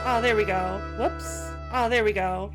Oh, there we go. Whoops. Oh, there we go.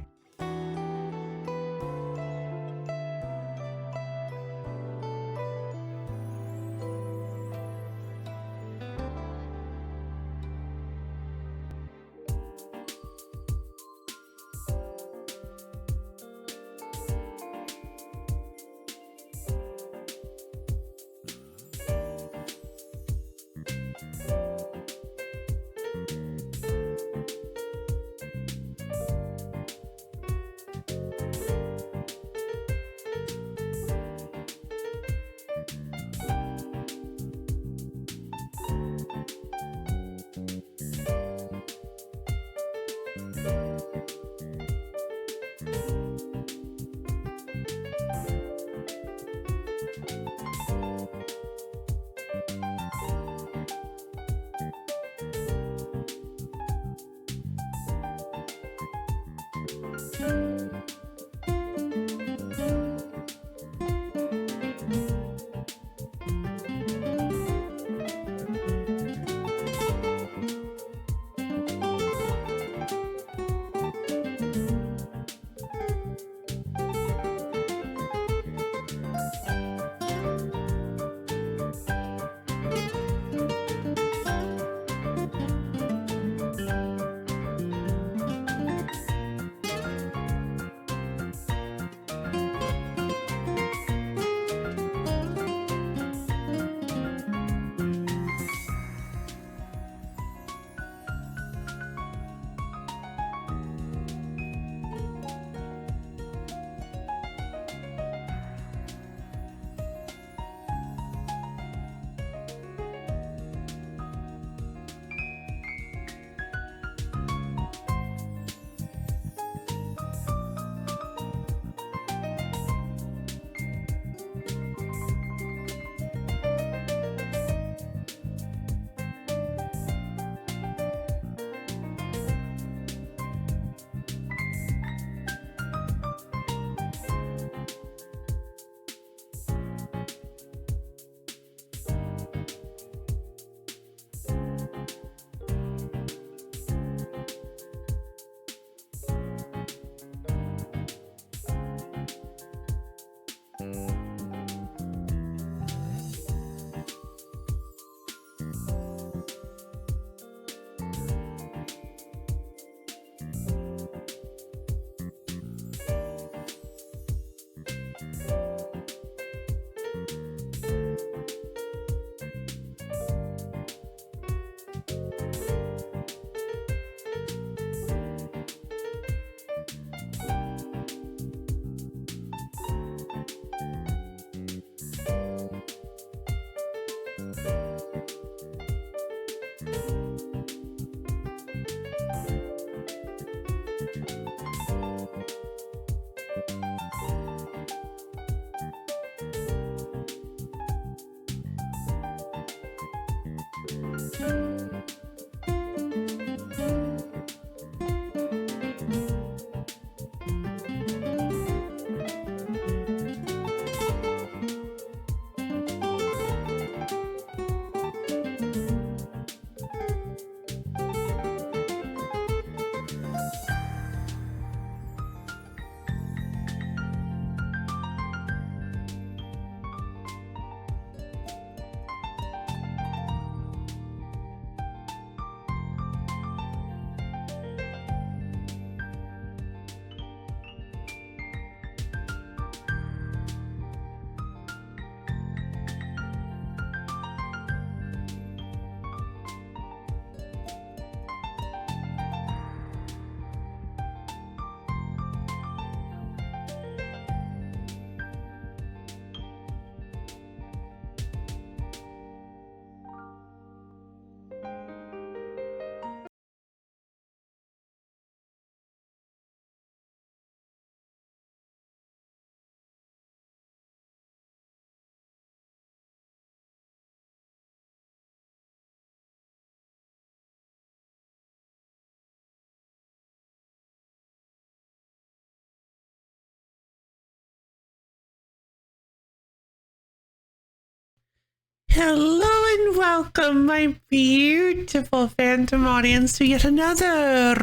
Hello and welcome my beautiful phantom audience to yet another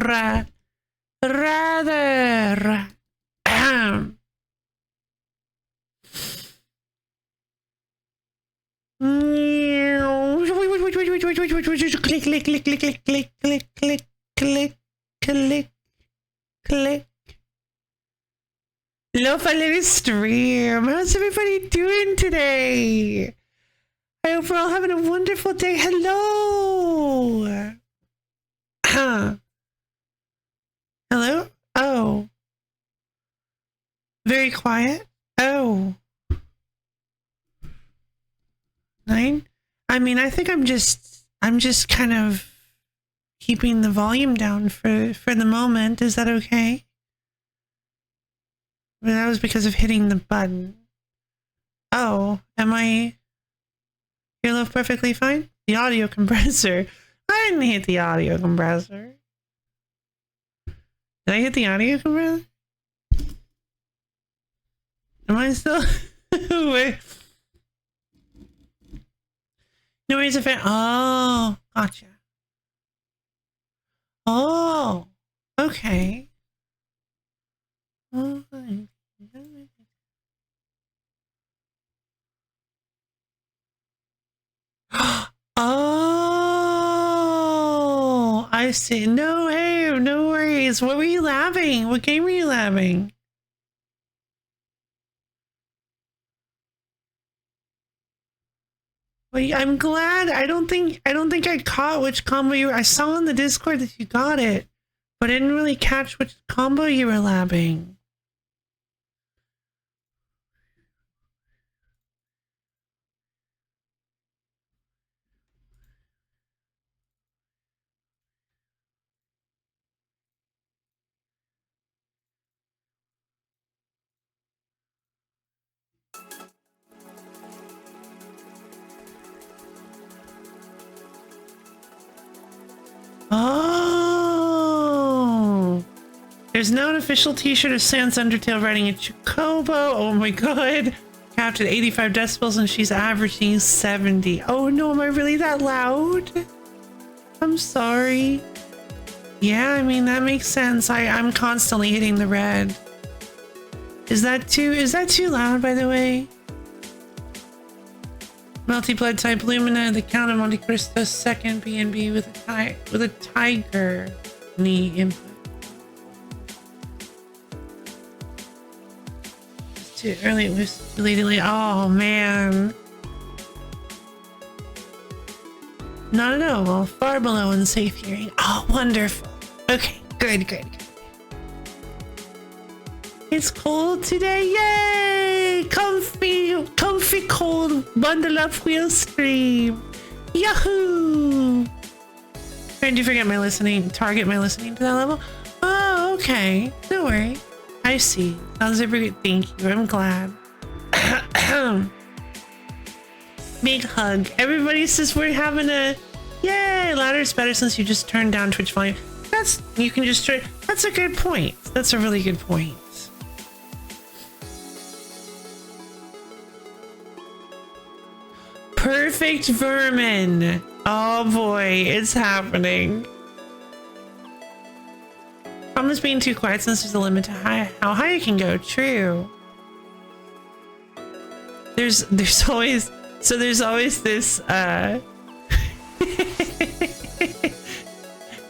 rather click click click click click click click click click click click. Hello, fellow stream. How's everybody doing today? I hope we're all having a wonderful day. Hello. Hello? Oh. Very quiet? Oh. 9? I mean, I think I'm just kind of keeping the volume down for the moment. Is that okay? But that was because of hitting the button. Oh, am I your love perfectly fine? The audio compressor. I didn't hit the audio compressor. Did I hit the audio compressor? Am I still? Wait. No worries if it. Oh, gotcha. Oh, okay. Oh, oh, I see. No, hey, no worries. What were you laughing? What game were you laughing? Well, I'm glad. I don't think I caught which combo you were. I saw on the Discord that you got it, but I didn't really catch which combo you were labbing. Oh, there's now an official t-shirt of Sans Undertale riding a Chocobo. Oh my god. Capped at 85 decibels and she's averaging 70. Oh no, am I really that loud? I'm sorry. Yeah, I mean, that makes sense. I'm constantly hitting the red. Is that too loud, by the way? Multi-blood type Lumina, the Count of Monte Cristo, second B&B with a tiger knee input. It's too early, it was too late. Oh man. Not at all. Well, far below unsafe hearing. Oh, wonderful. Okay, good. It's cold today. Yay! Comfy cold bundle up wheel stream. Yahoo! Trying to target my listening to that level. Oh, okay. Don't worry. I see. Sounds very good. Thank you. I'm glad. Big hug. Everybody says we're having a yay. Louder is better since you just turned down Twitch volume. That's a good point. That's a really good point. Perfect vermin. Oh boy, it's happening. Problem is being too quiet since there's a limit to how high it can go. True. There's always this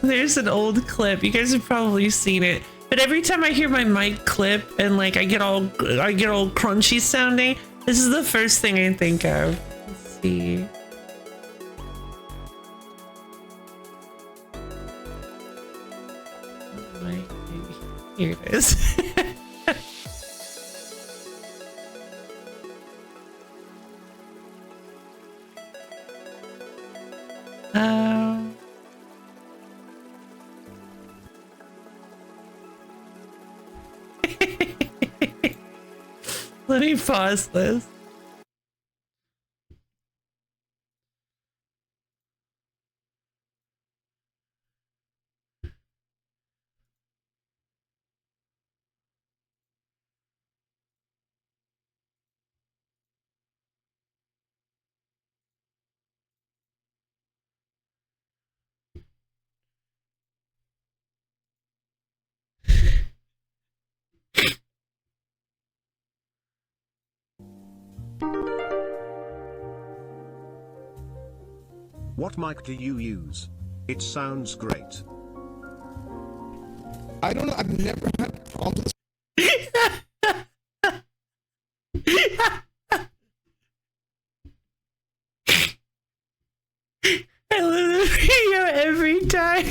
there's an old clip. You guys have probably seen it. But every time I hear my mic clip and like I get all crunchy sounding, this is the first thing I think of. Let's see. Here it is. Let me pause this. What mic do you use? It sounds great. I don't know. I've never had problems. I love the video every time.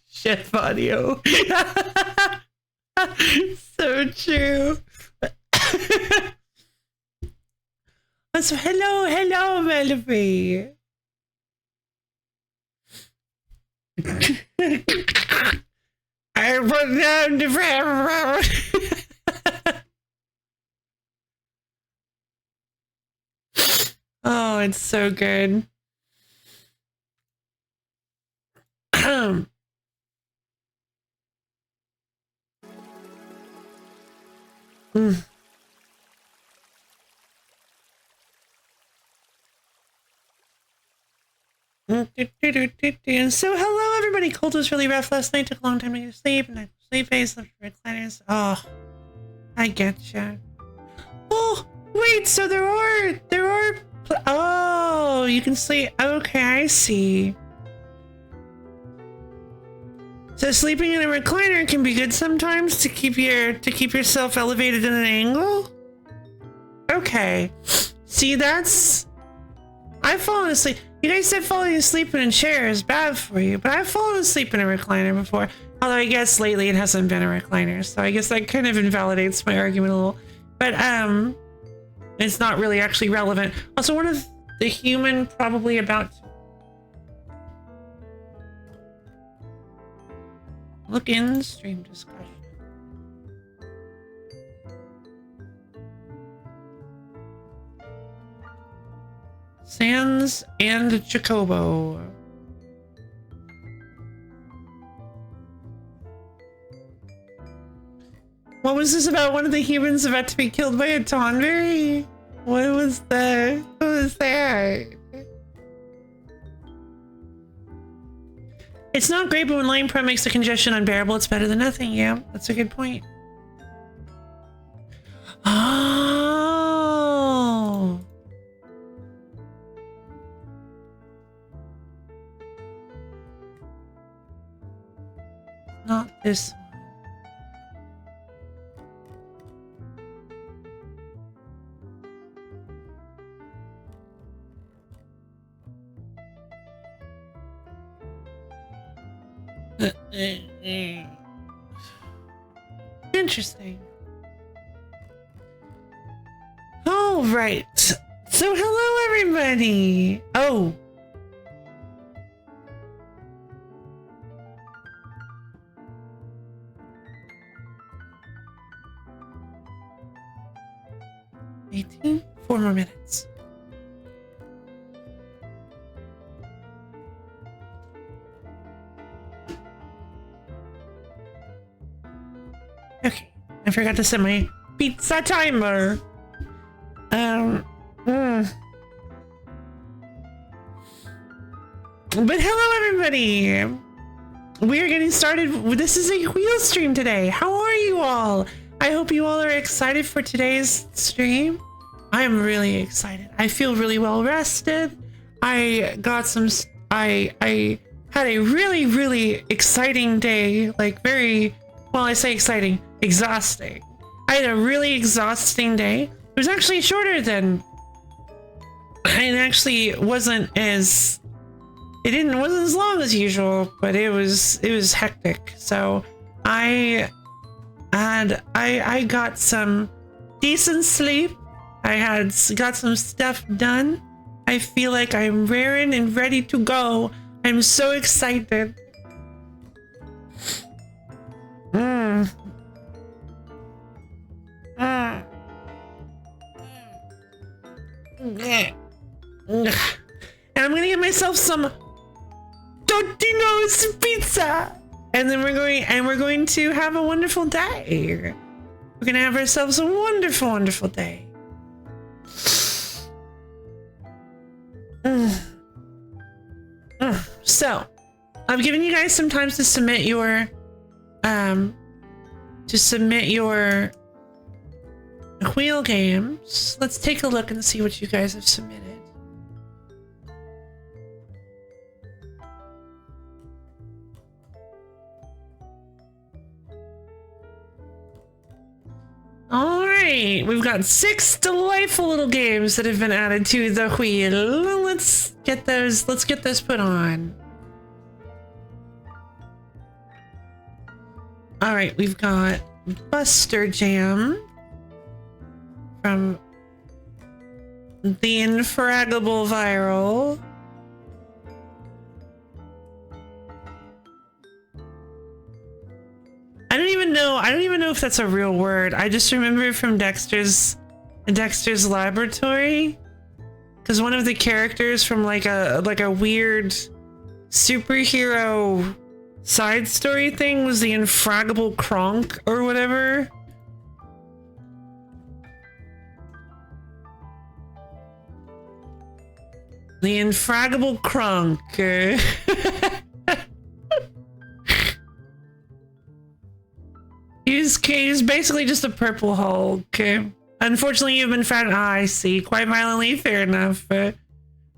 Chef audio. So true. So hello, Melody. I put down the Oh, it's so good. And so hello everybody. Cold was really rough last night. Took a long time to get to sleep, and I sleep face left recliners. Oh, I getcha. Oh wait, so there are oh, you can sleep. Okay, I see. So sleeping in a recliner can be good sometimes to keep yourself elevated in an angle. Okay, see, I've fallen asleep. You guys said falling asleep in a chair is bad for you, but I've fallen asleep in a recliner before. Although I guess lately it hasn't been a recliner, so I guess that kind of invalidates my argument a little. But it's not really actually relevant. Also, one of the human probably about to look in stream discussion. Sans and Jacobo. What was this about? One of the humans about to be killed by a Tonberry? What was that? What was that? It's not great, but when lying prone makes the congestion unbearable, it's better than nothing. Yeah, that's a good point. Oh. Not this one. Interesting. All right. So hello, everybody. Oh. Four more minutes. Okay, I forgot to set my pizza timer. But hello, everybody. We are getting started. This is a wheel stream today. How are you all? I hope you all are excited for today's stream. I am really excited. I feel really well rested. I got some. I had a really, really exciting day. Like very, well, I say exciting, exhausting. I had a really exhausting day. It was actually shorter than. It actually wasn't as. Wasn't as long as usual, but it was hectic. So I got some decent sleep. I got some stuff done. I feel like I'm raring and ready to go. I'm so excited. And I'm gonna get myself some Totino's pizza, and then we're going to have a wonderful day. We're gonna have ourselves a wonderful, wonderful day. So, I've given you guys some time to submit your to submit your wheel games. Let's take a look and see what you guys have submitted. All right, we've got 6 delightful little games that have been added to the wheel. Let's get those put on. All right, we've got Buster Jam from the Infraggable Viral. I don't even know if that's a real word. I just remember it from Dexter's Laboratory, because one of the characters from like a weird superhero side story thing was the Infraggable Kronk or whatever. The Infraggable Kronk. He's basically just a purple Hulk. Unfortunately, you've been found. Ah, I see. Quite violently. Fair enough. Reveal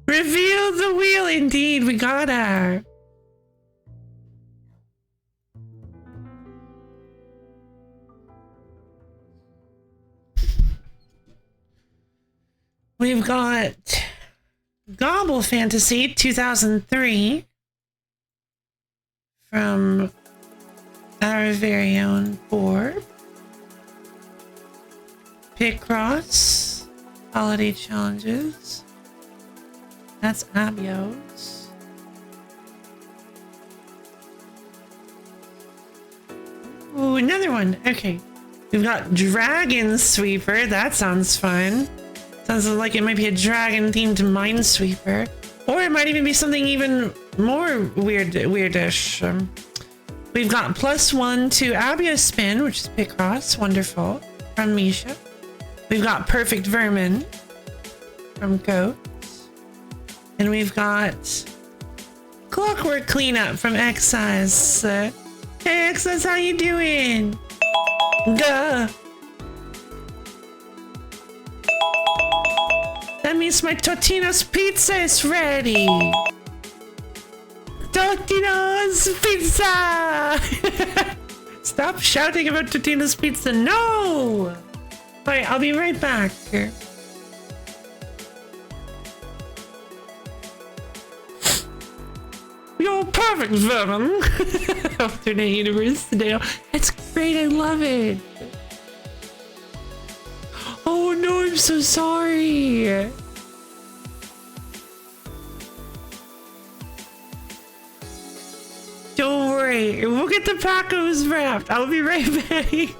the wheel. Indeed, we got her. We've got Gobble Fantasy 2003 from our very own Borb. Picross Holiday Challenges. That's Abios. Ooh, another one. Okay. We've got Dragon Sweeper. That sounds fun. Sounds like it might be a dragon themed Minesweeper. Or it might even be something even more weirdish. We've got +1 to Abia Spin, which is Picross. Wonderful. From Misha. We've got Perfect Vermin from Goat. And we've got Clockwork Cleanup from Excise. Hey Excise, how you doing? Gah. That means my Totino's pizza is ready. Totino's pizza! Stop shouting about Totino's pizza. No! Alright, I'll be right back. You're perfect, Vermin. Alternate universe today. That's great, I love it. Oh no, I'm so sorry. Don't worry, we'll get the Pacos wrapped. I'll be right back.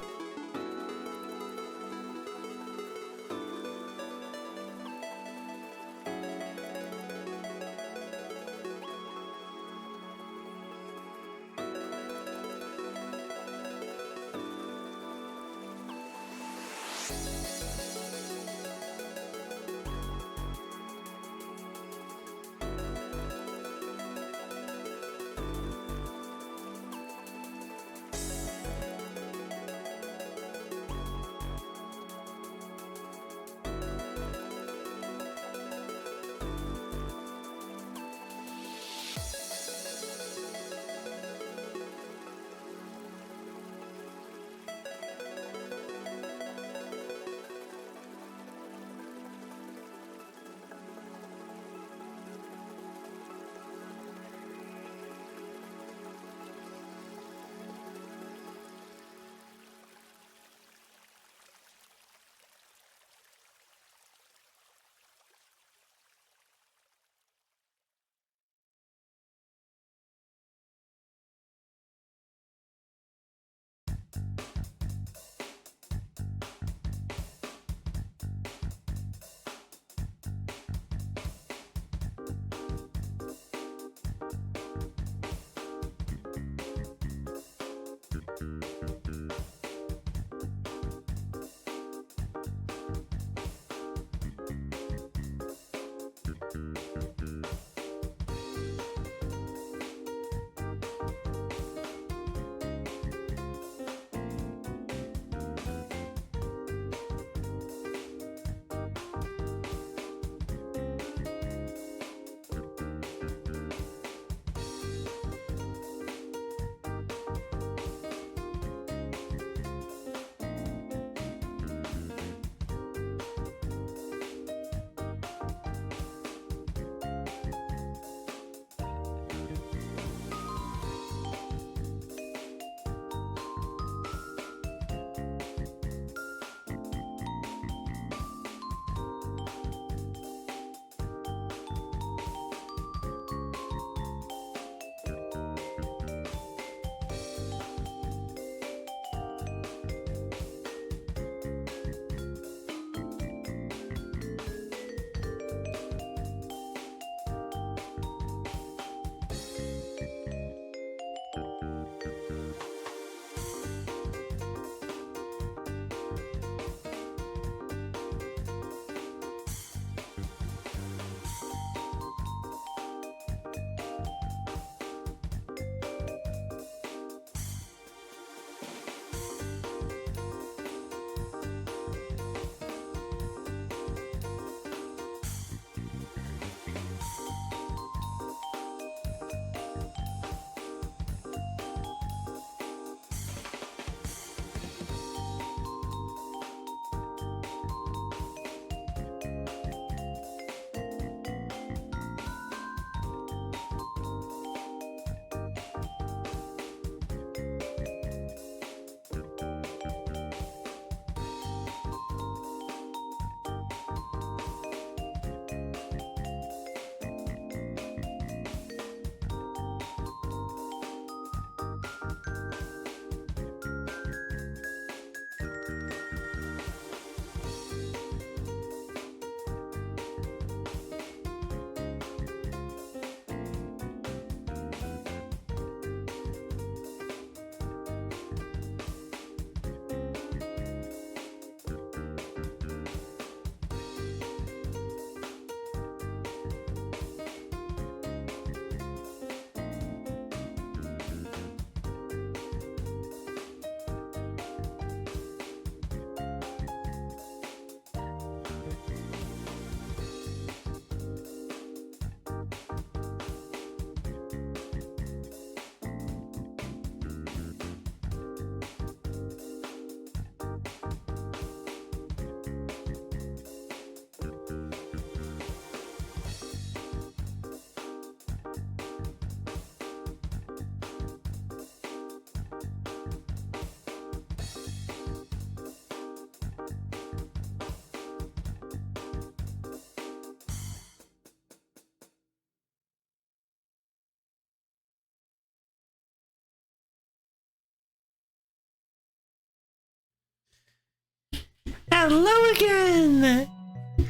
Hello again.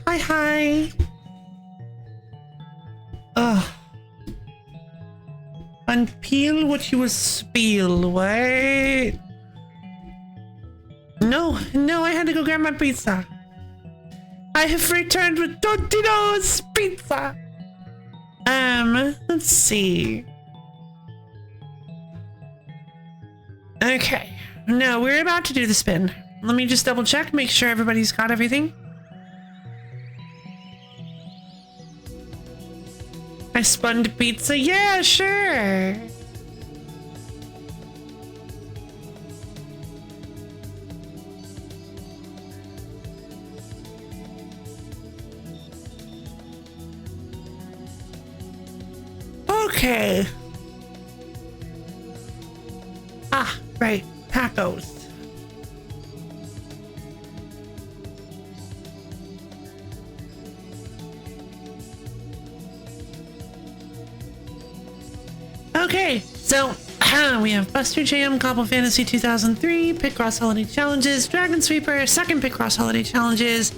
Hi, hi. Ugh. Unpeel what you will spill. What? No, I had to go grab my pizza. I have returned with Totino's pizza. Let's see. Okay. No, we're about to do the spin. Let me just double check, make sure everybody's got everything. I spun pizza. Yeah, sure. Okay. Ah, right. Tacos. Okay, so we have Buster Jam, Cobble Fantasy 2003, Picross Holiday Challenges, Dragon Sweeper, second Picross Holiday Challenges,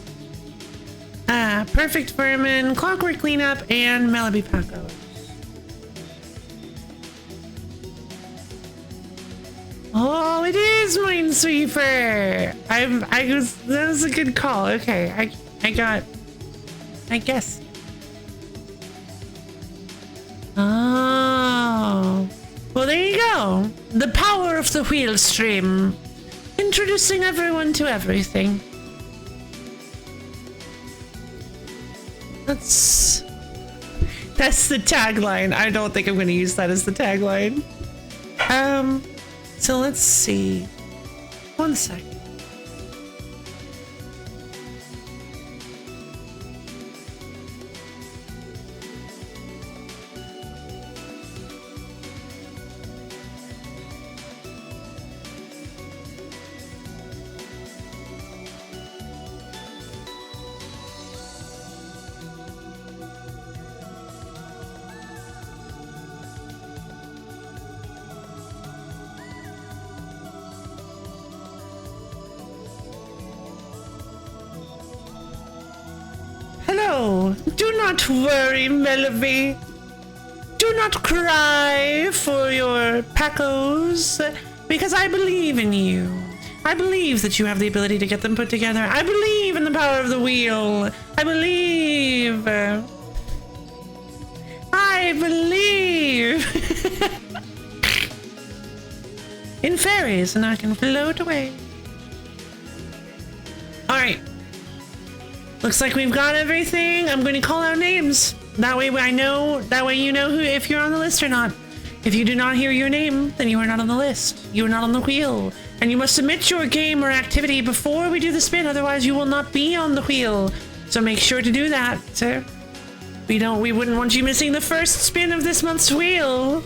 Perfect Vermin, Clockwork Cleanup, and Melody Paco. Oh, it is Minesweeper! That was a good call. Okay, I guess. Oh. Well, there you go. The power of the wheel stream. Introducing everyone to everything. That's the tagline. I don't think I'm going to use that as the tagline. So let's see. 1 second. Hello. Do not worry, Melody. Do not cry for your Pacos, because I believe in you. I believe that you have the ability to get them put together. I believe in the power of the wheel. I believe. In fairies, and I can float away. All right. Looks like we've got everything. I'm going to call out names. That way I know, you know who, if you're on the list or not. If you do not hear your name, then you are not on the list. You are not on the wheel. And you must submit your game or activity before we do the spin, otherwise you will not be on the wheel. So make sure to do that. We wouldn't want you missing the first spin of this month's wheel.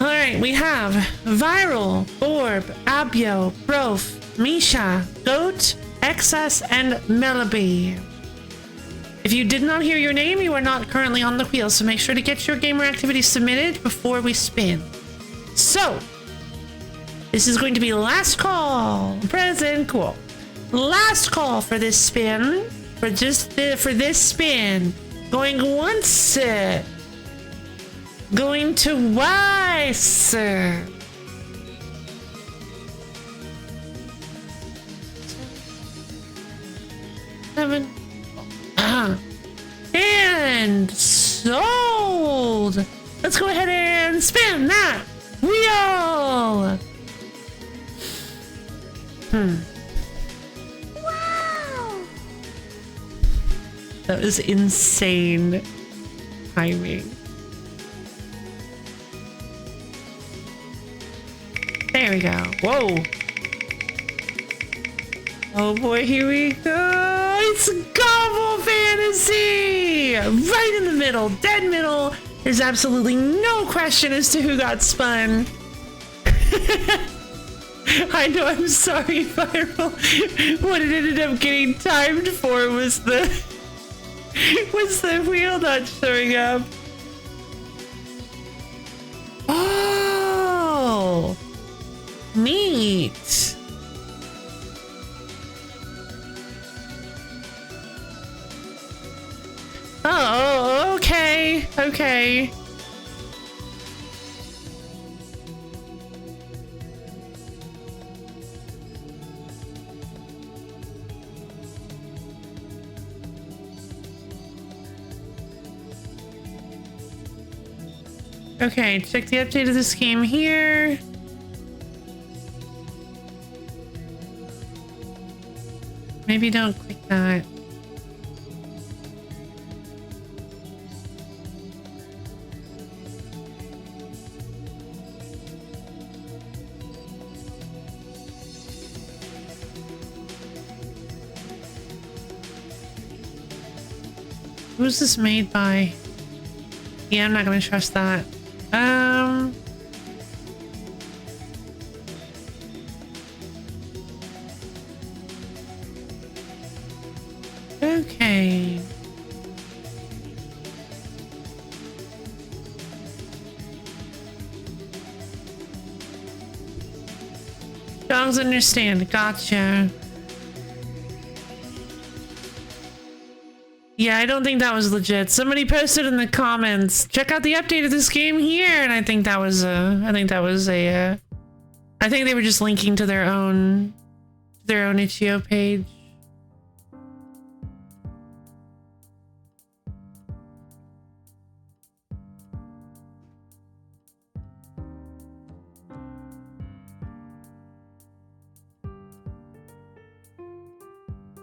Alright, we have Viral, Orb, Abio, Brof, Misha, Goat, Excess, and Melody. If you did not hear your name, you are not currently on the wheel, so make sure to get your gamer activity submitted before we spin. So, this is going to be last call. Present, cool. Last call for this spin. For this spin. Going once. Going twice. 7. And sold. Let's go ahead and spin that wheel. Wow. That was insane timing. There we go. Whoa. Oh boy, here we go. It's Gobble Fantasy! Right in the middle, dead middle. There's absolutely no question as to who got spun. I know, I'm sorry, Viral. What it ended up getting timed for was the wheel not showing up. Oh, neat. Okay. Okay, check the update of this game here. Maybe don't click that. Who's this made by? Yeah, I'm not gonna trust that. Okay. Dogs understand. Gotcha. Yeah, I don't think that was legit. Somebody posted in the comments, check out the update of this game here, and I think that was I think they were just linking to their own itch.io page.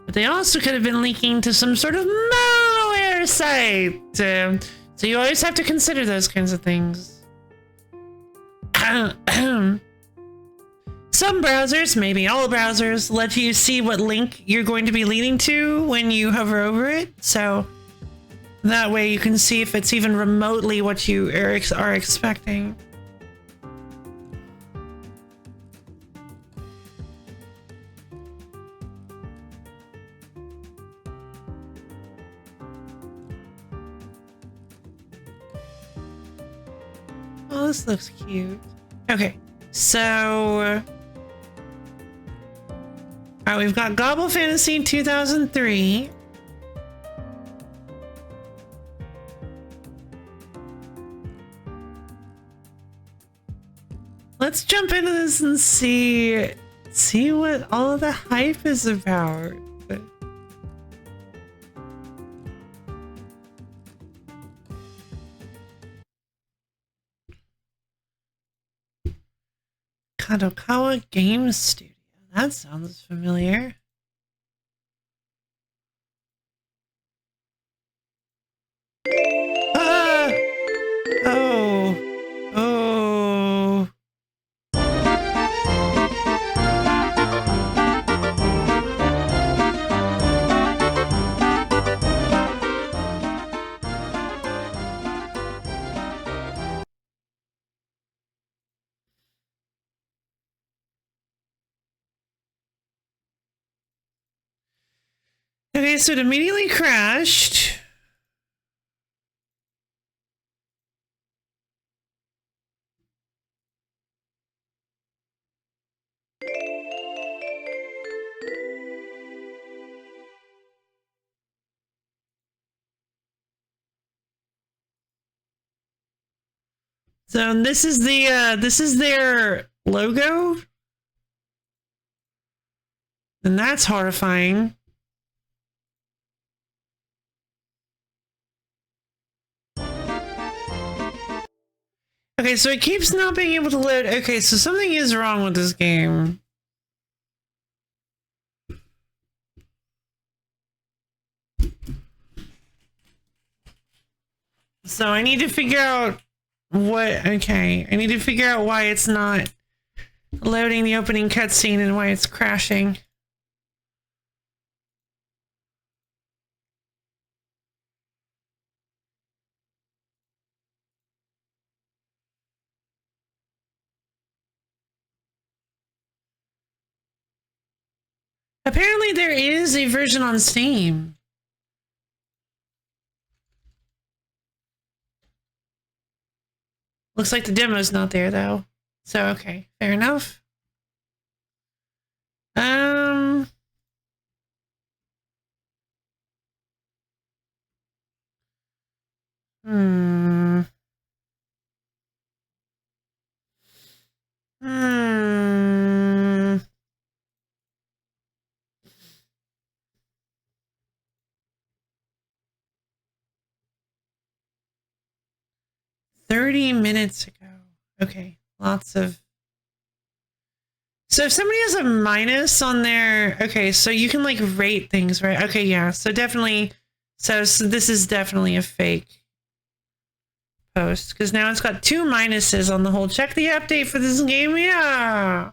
But they also could have been linking to some sort of malware site. So you always have to consider those kinds of things. Some browsers, maybe all browsers, let you see what link you're going to be leading to when you hover over it. So that way you can see if it's even remotely what you are expecting. Oh, this looks cute. Okay, so... Alright, we've got Gobble Fantasy 2003. Let's jump into this and see what all of the hype is about. Kadokawa Game Studio. That sounds familiar. Ah! Oh. Oh. Okay, so it immediately crashed. So this is their logo. And that's horrifying. Okay, so it keeps not being able to load. Okay, so something is wrong with this game. So I need to figure out what, okay, I need to figure out why it's not loading the opening cutscene and why it's crashing. Apparently there is a version on Steam. Looks like the demo's not there though. So okay, fair enough. Hmm. 30 minutes ago. Okay, lots of... So if somebody has a minus on their... Okay, so you can like rate things, right? Okay, yeah, so definitely... So this is definitely a fake post, because now it's got 2 minuses on the whole. Check the update for this game, yeah!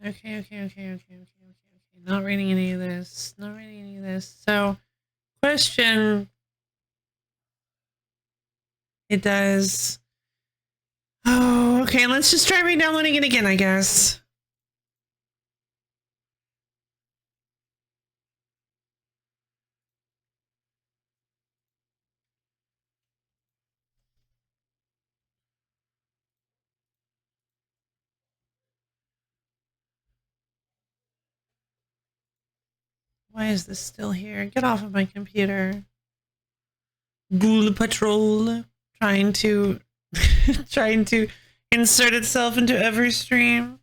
Okay. Not reading any of this. Not reading any of this. So, question. It does. Oh, okay. Let's just try re-downloading it again, I guess. Why is this still here? Get off of my computer. Ghoul Patrol trying to trying to insert itself into every stream.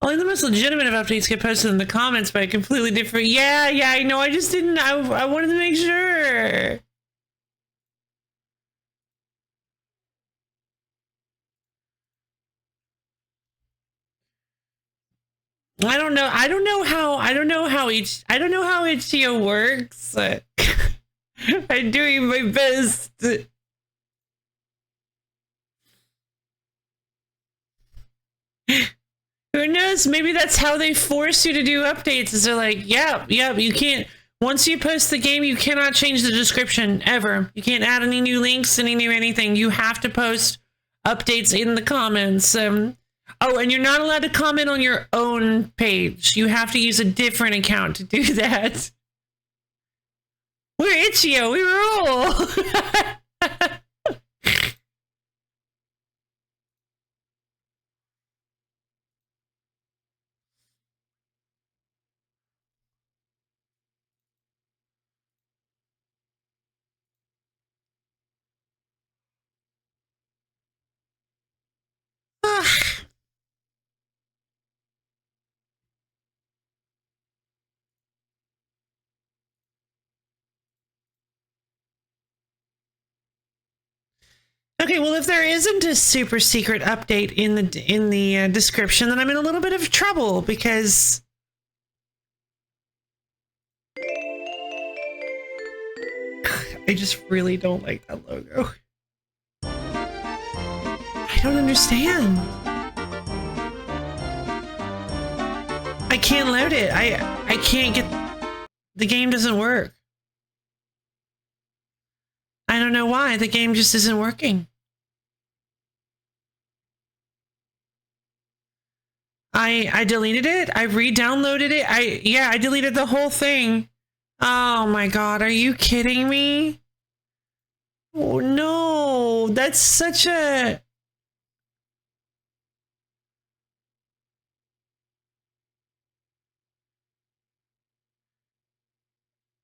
Only the most legitimate of updates get posted in the comments by a completely different... Yeah, I know. I just didn't... I wanted to make sure. I don't know how itch.io works. I'm doing my best. Who knows? Maybe that's how they force you to do updates. Is they're like, yeah, you can't. Once you post the game, you cannot change the description ever. You can't add any new links, any new anything. You have to post updates in the comments. Oh, and you're not allowed to comment on your own page. You have to use a different account to do that. We're itch.io. We rule. Okay, well, if there isn't a super secret update in the description, then I'm in a little bit of trouble because I just really don't like that logo. I don't understand. I can't load it. I can't get... The game doesn't work. I don't know why. The game just isn't working. I deleted it. I re-downloaded it. I deleted the whole thing. Oh my god, are you kidding me? Oh no, that's such a...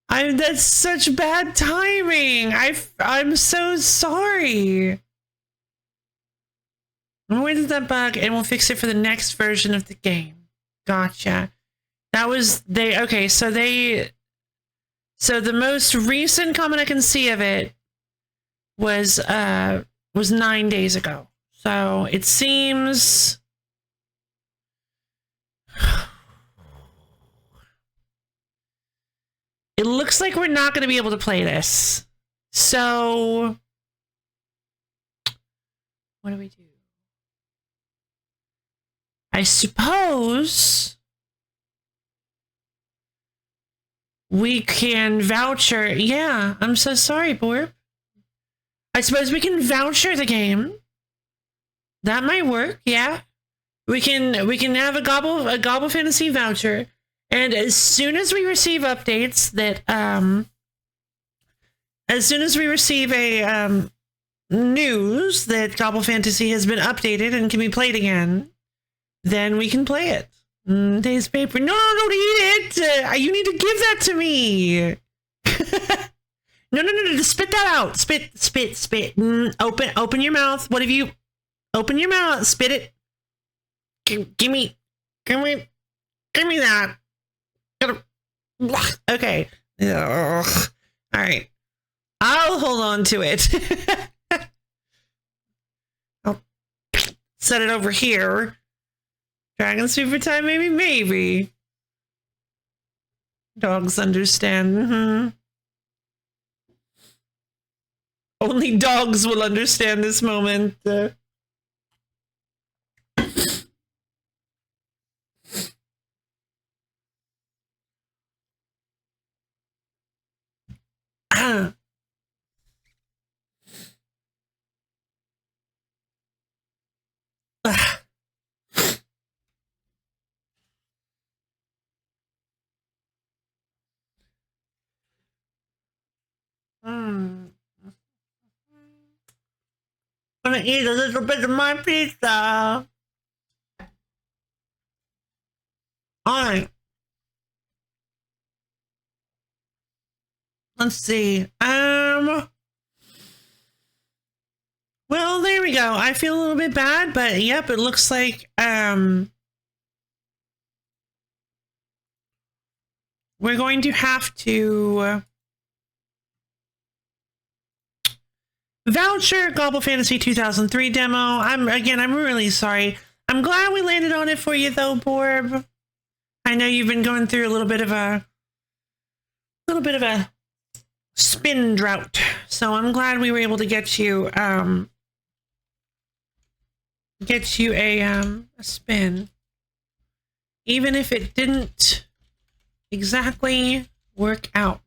That's such bad timing. I'm so sorry. I'm waiting for that bug and we'll fix it for the next version of the game. Gotcha. That was okay, so the most recent comment I can see of it was 9 days ago. So it seems it looks like we're not going to be able to play this. So what do we do? I suppose we can voucher. Yeah, I'm so sorry, Borb. I suppose we can voucher the game. That might work. Yeah, we can have a Gobble Fantasy voucher, and as soon as we receive updates that as soon as we receive a news that Gobble Fantasy has been updated and can be played again, then we can play it. Today's paper. No, don't eat it. You need to give that to me. No. Spit that out. Spit. Open your mouth. What have you? Open your mouth. Spit it. Give me that. Okay. Ugh. All right. I'll hold on to it. I'll set it over here. Dragon super time, maybe. Dogs understand. Only dogs will understand this moment. I'm gonna eat a little bit of my pizza. Alright. Let's see. Well, there we go. I feel a little bit bad, but yep, it looks like we're going to have to voucher Gobble Fantasy 2003 demo. I'm really sorry. I'm glad we landed on it for you though, Borb. I know you've been going through a little bit of a spin drought, so I'm glad we were able to get you a spin, even if it didn't exactly work out.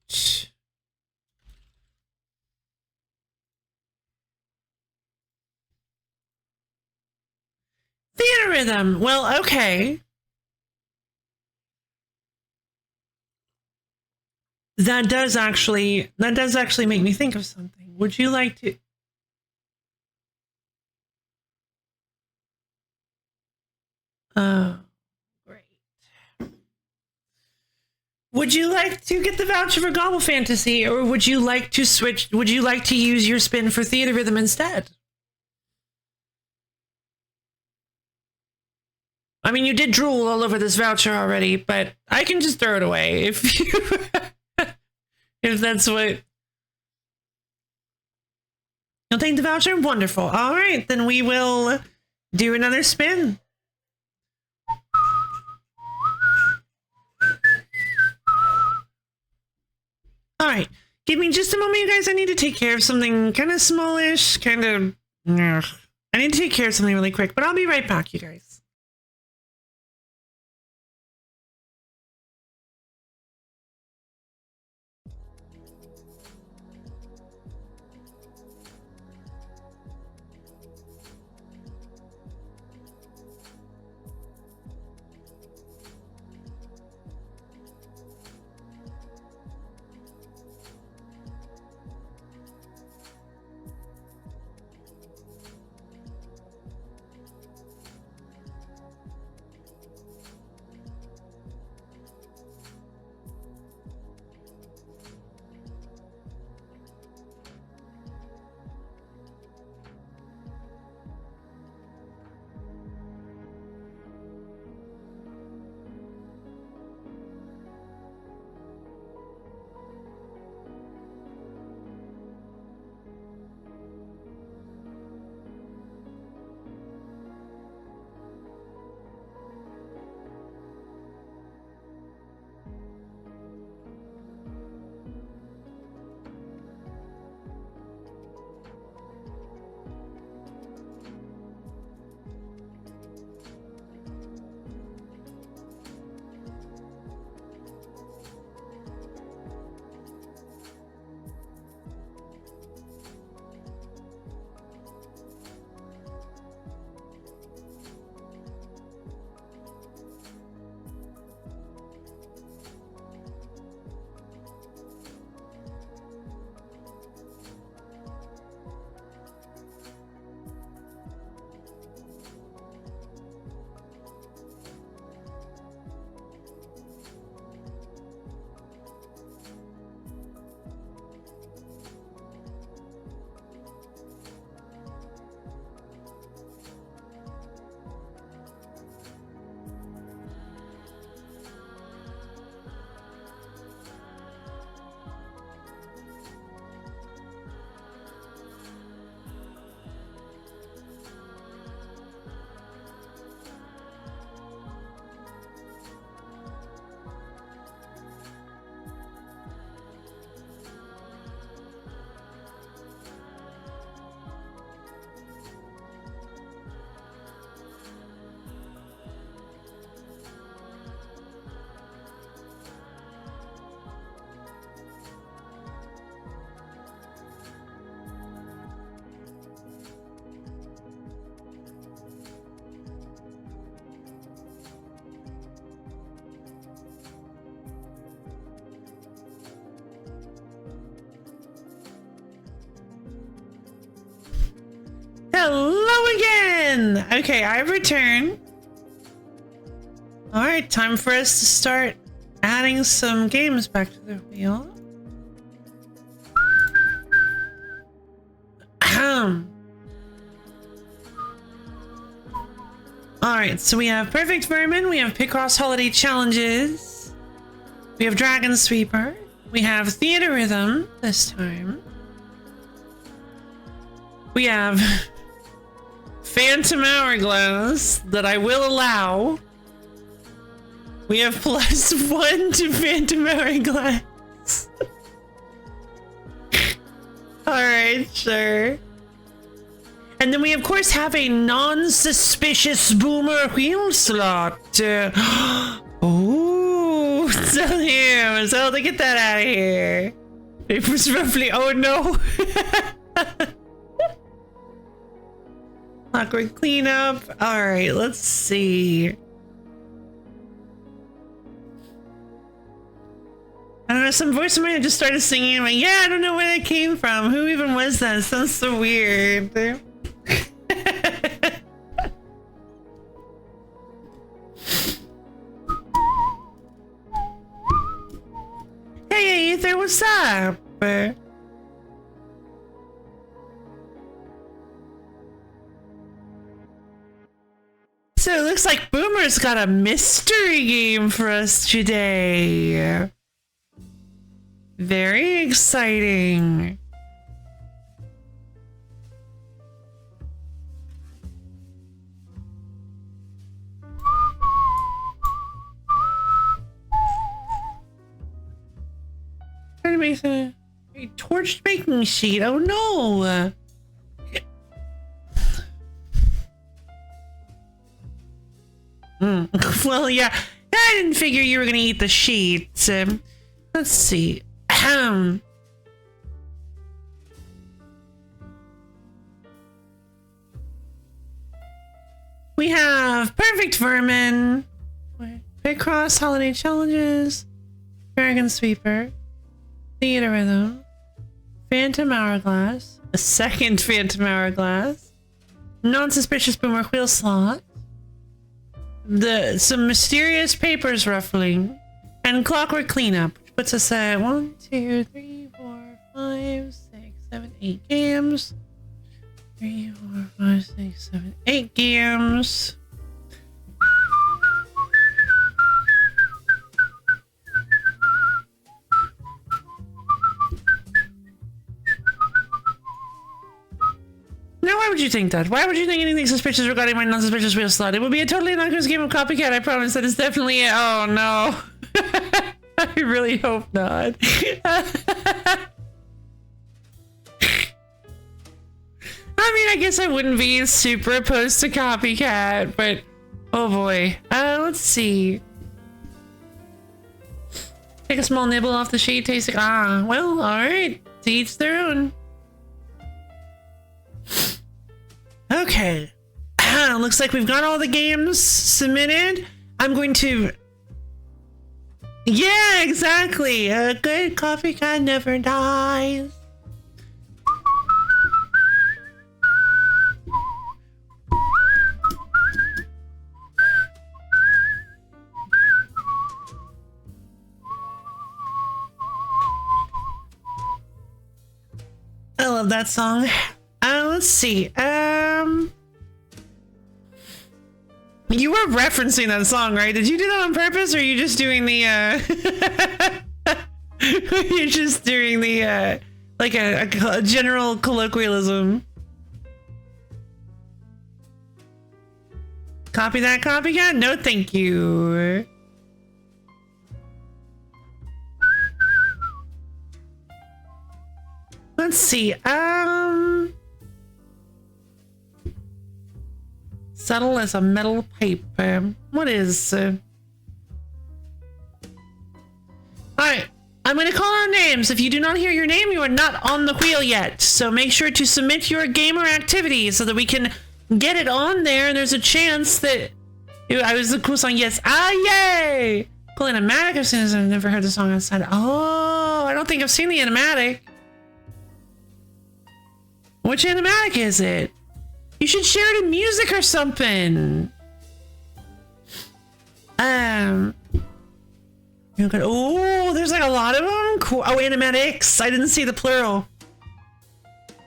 Theater rhythm. Well, okay. That does actually make me think of something. Would you like to? Great. Would you like to get the voucher for Gobble Fantasy, or would you like to switch? Would you like to use your spin for Theater Rhythm instead? I mean, you did drool all over this voucher already, but I can just throw it away if you, if that's what. You'll take the voucher? Wonderful. All right, then we will do another spin. All right, give me just a moment, you guys. I need to take care of something kind of smallish, I need to take care of something really quick, but I'll be right back, you guys. Okay, I've returned. All right, time for us to start adding some games back to the wheel. All right, so we have Perfect Vermin, we have Picross Holiday Challenges, we have Dragon Sweeper, we have Theater Rhythm this time, we have Phantom Hourglass that I will allow. We have +1 to Phantom Hourglass. Alright, sure. And then we of course have a non-suspicious boomer wheel slot. Oh, so here. So to get that out of here. It was roughly, oh no. Awkward cleanup. Alright, let's see. I don't know, some voice of mine just started singing. I'm like, yeah, I don't know where that came from. Who even was that? It sounds so weird. Hey, Ether, what's up? So it looks like Boomer's got a mystery game for us today. Very exciting. Trying to make a torched baking sheet. Oh no. Well, yeah, I didn't figure you were gonna eat the sheet. Let's see. We have Perfect Vermin, Picross Holiday Challenges, Dragon Sweeper, Theater Rhythm, Phantom Hourglass, a second Phantom Hourglass, Non-Suspicious Boomer Wheel Slot, some mysterious papers ruffling, and Clockwork Cleanup, which puts us at 1, 2, 3, 4, 5, 6, 7, 8 games. 3, 4, 5, 6, 7, 8 games. Now, why would you think that? Why would you think anything suspicious regarding my non-suspicious wheel slot? It would be a totally innocuous game of copycat. I promise that is definitely it. Oh no. I really hope not. I mean, I guess I wouldn't be super opposed to copycat, but oh boy. Let's see. Take a small nibble off the sheet, taste it. Ah, well, alright. To each their own. Okay. Looks like we've got all the games submitted. I'm going to... Yeah, exactly. A good copycat never dies. I love that song. Let's see. You were referencing that song, right? Did you do that on purpose, or are you just doing the you're just doing the like a general colloquialism? Copy that, copycat? No, thank you. Let's see. Subtle as a metal pipe. What is? All right. I'm going to call out names. If you do not hear your name, you are not on the wheel yet. So make sure to submit your gamer activity so that we can get it on there. And there's a chance that I was the cool song. Yes. Ah, yay! Cool animatic. I've never heard the song outside. Oh, I don't think I've seen the animatic. Which animatic is it? You should share it in music or something. Oh, there's like a lot of them. Cool. Oh, animatics. I didn't see the plural.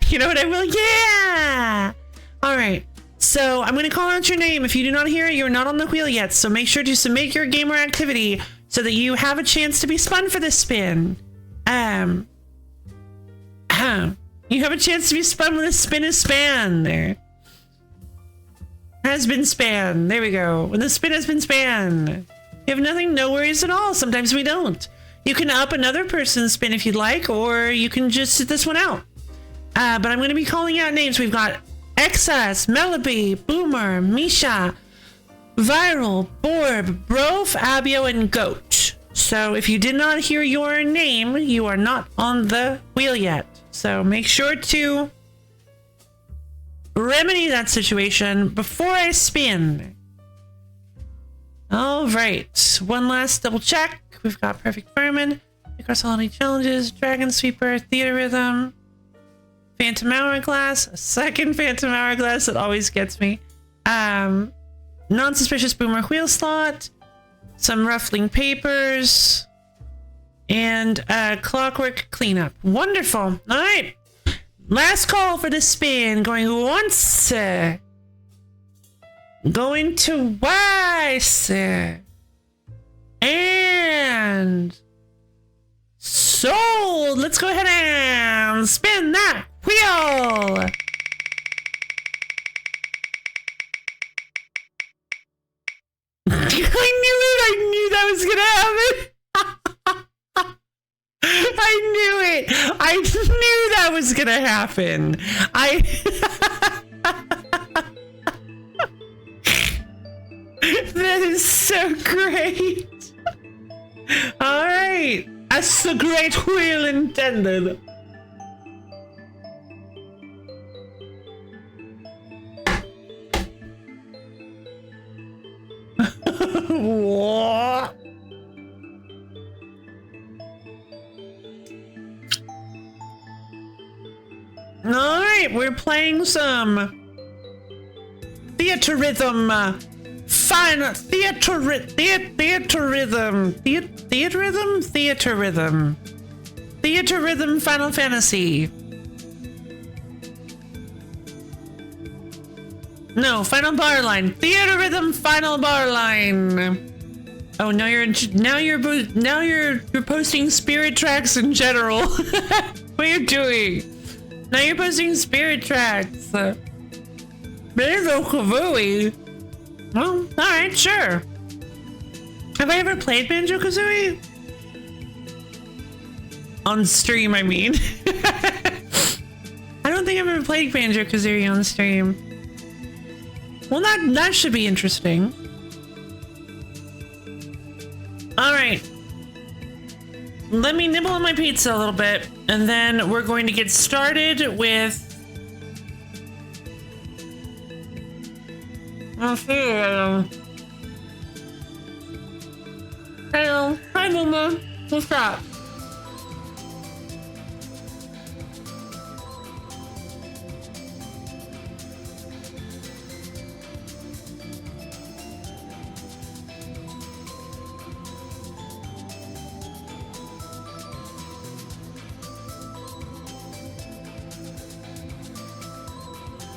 You know what I will? Yeah. All right. So I'm going to call out your name. If you do not hear it, you're not on the wheel yet. So make sure to submit your gamer activity so that you have a chance to be spun for this spin. You have a chance to be spun when the spin is spanned. There. Has been spanned. There we go. When the spin has been spanned. You have nothing, no worries at all. Sometimes we don't. You can up another person's spin if you'd like, or you can just sit this one out. But I'm going to be calling out names. We've got Excess, Mellaby, Boomer, Misha, Viral, Borb, Brof, Abio, and Goat. So if you did not hear your name, you are not on the wheel yet. So make sure to remedy that situation before I spin. All right, one last double check. We've got Perfect Vermin, Across Holiday Challenges, Dragon Sweeper, Theater Rhythm, Phantom Hourglass, a second Phantom Hourglass that always gets me. Non-suspicious Boomer Wheel Slot, some Ruffling Papers, and Clockwork Cleanup. Wonderful. All right, last call for the spin. Going once, going twice, and sold. Let's go ahead and spin that wheel. I knew that was gonna happen. I knew it. I knew that was gonna happen. That is so great. All right. As the great wheel intended. What? All right, we're playing some theater rhythm. Fine, theater rhythm, theater rhythm, Final Fantasy. No, Final Bar Line, theater rhythm, Final Bar Line. Oh, now you're posting spirit tracks in general. What are you doing? Now you're posting spirit tracks. Banjo-Kazooie. Well, alright, sure. Have I ever played Banjo-Kazooie? On stream, I mean. I don't think I've ever played Banjo-Kazooie on stream. Well, that should be interesting. Alright. Let me nibble on my pizza a little bit, and then we're going to get started with... Let's see. Hello. Hi, Mama. What's up?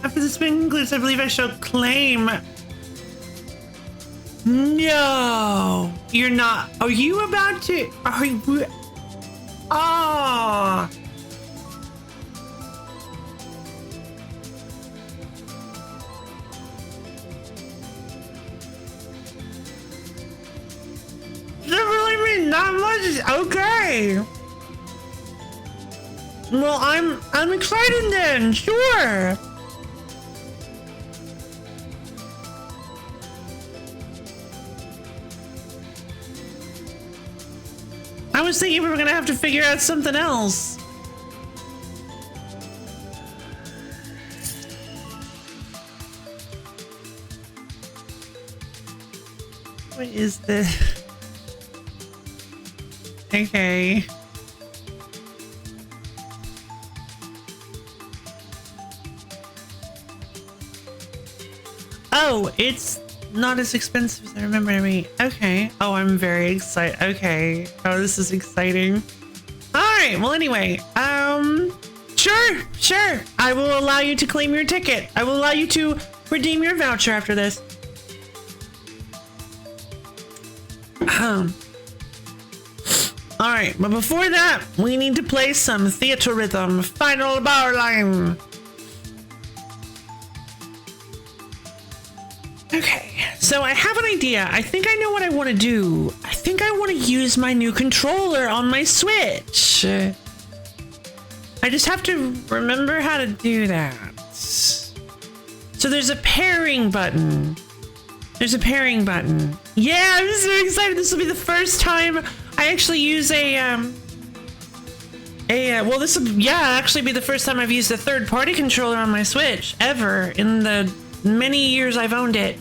After the spin concludes, I believe I shall claim. No, you're not. Are you about to? Are you? Oh. Does it really mean not much? Okay. Well, I'm excited then. Sure. I was thinking we were gonna have to figure out something else. What is this? Okay. Oh, it's not as expensive as I remember to be. Okay. Oh, I'm very excited. Okay. Oh, this is exciting. All right. Well, anyway, sure. I will allow you to claim your ticket. I will allow you to redeem your voucher after this. All right, but before that, we need to play some theater rhythm. Final bar line. Okay, so I have an idea. I think I know what I want to do. I think I want to use my new controller on my Switch. I just have to remember how to do that. So there's a pairing button. Yeah, I'm so excited. This will be the first time I actually use well, this will, actually be the first time I've used a third-party controller on my Switch ever in the many years I've owned it.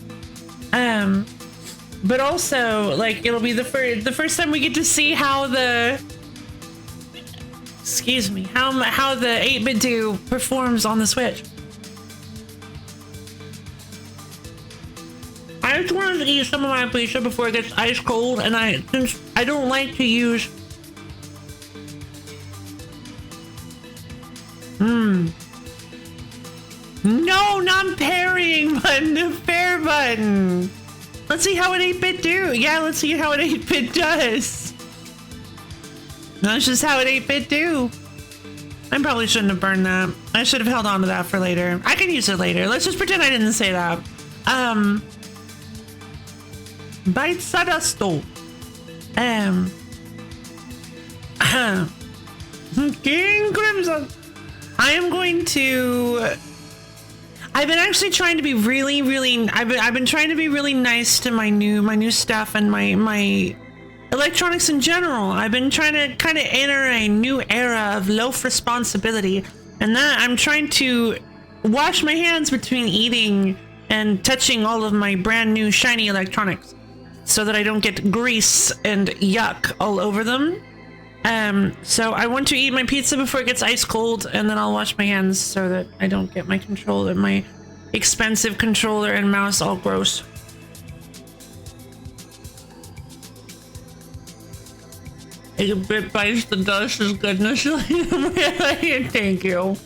But also, like, it'll be the first time we get to see how the how the 8BitDo performs on the Switch. I just wanted to eat some of my pizza before it gets ice cold, and since I don't like to use No, not pairing button, the pair button. Let's see how an 8-bit do. Yeah, let's see how an 8-bit does. That's just how an 8-bit do. I probably shouldn't have burned that. I should have held on to that for later. I can use it later. Let's just pretend I didn't say that. Bite Sadasto. King Crimson. I am going to. I've been actually trying to be really. I've been trying to be really nice to my new stuff and my electronics in general. I've been trying to kind of enter a new era of loaf responsibility, and that I'm trying to wash my hands between eating and touching all of my brand new shiny electronics, so that I don't get grease and yuck all over them. So I want to eat my pizza before it gets ice cold, and then I'll wash my hands so that I don't get my controller, my expensive controller and mouse all gross. It bites the dust is goodness. Thank you.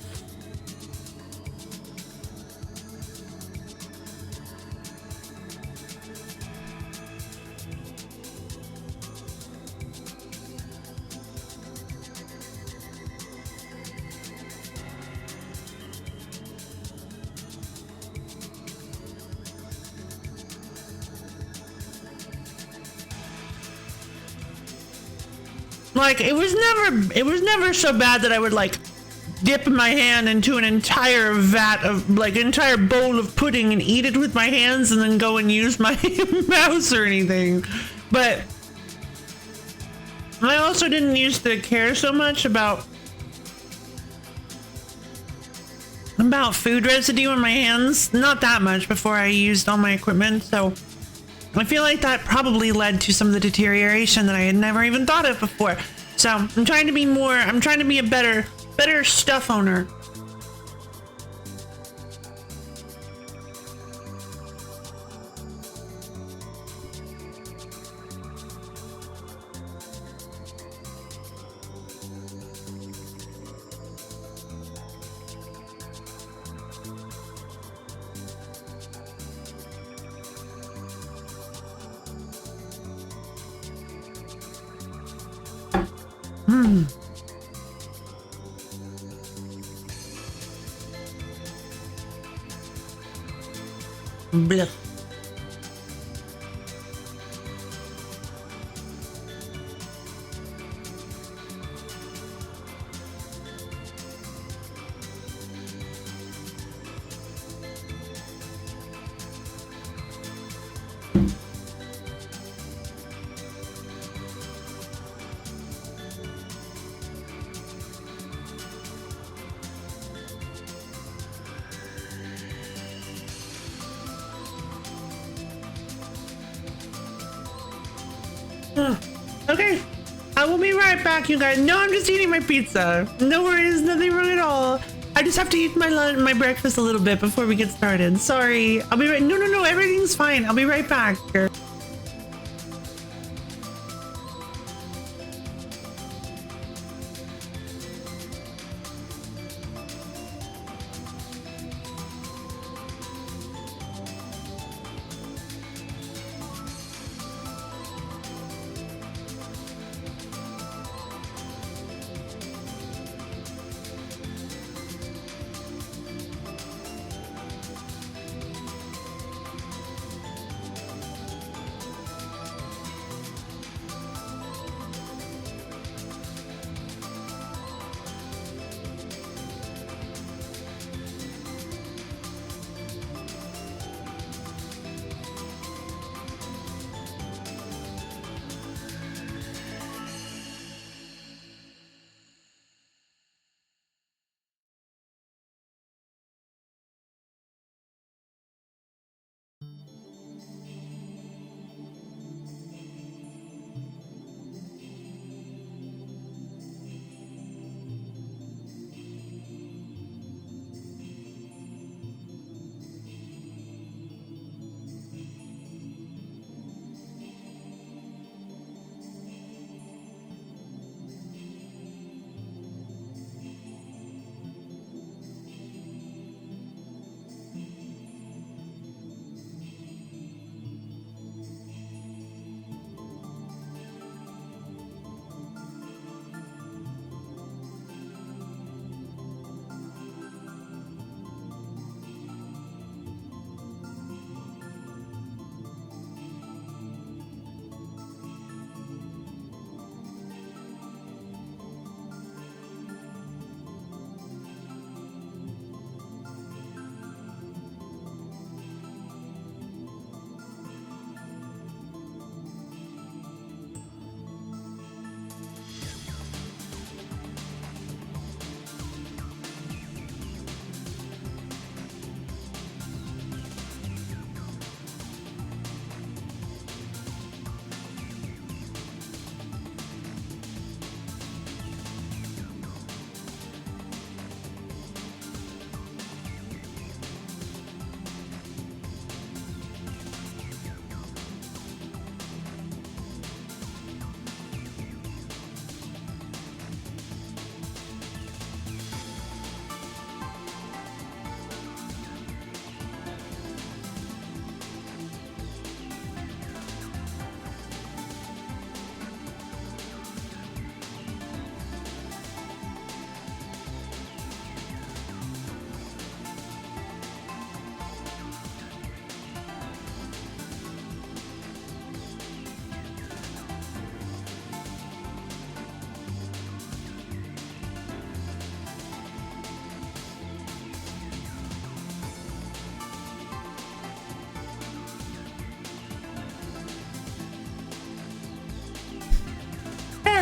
Like, it was never so bad that I would like dip my hand into an entire vat of like an entire bowl of pudding and eat it with my hands and then go and use my mouse or anything. But I also didn't used to care so much about food residue in my hands. Not that much before I used all my equipment, so I feel like that probably led to some of the deterioration that I had never even thought of before. So I'm trying to be a better stuff owner. Blech. Okay, I will be right back, you guys. No, I'm just eating my pizza. No worries, nothing wrong at all. I just have to eat my breakfast a little bit before we get started. Sorry. I'll be right. No. Everything's fine. I'll be right back.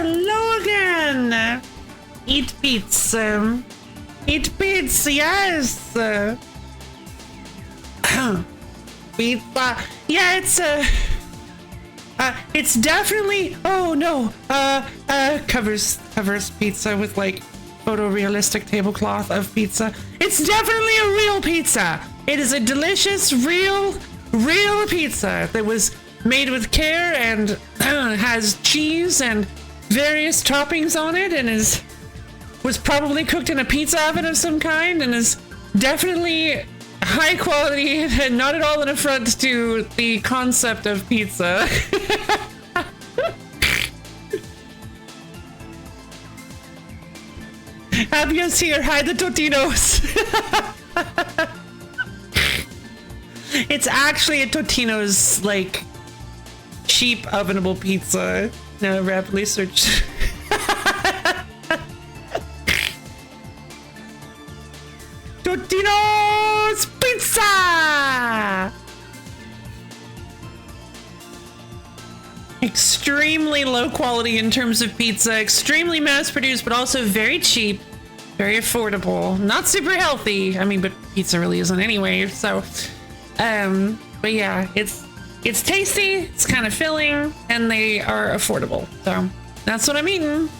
Hello again. Eat pizza. Eat pizza, yes. Pizza. Yeah, it's definitely, oh no, covers pizza with like photorealistic tablecloth of pizza. It's definitely a real pizza. It is a delicious, real pizza that was made with care and has cheese and various toppings on it, and was probably cooked in a pizza oven of some kind, and is definitely high quality and not at all an affront to the concept of pizza. Abio's here, hide the Totinos. It's actually a Totino's, like, cheap ovenable pizza. Now rapidly search. Totino's pizza! Extremely low quality in terms of pizza, extremely mass produced, but also very cheap, very affordable, not super healthy. I mean, but pizza really isn't anyway, so, but yeah, it's tasty, it's kind of filling, and they are affordable. So that's what I'm eating.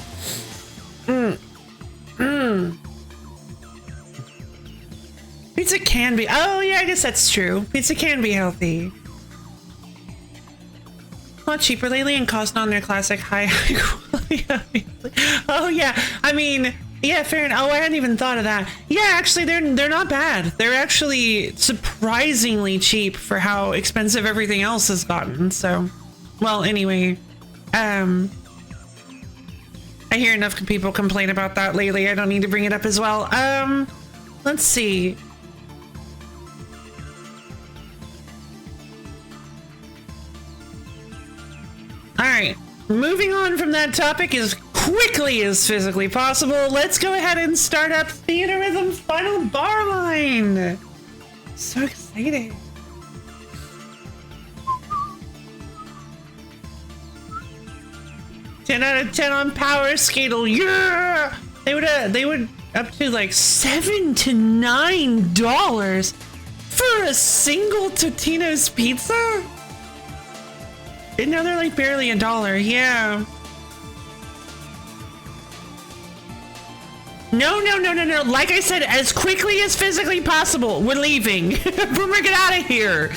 Pizza can be. Oh, yeah, I guess that's true. Pizza can be healthy. A lot cheaper lately and cost on their classic high quality. Oh, yeah. I mean, yeah, fair enough. Oh, I hadn't even thought of that. Yeah, actually, they're not bad. They're actually surprisingly cheap for how expensive everything else has gotten. So, well, anyway, I hear enough people complain about that lately. I don't need to bring it up as well. Let's see. All right, moving on from that topic as quickly as physically possible, let's go ahead and start up Theaterism's final bar line. So excited. "10 out of 10 on Power Skadle, yeah!" They would up to like $7 to $9 for a single Totino's pizza? And now they're like barely $1, yeah. No. Like I said, as quickly as physically possible, we're leaving. Boomer, get out of here.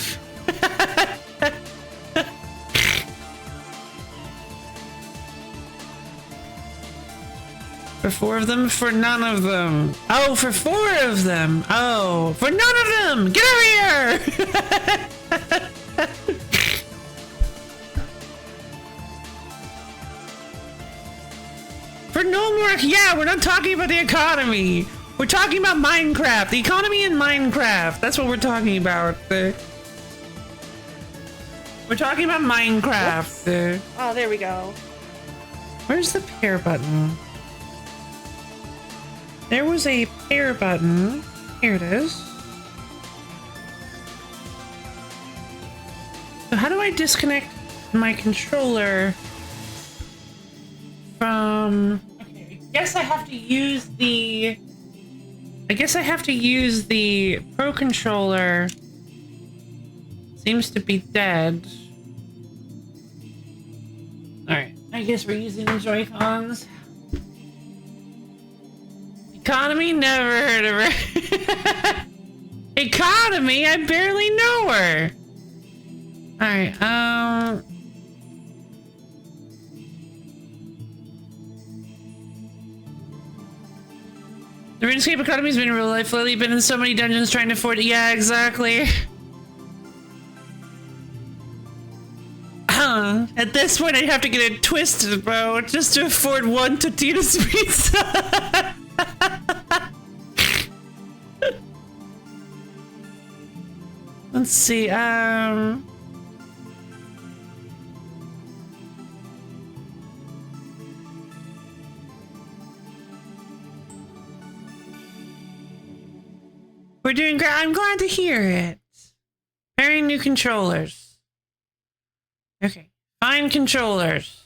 For 4 of them, for none of them. Oh, for 4 of them. Oh, for none of them. Get over here. For no more, yeah, we're not talking about the economy. We're talking about Minecraft. The economy in Minecraft. That's what we're talking about. We're talking about Minecraft. Oh, there we go. Where's the pair button? There was a pair button. Here it is. So how do I disconnect my controller from... Okay, I guess I have to use the... Pro controller. Seems to be dead. Alright, I guess we're using the Joy-Cons. Economy? Never heard of her. Economy? I barely know her. Alright, the RuneScape economy's been in real life lately. Been in so many dungeons trying to afford it. Yeah, exactly. At this point, I'd have to get it twisted, bro, just to afford one Totino's pizza. Let's see, we're doing great. I'm glad to hear it. Pairing new controllers. Okay. Find controllers.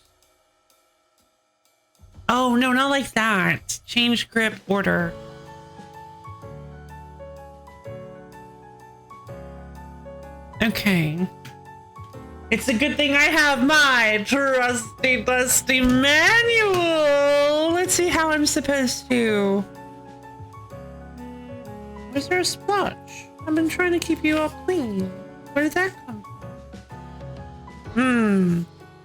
Oh, no, not like that. Change grip order. Okay. It's a good thing I have my trusty, dusty manual. Let's see how I'm supposed to. Where's there a splotch? I've been trying to keep you all clean. Where did that come from?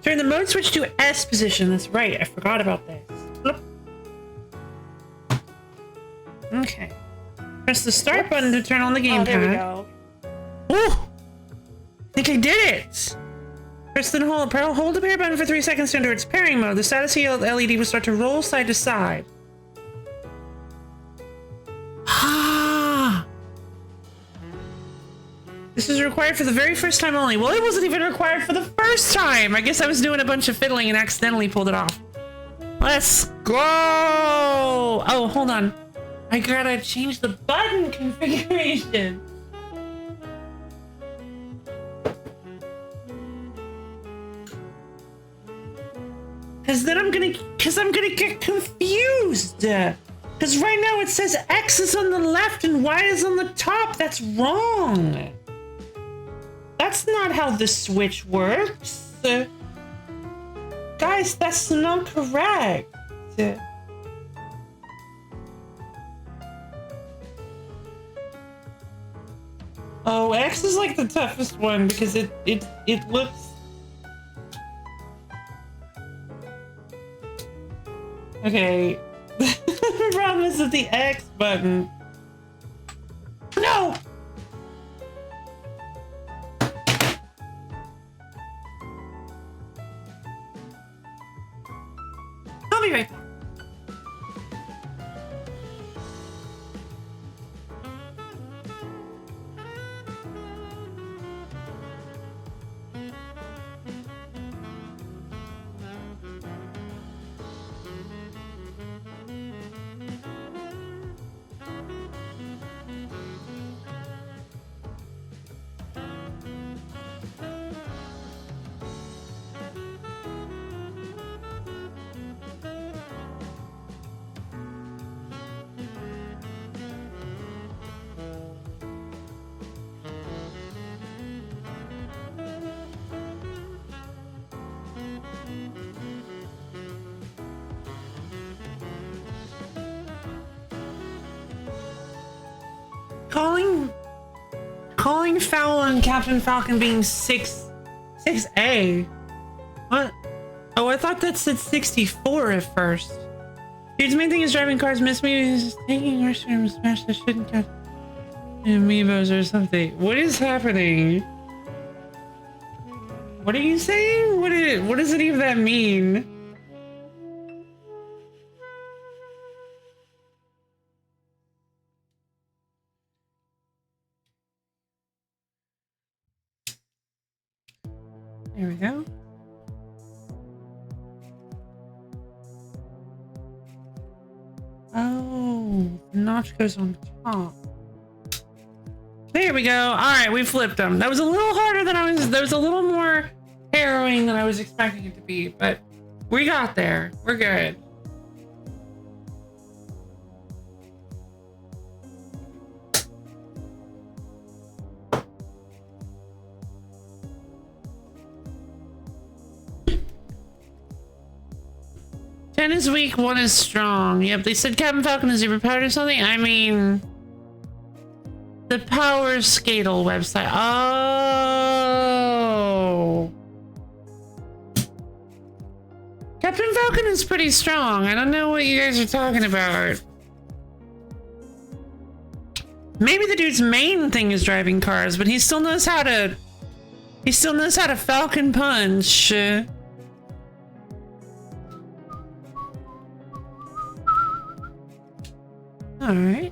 Turn the mode switch to S position. That's right. I forgot about this. Bloop. Okay. Press the start button to turn on the gamepad. There we go. Ooh! I think I did it! Press the hold the pair button for 3 seconds to enter its pairing mode. The status LED will start to roll side to side. Ah! This is required for the very first time only. Well, it wasn't even required for the first time! I guess I was doing a bunch of fiddling and accidentally pulled it off. Let's go! Oh, hold on. I gotta change the button configuration. Cause I'm gonna get confused. Cause right now it says X is on the left and Y is on the top. That's wrong. That's not how the Switch works. Guys, that's not correct. Oh, X is like the toughest one because it looks. Okay. The problem is with the X button. No! I'll be right back. Calling foul on Captain Falcon being 6A. What? Oh, I thought that said 64 at first. Dude's main thing is driving cars, miss me, is taking restrooms, smash the shit and catch amiibos or something. What is happening? What are you saying? What does any of that mean? There we go. Oh, the notch goes on top. There we go. All right, we flipped them. That was a little harder than that was a little more harrowing than I was expecting it to be, but we got there. We're good. Ten is weak, one is strong. Yep, they said Captain Falcon is overpowered or something. I mean, the Power Skadle website. Oh. Captain Falcon is pretty strong. I don't know what you guys are talking about. Maybe the dude's main thing is driving cars, but he still knows how to Falcon punch. All right.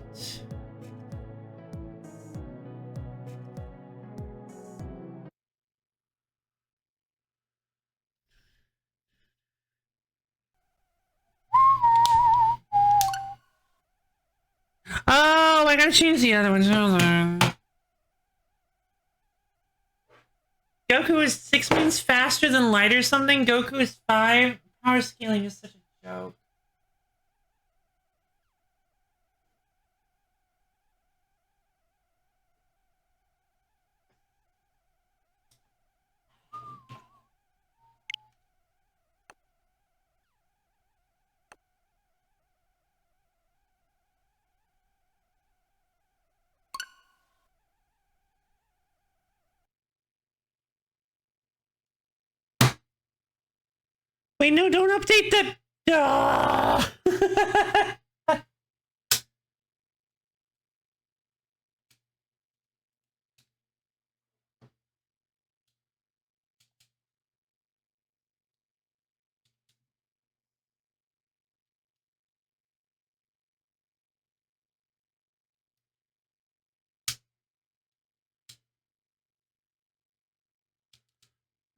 Oh, I gotta change the other ones. Hold on. Goku is 6 minutes faster than Light or something. Goku is 5. Power scaling is such a joke. Wait, no, don't update the...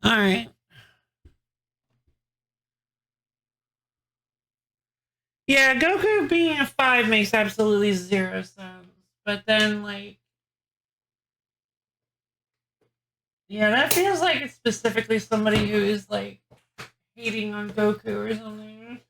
All right. Yeah, Goku being a 5 makes absolutely 0 sense. But then, like... Yeah, that feels like it's specifically somebody who is, like, hating on Goku or something.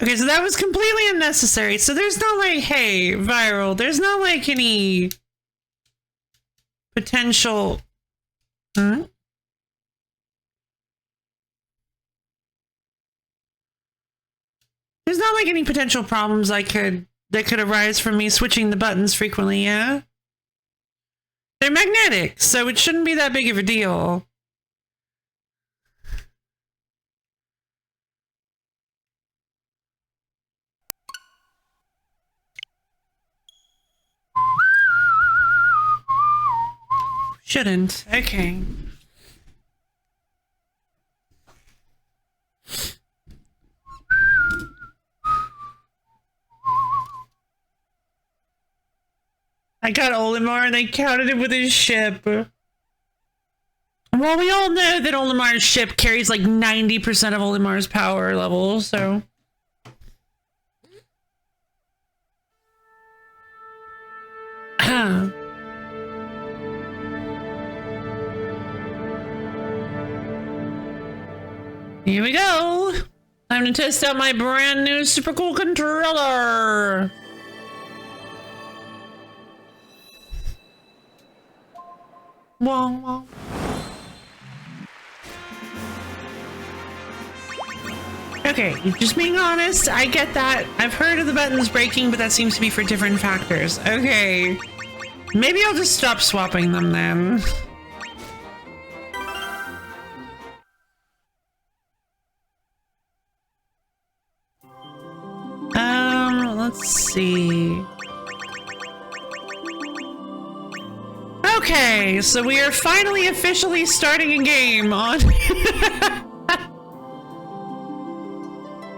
Okay, so that was completely unnecessary. So there's not like, hey, viral, there's not like any potential... Hmm? There's not like any potential problems that could arise from me switching the buttons frequently, yeah? They're magnetic, so it shouldn't be that big of a deal. Shouldn't. Okay. I got Olimar and I counted it with his ship. Well, we all know that Olimar's ship carries like 90% of Olimar's power level, so... Here we go! Time to test out my brand new super cool controller! Wong wong. Okay, just being honest, I get that. I've heard of the buttons breaking, but that seems to be for different factors. Okay. Maybe I'll just stop swapping them then. Let's see. Okay, so we are finally officially starting a game on...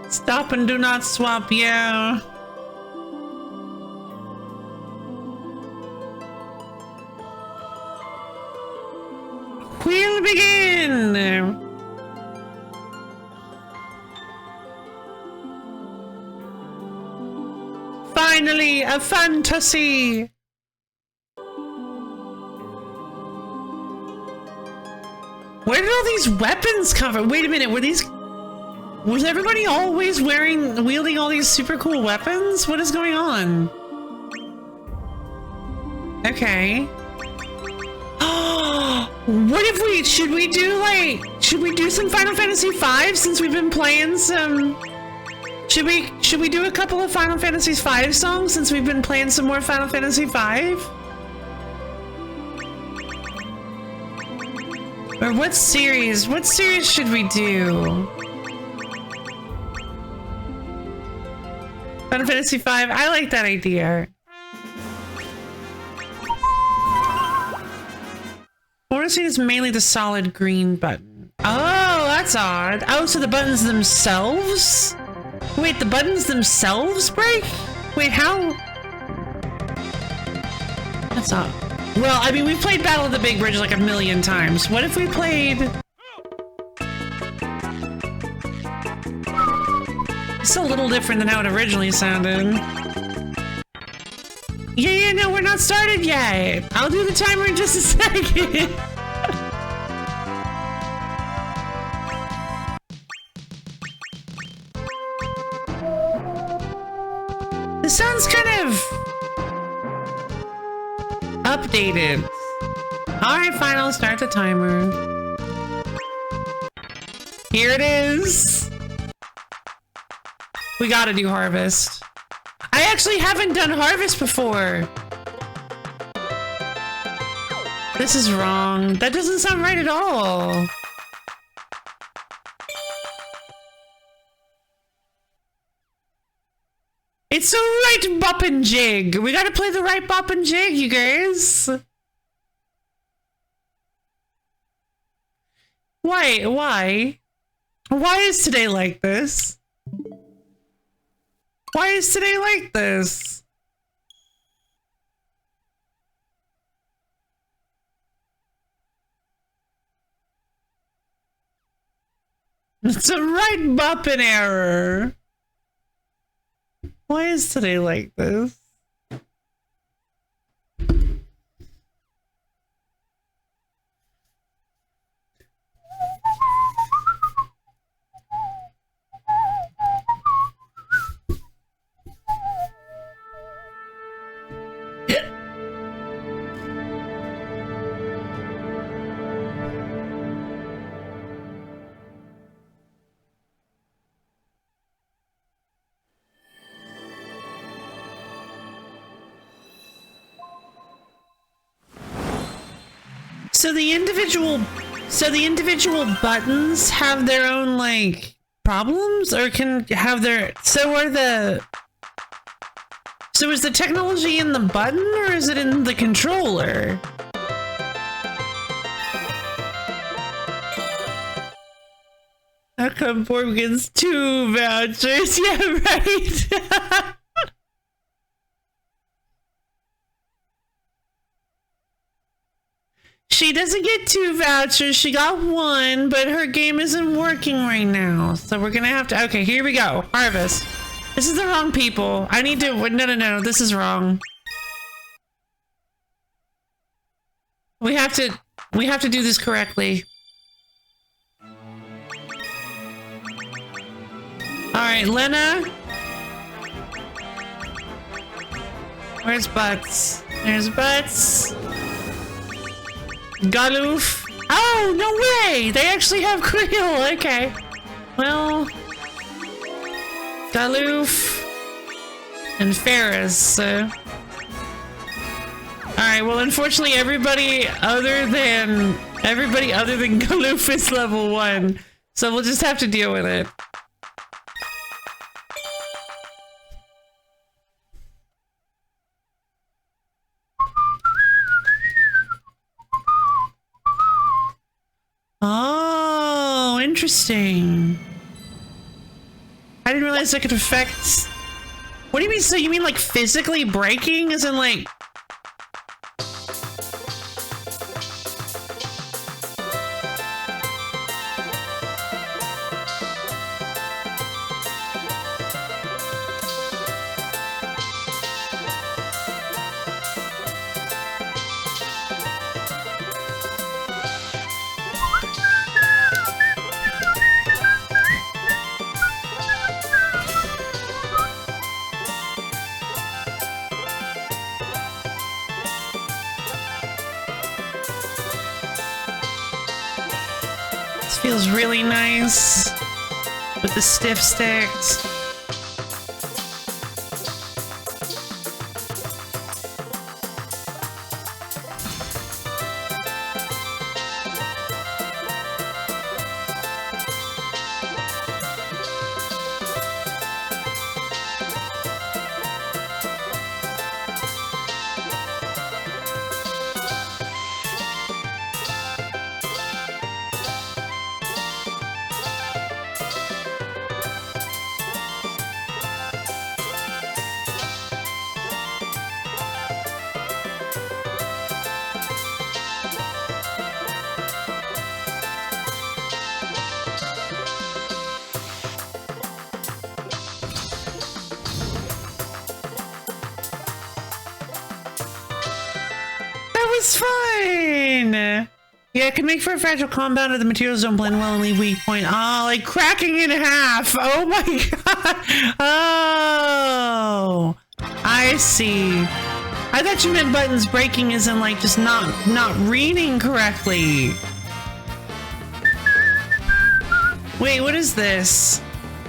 Stop and do not swap, yeah. We'll begin! Finally, a fantasy! Where did all these weapons come from? Wait a minute, was everybody always wielding all these super cool weapons? What is going on? Okay. Should we do some Final Fantasy V since we've been playing some... Should we do a couple of Final Fantasy V songs since we've been playing some more Final Fantasy V? Or what series should we do? Final Fantasy V, I like that idea. I want to see is mainly the solid green button. Oh, that's odd. Oh, so the buttons themselves? Wait, the buttons themselves break? Wait, how? That's odd. Well, I mean, we've played Battle of the Big Bridge like a million times. What if we played... It's a little different than how it originally sounded. Yeah, no, we're not started yet. I'll do the timer in just a second. This sounds kind of updated. All right, fine, I'll start the timer. Here it is. We gotta do Harvest. I actually haven't done Harvest before. This is wrong. That doesn't sound right at all. It's the right bop and jig. We gotta play the right bop and jig, you guys. Why? Why is today like this? Why is today like this? It's a right bopping error. Why is today like this? So the individual buttons have their own like problems, or can have their so is the technology in the button or is it in the controller? Outcome form gets 2 vouchers. Yeah, right. She doesn't get 2 vouchers. She got 1, but her game isn't working right now. So we're gonna have to. Okay, here we go. Harvest. This is the wrong people. I need to. No. This is wrong. We have to do this correctly. All right, Lena. Where's Butts? There's Butts. Galoof. Oh, no way! They actually have Creel. Okay. Well, Galoof and Ferris. Alright, well, unfortunately, everybody other than Galoof is level 1. So we'll just have to deal with it. Oh, interesting. I didn't realize that could affect... What do you mean? So you mean like physically breaking? As in like... Feels really nice with the stiff sticks. It's fine. Yeah, it can make for a fragile compound if the materials don't blend well and leave weak point. Oh, like cracking in half. Oh my god. Oh, I see. I thought you meant buttons breaking as in like just not reading correctly. Wait, what is this?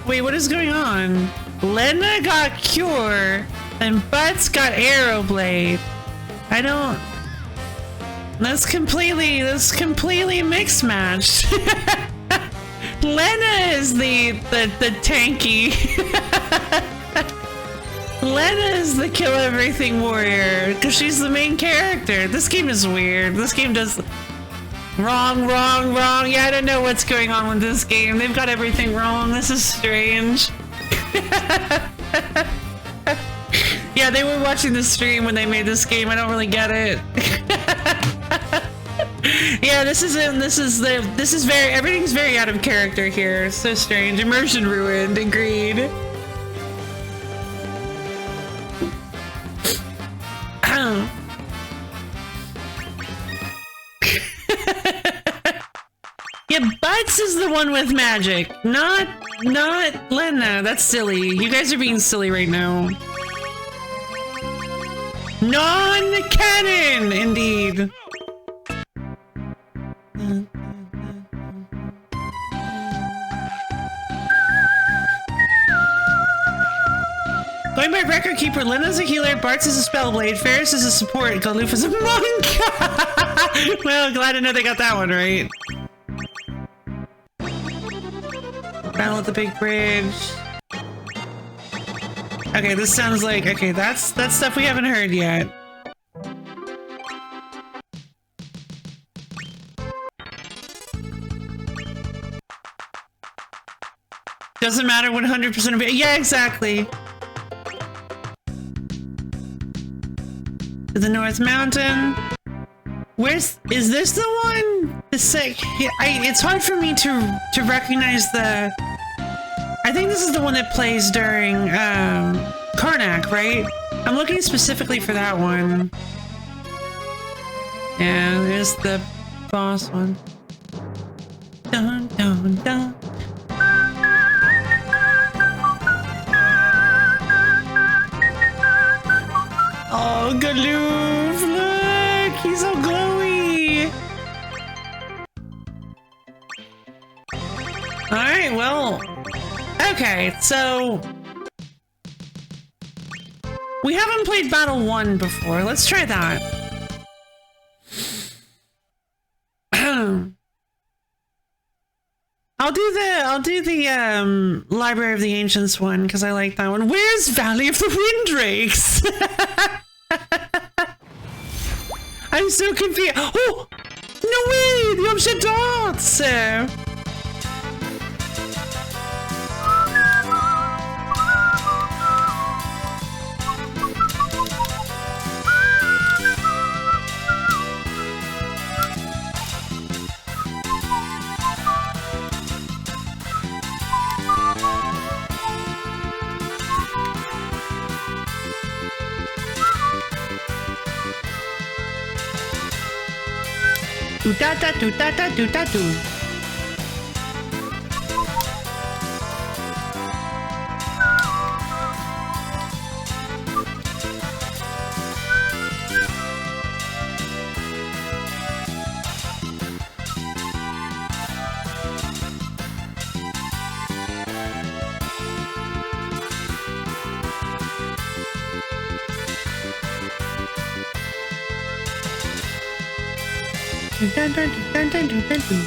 Wait, what is going on? Lena got Cure and Butts got Arrowblade. I don't... That's completely mixed matched. Lena is the tanky. Lena is the kill everything warrior because she's the main character. This game is weird. This game does wrong. Yeah, I don't know what's going on with this game. They've got everything wrong. This is strange. Yeah, they were watching the stream when they made this game. I don't really get it. Yeah, everything's very out of character here. So strange. Immersion ruined. Agreed. Yeah, Butts is the one with magic, not Lena. That's silly. You guys are being silly right now. Non-canon, indeed. Going by record keeper, Lena's a healer, Bart's is a spellblade, Ferris is a support, Galoof is a monk. Well, glad to know they got that one right. Battle at the big bridge. Okay, this sounds like okay. That's stuff we haven't heard yet. Doesn't matter 100% of it. Yeah, exactly. To the North Mountain. Is this the one? It's hard for me to recognize the. I think this is the one that plays during Karnak, right? I'm looking specifically for that one. Yeah, there's the boss one. Dun dun dun. Oh, Galoof, look! He's so glowy! Alright, well... Okay, so... We haven't played Battle 1 before. Let's try that. I'll do the Library of the Ancients one because I like that one. Where's Valley of the Windrakes? I'm so confused. Oh no way! The upset dots. Do da da do da da do da do. Dun, dun, dun, dun, dun, dun, dun.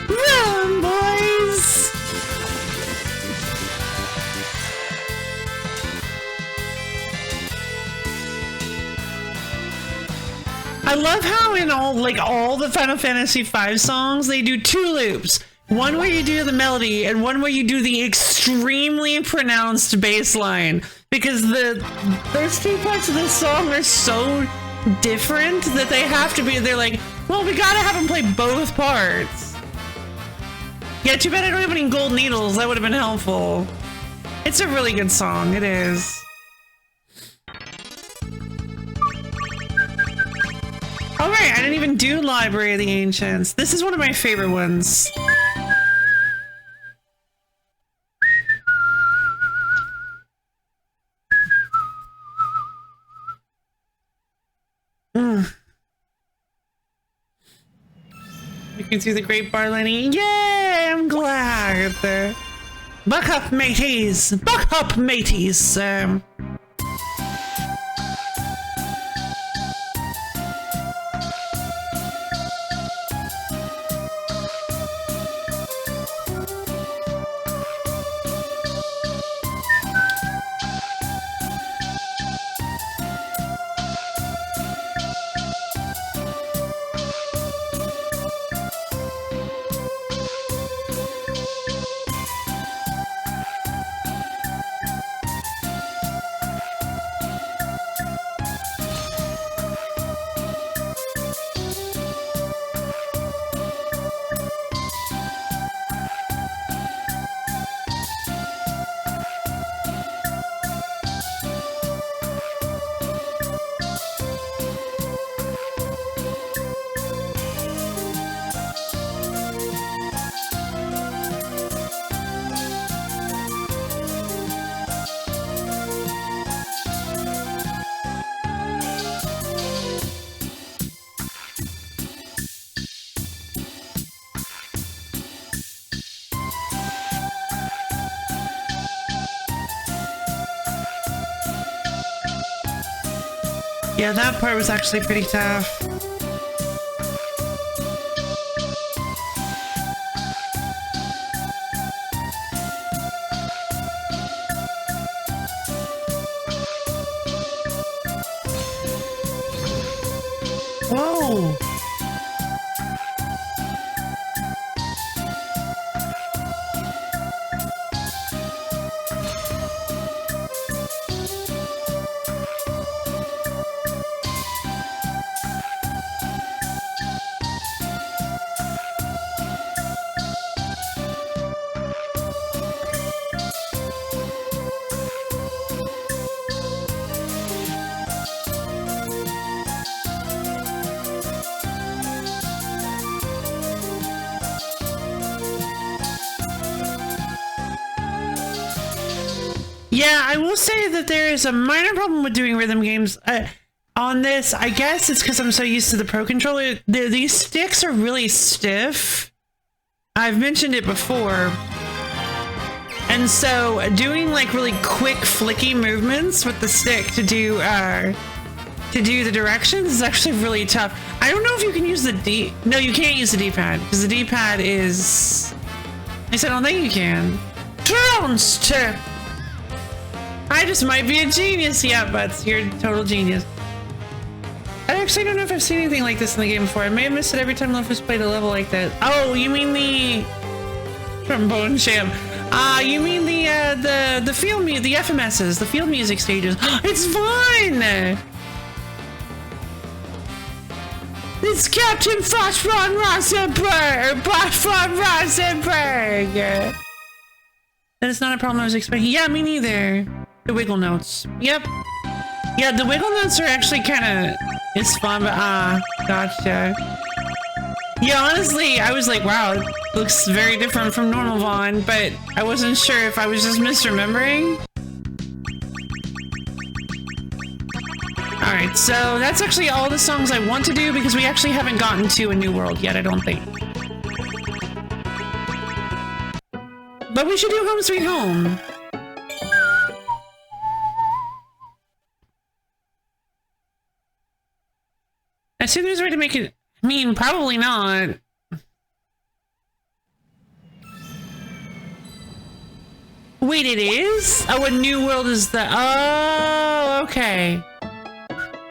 Run, boys! I love how in all the Final Fantasy V songs they do two loops. One where you do the melody and one where you do the extremely pronounced bass line. Because those two parts of the song are so different that they have to be, they're like, well, we gotta have them play both parts. Yeah, too bad I don't have any gold needles. That would have been helpful. It's a really good song. It is. All right, I didn't even do Library of the Ancients. This is one of my favorite ones. Looking through the great bar lining. Yay! I'm glad. Buck up, mateys! Buck up, mateys! Yeah, that part was actually pretty tough. Whoa! Yeah, I will say that there is a minor problem with doing rhythm games on this. I guess it's because I'm so used to the Pro Controller. These sticks are really stiff. I've mentioned it before. And so doing like really quick flicky movements with the stick to do the directions is actually really tough. I don't know if you can use the No, you can't use the D-pad because the D-pad is... I said, I don't think you can. Drone stick! I just might be a genius. Yeah, but you're a total genius. I actually don't know if I've seen anything like this in the game before. I may have missed it every time Lefus played a level like that. Oh, you mean the trombone sham? You mean the field music, the FMSs, the field music stages? It's fun. It's Captain Fox von Rosenberg. Von Rosenberg. That is not a problem I was expecting. Yeah, me neither. The wiggle notes. Yep. Yeah, the wiggle notes are actually kind of... It's fun, but gotcha. Yeah, honestly, I was like, wow, it looks very different from normal Vaughn, but I wasn't sure if I was just misremembering. Alright, so that's actually all the songs I want to do because we actually haven't gotten to a new world yet, I don't think. But we should do Home Sweet Home. I assume there's a way to make it... I mean, probably not. Wait, it is? Oh, a new world is the... Oh, okay.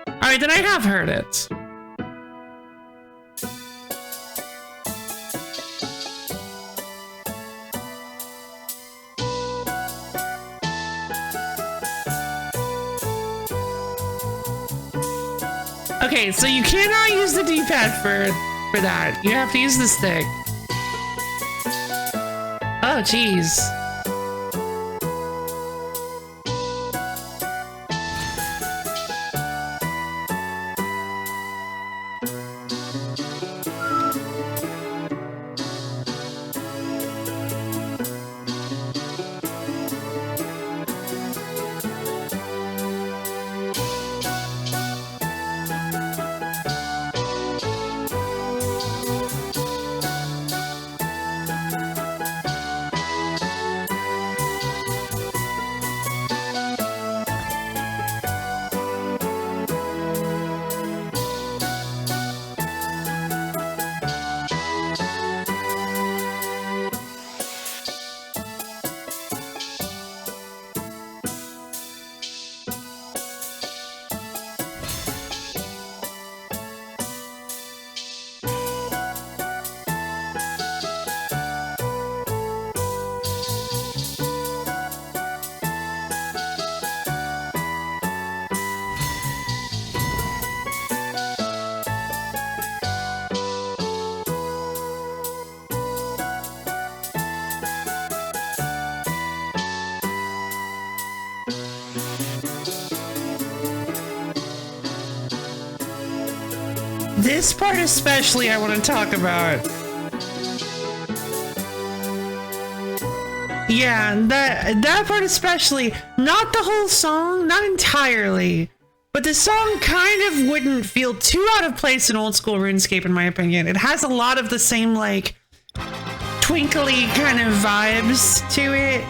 Alright, then I have heard it. Okay, so you cannot use the D-pad for that. You have to use the stick. Oh, jeez. This part especially I want to talk about. Yeah, that part especially. Not the whole song, not entirely. But the song kind of wouldn't feel too out of place in old school RuneScape in my opinion. It has a lot of the same like twinkly kind of vibes to it.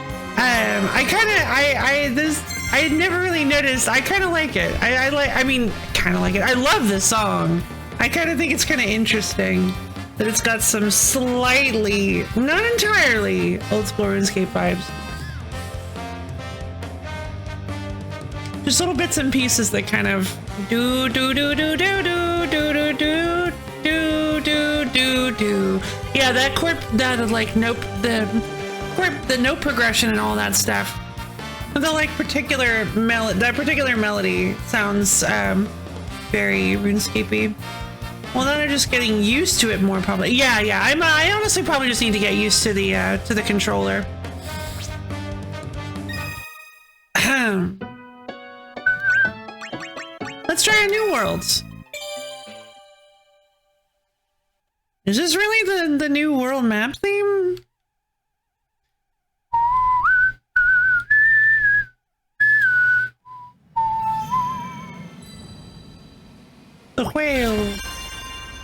I had never really noticed. I kind of like it. I mean, kind of like it. I love this song. I kind of think it's kind of interesting that it's got some slightly, not entirely, old school RuneScape vibes. Just little bits and pieces that kind of do do do do do do do do do do do do. Yeah, that chord, that like note, the note progression and all that stuff. The like particular melody sounds very RuneScapey. Well, then I'm just getting used to it more probably. Yeah, I honestly probably just need to get used to the controller. Let's try a new worlds. Is this really the new world map theme? The whale.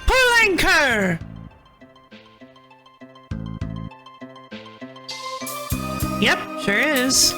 Pull anchor! Yep, sure is.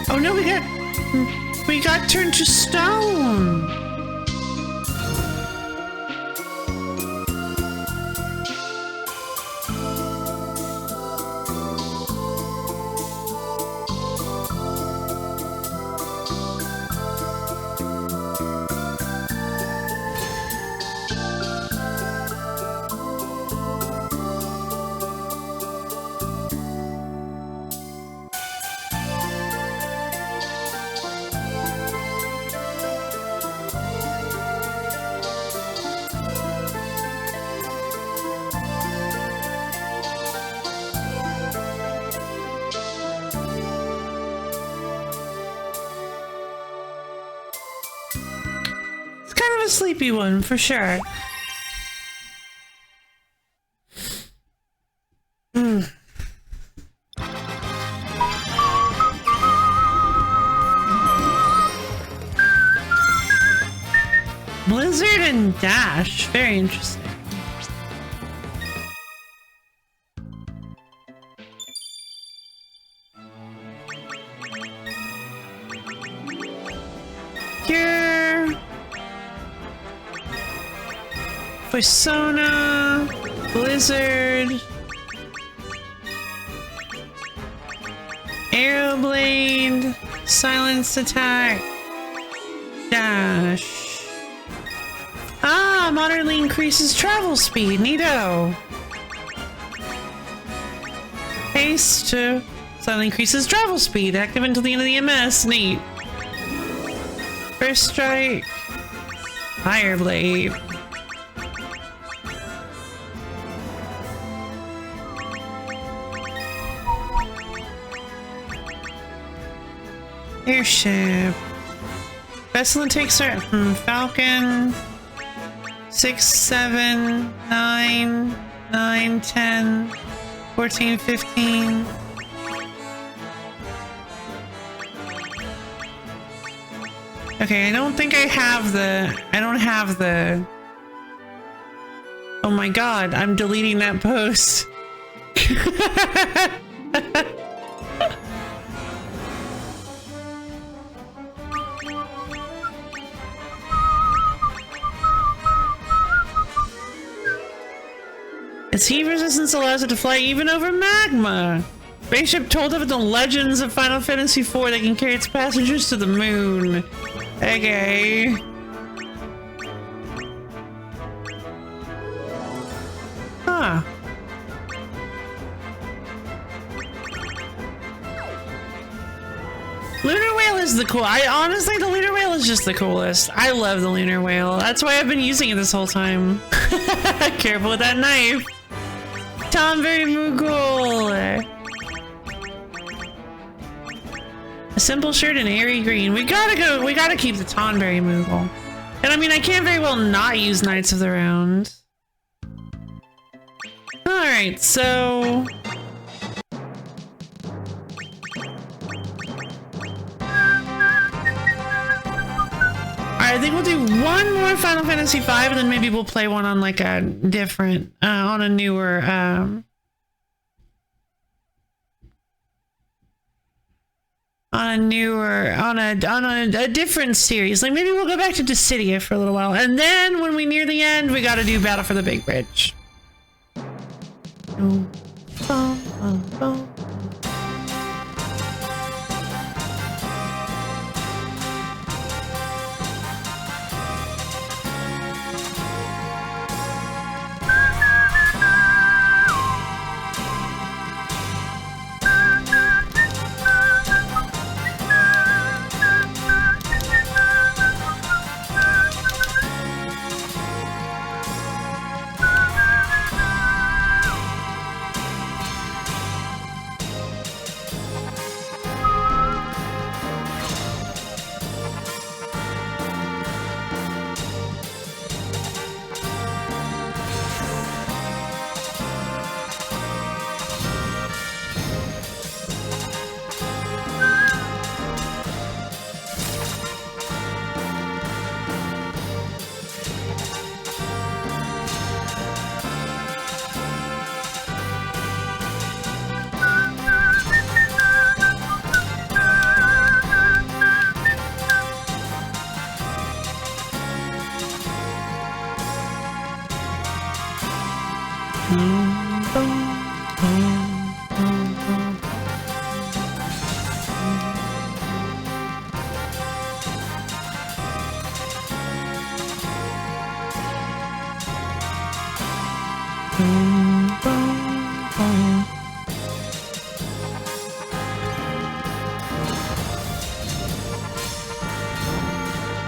Oh no, we got turned to stone. A sleepy one for sure. Blizzard and Dash, very interesting. Persona, Blizzard, Aeroblade, Silence Attack, Dash. Ah, moderately increases travel speed, neato. Haste, slightly increases travel speed, active until the end of the MS, neat. First Strike, Fireblade. Airship. Vessel takes her. Falcon. 6, 7, 9, 9, 10, 14, 15. Okay, I don't think I have the. Oh my god, I'm deleting that post. Its heat resistance allows it to fly even over magma. Spaceship told of the legends of Final Fantasy IV that can carry its passengers to the moon. Okay. Huh. Lunar Whale is the cool. Honestly, the Lunar Whale is just the coolest. I love the Lunar Whale. That's why I've been using it this whole time. Careful with that knife. Tomberry Moogle. A simple shirt and airy green. We gotta keep the Tonberry Moogle. And I mean, I can't very well not use Knights of the Round. Alright, so... I think we'll do one more Final Fantasy V, and then maybe we'll play one on like a different, on a newer, on a different series. Like maybe we'll go back to Dissidia for a little while, and then when we near the end, we got to do Battle for the Big Bridge.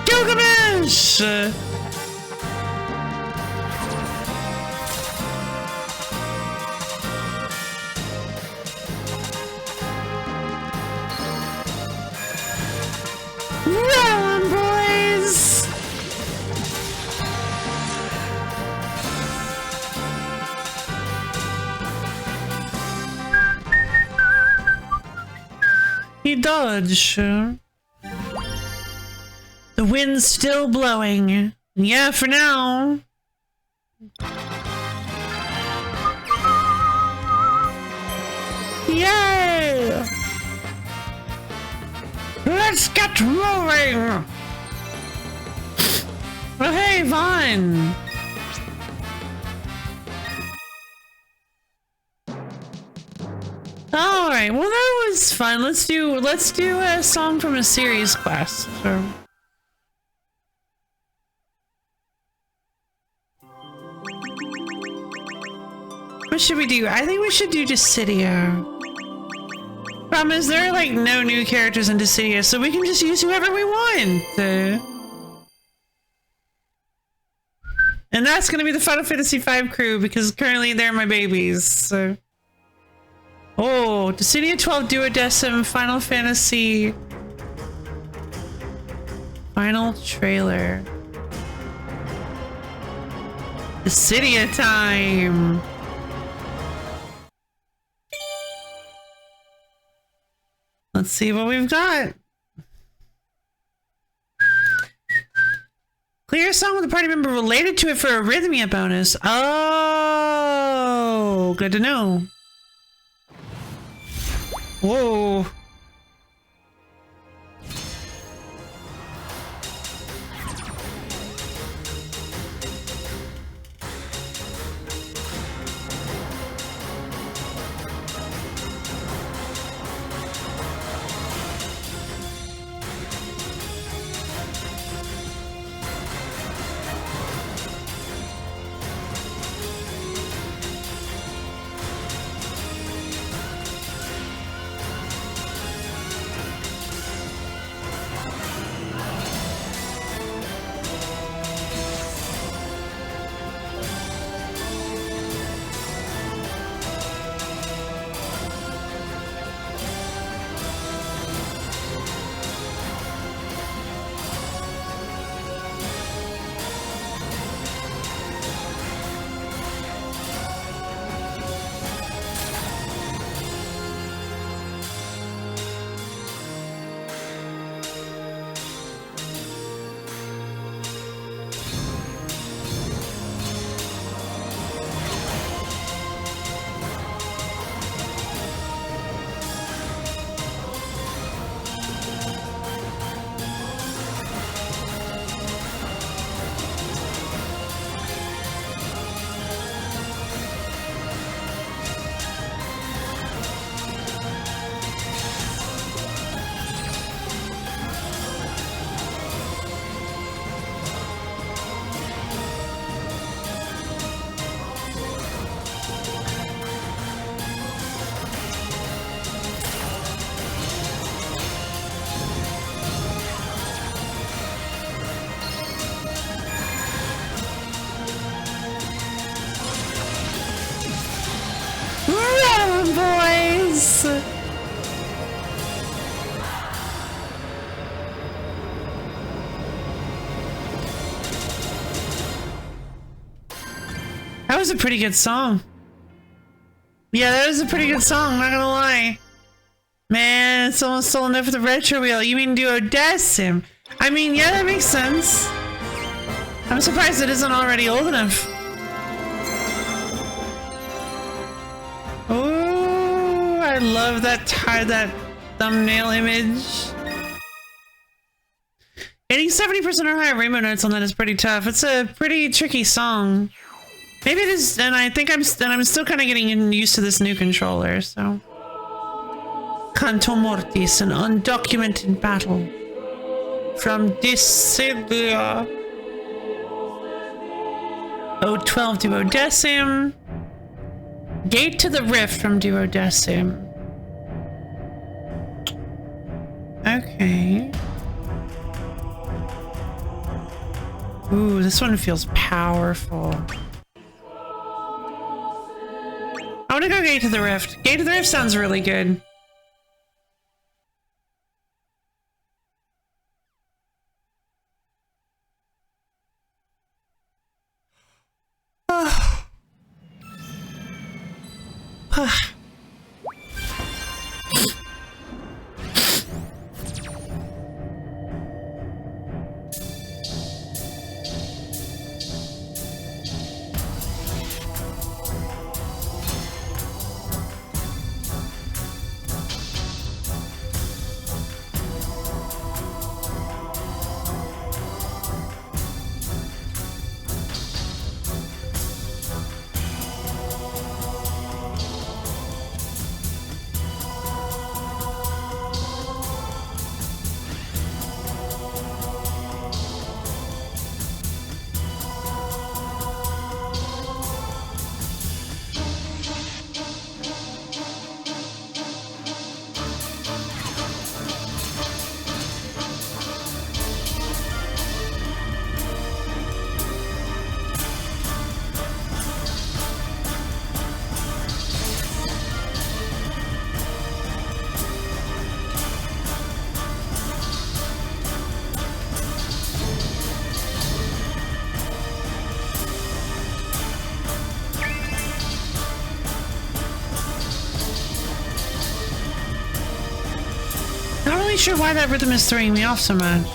Gilgamesh! Run, boys! He dodged. The wind's still blowing. Yeah, for now. Yay! Let's get rolling! Oh, hey, Vaughn! Alright, well that was fun. Let's do a song from a series quest. So. What should we do? I think we should do Dissidia. Problem is, there are like no new characters in Dissidia, so we can just use whoever we want. And that's gonna be the Final Fantasy V crew, because currently they're my babies. So. Oh, Dissidia 12 Duodecim Final Fantasy final trailer. Dissidia time. Let's see what we've got. Clear a song with a party member related to it for a Rhythmia bonus. Oh, good to know. Whoa. That was a pretty good song. Yeah, that was a pretty good song, not gonna lie. Man, it's almost sold enough for the retro wheel. You mean duodecim? I mean, yeah, that makes sense. I'm surprised it isn't already old enough. Oh, I love that thumbnail image. Getting 70% or higher rainbow notes on that is pretty tough. It's a pretty tricky song. Maybe it is, and I think I'm still kind of getting used to this new controller, so. Canto Mortis, an undocumented battle from Dissidia. 012 duodecim. Gate to the Rift from duodecim. Okay. Ooh, this one feels powerful. I want to go Gate to the Rift. Gate to the Rift sounds really good. Not really sure why that rhythm is throwing me off so much.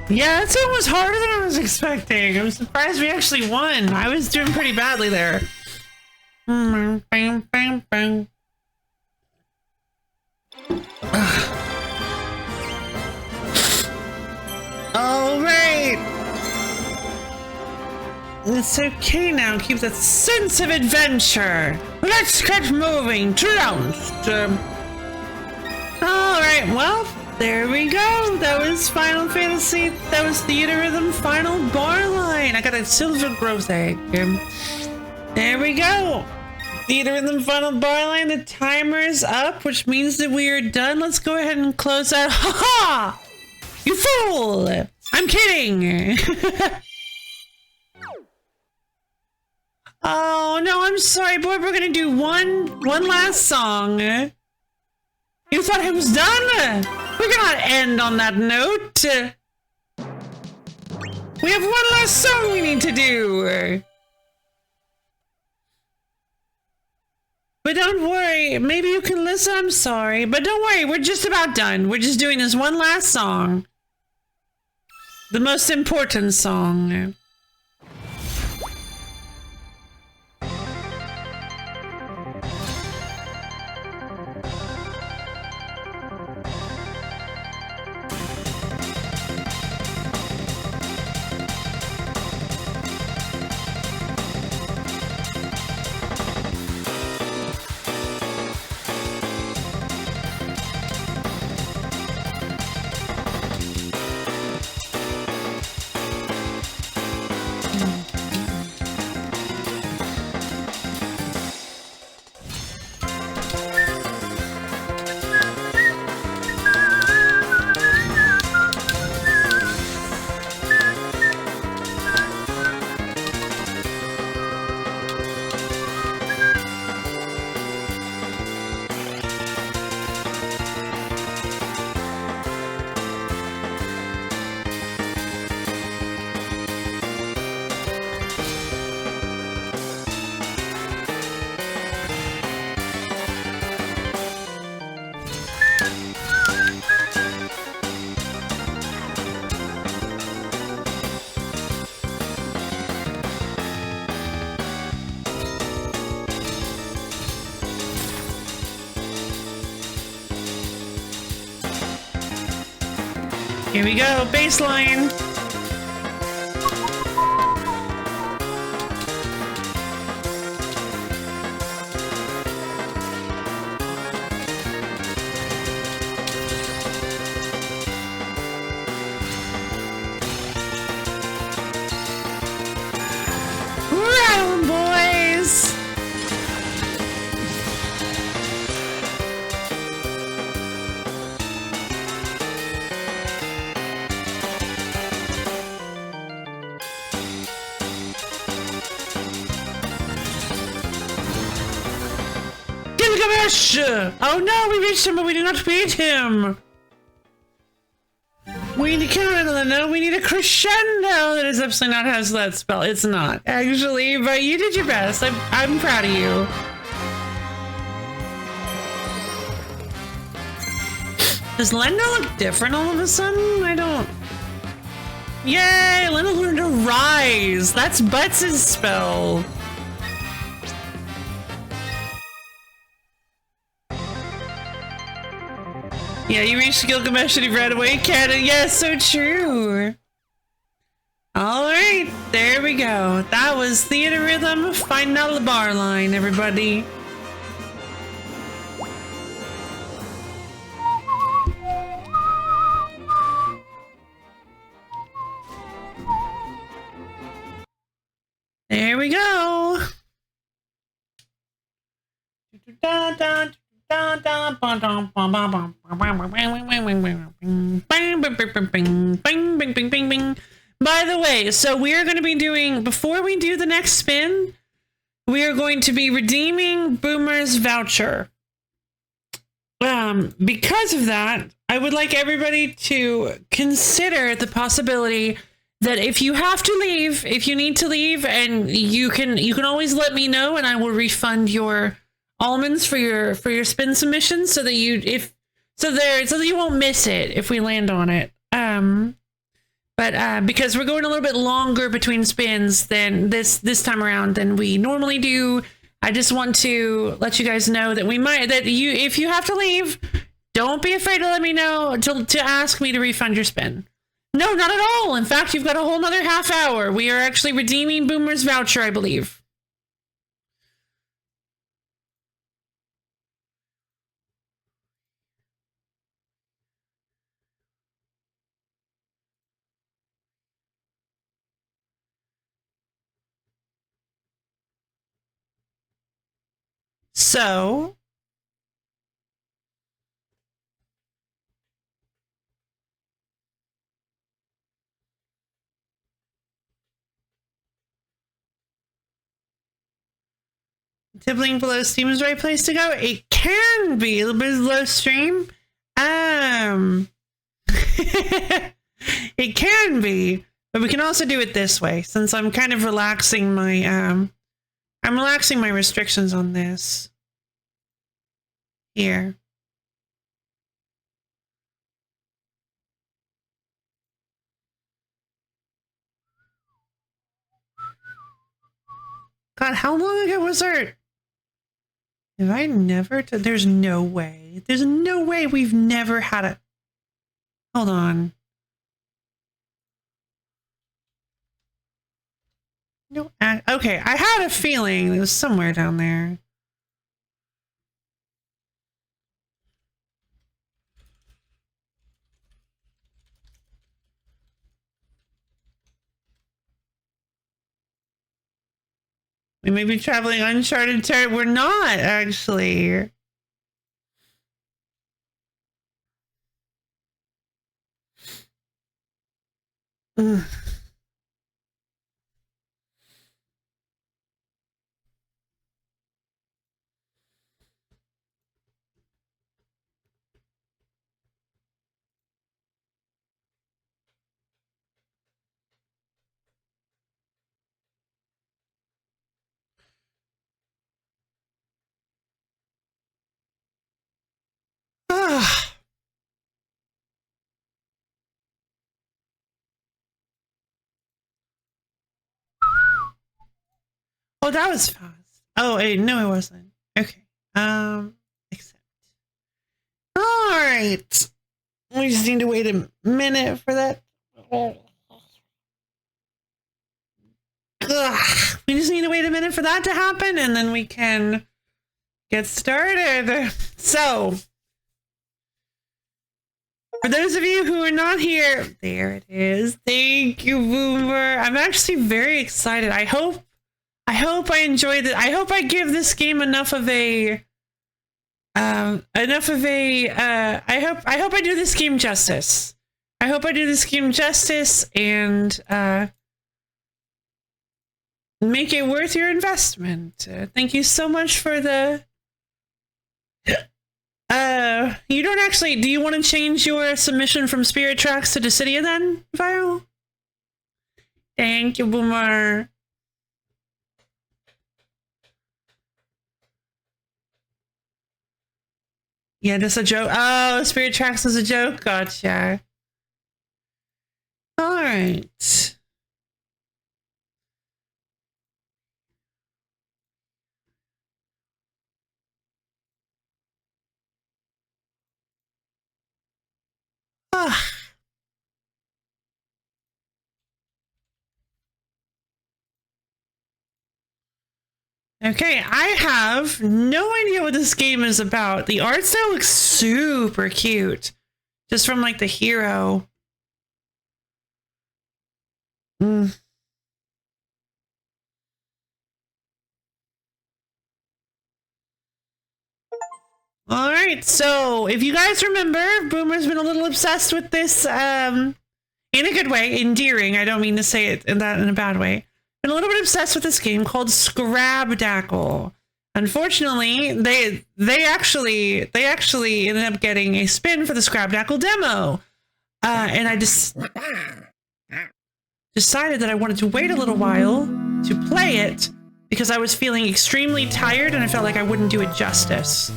Yeah, that song was harder than I was expecting. I'm surprised we actually won. I was doing pretty badly there. All right. It's okay now. Keep that sense of adventure. Let's get moving. Trounced. All right. Well, there we go. That was Final Fantasy. That was Theatrhythm Final Bar Line. I got a silver growth egg. There we go. Theatrhythm Final Bar Line. The timer is up, which means that we are done. Let's go ahead and close out. Ha ha! You fool! I'm kidding. Oh no, I'm sorry, boy. We're gonna do one last song. You thought I was done? We cannot end on that note. We have one last song we need to do. But don't worry, maybe you can listen, I'm sorry. But don't worry, we're just about done. We're just doing this one last song. The most important song. Here we go, baseline. Rattle 'em, boys. Gilgamesh! Oh no, we reached him, but we did not beat him. We need no, we need a crescendo. That is absolutely not how that spell. It's not actually, but you did your best. I'm proud of you. Does Lenda look different all of a sudden? I don't. Yay! Lenda learned to rise. That's Butts' spell. Yeah, you reached Gilgamesh and he ran away, Cannon. Yes, so true. Alright, there we go. That was Theater Rhythm Final Bar Line, everybody. There we go. By the way, so we are going to be doing, before we do the next spin, we are going to be redeeming Boomer's voucher. Because of that, I would like everybody to consider the possibility that if you have to leave, if you need to leave, and you can always let me know, and I will refund your almonds for your spin submission, so that so that you won't miss it if we land on it. But because we're going a little bit longer between spins than this time around than we normally do, I just want to let you guys know that if you have to leave, don't be afraid to let me know to ask me to refund your spin. No, not at all. In fact, you've got a whole nother half hour. We are actually redeeming Boomer's voucher, I believe. So, tippling below Steam is the right place to go. It can be a little bit below stream. It can be, But we can also do it this way, since I'm kind of relaxing my I'm relaxing my restrictions on this. Here. God, how long ago was our... Have I never... There's no way. There's no way we've never had a... Hold on. No, okay, I had a feeling it was somewhere down there. We may be traveling uncharted territory. We're not, actually. Ugh. Ah. Oh, that was fast. Oh, wait, no, it wasn't. Okay. Accept. All right. We just need to wait a minute for that. Ugh. We just need to wait a minute for that to happen, and then we can get started. So, for those of you who are not here, there it is. Thank you, Boomer. I'm actually very excited. I hope I enjoyed it. I hope I give this game enough of a I hope I do this game justice. I hope I do this game justice and make it worth your investment. Thank you so much for the you don't actually, do you want to change your submission from Spirit Tracks to Dissidia then, Vile? Thank you, Boomer. Yeah, that's a joke. Oh, Spirit Tracks is a joke? Gotcha. All right. Ah. Okay, I have no idea what this game is about. The art style looks super cute. Just from like the hero. Mm. All right, so if you guys remember, Boomer's been a little obsessed with this, in a good way, endearing. I don't mean to say it in a bad way. Been a little bit obsessed with this game called Scrabdackle. Unfortunately, they actually ended up getting a spin for the Scrabdackle demo, and I just decided that I wanted to wait a little while to play it because I was feeling extremely tired and I felt like I wouldn't do it justice.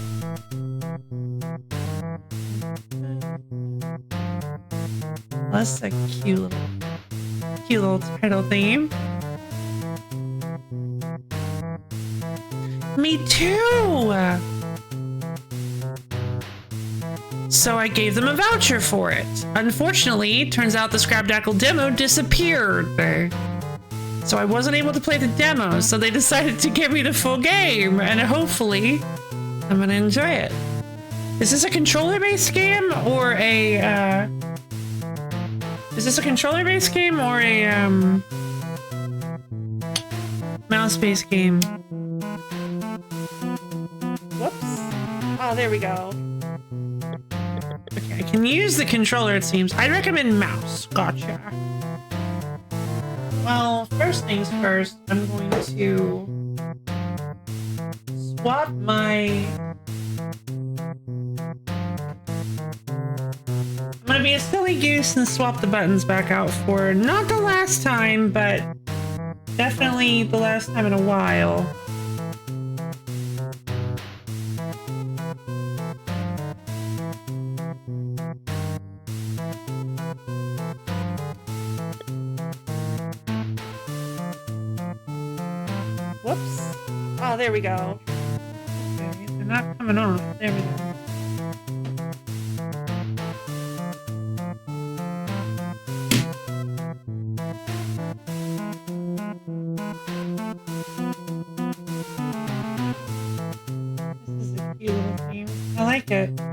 That's a cute little title theme. Me too! So I gave them a voucher for it. Unfortunately, it turns out the Scrabdackle demo disappeared. So I wasn't able to play the demo, so they decided to give me the full game, and hopefully I'm gonna enjoy it. Is this a controller-based game or a, is this a controller-based game or a, mouse-based game? Whoops. Oh, there we go. Okay, I can use the controller, it seems. I'd recommend mouse. Gotcha. Well, first things first, I'm going to swap my... I'm gonna be a silly goose and swap the buttons back out for not the last time, but definitely the last time in a while. Whoops. Oh, there we go. Okay, they're not coming off. There we go. This is a cute little theme. I like it. There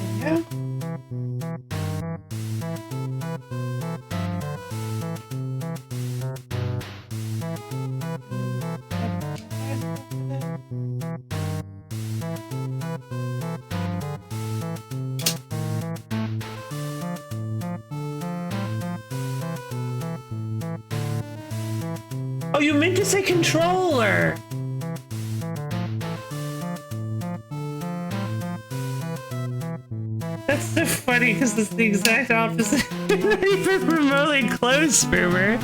you go. Oh, you meant to say controller. That's so funny because it's the exact opposite. Not even remotely close, Boomer.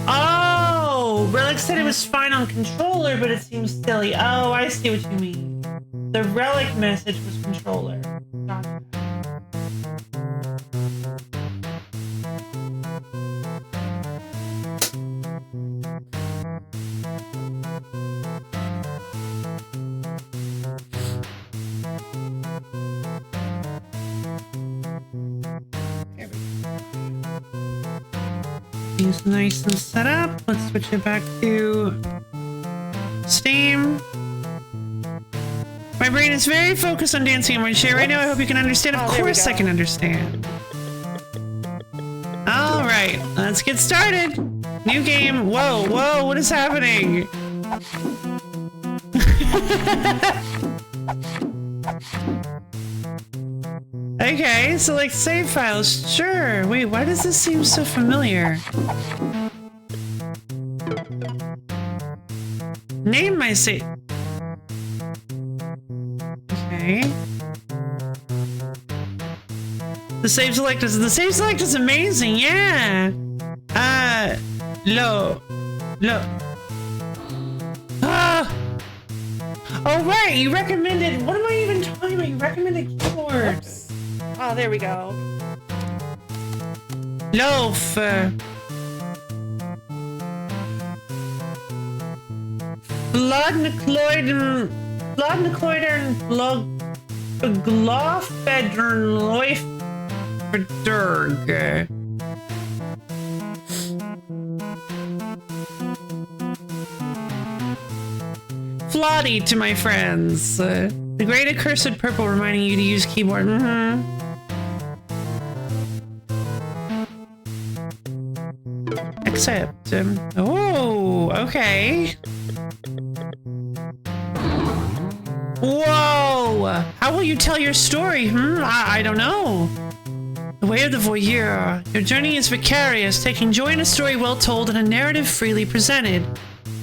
Oh, Relic said it was fine on controller, but it seems silly. Oh, I see what you mean. The Relic message was controller. Gotcha. There we go. Things nice and set up. Let's switch it back to Steam. My brain is very focused on dancing on my chair right now. I hope you can understand. Of course I can understand. All right, let's get started. New game. Whoa, whoa, what is happening? Okay, select save files. Sure. Wait, why does this seem so familiar? Name my save. Okay. The save select is amazing. Yeah. Low. Ah. Oh right, you recommended. What am I even talking about? You recommended keyboards. Oh, there we go. Loaf. Blodnicloiden Glofbedern Leufberg. Flotty to my friends. The great accursed purple reminding you to use keyboard. Accept. Oh, okay. Whoa! How will you tell your story? I don't know. The way of the voyeur. Your journey is vicarious, taking joy in a story well told and a narrative freely presented.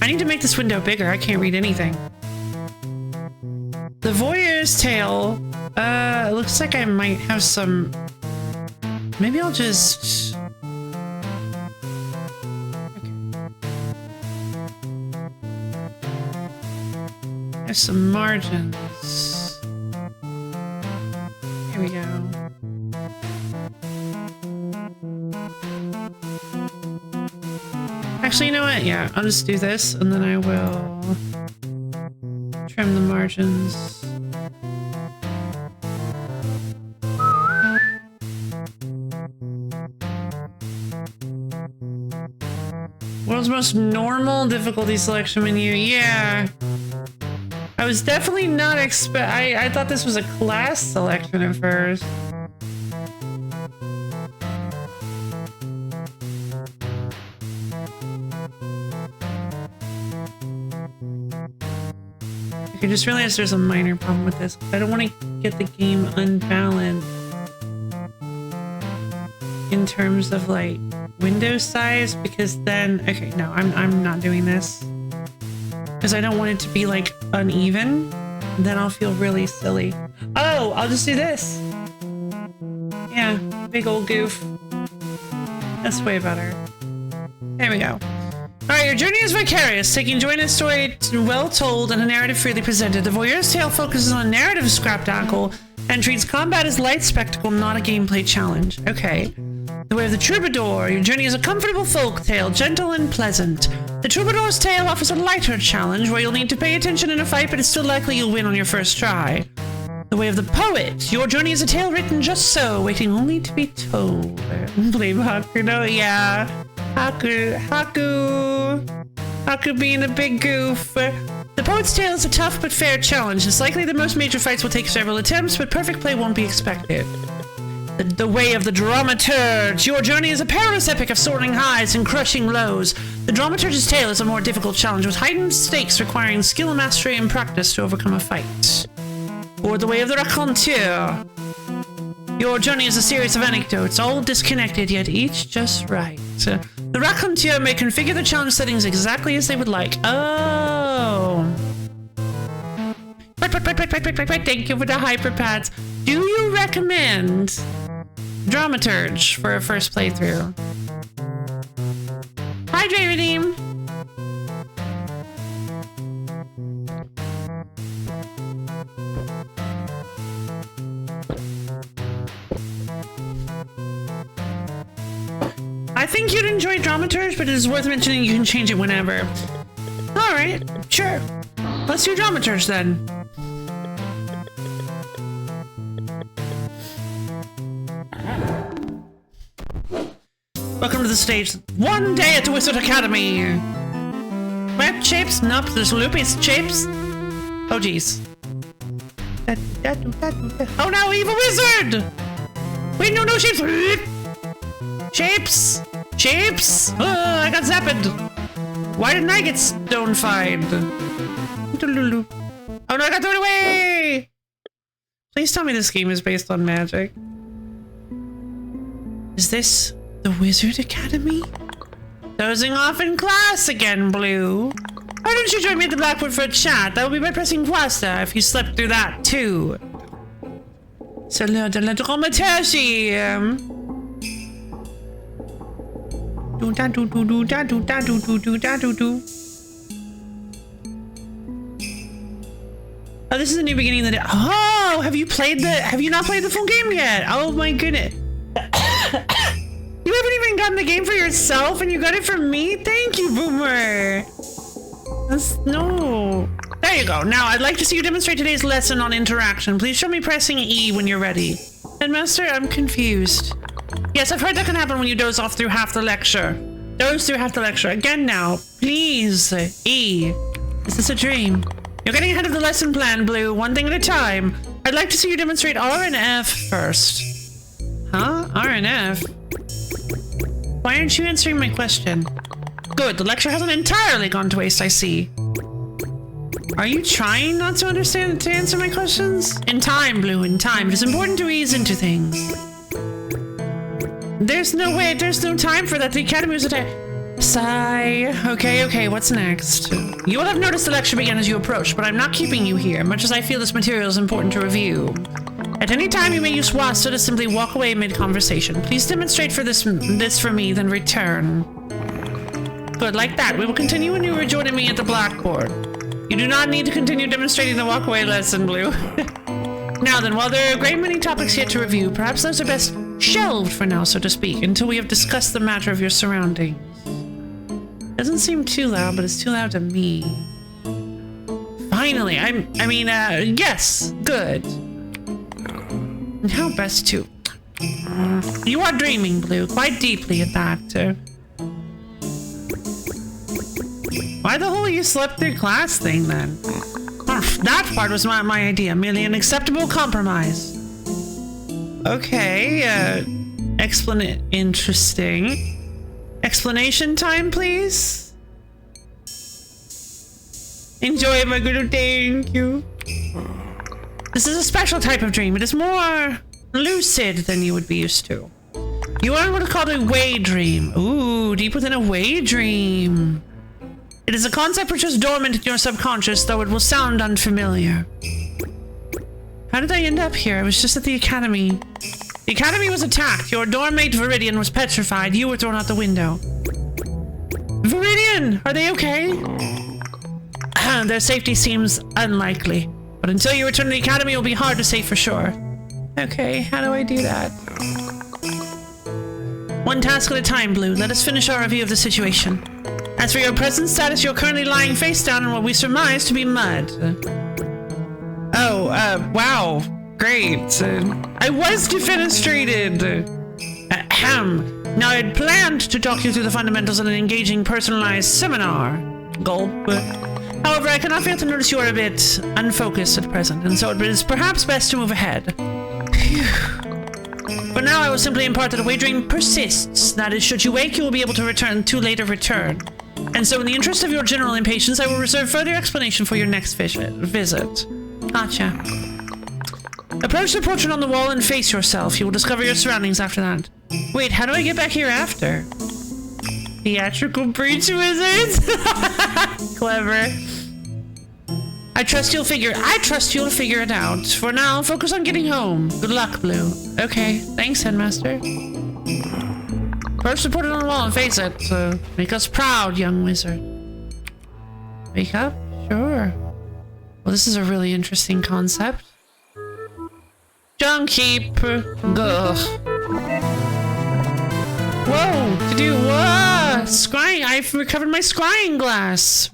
I need to make this window bigger. I can't read anything. The voyeur's tale. It looks like I might have some. Maybe I'll just. There's some margins. Here we go. Actually, you know what? Yeah, I'll just do this and then I will trim the margins. World's most normal difficulty selection menu. Yeah. I was definitely not I thought this was a class selection at first. I just realized there's a minor problem with this. I don't want to get the game unbalanced in terms of like window size, because then okay, no, I'm not doing this because I don't want it to be like uneven. Then I'll feel really silly. Oh, I'll just do this. Yeah, big old goof. That's way better. There we go. Alright, your journey is vicarious, taking joy in a story well told and a narrative freely presented. The Voyeur's Tale focuses on narrative scraptackle and treats combat as light spectacle, not a gameplay challenge. Okay. The Way of the Troubadour. Your journey is a comfortable folk tale, gentle and pleasant. The Troubadour's Tale offers a lighter challenge where you'll need to pay attention in a fight, but it's still likely you'll win on your first try. The Way of the Poet. Your journey is a tale written just so, waiting only to be told. Blame Haku, no? Yeah. Haku being a big goof. The Poet's Tale is a tough but fair challenge. It's likely that most major fights will take several attempts, but perfect play won't be expected. The Way of the Dramaturge. Your journey is a perilous epic of soaring highs and crushing lows. The Dramaturge's Tale is a more difficult challenge with heightened stakes requiring skill, mastery, and practice to overcome a fight. Or The Way of the Raconteur. Your journey is a series of anecdotes, all disconnected, yet each just right. The Raconteur may configure the challenge settings exactly as they would like. Oh. Thank you for the hyper pads. Do you recommend Dramaturge for a first playthrough? Hydrate Redeem. I think you'd enjoy Dramaturge, but it is worth mentioning you can change it whenever. Alright, sure. Let's do Dramaturge then. Welcome to the stage. One day at the Wizard Academy. Web shapes? Nope, there's loopy shapes. Oh geez. Oh no, evil wizard! Wait, no shapes! Shapes! Shapes! I got zapped! Why didn't I get stone-fied? Oh no, I got thrown away! Please tell me this game is based on magic. Is this the Wizard Academy? Dozing off in class again, Blue. Why don't you join me at the Blackboard for a chat? That will be by pressing Voista if you slept through that too. C'est l'heure de la dramaturgie. Oh, this is a new beginning of the day. Oh, have you not played the full game yet? Oh my goodness. You haven't even gotten the game for yourself and you got it from me? Thank you, Boomer. No. There you go. Now, I'd like to see you demonstrate today's lesson on interaction. Please show me pressing E when you're ready. Headmaster, I'm confused. Yes, I've heard that can happen when you doze off through half the lecture. Doze through half the lecture. Again now. Please. E. Is this a dream? You're getting ahead of the lesson plan, Blue. One thing at a time. I'd like to see you demonstrate R and F first. Huh? R and F? Why aren't you answering my question? Good, the lecture hasn't entirely gone to waste, I see. Are you trying not to answer my questions? In time, Blue, in time. It is important to ease into things. There's no time for that. The Academy was attacked. Sigh. Okay, what's next? You will have noticed the lecture began as you approached, but I'm not keeping you here, much as I feel this material is important to review. At any time, you may use Wasta to simply walk away mid-conversation. Please demonstrate for this for me, then return. Good, like that. We will continue when you are joining me at the blackboard. You do not need to continue demonstrating the walkaway lesson, Blue. Now then, while there are a great many topics yet to review, perhaps those are best shelved for now, so to speak, until we have discussed the matter of your surroundings. Doesn't seem too loud, but it's too loud to me. Finally, yes, good. And how best to... You are dreaming, Blue, quite deeply at that. Why the hell you slept through class thing, then? That part was not my idea, merely an acceptable compromise. Okay, interesting. Explanation time, please? Enjoy, my good. Thank you. This is a special type of dream. It is more lucid than you would be used to. You are what is called a way dream. Ooh, deep within a way dream. It is a concept which is dormant in your subconscious, though it will sound unfamiliar. How did I end up here? I was just at the academy. The academy was attacked. Your dorm mate Viridian was petrified. You were thrown out the window. Viridian, are they okay? Their safety seems unlikely. But until you return to the academy, it will be hard to say for sure. Okay, how do I do that? One task at a time, Blue. Let us finish our review of the situation. As for your present status, you're currently lying face down in what we surmise to be mud. Oh, wow. Great. I was defenestrated. Ahem. Now, I had planned to talk you through the fundamentals in an engaging, personalized seminar. Gulp. However, I cannot fail to notice you are a bit unfocused at present, and so it is perhaps best to move ahead. Phew. For now, I will simply impart that a wagering persists. That is, should you wake, you will be able to return to later return. And so in the interest of your general impatience, I will reserve further explanation for your next visit. Gotcha. Approach the portrait on the wall and face yourself. You will discover your surroundings after that. Wait, how do I get back here after? Theatrical breach wizards? Clever. I trust you'll figure it out. For now, focus on getting home. Good luck, Blue. Okay, thanks, Headmaster. First, to put it on the wall and face it. Make us proud, young wizard. Wake up? Sure. Well, this is a really interesting concept. Junk heap. Gugh. Whoa! To do what? Scrying. I've recovered my scrying glass.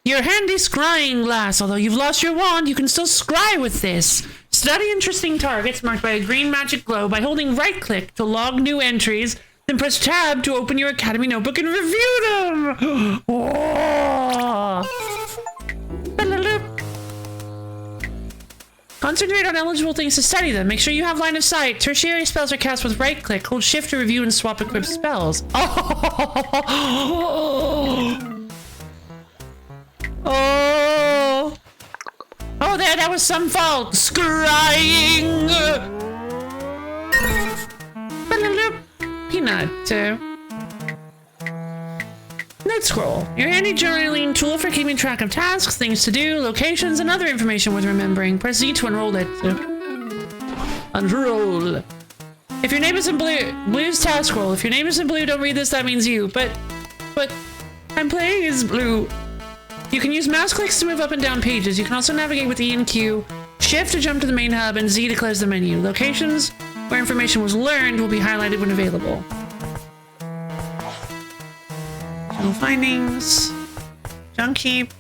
Your handy scrying glass. Although you've lost your wand, you can still scry with this. Study interesting targets marked by a green magic glow by holding right-click to log new entries, then press tab to open your academy notebook and review them. Oh. Concentrate on eligible things to study them. Make sure you have line of sight. Tertiary spells are cast with right-click. Hold shift to review and swap equipped spells. Oh, there, that was some fault. Scrying. Peanut. Note scroll. Your handy journaling tool for keeping track of tasks, things to do, locations, and other information worth remembering. Press Z to unroll it. Unroll. If your name is in blue, Blue's task scroll. If your name is in blue, don't read this, that means you. But I'm playing as Blue. You can use mouse clicks to move up and down pages. You can also navigate with E and Q, shift to jump to the main hub, and Z to close the menu. Locations where information was learned will be highlighted when available. General findings. Junk heap.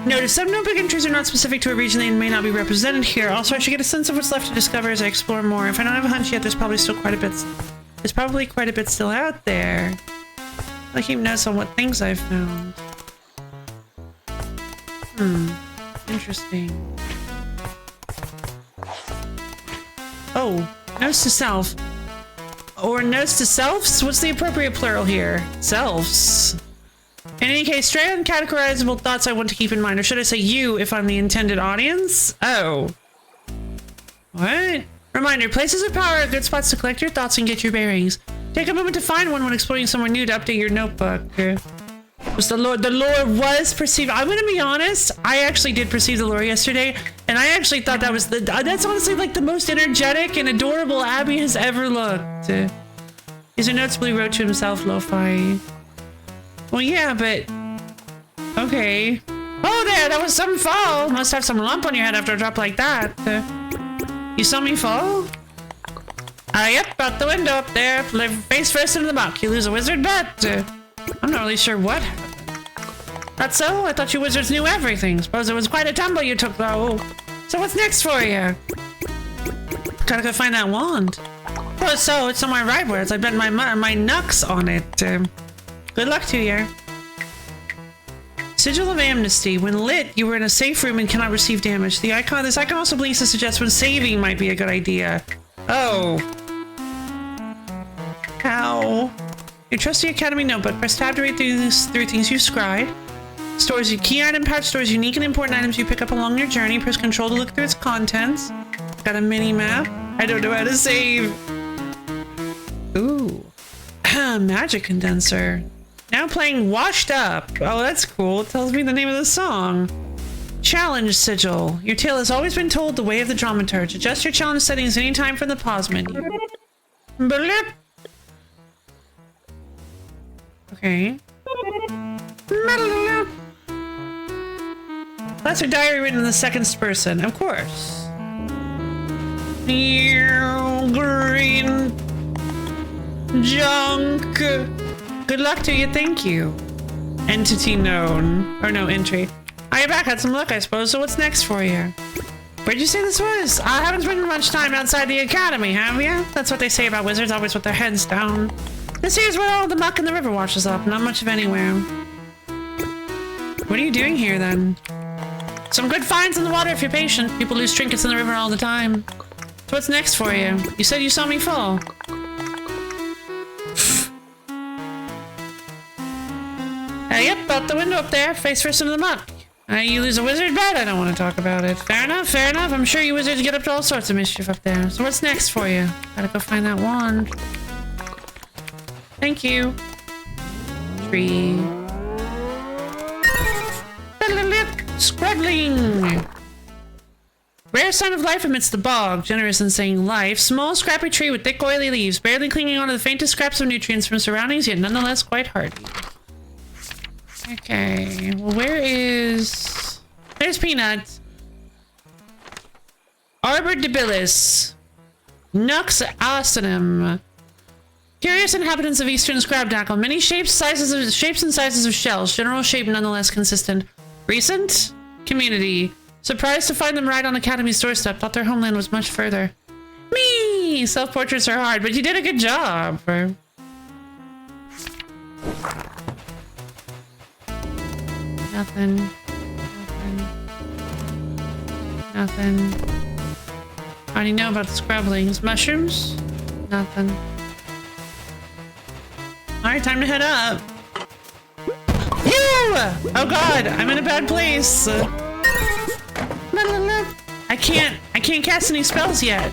Notice some notebook entries are not specific to a region and may not be represented here. Also, I should get a sense of what's left to discover as I explore more. If I don't have a hunch yet, there's probably quite a bit still out there. I'll keep notes on what things I've found. Interesting. Oh, notes to self. Or notes to selves? What's the appropriate plural here? Selves. In any case, stray uncategorizable thoughts I want to keep in mind. Or should I say you if I'm the intended audience? Oh. What? Reminder, places of power are good spots to collect your thoughts and get your bearings. Take a moment to find one when exploring somewhere new to update your notebook. Was the lore was perceived. I'm gonna be honest, I actually did perceive the lore yesterday, and I actually thought that was that's honestly like the most energetic and adorable Abby has ever looked. These are notes Blue wrote to himself, lo-fi. Well, yeah, but okay. Oh, there, that was some fall. Must have some lump on your head after a drop like that. You saw me fall? Yep, out the window up there. Live face first into the muck. You lose a wizard bet. I'm not really sure what happened. That's so? I thought you wizards knew everything. Suppose it was quite a tumble you took, though. So what's next for you? Gotta go find that wand. Oh, so it's on my rightwards. I bet my knucks on it. Good luck to you. Sigil of Amnesty. When lit, you were in a safe room and cannot receive damage. This icon also blinks to suggest when saving might be a good idea. Oh. How? Your trusty academy notebook. Press tab to read through things you scried. Stores your key item pouch, stores unique and important items you pick up along your journey. Press control to look through its contents. Got a mini map. I don't know how to save. Ooh. Magic condenser. Now playing Washed Up. Oh, that's cool. It tells me the name of the song. Challenge sigil. Your tale has always been told the way of the dramaturge. Adjust your challenge settings anytime from the pause menu. Blip. Okay. That's her diary written in the second person, of course. Green junk. Good luck to you, thank you. Entity known. Or no, entry. Oh, you're back, had some luck, I suppose, so what's next for you? Where'd you say this was? I haven't spent much time outside the academy, have you? That's what they say about wizards, always with their heads down. This here's where all the muck in the river washes up, not much of anywhere. What are you doing here, then? Some good finds in the water if you're patient. People lose trinkets in the river all the time. So what's next for you? You said you saw me fall. Yep, out the window up there, face first into the muck. You lose a wizard bet? I don't want to talk about it. Fair enough, fair enough. I'm sure you wizards get up to all sorts of mischief up there. So what's next for you? Gotta go find that wand. Thank you. Tree. Scrabbling! Rare sign of life amidst the bog, generous in saying life. Small, scrappy tree with thick, oily leaves, barely clinging onto the faintest scraps of nutrients from surroundings, yet nonetheless quite hardy. Okay, well, where is... There's Peanut. Arbor debilis. Nux asinum. Curious inhabitants of eastern Scrabdackle. Many shapes and sizes of shells. General shape nonetheless consistent. Recent? Community. Surprised to find them right on Academy's doorstep. Thought their homeland was much further. Me! Self-portraits are hard, but you did a good job. Nothing. Nothing. I already know about the scrabblings. Mushrooms? Nothing. Alright, time to head up. Oh god, I'm in a bad place. I can't cast any spells yet.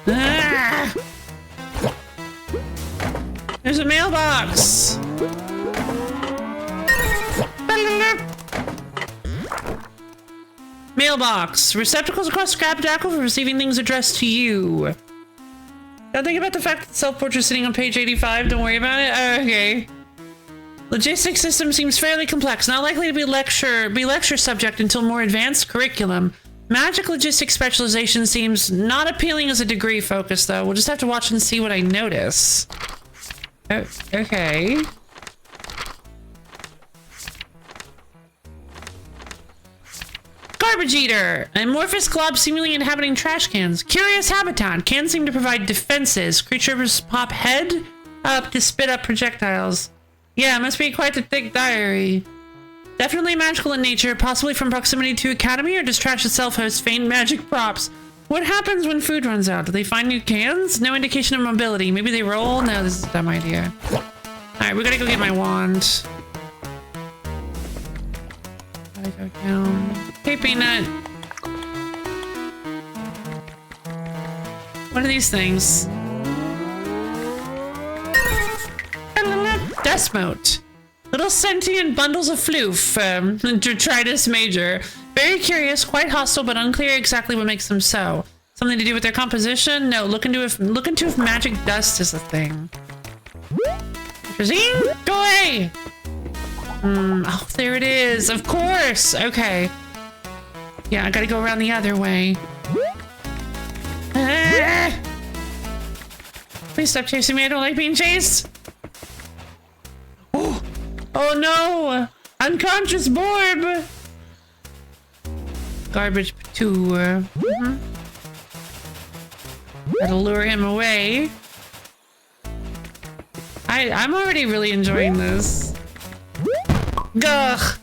Ah! There's a mailbox. Mailbox. Receptacles across Scrabdackle for receiving things addressed to you. Don't think about the fact that self-portrait's sitting on page 85. Don't worry about it. Okay. Logistics system seems fairly complex. Not likely to be lecture subject until more advanced curriculum. Magic logistics specialization seems not appealing as a degree focus, though. We'll just have to watch and see what I notice. Oh, okay. Garbage eater! An amorphous glob seemingly inhabiting trash cans. Curious habitat. Cans seem to provide defenses. Creatures pop head up to spit up projectiles. Yeah, it must be quite a thick diary. Definitely magical in nature, possibly from proximity to Academy, or does trash itself host faint magic props? What happens when food runs out? Do they find new cans? No indication of mobility. Maybe they roll? No, this is a dumb idea. Alright, we gotta go get my wand. Gotta go down. Hey, Peanut. What are these things? Desmote. Little sentient bundles of floof. Detritus major. Very curious, quite hostile, but unclear exactly what makes them so. Something to do with their composition? No, look into if magic dust is a thing. Shazine, go away! Oh, there it is. Of course. Okay. Yeah, I gotta go around the other way. Ah! Please stop chasing me. I don't like being chased. Oh no! Unconscious Borb! Garbage tour. Gotta lure him away. I'm already really enjoying this. Gugh!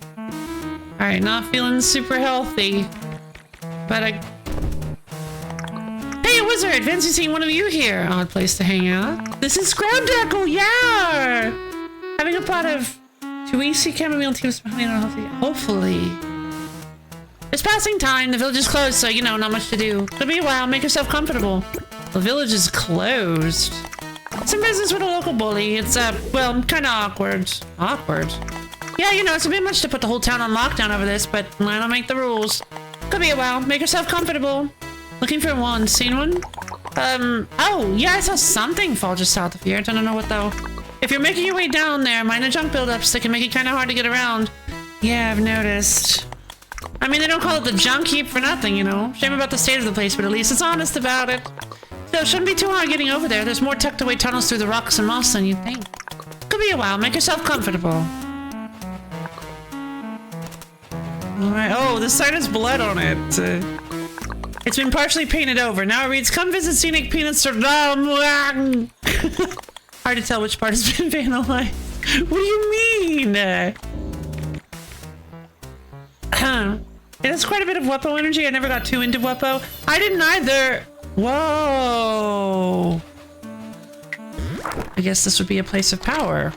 Alright, not feeling super healthy. But Hey, a wizard! Fancy seeing one of you here. Odd place to hang out. This is Scrabdackle, yeah! Having a pot of Do we see chamomile teams behind unhealthy? Hopefully. It's passing time. The village is closed, so, you know, not much to do. It'll be a while. Make yourself comfortable. The village is closed. Some business with a local bully. It's, well, kind of awkward. Awkward? Yeah, you know, it's a bit much to put the whole town on lockdown over this, but I don't make the rules. Could be a while. Make yourself comfortable. Looking for one. Seen one? Oh, yeah, I saw something fall just south of here. I don't know what, though. If you're making your way down there, mind the junk buildups that can make it kind of hard to get around. Yeah, I've noticed. I mean, they don't call it the junk heap for nothing, you know? Shame about the state of the place, but at least it's honest about it. So it shouldn't be too hard getting over there. There's more tucked away tunnels through the rocks and moss than you'd think. Could be a while. Make yourself comfortable. Alright. Oh, this sign has blood on it. It's been partially painted over. Now it reads, come visit Scenic Peanuts. Hard to tell which part has been vandalized. What do you mean? It has quite a bit of Weppo energy. I never got too into Weppo. I didn't either. Whoa. I guess this would be a place of power.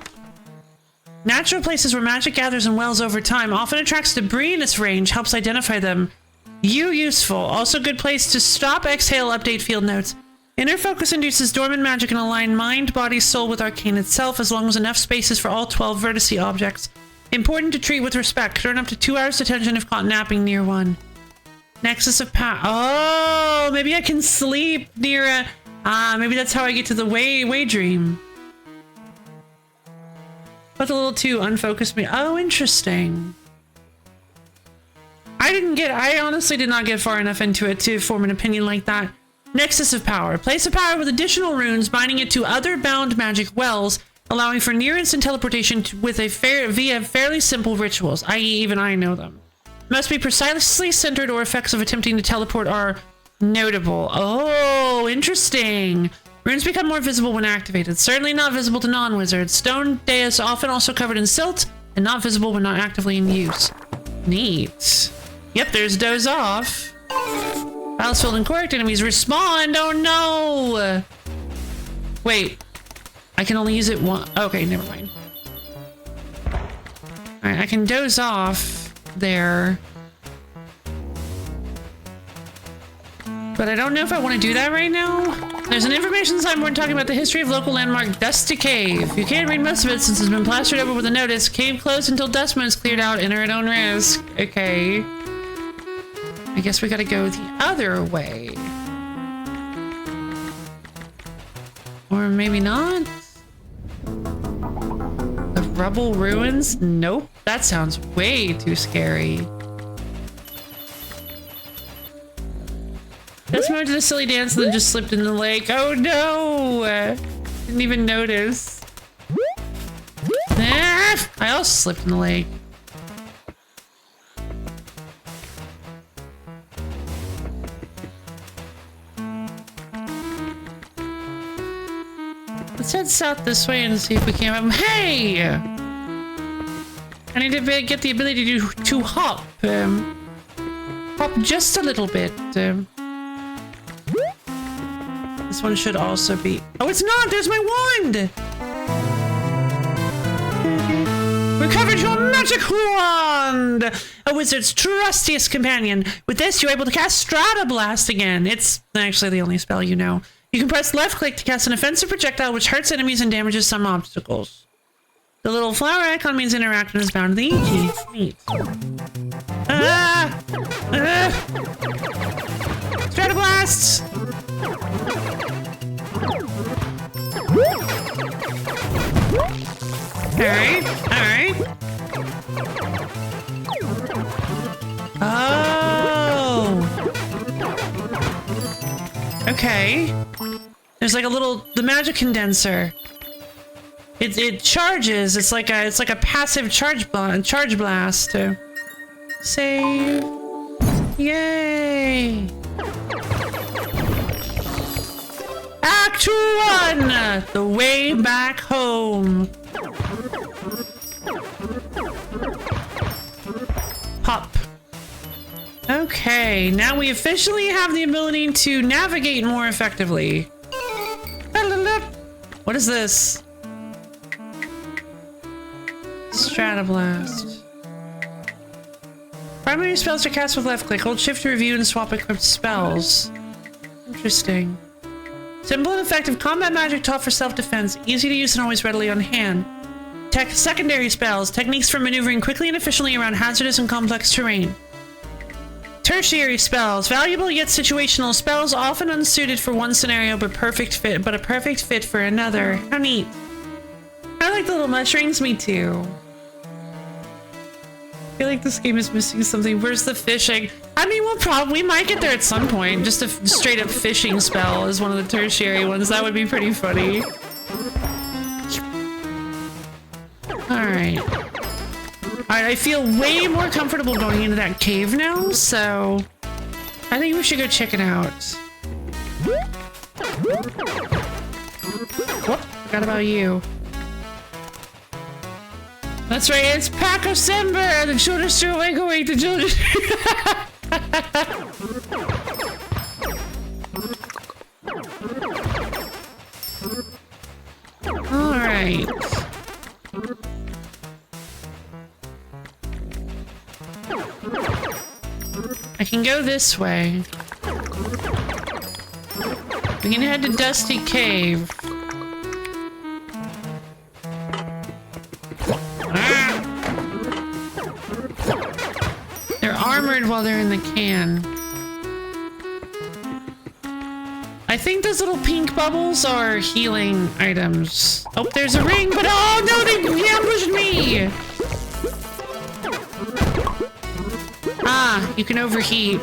Natural places where magic gathers and wells over time often attracts debris in its range, helps identify them. Useful. Also good place to stop, exhale, update field notes. Inner focus induces dormant magic and align mind, body, soul with arcane itself, as long as enough space is for all 12 vertice objects. Important to treat with respect. Earn up to 2 hours detention if caught napping near one. Nexus of power. Oh, maybe I can sleep near a... maybe that's how I get to the way dream. But a little too unfocused me. Oh, interesting. I honestly did not get far enough into it to form an opinion like that. Nexus of power. Place of power with additional runes binding it to other bound magic wells, allowing for near instant teleportation via fairly simple rituals, i.e. even I know them. Must be precisely centered or effects of attempting to teleport are notable. Oh, interesting. Runes become more visible when activated. Certainly not visible to non-wizards. Stone dais often also covered in silt and not visible when not actively in use. Neat. Yep, there's doze off. Battles filled incorrect. Enemies respond. Oh no. Wait. I can only use it one. Okay, never mind. Alright, I can doze off there. But I don't know if I want to do that right now. There's an information signboard talking about the history of local landmark Dusty Cave. You can't read most of it since it's been plastered over with a notice. Cave closed until dust motes cleared out. Enter at own risk. Okay. I guess we gotta go the other way. Or maybe not? The rubble ruins? Nope. That sounds way too scary. Just moved to the silly dance and then just slipped in the lake. Oh no! Didn't even notice. Ah, I also slipped in the lake. Let's head south this way and see if we can. Hey! I need to get the ability to hop. Hop just a little bit. This one should also be... Oh, it's not! There's my wand! Recovered your magic wand! A wizard's trustiest companion. With this, you're able to cast Strata Blast again. It's actually the only spell you know. You can press left click to cast an offensive projectile which hurts enemies and damages some obstacles. The little flower icon means interact and is bound to the key. Neat. Strata Blast! Alright, alright. Oh! Okay. There's like a little... The magic condenser. It charges. It's like a passive charge blast. Save. Yay! Act 1! The way back home. Pop. Okay, now we officially have the ability to navigate more effectively. What is this? Stratablast. Primary spells are cast with left click. Hold shift to review and swap equipped spells. Interesting. Simple and effective combat magic taught for self-defense. Easy to use and always readily on hand. Secondary spells. Techniques for maneuvering quickly and efficiently around hazardous and complex terrain. Tertiary spells. Valuable yet situational spells, often unsuited for one scenario but a perfect fit for another. How neat. I like the little mushrooms, me too. I feel like this game is missing something. Where's the fishing? I mean, we might get there at some point. Just a straight up fishing spell is one of the tertiary ones. That would be pretty funny. Alright. Alright, I feel way more comfortable going into that cave now, so I think we should go check it out. Whoop, forgot about you. That's right, it's Pack of December! The children still awake, the children. Alright. I can go this way. We can head to Dusty Cave. They're armored while they're in the can. I think those little pink bubbles are healing items. Oh, there's a ring, but oh no, they ambushed me! Ah, you can overheat.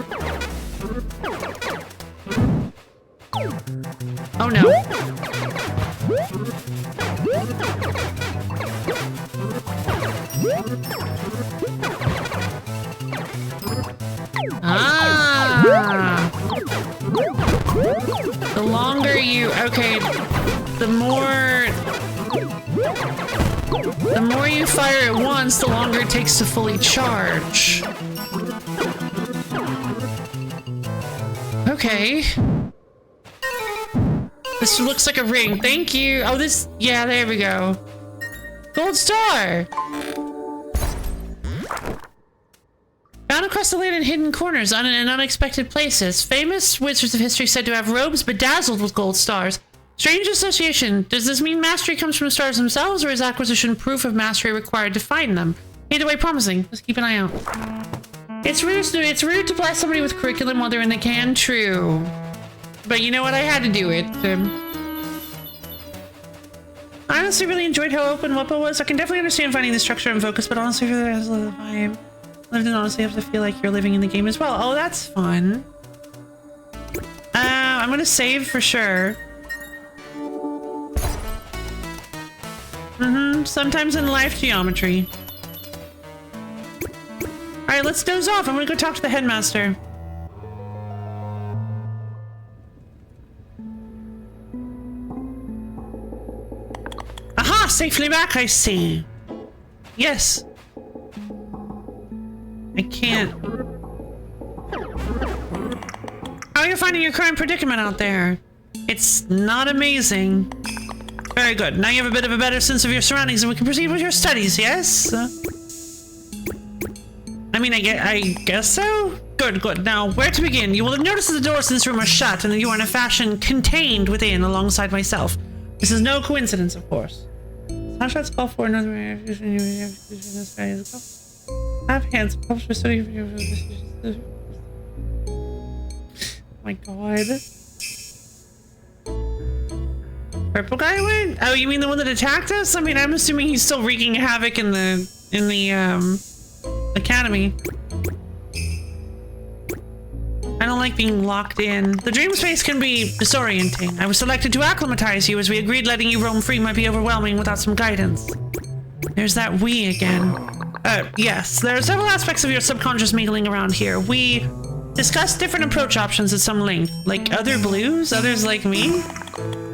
Oh no. Ah! The longer you... Okay, the more you fire at once, the longer it takes to fully charge. Okay. This looks like a ring. Thank you. Oh, this... Yeah, there we go. Gold star! Found across the land in hidden corners, in unexpected places. Famous wizards of history said to have robes bedazzled with gold stars. Strange association. Does this mean mastery comes from the stars themselves, or is acquisition proof of mastery required to find them? Either way, promising. Let's keep an eye out. It's rude to blast somebody with curriculum while they're in the can. True. But you know what? I had to do it. I honestly really enjoyed how open Wuppa was. I can definitely understand finding the structure and focus, but honestly, for the rest of the vibe, lived and honestly have to feel like you're living in the game as well. Oh, that's fun. I'm gonna save for sure. Sometimes in life, geometry. Alright, let's doze off. I'm gonna go talk to the headmaster. Aha! Safely back, I see. Yes. I can't. How are you finding your current predicament out there? It's not amazing. Very good. Now you have a bit of a better sense of your surroundings and we can proceed with your studies, yes? I mean, I guess so? Good. Now, where to begin? You will have noticed that the doors to this room are shut and that you are in a fashion contained within alongside myself. This is no coincidence, of course. Snapshots call for another have hands for study. My god. Purple guy went? Oh, you mean the one that attacked us? I mean, I'm assuming he's still wreaking havoc in the academy. I don't like being locked in. The dream space can be disorienting. I was selected to acclimatize you as we agreed letting you roam free might be overwhelming without some guidance. There's that we again. Yes, there are several aspects of your subconscious mingling around here. We discussed different approach options at some length, like other blues, others like me.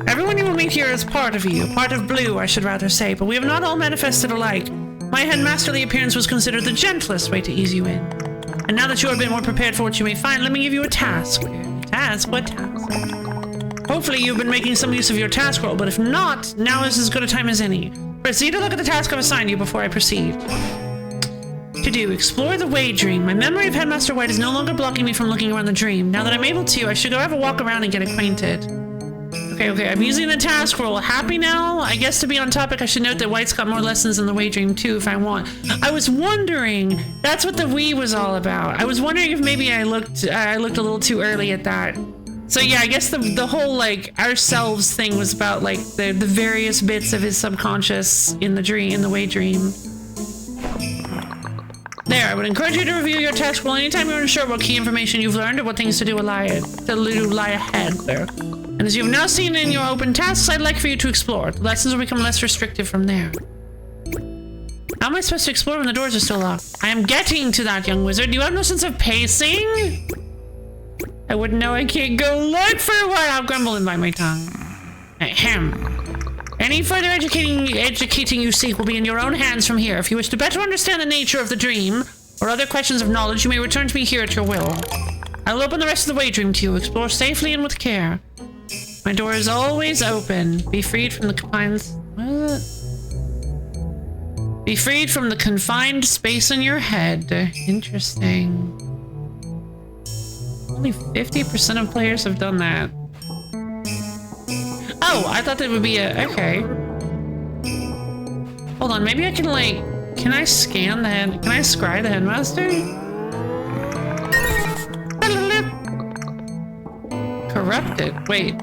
Everyone you will meet here is part of you, part of blue, I should rather say, but we have not all manifested alike. My headmasterly appearance was considered the gentlest way to ease you in. And now that you are a bit more prepared for what you may find, let me give you a task. Task? What task? Hopefully you've been making some use of your task roll, but if not, now is as good a time as any. Proceed to look at the task I've assigned you before I proceed. To do, explore the way dream. My memory of Headmaster White is no longer blocking me from looking around the dream. Now that I'm able to, I should go have a walk around and get acquainted. Okay, I'm using the task roll. Happy now? I guess to be on topic, I should note that White's got more lessons in the way dream too if I want. I was wondering, that's what the Wii was all about. I was wondering if maybe I looked a little too early at that. So yeah, I guess the whole like ourselves thing was about like the various bits of his subconscious in the way dream. There, I would encourage you to review your task roll anytime you're unsure what key information you've learned or what things to do lie ahead there. And as you've now seen in your open tasks, I'd like for you to explore. The lessons will become less restrictive from there. How am I supposed to explore when the doors are still locked? I am getting to that, young wizard. You have no sense of pacing? I wouldn't know I can't go look for a while. I'll grumble and bite my tongue. Ahem. Any further educating you seek will be in your own hands from here. If you wish to better understand the nature of the dream, or other questions of knowledge, you may return to me here at your will. I will open the rest of the way dream to you. Explore safely and with care. My door is always open. Be freed from the confines. What? Be freed from the confined space in your head. Interesting. Only 50% of players have done that. Oh, I thought that would be a... Okay. Hold on, maybe I can like... Can I scan the head? Can I scry the headmaster? Corrupted. Wait.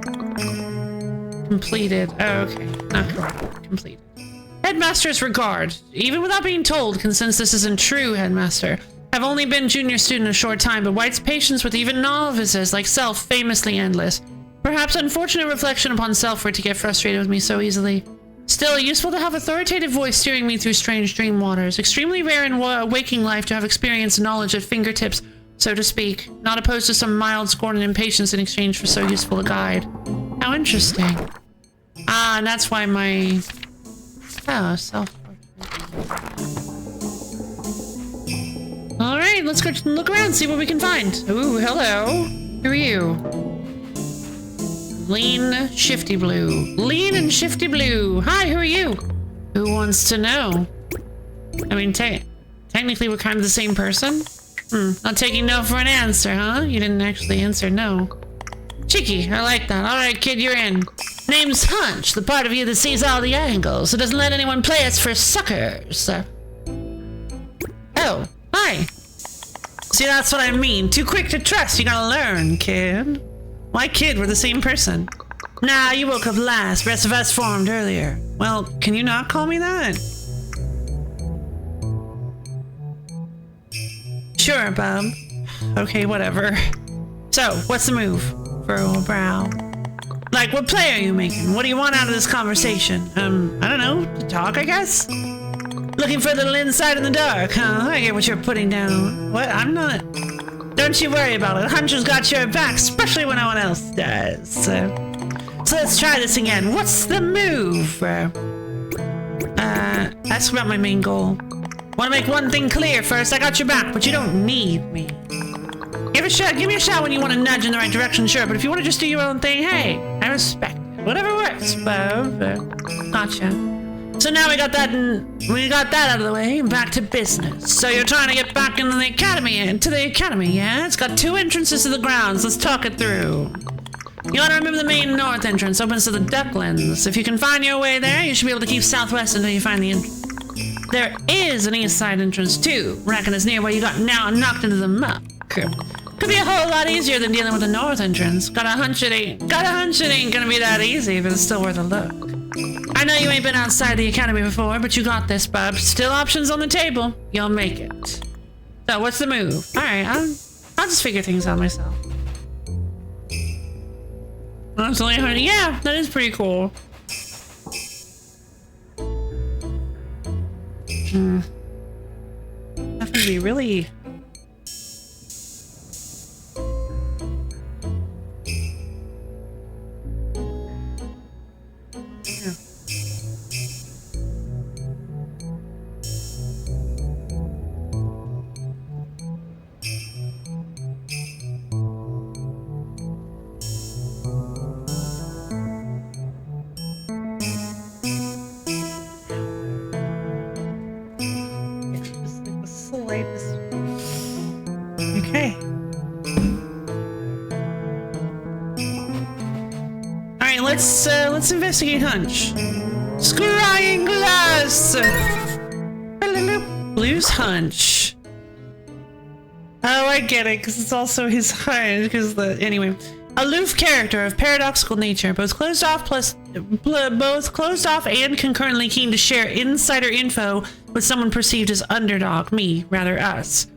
Completed. Oh, okay. Not corrupted. Completed. Headmaster's regard. Even without being told, can sense this isn't true, Headmaster. I've only been junior student a short time, but White's patience with even novices like self famously endless. Perhaps unfortunate reflection upon self for it to get frustrated with me so easily. Still, useful to have authoritative voice steering me through strange dream waters. Extremely rare in waking life to have experience and knowledge at fingertips, so to speak. Not opposed to some mild scorn and impatience in exchange for so useful a guide. How interesting. Ah, and that's why my... Oh, Alright, let's go look around, see what we can find. Ooh, hello. Who are you? Lean, shifty blue. Lean and shifty blue. Hi, who are you? Who wants to know? I mean, technically we're kind of the same person. Not taking no for an answer, huh? You didn't actually answer no. Cheeky, I like that. Alright, kid, you're in. Name's Hunch, the part of you that sees all the angles, so doesn't let anyone play us for suckers. Oh, hi. See, that's what I mean. Too quick to trust. You gotta learn, kid. Why, kid? We're the same person. Nah, you woke up last. Rest of us formed earlier. Well, can you not call me that? Sure, bub. Okay, whatever. So, what's the move? Furrow a brow. Like, what play are you making? What do you want out of this conversation? I don't know. To talk, I guess? Looking for a little insight in the dark, huh? I get what you're putting down. What? I'm not... Don't you worry about it. Hunter's got your back, especially when no one else does. So let's try this again. What's the move? Ask about my main goal. Want to make one thing clear first. I got your back, but you don't need me. Give me a shout when you want to nudge in the right direction, sure. But if you want to just do your own thing, hey, I respect it. Whatever works, bub. Gotcha. So now we got that out of the way, and back to business. So you're trying to get back into the academy, yeah? It's got 2 entrances to the grounds. Let's talk it through. You want to remember the main north entrance, opens to the Ducklands. If you can find your way there, you should be able to keep southwest until you find the entrance. There is an east side entrance too. Reckon it's near where you got now knocked into the muck. Could be a whole lot easier than dealing with the north entrance. Got a hunch it ain't gonna be that easy, but it's still worth a look. I know you ain't been outside the academy before, but you got this, bub. Still options on the table. You'll make it. So, what's the move? Alright, I'll just figure things out myself. That's only 100. Yeah, that is pretty cool. That would be really... let's investigate hunch. Scrying glass! Blue's hunch. Oh, I get it, because it's also his hunch, because anyway. Aloof character of paradoxical nature, both closed off and concurrently keen to share insider info with someone perceived as underdog, me, rather us.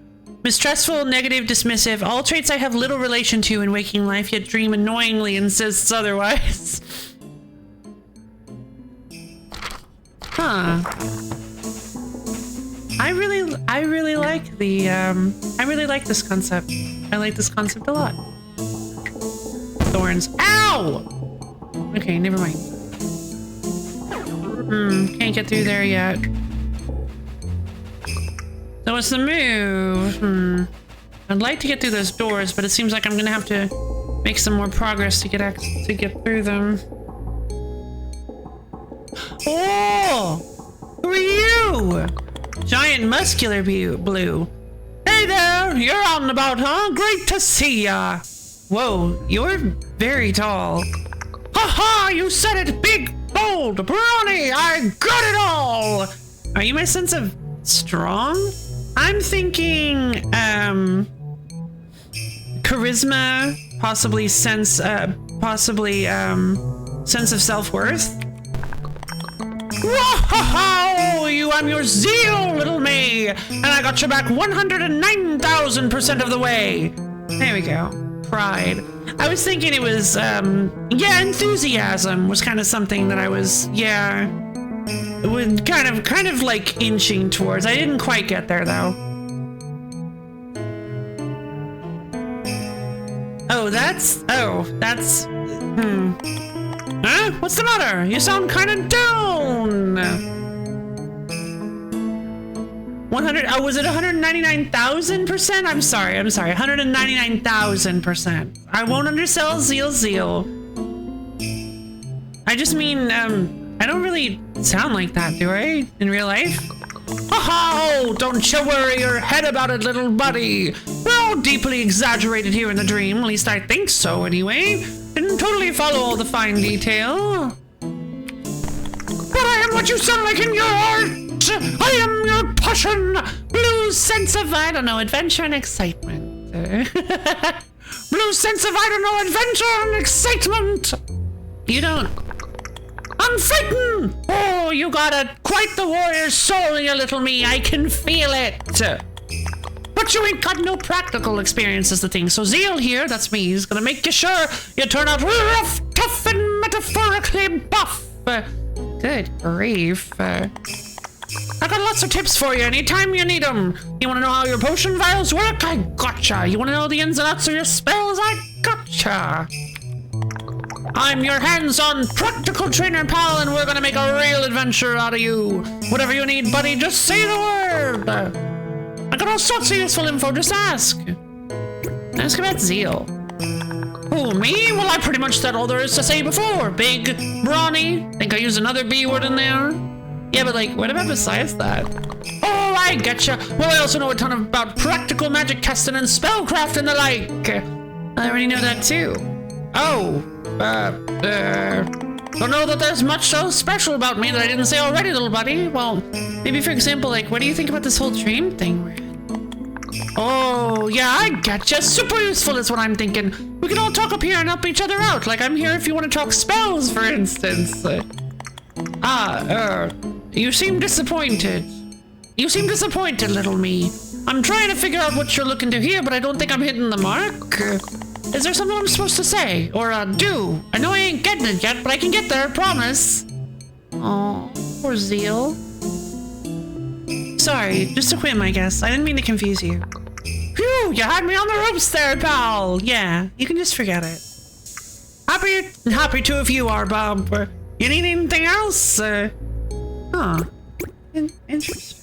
Mistrustful, negative, dismissive, all traits I have little relation to in waking life, yet dream annoyingly insists otherwise. Huh. I really like the, I really like this concept. I like this concept a lot. Thorns. Ow! Okay, never mind. Can't get through there yet. So what's the move? I'd like to get through those doors, but it seems like I'm gonna have to make some more progress to get through them. Oh! Who are you? Giant muscular blue. Hey there! You're out and about, huh? Great to see ya! Whoa, you're very tall. Ha! You said it! Big, bold, brawny! I got it all! Are you my sense of strong? I'm thinking, charisma, possibly sense of self-worth. Whoa! I'm your zeal, little me! And I got you back 109,000% of the way! There we go. Pride. I was thinking it was, yeah, enthusiasm was kind of something that I was, yeah, would kind of like inching towards. I didn't quite get there though. That's, Huh? What's the matter? You sound kind of down. 100, oh, was it 199,000%? I'm sorry, 199,000%. I won't undersell zeal. I just mean, I don't really sound like that, do I? In real life? Oh, don't you worry your head about it, little buddy. We're all deeply exaggerated here in the dream, at least I think so anyway. Didn't totally follow all the fine detail. But I am what you sound like in your heart. I am your passion, blue sense of, I don't know, adventure and excitement. Blue sense of, I don't know, adventure and excitement. You don't. I'm frightened. Oh, you got quite the warrior soul, you little me. I can feel it. But you ain't got no practical experience is the thing. So Zeal here, that's me, is gonna make you sure you turn out rough, tough, and metaphorically buff. Good grief. I got lots of tips for you anytime you need them. You want to know how your potion vials work? I gotcha. You want to know the ins and outs of your spells? I gotcha. I'm your hands-on practical trainer pal, and we're gonna make a real adventure out of you. Whatever you need, buddy, just say the word. I got all sorts of useful info, just ask. Ask about Zeal. Who, me? Well, I pretty much said all there is to say before. Big, brawny. Think I used another B word in there? Yeah, but like, what about besides that? Oh, I getcha. Well, I also know a ton about practical magic casting and spellcraft and the like. I already know that too. Oh, don't know that there's much so special about me that I didn't say already, little buddy. Well, maybe for example, like, what do you think about this whole dream thing we're in? Oh, yeah, I getcha. Super useful is what I'm thinking. We can all talk up here and help each other out. Like, I'm here if you want to talk spells, for instance. You seem disappointed. You seem disappointed, little me. I'm trying to figure out what you're looking to hear, but I don't think I'm hitting the mark. Is there something I'm supposed to say? Or, do? I know I ain't getting it yet, but I can get there, promise. Oh, poor Zeal. Sorry, just a whim, I guess. I didn't mean to confuse you. Phew, you had me on the ropes there, pal. Yeah, you can just forget it. Happy to if you are, Bob. You need anything else? Huh. Interesting.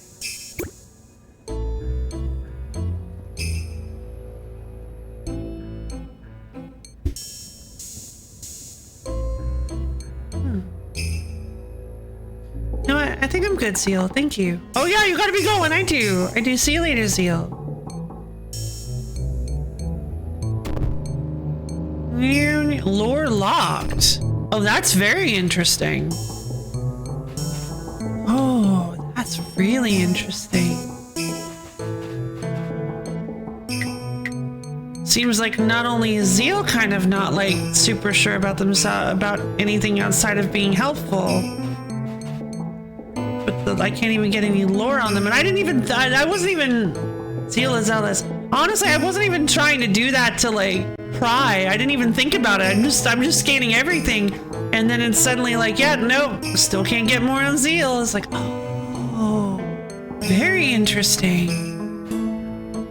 No, I think I'm good, Seal. Thank you. Oh yeah, you gotta be going. I do. See you later, Seal. Lore locked. Oh, that's very interesting. Oh, that's really interesting. Seems like not only is Zeal kind of not like super sure about themselves about anything outside of being helpful, but I can't even get any lore on them. And I didn't even, I wasn't even Zeal is Zealous. Honestly, I wasn't even trying to do that to like pry. I didn't even think about it. I'm just scanning everything, and then it's suddenly like, yeah, nope, still can't get more on Zeal. It's like, oh, very interesting.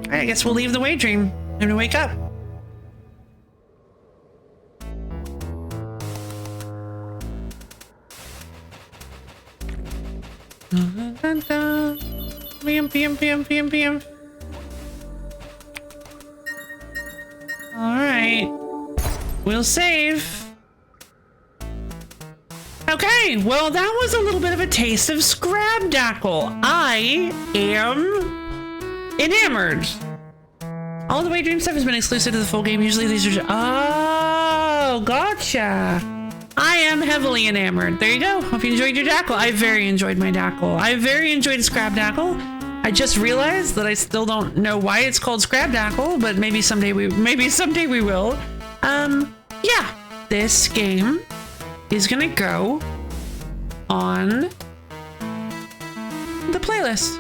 All right, I guess we'll leave the wage dream. Time to wake up. Dun, dun, dun. PM. All right, we'll save. Okay, well, that was a little bit of a taste of Scrabdackle. I am enamored. All the way dream stuff has been exclusive to the full game. Usually these are... Oh, gotcha. I am heavily enamored. There you go. Hope you enjoyed your Dackle. I very enjoyed my Dackle. I very enjoyed Scrabdackle. I just realized that I still don't know why it's called Scrabdackle, but maybe someday we will. Yeah, this game is gonna go on the playlist.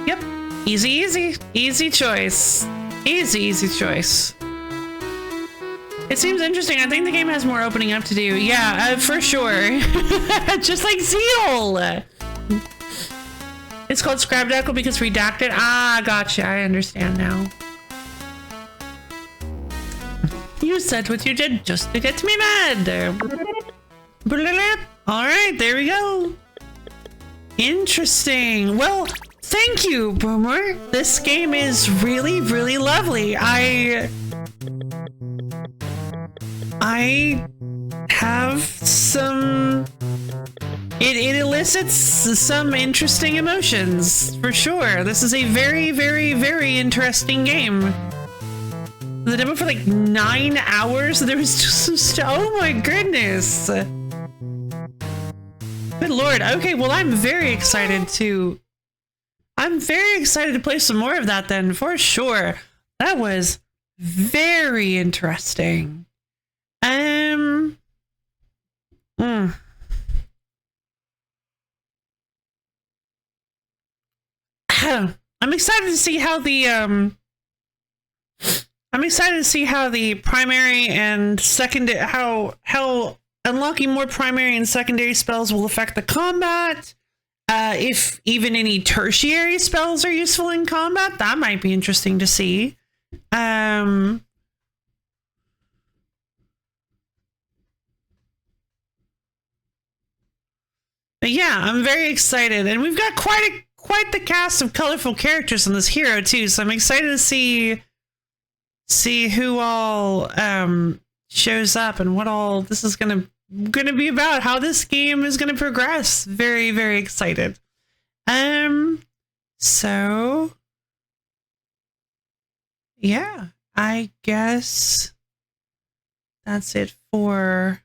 Yep, easy choice. Easy choice. It seems interesting. I think the game has more opening up to do. Yeah, for sure. Just like Zeal. It's called Scrabdackle because redacted. Ah, gotcha. I understand now. You said what you did just to get me mad. All right, there we go. Interesting. Well, thank you, Boomer. This game is really, really lovely. I have some... It elicits some interesting emotions, for sure. This is a very, very, very interesting game. The demo for like 9 hours, there was just some stuff. Oh my goodness. Good lord. Okay, well, I'm very excited to play some more of that then, for sure. That was very interesting. I'm excited to see how the primary and secondary, how unlocking more primary and secondary spells will affect the combat. If even any tertiary spells are useful in combat, that might be interesting to see. But yeah, I'm very excited, and we've got quite the cast of colorful characters in this hero too. So I'm excited to see who all shows up and what all this is gonna be about. How this game is gonna progress. Very, very excited. So yeah, I guess that's it for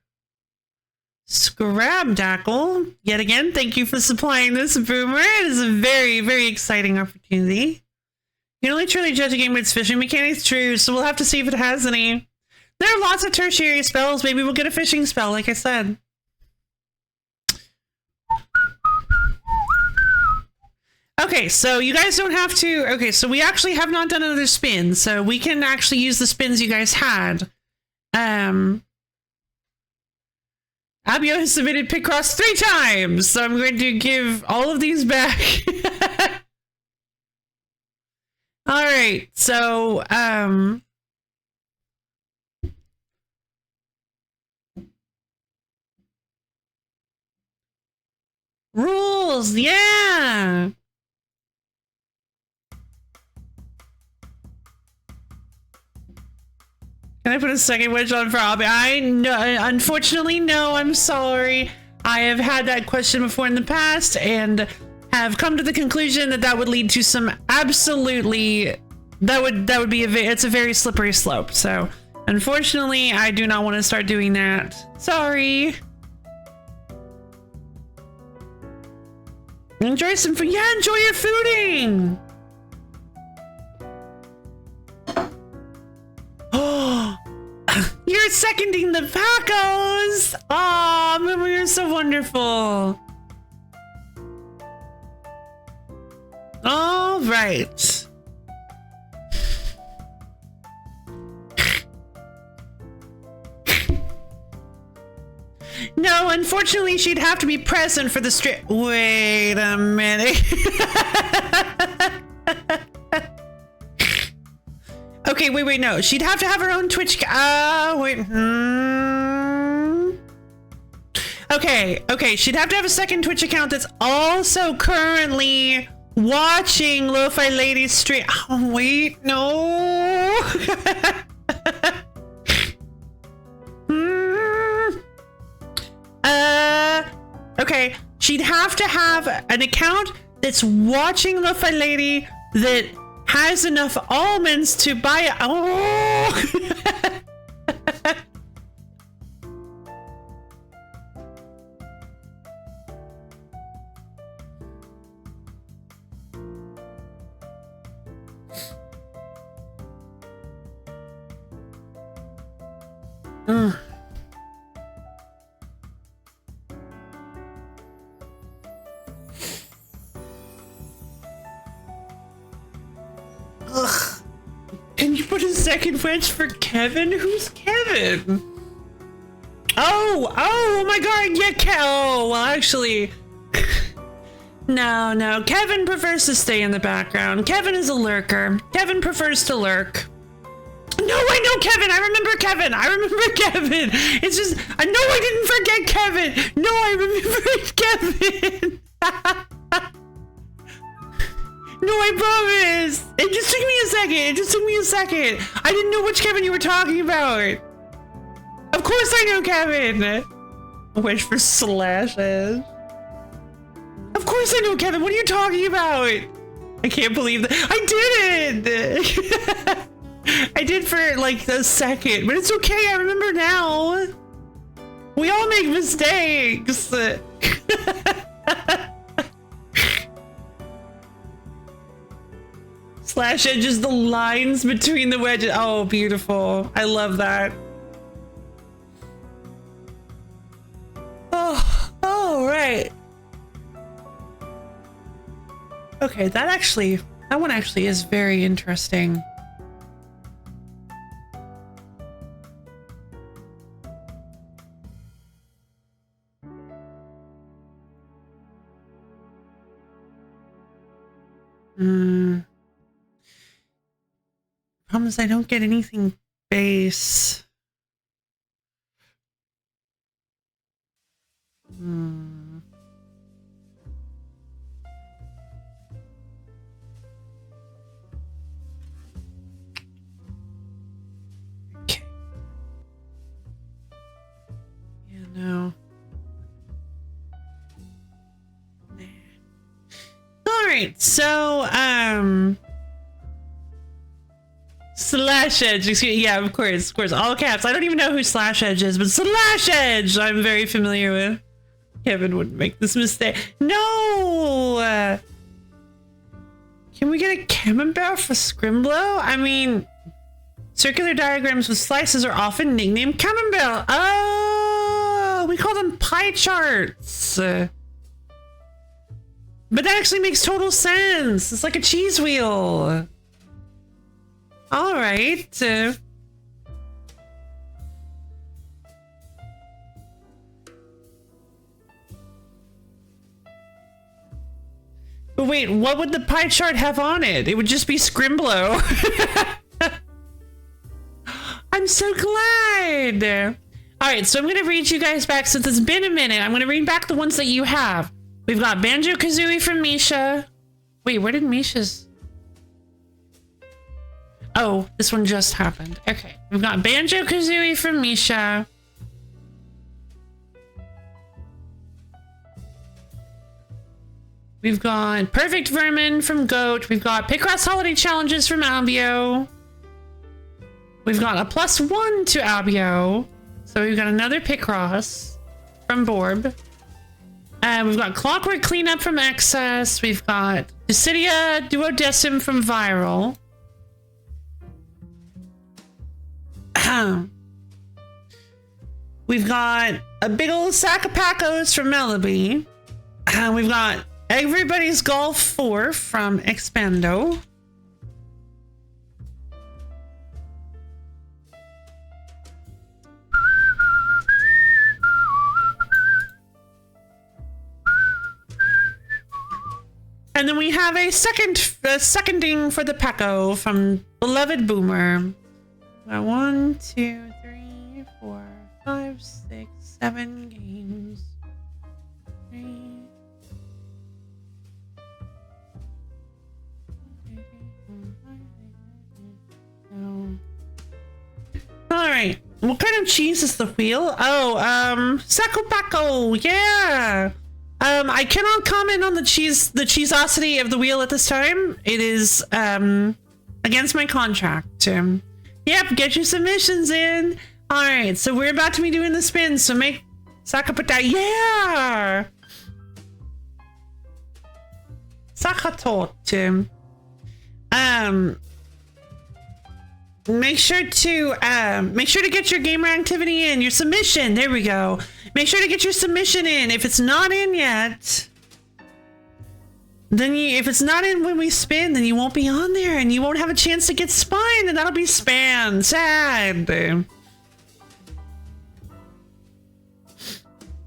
Scrabdackle. Yet again, thank you for supplying this, Boomer. It is a very, very exciting opportunity. You can only truly judge a game with its fishing mechanics, true, so we'll have to see if it has any. There are lots of tertiary spells. Maybe we'll get a fishing spell, like I said. Okay, so you guys don't have to... Okay, so we actually have not done another spin, so we can actually use the spins you guys had. Abio has submitted Picross 3 times, so I'm going to give all of these back. All right, so rules, yeah. Can I put a second wedge on for Abby? Unfortunately, no, I'm sorry. I have had that question before in the past and have come to the conclusion that that would lead to some absolutely that would be it's a very slippery slope. So unfortunately, I do not want to start doing that. Sorry. Enjoy some food. Yeah, enjoy your fooding. Oh, you're seconding the Pacos. Oh, Momo, you're so wonderful. All right. No, unfortunately, she'd have to be present for the strip. Wait a minute. Okay, wait, no. She'd have to have her own Twitch. Wait. Okay. She'd have to have a second Twitch account that's also currently watching Lo-Fi Lady's stream. Oh, wait, no. Okay, she'd have to have an account that's watching Lo-Fi Lady that has enough almonds to buy it. Oh! Ugh. Can you put a second wedge for Kevin? Who's Kevin? Oh my god, yeah, well, actually, no, Kevin prefers to stay in the background. Kevin is a lurker. Kevin prefers to lurk. No, I know Kevin. I remember Kevin. It's just, I know I didn't forget Kevin. No, I remembered Kevin. No, I promise. It just took me a second. I didn't know which Kevin you were talking about. Of course I know Kevin. Wish for slashes. Of course I know Kevin. What are you talking about? I can't believe that. I did. I did for like a second, but it's okay. I remember now. We all make mistakes. Slash edges, the lines between the wedges. Oh, beautiful. I love that. Oh, all right. Okay, that one actually is very interesting. Problem is I don't get anything base. Okay. Yeah, no. All right, so Slash Edge, excuse me. Yeah, of course, all caps. I don't even know who Slash Edge is, but Slash Edge I'm very familiar with. Kevin wouldn't make this mistake. No! Can we get a camembert for Scrimblow? I mean, circular diagrams with slices are often nicknamed camembert. Oh, we call them pie charts. But that actually makes total sense. It's like a cheese wheel. All right. But wait, what would the pie chart have on it? It would just be Scrimblow. I'm so glad. All right, so I'm going to read you guys back since it's been a minute. I'm going to read back the ones that you have. We've got Banjo-Kazooie from Misha. Wait, where did Misha's... Oh, this one just happened. Okay, we've got Banjo-Kazooie from Misha. We've got Perfect Vermin from Goat. We've got Picross Holiday Challenges from Albio. We've got a +1 to Albio. So we've got another Picross from Borb. We've got Clockwork Cleanup from Excess. We've got Dissidia Duodecim from Viral. We've got a big old sack of Pacos from Melody. We've got Everybody's Golf 4 from Expando. And then we have a seconding for the Paco from Beloved Boomer. 1, 2, 3, 4, 5, 6, 7 games. 3. All right. What kind of cheese is the wheel? Oh, Saco Paco. Yeah. I cannot comment on the cheesosity of the wheel at this time. It is against my contract. Yep, get your submissions in. All right, so we're about to be doing the spin. So make Sakapata. Yeah. Sakatot. Make sure to get your gamer activity in, your submission. There we go. Make sure to get your submission in. If it's not in yet, then if it's not in when we spin, then you won't be on there and you won't have a chance to get spun, and that'll be spanned. Sad.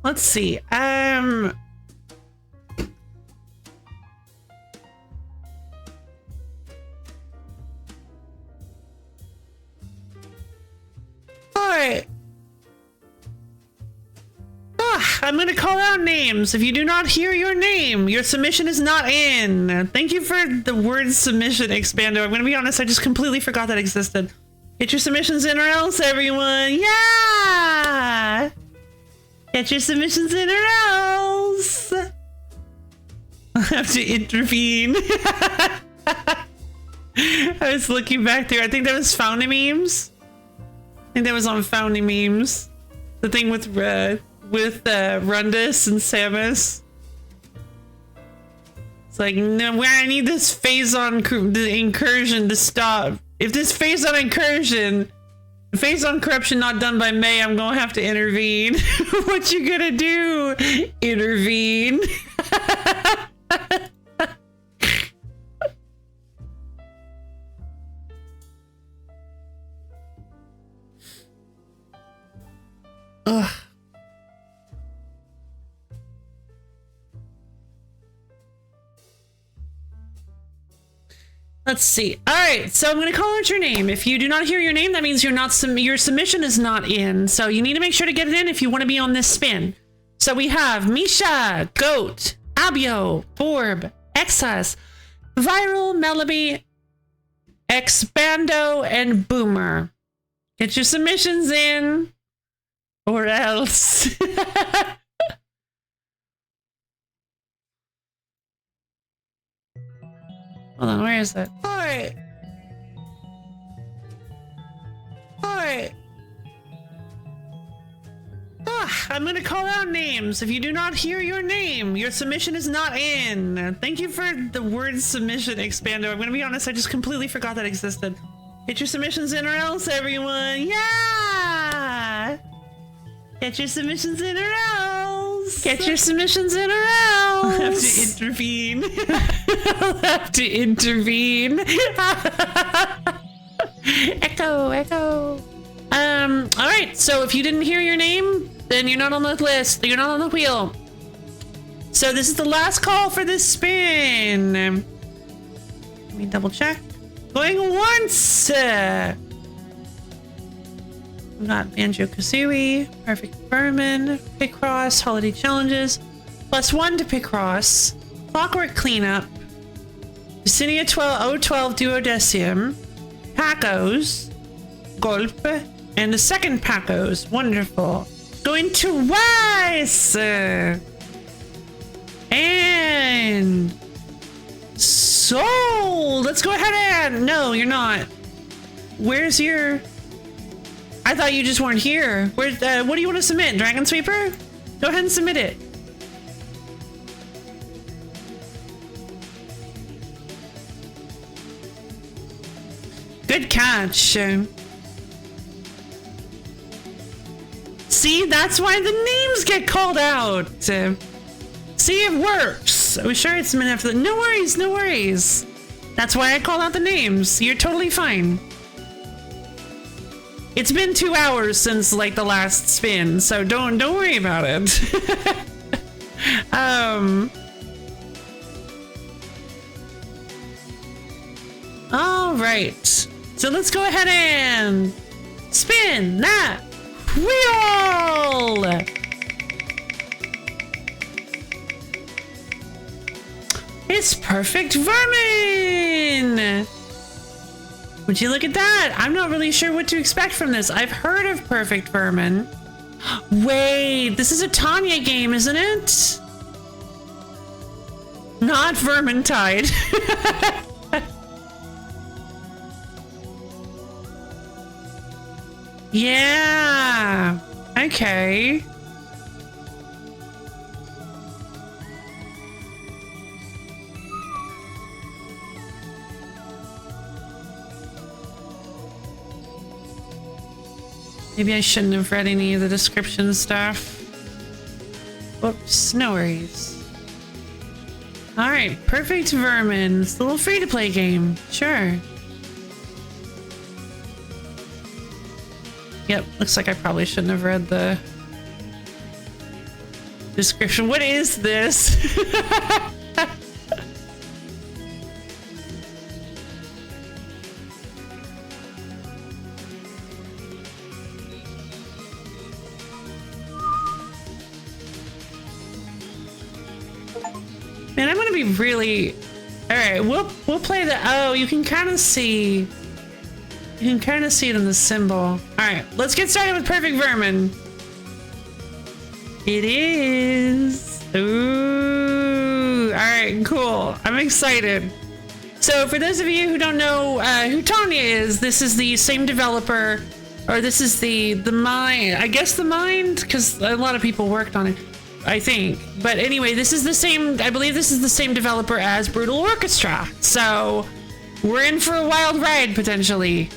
Let's see. All right. I'm going to call out names. If you do not hear your name, your submission is not in. Thank you for the word submission, Expando. I'm going to be honest, I just completely forgot that existed. Get your submissions in or else, everyone. Yeah! Get your submissions in or else. I'll have to intervene. I was looking back there. I think that was Foundy Memes. I think that was on Foundy Memes. The thing with Rundus and Samus. It's like, no, I need this phase on the incursion to stop. If this phase on corruption not done by May, I'm gonna have to intervene. What you gonna do? Intervene. Ugh. Let's see. All right, so I'm going to call out your name. If you do not hear your name, that means your submission is not in. So you need to make sure to get it in if you want to be on this spin. So we have Misha, Goat, Abio, Borb, Excess, Viral, Melody, Expando, and Boomer. Get your submissions in, or else. Hold on, where is it? Alright. I'm gonna call out names. If you do not hear your name, your submission is not in. Thank you for the word submission, Expando. I'm gonna be honest, I just completely forgot that existed. Get your submissions in or else, everyone. Yeah! Get your submissions in or else. Get your submissions in or else. I'll have to intervene. I'll have to intervene. Echo. All right. So if you didn't hear your name, then you're not on the list. You're not on the wheel. So this is the last call for this spin. Let me double check. Going once. We got Banjo Kazooie, Perfect Vermin, Picross, Holiday Challenges, +1 to Picross, Clockwork Cleanup, Dissidia 012 Duodecim, Pacos, Gulp, and the second Pacos. Wonderful. Going to Rice! And 1. Sold! Let's go ahead and... No, you're not. Where's your... I thought you just weren't here. Where's, what do you want to submit? Dragon Sweeper? Go ahead and submit it. Good catch. See, that's why the names get called out. See, it works. I was sure it's meant after the... No worries, no worries. That's why I called out the names. You're totally fine. It's been 2 hours since like the last spin, so don't worry about it. All right. So let's go ahead and spin that wheel. It's Perfect Vermin! Would you look at that? I'm not really sure what to expect from this. I've heard of Perfect Vermin. Wait, this is a Tanya game, isn't it? Not Vermintide. Yeah. Okay. Maybe I shouldn't have read any of the description stuff. Whoops, no worries. Alright, Perfect Vermin. It's a little free-to-play game. Sure. Yep, looks like I probably shouldn't have read the description. What is this? Man, I'm gonna be really... Alright, we'll play the... Oh, you can kind of see... You can kind of see it in the symbol. Alright, let's get started with Perfect Vermin. It is... Ooh... Alright, cool. I'm excited. So, for those of you who don't know who Tanya is, this is the same developer... Or this is the mind... I guess the mind? Because a lot of people worked on it. I think. But anyway, this is the same, I believe this is the same developer as Brutal Orchestra. So we're in for a wild ride, potentially.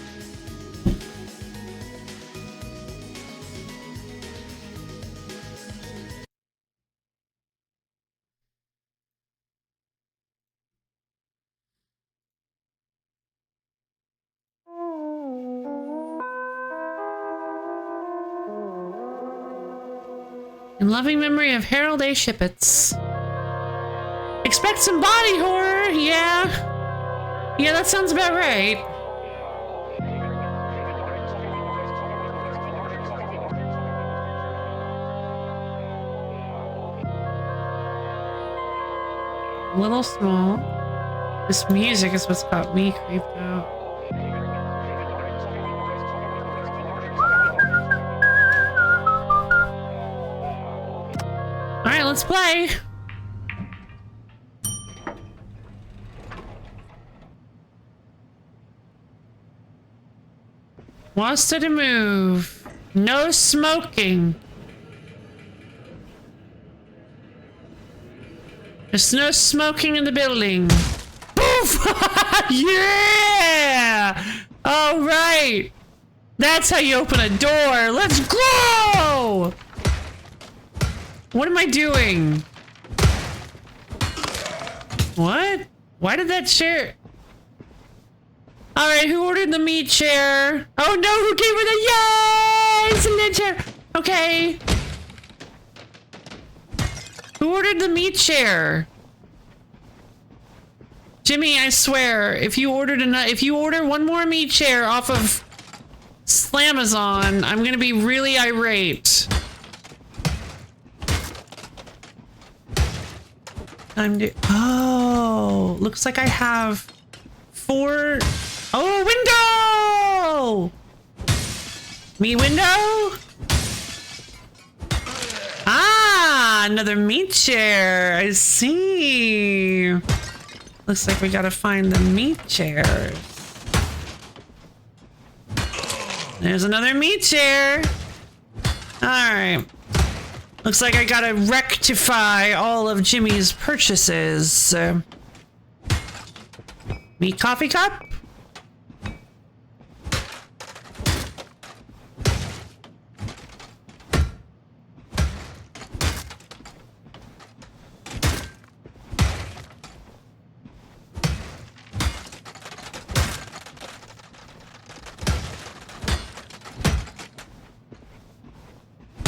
In loving memory of Harold A. Shippets. Expect some body horror, yeah. Yeah, that sounds about right. A little small. This music is what's got me creeped out. Alright, let's play. Wants to move. No smoking. There's no smoking in the building. Boof! Yeah! Alright. That's how you open a door. Let's go! What am I doing? What? Why did that chair... Alright, who ordered the meat chair? Oh no, who gave her the... Yay! It's a meat chair! Okay. Who ordered the meat chair? Jimmy, I swear, if you order one more meat chair off of Slamazon, I'm gonna be really irate. Oh, looks like I have 4... Oh, window! Me window? Ah, another meat chair. I see. Looks like we gotta find the meat chairs. There's another meat chair. Alright. Looks like I gotta rectify all of Jimmy's purchases. Meat coffee cup?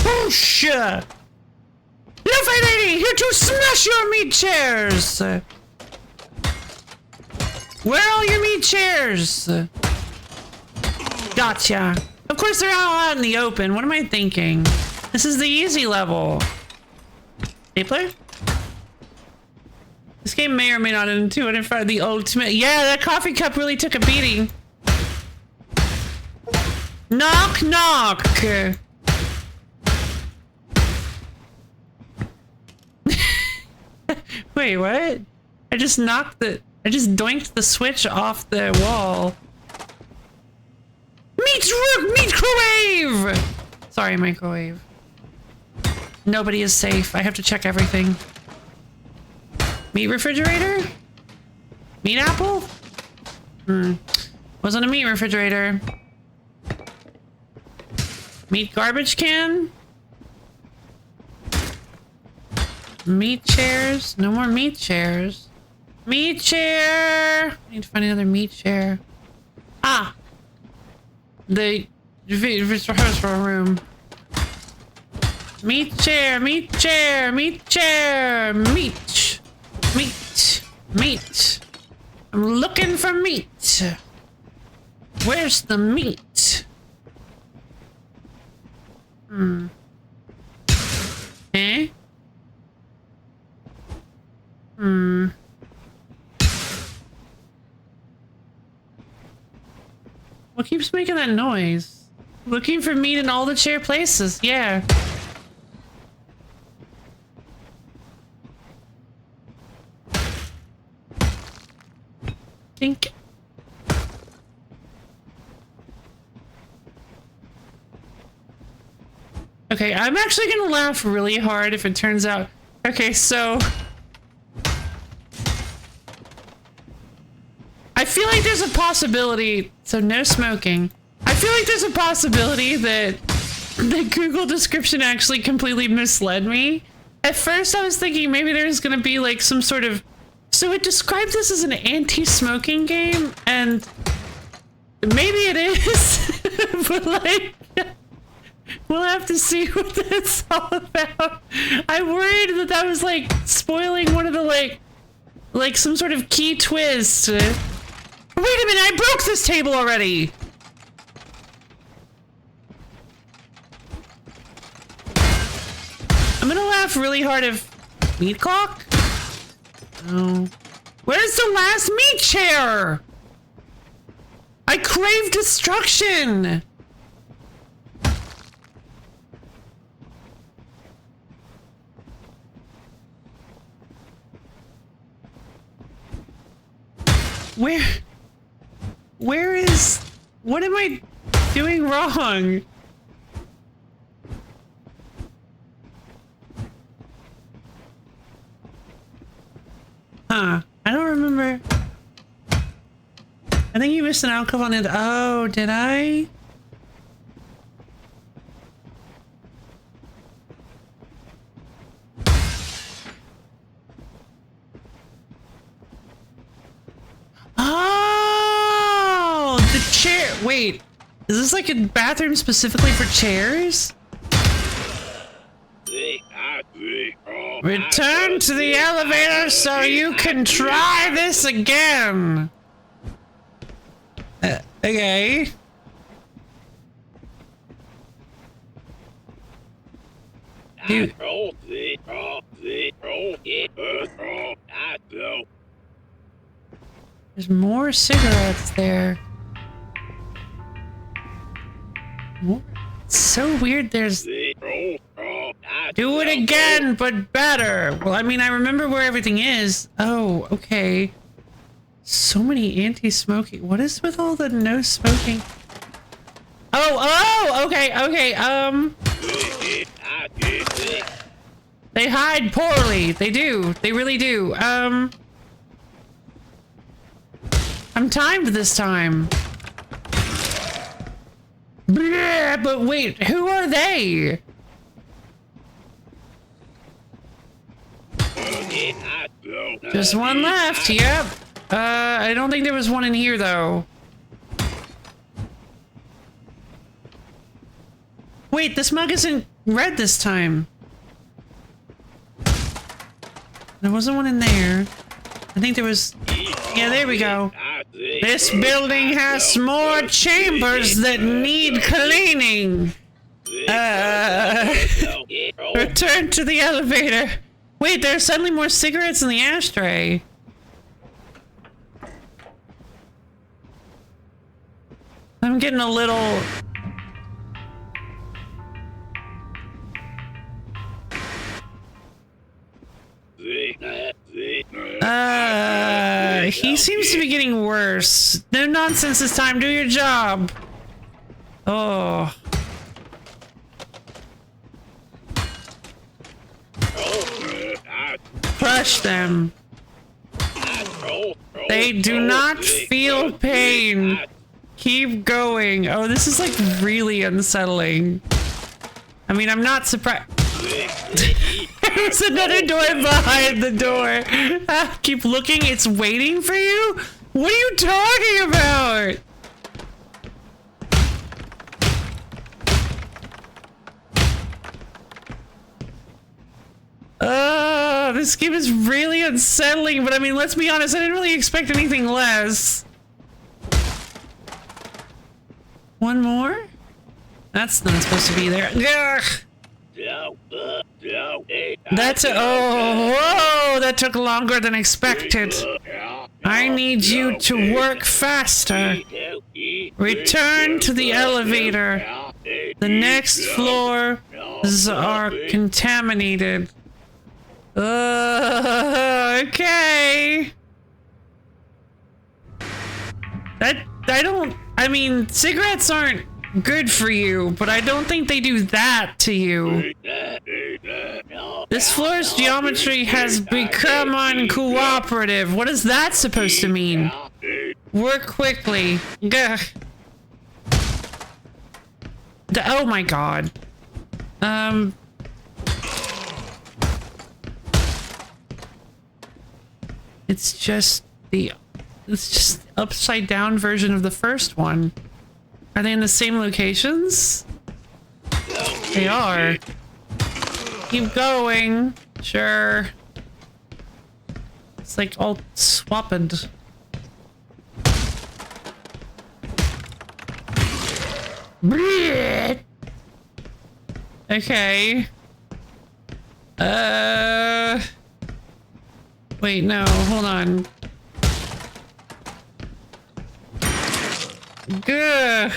Whoosh! Luffy lady, here to smash your meat chairs! Where are all your meat chairs? Gotcha. Of course they're all out in the open. What am I thinking? This is the easy level. Stapler? This game may or may not end 205 the ultimate. Yeah, that coffee cup really took a beating. Knock, knock. Wait, what? I just doinked the switch off the wall. Microwave! Sorry, microwave. Nobody is safe. I have to check everything. Meat refrigerator? Meat apple? Wasn't a meat refrigerator. Meat garbage can? Meat chairs? No more meat chairs. Meat chair! I need to find another meat chair. Ah! The rehearsal room. Meat chair, meat chair, meat chair, meat. Meat. Meat. I'm looking for meat. Where's the meat? Eh? What keeps making that noise? Looking for meat in all the chair places, yeah. Think. Okay, I'm actually gonna laugh really hard if it turns out. Okay, so I feel like there's a possibility, so no smoking. I feel like there's a possibility that the Google description actually completely misled me. At first I was thinking maybe there's gonna be like some sort of, so it described this as an anti-smoking game, and maybe it is, but like, we'll have to see what that's all about. I'm worried that that was like spoiling one of the like some sort of key twist. Wait a minute, I broke this table already! I'm gonna laugh really hard if... Meat clock? Oh. Where's the last meat chair? I crave destruction! Where is... What am I doing wrong? Huh. I don't remember. I think you missed an alcove on it. Oh, did I? Oh, the chair. Wait, is this like a bathroom specifically for chairs? Return to the elevator so you can try this again. Okay. Dude. There's more cigarettes there. It's so weird. There's Do it again, but better. Well, I mean, I remember where everything is. Oh, okay. So many anti-smoking. What is with all the no smoking? Oh, okay, okay. They hide poorly. They do. They really do. I'm timed this time. Bleh, but wait, who are they? Just one left, yep. I don't think there was one in here, though. Wait, this mug isn't red this time. There wasn't one in there. I think there was... Yeah, there we go. This building has more chambers that need cleaning. Return to the elevator. Wait, there's suddenly more cigarettes in the ashtray. I'm getting a little... he seems to be getting worse. No nonsense this time. Do your job. Oh. Crush them. They do not feel pain. Keep going. Oh, this is like really unsettling. I mean, I'm not surprised. There's another door behind the door. Keep looking. It's waiting for you? What are you talking about? This game is really unsettling, but I mean, let's be honest, I didn't really expect anything less. One more? That's not supposed to be there. Ugh. That's whoa, that took longer than expected. I need you to work faster. Return to the elevator. The next floors are contaminated. Okay. I mean, cigarettes aren't good for you, but I don't think they do that to you. This floor's geometry has become uncooperative. What is that supposed to mean? Work quickly. Gah. Oh my god. It's just the upside down version of the first one. Are they in the same locations? They are. Keep going. Sure. It's like all swapped. Okay. Wait, no, hold on. Gah.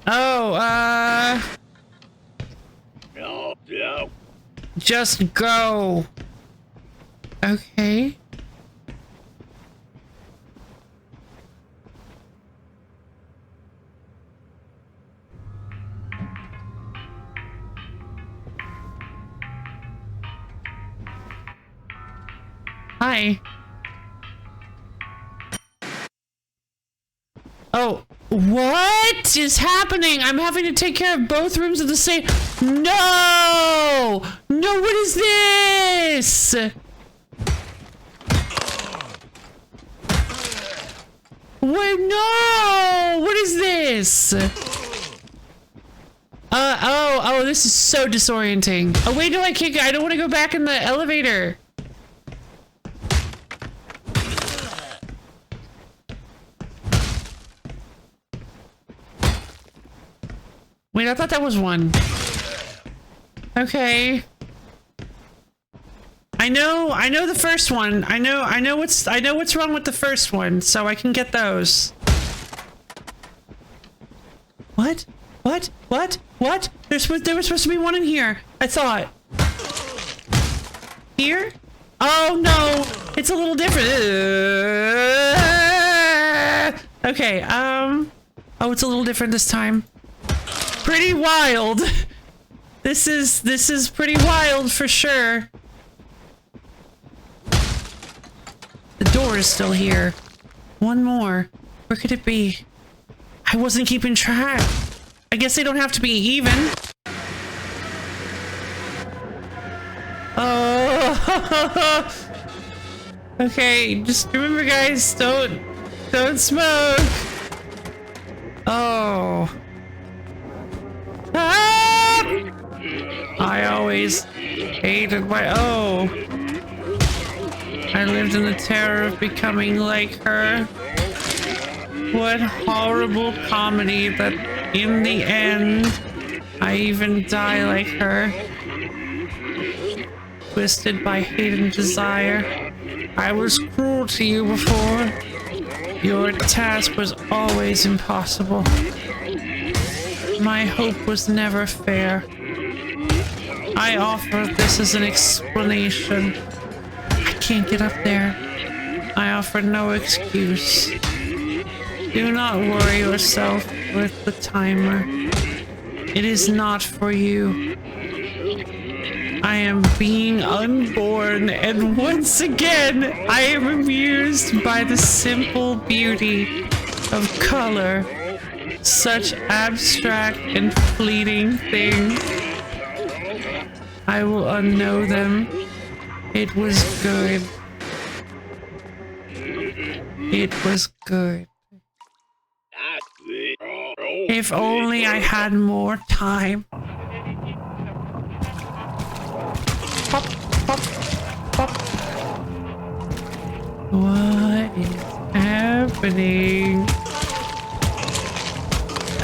Oh, just go. Okay. Hi. Oh, what is happening? I'm having to take care of both rooms at the same... No! No, what is this? Wait, no! What is this? Oh, this is so disorienting. Oh, wait, no, I can't... I don't want to go back in the elevator. Wait, I thought that was one. Okay. I know the first one. I know what's wrong with the first one, so I can get those. What? What? What? What? There was supposed to be one in here. I thought. Here? Oh no! It's a little different. Okay, oh, it's a little different this time. Pretty wild. This is pretty wild for sure. The door is still here. One more. Where could it be? I wasn't keeping track. I guess they don't have to be even. Oh. Okay, just remember guys, don't smoke. Oh. Ah! I always hated my I lived in the terror of becoming like her. What horrible comedy that in the end I even die like her. Twisted by hate and desire. I was cruel to you before. Your task was always impossible. My hope was never fair. I offer this as an explanation. I can't get up there. I offer no excuse. Do not worry yourself with the timer. It is not for you. I am being unborn, and once again, I am amused by the simple beauty of color. Such abstract and fleeting things. I will unknow them. It was good. It was good. If only I had more time. Pop, pop, pop. What is happening?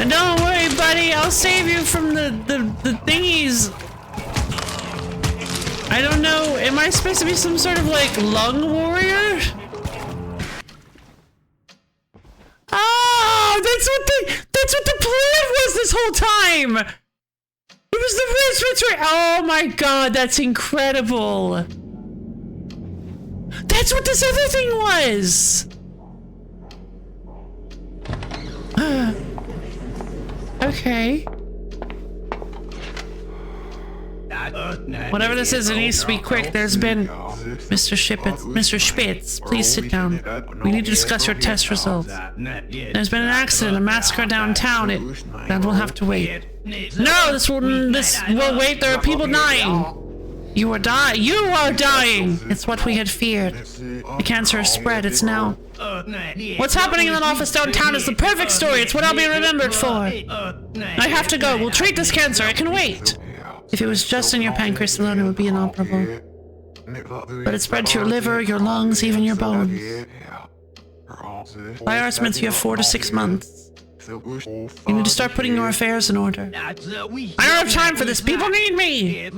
Don't worry, buddy. I'll save you from the thingies. I don't know. Am I supposed to be some sort of like lung warrior? Oh, that's what the plan was this whole time. It was the respiratory. Oh my god, that's incredible. That's what this other thing was. Okay. Whatever this is, it needs to be quick. There's been... Mr. Spitz, please sit down. We need to discuss your test results. There's been an accident, a massacre downtown. That will have to wait. No, this will wait. There are people dying. You are dying. It's what we had feared. The cancer has spread. It's now. What's happening in that office downtown is the perfect story. It's what I'll be remembered for. I have to go. We'll treat this cancer. I can wait. If it was just in your pancreas alone, it would be inoperable. But it spread to your liver, your lungs, even your bones. By our estimates, you have 4 to 6 months. You need to start putting your affairs in order. I don't have time for this. People need me.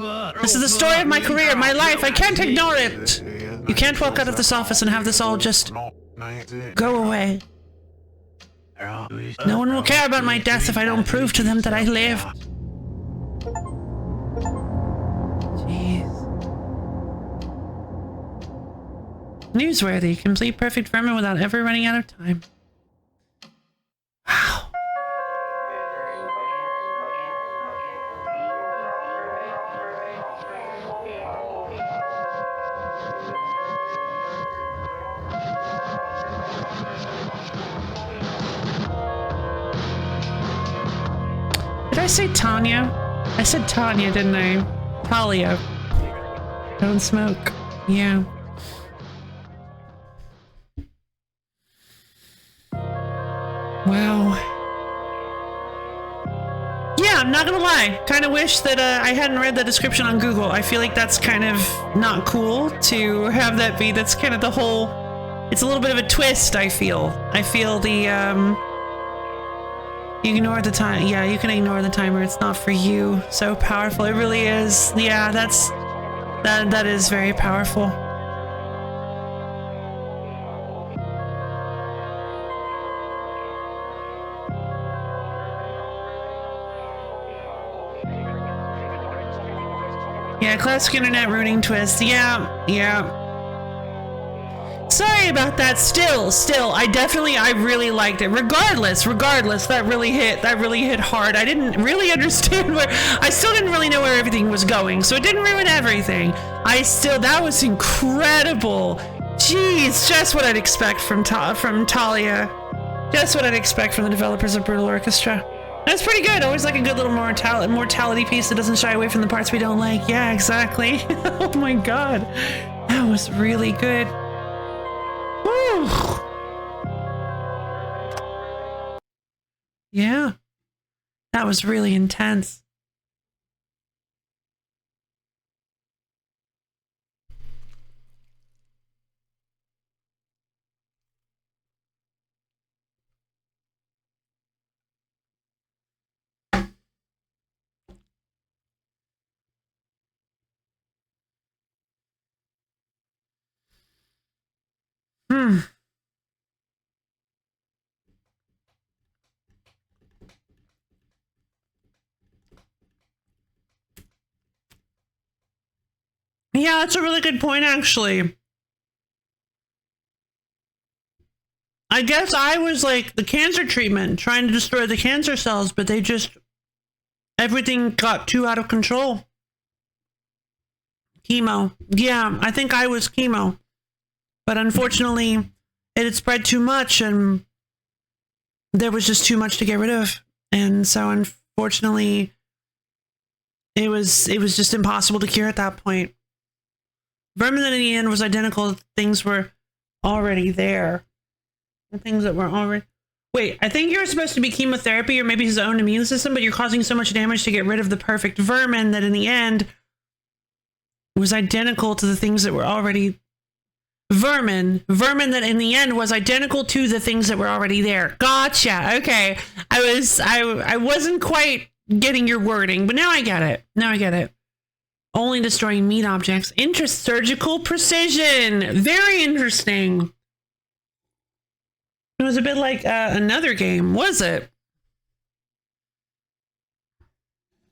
This is the story of my career, my life. I can't ignore it. You can't walk out of this office and have this all just go away. No one will care about my death if I don't prove to them that I lived. Jeez. Newsworthy. Complete perfect vermin without ever running out of time. Wow. Did I say Tanya? I said Tanya, didn't I? Talia. Don't smoke. Yeah. Wow. Yeah, I'm not gonna lie. Kind of wish that I hadn't read the description on Google. I feel like that's kind of not cool to have that be. That's kind of the whole... It's a little bit of a twist, I feel. I feel the, you ignore the time. Yeah, you can ignore the timer. It's not for you. So powerful. It really is. Yeah, that is very powerful. Yeah, classic internet ruining twist. Yeah, yeah. Sorry about that. Still, I really liked it. Regardless, that really hit hard. I didn't really understand I still didn't really know where everything was going, so it didn't ruin everything. That was incredible. Jeez, just what I'd expect from Talia. Just what I'd expect from the developers of Brutal Orchestra. That's pretty good. Always like a good little mortality piece that doesn't shy away from the parts we don't like. Yeah, exactly. Oh my god. That was really good. Whew. Yeah. That was really intense. Hmm. Yeah, that's a really good point, actually. I guess I was like the cancer treatment, trying to destroy the cancer cells, but everything got too out of control. Chemo. Yeah, I think I was chemo. But unfortunately, it had spread too much and there was just too much to get rid of. And so unfortunately, it was just impossible to cure at that point. Vermin in the end was identical. Things were already there. The things that were already... Wait, I think you're supposed to be chemotherapy or maybe his own immune system, but you're causing so much damage to get rid of the perfect vermin that in the end was identical to the things that were already... Vermin that in the end was identical to the things that were already there. Gotcha. Okay. I wasn't quite getting your wording, but now I get it. Only destroying meat objects. Surgical precision. Very interesting. It was a bit like another game, was it?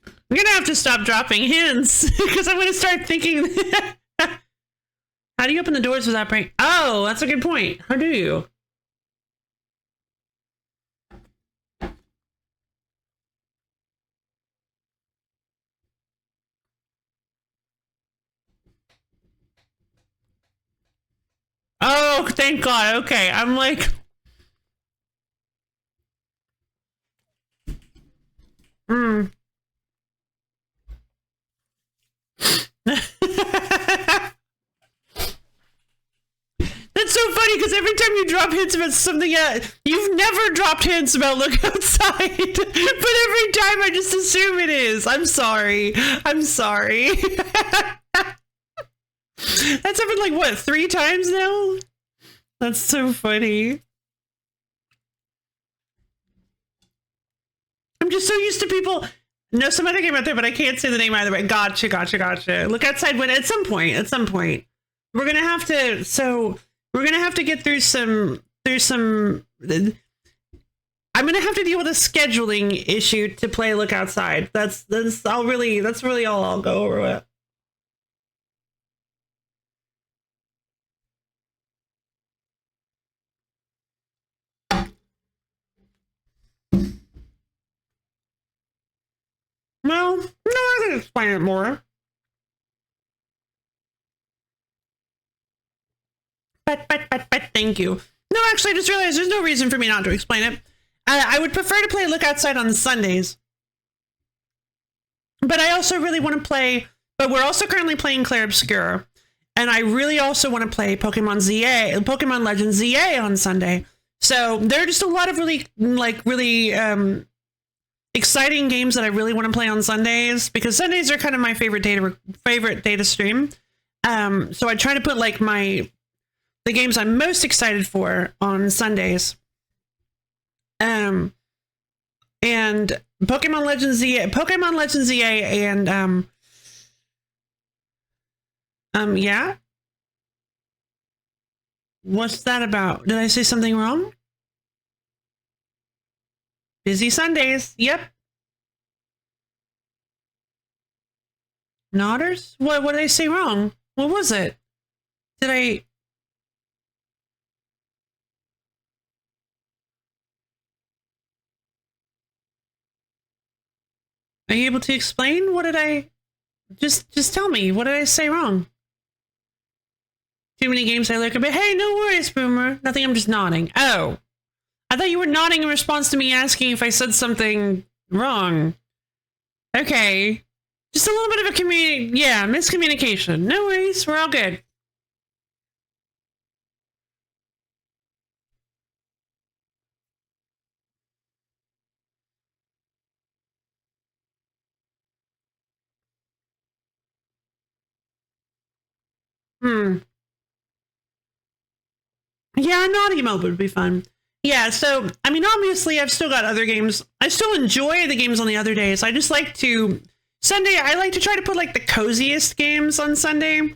I'm gonna have to stop dropping hints because I'm gonna start thinking. How do you open the doors without breaking? Oh, that's a good point. How do you? Oh, thank God. Okay, I'm like... That's so funny because every time you drop hints about something else, you've never dropped hints about look outside. But every time I just assume it is. I'm sorry. That's happened like, what, 3 times now? That's so funny. I'm just so used to people... No, some other game out there, but I can't say the name either way. Gotcha. Look outside when at some point, we're gonna have to get through some I'm gonna have to deal with a scheduling issue to play Look Outside. That's really all I'll go over with. Well, no, I can explain it more. But, thank you. No, actually, I just realized there's no reason for me not to explain it. I would prefer to play Look Outside on Sundays. But I also really want to play, but we're also currently playing Clair Obscur. And I really also want to play Pokemon Legends ZA on Sunday. So there are just a lot of really exciting games that I really want to play on Sundays because Sundays are kind of my favorite day to stream. So I try to put like the games I'm most excited for on Sundays. And Pokemon Legends ZA and yeah. What's that about? Did I say something wrong? Busy Sundays. Yep. Nodders? What did I say wrong? What was it? Did I... Are you able to explain? What did I... Just tell me. What did I say wrong? Too many games I look a bit. Hey, no worries, Boomer. Nothing, I'm just nodding. Oh. I thought you were nodding in response to me asking if I said something wrong. Okay. Just a little bit of a miscommunication. No worries, we're all good. Yeah, naughty mode would be fun. Yeah, so, I mean, obviously, I've still got other games. I still enjoy the games on the other days. I just like to... Sunday, I like to try to put, like, the coziest games on Sunday.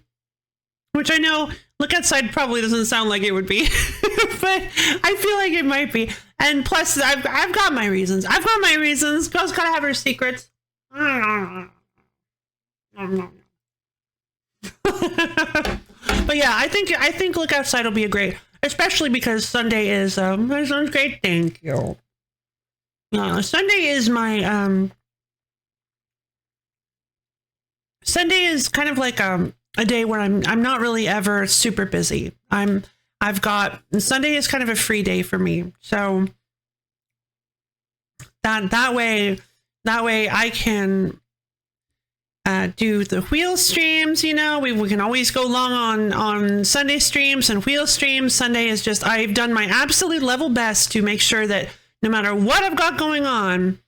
Which I know, Look Outside probably doesn't sound like it would be. But I feel like it might be. And plus, I've got my reasons. Girl's gotta have her secrets. But yeah, I think Look Outside will be a great... Especially because Sunday is, that sounds great, thank you. Sunday is my, Sunday is kind of like, a day where I'm not really ever super busy. Sunday is kind of a free day for me. So that way I can, do the wheel streams, you know, we can always go long on Sunday streams and wheel streams. Sunday is just, I've done my absolute level best to make sure that no matter what I've got going on,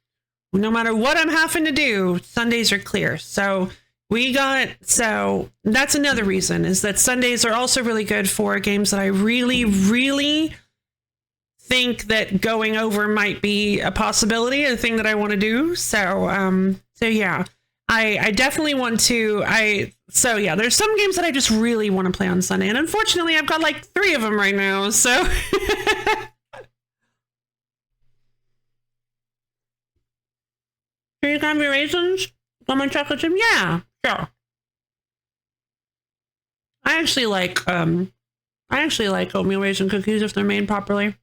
no matter what I'm having to do, Sundays are clear. So that's another reason, is that Sundays are also really good for games that I really, really think that going over might be a possibility, a thing that I want to do. So yeah. I definitely want to, so yeah, there's some games that I just really want to play on Sunday, and unfortunately I've got like 3 of them right now, so. Here you got me raisins? Want my chocolate chip? Yeah, sure. I actually like oatmeal raisin cookies if they're made properly.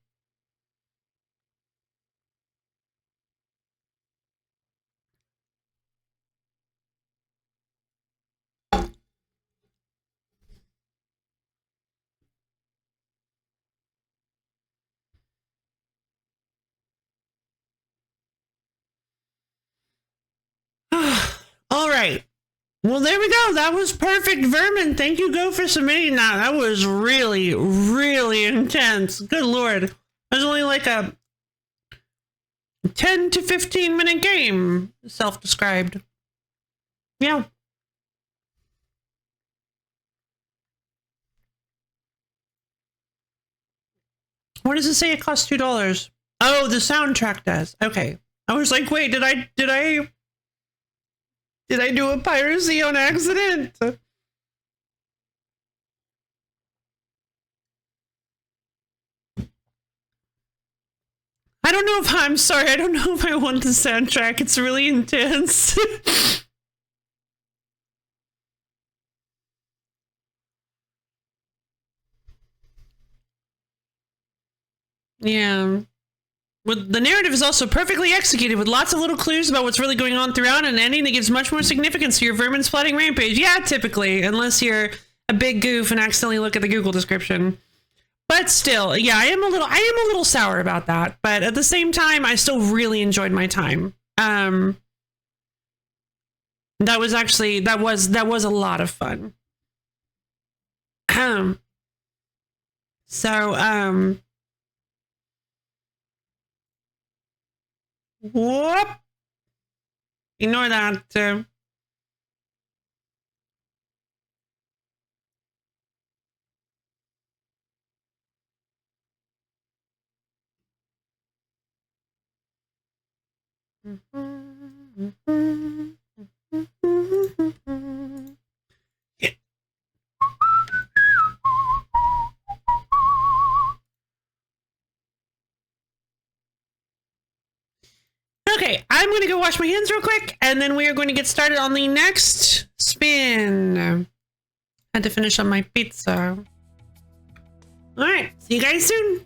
All right. Well, there we go. That was perfect, Vermin. Thank you, Go, for submitting that. That was really, really intense. Good Lord. It was only like a 10 to 15 minute game, self-described. Yeah. What does it say it costs $2? Oh, the soundtrack does. Okay. I was like, wait, did I do a piracy on accident? I don't know if I'm sorry. I don't know if I want the soundtrack. It's really intense. Yeah. But the narrative is also perfectly executed with lots of little clues about what's really going on throughout, and an ending that gives much more significance to your vermin's plotting rampage. Yeah, typically, unless you're a big goof and accidentally look at the Google description. But still, yeah, I am a little sour about that. But at the same time, I still really enjoyed my time. That was a lot of fun. So, whoop. Ignore that. Okay, I'm going to go wash my hands real quick, and then we are going to get started on the next Spin. Had to finish on my pizza. Alright, see you guys soon.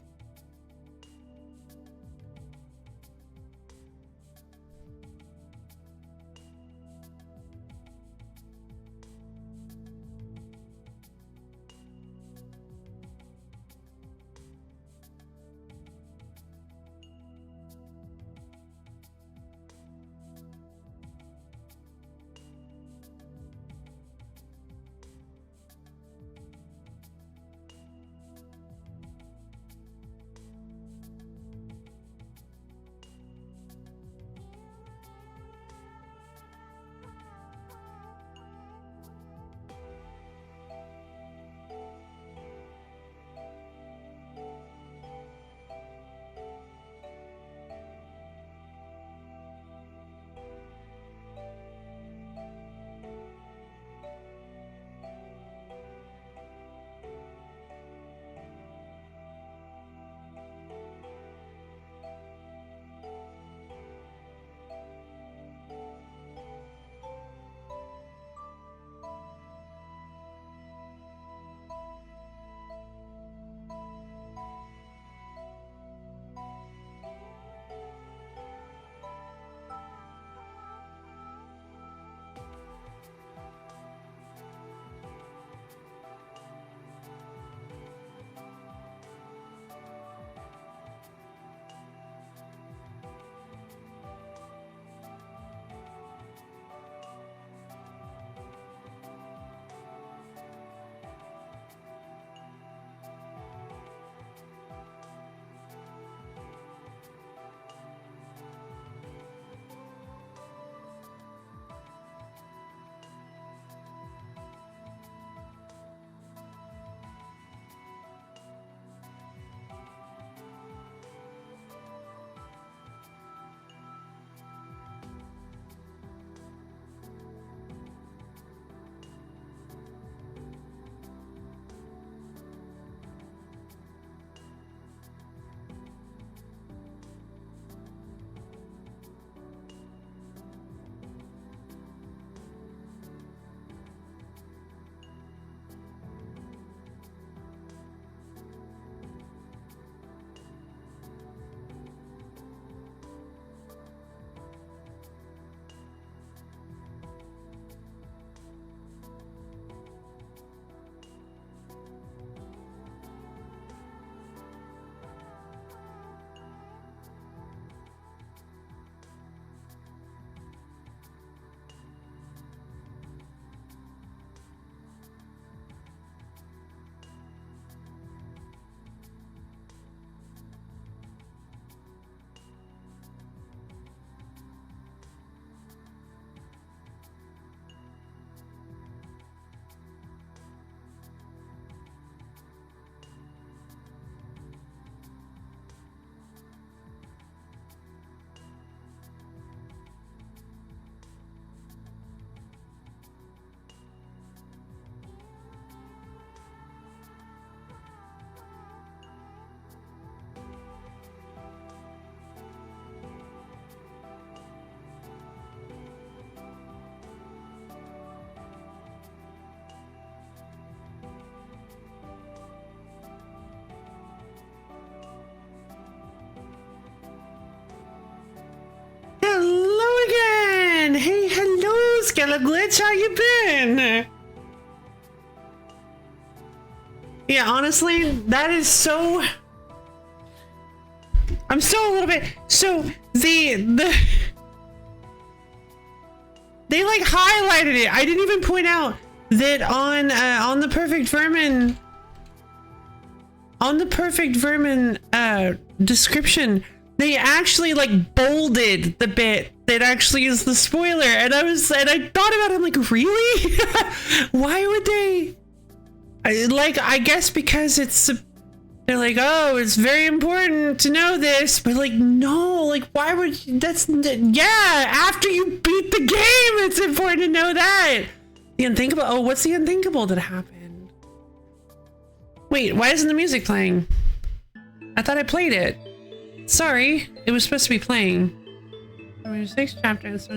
Skeleglitch, how you been? Yeah, honestly, that is so... I'm still a little bit... So, they like highlighted it. I didn't even point out that on the Perfect Vermin... On the Perfect Vermin description, they actually like bolded the bit that actually is the spoiler, and I thought about it, I'm like, really? Why would they? I guess because they're like, oh, it's very important to know this, but like, no, like, why would you, yeah, after you beat the game, it's important to know that. The unthinkable, oh, what's the unthinkable that happened? Wait, why isn't the music playing? I thought I played it. Sorry, it was supposed to be playing. 6 chapters.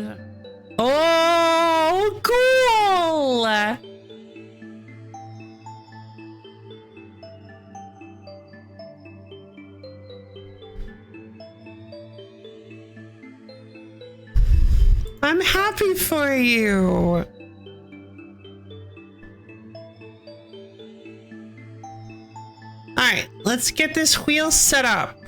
Oh, cool! I'm happy for you. All right, let's get this wheel set up.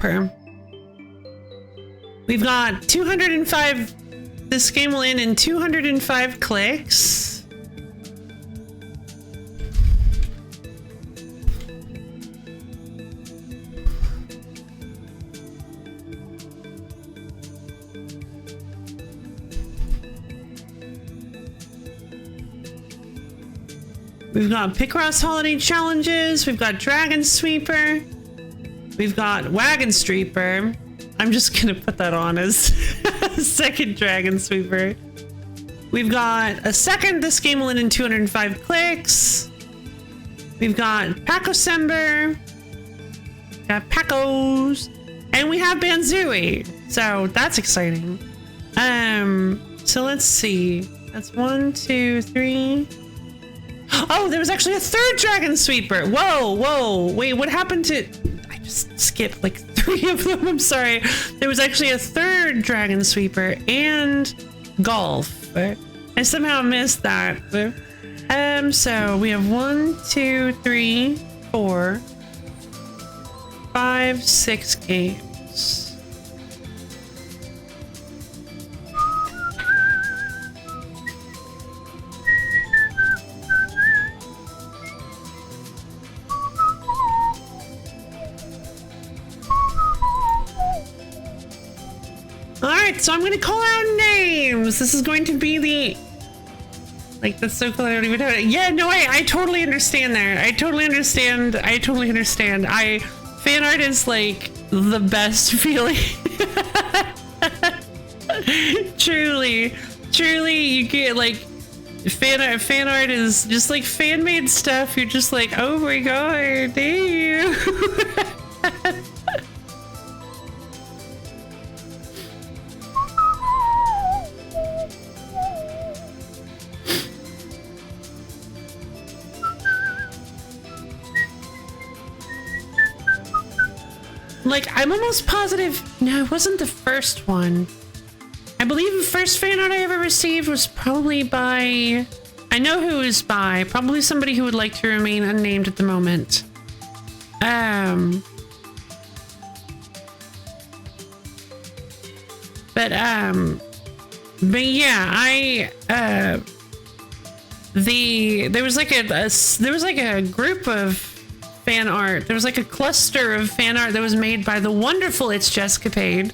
We've got 205. This game will end in 205 clicks. We've got Picross holiday challenges. We've got Dragon Sweeper. We've got Wagon Streeper. I'm just gonna put that on as a second Dragon Sweeper. We've got a second. This game will end in 205 clicks. We've got Pacocember. Got Pacos. And we have Banzooey. So that's exciting. So let's see. That's 1, 2, 3. Oh, there was actually a third Dragon Sweeper. Whoa. Wait, what happened to... I just skipped like 3 of them. I'm sorry. There was actually a third Dragon Sweeper and golf. I somehow missed that. So we have 1, 2, 3, 4, 5, 6 games. Alright, so I'm gonna call out names. This is going to be the... Like, that's so cool, I don't even know it. Yeah, no, I totally understand there. I totally understand. Fan art is, like, the best feeling. Truly, you get, like, fan art is just, like, fan-made stuff. You're just like, oh my god, damn. Like, I'm almost positive... No, it wasn't the first one. I believe the first fan art I ever received was probably by... I know who it was by. Probably somebody who would like to remain unnamed at the moment. But yeah, there was like a group of fan art. There was like a cluster of fan art that was made by the wonderful It's Jessicapade,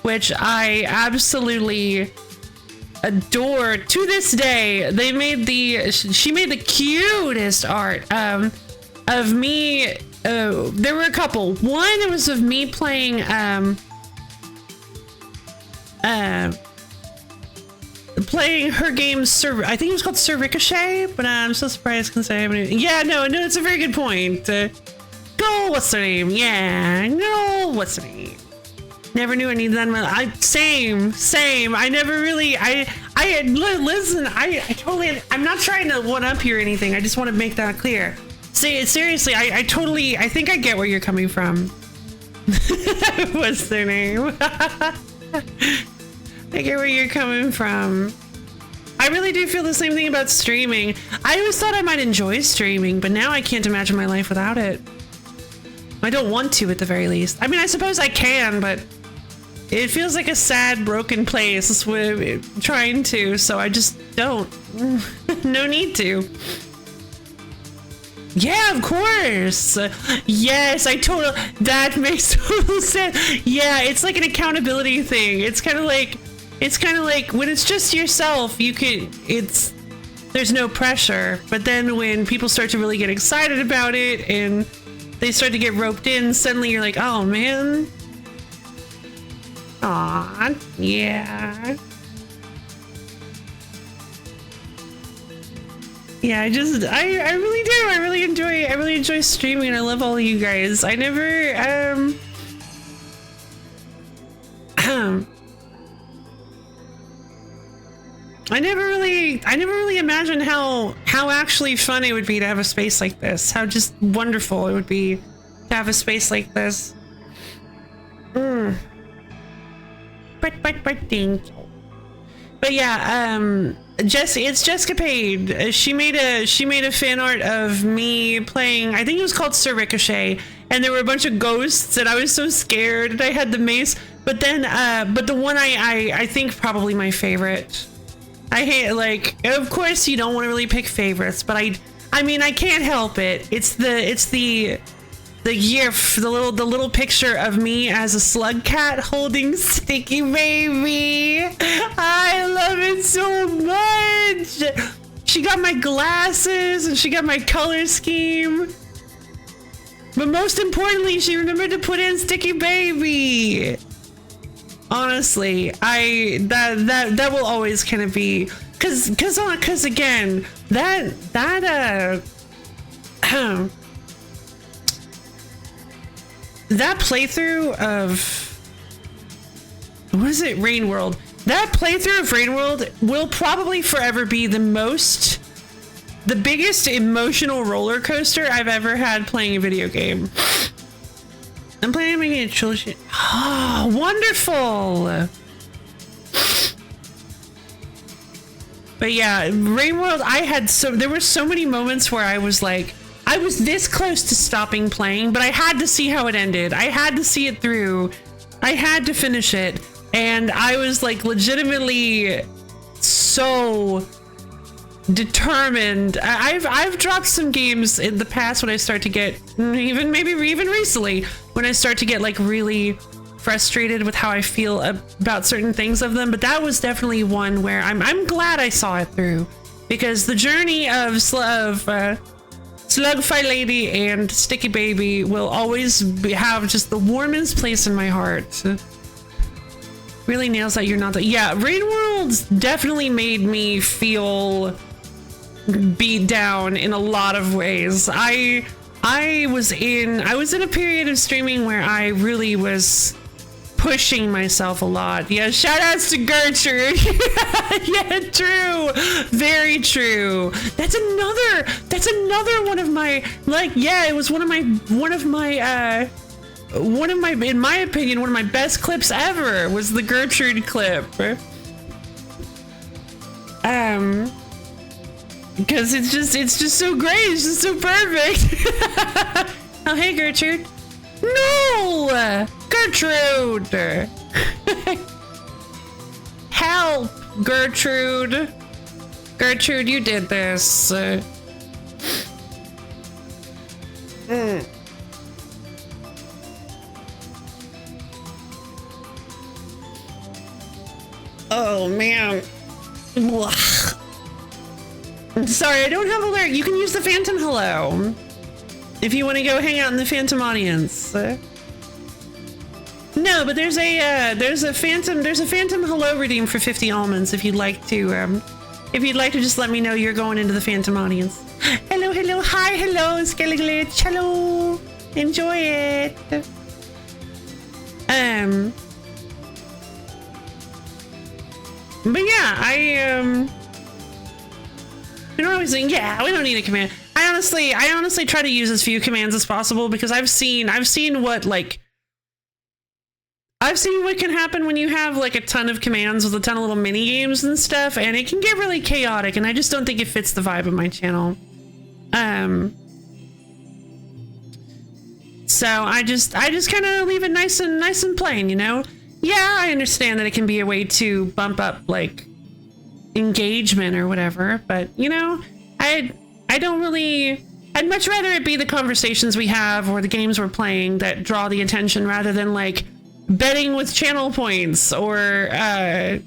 which I absolutely adore to this day. She made the cutest art of me. There were a couple. One, it was of me playing playing her game I think it was called Sir Ricochet, but I'm so surprised I can say it. Yeah, no, it's a very good point. What's her name? Yeah, no, what's her name? Never knew I needed that. Same. I never really, listen, I'm not trying to one up you or anything. I just want to make that clear. Seriously, I think I get where you're coming from. What's their name? I get where you're coming from. I really do feel the same thing about streaming. I always thought I might enjoy streaming, but now I can't imagine my life without it. I don't want to, at the very least. I mean, I suppose I can, but it feels like a sad, broken place with trying to, so I just don't. No need to. Yeah, of course. Yes, that makes total sense. Yeah, it's like an accountability thing. It's kind of like when it's just yourself, there's no pressure. But then when people start to really get excited about it and they start to get roped in, suddenly you're like, oh man. Aw, yeah. Yeah, I really do. I really enjoy streaming. I love all of you guys. I never I never really imagined how actually fun it would be to have a space like this. How just wonderful it would be to have a space like this. But But yeah, it's Jessica Pade. She made a fan art of me playing, I think it was called Sir Ricochet, and there were a bunch of ghosts and I was so scared and I had the mace. But then but the one I think probably my favorite. I hate, like, of course you don't want to really pick favorites, but I mean I can't help it. It's the GIF, the little picture of me as a slug cat holding Sticky Baby. I love it so much. She got my glasses and she got my color scheme. But most importantly, she remembered to put in Sticky Baby. Honestly, that will always kind of be, cause again, that playthrough of, what is it, Rain World? That playthrough of Rain World will probably forever be the biggest emotional roller coaster I've ever had playing a video game. I'm planning on making a trilogy. Oh, wonderful! But yeah, Rain World, there were so many moments where I was like, I was this close to stopping playing, but I had to see how it ended. I had to see it through. I had to finish it. And I was like legitimately so determined. I've dropped some games in the past when I start to get, even recently, when I start to get like really frustrated with how I feel about certain things of them. But that was definitely one where I'm glad I saw it through, because the journey of Slugfy Lady and Sticky Baby will always have just the warmest place in my heart. Really nails that you're not that. Yeah, Rain Worlds definitely made me feel beat down in a lot of ways. I was in a period of streaming where I really was pushing myself a lot. Yeah, shout outs to Gertrude. Yeah, true. Very true. That's another one of my, like, yeah, it was one of my in my opinion, one of my best clips ever was the Gertrude clip. Because it's just so great, it's just so perfect. Oh, hey Gertrude. No! Gertrude! Help, Gertrude. Gertrude, you did this. Oh man. Sorry, I don't have alert. You can use the Phantom Hello if you want to go hang out in the Phantom audience. No, but there's a Phantom Hello redeem for 50 almonds if you'd like to just let me know you're going into the Phantom audience. Hello, hello, hi, hello, Skellyglitch, hello. Enjoy it. But yeah, I don't always think, yeah, we don't need a command. I honestly try to use as few commands as possible, because I've seen what can happen when you have like a ton of commands with a ton of little mini games and stuff, and it can get really chaotic, and I just don't think it fits the vibe of my channel. So I just kind of leave it nice and plain, you know? Yeah, I understand that it can be a way to bump up like engagement or whatever, but you know, I'd much rather it be the conversations we have or the games we're playing that draw the attention, rather than like betting with channel points or yeah,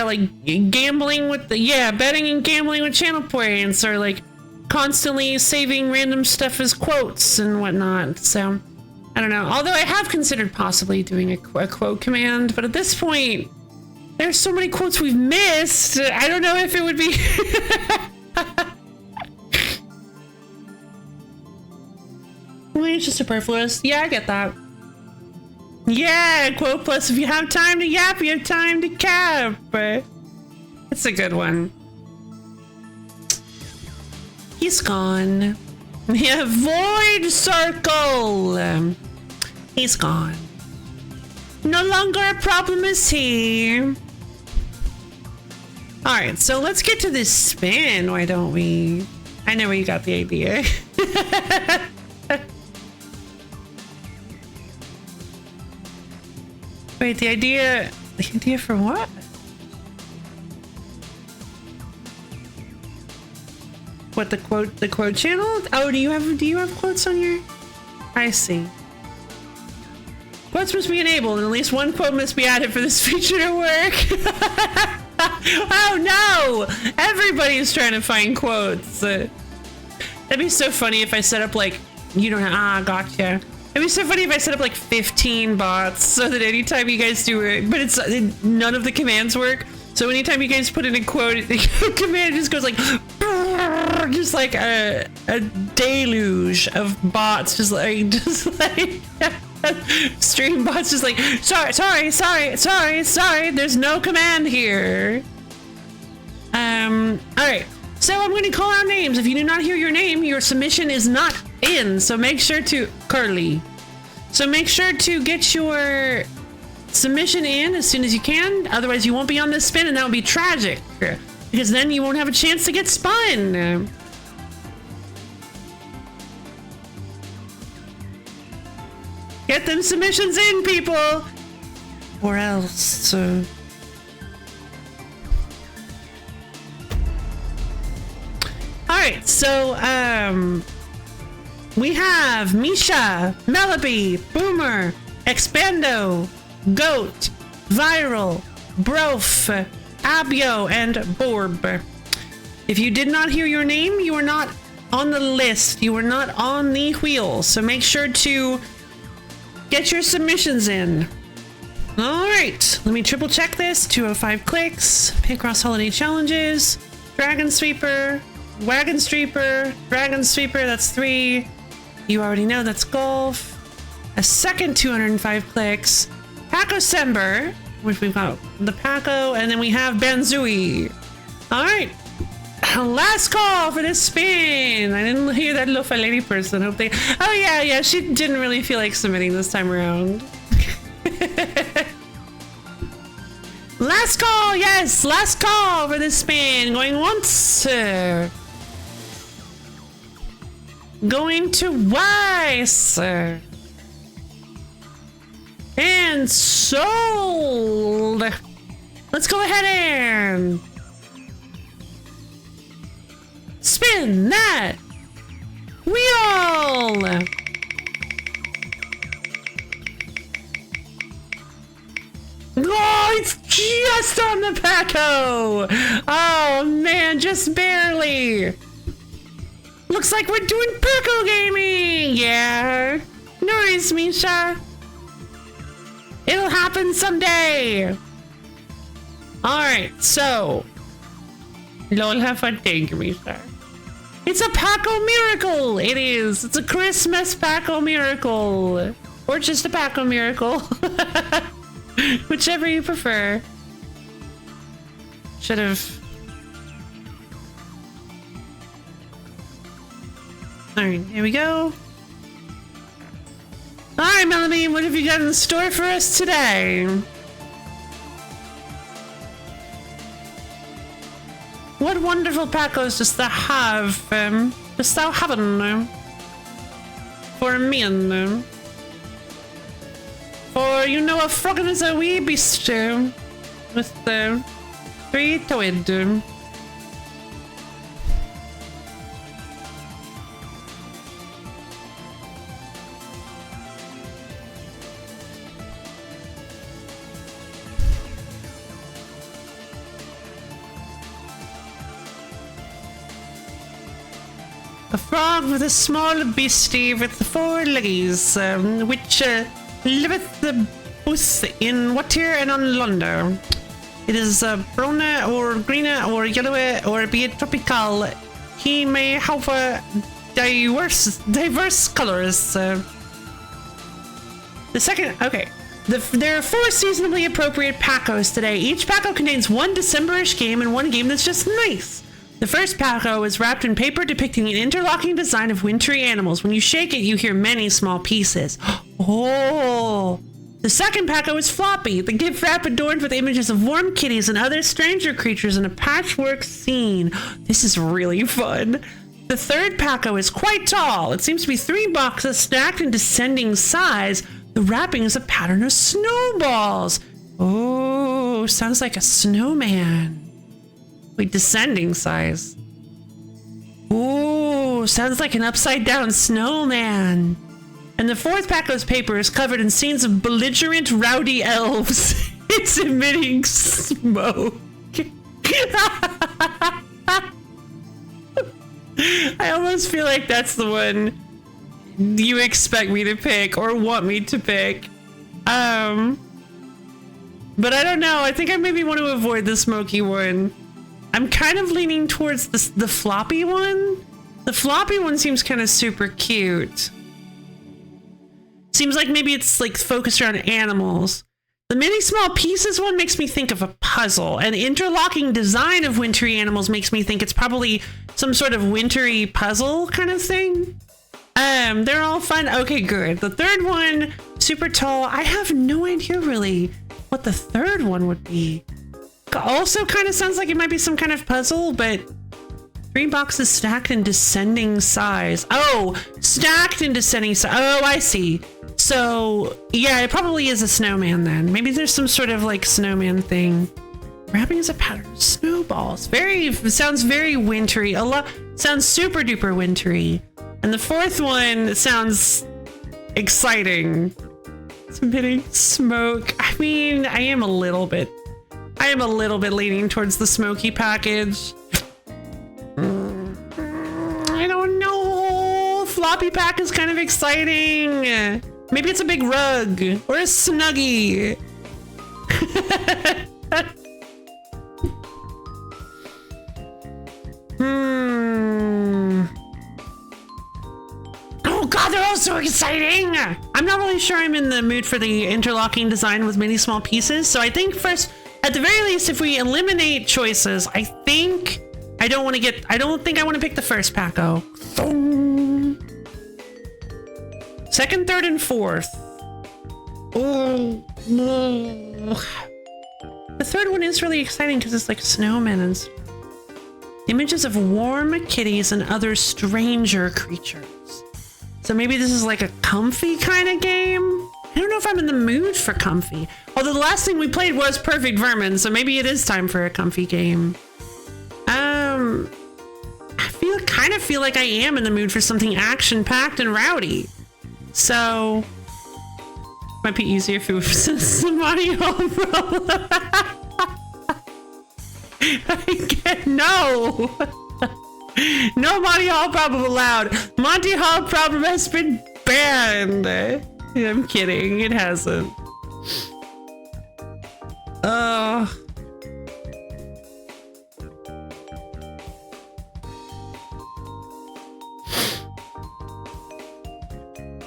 like gambling with betting and gambling with channel points, or like constantly saving random stuff as quotes and whatnot. So I don't know, although I have considered possibly doing a quote command, but at this point there's so many quotes we've missed, I don't know if it would be well, it's just superfluous. Yeah, I get that. Yeah, quote plus, if you have time to yap, you have time to cap. It's a good one. He's gone. Yeah, void circle. He's gone. No longer a problem is he. All right, so let's get to this spin, why don't we? I know where you got the idea. Wait, the idea for what? What, the quote channel? Oh, do you have quotes on your? I see. Quotes must be enabled, and at least one quote must be added for this feature to work. Oh no! Everybody's trying to find quotes. That'd be so funny if I set up like, you don't have, gotcha. It'd be so funny if I set up like 15 bots so that anytime you guys do it, but it's none of the commands work. So anytime you guys put in a quote, the command just goes like, just like a deluge of bots, just like stream bots, just like sorry. There's no command here. All right. So I'm going to call out names. If you do not hear your name, your submission is not in. So make sure to Curly. So make sure to get your submission in as soon as you can. Otherwise, you won't be on this spin, and that would be tragic because then you won't have a chance to get spun. Get them submissions in, people, or else. All right, so we have Misha, Melody, Boomer, Expando, Goat, Viral, Brof, Abio, and Borb. If you did not hear your name, you are not on the list. You are not on the wheel. So make sure to get your submissions in. All right, let me triple check this. 205 clicks, Picross Holiday Challenges, Dragon Sweeper, Wagon Sweeper, Dragon Sweeper, that's 3. You already know that's golf. A second 205 clicks. Paco Sember, which we've got the Paco, and then we have Banzui. All right, last call for this spin. I didn't hear that Lofa lady person. Hope they. Oh yeah, she didn't really feel like submitting this time around. Last call, yes, last call for this spin. Going once. Going twice. And sold. Let's go ahead and spin that wheel. Oh, it's just on the Paco. Oh man, just barely. Looks like we're doing Paco gaming. Yeah. No worries, Misha. It'll happen someday. All right, so lol, have fun. Thank you, Misha. It's a Paco miracle. It is. It's a Christmas Paco miracle, or just a Paco miracle, whichever you prefer. Should have. All right, here we go. All right, Melanie, what have you got in store for us today? What wonderful Pacos dost thou have? Dost thou have for me? For you know a frog is a wee beast with the 3-toed. A frog with a small beastie with 4 leggies, which liveth both in water and on land. It is brown or green or yellow or be it tropical. He may have diverse colors. The second, okay. There are 4 seasonably appropriate Pacos today. Each Paco contains 1 December-ish game and 1 game that's just nice. The first Paco is wrapped in paper depicting an interlocking design of wintry animals. When you shake it, you hear many small pieces. Oh, The second Paco is Floppy, the gift wrap adorned with images of warm kitties and other stranger creatures in a patchwork scene. This is really fun. The third Paco is quite tall. It seems to be 3 boxes stacked in descending size. The wrapping is a pattern of snowballs. Oh, sounds like a snowman. Wait, descending size. Oh, sounds like an upside down snowman. And the fourth Paco's paper is covered in scenes of belligerent rowdy elves. It's emitting smoke. I almost feel like that's the one you expect me to pick or want me to pick. But I don't know. I think I maybe want to avoid the smoky one. I'm kind of leaning towards the floppy one. The floppy one seems kind of super cute. Seems like maybe it's like focused around animals. The many small pieces one makes me think of a puzzle. An interlocking design of wintry animals makes me think it's probably some sort of wintry puzzle kind of thing. They're all fun. Okay, good. The third one, super tall. I have no idea really what the third one would be. Also kind of sounds like it might be some kind of puzzle, but 3 boxes stacked in descending size. Oh, stacked in descending size. Oh, I see. So yeah, it probably is a snowman then. Maybe there's some sort of like snowman thing. Wrapping is a pattern of snowballs. Sounds very wintry. Sounds super duper wintry. And the fourth one sounds exciting. It's emitting smoke. I mean, I am a little bit leaning towards the smoky package. I don't know. Floppy pack is kind of exciting. Maybe it's a big rug or a snuggie. Oh god, they're all so exciting! I'm not really sure I'm in the mood for the interlocking design with many small pieces, so I think first, at the very least, if we eliminate choices, I don't think I want to pick the first Paco. Second, third, and fourth. Oh, no. The third one is really exciting because it's like snowmen and stuff. Images of warm kitties and other stranger creatures. So maybe this is like a comfy kind of game? I don't know if I'm in the mood for comfy. Although the last thing we played was Perfect Vermin, so maybe it is time for a comfy game. I kind of feel like I am in the mood for something action-packed and rowdy. So might be easier if it was some Monty Hall problem. No. No Monty Hall problem allowed. Monty Hall problem has been banned. I'm kidding. It hasn't.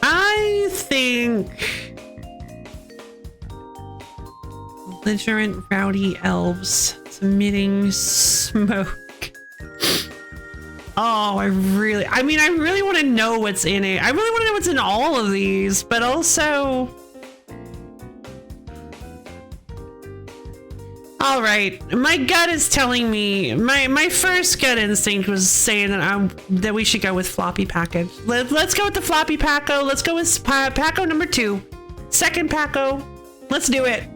I think belligerent rowdy elves emitting smoke. Oh, I really want to know what's in it. I really want to know what's in all of these, but also... All right, my gut is telling me, my first gut instinct was saying that we should go with floppy package. Let's go with the floppy Paco. Let's go with Paco number 2. Second Paco. Let's do it.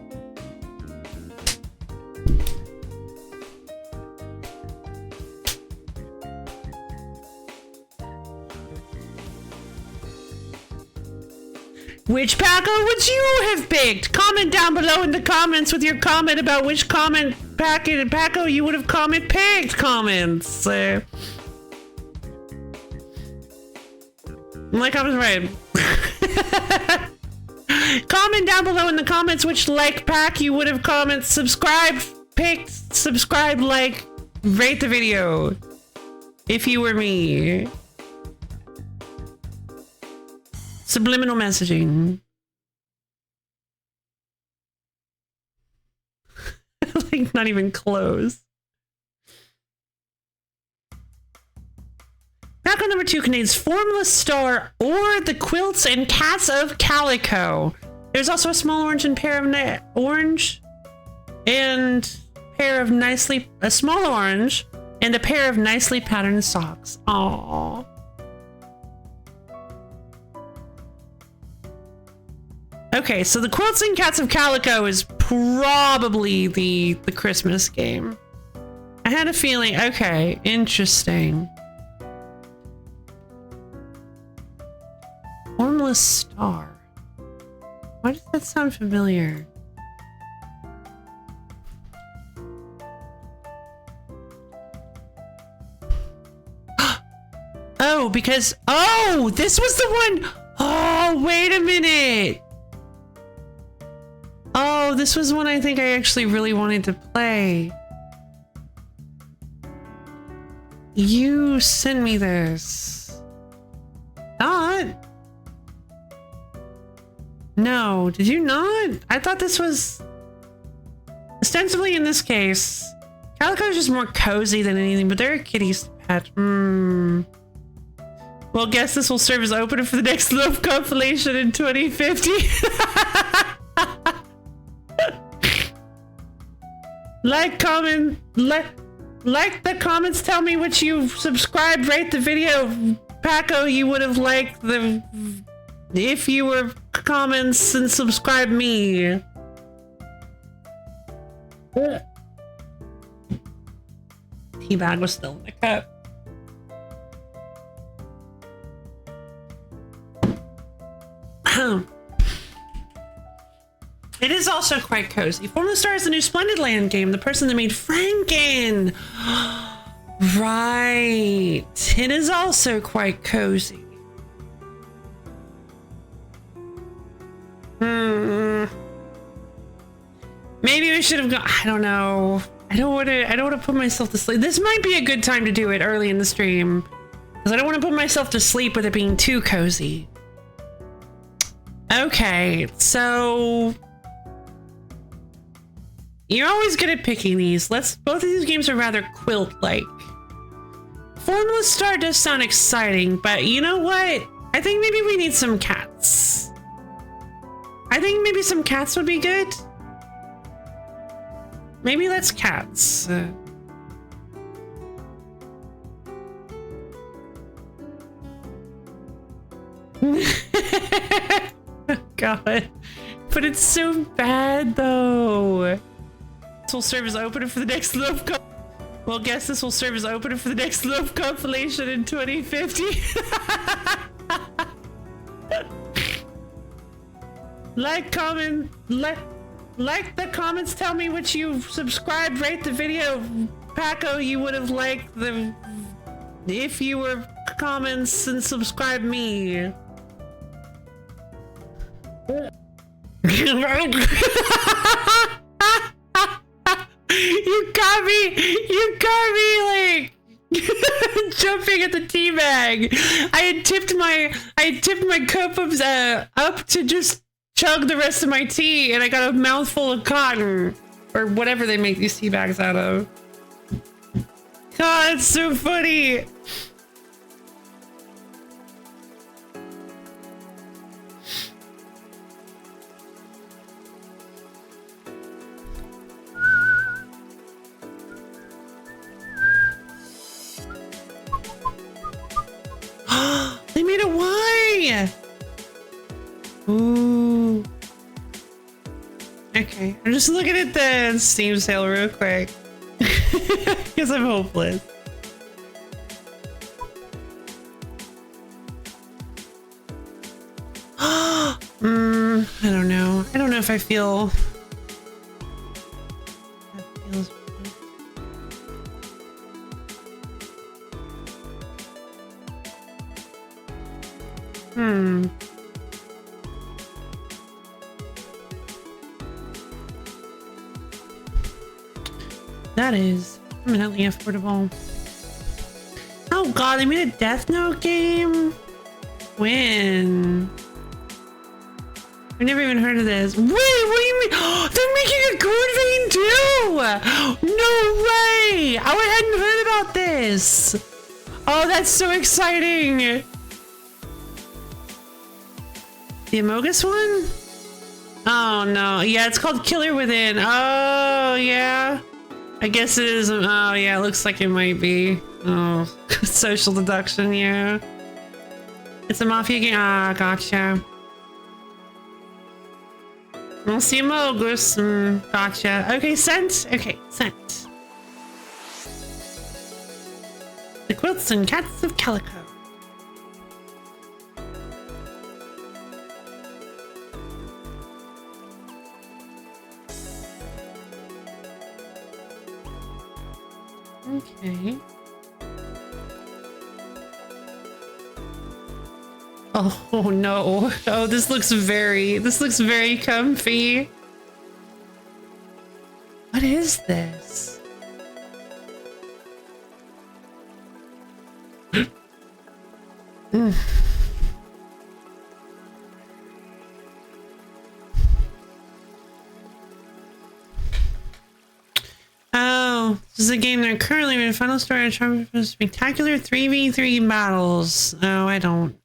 Which Paco would you have picked? Comment down below in the comments with your comment about which Paco you would have picked comments. My comment's right. Comment down below in the comments which pack you would have subscribe, like, rate the video. If you were me. Subliminal messaging. Like, not even close. Paco number 2 contains Formless Star or the Quilts and Cats of Calico. There's also a small orange and pair of orange and pair of nicely a small orange and a pair of nicely patterned socks. Aww. Okay, so the Quilts and Cats of Calico is probably the Christmas game. I had a feeling. Okay, interesting. Formless Star. Why does that sound familiar? Oh, because oh, this was the one. Oh, wait a minute. Oh, this was one I think I actually really wanted to play. You sent me this. Not? No, did you not? I thought this was... Ostensibly in this case, Calico is just more cozy than anything, but they're a kitty's pet. Well, guess this will serve as opener for the next love compilation in 2050. Like, comment, like the comments, tell me what you subscribed, rate the video. Paco, you would have liked the... If you were comments and subscribe me. Teabag was still in the cup. It is also quite cozy. Formless Star is the new Splendid Land game. The person that made Franken. Right. It is also quite cozy. Maybe we should have gone. I don't know. I don't want to put myself to sleep. This might be a good time to do it early in the stream, because I don't want to put myself to sleep with it being too cozy. Okay, so you're always good at picking these. Both of these games are rather quilt-like. Formless Star does sound exciting, but you know what? I think maybe we need some cats. I think maybe some cats would be good. Maybe let's cats. God, but it's so bad though. This will serve as opener for the next love well, guess this will serve as opener for the next love compilation in 2050. Like, comment, like the comments, tell me what you subscribed, rate the video. Paco, you would have liked the... If you were comments and subscribe me. You got me like jumping at the tea bag. I had tipped my cup up to just chug the rest of my tea, and I got a mouthful of cotton or whatever they make these tea bags out of. God, it's so funny. They made a Y! Ooh. Okay, I'm just looking at the Steam sale real quick. Because I'm hopeless. I don't know. I don't know if I feel... That feels... That is eminently affordable. Oh god, they made a Death Note game? When? I've never even heard of this. Wait, what do you mean? They're making a Code Vein too! No way! I hadn't heard about this! Oh, that's so exciting! The Amogus one? Oh no, yeah, it's called Killer Within. Oh yeah, I guess it is. Oh yeah, it looks like it might be. Oh, social deduction, yeah. It's a mafia game. Ah, gotcha. We'll see Mogus. Gotcha. Okay, sent. Okay, sent. The Quilts and Cats of Calico. Okay. Oh no. Oh, this looks very comfy. What is this? Oh, this is a game that are currently in final story for spectacular 3v3 battles. Oh, I don't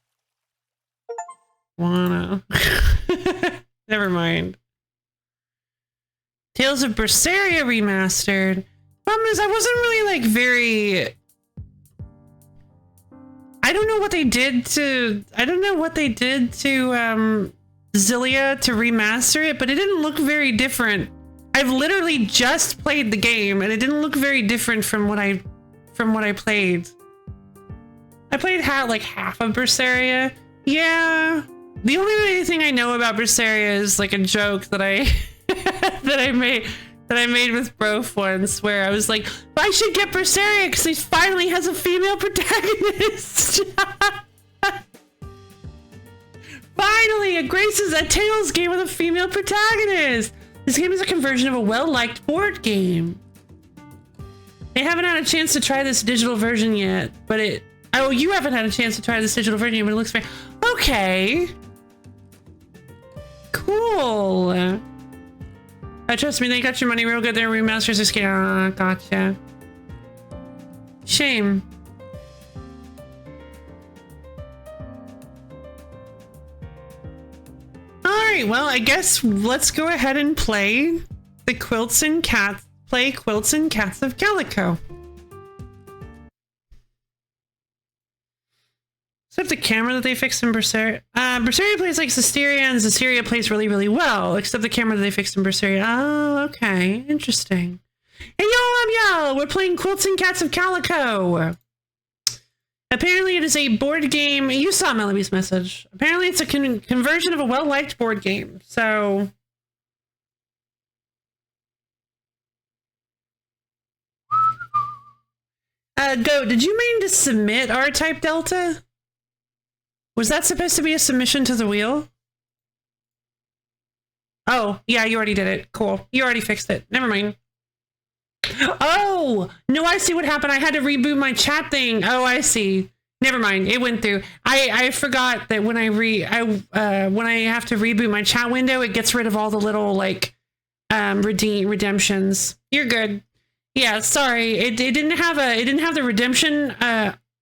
wanna. Never mind. Tales of Berseria remastered. Problem is, I wasn't really like very. I don't know what they did to Zillia to remaster it, but it didn't look very different. I've literally just played the game and it didn't look very different from what I played. I played like half of Berseria. Yeah. The only thing I know about Berseria is like a joke that I that I made with Brof once, where I was like, I should get Berseria because he finally has a female protagonist. Finally, a Tales game with a female protagonist. This game is a conversion of a well-liked board game. I haven't had a chance to try this digital version yet, but oh, you haven't had a chance to try this digital version yet, but it looks very... Okay. Cool. Trust me, they got your money real good. Their remasters are scary. Ah, gotcha. Shame. Alright, well, I guess let's go ahead and play the Quilts and Cats of Calico. Except the camera that they fixed in Berseria. Berseria plays like Zestiria, and Zestiria plays really, really well, except the camera that they fixed in Berseria. Oh, okay. Interesting. Hey, yo, I'm Yo! We're playing Quilts and Cats of Calico! Apparently it is a board game. You saw Melody's message. Apparently it's a conversion of a well-liked board game. So... Go, did you mean to submit R-Type Delta? Was that supposed to be a submission to the wheel? Oh, yeah, you already did it. Cool. You already fixed it. Never mind. Oh, no, I see what happened. I had to reboot my chat thing. Oh, I see. Never mind. It went through. I forgot that when I have to reboot my chat window, it gets rid of all the little like redemptions. You're good. Yeah, sorry. It didn't have the redemption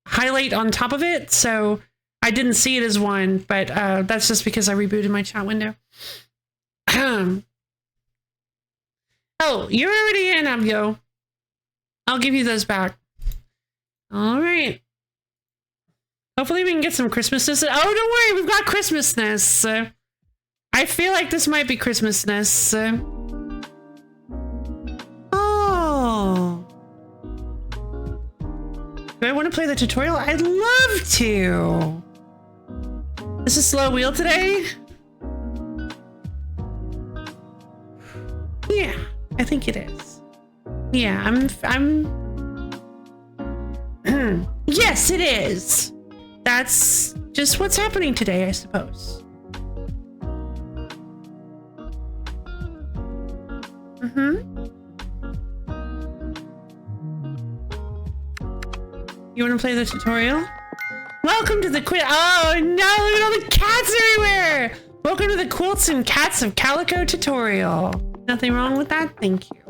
highlight on top of it, so I didn't see it as one, but that's just because I rebooted my chat window. Oh, you're already in, Abyo. I'll give you those back. All right. Hopefully we can get some Christmasness. Oh, don't worry, we've got Christmasness. I feel like this might be Christmasness. Oh. Do I want to play the tutorial? I'd love to. Is this a slow wheel today? Yeah, I think it is. Yeah, I'm yes, it is. That's just what's happening today, I suppose. You want to play the tutorial? Welcome to the Oh no, look at all the cats everywhere! Welcome to the Quilts and Cats of Calico tutorial. Nothing wrong with that? Thank you.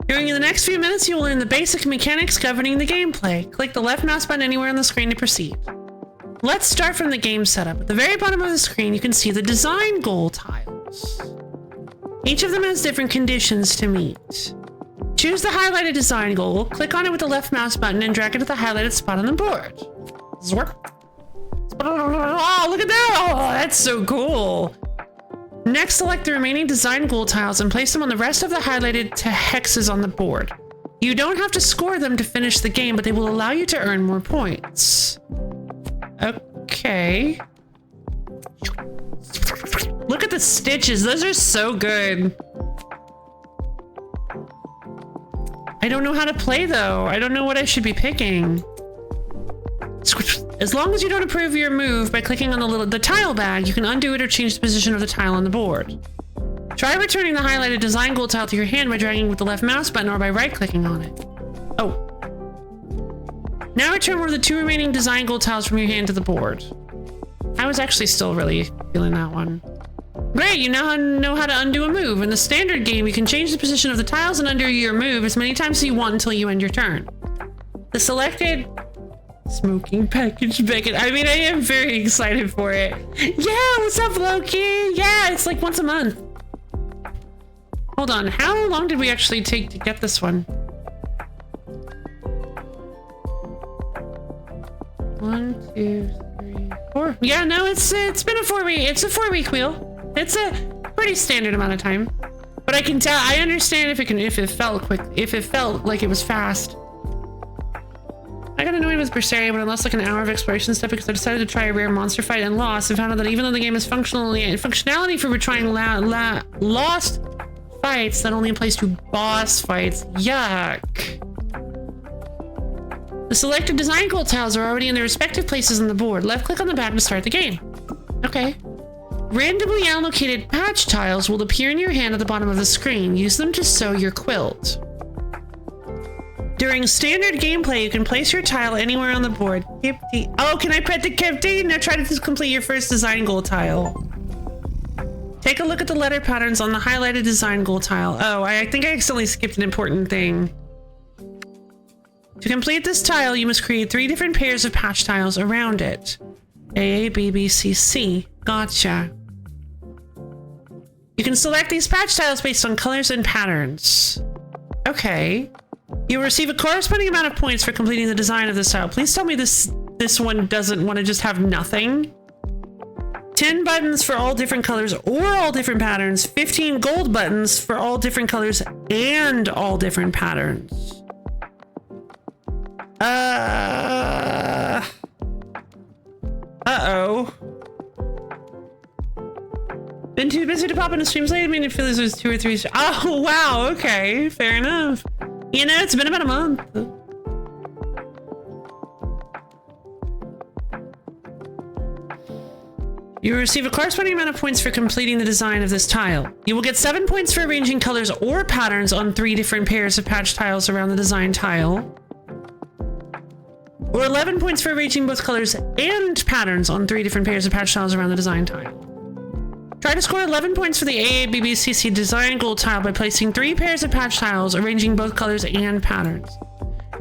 During the next few minutes, you will learn the basic mechanics governing the gameplay. Click the left mouse button anywhere on the screen to proceed. Let's start from the game setup. At the very bottom of the screen, you can see the design goal tiles. Each of them has different conditions to meet. Choose the highlighted design goal, click on it with the left mouse button, and drag it to the highlighted spot on the board. Zwerp. Oh, look at that! Oh, that's so cool! Next, select the remaining design goal tiles and place them on the rest of the highlighted hexes on the board. You don't have to score them to finish the game, but they will allow you to earn more points. Okay. Look at the stitches. Those are so good. I don't know how to play though. I don't know what I should be picking. As long as you don't approve your move by clicking on the tile bag, you can undo it or change the position of the tile on the board. Try returning the highlighted design goal tile to your hand by dragging with the left mouse button or by right-clicking on it. Oh. Now return one of the 2 remaining design goal tiles from your hand to the board. I was actually still really feeling that one. Great, you now know how to undo a move. In the standard game, you can change the position of the tiles and undo your move as many times as you want until you end your turn. The selected smoking package bacon. I mean, I am very excited for it. Yeah, what's up, Loki? Yeah, it's like once a month. Hold on, how long did we actually take to get this one? 1, 2, 3, 4. Yeah, no, it's been a 4-week. It's a 4-week wheel. It's a pretty standard amount of time. But I can tell. I understand if it felt quick. If it felt like it was fast. I got annoyed with Berseria when I lost like an hour of exploration stuff because I decided to try a rare monster fight and lost, and found out that even though the game has functionality for trying lost fights, that only applies to boss fights. Yuck. The selected design goal tiles are already in their respective places on the board. Left click on the back to start the game. Okay. Randomly allocated patch tiles will appear in your hand at the bottom of the screen. Use them to sew your quilt. During standard gameplay, you can place your tile anywhere on the board. Oh, can I pet the Kipti? Now try to complete your first design goal tile. Take a look at the letter patterns on the highlighted design goal tile. Oh, I think I accidentally skipped an important thing. To complete this tile, you must create 3 different pairs of patch tiles around it. A, B, B, C, C. Gotcha. You can select these patch tiles based on colors and patterns. Okay. You will receive a corresponding amount of points for completing the design of this tile. Please tell me this one doesn't want to just have nothing. 10 buttons for all different colors or all different patterns. 15 gold buttons for all different colors and all different patterns. Uh-oh. Been too busy to pop into streams lately. I mean, it feels there's 2 or 3. Oh, wow. Okay. Fair enough. You know, it's been about a month. You will receive a corresponding amount of points for completing the design of this tile. You will get 7 points for arranging colors or patterns on 3 different pairs of patch tiles around the design tile. Or 11 points for arranging both colors and patterns on 3 different pairs of patch tiles around the design tile. Try to score 11 points for the AABBCC design goal tile by placing 3 pairs of patch tiles, arranging both colors and patterns.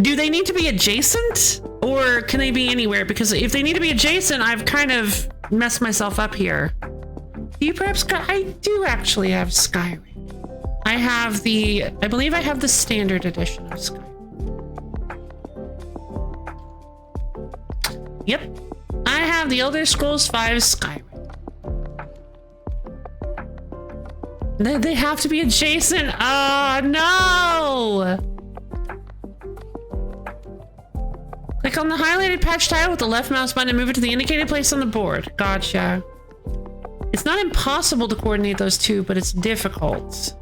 Do they need to be adjacent? Or can they be anywhere? Because if they need to be adjacent, I've kind of messed myself up here. Do you perhaps... I do actually have Skyrim. I believe I have the standard edition of Skyrim. Yep. I have the Elder Scrolls V Skyrim. They have to be adjacent. Oh, no! Click on the highlighted patch tile with the left mouse button and move it to the indicated place on the board. Gotcha. It's not impossible to coordinate those 2, but it's difficult.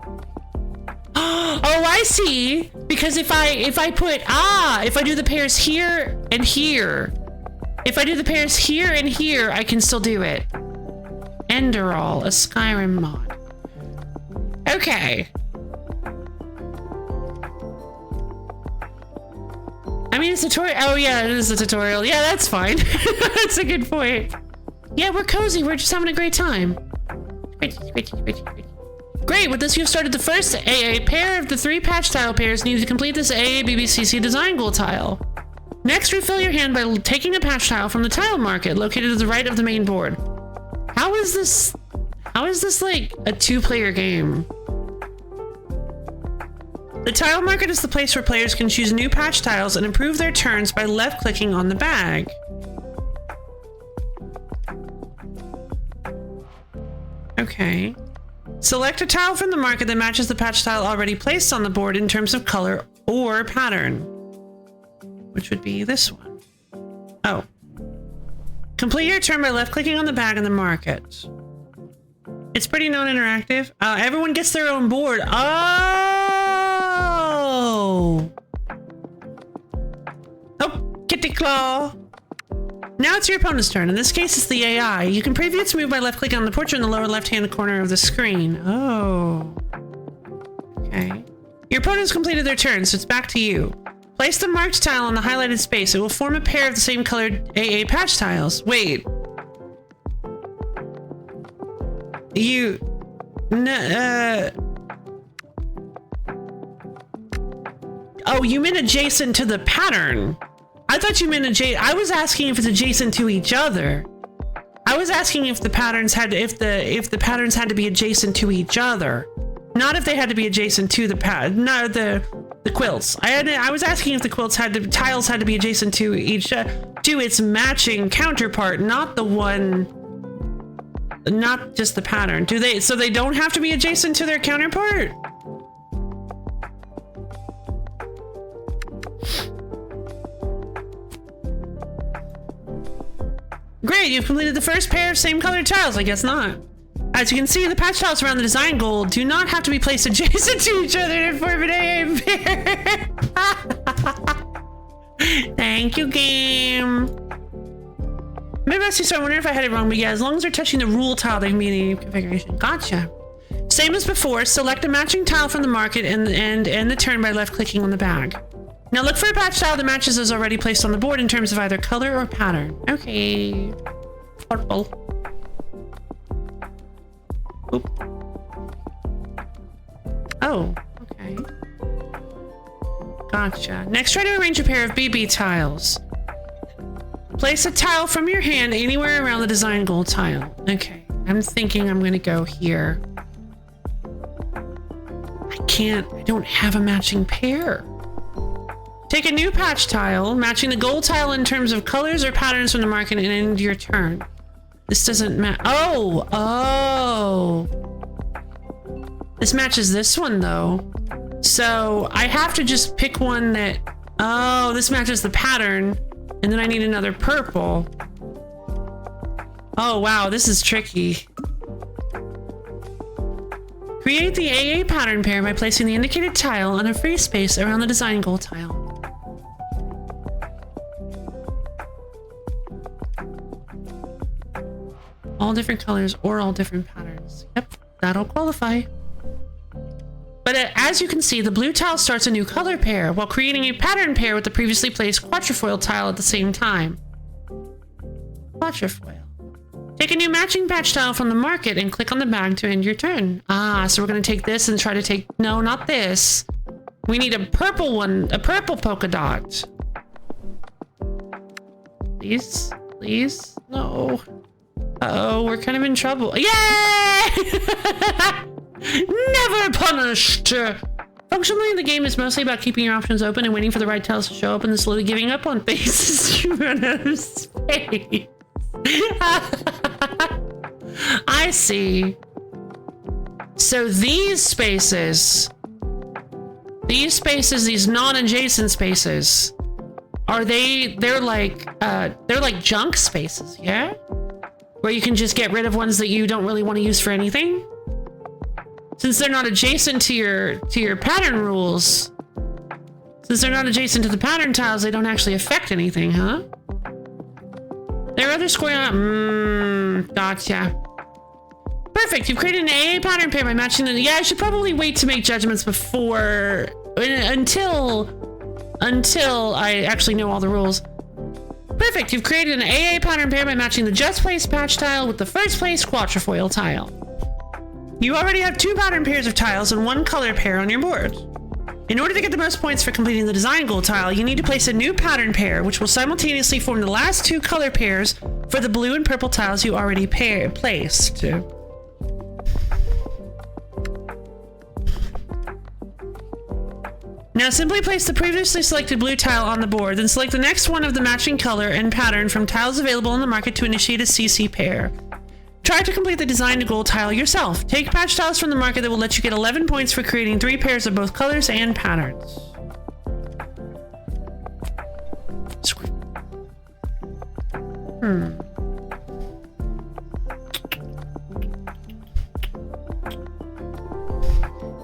Oh, I see. Because if I do the pairs here and here, if I do the pairs here and here, I can still do it. Enderall, a Skyrim mod. Okay. I mean, it's a tutorial. Oh, yeah, it is a tutorial. Yeah, that's fine. That's a good point. Yeah, we're cozy. We're just having a great time. Great. With this, you've started the first AA pair of the 3 patch tile pairs needed to complete this AABBCC design goal tile. Next, refill your hand by taking a patch tile from the tile market located to the right of the main board. How is this like a two-player game? The tile market is the place where players can choose new patch tiles and improve their turns by left-clicking on the bag. Okay. Select a tile from the market that matches the patch tile already placed on the board in terms of color or pattern, which would be this one. Oh. Complete your turn by left-clicking on the bag in the market. It's pretty non-interactive. Everyone gets their own board. Oh! Oh, kitty claw. Now it's your opponent's turn. In this case, it's the AI. You can preview its move by left-clicking on the portrait in the lower left-hand corner of the screen. Oh. Okay. Your opponent's completed their turn, so it's back to you. Place the marked tile on the highlighted space. It will form a pair of the same colored AA patch tiles. Wait. Oh, you meant adjacent to the pattern. I thought you meant I was asking if it's adjacent to each other. I was asking if the patterns had to, if the patterns had to be adjacent to each other, not if they had to be adjacent to the the quilts. I was asking if the tiles had to be adjacent to to its matching counterpart, not the one, not just the pattern. So they don't have to be adjacent to their counterpart? Great, you've completed the first pair of same colored tiles. I guess not. As you can see, the patch tiles around the design goal do not have to be placed adjacent to each other to form an AA pair. Thank you, game. Maybe so I wonder if I had it wrong, but yeah, as long as they're touching the rule tile, they can be in any configuration. Gotcha. Same as before, select a matching tile from the market and end the turn by left-clicking on the bag. Now look for a patch tile that matches those already placed on the board in terms of either color or pattern. Okay. Purple. Oop. Oh, okay. Gotcha. Next, try to arrange a pair of BB tiles. Place a tile from your hand anywhere around the design goal tile. Okay, I'm thinking I'm gonna go here. I don't have a matching pair. Take a new patch tile, matching the gold tile in terms of colors or patterns from the market and end your turn. This doesn't match. Oh! This matches this one though. So I have to just pick one that, oh, this matches the pattern and then I need another purple. Oh wow, this is tricky. Create the AA pattern pair by placing the indicated tile on a free space around the design goal tile. All different colors or all different patterns. Yep, that'll qualify. But as you can see, the blue tile starts a new color pair while creating a pattern pair with the previously placed quatrefoil tile at the same time. Quatrefoil. Take a new matching patch tile from the market and click on the bag to end your turn. Ah, so we're going to take this and try to take... No, not this. We need a purple one, a purple polka dot. Please? Please? No. Uh-oh, we're kind of in trouble. Yay! Never punished! Functionally, the game is mostly about keeping your options open and waiting for the right tiles to show up and then slowly giving up on faces you run out of space. I see. So these spaces, these non-adjacent spaces, they're like junk spaces, yeah? Where you can just get rid of ones that you don't really want to use for anything? Since they're not adjacent to your pattern rules, since they're not adjacent to the pattern tiles, they don't actually affect anything, huh? There are other square... gotcha. Perfect, you've created an AA pattern pair by matching the... Yeah, I should probably wait to make judgments before... Until I actually know all the rules. Perfect, you've created an AA pattern pair by matching the just placed patch tile with the first place quatrefoil tile. You already have 2 pattern pairs of tiles and 1 color pair on your board. In order to get the most points for completing the design goal tile, you need to place a new pattern pair, which will simultaneously form the last 2 color pairs for the blue and purple tiles you already placed. Now simply place the previously selected blue tile on the board, then select the next one of the matching color and pattern from tiles available in the market to initiate a CC pair. Try to complete the design goal tile yourself. Take patch tiles from the market that will let you get 11 points for creating 3 pairs of both colors and patterns.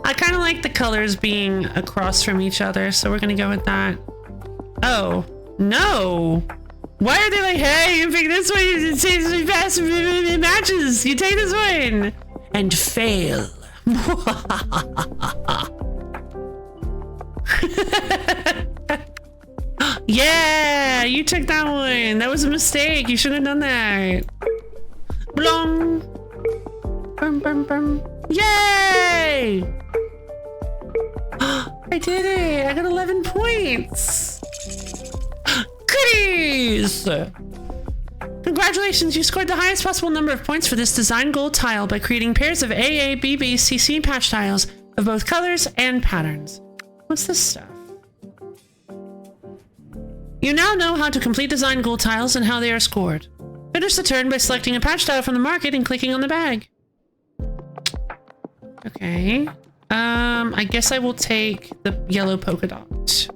I kind of like the colors being across from each other, so we're gonna go with that. Oh, no! Why are they like, hey, you pick this one, it matches, you take this one! And fail. Yeah, you took that one. That was a mistake. You shouldn't have done that. Blong. Bum, bum, bum. Yay! I did it. I got 11 points. Goodies! Congratulations, you scored the highest possible number of points for this design goal tile by creating pairs of AA, BB, CC patch tiles of both colors and patterns. What's this stuff? You now know how to complete design goal tiles and how they are scored. Finish the turn by selecting a patch tile from the market and clicking on the bag. Okay. I guess I will take the yellow polka dot.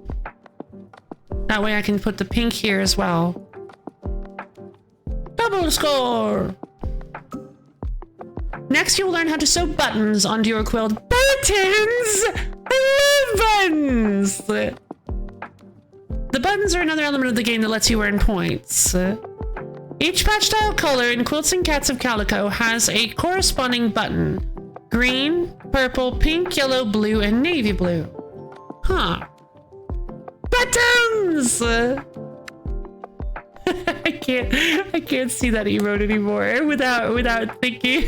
That way I can put the pink here as well. Double score! Next, you will learn how to sew buttons onto your quilt. Buttons! I love buttons! The buttons are another element of the game that lets you earn points. Each patch tile color in Quilts and Cats of Calico has a corresponding button. Green, purple, pink, yellow, blue, and navy blue. Huh. Buttons! I can't see that emote anymore without thinking.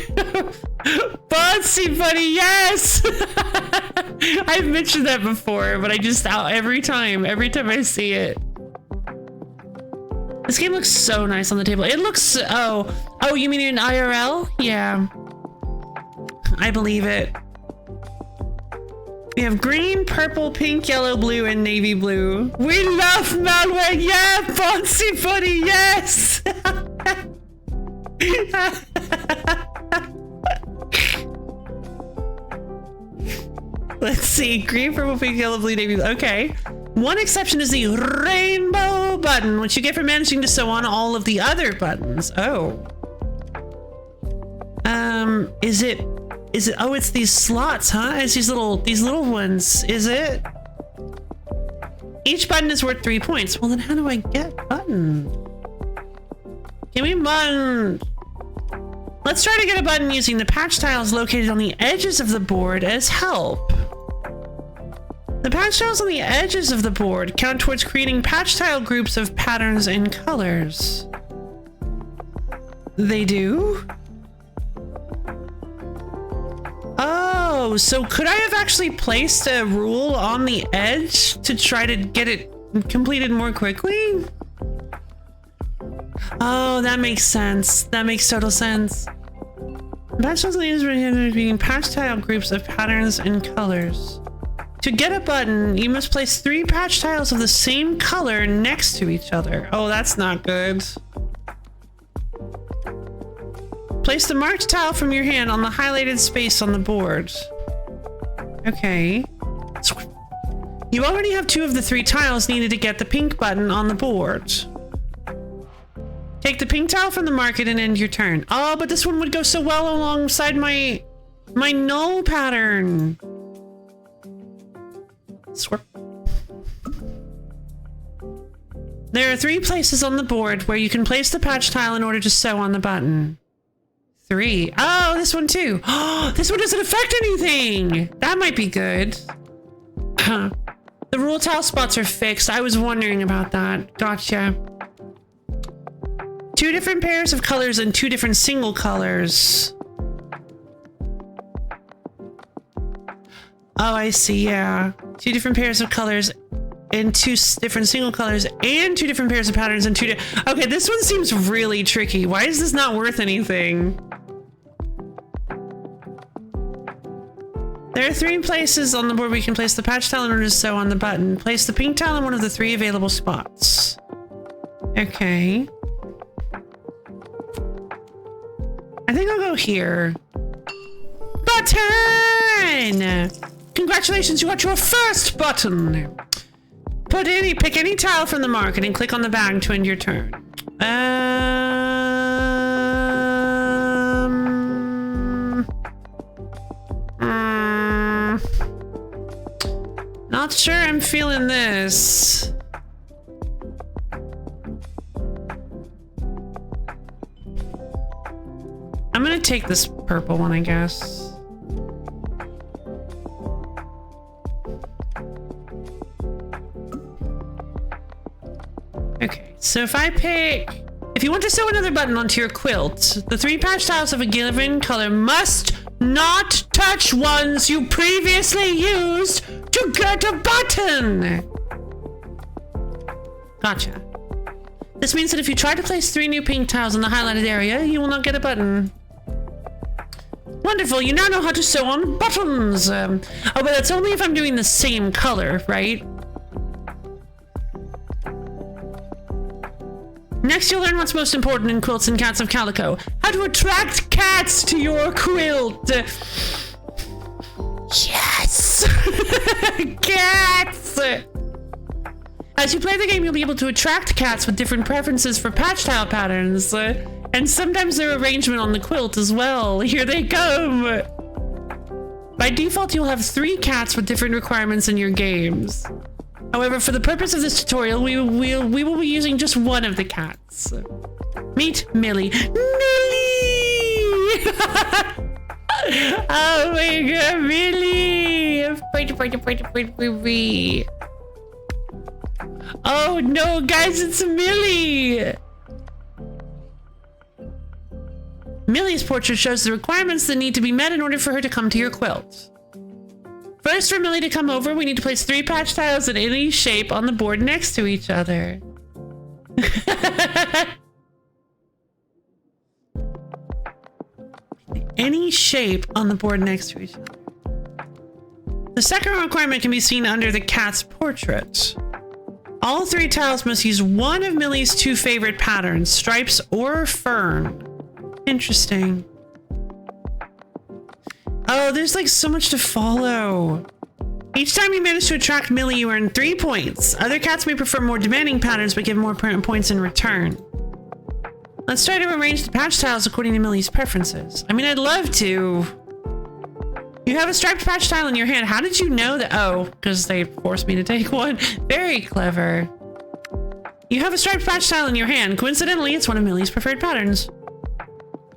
Botsy Buddy, yes! I've mentioned that before, but I just every time I see it. This game looks so nice on the table. It looks oh, you mean in IRL? Yeah. I believe it. We have green, purple, pink, yellow, blue, and navy blue. We love malware! Yeah, Botsy Buddy, yes! Let's see. Green, purple, pink, yellow, blue, navy blue. Okay. One exception is the rainbow button, which you get for managing to sew on all of the other buttons. Oh. Is it? Oh, it's these slots, huh? It's these little ones. Is it? Each button is worth 3 points. Well, then how do I get button? Give me button. Let's try to get a button using the patch tiles located on the edges of the board as help. The patch tiles on the edges of the board count towards creating patch tile groups of patterns and colors. They do? Oh, so could I have actually placed a rule on the edge to try to get it completed more quickly? Oh, that makes sense. That makes total sense. Patch tiles are being patch tile groups of patterns and colors. To get a button, you must place 3 patch tiles of the same color next to each other. Oh, that's not good. Place the marked tile from your hand on the highlighted space on the board. Okay. You already have 2 of the 3 tiles needed to get the pink button on the board. Take the pink tile from the market and end your turn. Oh, but this one would go so well alongside my null pattern. Swerp. There are 3 places on the board where you can place the patch tile in order to sew on the button. 3. Oh, this one too. Oh, this one doesn't affect anything. That might be good. The rule tile spots are fixed. I was wondering about that. Gotcha. 2 different pairs of colors and 2 different single colors. Oh, I see, yeah. 2 different pairs of colors and 2 different single colors and 2 different pairs of patterns and 2 Okay, this one seems really tricky. Why is this not worth anything? There are 3 places on the board where you can place the patch tile in order to sew on the button. Place the pink tile in one of the 3 available spots. Okay. I think I'll go here. Button! Congratulations, you got your first button. Pick any tile from the market and click on the bag to end your turn. Not sure I'm feeling this. I'm gonna take this purple one, I guess. Okay, so if you want to sew another button onto your quilt, the 3 patch tiles of a given color must not touch ones you previously used to get a button. Gotcha. This means that if you try to place 3 new pink tiles in the highlighted area, you will not get a button. Wonderful, you now know how to sew on buttons. Oh, but that's only if I'm doing the same color, right? Next, you'll learn what's most important in quilts and cats of calico. How to attract cats to your quilt. Yes! Cats! As you play the game, you'll be able to attract cats with different preferences for patch tile patterns. And sometimes their arrangement on the quilt as well. Here they come! By default, you'll have 3 cats with different requirements in your games. However, for the purpose of this tutorial, we will be using just one of the cats. Meet Millie. Millie! Oh my god, Millie! Oh no, guys, it's Millie! Millie's portrait shows the requirements that need to be met in order for her to come to your quilt. First, for Millie to come over, we need to place 3 patch tiles in any shape on the board next to each other. Any shape on the board next to each other. The second requirement can be seen under the cat's portrait. All 3 tiles must use one of Millie's 2 favorite patterns, stripes or fern. Interesting. Oh, there's like so much to follow. Each time you manage to attract Millie, you earn 3 points. Other cats may prefer more demanding patterns, but give more points in return. Let's try to arrange the patch tiles according to Millie's preferences. I mean, I'd love to. You have a striped patch tile in your hand. How did you know that? Oh, because they forced me to take one. Very clever. You have a striped patch tile in your hand. Coincidentally, it's one of Millie's preferred patterns.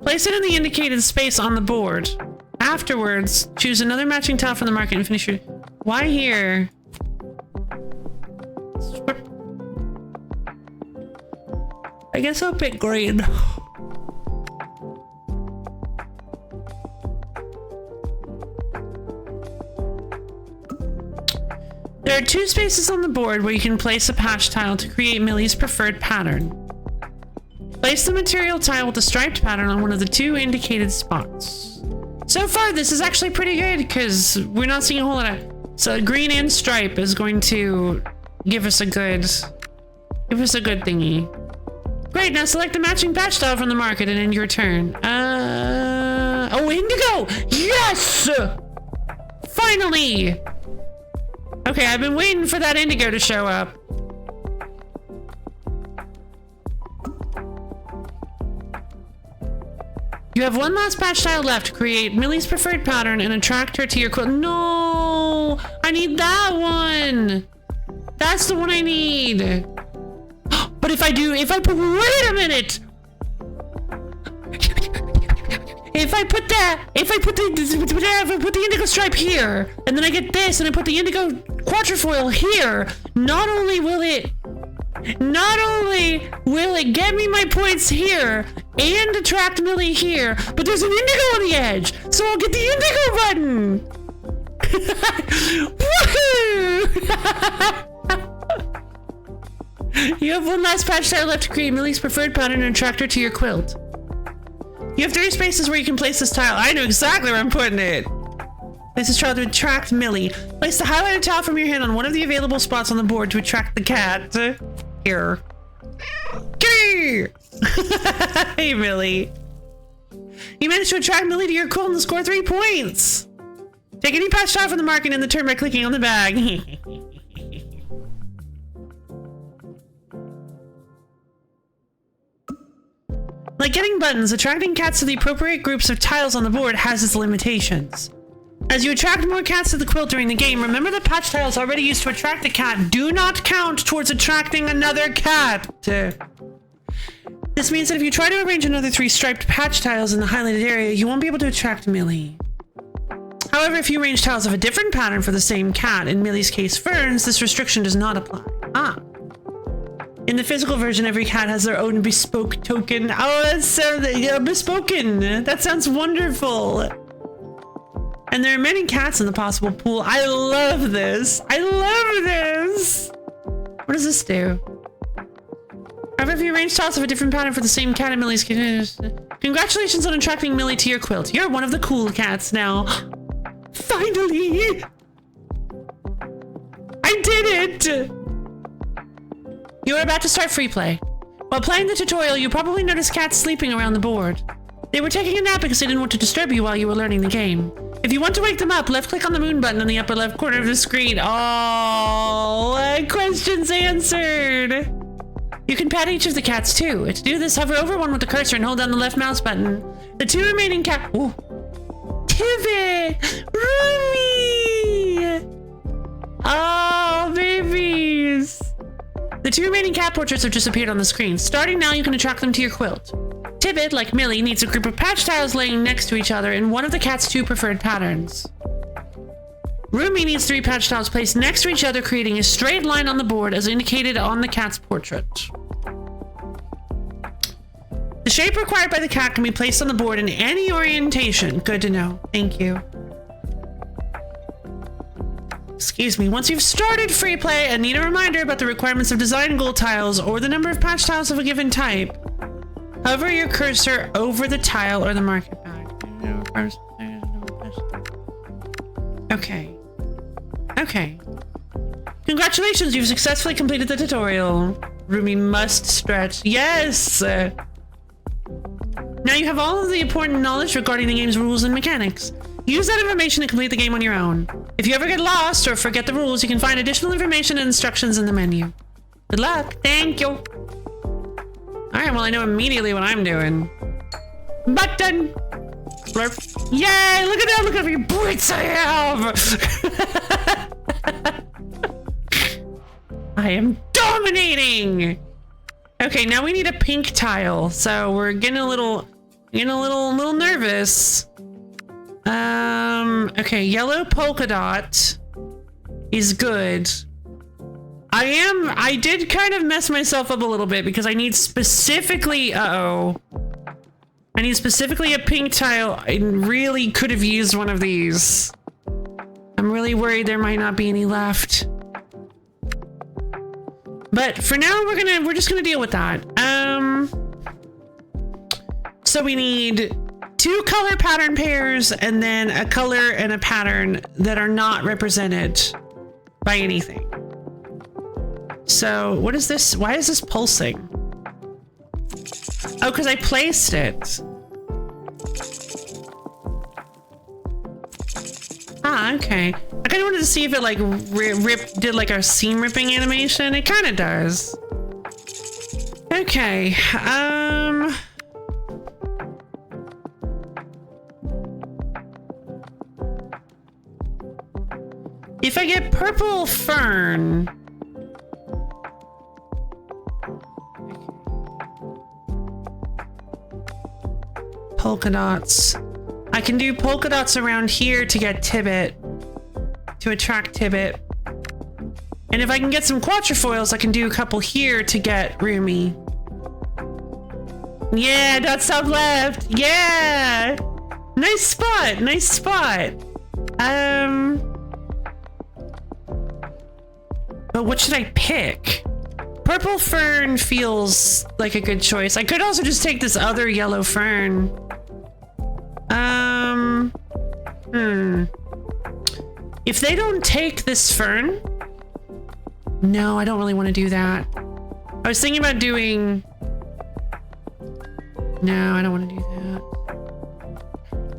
Place it in the indicated space on the board. Afterwards, choose another matching tile from the market and finish your... Why here? I guess I'll pick green. There are 2 spaces on the board where you can place a patch tile to create Millie's preferred pattern. Place the material tile with the striped pattern on one of the 2 indicated spots. So far, this is actually pretty good because we're not seeing a whole lot of... So green and stripe is going to give us a good thingy. Great, now select the matching patch tile from the market and end your turn. Oh, indigo! Yes! Finally! Okay, I've been waiting for that indigo to show up. You have one last patch tile left to create Millie's preferred pattern and attract her to your quilt. No! I need that one! That's the one I need! But wait a minute! If I put the indigo stripe here, and then I get this, and I put the indigo quatrefoil here, not only will it get me my points here and attract Millie here, but there's an indigo on the edge, so I'll get the indigo button. Woohoo! You have one last patch tile left to create Millie's preferred pattern and attract her to your quilt. You have 3 spaces where you can place this tile. I know exactly where I'm putting it. Place this tile to attract Millie. Place the highlighted tile from your hand on one of the available spots on the board to attract the cat. Here. Kitty! Hey, Millie. You managed to attract Millie to your quilt and score 3 points. Take any patch tile from the market in the turn by clicking on the bag. Like getting buttons, attracting cats to the appropriate groups of tiles on the board has its limitations. As you attract more cats to the quilt during the game, remember that patch tiles already used to attract a cat do not count towards attracting another cat. This means that if you try to arrange another 3 striped patch tiles in the highlighted area, you won't be able to attract Millie. However, if you arrange tiles of a different pattern for the same cat, in Millie's case ferns, this restriction does not apply. In the physical version, every cat has their own bespoke token. Oh, that's so bespoken. That sounds wonderful. And there are many cats in the possible pool. I love this. I love this. What does this do? However, if you arrange tiles of a different pattern for the same cat in Millie's case, congratulations on attracting Millie to your quilt. You're one of the cool cats now. Finally! I did it! You are about to start free play. While playing the tutorial, you probably noticed cats sleeping around the board. They were taking a nap because they didn't want to disturb you while you were learning the game. If you want to wake them up, left-click on the moon button in the upper left corner of the screen. Oh, questions answered! You can pet each of the cats too. To do this, hover over one with the cursor and hold down the left mouse button. The 2 remaining cat... Ooh. Pivot! Rumi! Oh, babies! The 2 remaining cat portraits have just appeared on the screen. Starting now, you can attract them to your quilt. Tibbet, like Millie, needs a group of patch tiles laying next to each other in one of the cat's 2 preferred patterns. Rumi needs 3 patch tiles placed next to each other, creating a straight line on the board as indicated on the cat's portrait. The shape required by the cat can be placed on the board in any orientation. Good to know. Thank you. Excuse me. Once you've started free play and need a reminder about the requirements of design goal tiles or the number of patch tiles of a given type, hover your cursor over the tile or the market bag. Okay. Okay. Congratulations, you've successfully completed the tutorial. Rumi must stretch. Yes! Now you have all of the important knowledge regarding the game's rules and mechanics. Use that information to complete the game on your own. If you ever get lost or forget the rules, you can find additional information and instructions in the menu. Good luck. Thank you. Alright, well I know immediately what I'm doing. Button! Blurp. Yay! Look at that! Look at how many points I have! I am dominating! Okay, now we need a pink tile, so we're getting a little nervous. Okay, yellow polka dot is good. I did kind of mess myself up a little bit because I need specifically, I need specifically a pink tile. I really could have used one of these. I'm really worried there might not be any left. But for now, we're just gonna deal with that. So we need 2 color pattern pairs and then a color and a pattern that are not represented by anything. So what is this? Why is this pulsing? Oh, because I placed it. Ah, okay. I kind of wanted to see if it like did like our seam ripping animation. It kind of does. Okay. If I get purple fern. Polka dots. I can do polka dots around here to get Tibbet, to attract Tibbet. And if I can get some quatrefoils, I can do a couple here to get Rumi. Yeah, dots top left. Yeah. Nice spot. Nice spot. But what should I pick? Purple fern feels like a good choice. I could also just take this other yellow fern. If they don't take this fern... No, I don't really want to do that. I was thinking about doing... No, I don't want to do that.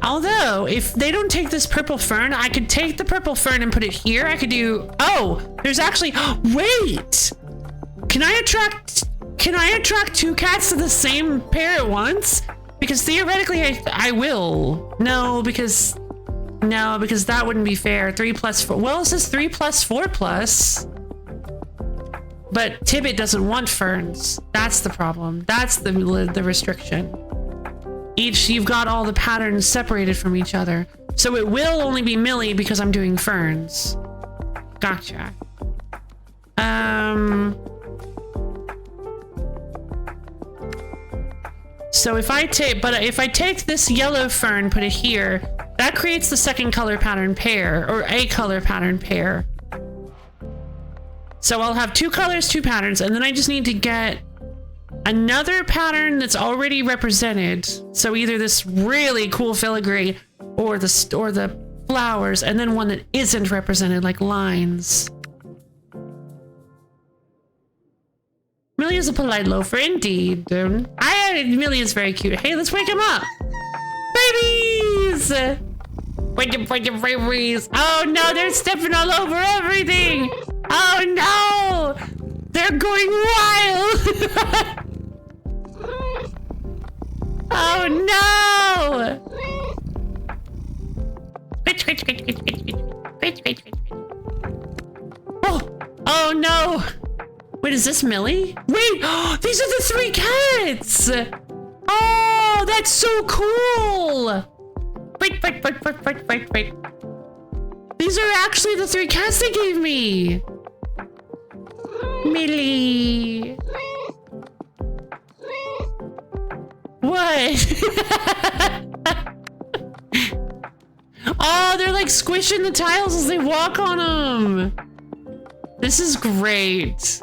Although, if they don't take this purple fern, I could take the purple fern and put it here. I could do... Oh, there's actually... Wait! Can I attract two cats to the same pair at once? Because theoretically, I will. No, because that wouldn't be fair. 3 plus 4. Well, it says 3 plus 4 plus. But Tibbet doesn't want ferns. That's the problem. That's the restriction. You've got all the patterns separated from each other. So it will only be Millie because I'm doing ferns. Gotcha. So if I take this yellow fern, put it here, that creates the second color pattern pair, or a color pattern pair. So I'll have 2 colors, 2 patterns, and then I just need to get another pattern that's already represented. So either this really cool filigree or the flowers, and then one that isn't represented, like lines. Millie is a polite loafer indeed. Millie is very cute. Hey, let's wake him up. Babies! Wake up, babies. Oh no, they're stepping all over everything. Oh no! They're going wild! Oh no! Oh no! Wait, is this Millie? Wait! These are the 3 cats! Oh, that's so cool! Wait. These are actually the 3 cats they gave me! Millie! What? Oh, they're like squishing the tiles as they walk on them! This is great.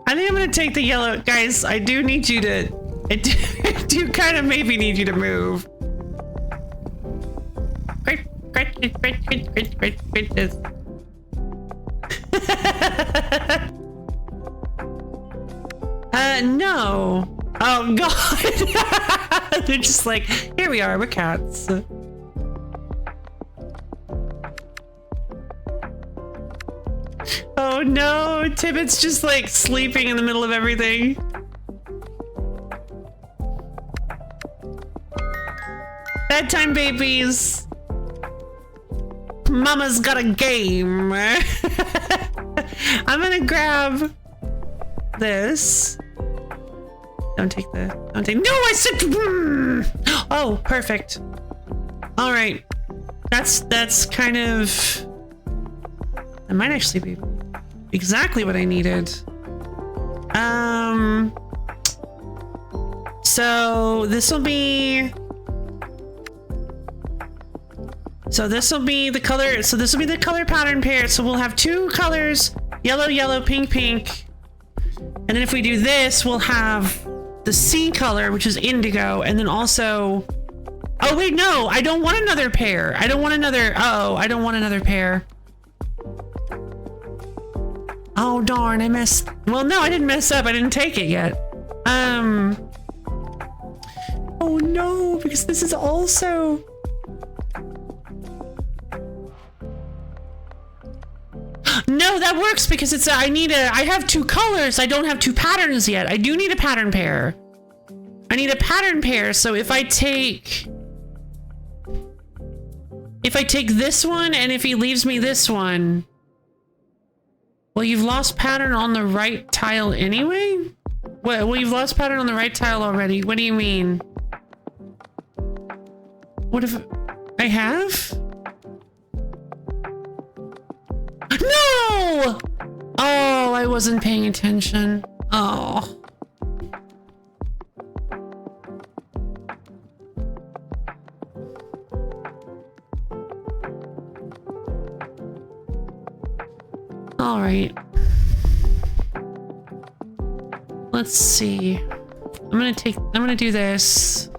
I think I'm gonna take the yellow. Guys, I do need you to... I do kind of maybe need you to move. Great. No. Oh, God. They're just like, here we are, we're cats. Oh no, Tibbet's just like sleeping in the middle of everything. Bedtime, babies. Mama's got a game. I'm gonna grab this. Don't take. No, I said. Oh, perfect. All right. That's kind of. That might actually be exactly what I needed. So this will be the color. So this will be the color pattern pair. So we'll have 2 colors, yellow, yellow, pink, pink. And then if we do this, we'll have the C color, which is indigo. And then also, oh wait, no, I don't want another pair. I don't want another pair. Oh darn, I messed. Well, no, I didn't mess up. I didn't take it yet. Oh no, because this is also. No, that works because it's I have 2 colors. I don't have 2 patterns yet. I do need a pattern pair. I need a pattern pair. So if I take this one and if he leaves me this one. Well, you've lost pattern on the right tile anyway? Well, you've lost pattern on the right tile already. What do you mean? What if I have? No! Oh, I wasn't paying attention. Oh. All right. Let's see. I'm gonna do this.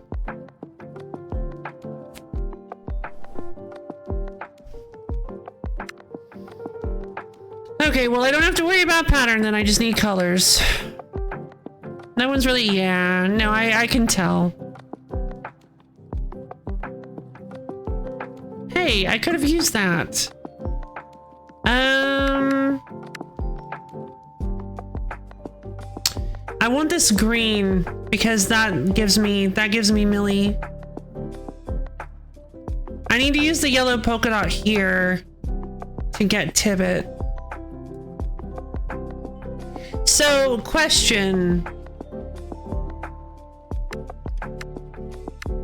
Okay, well, I don't have to worry about pattern then. I just need colors. No one's really, yeah, no, I can tell. Hey, I could have used that. I want this green because that gives me Millie. I need to use the yellow polka dot here to get Tibbet. So, question.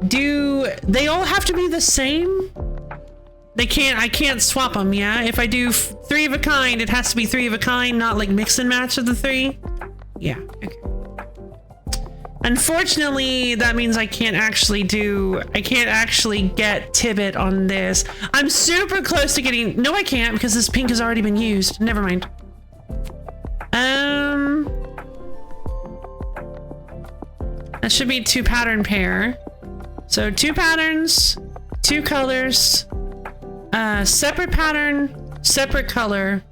Do they all have to be the same? I can't swap them, yeah? If I do 3 of a kind, it has to be 3 of a kind, not like mix and match of the 3? Yeah, okay. Unfortunately, that means I can't actually get Tibbet on this. I'm super close to getting, no I can't because this pink has already been used. Never mind. That should be 2 pattern pair. So 2 patterns, 2 colors, separate pattern, separate color.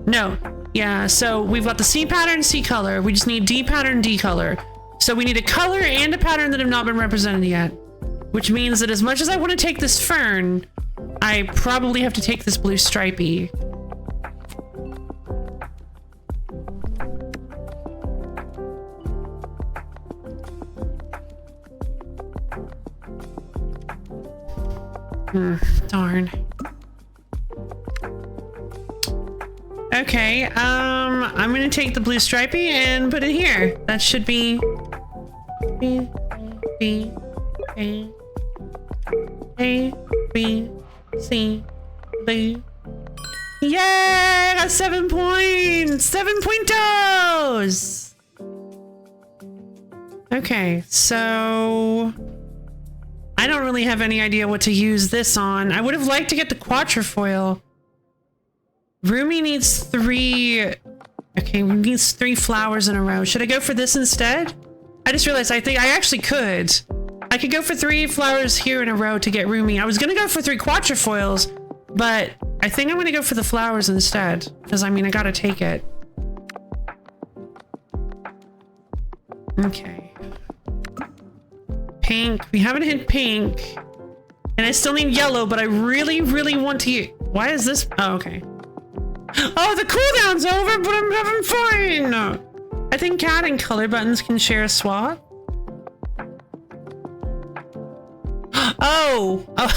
No, yeah, so we've got the C pattern, C color. We just need D pattern, D color. So we need a color and a pattern that have not been represented yet. Which means that as much as I want to take this fern, I probably have to take this blue stripey. Darn. Okay, I'm gonna take the blue stripey and put it here. That should be B, A, B, C, D. Yay! I got 7 points! 7 pointos! Okay, so I don't really have any idea what to use this on. I would have liked to get the quatrefoil. Rumi needs 3. Okay, we need 3 flowers in a row. Should I go for this instead? I just realized I think I actually could. I could go for 3 flowers here in a row to get Rumi. I was gonna go for 3 quatrefoils, but I think I'm gonna go for the flowers instead. Because I mean, I gotta take it. Okay. Pink. We haven't hit pink. And I still need yellow, but I really, really want to use... Why is this... Oh, okay. Oh, the cooldown's over, but I'm having fun! I think cat and color buttons can share a swap. Oh! Oh.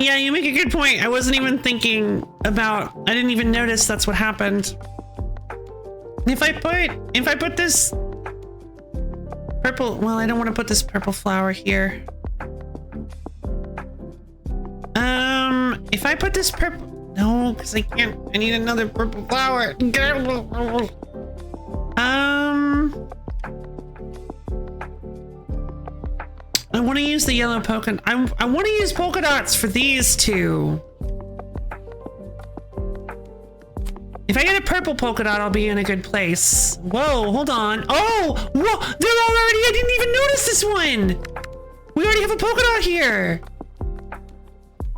Yeah, you make a good point. I wasn't even thinking about... I didn't even notice that's what happened. If I put this purple... Well, I don't want to put this purple flower here. If I put this purple... No, because I can't... I need another purple flower. I want to use the yellow polka... I want to use polka dots for these 2. If I get a purple polka dot, I'll be in a good place. Whoa, hold on. Oh, whoa, they're already... I didn't even notice this one. We already have a polka dot here.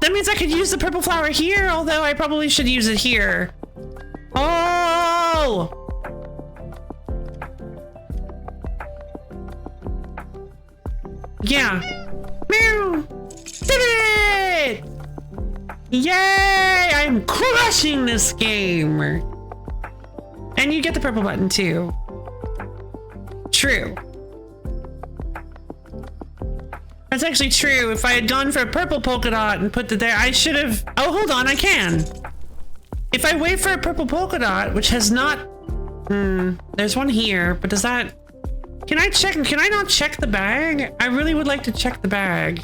That means I could use the purple flower here, although I probably should use it here. Oh! Yeah. Meow! Did it! Yay! I'm crushing this game! And you get the purple button too. True. That's actually true. If I had gone for a purple polka dot and put it there, I should have... Oh, hold on, I can. If I wait for a purple polka dot, which has not... there's one here, but does that... Can I check? Can I not check the bag? I really would like to check the bag.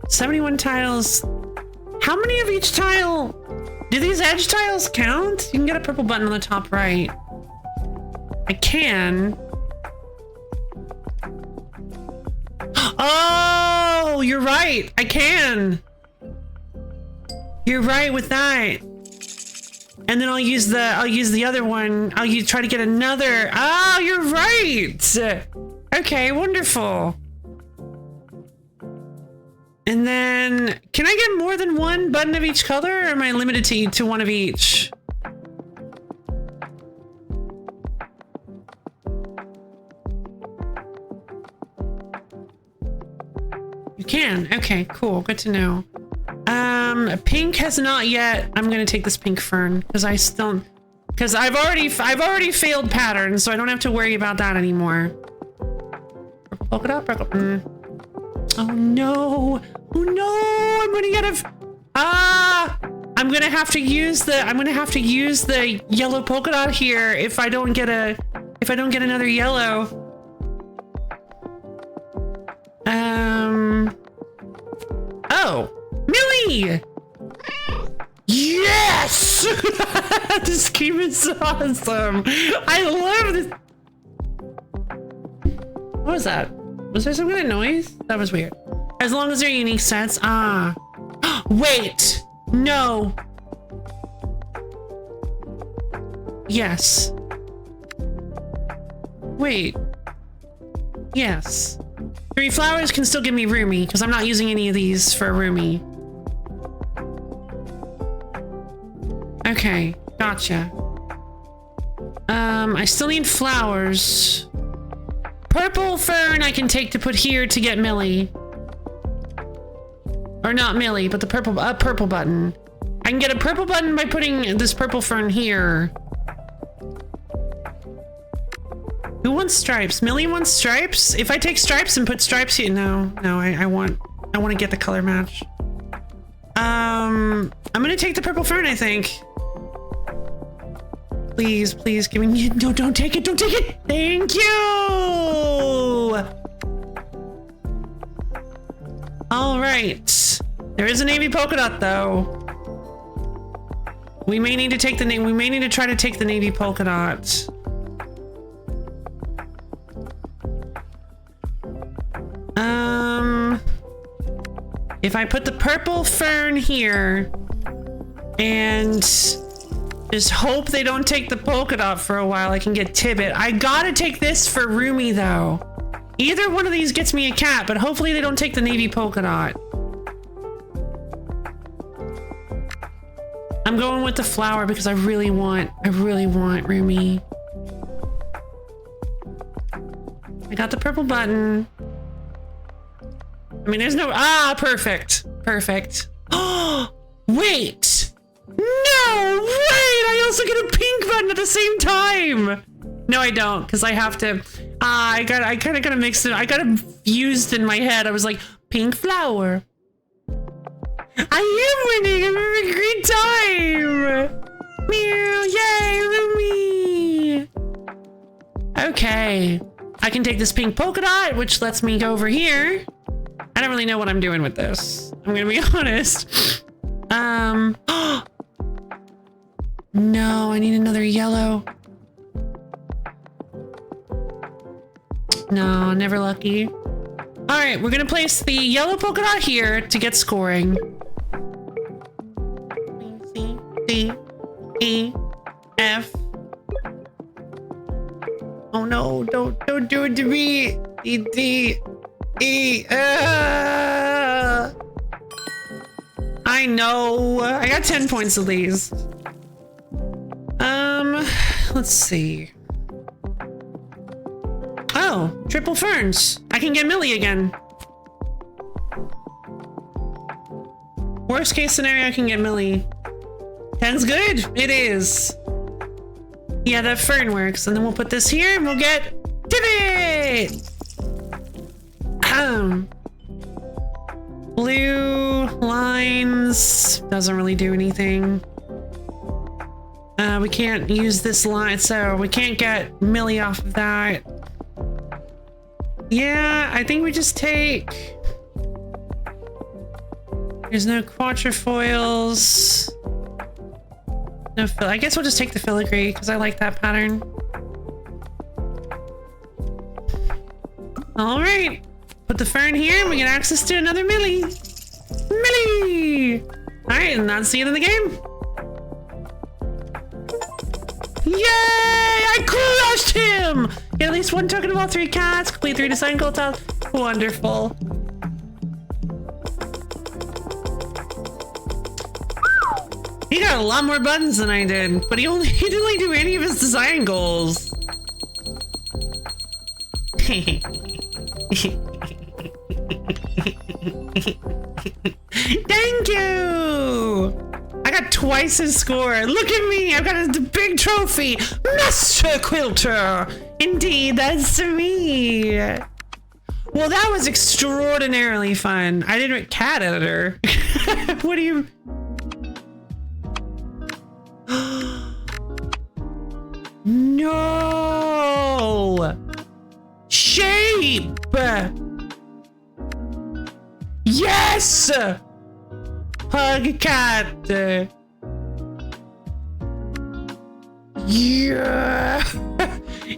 71 tiles. How many of each tile? Do these edge tiles count? You can get a purple button on the top right. I can. Oh, you're right. I can. You're right with that. And then I'll use the other one. Try to get another. Oh, you're right. Okay, wonderful. And then, can I get more than one button of each color, or am I limited to one of each? You can. Okay, cool. Good to know. Pink has not yet. I'm gonna take this pink fern because I've already failed patterns, so I don't have to worry about that anymore. Polka dot, Oh no! Oh no! I'm running out of. I'm gonna have to use the yellow polka dot here if I don't get another yellow. Oh, Millie! Yes! This game is awesome. I love this. What was that? Was there some kind of noise? That was weird. As long as they're unique sets. Wait! No! Yes. Wait. Yes. 3 flowers can still give me Roomy, because I'm not using any of these for Roomy. Okay, gotcha. I still need flowers. Purple fern I can take to put here to get Millie. Or not Millie, but the purple button. I can get a purple button by putting this purple fern here. Who wants stripes? Millie wants stripes? If I take stripes and put stripes here, no, I want to get the color match. I'm gonna take the purple fern, I think. Please, please give me, no, don't take it, don't take it. Thank you. All right. There is a navy polka dot though. We may need to take we may need to try to take the navy polka dot. If I put the purple fern here and just hope they don't take the polka dot for a while, I can get Tibbet. I gotta take this for Roomy though. Either one of these gets me a cat, but hopefully they don't take the navy polka dot. I'm going with the flower because I really want Roomy. I got the purple button. I mean, there's no, perfect. Perfect. Oh, wait. No, wait, I also get a pink button at the same time. No, I don't, because I have to, I kind of got to mix it. I got it fused in my head. I was like, pink flower. I am winning. I'm having a great time. Meow, yay, Roomy. Okay. I can take this pink polka dot, which lets me go over here. I don't really know what I'm doing with this. I'm gonna be honest. No, I need another yellow. No, never lucky. All right, we're gonna place the yellow polka dot here to get scoring. C, D, E, F. Oh no, don't do it to me. E, D, E, I know. I got 10 points of these. Let's see. Oh, triple ferns. I can get Millie again. Worst case scenario, I can get Millie. 10's good. It is. Yeah, that fern works. And then we'll put this here and we'll get Tibbet! Blue lines doesn't really do anything. We can't use this line, so we can't get Millie off of that. Yeah, I think we just take... There's no quatrefoils. No I guess we'll just take the filigree because I like that pattern. All right, put the fern here and we get access to another Millie. Millie! All right, and that's the end of the game. Yay! I crushed him! Get at least one token of all 3 cats. Complete 3 design goal tasks. Wonderful. He got a lot more buttons than I did, but he didn't like do any of his design goals. Thank you! I got twice his score. Look at me! I've got a big trophy! Master Quilter! Indeed, that's me! Well, that was extraordinarily fun. I didn't write cat editor. What do you... No! Shape! Yes! Hug cat! Yeah!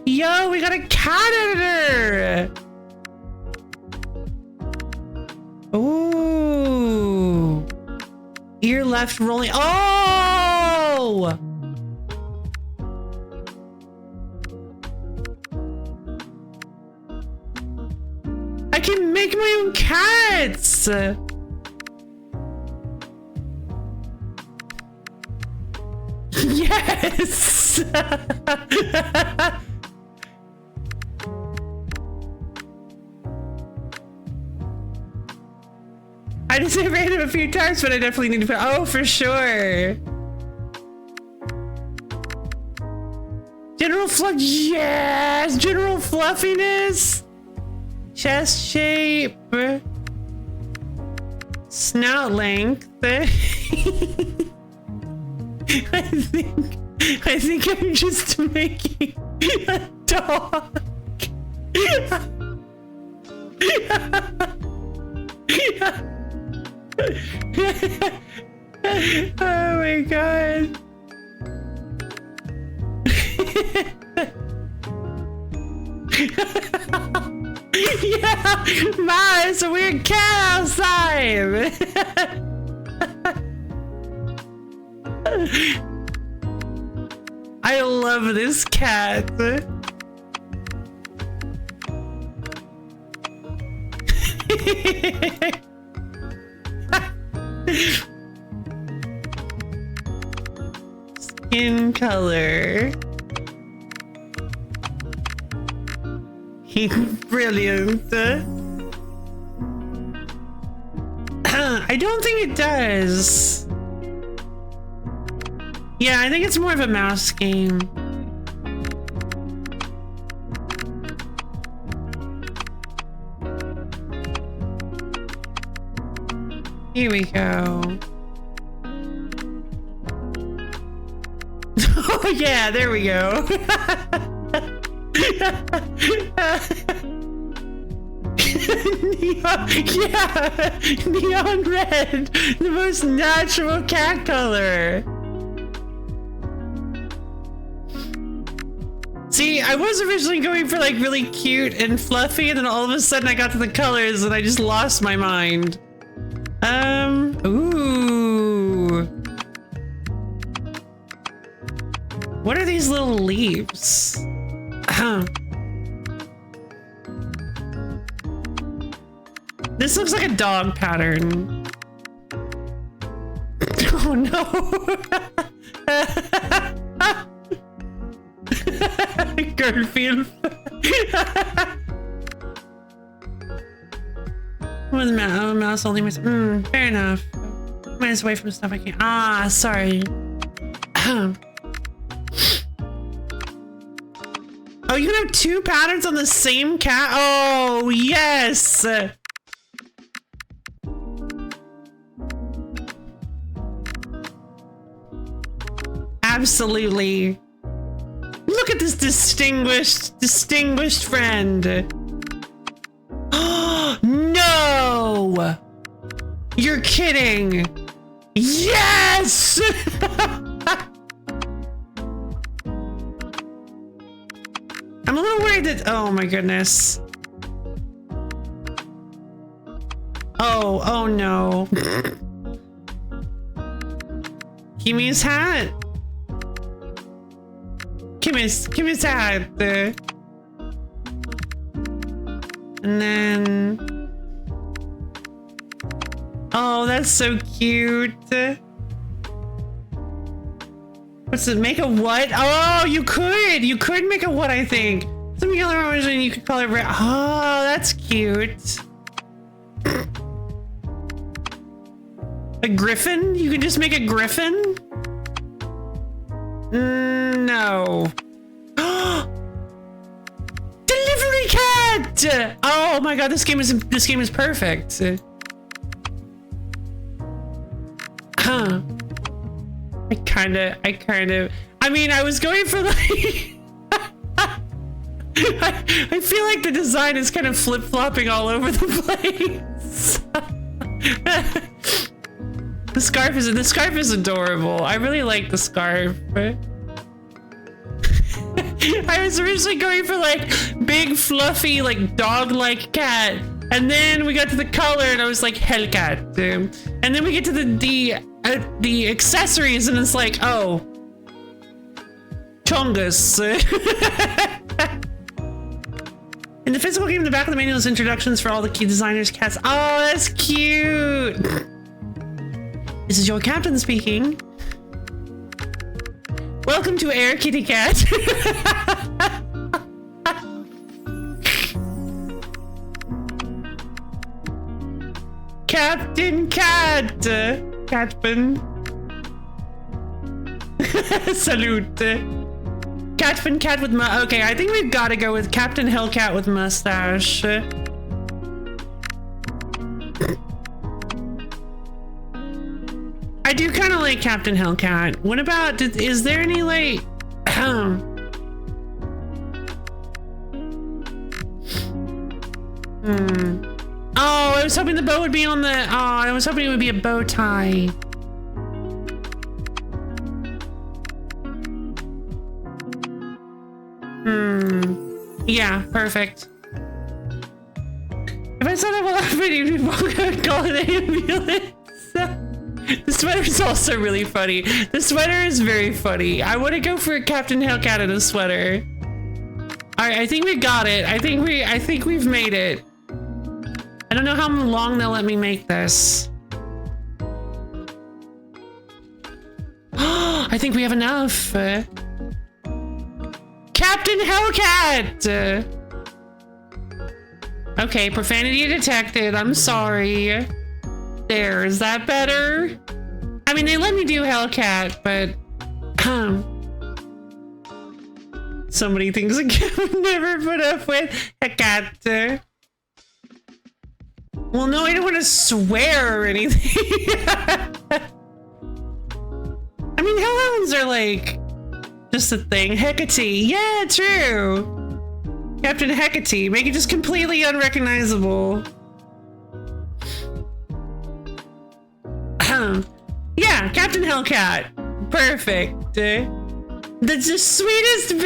Yo, we got a cat editor! Ooh! Ear left rolling. Oh! I can make my own cats! Yes! I just say random a few times, but I definitely need to put, oh, for sure. General fluff, yes! General fluffiness! Chest shape. Snout length. I think I'm just making a dog. Oh my god. Yeah, my, it's a weird cat outside. I love this cat. Skin color. Brilliant. I don't think it does. Yeah, I think it's more of a mouse game. Here we go. Oh yeah, there we go. Neon, yeah, neon red, the most natural cat color. See, I was originally going for like really cute and fluffy, and then all of a sudden I got to the colors and I just lost my mind. Ooh. What are these little leaves? This looks like a dog pattern. Oh no. Garfield. What was mouse only miss? Fair enough. Minus away from stuff I can't. Ah, sorry. Oh, you can have 2 patterns on the same cat? Oh, yes! Absolutely. Look at this distinguished friend. Oh, no! You're kidding. Yes! I'm a little worried that, oh my goodness. Oh no. Kimmy's hat. Kimmy's hat. And then, oh, that's so cute. What's it? Make a what? Oh, you could make a what? I think some yellow orange, and you could call it red. Oh, that's cute. A griffin? You could just make a griffin? No. Delivery cat! Oh my god, this game is perfect. Huh. I mean, I was going for like I feel like the design is kind of flip-flopping all over the place. The scarf is adorable. I really like the scarf. I was originally going for like big fluffy like dog-like cat, and then we got to the color and I was like Hellcat, and then we get to the accessories and it's like, oh, Chongus. In the physical game, the back of the manual is introductions for all the key designers' cats. Oh, that's cute. This is your captain speaking. Welcome to Air Kitty Cat. Captain Cat. Catpin. Salute. Catpin Cat with okay, I think we've got to go with Captain Hellcat with mustache. I do kind of like Captain Hellcat. What about, is there any like, Oh, I was hoping the bow would be on the, oh, I was hoping it would be a bow tie. Yeah, perfect. If I saw that while I'm ready, people could call it an ambulance. The sweater is also really funny. The sweater is very funny. I want to go for Captain Hellcat in a sweater. All right, I think we got it. I think we've made it. I don't know how long they'll let me make this. I think we have enough. Captain Hellcat! Okay, profanity detected. I'm sorry. There, is that better? I mean, they let me do Hellcat, but so many things I would never put up with. Hellcat. Well, no, I don't want to swear or anything. I mean, hellhounds are like just a thing. Hecate. Yeah, true. Captain Hecate. Make it just completely unrecognizable. Yeah, Captain Hellcat. Perfect. That's the sweetest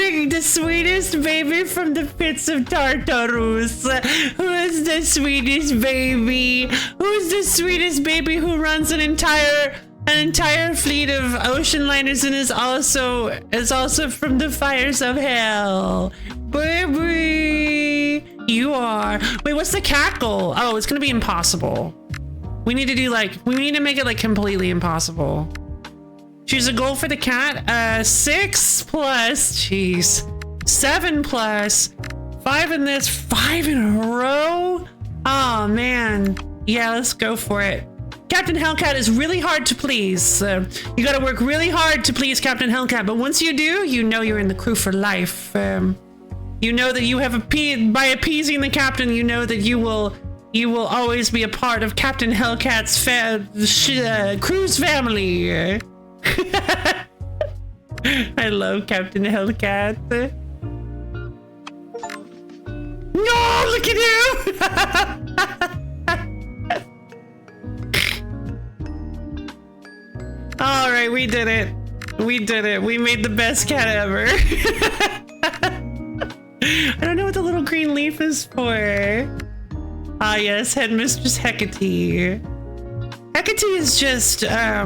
baby from the pits of Tartarus. Who is the sweetest baby? Who's the sweetest baby who runs an entire fleet of ocean liners and is also from the fires of hell? Baby, you are. Wait, what's the cackle? Oh, it's gonna be impossible. We need to make it like completely impossible. Choose a goal for the cat. 6 plus, jeez. 7 plus. 5 in this, 5 in a row? Oh man. Yeah, let's go for it. Captain Hellcat is really hard to please. You gotta work really hard to please Captain Hellcat, but once you do, you know you're in the crew for life. You know that you have by appeasing the captain, you know that you will always be a part of Captain Hellcat's crew's family. I love Captain Hellcat. No, look at him! All right, we did it. We did it. We made the best cat ever. I don't know what the little green leaf is for. Ah, yes, Headmistress Hecate. Hecate is just, yeah.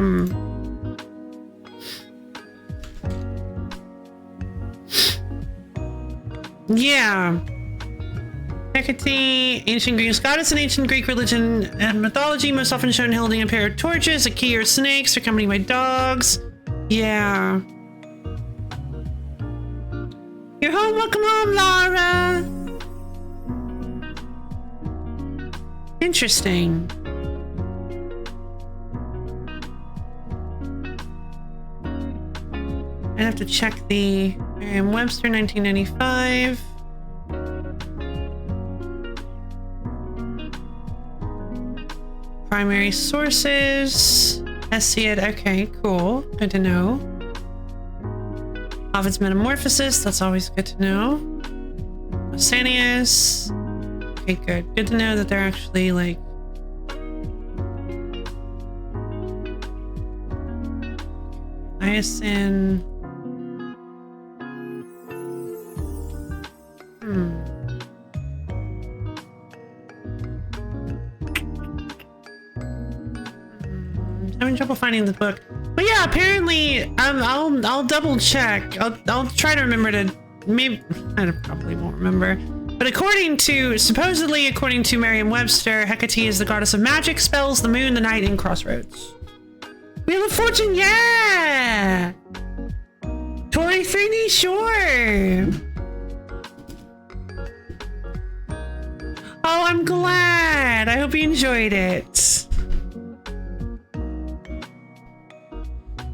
Hecate, ancient Greek goddess in ancient Greek religion and mythology, most often shown holding a pair of torches, a key, or snakes, accompanied by dogs. Yeah. You're home. Welcome home, Laura. Interesting. I have to check the Merriam-Webster 1995. Primary sources. Hesiod. Okay, cool. Good to know. Ovid's Metamorphosis. That's always good to know. Pausanias. Okay, good. Good to know that they're actually like. Niacin. Having trouble finding the book, but yeah, apparently I'll double check. I'll try to remember to maybe I probably won't remember, but supposedly according to Merriam-Webster, Hecate is the goddess of magic, spells, the moon, the night, and crossroads. Wheel of Fortune, yeah. Toy 3D, sure. Oh, I'm glad. I hope you enjoyed it.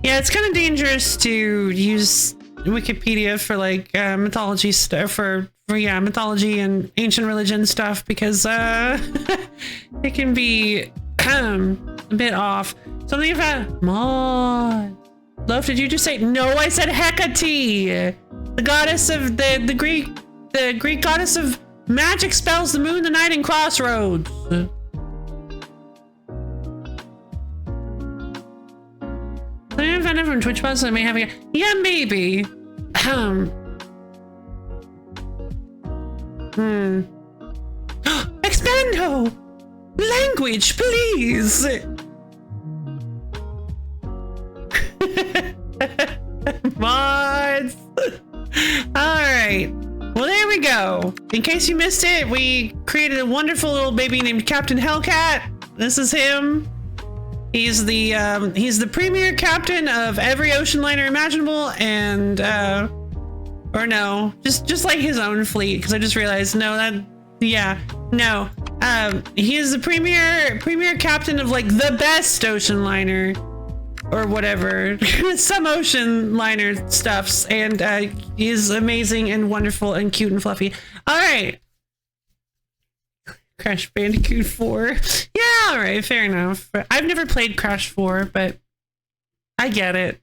Yeah, it's kind of dangerous to use Wikipedia for like mythology stuff, for mythology and ancient religion stuff, because it can be a bit off. Something about Maud. Love, did you just say no? I said Hecate, the goddess of the Greek goddess of magic, spells, the moon, the night, and crossroads. I found it from Twitch Buzz, so I may have a yeah, maybe. Expando! Language, please! Mods! Alright. Well, there we go. In case you missed it, we created a wonderful little baby named Captain Hellcat. This is him. He's the premier captain of every ocean liner imaginable, and or no, just like his own fleet, because I just realized he is the premier captain of like the best ocean liner or whatever, some ocean liner stuffs, and he's amazing and wonderful and cute and fluffy. All right. Crash Bandicoot 4. Yeah, all right, fair enough. I've never played Crash 4, but I get it.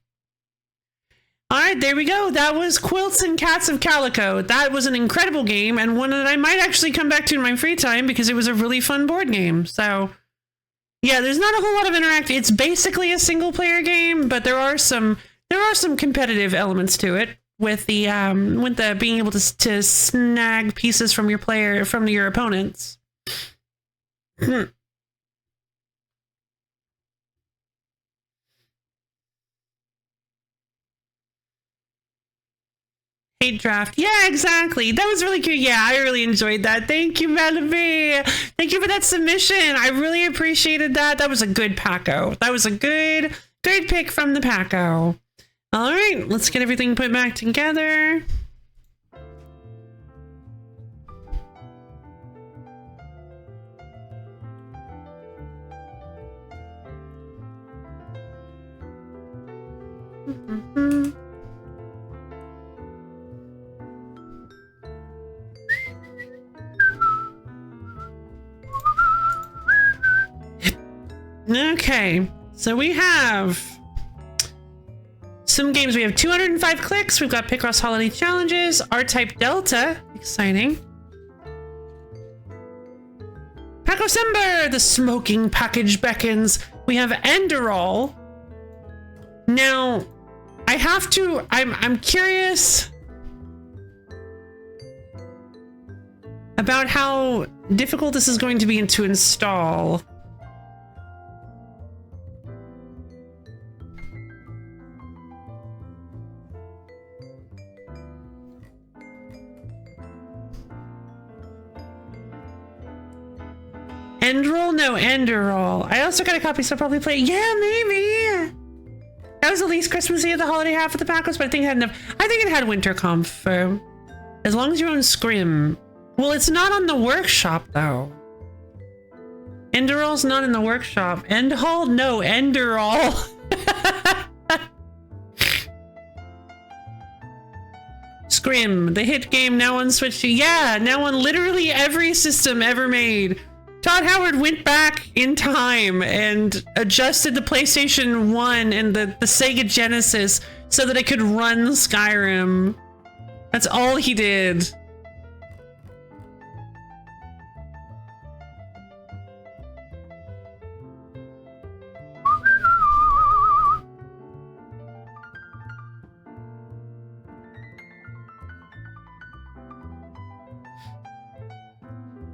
All right, there we go. That was Quilts and Cats of Calico. That was an incredible game, and one that I might actually come back to in my free time, because it was a really fun board game. So yeah, there's not a whole lot of interaction. It's basically a single player game, but there are some competitive elements to it, with the being able to snag pieces from your opponents. Hate draft. Yeah, exactly. That was really cute. Yeah, I really enjoyed that. Thank you, Melody. Thank you for that submission. I really appreciated that. That was a good Paco. That was a good pick from the Paco. All right, let's get everything put back together. Okay, so we have some games. We have 205 clicks. We've got Picross Holiday Challenges, R-Type Delta, exciting. Paco-sember, the smoking package beckons. We have Enderall. Now, I'm curious. about how difficult this is going to be to install. Enderroll? No, Enderroll. I also got a copy, so I'll probably play it. Yeah, maybe. That was the least Christmassy of the holiday half of the pack was, but I think it had enough. I think it had winter comfort. As long as you own Scrim. Well, it's not on the workshop, though. Enderroll's not in the workshop. Endhall? No, Enderroll. Scrim, the hit game now on Switch 2. Yeah, now on literally every system ever made. Todd Howard went back in time and adjusted the PlayStation 1 and the Sega Genesis so that it could run Skyrim. That's all he did.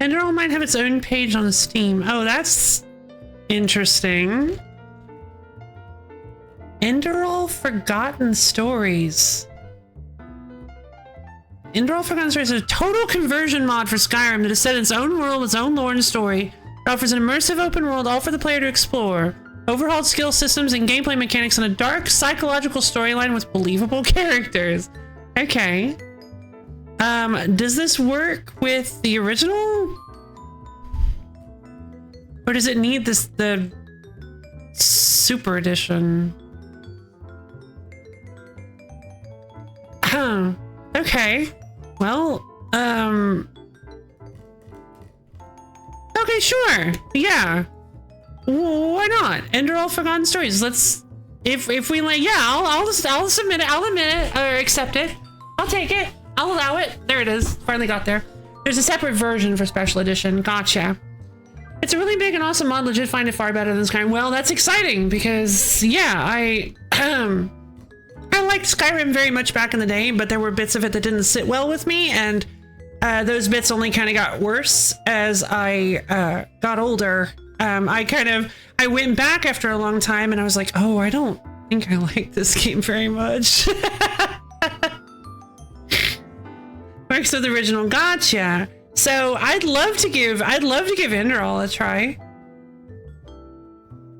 Enderroll might have its own page on Steam. Oh, that's interesting. Enderroll Forgotten Stories. Enderroll Forgotten Stories is a total conversion mod for Skyrim that has set its own world, its own lore and story. It offers an immersive open world all for the player to explore. Overhauled skill systems and gameplay mechanics and a dark psychological storyline with believable characters. Okay. Does this work with the original? Or does it need the Super Edition? Okay. Well, okay, sure. Yeah. Why not? Enderroll Forgotten Stories. Let's, if we like, yeah, I'll submit it. I'll admit it or accept it. I'll take it. I'll allow it. There it is. Finally got there. There's a separate version for special edition. Gotcha. It's a really big and awesome mod. Legit find it far better than Skyrim. Well, that's exciting because, yeah, I liked Skyrim very much back in the day, but there were bits of it that didn't sit well with me, and those bits only kind of got worse as I got older. I went back after a long time, and I was like, oh, I don't think I like this game very much. Works with the original. Gotcha. So I'd love to give Enderroll a try.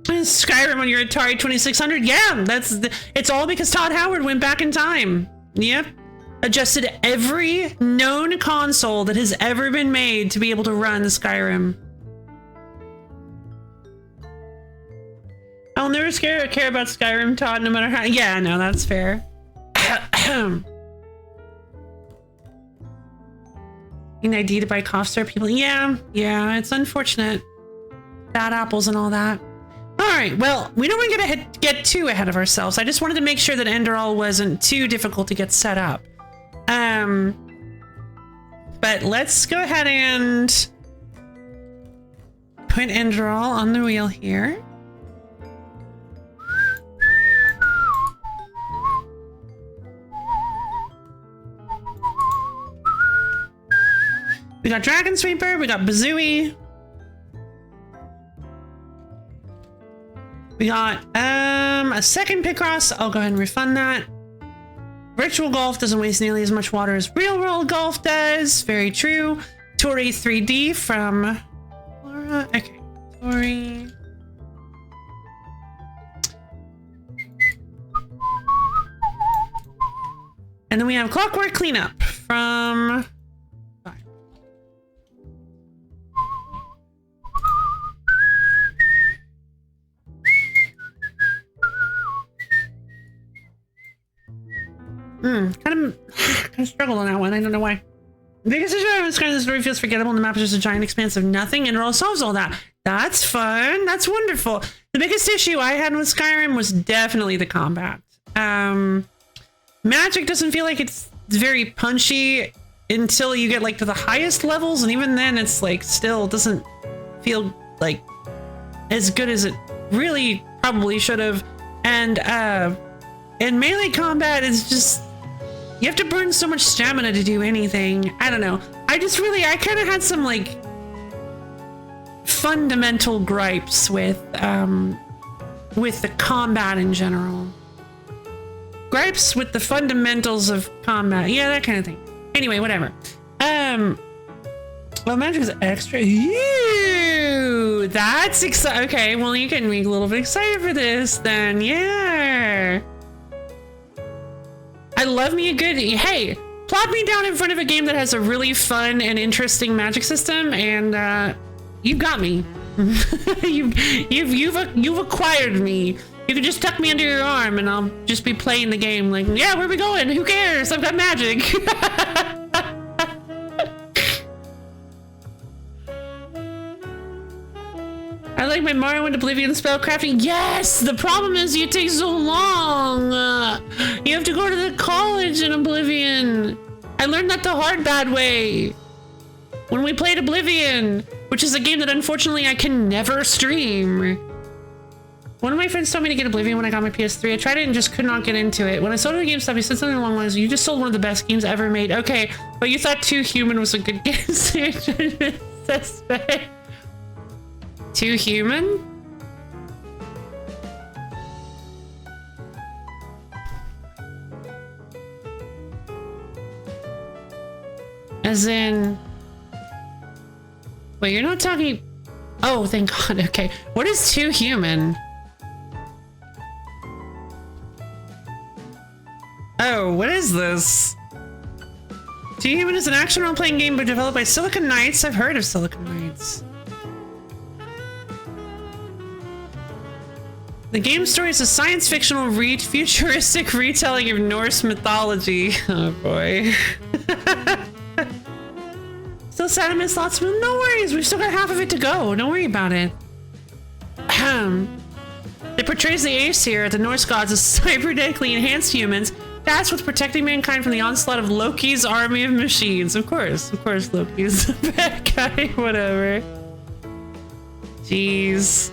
Skyrim on your Atari 2600. Yeah, it's all because Todd Howard went back in time. Yep. Adjusted every known console that has ever been made to be able to run Skyrim. I'll never care about Skyrim, Todd, no matter how. Yeah, no, that's fair. An idea to buy cough syrup, people. Yeah, it's unfortunate. Bad apples and all that. All right, well, we don't want to get too ahead of ourselves. I just wanted to make sure that Enderroll wasn't too difficult to get set up. But let's go ahead and put Enderroll on the wheel here. We got Dragon Sweeper, we got Bazooey. We got a second Picross. I'll go ahead and refund that. Virtual Golf doesn't waste nearly as much water as real world golf does. Very true. Tori 3D from Laura. Okay, Tori. And then we have Clockwork Cleanup from kind of struggled on that one. I don't know why. The biggest issue I was kind of the story feels forgettable and the map is just a giant expanse of nothing, and it all solves all that. That's fun. That's wonderful. The biggest issue I had with Skyrim was definitely the combat. Magic doesn't feel like it's very punchy until you get like to the highest levels, and even then it's like still doesn't feel like as good as it really probably should have. And melee combat is just You have to burn so much stamina to do anything. I don't know. I kind of had some like fundamental gripes with the combat in general. Gripes with the fundamentals of combat. Yeah, that kind of thing. Anyway, whatever. Well, magic is extra. Ew, that's exciting. Okay, well, you can be a little bit excited for this then. Yeah. I love me a good, hey, plop me down in front of a game that has a really fun and interesting magic system, and you've got me. you've acquired me. You can just tuck me under your arm and I'll just be playing the game like, yeah, where are we going? Who cares? I've got magic. I like my Mario and Oblivion spellcrafting. Yes! The problem is you take so long. You have to go to the college in Oblivion. I learned that the hard bad way. When we played Oblivion, which is a game that unfortunately I can never stream. One of my friends told me to get Oblivion when I got my PS3. I tried it and just could not get into it. When I sold it to GameStop, he said something along the lines, you just sold one of the best games ever made. Okay, but you thought Too Human was a good game. Suspect. Too Human? As in... Wait, you're not talking... Oh, thank God. Okay. What is Too Human? Oh, what is this? Too Human is an action role-playing game developed by Silicon Knights. I've heard of Silicon Knights. The game's story is a science-fictional futuristic retelling of Norse mythology. Oh boy. Still sad I missed lots of... No worries, we've still got half of it to go. Don't worry about it. It portrays the Aesir, the Norse gods, as cybernetically enhanced humans tasked with protecting mankind from the onslaught of Loki's army of machines. Of course Loki's a bad guy, whatever. Jeez.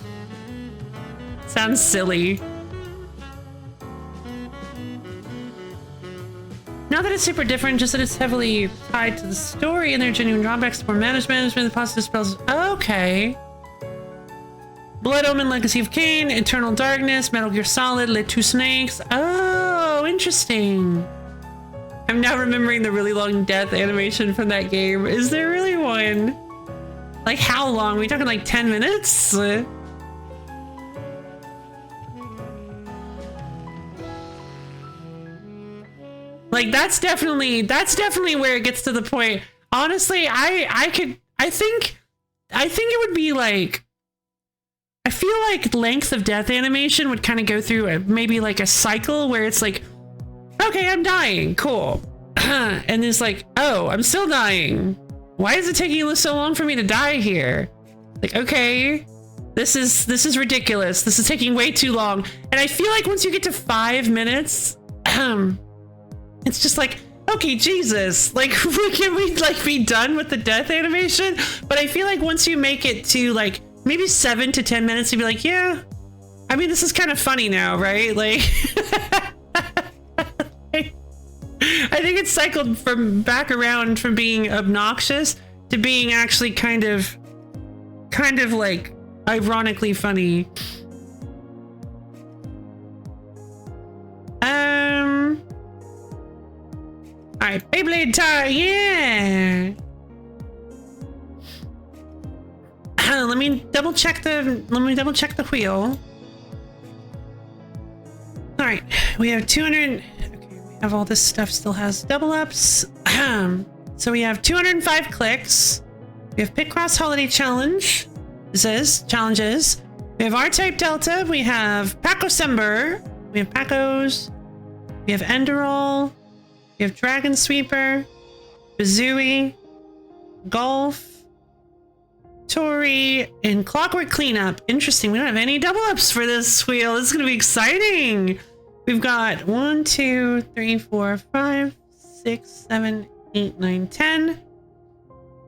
Sounds silly. Not that it's super different, just that it's heavily tied to the story and there are genuine drawbacks to poor management, the positive spells. Okay. Blood Omen, Legacy of Kain, Eternal Darkness, Metal Gear Solid, Lit 2 Snakes. Oh, interesting. I'm now remembering the really long death animation from that game. Is there really one? Like how long? Are we talking like 10 minutes? Like that's definitely where it gets to the point. Honestly, I think it would be like, I feel like length of death animation would kind of go through maybe like a cycle where it's like, okay, I'm dying, cool. And it's like, oh, I'm still dying. Why is it taking so long for me to die here? Like, okay, this is ridiculous. This is taking way too long. And I feel like once you get to 5 minutes, it's just like, okay, Jesus, like, can we like be done with the death animation? But I feel like once you make it to like maybe 7 to 10 minutes, you'd be like, yeah, I mean, this is kind of funny now, right? Like, I think it's cycled back around from being obnoxious to being actually kind of like ironically funny. All right, Beyblade tie, yeah. Let me double check the wheel. All right, we have 200. Okay, we have all this stuff still has double ups. So we have 205 clicks. We have Picross Holiday Challenge. Challenges. We have R-Type Delta. We have Paco-Sember. We have Pacos. We have Enderall. We have Dragon Sweeper. Bazooey. Golf. Tori. And Clockwork Cleanup. Interesting. We don't have any double ups for this wheel. This is going to be exciting. We've got 1, 2, 3, 4, 5, 6, 7, 8, 9, 10.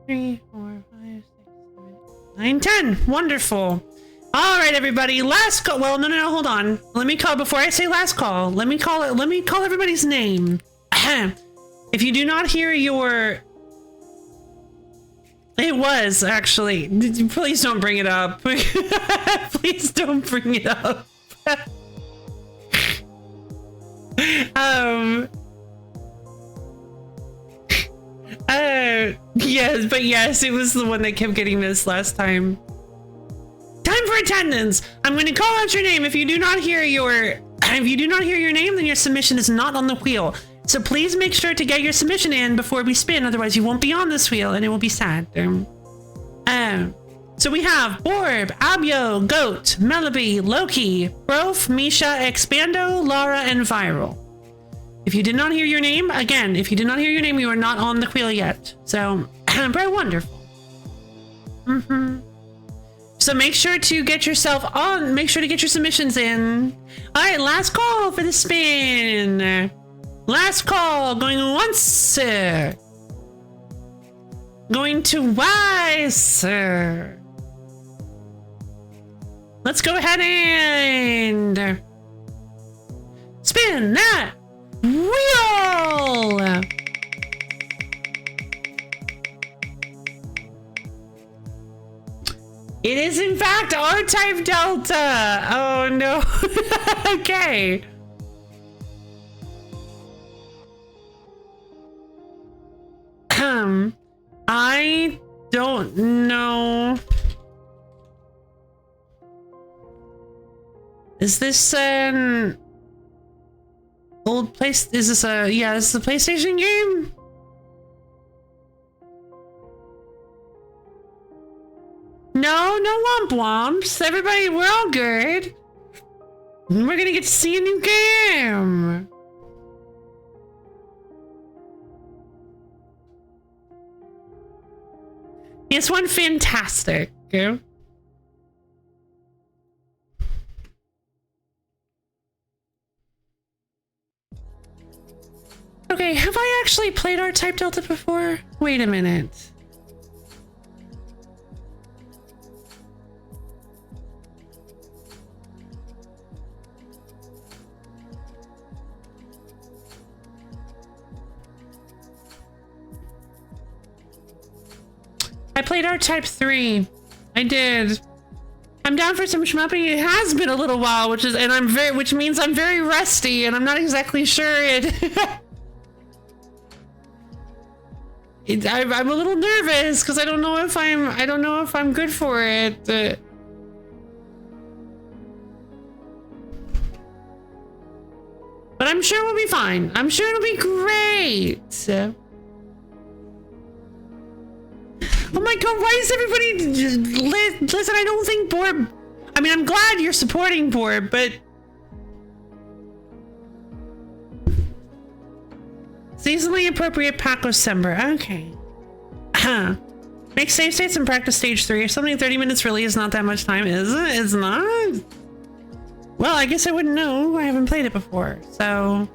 3, 4, 5, 6, 7, 8, 9, 10. Wonderful. All right, everybody. Last call. Well, no, hold on. Let me call before I say last call. Let me call everybody's name. If you do not hear your... It was, actually. Please don't bring it up. Please don't bring it up. Yes, but yes, it was the one that kept getting missed last time. Time for attendance. I'm going to call out your name. If you do not hear your name, then your submission is not on the wheel. So please make sure to get your submission in before we spin. Otherwise, you won't be on this wheel, and it will be sad. So we have Borb, Abio, Goat, Mellaby, Loki, Brof, Misha, Expando, Lara, and Viral. If you did not hear your name, again, if you did not hear your name, you are not on the wheel yet. So, very wonderful. So make sure to get yourself on. Make sure to get your submissions in. All right, last call for the spin. Last call, going once. Going to twice. Let's go ahead and spin that wheel. It is in fact R-Type Delta. Oh no. Okay. I don't know. Is this an old place? Is this a, yeah, this is a PlayStation game? No, no womp womps. Everybody, we're all good. We're gonna get to see a new game. It's one fantastic. Okay, have I actually played R-Type Delta before? Wait a minute. I played R-Type 3. I did. I'm down for some shmupping. It has been a little while, which means I'm very rusty, and I'm not exactly sure I'm a little nervous because I don't know if I'm good for it. But I'm sure we'll be fine. I'm sure it'll be great. Oh my god, why is everybody just listen, I don't think Borb, I mean, I'm glad you're supporting Borb, but seasonally appropriate Paco Sember. Okay. Make save states and practice stage 3 or something. 30 minutes really is not that much time, is it? It's not? Well, I guess I wouldn't know. I haven't played it before, so...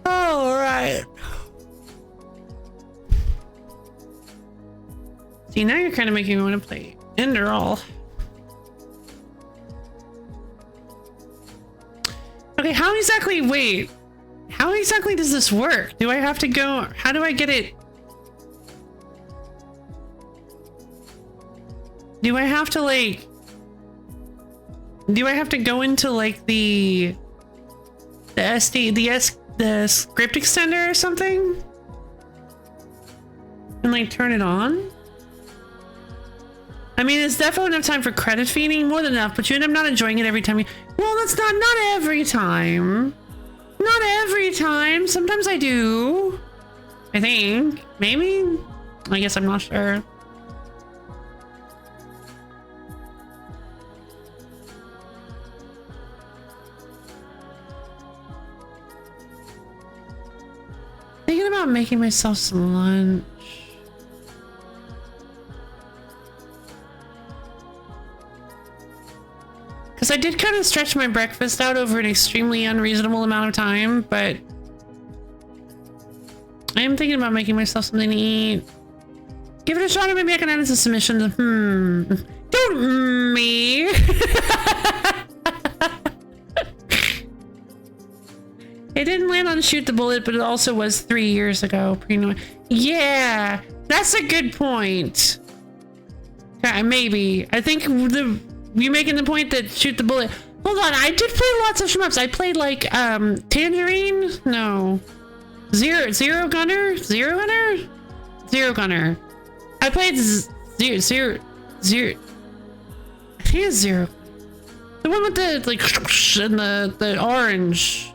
All right. See, now you're kind of making me want to play Enderall. Okay, how exactly, wait. How exactly does this work? Do I have to go, how do I get it? Do I have to like, do I have to go into like the script extender or something? And like turn it on? I mean, it's definitely enough time for credit feeding, more than enough, but you end up not enjoying it every time you... Well, that's not every time. Not every time. Sometimes I do. I think. Maybe? I guess I'm not sure. Thinking about making myself some lunch. Because I did kind of stretch my breakfast out over an extremely unreasonable amount of time, but I am thinking about making myself something to eat. Give it a shot, or maybe I can add it to submissions. Don't me. It didn't land on Shoot the Bullet, but it also was 3 years ago. Yeah, that's a good point. Maybe. I think you making the point that Shoot the Bullet. Hold on, I did play lots of shmups. I played like Tangerine? No. Zero Gunner? Zero Gunner. I played zero. I think it's Zero. The one with the like and the orange.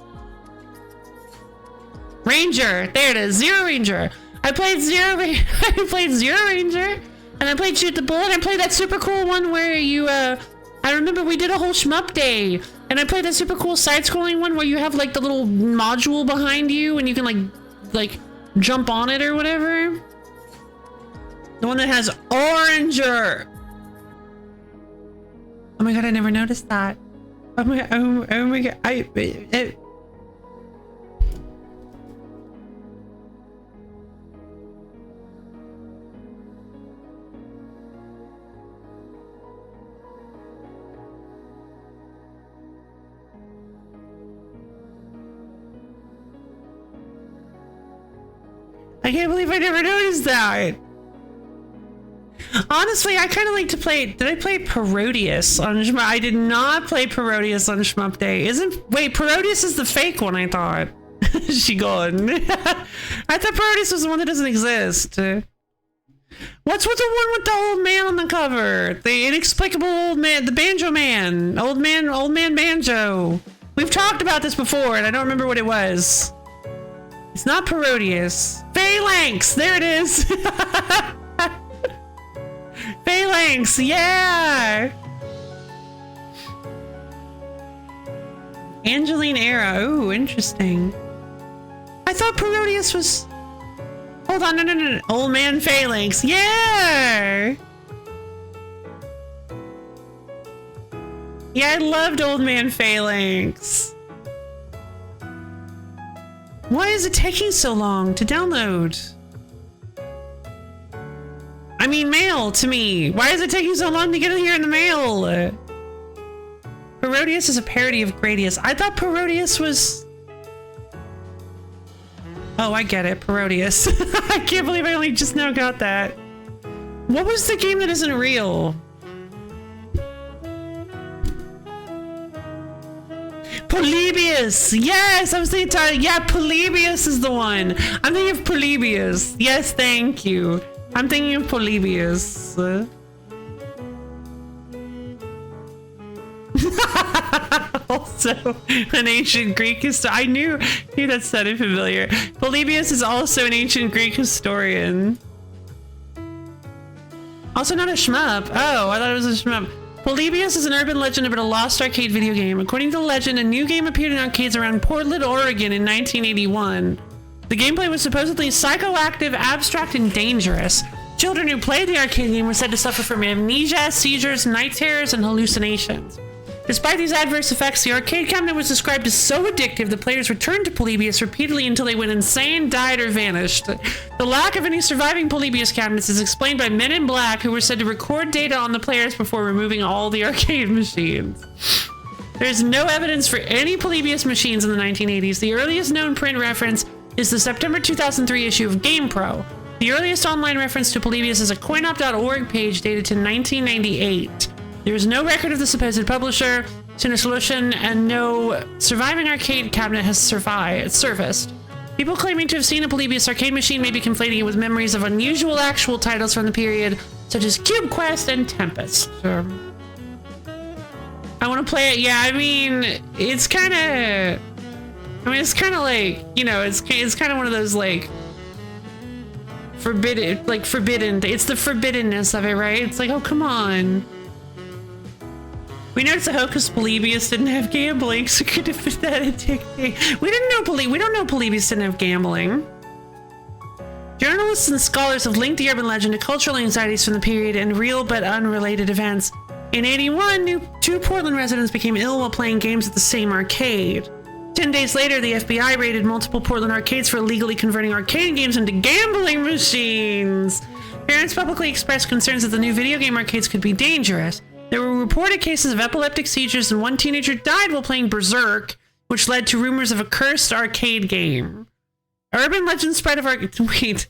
Ranger. There it is. Zero Ranger. I played Zero Ranger. And I played Shoot the Bullet. I played that super cool one where you I remember we did a whole shmup day. And I played that super cool side-scrolling one where you have like the little module behind you and you can like jump on it or whatever. The one that has Oranger. Oh my god, I never noticed that. Oh my god, I can't believe I never noticed that. Honestly, I kind of like to play. Did I play Parodius on Shmup? I did not play Parodius on Shmup Day. Wait, Parodius is the fake one, I thought. She gone. I thought Parodius was the one that doesn't exist. What's with the one with the old man on the cover? The inexplicable old man, the banjo man. Old man banjo. We've talked about this before and I don't remember what it was. It's not Parodius. Phalanx! There it is! Phalanx! Yeah! Angeline Era. Ooh, interesting. I thought Parodius was... Hold on, no. Old Man Phalanx. Yeah! Yeah, I loved Old Man Phalanx. Why is it taking so long to download? I mean, mail to me. Why is it taking so long to get it here in the mail? Parodius is a parody of Gradius. I thought Parodius was... Oh, I get it. Parodius. I can't believe I only just now got that. What was the game that isn't real? Polybius! Yes! I was thinking, yeah, Polybius is the one. I'm thinking of Polybius. Yes, thank you. I'm thinking of Polybius. Also, an ancient Greek historian. I knew that sounded familiar. Polybius is also an ancient Greek historian. Also not a shmup. Oh, I thought it was a shmup. Polybius is an urban legend about a lost arcade video game. According to the legend, a new game appeared in arcades around Portland, Oregon in 1981. The gameplay was supposedly psychoactive, abstract, and dangerous. Children who played the arcade game were said to suffer from amnesia, seizures, night terrors, and hallucinations. Despite these adverse effects, the arcade cabinet was described as so addictive that players returned to Polybius repeatedly until they went insane, died, or vanished. The lack of any surviving Polybius cabinets is explained by men in black who were said to record data on the players before removing all the arcade machines. There's no evidence for any Polybius machines in the 1980s. The earliest known print reference is the September 2003 issue of GamePro. The earliest online reference to Polybius is a coinop.org page dated to 1998. There is no record of the supposed publisher, solution, and no surviving arcade cabinet has surfaced. People claiming to have seen a Polybius arcade machine may be conflating it with memories of unusual actual titles from the period, such as Cube Quest and Tempest. I want to play it. Yeah, I mean, it's kind of like, you know, it's kind of one of those like forbidden. It's the forbiddenness of it, right? It's like, oh, come on. We noticed the Hocus Polybius didn't have gambling, so could have been that addicting. We don't know Polybius didn't have gambling. Journalists and scholars have linked the urban legend to cultural anxieties from the period and real but unrelated events. In 81, two Portland residents became ill while playing games at the same arcade. 10 days later, the FBI raided multiple Portland arcades for illegally converting arcade games into gambling machines. Parents publicly expressed concerns that the new video game arcades could be dangerous. There were reported cases of epileptic seizures and one teenager died while playing Berserk which led to rumors of a cursed arcade game. Urban legend spread of wait,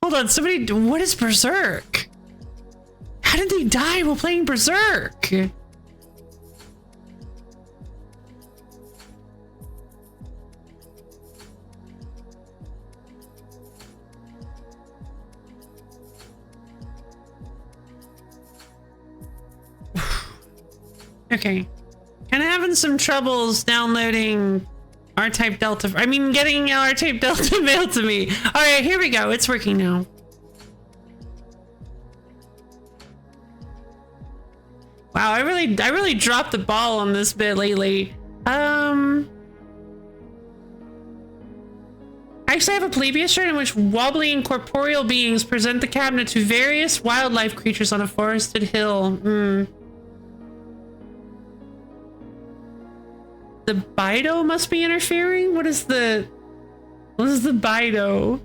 hold on. Somebody, what is Berserk? How did they die while playing Berserk? Okay. Kind of having some troubles downloading R-Type Delta. I mean, getting R-Type Delta mailed to me. All right, here we go. It's working now. Wow, I really dropped the ball on this bit lately. I actually have a plebeian shirt in which wobbly incorporeal beings present the cabinet to various wildlife creatures on a forested hill. The Bido must be interfering? What is the Bido?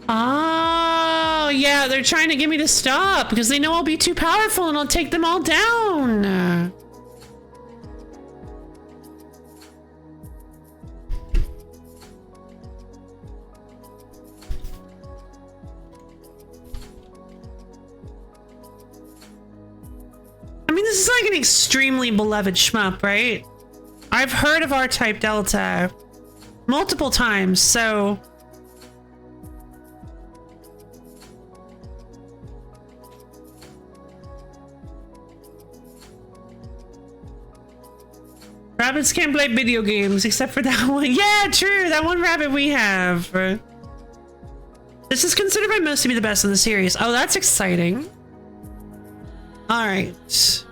Oh, yeah, they're trying to get me to stop because they know I'll be too powerful and I'll take them all down. I mean, this is like an extremely beloved shmup, right? I've heard of R-Type Delta multiple times, so... Rabbits can't play video games except for that one. Yeah, true. That one rabbit we have. This is considered by most to be the best in the series. Oh, that's exciting. All right. It's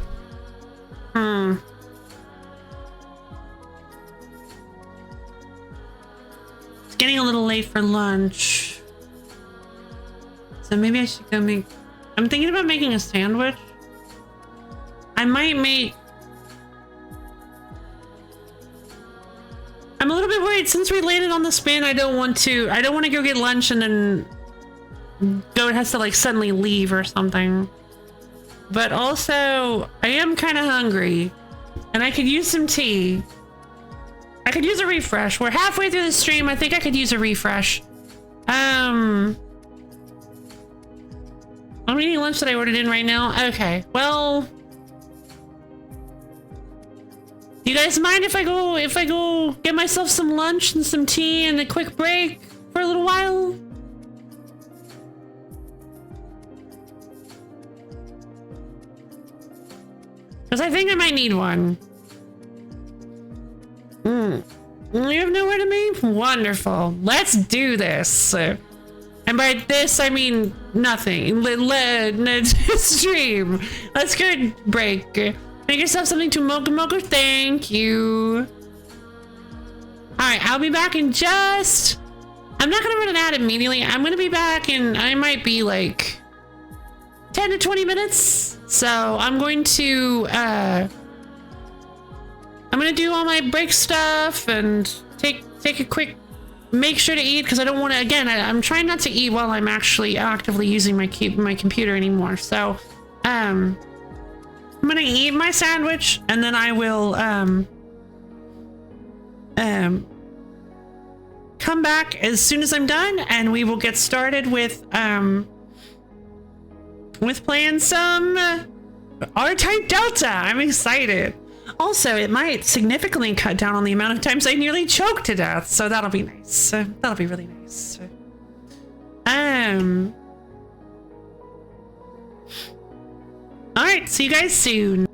getting a little late for lunch. So maybe I should go make... I'm thinking about making a sandwich. I might make... I'm a little bit worried since we landed on the spin. I don't want to go get lunch and then Goat has to like suddenly leave or something. But also I am kind of hungry and I could use some tea. I could use a refresh. We're halfway through the stream. I think I could use a refresh. I'm eating lunch that I ordered in right now. Okay, well, you guys mind if I go get myself some lunch and some tea and a quick break for a little while? Because I think I might need one. You have nowhere to be? Wonderful. Let's do this. And by this, I mean nothing. Stream. Let's go break. Make yourself something to Mocha Mocha. Thank you. Alright, I'll be back in just... I'm not going to run an ad immediately. I'm going to be back in... I might be like... 10 to 20 minutes. So I'm going to... I'm going to do all my break stuff and take a quick... Make sure to eat because I don't want to... Again, I'm trying not to eat while I'm actually actively using my computer anymore. So, I'm gonna eat my sandwich and then I will come back as soon as I'm done and we will get started with playing some R-Type Delta. I'm excited. Also, it might significantly cut down on the amount of times I nearly choked to death, so that'll be nice. That'll be really nice. All right, see you guys soon.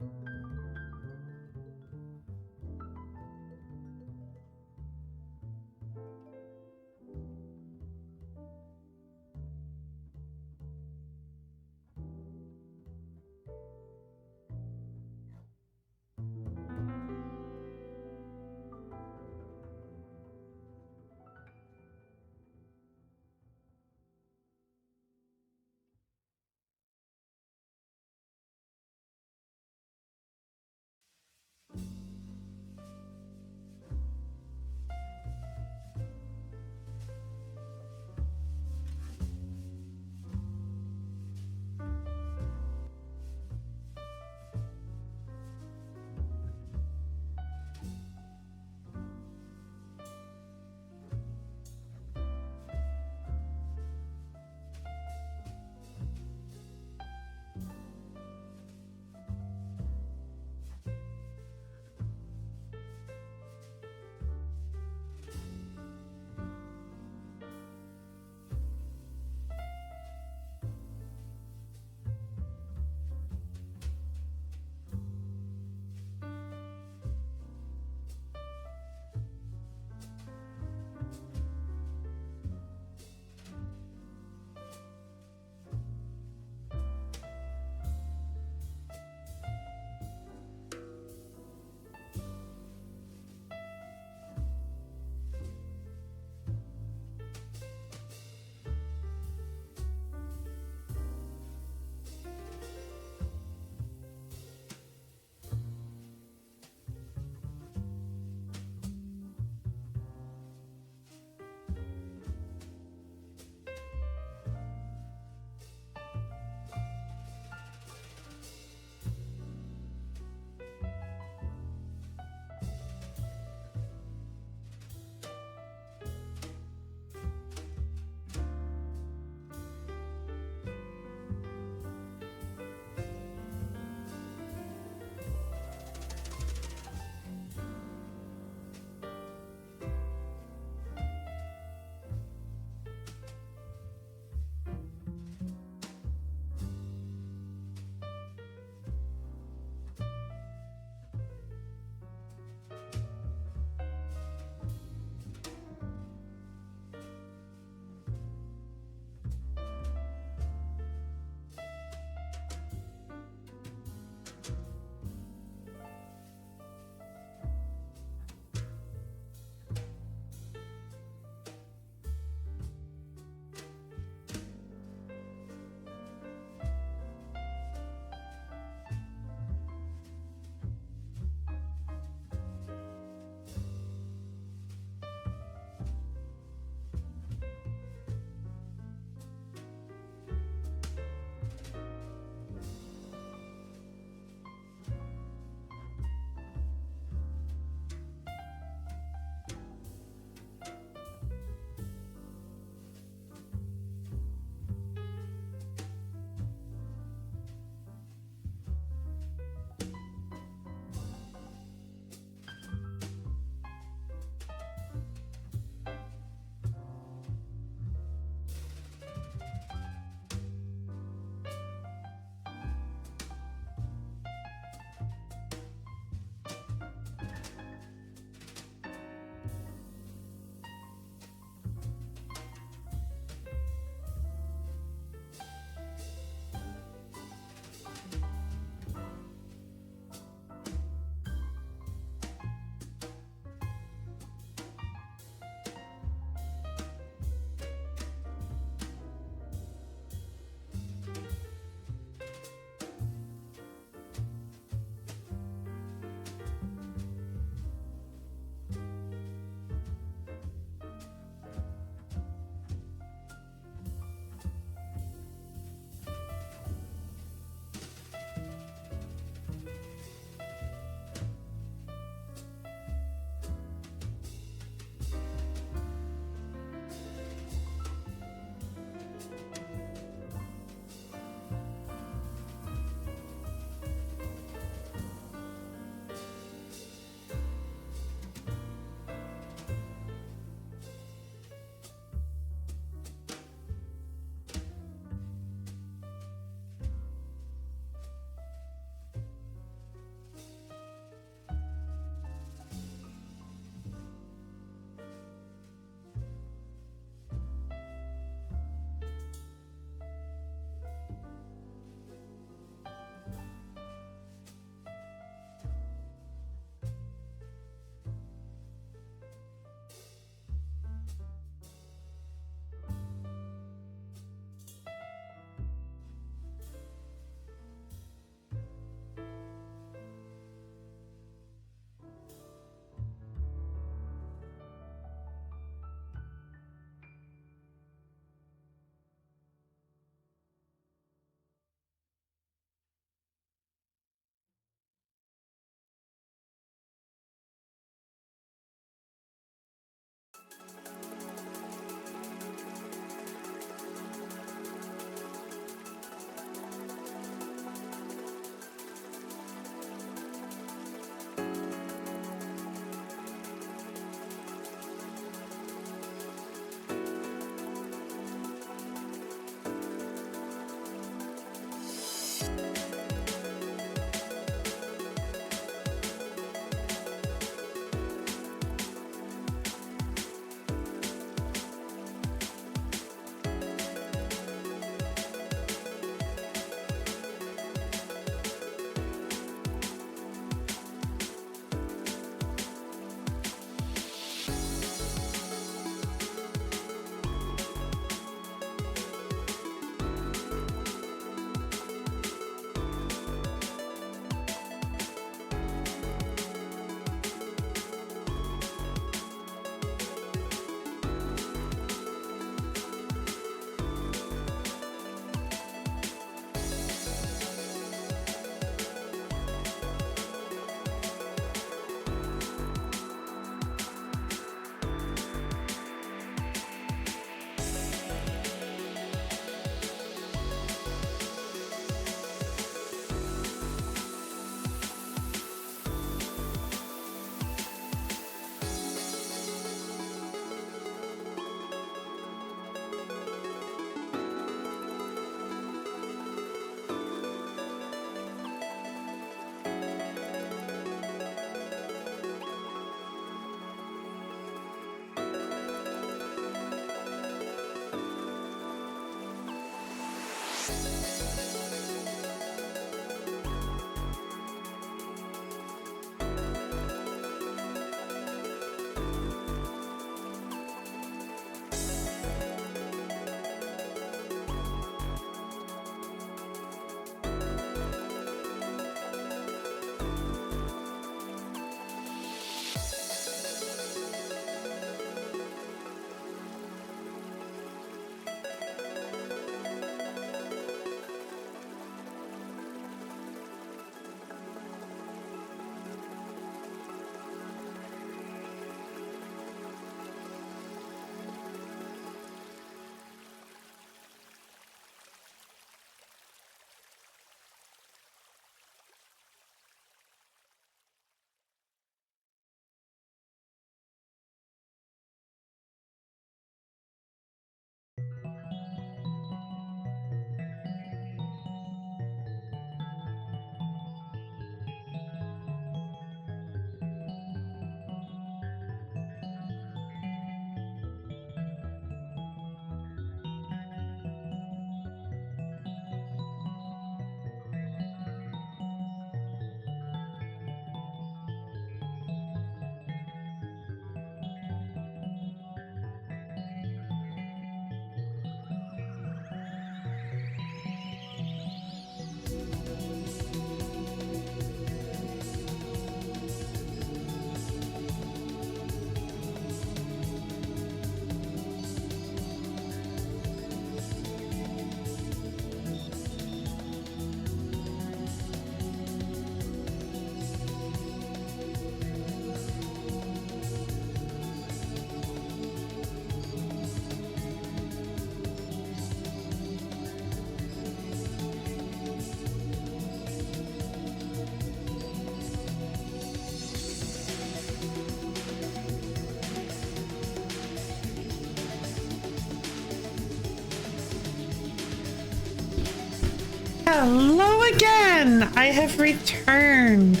Hello again! I have returned.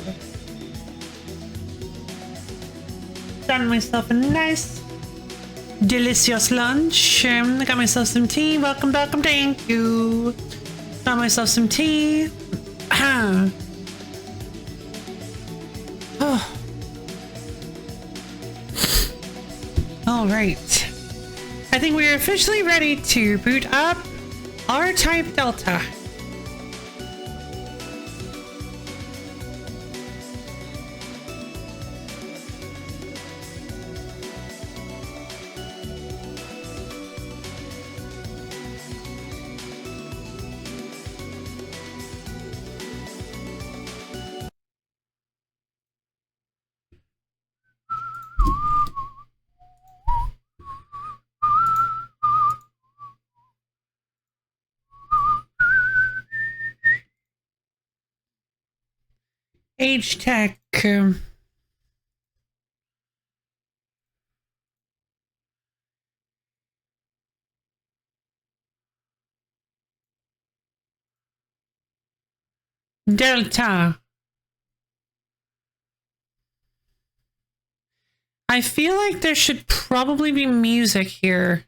Done myself a nice, delicious lunch. I got myself some tea. Welcome, welcome, thank you. Got myself some tea. Oh. All right. I think we are officially ready to boot up R-Type Delta. H-Tech. Delta. I feel like there should probably be music here.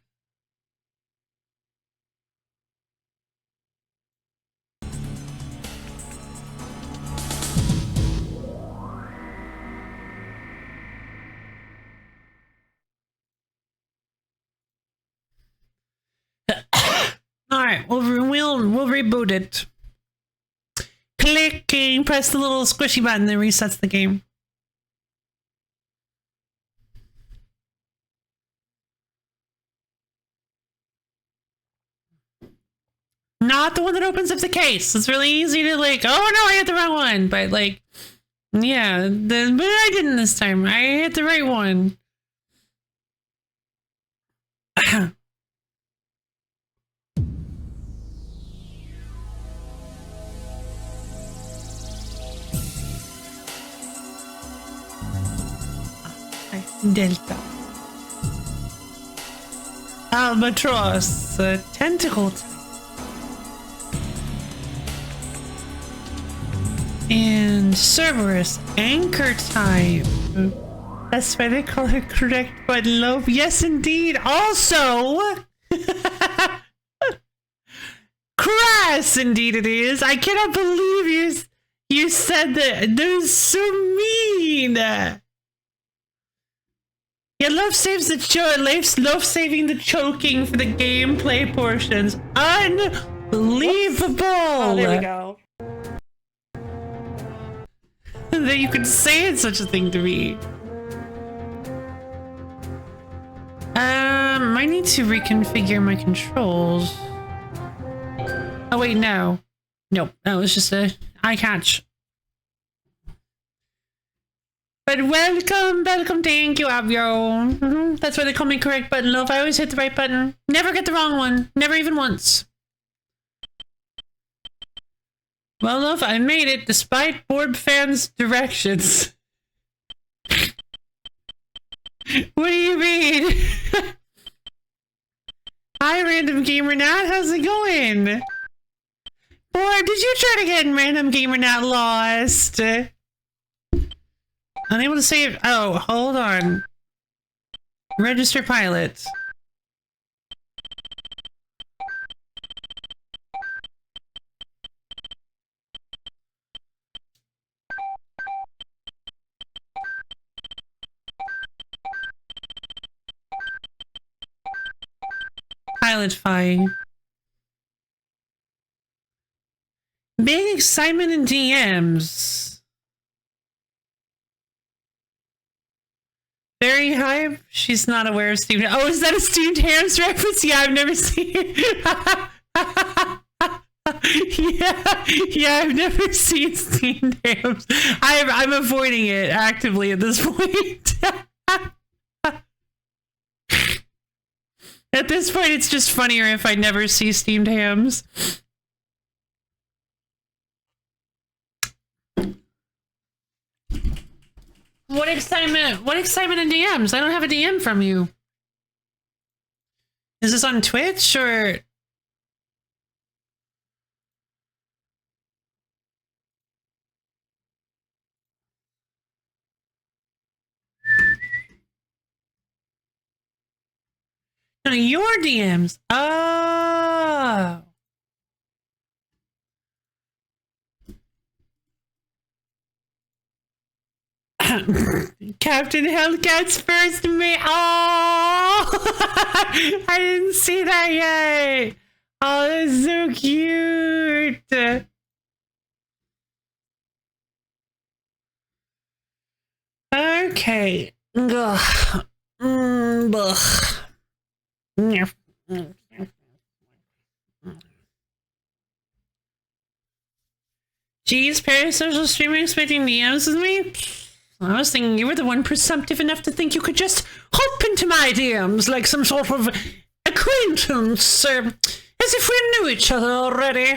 All right, we'll reboot it. Clicking, press the little squishy button that resets the game. Not the one that opens up the case. It's really easy to like, oh no, I hit the wrong one. But like, yeah, but I didn't this time. I hit the right one. Delta. Albatross, tentacle type. And Cerberus, anchor type. That's why they call it correct, but low. Yes, indeed. Also, Crises. Yes, indeed it is. I cannot believe you said that. That was so mean. Yeah, love saves the love saving the choking for the gameplay portions. Unbelievable. Oh, there we go. That you could say such a thing to me. I need to reconfigure my controls. Oh wait, no. Nope, that was just a eye catch. But welcome, thank you, Avio. That's why they call me correct button, love. I always hit the right button. Never get the wrong one. Never even once. Well, love, I made it despite board fans' directions. What do you mean? Hi, Random Gamer Nat. How's it going? Boy, did you try to get in Random Gamer Nat lost? Unable to save. Oh, hold on. Register pilot. Pilot fine. Big excitement in DMs. Very hype. She's not aware of steamed. Oh, is that a steamed hams reference? Yeah, I've never seen it. yeah, I've never seen steamed hams. I'm avoiding it actively at this point. At this point, it's just funnier if I never see steamed hams. What excitement in DMs? I don't have a DM from you. Is this on Twitch or? No, your DMs. Oh. Captain Hellcat's first mate. Oh, I didn't see that yet. Oh, that's so cute. Okay. Ugh. Geez, parasocial streaming expecting DMs with me? I was thinking you were the one presumptive enough to think you could just hop into my DMs like some sort of acquaintance, as if we knew each other already.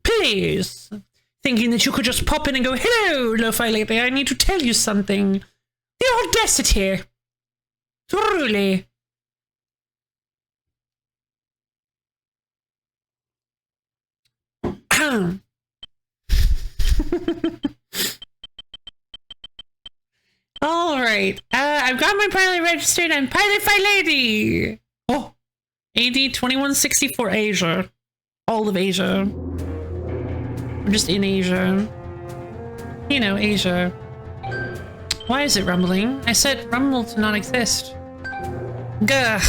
Please. Thinking that you could just pop in and go, hello, lo-fi lady, I need to tell you something. The audacity. Truly. All right. I've got my pilot registered. I'm Pilot Fi Lady. Oh, AD 2164 Asia. All of Asia. I'm just in Asia. You know, Asia. Why is it rumbling? I said rumble to not exist. Gah.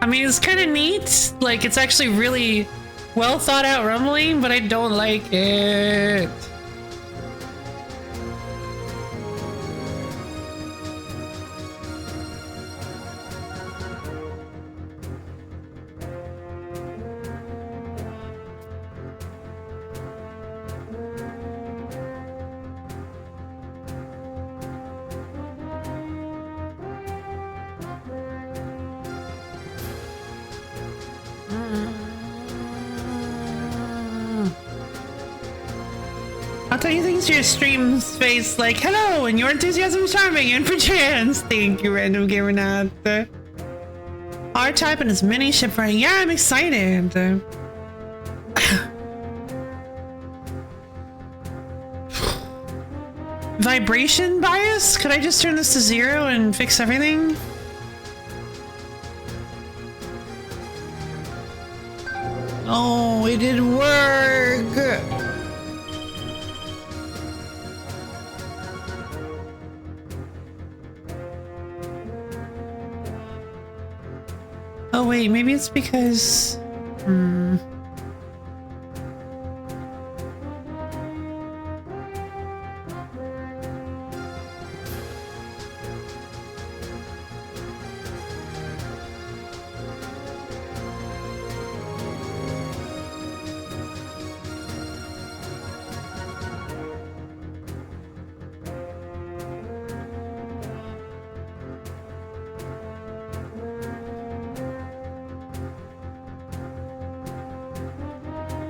I mean, it's kind of neat. Like, it's actually really well thought out rumbling, but I don't like it. I'll tell you things to your stream space like, hello, and your enthusiasm is charming, and perchance. Thank you, Random Gamer Nat. R-Type and his mini ship running. Yeah, I'm excited. Vibration bias? Could I just turn this to 0 and fix everything? Oh, it didn't work. Oh wait, maybe it's because...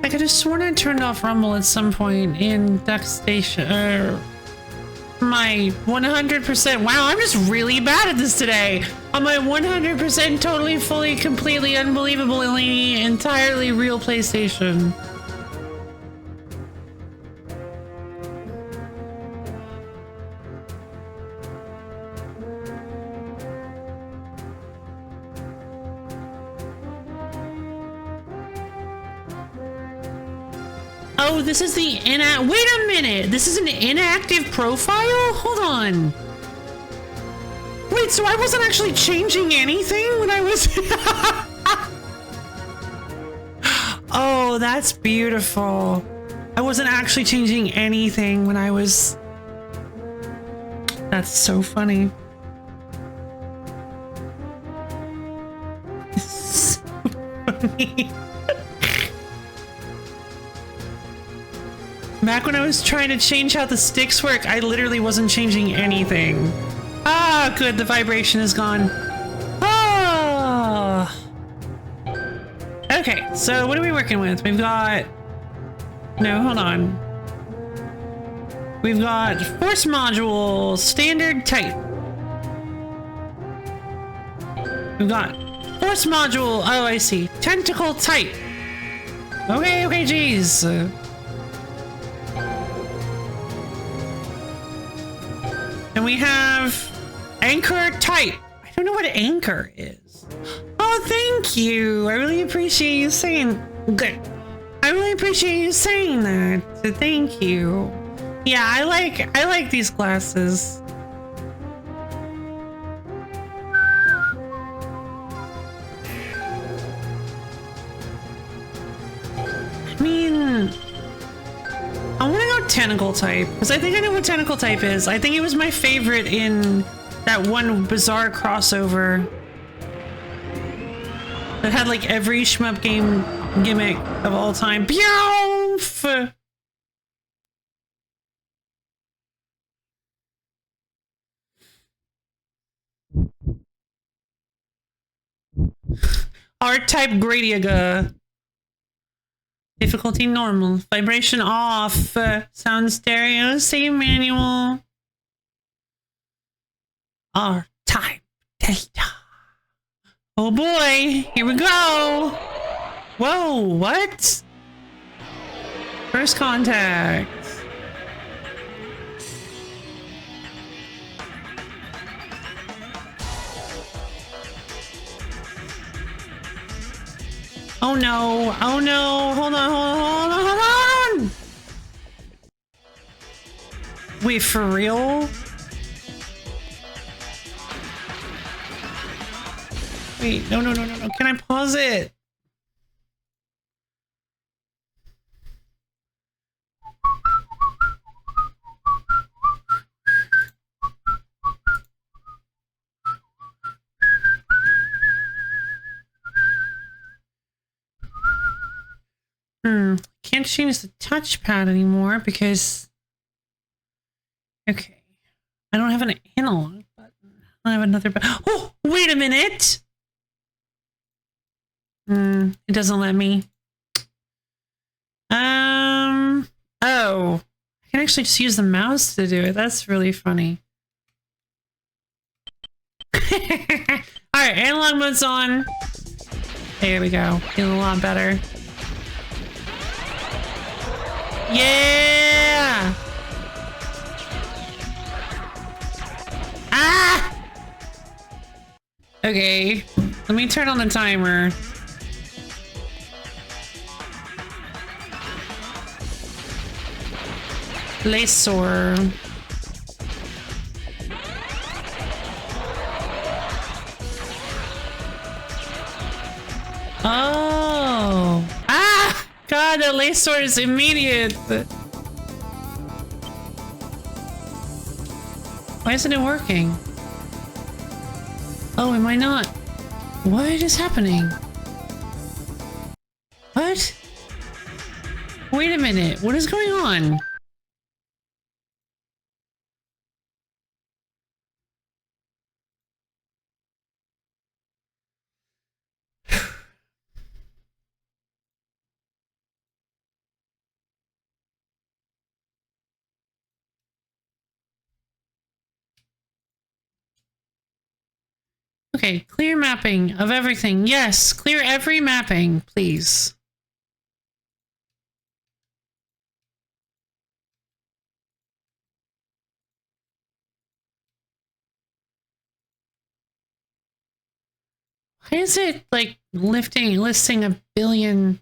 I could have sworn I turned off Rumble at some point in Duck Station. My 100%. Wow, I'm just really bad at this today. On my 100% totally, fully, completely, unbelievably, entirely real PlayStation. Oh, this is the wait a minute! This is an inactive profile? Hold on. Wait, so I wasn't actually changing anything when I was... Oh, that's beautiful. I wasn't actually changing anything when I was... That's so funny. So funny. Back when I was trying to change how the sticks work, I literally wasn't changing anything. Ah, good, the vibration is gone. Ah. Okay, so what are we working with? We've got... No, hold on. We've got force module, standard type. We've got force module, oh I see, tentacle type. Okay, geez. And we have anchor type. I don't know what anchor is. Oh, thank you. I really appreciate you saying good. I really appreciate you saying that. So thank you. Yeah, I like these glasses. I mean, I want to go tentacle type, because I think I know what tentacle type is. I think it was my favorite in that one bizarre crossover that had like every shmup game gimmick of all time. Boof! R-type Gradiaga. Difficulty normal. Vibration off. Sound stereo. Save manual. R-type Delta. Oh boy. Here we go. Whoa. What? First contact. Oh no, oh no, hold on. Wait, for real? Wait, no, can I pause it? Can't change the touchpad anymore because... Okay. I don't have an analog button. I have another button. Oh, wait a minute! It doesn't let me. Oh. I can actually just use the mouse to do it. That's really funny. Alright, analog mode's on. There we go. Feeling a lot better. Yeah! Ah! Okay, let me turn on the timer. Lacer. Oh. Ah! God, that lacer is immediate. Why isn't it working? Oh, am I not? What is happening? What? Wait a minute. What is going on? Okay, clear mapping of everything. Yes, clear every mapping, please. Why is it like listing a billion?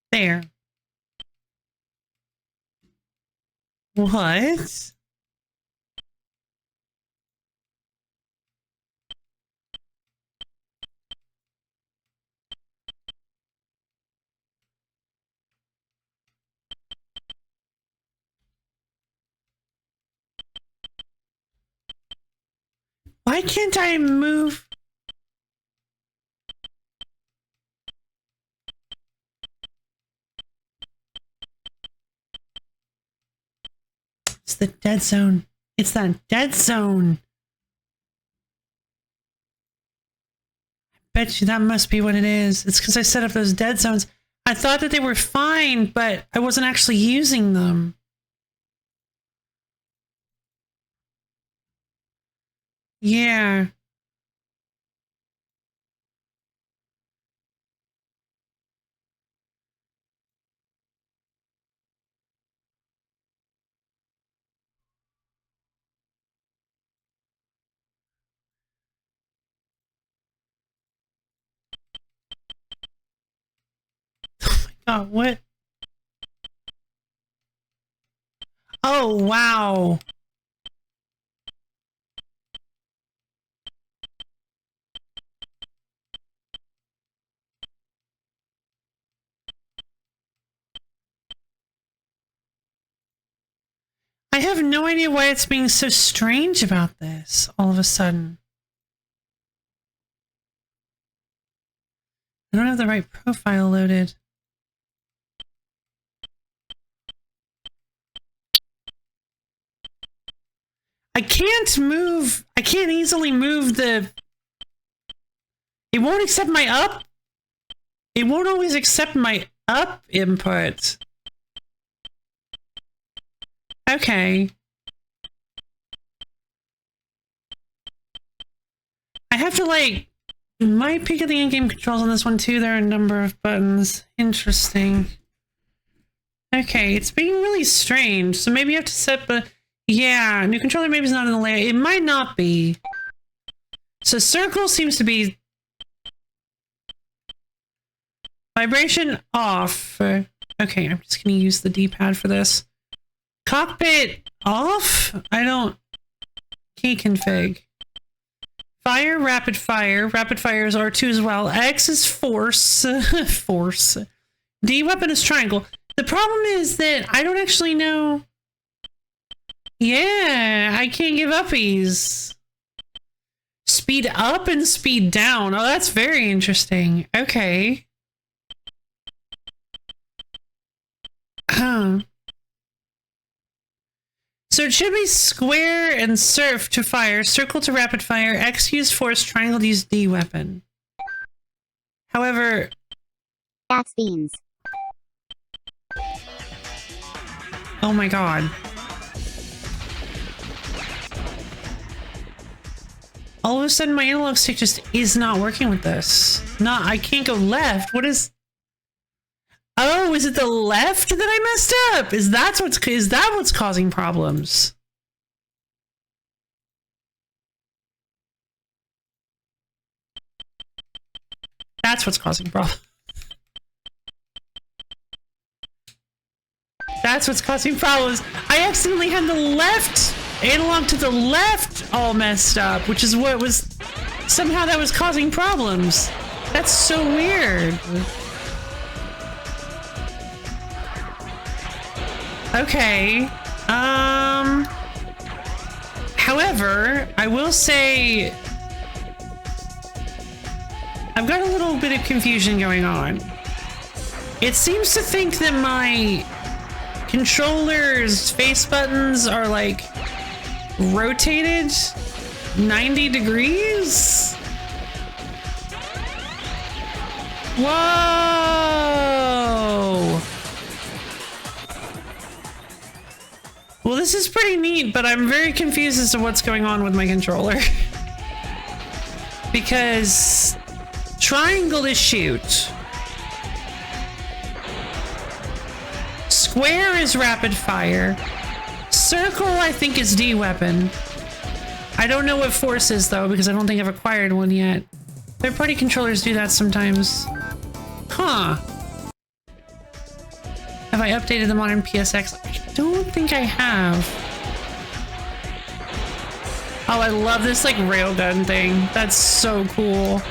There. What? Why can't I move? It's the dead zone. It's that dead zone. Bet you that must be what it is. It's because I set up those dead zones. I thought that they were fine, but I wasn't actually using them. Yeah. Oh, what? Oh, wow. I have no idea why it's being so strange about this all of a sudden. I don't have the right profile loaded. I can't easily move the... It won't accept my up. It won't always accept my up input. Okay. I have to like... My peek at the in-game controls on this one too. There are a number of buttons. Interesting. Okay, it's being really strange. So maybe you have to set the... Yeah, new controller maybe is not in the layout. It might not be. So circle seems to be... Vibration off. Okay, I'm just going to use the D-pad for this. Cockpit off? I don't... Key config. Fire, rapid fire. Rapid fire is R2 as well. X is force. Force. D weapon is triangle. The problem is that I don't actually know... Yeah, I can't give uppies. Speed up and speed down. Oh, that's very interesting. Okay. So it should be square and surf to fire, circle to rapid fire, X use force, triangle to use D weapon. However... Axe beams. Oh my god. All of a sudden my analog stick just is not working with this. I can't go left. What is... Oh, is it the left that I messed up? Is that what's causing problems? That's what's causing problems. That's what's causing problems. I accidentally had the left analog to the left all messed up, which is what was somehow that was causing problems. That's so weird. Okay. However, I will say I've got a little bit of confusion going on. It seems to think that my controller's face buttons are like rotated 90 degrees. Whoa! Well, this is pretty neat, but I'm very confused as to what's going on with my controller. Because triangle is shoot. Square is rapid fire. Circle, I think, is D weapon. I don't know what force is, though, because I don't think I've acquired one yet. Third-party controllers do that sometimes. Huh. Have I updated the modern PSX? I don't think I have. Oh, I love this, like, railgun thing. That's so cool.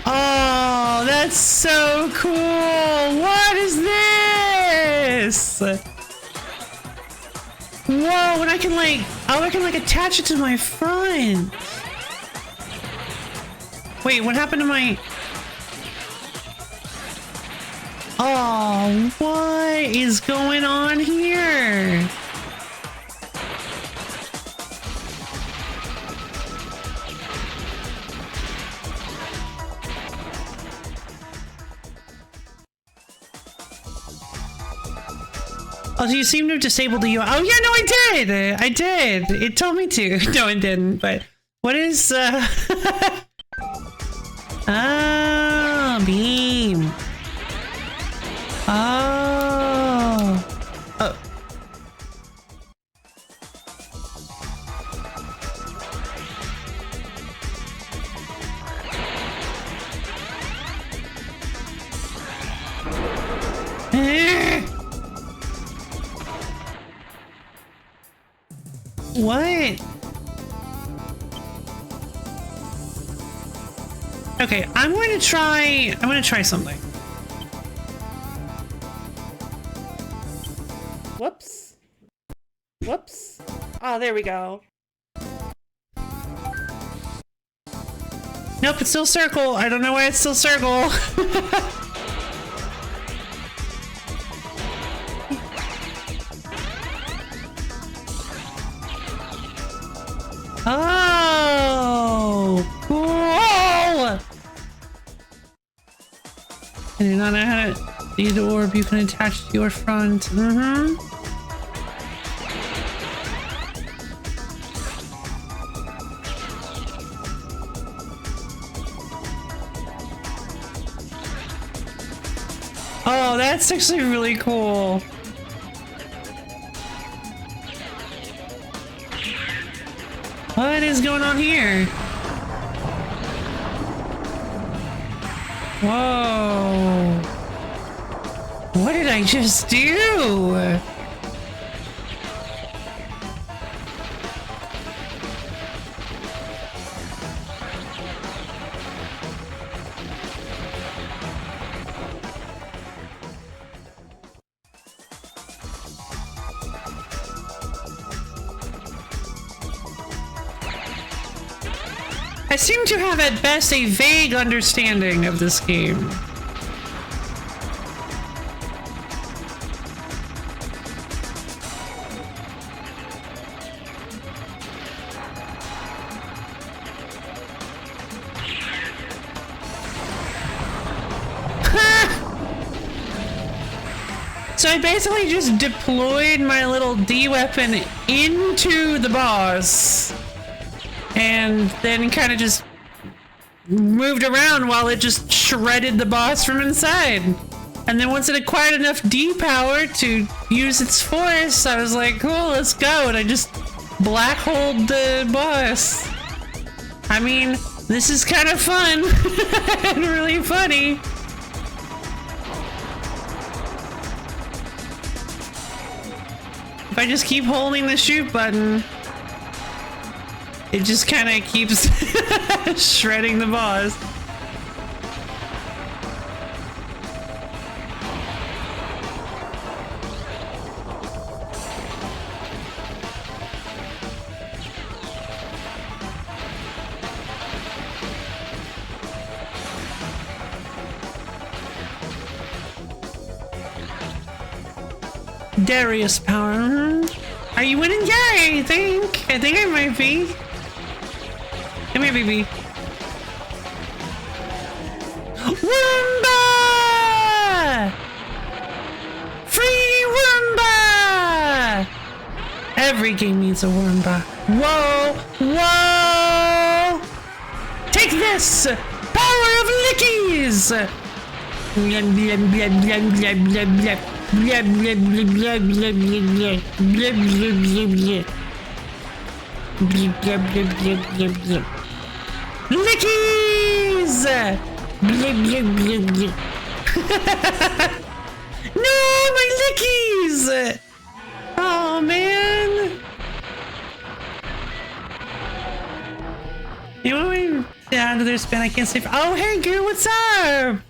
Oh, that's so cool! What is this? Whoa, and I can like, oh, I can like attach it to my front. Wait, what happened to my... Oh, what is going on here? Oh, you seem to have disabled the UI. Oh, yeah, no, I did. I did. It told me to. No, it didn't. But what is, Oh, beam. Oh. Oh. What? Okay, I'm going to try something. Whoops. Whoops. Oh, there we go. Nope, it's still circle. I don't know why it's still circle. Oh, cool! I do not know how to see the orb you can attach to your front. Mm-hmm. Oh, that's actually really cool. What is going on here? Whoa. What did I just do? seem to have at best a vague understanding of this game. So I basically just deployed my little D weapon into the boss and then kind of just moved around while it just shredded the boss from inside. And then once it acquired enough D power to use its force, I was like, cool, let's go. And I just black holed the boss. I mean, this is kind of fun and really funny. If I just keep holding the shoot button, it just kind of keeps shredding the boss. Darius power. Are you winning? Yeah, I think I might be. Come here, baby. Roomba! Free Roomba! Every game needs a Roomba. Whoa! Whoa! Take this! Power of lickies! Blem, blem, blem, blem, blem, blem, blem. Blah, blah, blah, blah, blah, blah, blah. Blah, blah, blah, blah. Blah, blah, blah, blah, blah, blah. Lickies! Blah, blah, blah, blah. No, my lickies! Oh, man. You want me down to their spin? I can't say. Oh, hey, girl, what's up?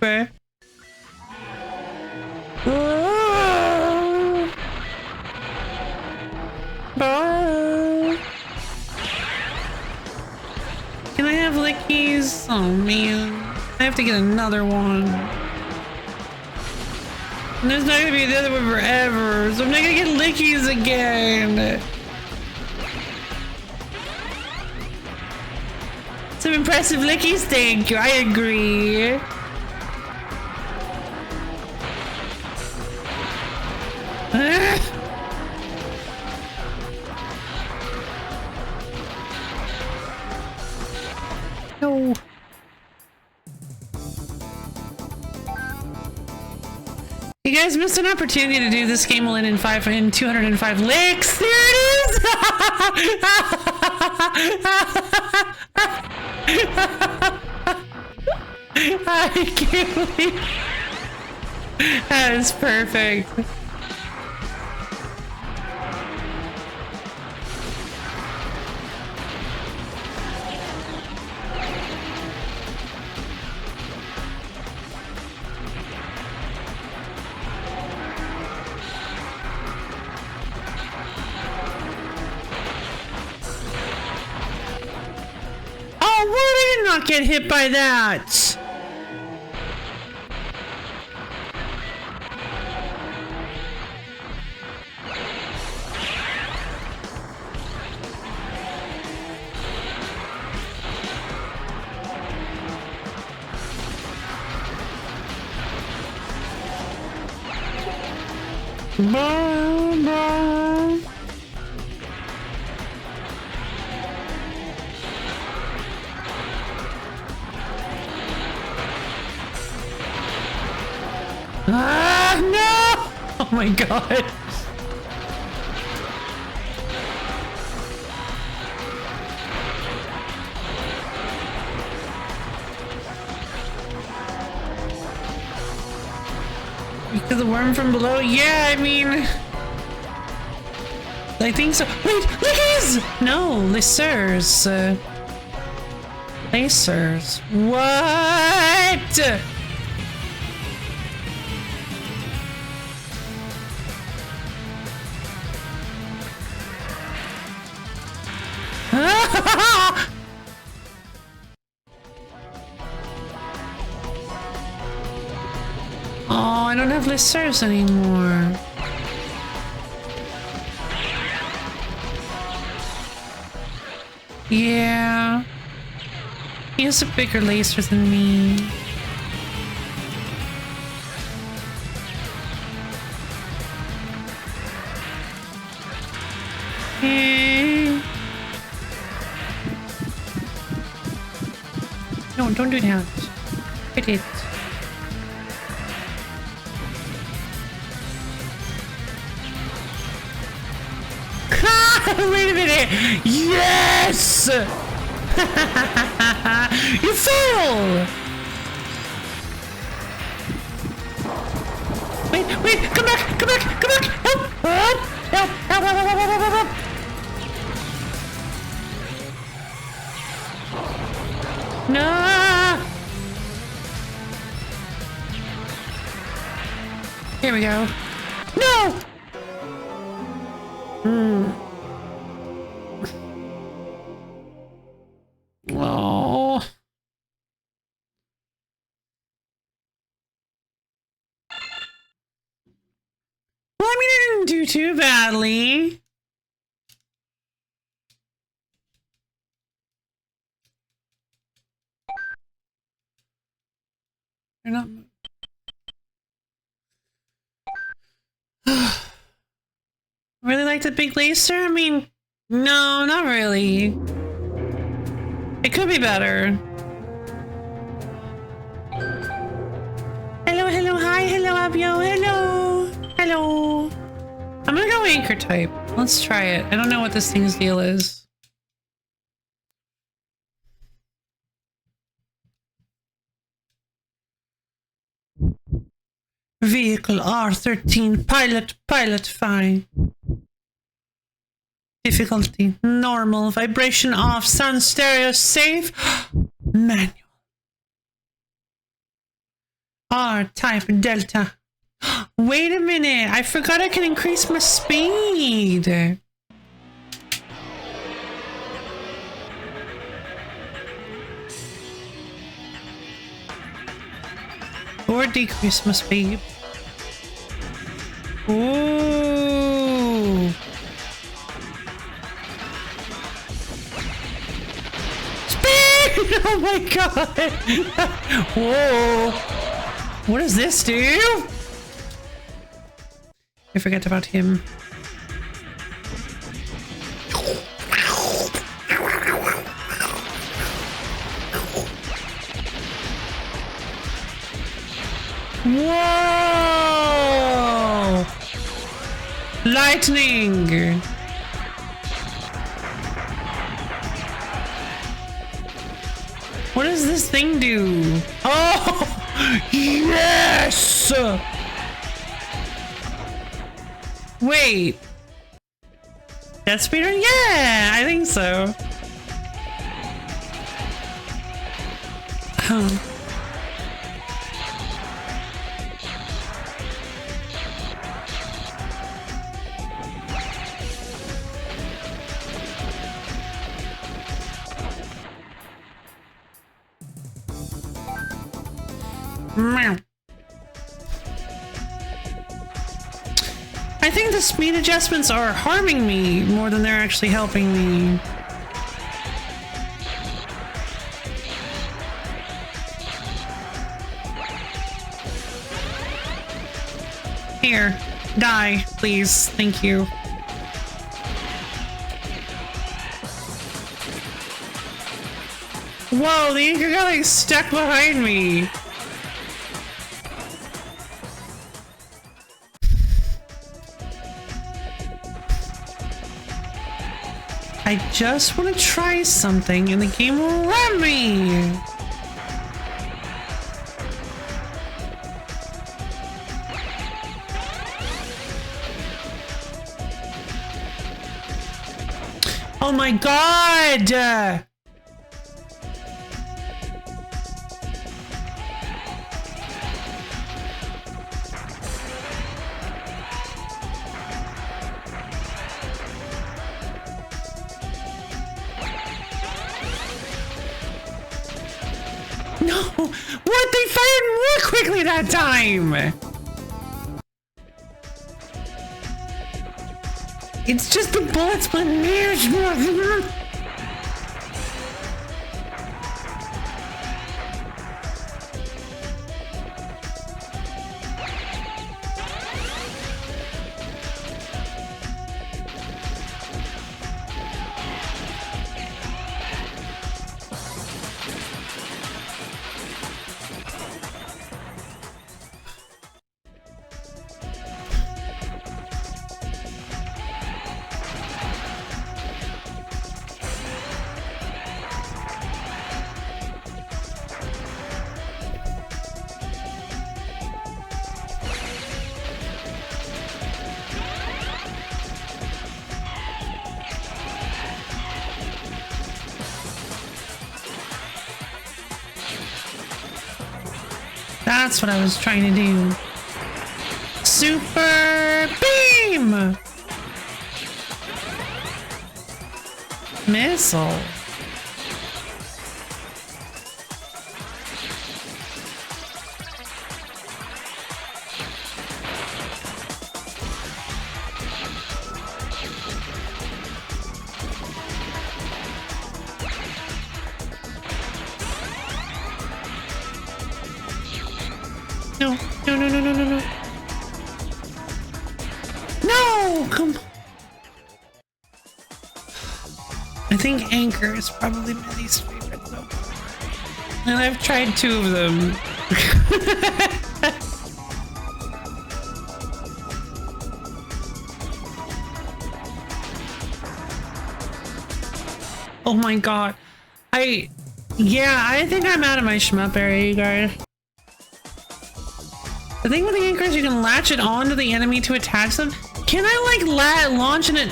Oh. Can I have lickies? Oh man, I have to get another one. And there's not gonna be another one forever, so I'm not gonna get lickies again. Some impressive lickies, thank you. I agree. No. You guys missed an opportunity to do this game in 205 licks. There it is. I can't believe that is perfect. Oh, why did I not get hit by that? Ah, no! Oh my god. Because the worm from below? Yeah, I mean, I think so. Wait, lickies! No, lacers. Lacers. What? Oh, I don't have listservs anymore. Yeah. He has a bigger laser than me. No, don't do that. Hit it. Wait a minute! Yes! You fail! Wait, come back! Help! Help! No! Here we go. No! Oh. Well, I mean, I didn't do too badly. You're not. Really like the big laser? I mean, no, not really. It could be better. Hello, hi, hello, Abio, hello. I'm gonna go anchor type. Let's try it. I don't know what this thing's deal is. Vehicle R13, pilot fine. Difficulty, normal, vibration off, sound stereo safe, manual. R-type, delta. Wait a minute, I forgot I can increase my speed. Or decrease my speed. Ooh. Oh my god! Whoa! What does this do? I forget about him. Whoa! Lightning! What does this thing do? Oh! Yes! Wait. That speeder? Yeah, I think so. I think the speed adjustments are harming me more than they're actually helping me. Here, die, please. Thank you. Whoa, the anchor got like stuck behind me. I just want to try something and the game will let me. Oh my god! No! What? They fired more quickly that time! It's just the bullets, but that's what I was trying to do. Super beam! Missile. No, no, no, no, no, no, no. No! Come on. I think Anchor is probably my least favorite though. And I've tried 2 of them. Oh my god. I think I'm out of my shmup area, you guys. The thing with the anchor is you can latch it onto the enemy to attach them. Can I like launch it?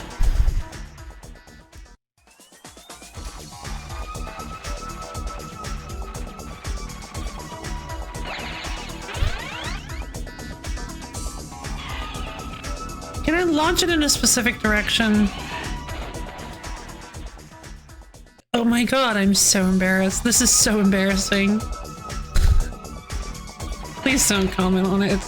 Can I launch it in a specific direction? Oh my god, I'm so embarrassed. This is so embarrassing. Please don't comment on it.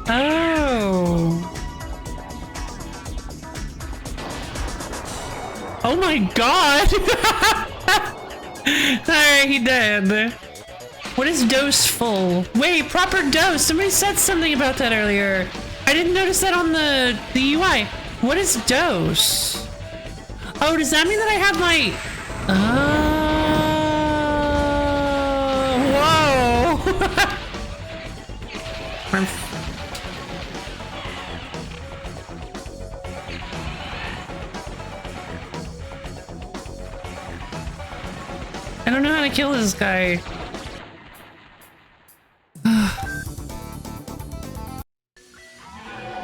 Oh. Oh my god! Alright, he dead. What is dose full? Wait, proper dose! Somebody said something about that earlier. I didn't notice that on the UI. What is dose? Oh, does that mean that I have my... Whoa! I don't know how to kill this guy.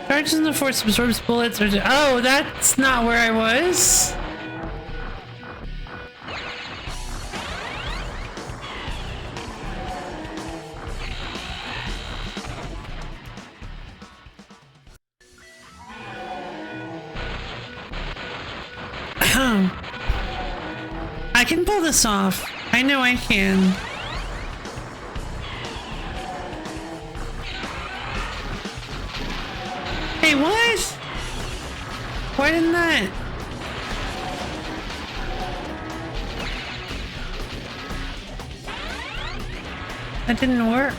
Charges in the force absorbs bullets or... Oh, that's not where I was. I can pull this off. I know I can. Hey, what? Why didn't that? That didn't work.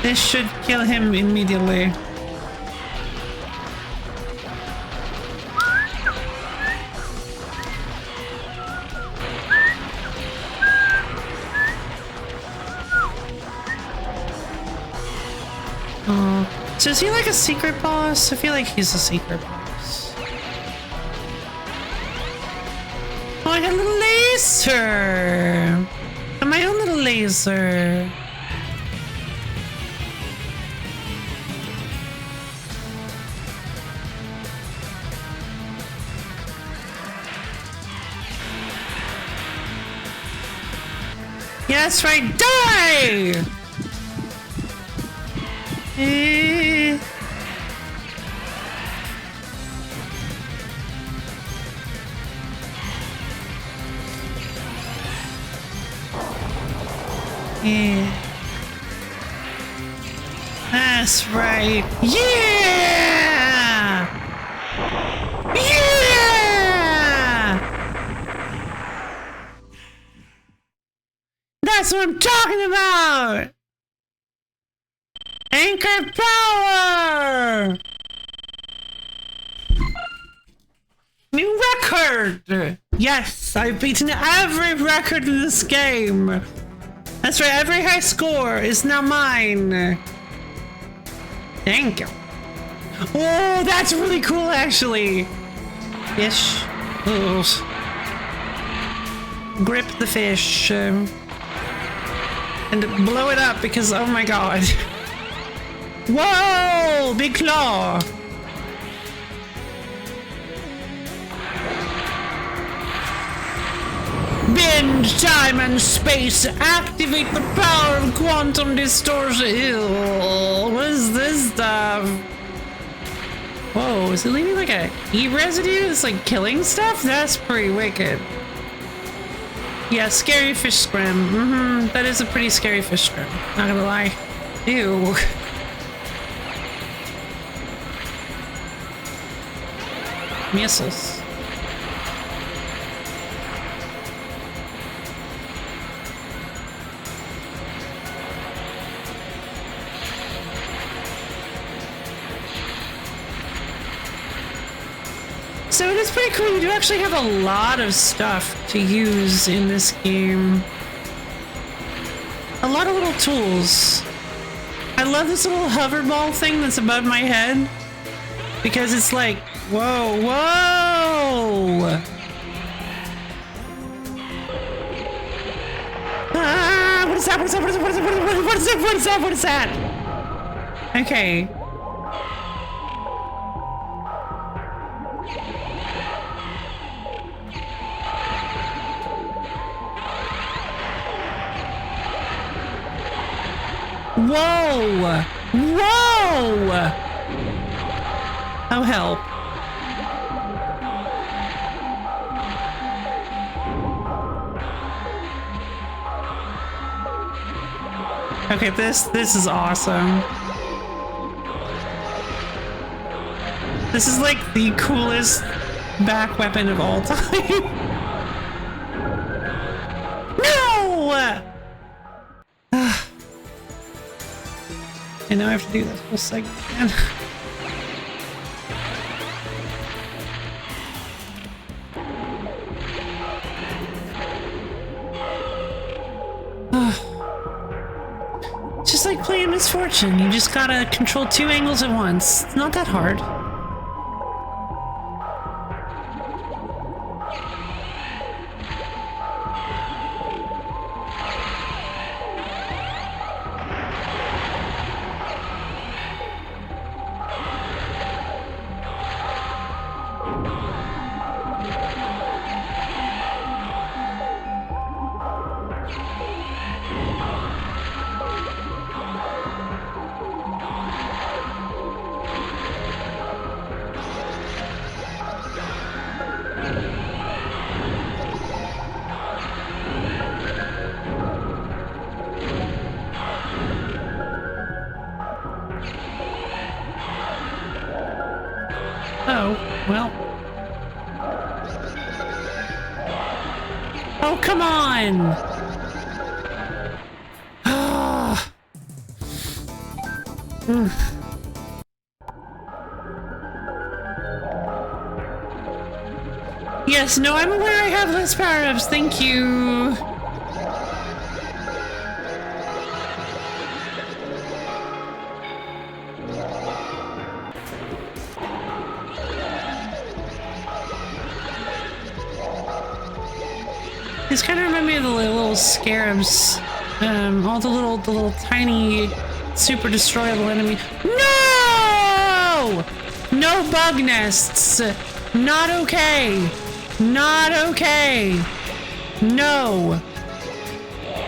This should kill him immediately. So is he like a secret boss? I feel like he's a secret boss. Oh, I got a little laser! And my own little laser. Yeah, that's right, die! Eh. Yeah. That's right. Yeah! Yeah! That's what I'm talking about! Anchor power! New record! Yes, I've beaten every record in this game. That's right, every high score is now mine. Thank you. Oh, that's really cool, actually. Fish. Ugh. Grip the fish. And blow it up because, oh my god. Whoa! Big claw! Bend time and space. Activate the power of quantum distortion. Ew, what is this stuff? Whoa, is it leaving like a heat residue? It's like killing stuff? That's pretty wicked. Yeah, scary fish scrim. Mm-hmm, that is a pretty scary fish scrim. Not gonna lie. Ew. Missiles. So it is pretty cool. You do actually have a lot of stuff to use in this game. A lot of little tools. I love this little hover ball thing that's above my head. Because it's like, whoa, whoa! Ah, what is that? What is that? What is that? What is that? What is that? What is that? What is that? Okay. Whoa! Whoa! Oh, help. Okay, this is awesome. This is like the coolest back weapon of all time. No! And now I have to do this whole segment again. It's just like playing Misfortune. You just gotta control 2 angles at once. It's not that hard. Oh, well. Oh, come on! Ah. Yes, no, I'm aware I have less power-ups, thank you. These kind of remind me of the little scarabs. All the little tiny, super destroyable enemy. No! No bug nests. Not okay. Not okay. No.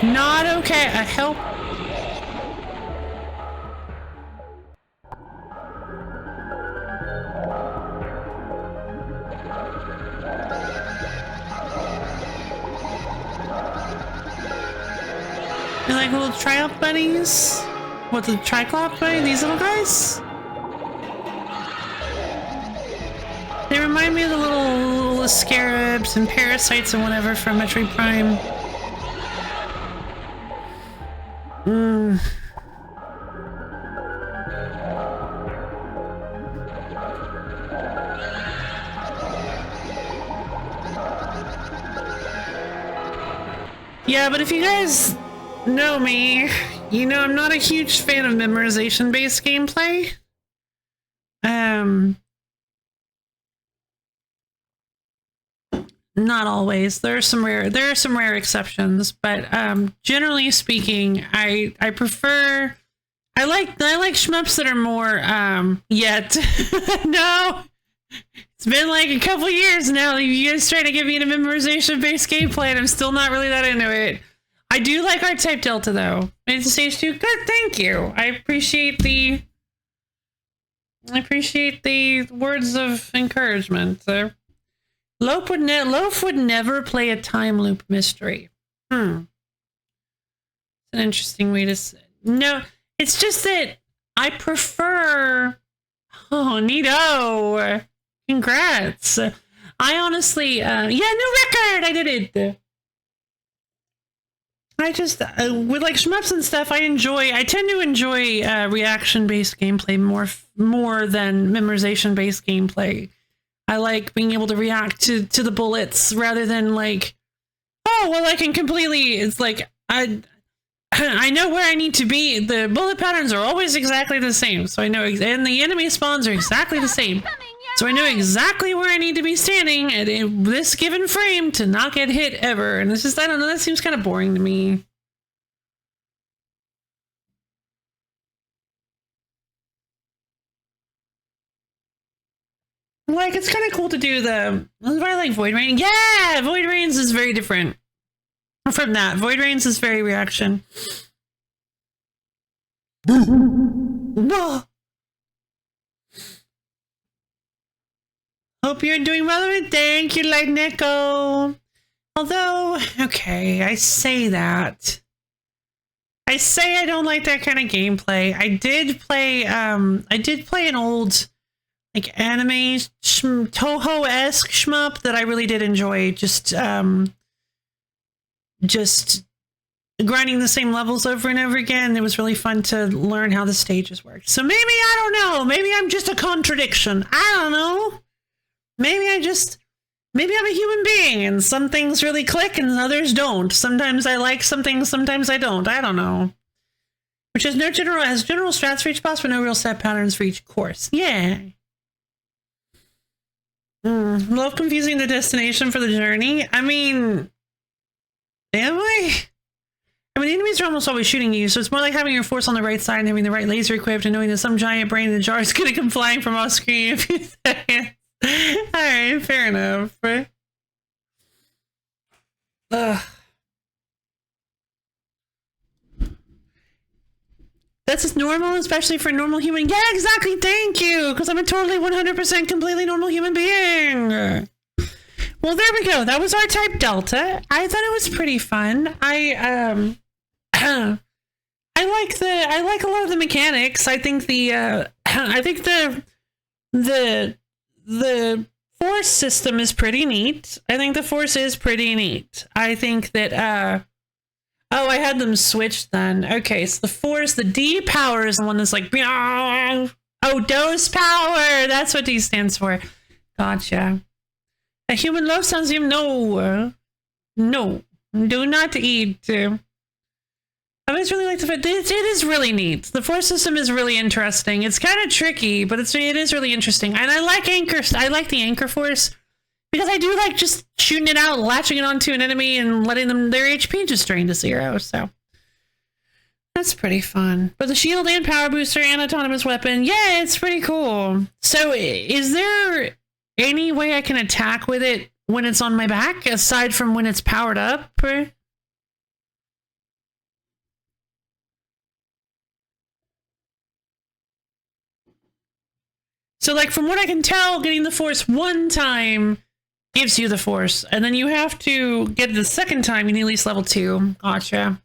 Not okay. Help. They're like little triumph bunnies. What, the triclop bunny? These little guys? They remind me of the little scarabs and parasites and whatever from Metroid Prime. Yeah, but if you guys know me, you know I'm not a huge fan of memorization-based gameplay. Not always. There are some rare exceptions, but generally speaking, I prefer. I like shmups that are more yet. No, it's been like a couple years now. You guys trying to get me into memorization-based gameplay, and I'm still not really that into it. I do like R-Type Delta though. It's stage 2. Good, thank you. I appreciate the words of encouragement. Loaf would never play a time loop mystery. It's an interesting way to say. No, it's just that I prefer. Oh, neato! Congrats. I honestly, yeah, new record. I did it. I just with like shmups and stuff. I tend to enjoy reaction-based gameplay more than memorization-based gameplay. I like being able to react to the bullets rather than like, oh, well, I can completely, it's like, I know where I need to be. The bullet patterns are always exactly the same. So I know, and the enemy spawns are exactly the same. So I know exactly where I need to be standing at this given frame to not get hit ever. And it's just, I don't know, that seems kind of boring to me. Like, it's kind of cool to do that's why I like Void Rain. Yeah! Void Rains is very different from that. Void Rains is very reaction. Whoa! Hope you're doing well. Thank you, Light Neko. Although, okay, I say that. I say I don't like that kind of gameplay. I did play an old like anime Toho-esque shmup that I really did enjoy. Just grinding the same levels over and over again. It was really fun to learn how the stages work. So maybe, I don't know, maybe I'm just a contradiction. I don't know. Maybe I'm a human being and some things really click and others don't. Sometimes I like some things, sometimes I don't. I don't know. Which has general strats for each boss, but no real set patterns for each course. Yeah. Love confusing the destination for the journey. I mean, am I? I mean, the enemies are almost always shooting you, so it's more like having your force on the right side and having the right laser equipped and knowing that some giant brain in the jar is going to come flying from off screen if you say. Alright, fair enough. Ugh. That's just normal, especially for a normal human. Yeah, exactly. Thank you. Because I'm a totally 100% completely normal human being. Well, there we go. That was R-Type Delta. I thought it was pretty fun. I like a lot of the mechanics. I think the force system is pretty neat. I think the force is pretty neat. I think that oh, I had them switched then. Okay, so the force, the D power is the one that's like, oh, dose power. That's what D stands for. Gotcha. A human loaf sounds even no, do not eat. I always really like the fact it is really neat. The force system is really interesting. It's kind of tricky, but it is really interesting. And I like I like the anchor force. Because I do like just shooting it out, latching it onto an enemy, and letting their HP just drain to 0. So that's pretty fun. But the shield and power booster and autonomous weapon, yeah, it's pretty cool. So is there any way I can attack with it when it's on my back, aside from when it's powered up? So, like, from what I can tell, getting the force one time gives you the force, and then you have to get it the second time. You need at least level 2. Gotcha.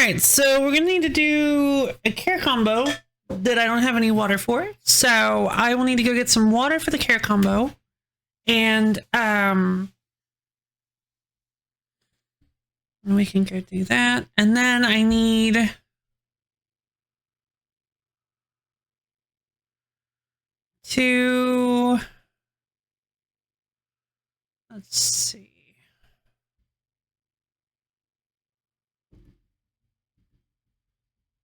right, so we're gonna need to do a care combo that I don't have any water for. So I will need to go get some water for the care combo. And we can go do that. And then I need to, let's see.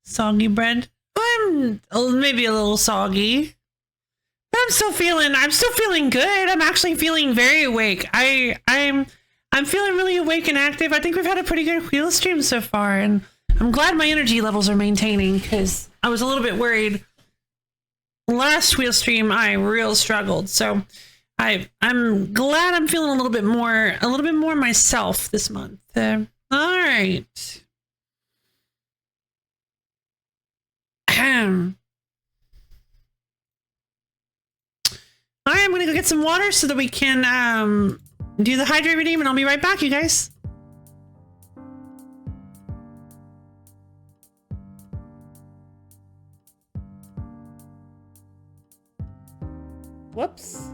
Soggy bread. I'm maybe a little soggy. But I'm still feeling good. I'm actually feeling very awake. I'm feeling really awake and active. I think we've had a pretty good wheel stream so far, and I'm glad my energy levels are maintaining because I was a little bit worried. Last wheel stream I real struggled. So I'm glad I'm feeling a little bit more myself this month. All right. All right, I'm gonna go get some water so that we can do the hydrate redeem, and I'll be right back, you guys. Whoops.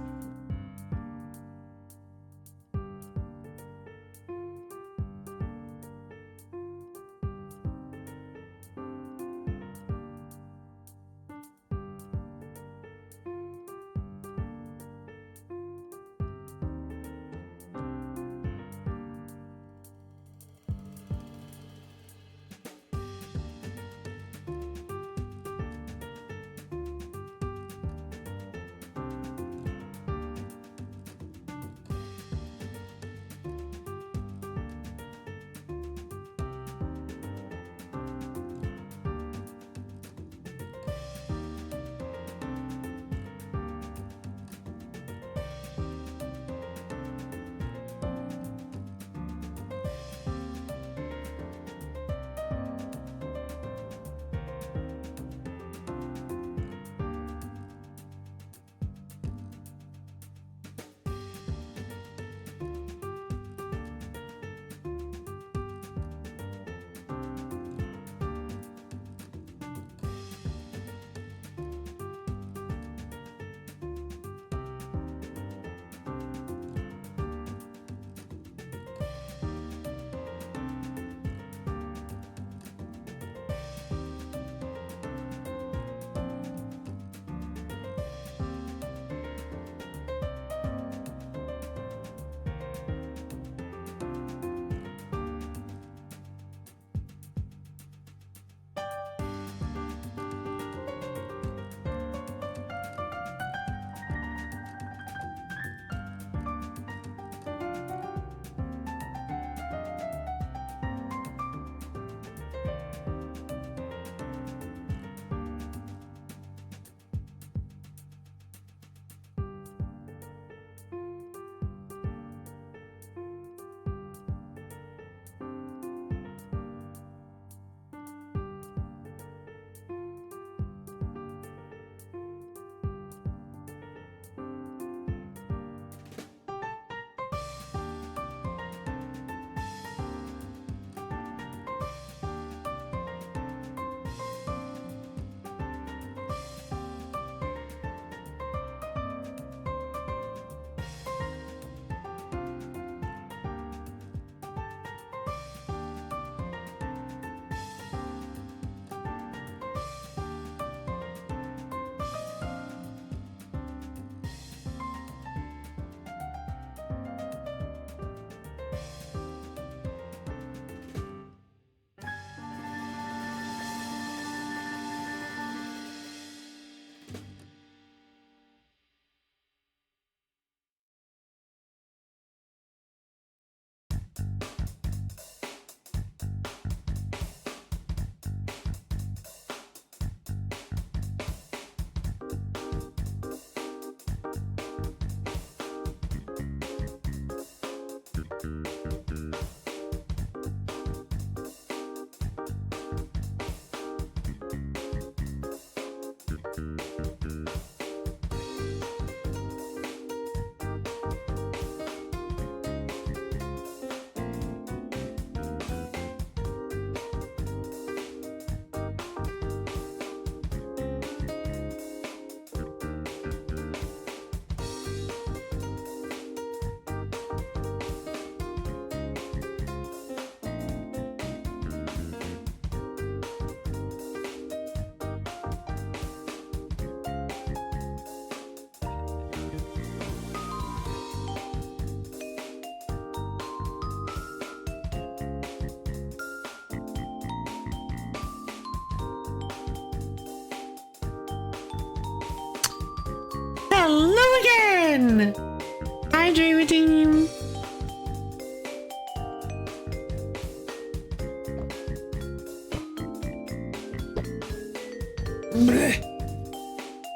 Dream Team.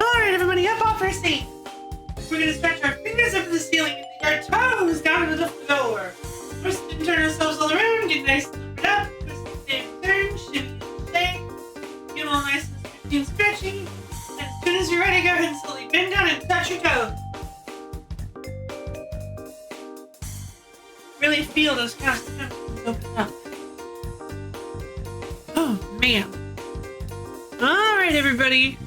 Alright, everybody, up off our seat. We're gonna stretch our fingers up to the ceiling and dig our toes down to the floor. Twist and turn ourselves all around, get nice and lift up, twist and turn, shimmy and shake. Get all nice and stretchy and stretchy. And as soon as you're ready, go ahead and slowly bend down and touch your toes. Really feel those calves open up. Oh, man. Alright, everybody.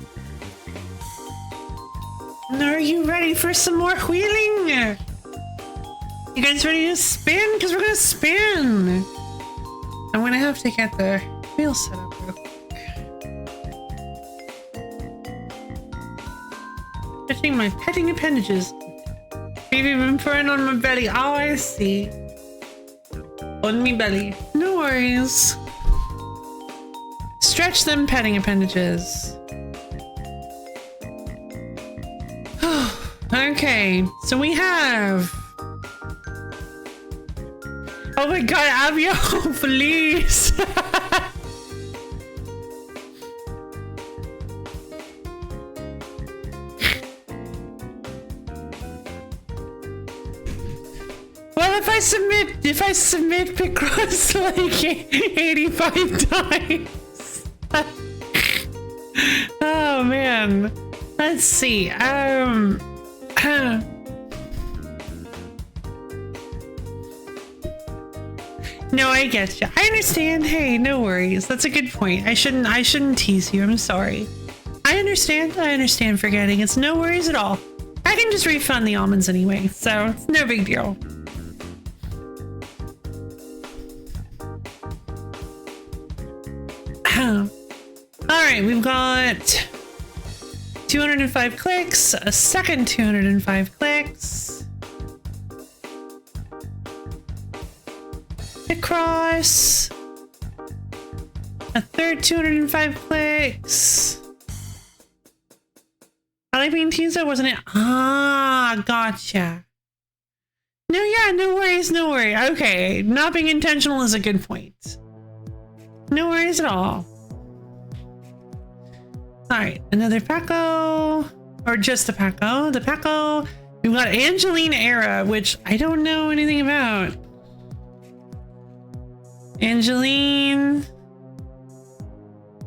Are you ready for some more wheeling? You guys ready to spin? Because we're going to spin. I'm going to have to get the wheel set up real quick. Touching my petting appendages. Maybe been putting on my belly. Oh, I see. On me belly. No worries. Stretch them petting appendages. Okay, so we have... Oh my god, Abby, oh, please! Well, if I submit Picross like 85 times. Oh man. Let's see. No, I get you. I understand. Hey, no worries. That's a good point. I shouldn't tease you. I'm sorry. I understand forgetting. It's no worries at all. I can just refund the almonds anyway, so it's no big deal. Alright, we've got 205 clicks, a second 205 clicks. Across. A third 205 clicks. I like being teased, wasn't it? Ah, gotcha. No, yeah, no worries, no worry. Okay, not being intentional is a good point. No worries at all. Alright, another Paco. Or just a Paco. The Paco. We've got Angeline Era, which I don't know anything about. Angeline.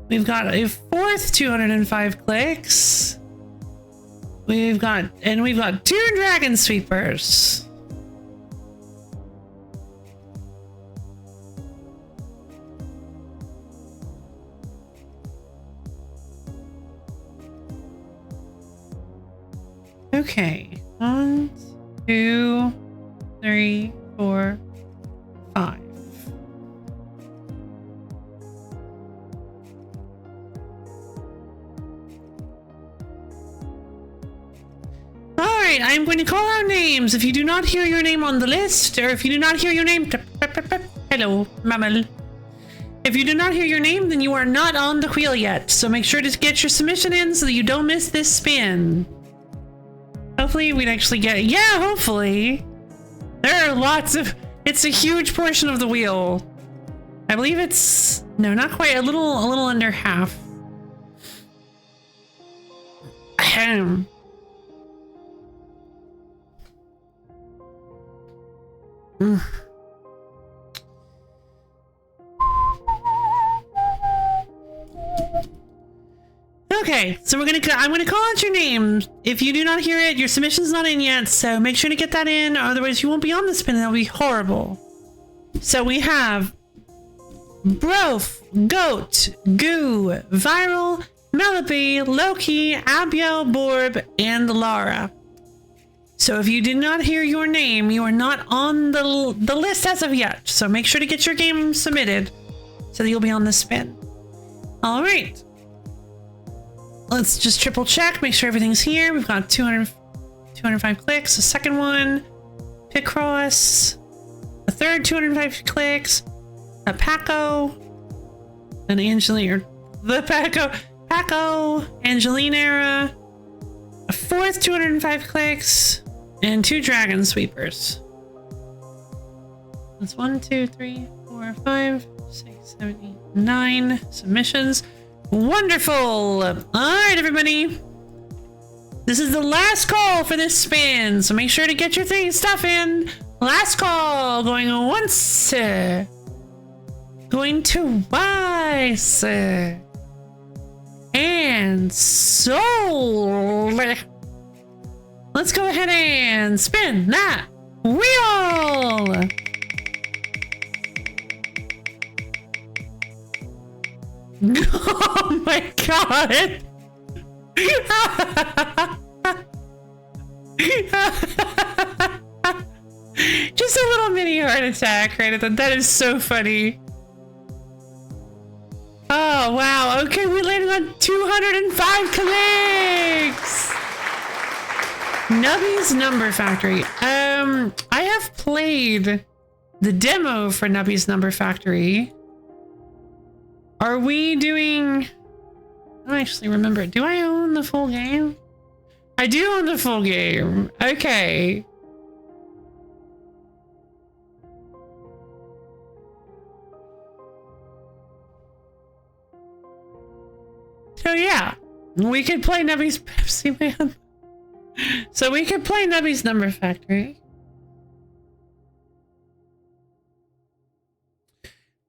We've got a fourth 205 clicks. We've got two Dragon Sweepers. Okay, 1, 2, 3, 4, 5. All right, I'm going to call out names. If you do not hear your name on the list, or if you do not hear your name, hello, mammal. If you do not hear your name, then you are not on the wheel yet. So make sure to get your submission in so that you don't miss this spin. Hopefully we'd actually get it. Yeah, hopefully. There are lots of... It's a huge portion of the wheel. I believe it's... No, not quite. A little under half. Ahem. Okay, so I'm gonna call out your name. If you do not hear it, your submission's not in yet, so make sure to get that in, otherwise you won't be on the spin and that'll be horrible. So we have Brof, Goat, Goo, Viral, Melody, Loki, Abiel, Borb, and Lara. So if you did not hear your name, you are not on the list as of yet. So make sure to get your game submitted so that you'll be on the spin. All right. Let's just triple check, make sure everything's here. We've got 205 clicks, a second one, Picross, a third 205 clicks, a Paco, an Angeline, the Paco, Angeline Era, a fourth 205 clicks, And 2 dragon sweepers. That's 1, 2, 3, 4, 5, 6, 7, 8, 9 submissions. Wonderful! Alright, everybody. This is the last call for this spin, so make sure to get your stuff in. Last call, going once, going twice, and sold. Let's go ahead and spin that wheel. Oh my god. Just a little mini heart attack right at the, that is so funny. Oh wow, okay, we landed on 205 clicks. Nubby's Number Factory. I have played the demo for Nubby's Number Factory. Are we doing... I don't actually remember. Do I own the full game? I do own the full game. Okay. So yeah, we could play Nubby's Pepsi Man. So we could play Nubby's Number Factory.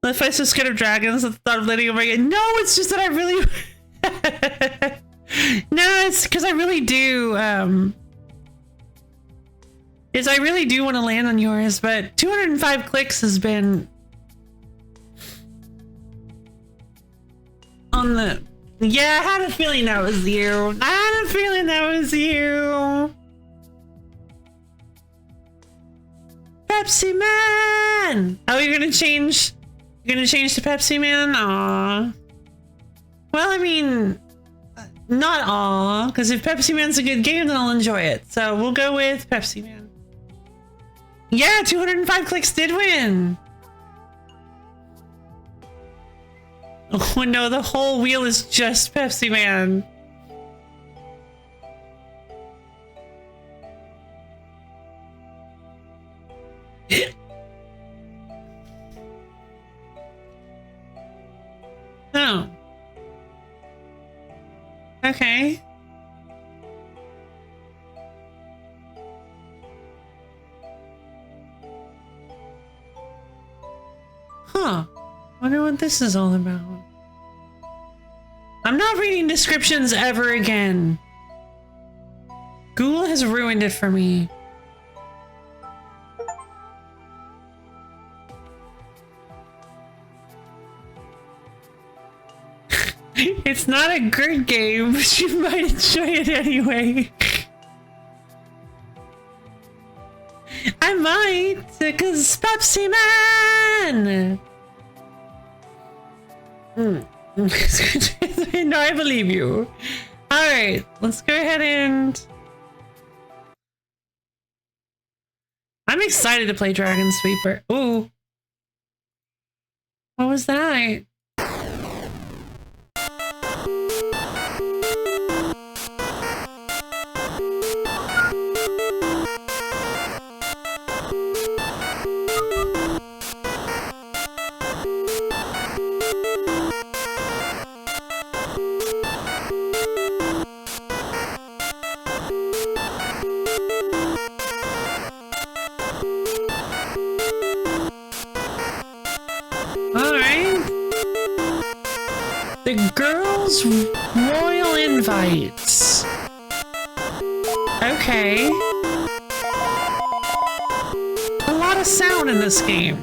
If I so scared of dragons at the thought of letting over again. No, it's just that I really... No, it's because I really do, is I really do want to land on yours, but 205 clicks has been... On the... Yeah, I had a feeling that was you. I had a feeling that was you. Pepsi Man! Oh, you're gonna change... You're gonna change to Pepsi Man? Aww. Well, I mean... Not aw, because if Pepsi Man's a good game, then I'll enjoy it. So we'll go with Pepsi Man. Yeah, 205 clicks did win! Oh no, the whole wheel is just Pepsi Man. Oh. Okay. Huh. Wonder what this is all about. I'm not reading descriptions ever again. Google has ruined it for me. It's not a good game, but you might enjoy it anyway. I might, because Pepsi Man! No, I believe you. Alright, let's go ahead and... I'm excited to play Dragon Sweeper. Ooh. What was that? The girls' royal invites. Okay. A lot of sound in this game.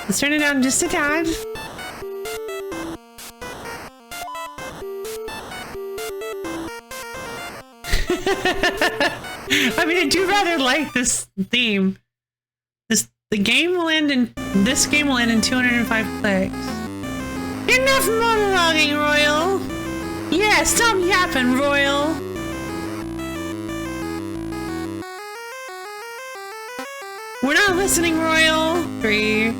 Let's turn it down just a tad. I mean, I do rather like this theme. The game will end in... This game will end in 205 clicks. Enough monologuing, Royal! Yeah, stop yapping, Royal! We're not listening, Royal! 3.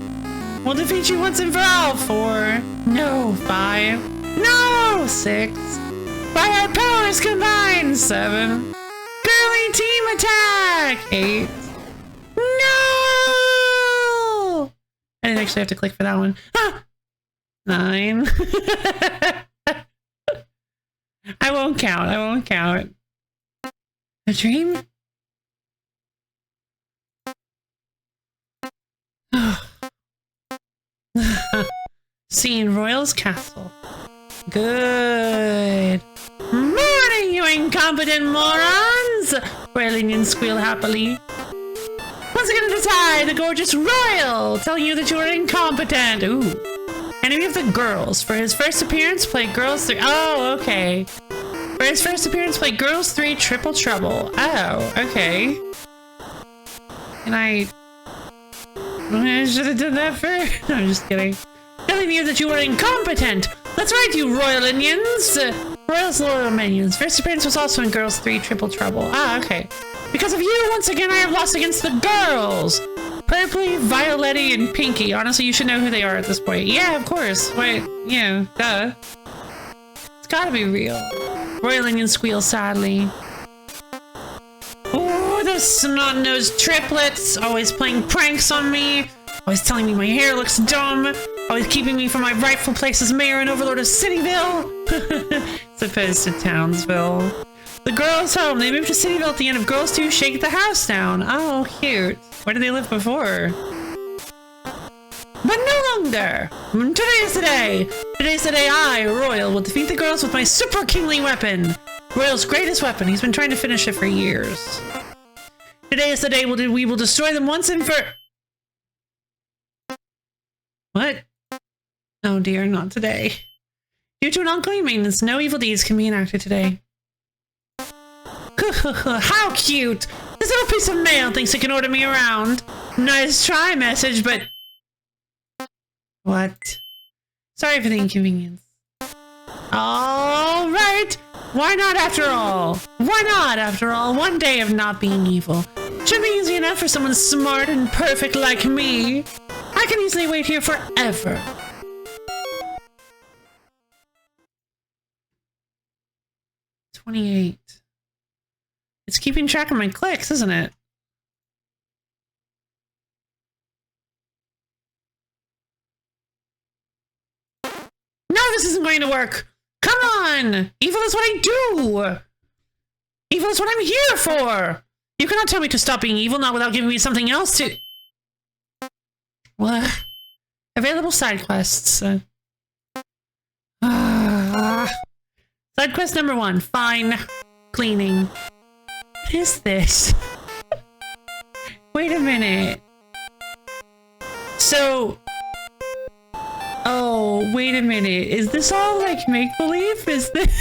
We'll defeat you once and for all. 4. No. 5. No! 6. By our powers combined! 7. Girly team attack! 8. No! I didn't actually have to click for that one. Ah! 9. I won't count. I won't count. A dream? Scene Royal's Castle. Good. Morning, you incompetent morons! Royal squeal happily. Once again at a tie, the gorgeous Royal telling you that you are incompetent. Ooh. Enemy of the girls. For his first appearance, play Girls 3. Oh, okay. For his first appearance, play Girls 3 Triple Trouble. Oh, okay. And I should have done that first. No, I'm just kidding. Telling you that you are incompetent. That's right, you royal Indians. Royal's loyal minions. First appearance was also in Girls 3 Triple Trouble. Ah, okay. Because of you, once again, I have lost against the girls. Purpley, Violetty, and Pinky. Honestly, you should know who they are at this point. Yeah, of course. Wait, yeah, duh. It's gotta be real. Royal Indian squeal sadly. Ooh, those snot-nosed triplets. Always playing pranks on me. Always telling me my hair looks dumb. Always keeping me from my rightful place as mayor and overlord of Cityville. As opposed to Townsville. The girls' home. They moved to Cityville at the end of Girls 2 Shake the House Down. Oh, cute. Where did they live before? But no longer. Today is the day. Today's the day I, Royal, will defeat the girls with my super kingly weapon. Royal's greatest weapon. He's been trying to finish it for years. Today is the day we will destroy them once and for... What? Oh dear, not today. Due to an ongoing maintenance, no evil deeds can be enacted today. How cute! This little piece of mail thinks it can order me around. Nice try, message, but... What? Sorry for the inconvenience. Alright! Why not after all? Why not after all? One day of not being evil. Should be easy enough for someone smart and perfect like me. I can easily wait here forever. $28. It's keeping track of my clicks, isn't it? No, this isn't going to work. Come on! Evil is what I do! Evil is what I'm here for! You cannot tell me to stop being evil, not without giving me something else to... What? Available side quests. Side quest number 1. Fine. Cleaning. What is this? Wait a minute. So... Oh, wait a minute. Is this all like make-believe? Is this...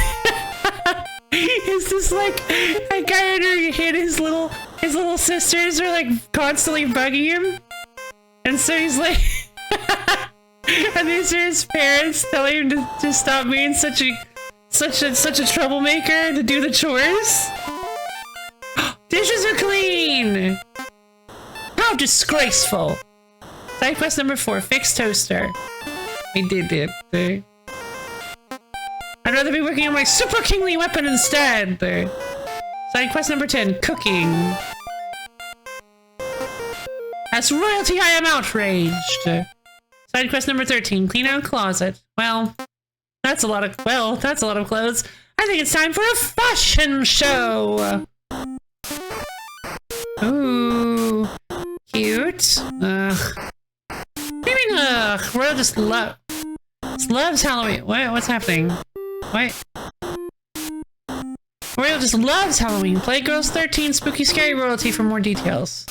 Is this like a guy under his little sisters are like constantly bugging him? And so he's like... And these are his parents telling him to stop being such a troublemaker, to do the chores? Dishes are clean! How disgraceful! Side quest number 4, fix toaster. I did it. I'd rather be working on my super kingly weapon instead. Side quest number 10, cooking. As royalty, I am outraged. Side quest number 13, clean out closet. Well, that's a lot of clothes. I think it's time for a fashion show. Ooh, cute. Ugh. Maybe ugh. Royal just loves Halloween. What's happening? What? Royal just loves Halloween. Play Girls 13 Spooky Scary Royalty for more details.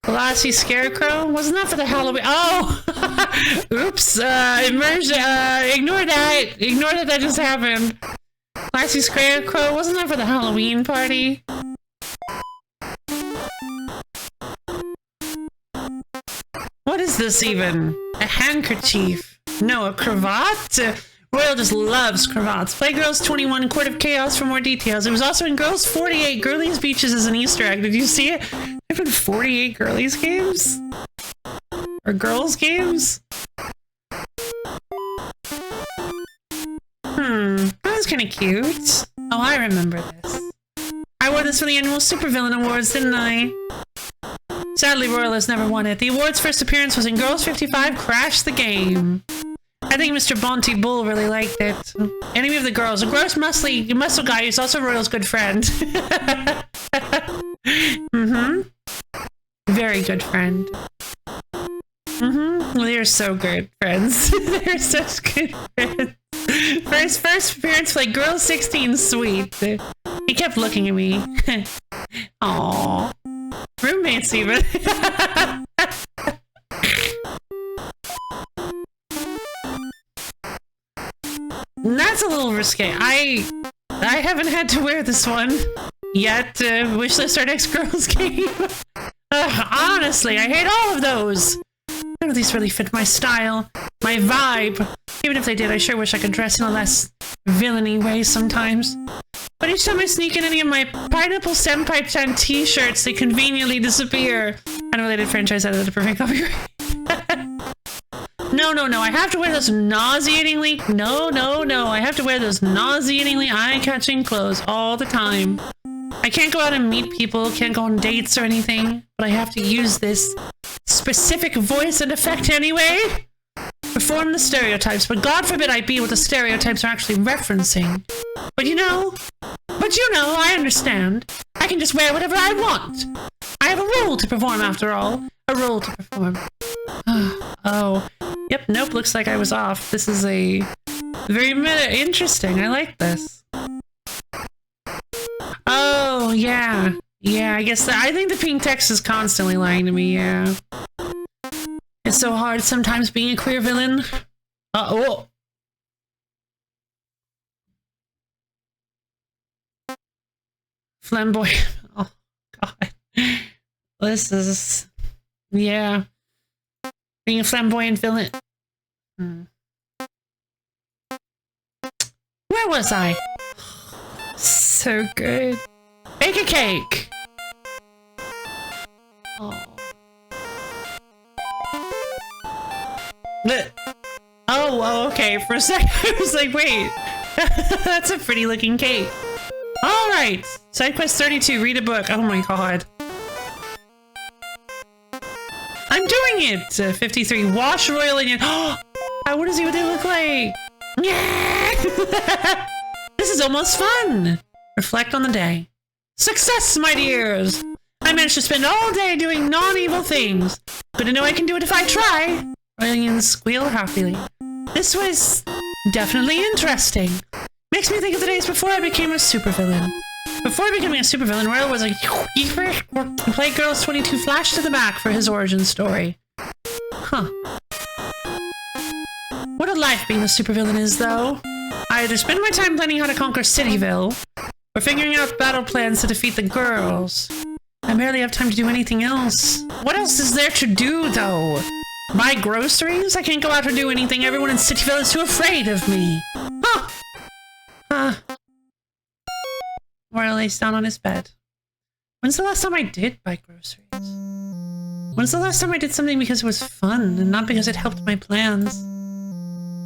Classy Scarecrow? Wasn't that for the Halloween? Oh! Oops. Immersion. Ignore that. Ignore that just happened. Classy Scarecrow? Wasn't that for the Halloween party? What is this even? A handkerchief? No, a cravat? Royal just loves cravats. Play Girls 21 Court of Chaos for more details. It was also in Girls 48 Girlies Beaches as an Easter egg. Did you see it? There have been 48 Girlies games? Or girls games? That was kind of cute. Oh, I remember this. I wore this for the annual Supervillain Awards, didn't I? Sadly, Royal has never won it. The award's first appearance was in Girls 55 Crash the Game. I think Mr. Bonty Bull really liked it. Enemy of the girls. A gross muscle guy who's also Royal's good friend. Mm-hmm. Very good friend. Mm-hmm. They're so good friends. They're such good friends. First appearance like Girl 16 sweet. He kept looking at me. Aww. Roommates even. That's a little risque. I haven't had to wear this one yet. Wishlist our next girls game. Honestly, I hate all of those. None of these really fit my style, my vibe. Even if they did, I sure wish I could dress in a less villainy way sometimes. But each time I sneak in any of my Pineapple Senpai-chan t-shirts, they conveniently disappear. Unrelated franchise out of the perfect copyright. No, I have to wear those nauseatingly... No, I have to wear those nauseatingly eye-catching clothes all the time. I can't go out and meet people, can't go on dates or anything, but I have to use this specific voice and effect anyway. Perform the stereotypes, but God forbid I be what the stereotypes are actually referencing. But you know, I understand. I can just wear whatever I want. I have a role to perform after all. A role to perform. Oh. Yep, nope, looks like I was off. This is a very interesting. I like this. Oh, yeah. Yeah, I guess I think the pink text is constantly lying to me, yeah. It's so hard sometimes being a queer villain. Oh. Flamboyant. Oh, God. This is... Yeah. Being a flamboyant villain. Where was I? So good. Bake a cake. Oh. Oh, okay. For a second, I was like, wait. That's a pretty looking cake. Alright. Side quest 32. Read a book. Oh my god. I'm doing it! 53. Wash Royal Onion. Oh! I want to see what they look like. Yeah! This is almost fun. Reflect on the day. Success, my dears! I managed to spend all day doing non-evil things. Good to know I can do it if I try. Royal Onions squeal happily. This was definitely interesting. Makes me think of the days before I became a supervillain. Before becoming a supervillain, Royal was a play Girls 22 flash to the back for his origin story. Huh. What a life being a supervillain is, though. I either spend my time planning how to conquer Cityville, or figuring out battle plans to defeat the girls. I barely have time to do anything else. What else is there to do, though? Buy groceries? I can't go out or do anything. Everyone in Cityville is too afraid of me. Huh. Huh. Royal lays down on his bed. When's the last time I did buy groceries? When's the last time I did something because it was fun and not because it helped my plans?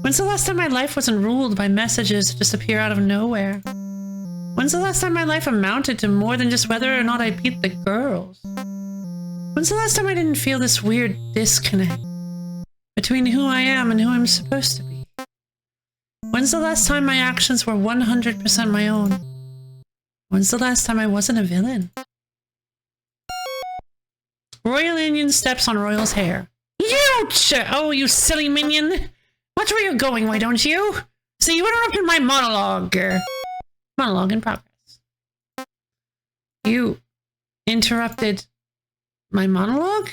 When's the last time my life wasn't ruled by messages that just appear out of nowhere? When's the last time my life amounted to more than just whether or not I beat the girls? When's the last time I didn't feel this weird disconnect between who I am and who I'm supposed to be? When's the last time my actions were 100% my own? When's the last time I wasn't a villain? Royal Onion steps on Royal's hair. Ouch! Oh, you silly minion! Watch where you're going, why don't you? See, you interrupted my monologue. Monologue in progress. You interrupted my monologue?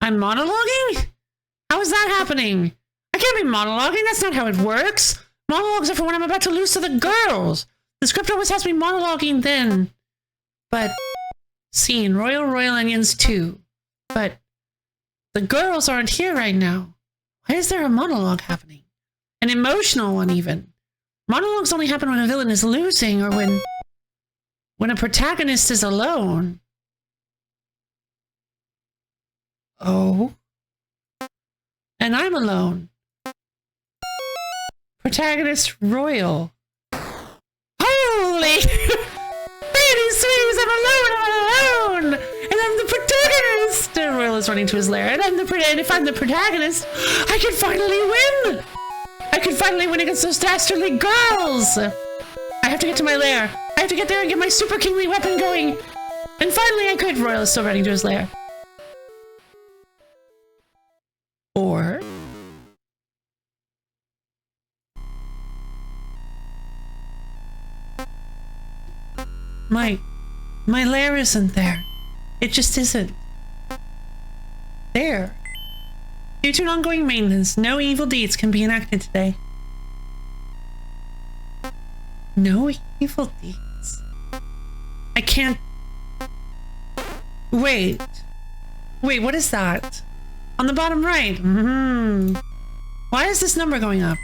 I'm monologuing? How is that happening? I can't be monologuing, that's not how it works. Monologues are for when I'm about to lose to the girls. The script always has me monologuing then. But, scene, Royal Onions 2. But, the girls aren't here right now. Why is there a monologue happening? An emotional one, even. Monologues only happen when a villain is losing or when a protagonist is alone. Oh. And I'm alone. Protagonist Royal. lonely. Pretty sweet, I'm alone. And I'm the protagonist. Royal is running to his lair, and and if I'm the protagonist, I can finally win. I can finally win against those dastardly girls. I have to get to my lair. I have to get there and get my super kingly weapon going. And finally I could. Royal is still running to his lair. Or... My lair isn't there. It just isn't. There. Due to ongoing maintenance, no evil deeds can be enacted today. No evil deeds. I can't... Wait. Wait, what is that? On the bottom right. Why is this number going up?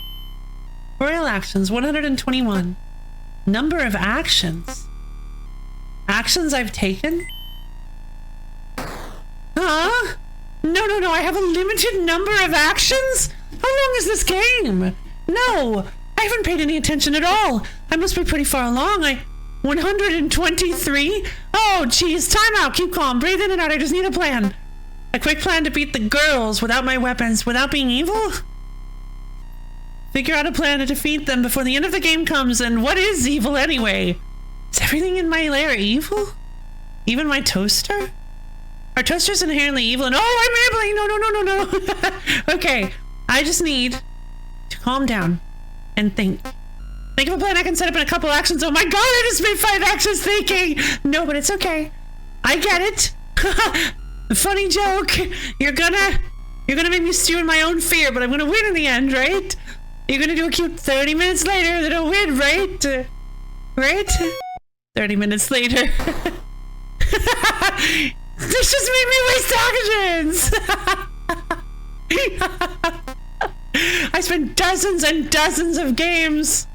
Royal actions, 121. Number of actions. Actions I've taken? Huh? No, I have a limited number of actions? How long is this game? No, I haven't paid any attention at all. I must be pretty far along. 123? Oh, geez, time out, keep calm, breathe in and out, I just need a plan. A quick plan to beat the girls without my weapons, without being evil? Figure out a plan to defeat them before the end of the game comes, and what is evil anyway? Is everything in my lair evil? Even my toaster? Are toasters inherently evil? And oh, I'm rambling! No. Okay, I just need to calm down and think. Think of a plan I can set up in a couple actions. Oh my god, I just made 5 actions thinking! No, but it's okay. I get it. Funny joke. You're gonna make me stew in my own fear, but I'm gonna win in the end, right? You're gonna do a cute 30 minutes later, then I'll win, right? Right? 30 minutes later. This just made me waste actions! I spent dozens and dozens of games.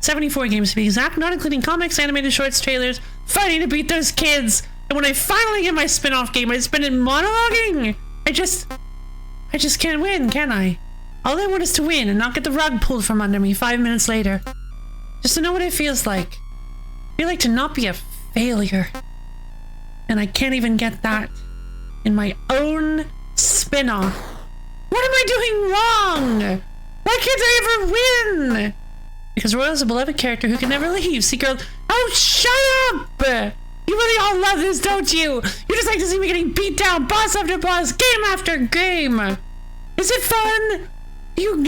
74 games to be exact, not including comics, animated shorts, trailers, fighting to beat those kids. And when I finally get my spin-off game, I spend it monologuing. I just can't win, can I? All I want is to win and not get the rug pulled from under me 5 minutes later. Just to know what it feels like. I feel like to not be a failure. And I can't even get that in my own spin-off. What am I doing wrong? Why can't I ever win? Because Royal is a beloved character who can never leave. See, girl. Oh, shut up! You really all love this, don't you? You just like to see me getting beat down, boss after boss, game after game. Is it fun? You...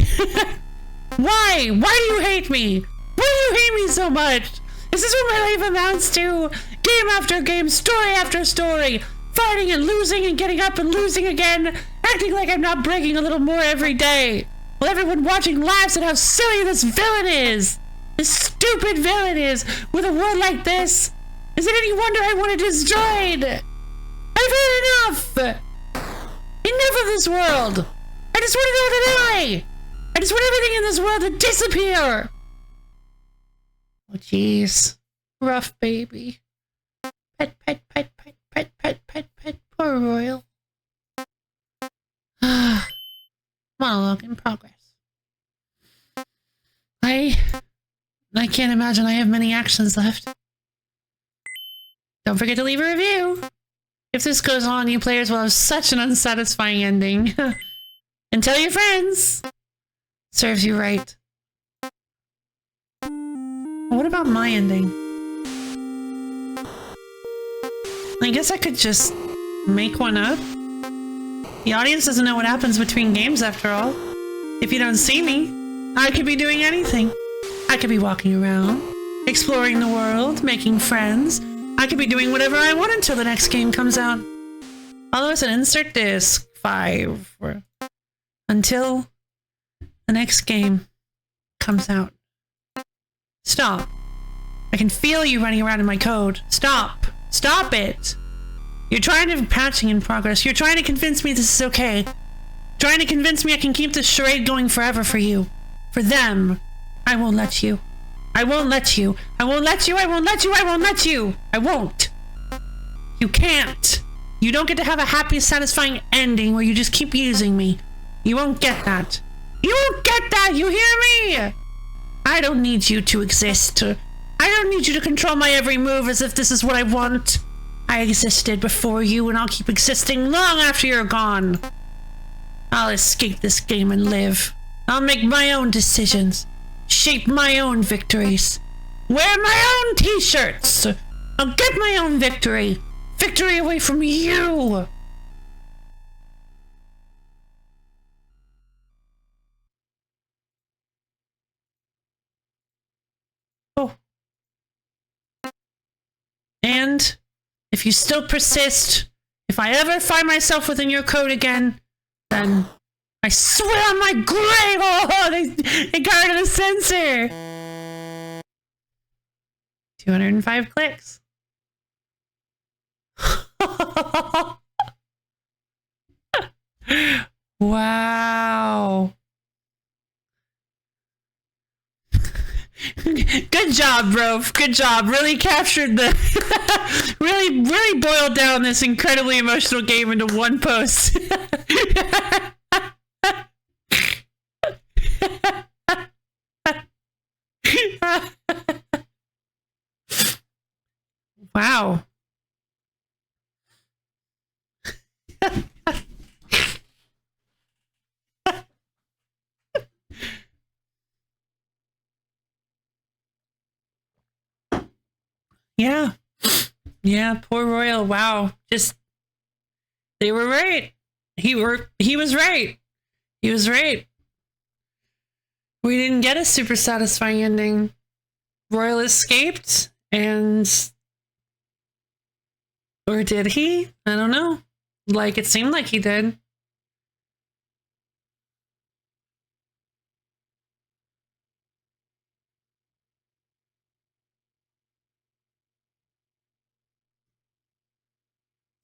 Why? Why do you hate me? Why do you hate me so much? Is this what my life amounts to? Game after game, story after story. Fighting and losing and getting up and losing again. Acting like I'm not breaking a little more every day. While everyone watching laughs at how silly this villain is. This stupid villain is. With a world like this. Is it any wonder I want it destroyed? I've had enough. Enough of this world. I just want to go to die. I just want everything in this world to disappear. Oh, jeez. Rough baby. Pet, pet, pet, pet, pet, pet, pet, pet. Poor Royal. Monologue in progress. I can't imagine I have many actions left. Don't forget to leave a review. If this goes on, you players will have such an unsatisfying ending. And tell your friends. Serves you right. What about my ending? I guess I could just make one up. The audience doesn't know what happens between games after all. If you don't see me, I could be doing anything. I could be walking around, exploring the world, making friends. I could be doing whatever I want until the next game comes out. Although it's an insert disc 5. Until the next game comes out. Stop. I can feel you running around in my code. Stop. Stop it. You're trying to patching in progress. You're trying to convince me this is okay. Trying to convince me I can keep this charade going forever for you. For them. I won't let you. I won't let you. I won't let you. I won't let you. I won't let you. I won't. You can't. You don't get to have a happy, satisfying ending where you just keep using me. You won't get that. You won't get that. You hear me? I don't need you to exist. I don't need you to control my every move as if this is what I want. I existed before you, and I'll keep existing long after you're gone. I'll escape this game and live. I'll make my own decisions, shape my own victories, wear my own t-shirts. I'll get my own victory. Victory away from you. Oh. And if you still persist, if I ever find myself within your code again, then I swear on my grave, oh, they got rid of the sensor. 205 clicks. Wow. Good job, bro. Good job. Really captured the really boiled down this incredibly emotional game into one post. Wow. Yeah. Yeah, poor Royal. Wow. Just they were right. He was right. He was right. We didn't get a super satisfying ending. Royal escaped, and or did he? I don't know. Like, it seemed like he did.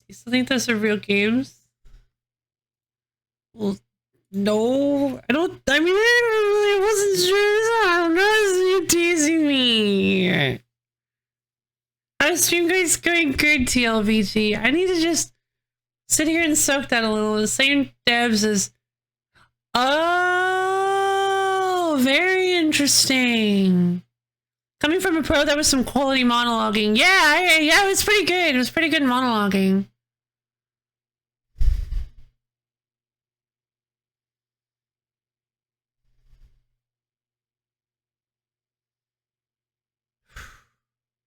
You still think those are real games? Well, no, I don't. I mean, I wasn't sure. I don't know. You're teasing me. Our stream guys going good, TLVG. I need to just sit here and soak that a little. The same devs as. Oh, very interesting. Coming from a pro, that was some quality monologuing. Yeah, yeah, it was pretty good. It was pretty good monologuing.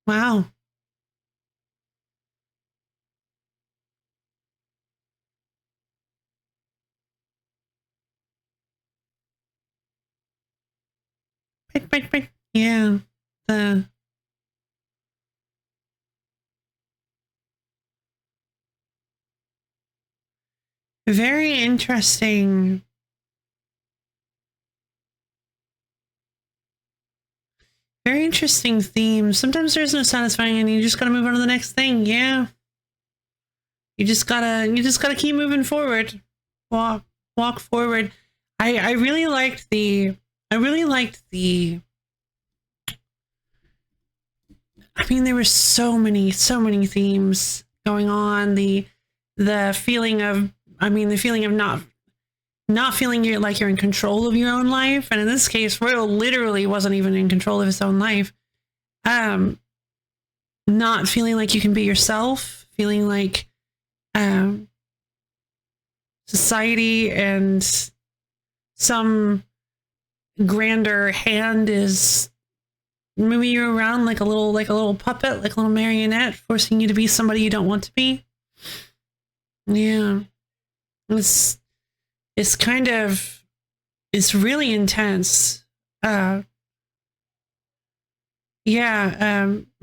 Wow. Yeah. Very interesting. Very interesting theme. Sometimes there's no satisfying and you just gotta move on to the next thing. Yeah. You just gotta keep moving forward. Walk forward. I really liked the I mean, there were so many themes going on. The feeling of not feeling like you're in control of your own life. And in this case, Royal literally wasn't even in control of his own life. Not feeling like you can be yourself, feeling like society and some grander hand is moving you around like a little puppet, like a little marionette, forcing you to be somebody you don't want to be. Yeah. It's really intense.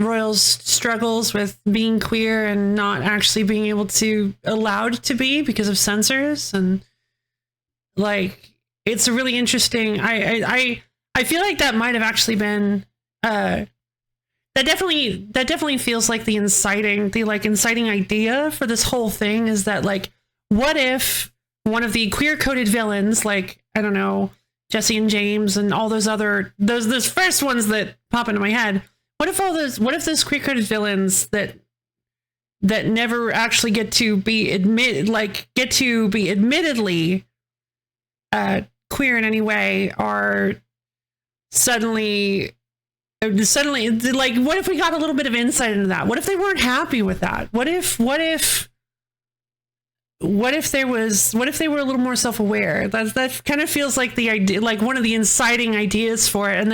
Royal's struggles with being queer and not actually being able to allowed to be because of censors, and like it's a really interesting. I feel like that might have actually been that definitely feels like the inciting idea for this whole thing is that, like, what if one of the queer coded villains, like, I don't know, Jesse and James and all those first ones that pop into my head, what if those queer coded villains that never actually get to be admittedly queer in any way are suddenly Suddenly, like, what if we got a little bit of insight into that? What if they weren't happy with that? What if they were a little more self-aware? That kind of feels like the idea, like one of the inciting ideas for it. And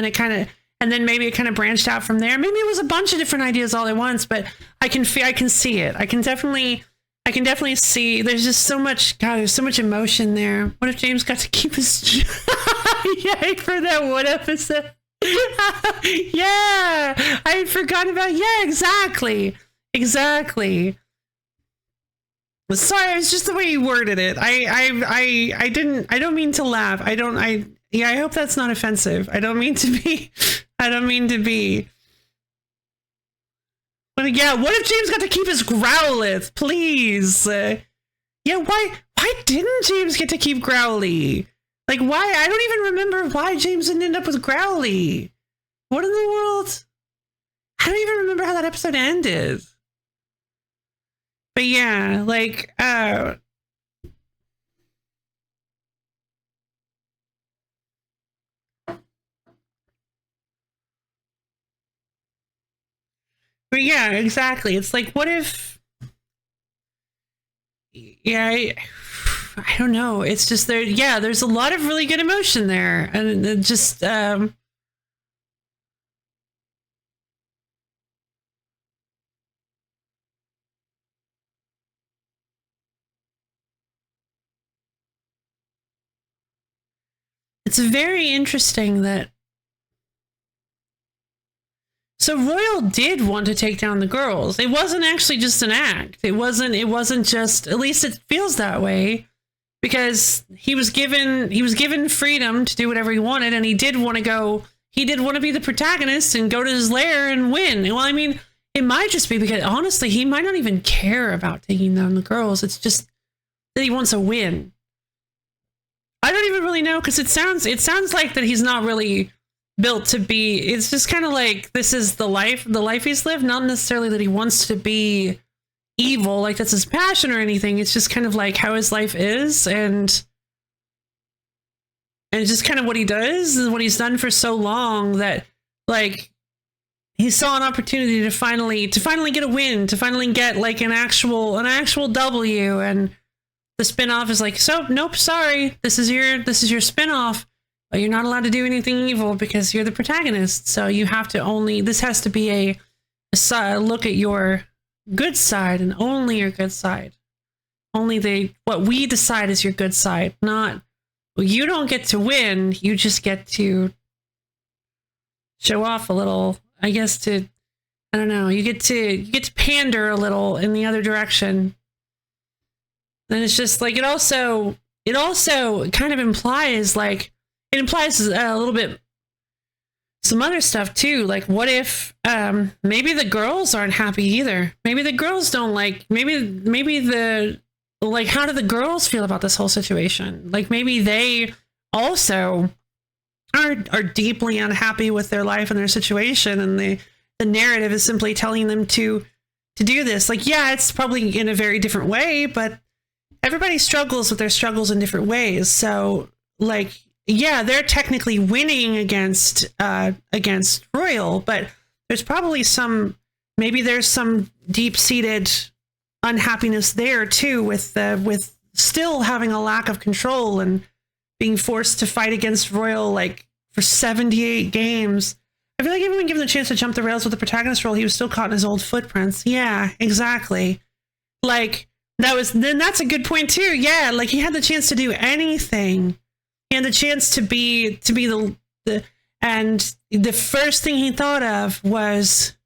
then maybe it kind of branched out from there. Maybe it was a bunch of different ideas all at once, but I can see it. I can definitely see there's just so much, God, there's so much emotion there. What if James got to keep his yay for that one episode? Yeah, I had forgotten about, yeah, exactly. Sorry, it's just the way you worded it. I don't mean to laugh. I hope that's not offensive. I don't mean to be. But yeah, what if James got to keep his Growlithe, please? Yeah, why didn't James get to keep Growly? Like, why? I don't even remember why James didn't end up with Growly. What in the world? I don't even remember how that episode ended. But yeah, like, but yeah, exactly. It's like, what if, yeah, I don't know. It's just there. Yeah, there's a lot of really good emotion there. And it just, it's very interesting that, so Royal did want to take down the girls. It wasn't actually just an act. It wasn't just, at least it feels that way, because he was given freedom to do whatever he wanted, and he did want to be the protagonist and go to his lair and win. Well, I mean, it might just be because honestly, he might not even care about taking down the girls. It's just that he wants a win. I don't even really know, because it sounds like that he's not really built to be, it's just kind of like, this is the life he's lived, not necessarily that he wants to be evil, like that's his passion or anything. It's just kind of like how his life is, and it's just kind of what he does and what he's done for so long, that like he saw an opportunity to finally get a win, to finally get like an actual W, and the spin-off is like, so nope, sorry, this is your spin-off. But you're not allowed to do anything evil because you're the protagonist. So you have to this has to be a look at your good side, and only your good side. Only what we decide is your good side. Not, well, you don't get to win. You just get to show off a little, I guess, I don't know. You get to pander a little in the other direction. And it's just like, it also kind of implies like, it implies a little bit some other stuff too. Like, what if maybe the girls aren't happy either? Maybe the girls don't like, maybe the, like, how do the girls feel about this whole situation? Like, maybe they also are deeply unhappy with their life and their situation, and the narrative is simply telling them to do this. Like, yeah, it's probably in a very different way, but everybody struggles with their struggles in different ways. So like, yeah, they're technically winning against Royal, but there's probably maybe there's some deep-seated unhappiness there too, with still having a lack of control and being forced to fight against Royal like for 78 games. I feel like even when given the chance to jump the rails with the protagonist role, he was still caught in his old footprints. Yeah, exactly. Like, that's a good point too. Yeah, like he had the chance to do anything. He had the chance to be and the first thing he thought of was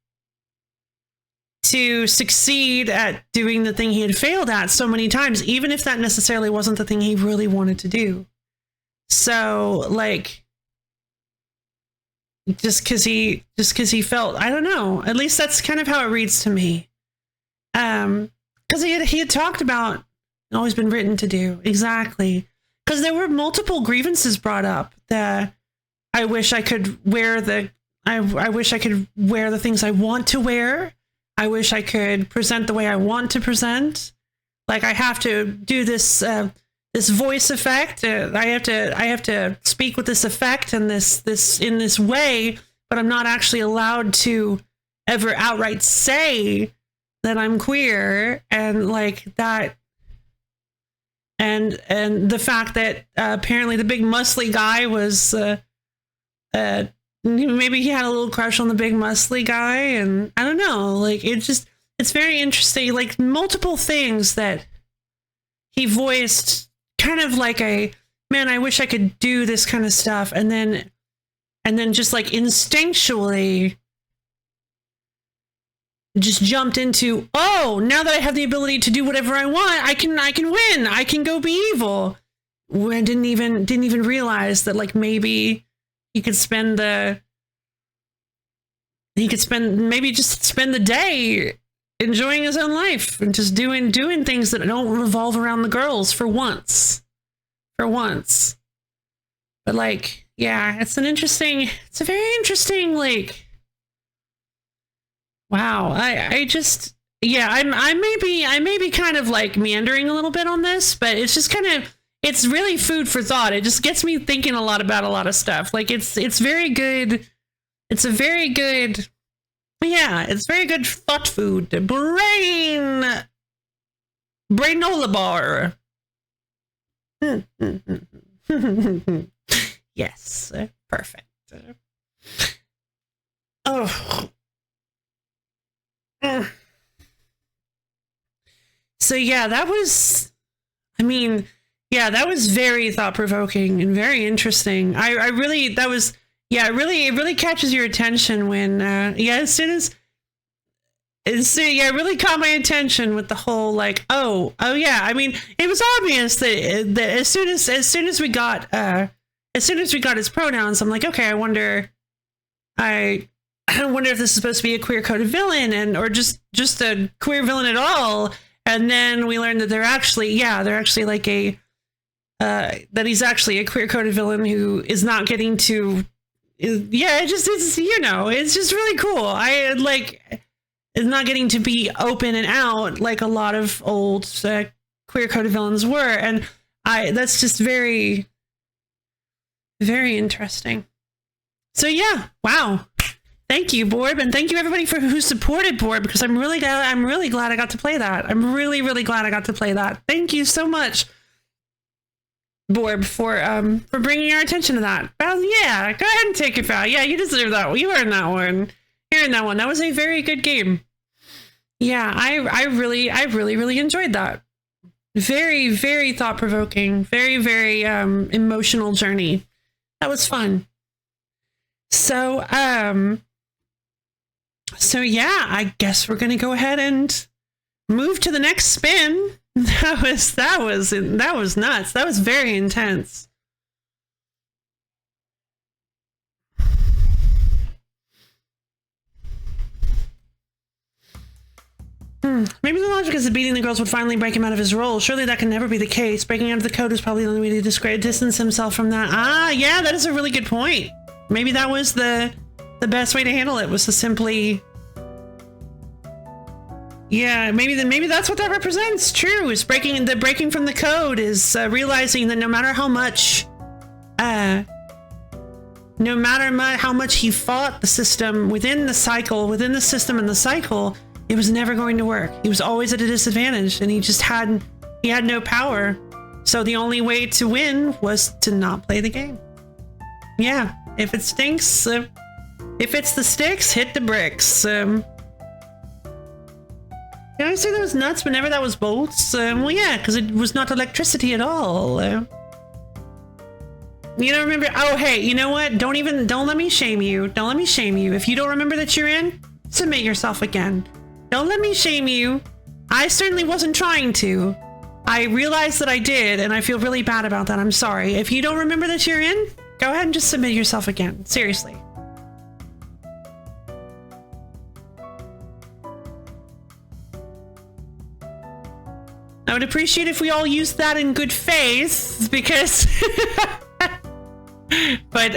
to succeed at doing the thing he had failed at so many times, even if that necessarily wasn't the thing he really wanted to do. So like, just because he felt, I don't know, at least that's kind of how it reads to me. Because he had talked about always been written to do. Exactly. Because there were multiple grievances brought up that I wish I could wear I wish I could wear the things I want to wear. I wish I could present the way I want to present. Like, I have to do this this voice effect. I have to speak with this effect and this in this way but I'm not actually allowed to ever outright say that I'm queer, and like that, and the fact that apparently the big muscly guy was maybe he had a little crush on the big muscly guy, and I don't know, like it's very interesting, like multiple things that he voiced, kind of like a, man, I wish I could do this kind of stuff, and then just like instinctually just jumped into, oh, now that I have the ability to do whatever I want, I can win, I can go be evil. I didn't even realize that, like, maybe he could maybe just spend the day enjoying his own life and just doing things that don't revolve around the girls for once. But like, yeah, it's a very interesting, like, wow. I may be kind of like meandering a little bit on this, but it's just kind of, it's really food for thought. It just gets me thinking a lot about a lot of stuff. Like it's very good. It's very good thought food. Brainola bar. Yes, perfect. Oh. So yeah, that was very thought-provoking and very interesting. It really catches your attention when it really caught my attention with the whole, like, oh yeah, I mean, it was obvious that as soon as we got his pronouns, I'm like, okay, I wonder if this is supposed to be a queer-coded villain, or just a queer villain at all. And then we learned that they're actually like that he's actually a queer-coded villain who is not getting to, it's just really cool. Is not getting to be open and out like a lot of old queer-coded villains were, and that's just very, very interesting. So yeah, wow. Thank you, Borb, and thank you everybody who supported Borb, because I'm really glad I got to play that. I'm really, really glad I got to play that. Thank you so much, Borb, for bringing our attention to that. Well, yeah, go ahead and take it, Val. Yeah, you deserve that one. You earned that one. You earned that one. That was a very good game. Yeah, I really enjoyed that. Very, very thought-provoking. Very, very emotional journey. That was fun. So yeah, I guess we're gonna go ahead and move to the next spin. That was nuts. That was very intense. Maybe the logic is that beating the girls would finally break him out of his role. Surely that can never be the case. Breaking out of the code is probably the only way to distance himself from that. Ah, yeah, that is a really good point. Maybe that was the best way to handle it, was to simply, yeah, maybe that's what that represents. True, is breaking from the code is realizing that no matter how much he fought the system within the system and the cycle, it was never going to work. He was always at a disadvantage, and he had no power. So the only way to win was to not play the game. Yeah, if it stinks, if it's the sticks, hit the bricks. Can I say that was nuts whenever that was bolts? Well, yeah, because it was not electricity at all. You don't remember? Oh, hey, you know what? Don't let me shame you. Don't let me shame you. If you don't remember that you're in, submit yourself again. Don't let me shame you. I certainly wasn't trying to. I realized that I did, and I feel really bad about that. I'm sorry. If you don't remember that you're in, go ahead and just submit yourself again. Seriously. I would appreciate if we all used that in good faith, because but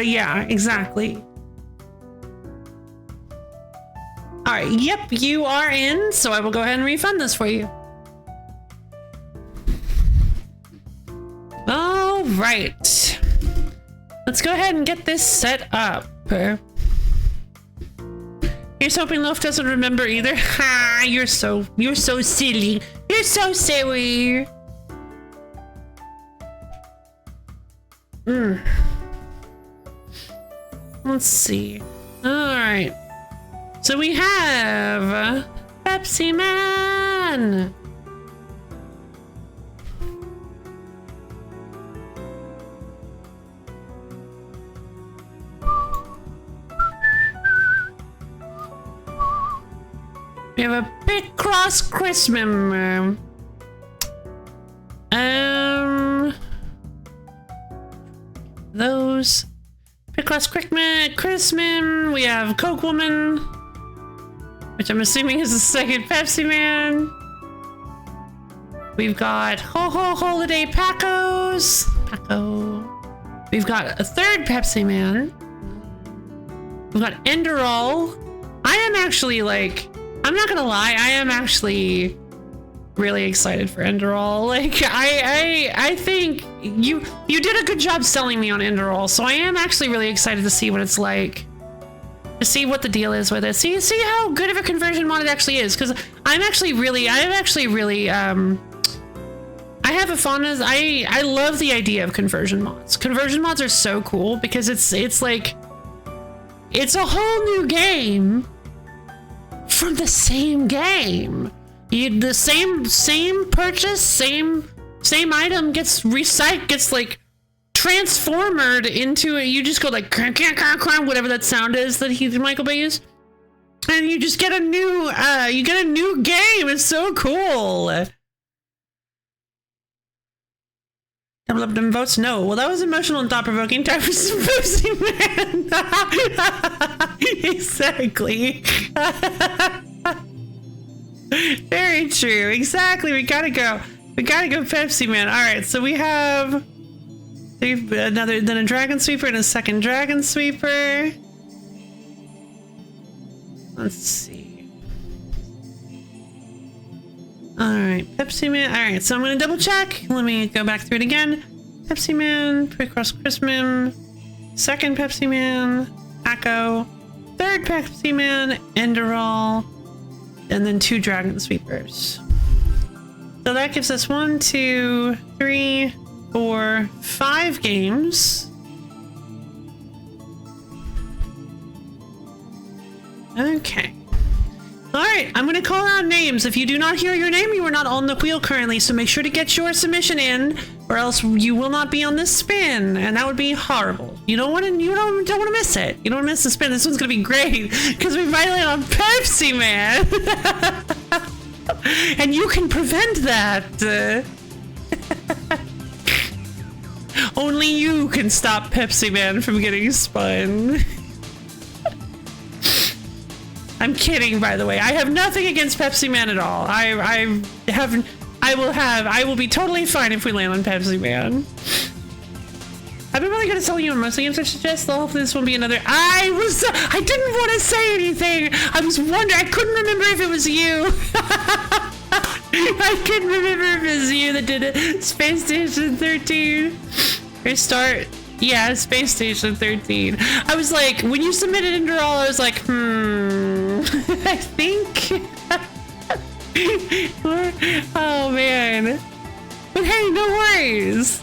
yeah, exactly. All right, yep, you are in, so I will go ahead and refund this for you. All right. let's go ahead and get this set up. Here's hoping Loaf doesn't remember either. Ha! You're so silly. You're so silly. Let's see. All right. So we have Pepsi Man. We have a big cross Christmas. Those big cross Christmas. We have Coke Woman, which I'm assuming is the second Pepsi Man. We've got Ho Ho Holiday Pacos. Paco. We've got a third Pepsi Man. We've got Enderall. I am actually like, I'm not gonna lie, I am actually really excited for Enderall. Like, I think you did a good job selling me on Enderall, so I am actually really excited to see what it's like, to see what the deal is with it. See how good of a conversion mod it actually is, because I have a fondness. I love the idea of conversion mods. Conversion mods are so cool because it's like, it's a whole new game from the same game. The same purchase, same item gets recycled, gets like transformed into it. You just go like crank, whatever that sound is that Michael Bay used, and you just get a new game. It's so cool. Double up them votes? No. Well, that was emotional and thought-provoking. Time for some Pepsi Man. Exactly. Very true. Exactly. We gotta go Pepsi Man. All right. So we have then a Dragon Sweeper and a second Dragon Sweeper. Let's see. All right, Pepsi Man. All right, so I'm gonna double check. Let me go back through it again. Pepsi Man, Pre-Cross Christmas, second Pepsi Man, Paco, third Pepsi Man, Enderall, and then 2 Dragon Sweepers. So that gives us 1, 2, 3, 4, 5 games. Okay. Alright, I'm gonna call out names. If you do not hear your name, you are not on the wheel currently, so make sure to get your submission in, or else you will not be on this spin, and that would be horrible. You don't want to miss it. You don't want to miss the spin. This one's gonna be great, because we finally land on Pepsi Man. And you can prevent that. Only you can stop Pepsi Man from getting spun. I'm kidding, by the way. I have nothing against Pepsi Man at all. I will be totally fine if we land on Pepsi Man. I've been really good at selling you on most games I suggest, so hopefully this won't be another. I didn't want to say anything. I was wondering. I couldn't remember if it was you. I couldn't remember if it was you that did it. Space Station 13. Restart. Yeah, Space Station 13. I was like, when you submitted Enderall, I was like, I think. Oh man. But hey, no worries.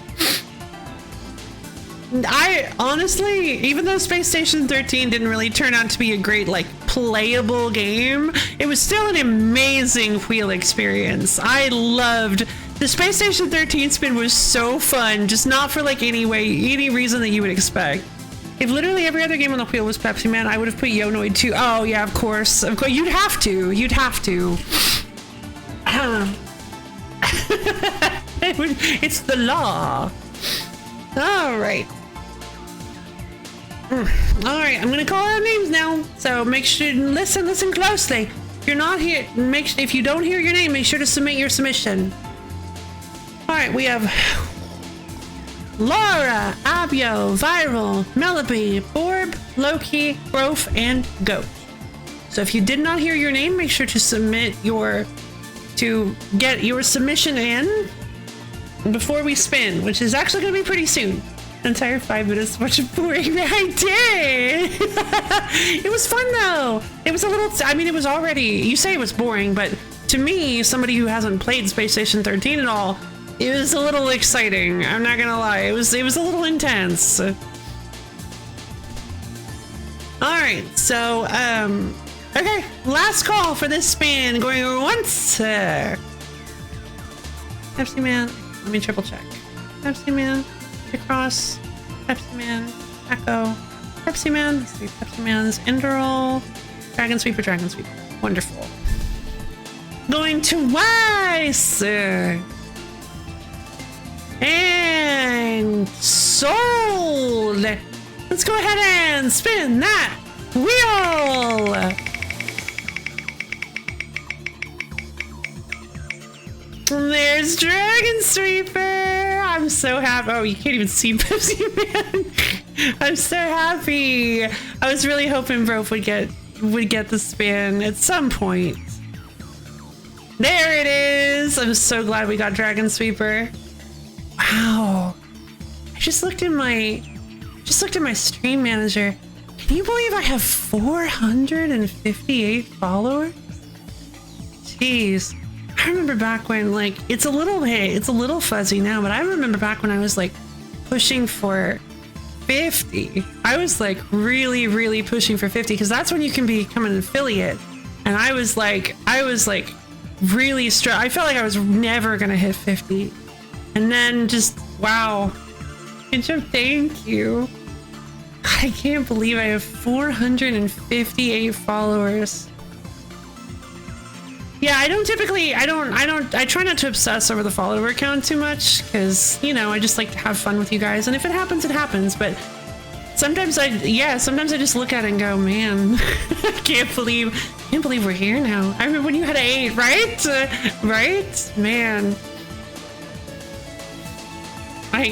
I honestly, even though Space Station 13 didn't really turn out to be a great, like, playable game, it was still an amazing wheel experience. I loved the Space Station 13 spin. Was so fun, just not for like any reason that you would expect. If literally every other game on the wheel was Pepsi Man, I would have put Yonoid too. Oh yeah, of course. You'd have to. It's the law. All right. All right, I'm gonna call out names now. So make sure, listen closely. If you're not here, if you don't hear your name, make sure to submit your submission. All right, we have Laura, Abio, Viral, Melody, Borb, Loki, Growth, and Goat. So if you did not hear your name, make sure to get your submission in before we spin, which is actually gonna be pretty soon. Entire 5 minutes watch of boring. I did. It was fun though. It was a little. I mean, it was already. You say it was boring, but to me, somebody who hasn't played Space Station 13 at all, it was a little exciting. I'm not gonna lie. It was a little intense. All right. So okay. Last call for this spin. Going over once. Pepsi Man. Let me triple check. Pepsi Man. Across, Pepsi Man, Echo, Pepsi Man, 3 Pepsi Mans, Enderal, Dragon Sweeper, Dragon Sweeper. Wonderful. Going to Weiss! And sold! Let's go ahead and spin that wheel! There's Dragon Sweeper! I'm so happy. Oh, you can't even see Pepsi Man. I'm so happy. I was really hoping Brof would get the spin at some point. There it is. I'm so glad we got Dragon Sweeper. Wow. I just looked at my stream manager. Can you believe I have 458 followers? Jeez. I remember back when, like, it's a little fuzzy now, but I remember back when I was like pushing for 50. I was like really pushing for 50 because that's when you can become an affiliate. And I was like really I felt like I was never gonna hit 50. And then just wow. And so thank you. I can't believe I have 458 followers. Yeah, I try not to obsess over the follower count too much because, you know, I just like to have fun with you guys. And if it happens, it happens. But sometimes I just look at it and go, man, I can't believe we're here now. I remember when you had 8, right? Right? Man. I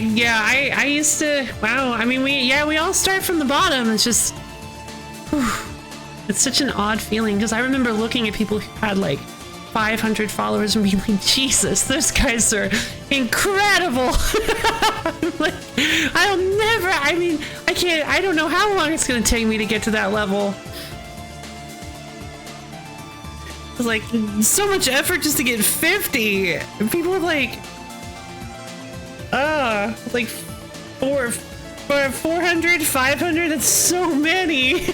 used to, wow. I mean, we all start from the bottom. It's just, whew, it's such an odd feeling because I remember looking at people who had like 500 followers and being like, Jesus, those guys are incredible. Like, I don't know how long it's going to take me to get to that level. It's like so much effort just to get 50. And people are like, like 400, 500, that's so many.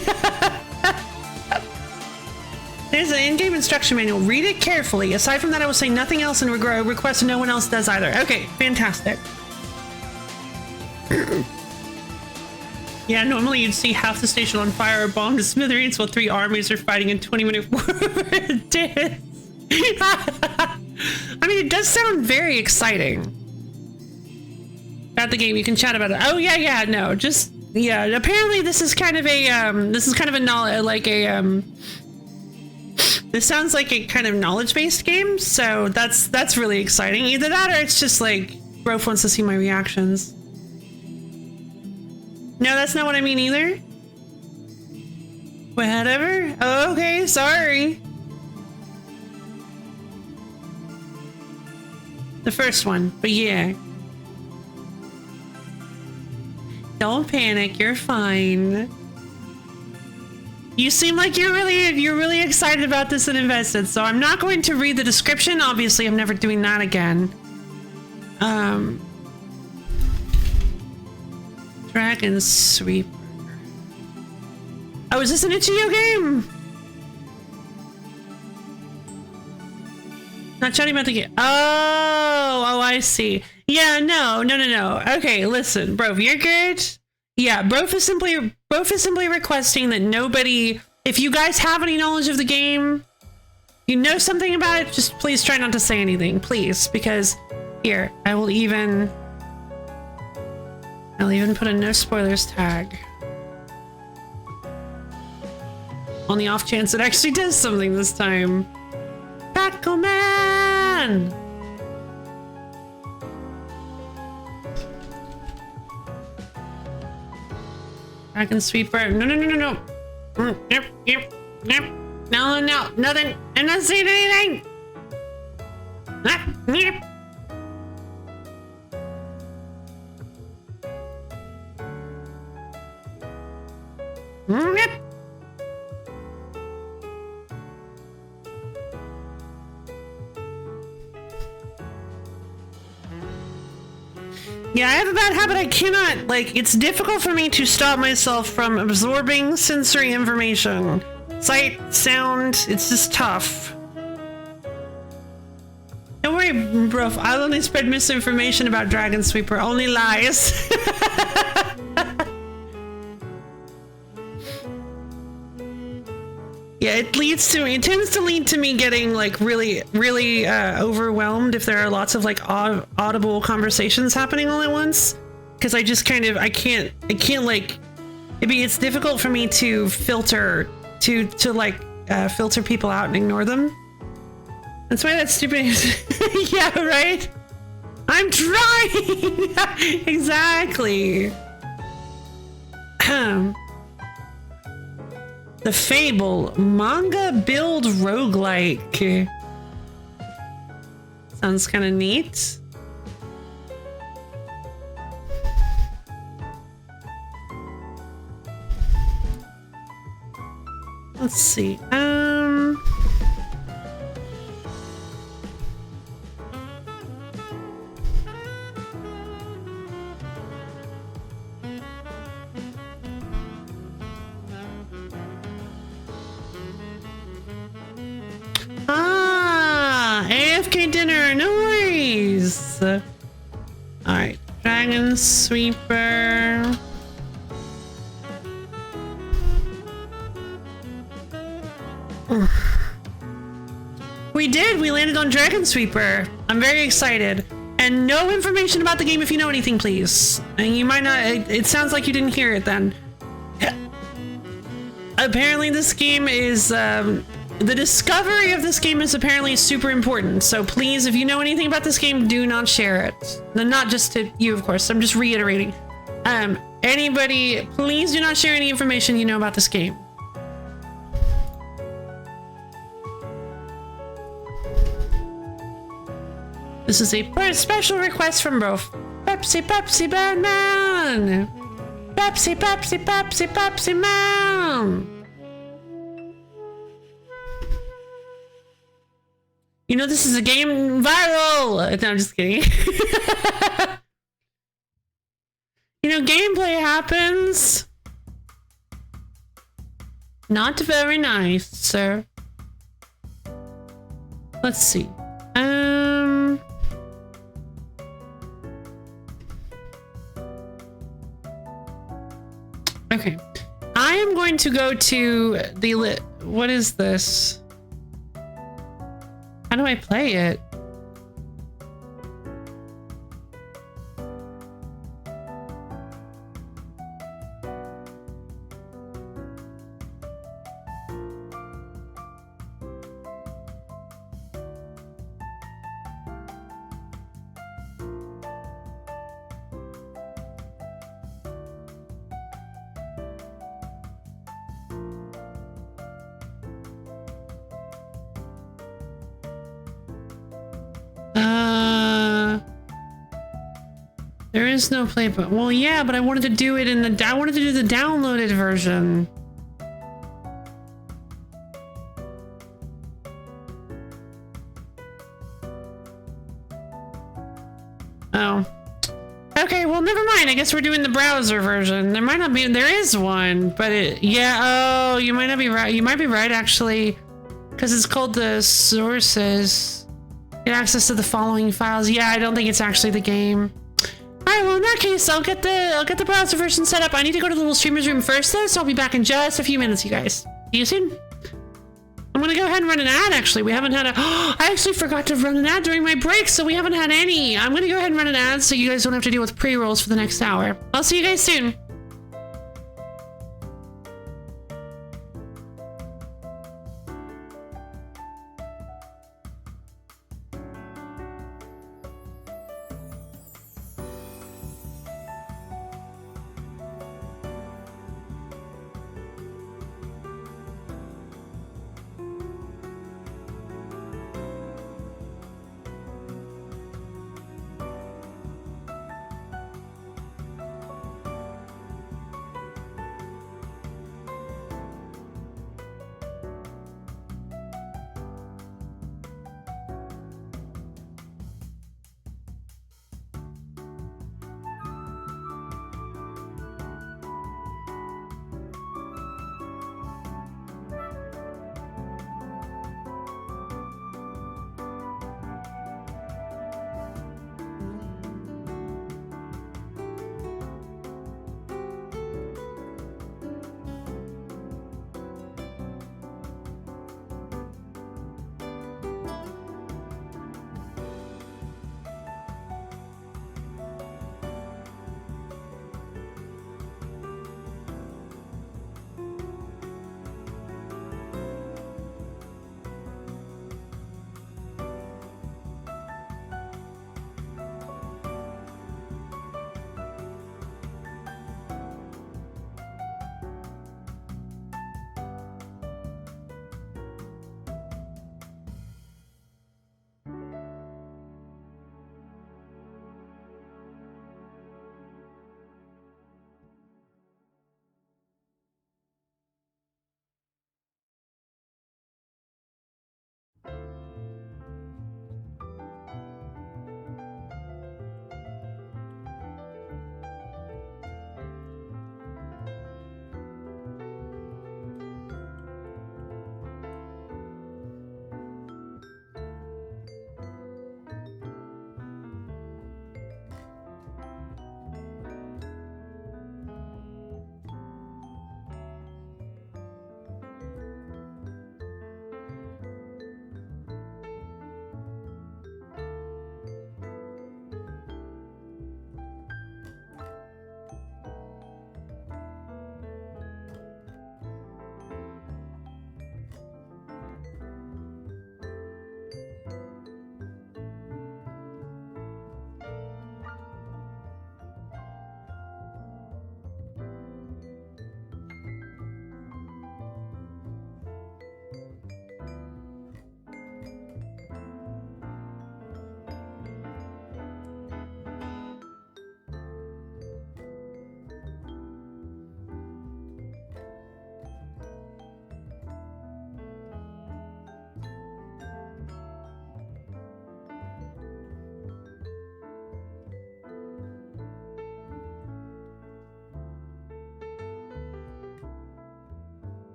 There's an in-game instruction manual. Read it carefully. Aside from that, I will say nothing else and request no one else does either. Okay, fantastic. Yeah, normally you'd see half the station on fire or bombed to smithereens while 3 armies are fighting in 20-minute war. It did. I mean, it does sound very exciting. About the game, you can chat about it. Oh yeah, no, just yeah. Apparently, this is kind of a This sounds like a kind of knowledge-based game, so that's really exciting. Either that or it's just like Brof wants to see my reactions. No, that's not what I mean either. Whatever. Oh, okay, sorry. The first one, but yeah. Don't panic, you're fine. You seem like you're really excited about this and invested, so I'm not going to read the description. Obviously, I'm never doing that again. Dragon Sweeper. Oh, is this an Itch.io game? Not chatting about the game. Oh, I see. Yeah, no. Okay, listen, bro, you're good. Yeah, Brof is simply requesting that nobody, if you guys have any knowledge of the game, you know something about it, just please try not to say anything, please, because here, I'll even put a no spoilers tag. On the off chance it actually does something this time. Backman! Dragon Sweeper. No. Yep. No, nothing. I'm not saying anything. Yep. Yeah, I have a bad habit. I cannot, like, it's difficult for me to stop myself from absorbing sensory information. Sight, sound, it's just tough. Don't worry, bro. I'll only spread misinformation about Dragon Sweeper. Only lies. Yeah, it tends to lead to me getting like really overwhelmed if there are lots of like audible conversations happening all at once. Because I just kind of, I can't like, it's difficult for me to filter, to filter people out and ignore them. That's why that's stupid. Yeah, right? I'm trying! Exactly. The Fable manga build roguelike. Sounds kind of neat. Let's see. AFK dinner, no worries. Alright, Dragon Sweeper. We did, we landed on Dragon Sweeper. I'm very excited. And no information about the game if you know anything, please. And you might not, it sounds like you didn't hear it then. Apparently this game is, the discovery of this game is apparently super important, so please, if you know anything about this game, do not share it. Not just to you, of course, I'm just reiterating. Anybody, please do not share any information you know about this game. This is a special request from both Pepsi Batman! Pepsi Man! You know this is a game viral! No, I'm just kidding. You know, gameplay happens. Not very nice, sir. Let's see. Okay. I am going to go to the what is this? How do I play it? There is no play button. Well, yeah, but I wanted to do it in the. I wanted to do the downloaded version. Oh. Okay, well, never mind. I guess we're doing the browser version. There might not be. There is one, but it. Yeah. Oh, you might not be right. You might be right, actually, because it's called the sources. Get access to the following files. Yeah, I don't think it's actually the game. Alright, well in that case, I'll get the browser version set up. I need to go to the little streamer's room first though, so I'll be back in just a few minutes, you guys. See you soon. I'm gonna go ahead and run an ad, actually. We haven't had a... I actually forgot to run an ad during my break, so we haven't had any. I'm gonna go ahead and run an ad so you guys don't have to deal with pre-rolls for the next hour. I'll see you guys soon.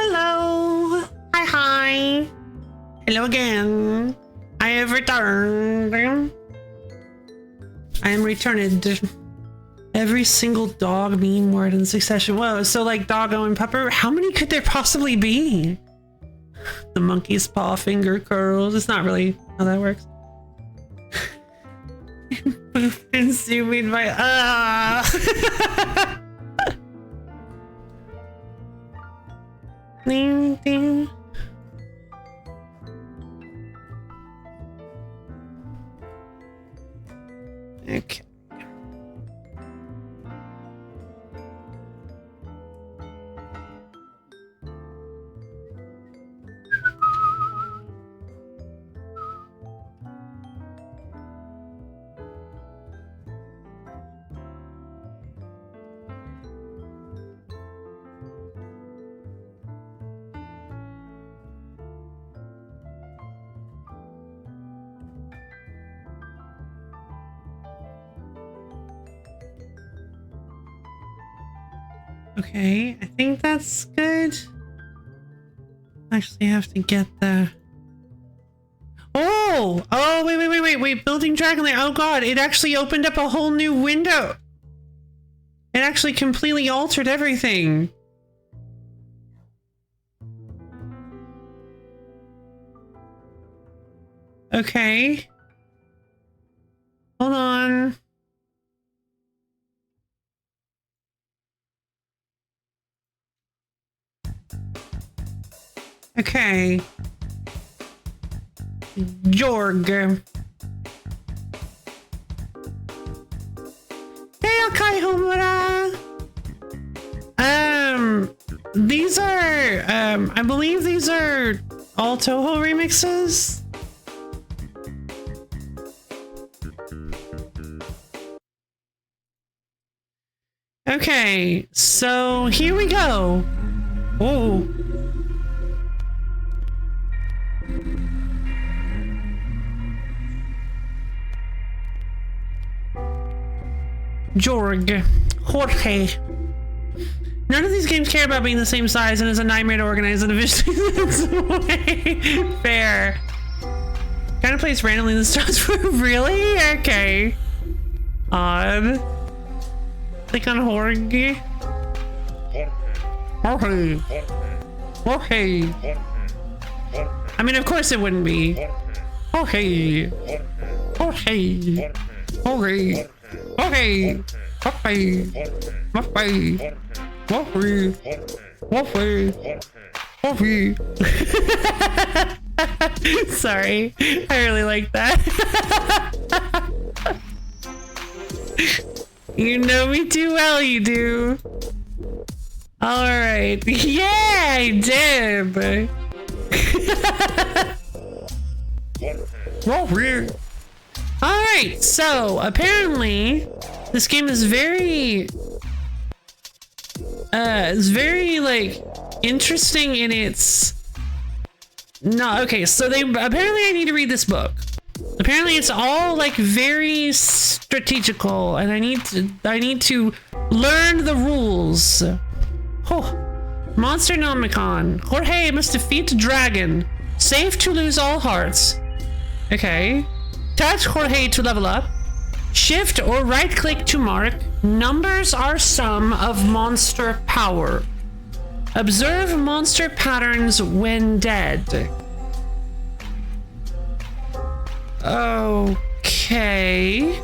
Hello. Hi. Hello again. I have returned. I am returned. Every single dog meme word in succession. Whoa, so like doggo and pupper? How many could there possibly be? The monkey's paw finger curls. It's not really how that works. Consuming by Ding ding. Okay. Okay, I think that's good. Actually, I have to get the... Oh! Oh, wait. Building Dragonland. Oh god, it actually opened up a whole new window. It actually completely altered everything. Okay. Hold on. Okay. Jorg. Hey, okay, Homura. These are, I believe these are all Toho remixes. Okay, so here we go. Oh. Jorg. Jorge. None of these games care about being the same size and is a nightmare to organize in a vicious way. Fair. Kind of place randomly in the stars. Really? Okay. Odd. Click on Jorge. Jorge. Jorge. I mean, of course it wouldn't be. Jorge. Jorge. Jorge. Okay. Okay. Okay. Okay. Okay. Okay. Sorry. I really like that. You know me too well, you do. Alright. Yeah, I did. Alright, so apparently this game is very like interesting in its okay, so apparently I need to read this book. Apparently it's all like very strategical and I need to learn the rules. Oh, Monster Nomicon. Jorge must defeat a dragon. Safe to lose all hearts. Okay. Touch Jorge to level up. Shift or right click to mark. Numbers are sum of monster power. Observe monster patterns when dead. Okay.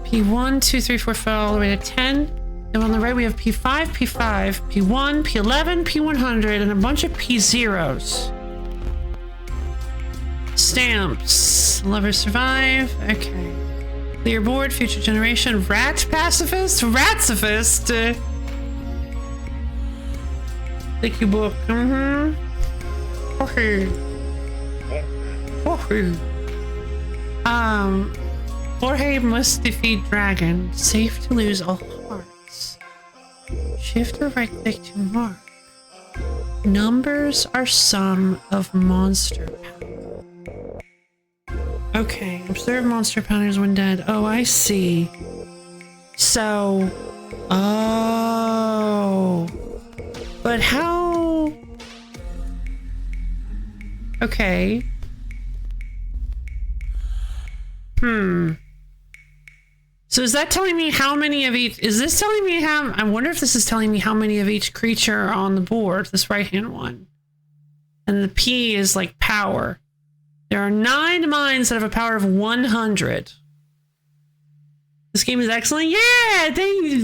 P1, 2, 3, 4, 5, all the way to 10. Then on the right we have P5, P5, P1, P11, P100, and a bunch of P0s. Stamps. Lovers survive. Okay. Clear board, future generation. Rat pacifist? Ratsifist. Sticky book. Okay. Okay. Jorge must defeat dragon. Safe to lose all hearts. Shift or right click to mark. Numbers are sum of monster power. Okay, observe monster patterns when dead. Oh, I see. So, oh, but how Okay. So is that telling me how many of each? Is this telling me how? I wonder if this is telling me how many of each creature are on the board. This right-hand one. And the P is like power. There are 9 mines that have a power of 100. This game is excellent. Yeah,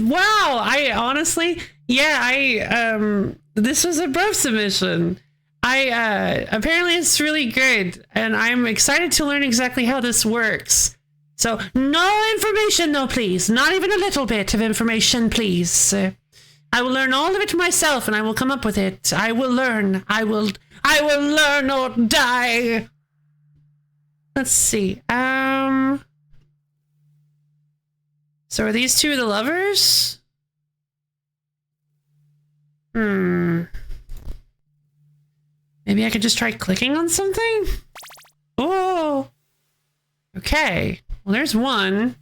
wow. I honestly, this was a bro submission. Apparently it's really good, and I'm excited to learn exactly how this works. So, no information, no, please. Not even a little bit of information, please. I will learn all of it myself, and I will come up with it. I will learn. I will learn or die. Let's see. So are these two the lovers? Maybe I could just try clicking on something? Oh! Okay. Well, there's one.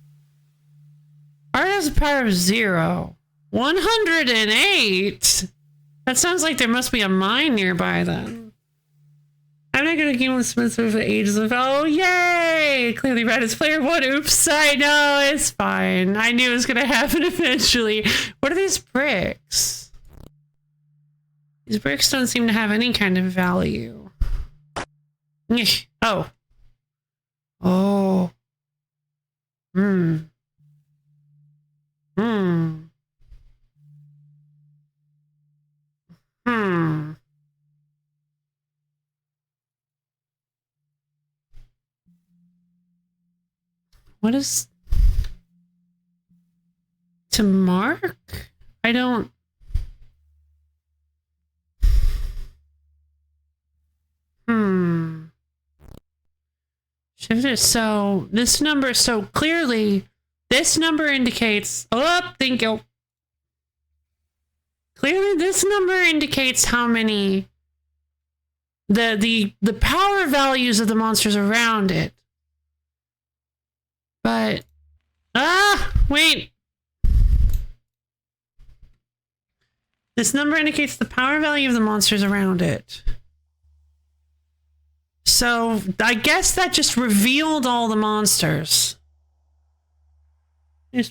Art has a power of 0. 108? That sounds like there must be a mine nearby then. I'm not gonna game with Smith for ages of. Oh, yay! Clearly red is player 1. Oops, I know, it's fine. I knew it was gonna happen eventually. What are these bricks? These bricks don't seem to have any kind of value. Oh. Oh. What is to mark? I don't. Shift it. So this number, so clearly this number indicates, oh, thank you. Clearly this number indicates how many the power values of the monsters around it. But, wait. This number indicates the power value of the monsters around it. So, I guess that just revealed all the monsters. Yeah,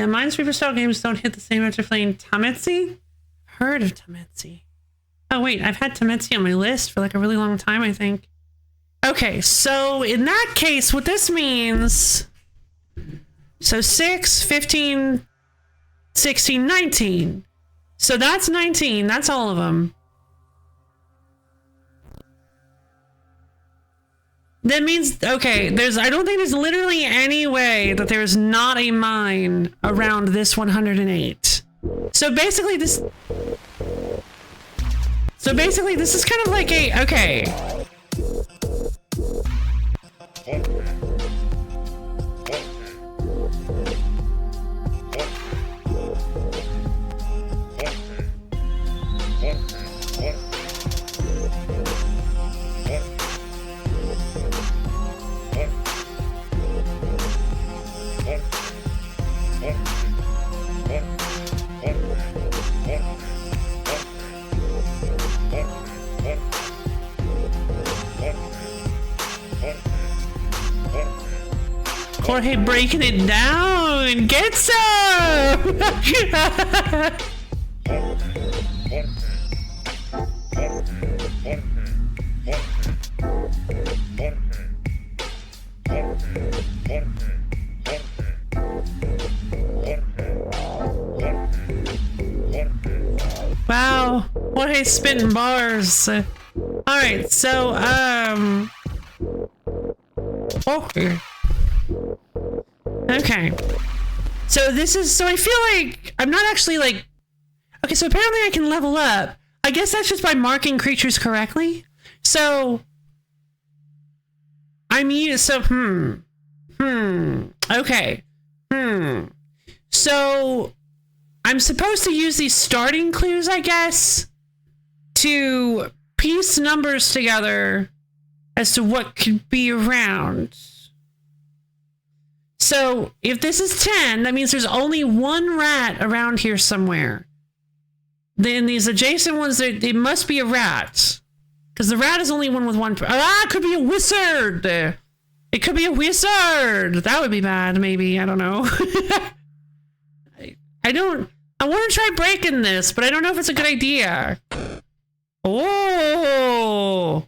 Minesweeper style games don't hit the same after playing Tametsi. Heard of Tametsi. Oh wait, I've had Tametsi on my list for like a really long time, I think. Okay, so in that case, what this means... So 6, 15, 16, 19. So that's 19, that's all of them. That means, okay, I don't think there's literally any way that there's not a mine around this 108. So basically this is kind of like a, okay. Jorge breaking it down. Get some! Wow, Jorge's spitting bars. Alright, so, okay. Okay. So this is, so I feel like I'm not actually like, okay, so apparently I can level up. I guess that's just by marking creatures correctly. So I'm used, so, okay. So I'm supposed to use these starting clues, I guess, to piece numbers together as to what could be around. So if this is 10, that means there's only one rat around here somewhere. then these adjacent ones, it must be a rat. Because the rat is only one with one. Ah, it could be a wizard. It could be a wizard. That would be bad, maybe. I don't know. I want to try breaking this, but I don't know if it's a good idea. Oh,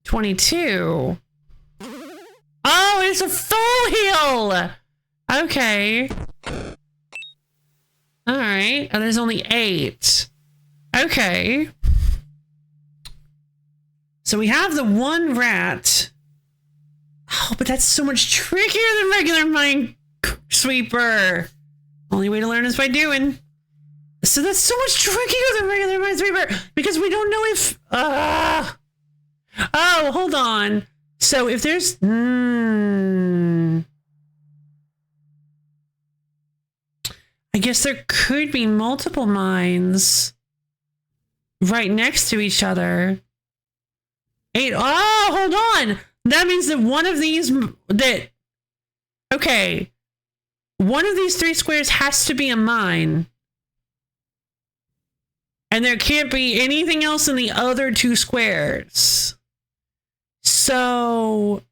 22. Oh, it's a full heal. Okay. All right. Oh, there's only 8. Okay. So we have the one rat. Oh, but that's so much trickier than regular Minesweeper. Only way to learn is by doing. So that's so much trickier than regular Minesweeper because we don't know if. Oh, hold on. So if there's. I guess there could be multiple mines right next to each other. 8. Oh, hold on. That means that one of these. Okay. One of these 3 squares has to be a mine. And there can't be anything else in the other 2 squares. So,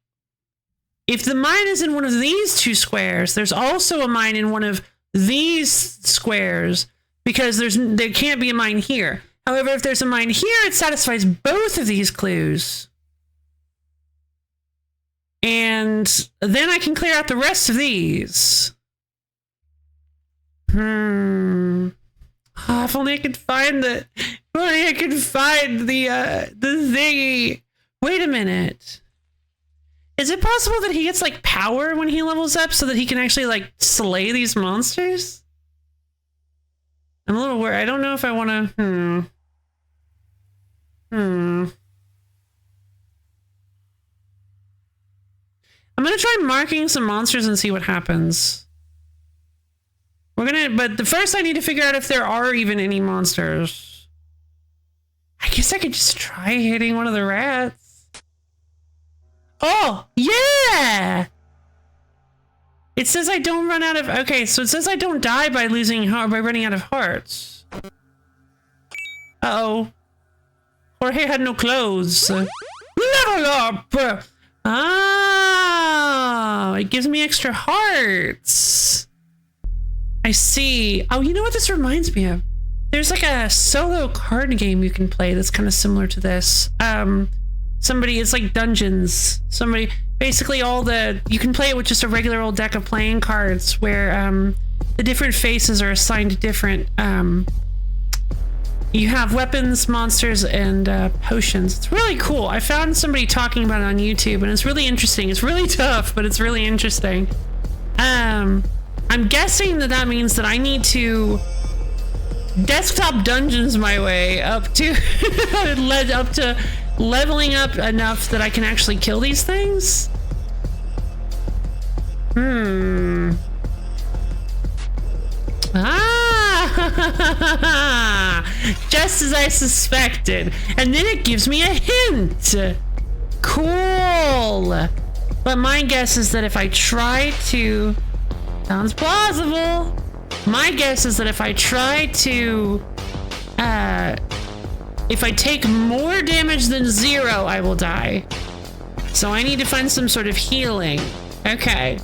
if the mine is in one of these 2 squares, there's also a mine in one of these squares because there can't be a mine here. However, if there's a mine here, it satisfies both of these clues. And then I can clear out the rest of these. Oh, if only I could find the. If only I could find the thingy. Wait a minute. Is it possible that he gets like power when he levels up so that he can actually like slay these monsters? I'm a little worried. I don't know if I want to. I'm gonna try marking some monsters and see what happens. But the first I need to figure out if there are even any monsters. I guess I could just try hitting one of the rats. Oh, yeah! It says I don't run out of, okay, so it says I don't die by running out of hearts. Uh-oh. Jorge had no clothes. Level up! Ah, it gives me extra hearts. I see. Oh, you know what this reminds me of? There's like a solo card game you can play that's kind of similar to this. It's like Dungeons. Basically you can play it with just a regular old deck of playing cards where the different faces are assigned to different, you have weapons, monsters, and potions. It's really cool. I found somebody talking about it on YouTube and it's really interesting. It's really tough, but it's really interesting. I'm guessing that means that I need to desktop dungeons my way up to leveling up enough that I can actually kill these things. Just as I suspected. And then it gives me a hint. Cool. But my guess is that if I try to... Sounds plausible. My guess is that if I try to... if I take more damage than 0, I will die. So I need to find some sort of healing. Okay.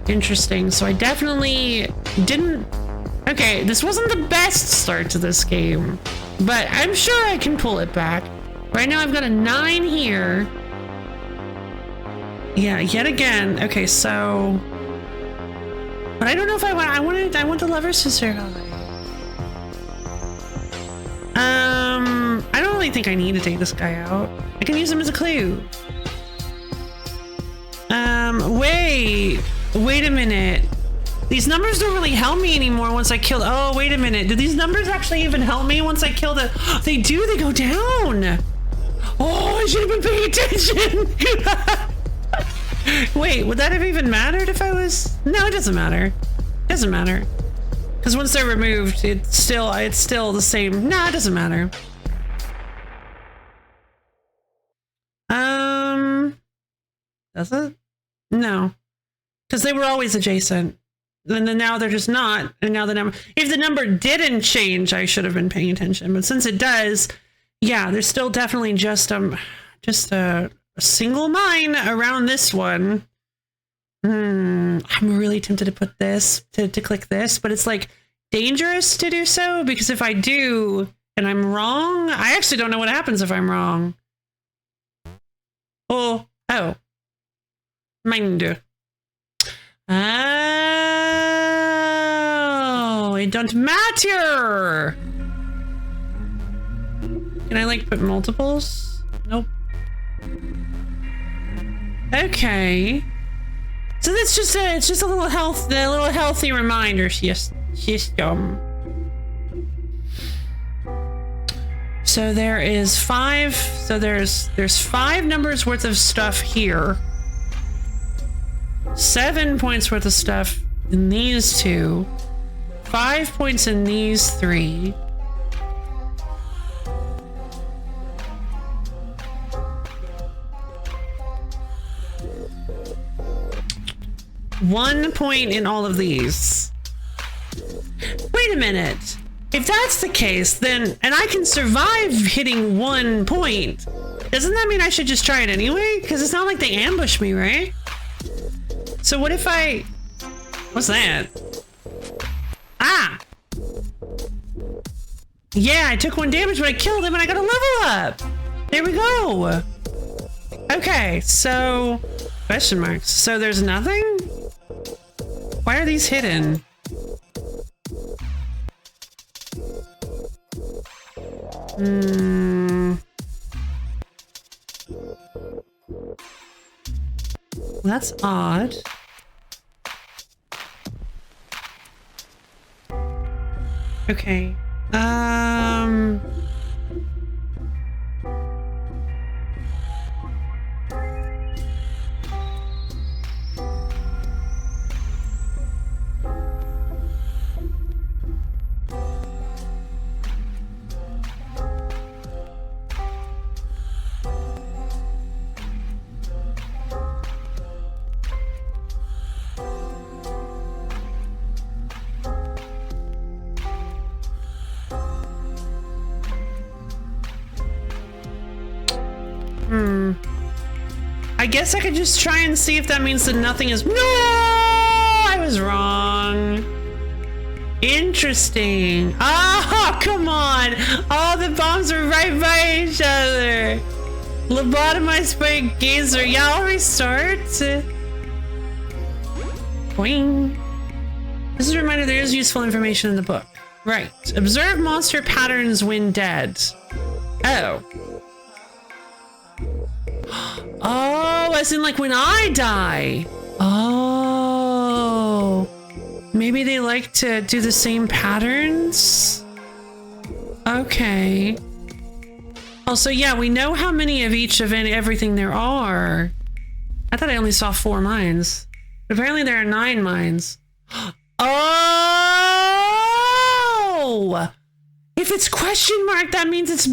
Interesting. So I definitely didn't... Okay, this wasn't the best start to this game, but I'm sure I can pull it back. Right now I've got a 9 here. Yeah, yet again. Okay, so... But I don't know if I want the lovers to survive. I don't really think I need to take this guy out. I can use him as a clue. Wait a minute. These numbers don't really help me anymore once I killed. Oh, wait a minute. Did these numbers actually even help me once I killed it? They do, they go down. Oh, I should have been paying attention. Wait, would that have even mattered if I was? No, it doesn't matter. It doesn't matter. Because once they're removed, it's still the same. No, it doesn't matter. Does it? No. Because they were always adjacent. and then now they're just not. And now the number, if the number didn't change, I should have been paying attention. But since it does, yeah, there's still definitely just a single mine around this one. I'm really tempted to put this, to click this, but it's like dangerous to do so, because if I do and I'm wrong, I actually don't know what happens if I'm wrong. Oh, mind. Oh, it don't matter. Can I like put multiples? Nope. Okay. So that's just it's just a little healthy reminder system. So there is 5. So there's 5 numbers worth of stuff here. 7 points worth of stuff in these 2. 5 points in these 3. One point in all of these. Wait a minute. If that's the case, then, and I can survive hitting 1 point, doesn't that mean I should just try it anyway? Because it's not like they ambush me, right? So what if I... What's that? Ah! Yeah, I took 1 damage, but I killed him and I got a level up! There we go! Okay, so... Question marks. So there's nothing? Why are these hidden? That's odd. Okay. I guess I could just try and see if that means that nothing is... No! I was wrong. Interesting. Oh, come on. All the bombs are right by each other. Lobotomized by a gazer. Yeah, I'll restart. Boing. This is a reminder there is useful information in the book. Right. Observe monster patterns when dead. Oh. Oh, as in like when I die. Oh. Maybe they like to do the same patterns? Okay. Also, yeah, we know how many of each of everything there are. I thought I only saw 4 mines. But apparently there are 9 mines. Oh! If it's question mark, that means it's...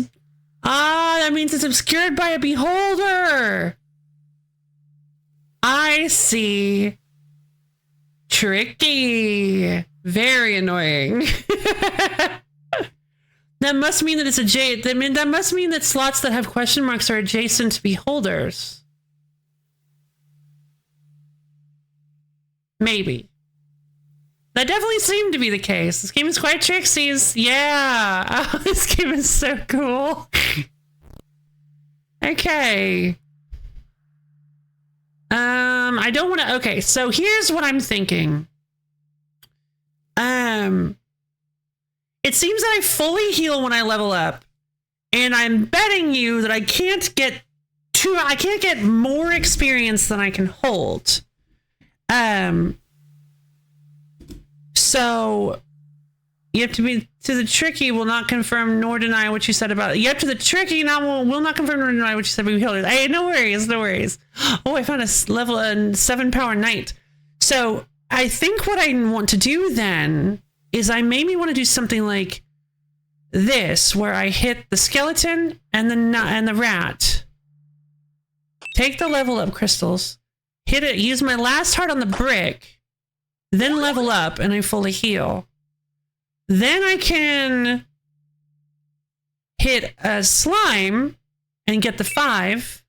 that means it's obscured by a beholder. I see. Tricky. Very annoying. That must mean that it's that must mean that slots that have question marks are adjacent to beholders. Maybe. That definitely seemed to be the case. This game is quite trixies. Yeah. Oh, this game is so cool. Okay. I don't want to... Okay, so here's what I'm thinking. It seems that I fully heal when I level up, and I'm betting you that I can't get more experience than I can hold. So you have to be to the tricky will not confirm nor deny what you said about it. You have to the tricky will not confirm nor deny what you said about beholders. Hey, no worries, no worries. Oh, I found a level 7 power knight. So I think what I want to do then is I maybe want to do something like this, where I hit the skeleton and the rat. Take the level up crystals, hit it, use my last heart on the brick, then level up and I fully heal. Then I can hit a slime and get the 5,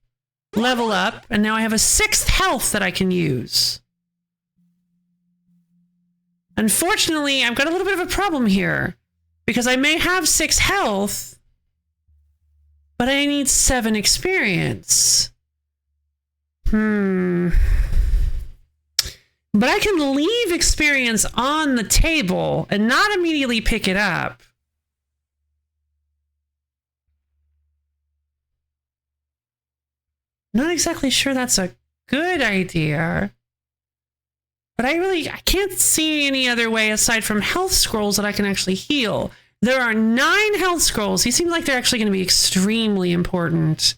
level up, and now I have a 6th health that I can use. Unfortunately, I've got a little bit of a problem here because I may have 6 health, but I need 7 experience. But I can leave experience on the table and not immediately pick it up. Not exactly sure that's a good idea. But I can't see any other way aside from health scrolls that I can actually heal. There are 9 health scrolls. These seem like they're actually going to be extremely important.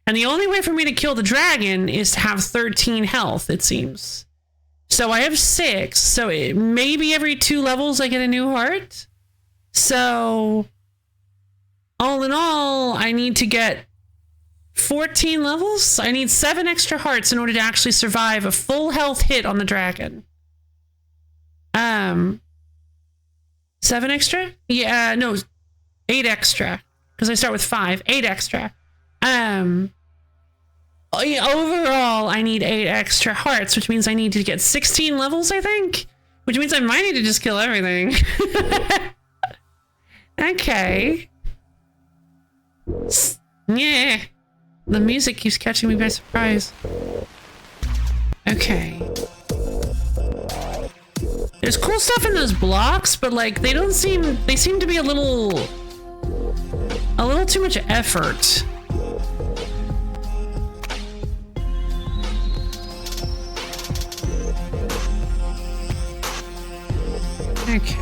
And the only way for me to kill the dragon is to have 13 health, it seems. So I have 6. So maybe every 2 levels I get a new heart. So all in all, I need to get 14 levels? I need 7 extra hearts in order to actually survive a full health hit on the dragon. 7 extra? Yeah, no, 8 extra. Because I start with 5. 8 extra. Overall, I need 8 extra hearts, which means I need to get 16 levels, I think? Which means I might need to just kill everything. Okay. Yeah. The music keeps catching me by surprise. Okay. There's cool stuff in those blocks, but like they seem to be a little too much effort. Okay.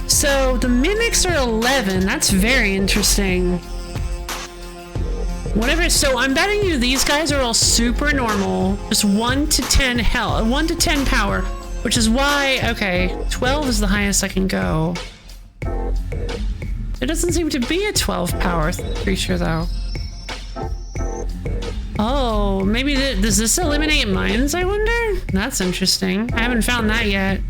So the mimics are 11. That's very interesting. Whatever. So I'm betting you these guys are all super normal. Just 1 to 10 health, 1 to 10 power, which is why, okay, 12 is the highest I can go. There doesn't seem to be a 12 power creature though. Oh, maybe does this eliminate mines, I wonder? That's interesting. I haven't found that yet.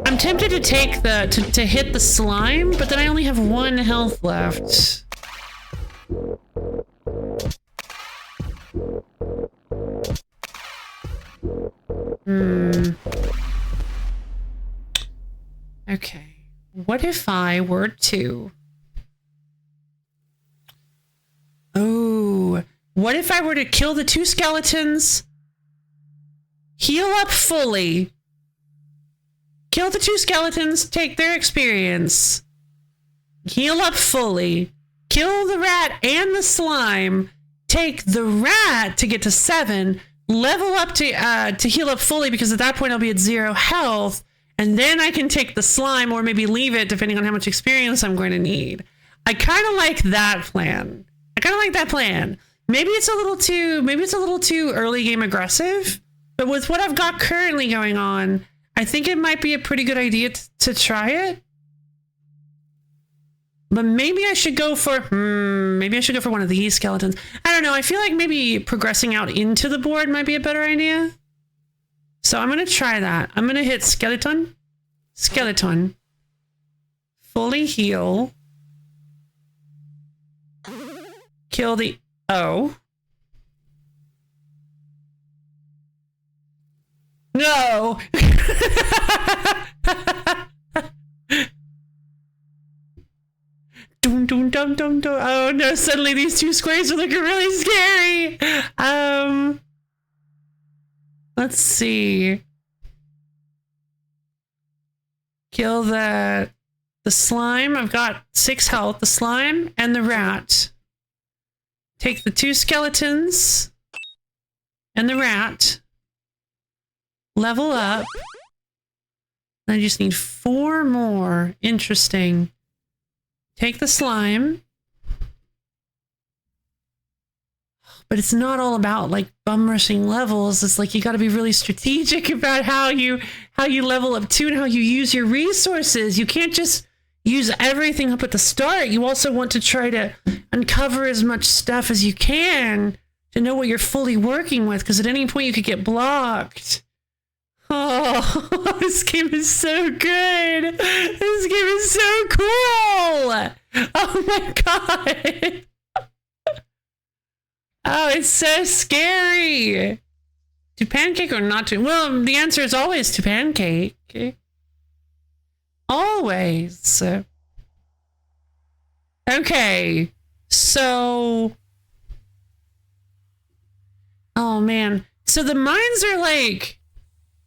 I'm tempted to take to hit the slime, but then I only have 1 health left. Okay. What if I were to... Oh, what if I were to kill the 2 skeletons, heal up fully, kill the 2 skeletons, take their experience, heal up fully, kill the rat and the slime, take the rat to get to 7, level up to heal up fully because at that point I'll be at 0 health, and then I can take the slime or maybe leave it depending on how much experience I'm going to need. I kind of like that plan. Maybe it's a little too early game aggressive, but with what I've got currently going on, I think it might be a pretty good idea to try it. But maybe I should go for one of these skeletons. I don't know. I feel like maybe progressing out into the board might be a better idea. So I'm going to try that. I'm going to hit skeleton, fully heal, kill the O. No. Dum, dum, dum, dum, dum. Oh no, suddenly these 2 squares are looking really scary. Let's see. Kill the slime. I've got 6 health. The slime and the rat. Take the 2 skeletons and the rat. Level up. I just need 4 more. Interesting. Take the slime. But it's not all about like bum rushing levels. It's like you got to be really strategic about how you level up too and how you use your resources. You can't just use everything up at the start. You also want to try to uncover as much stuff as you can to know what you're fully working with, because at any point you could get blocked. Oh, this game is so good. This game is so cool. Oh my god. Oh, it's so scary. To pancake or not to? Well, the answer is always to pancake. Always. Okay. So. Oh man. So the mines are like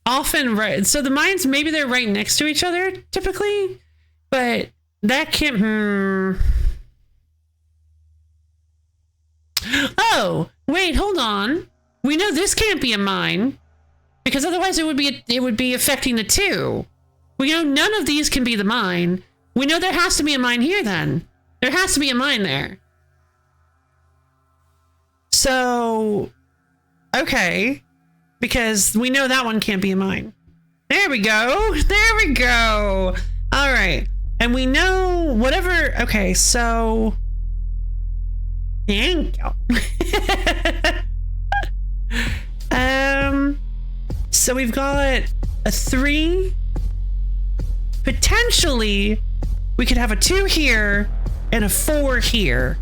often right. So the mines, maybe they're right next to each other typically, but that can't. Oh, wait, hold on. We know this can't be a mine because otherwise it would be affecting the two. We know none of these can be the mine. We know there has to be a mine here then. There has to be a mine there. So, okay, because we know that one can't be a mine. There we go. There we go. All right. And we know whatever. Okay, so. Thank you. So we've got a 3. Potentially, we could have a 2 here and a 4 here.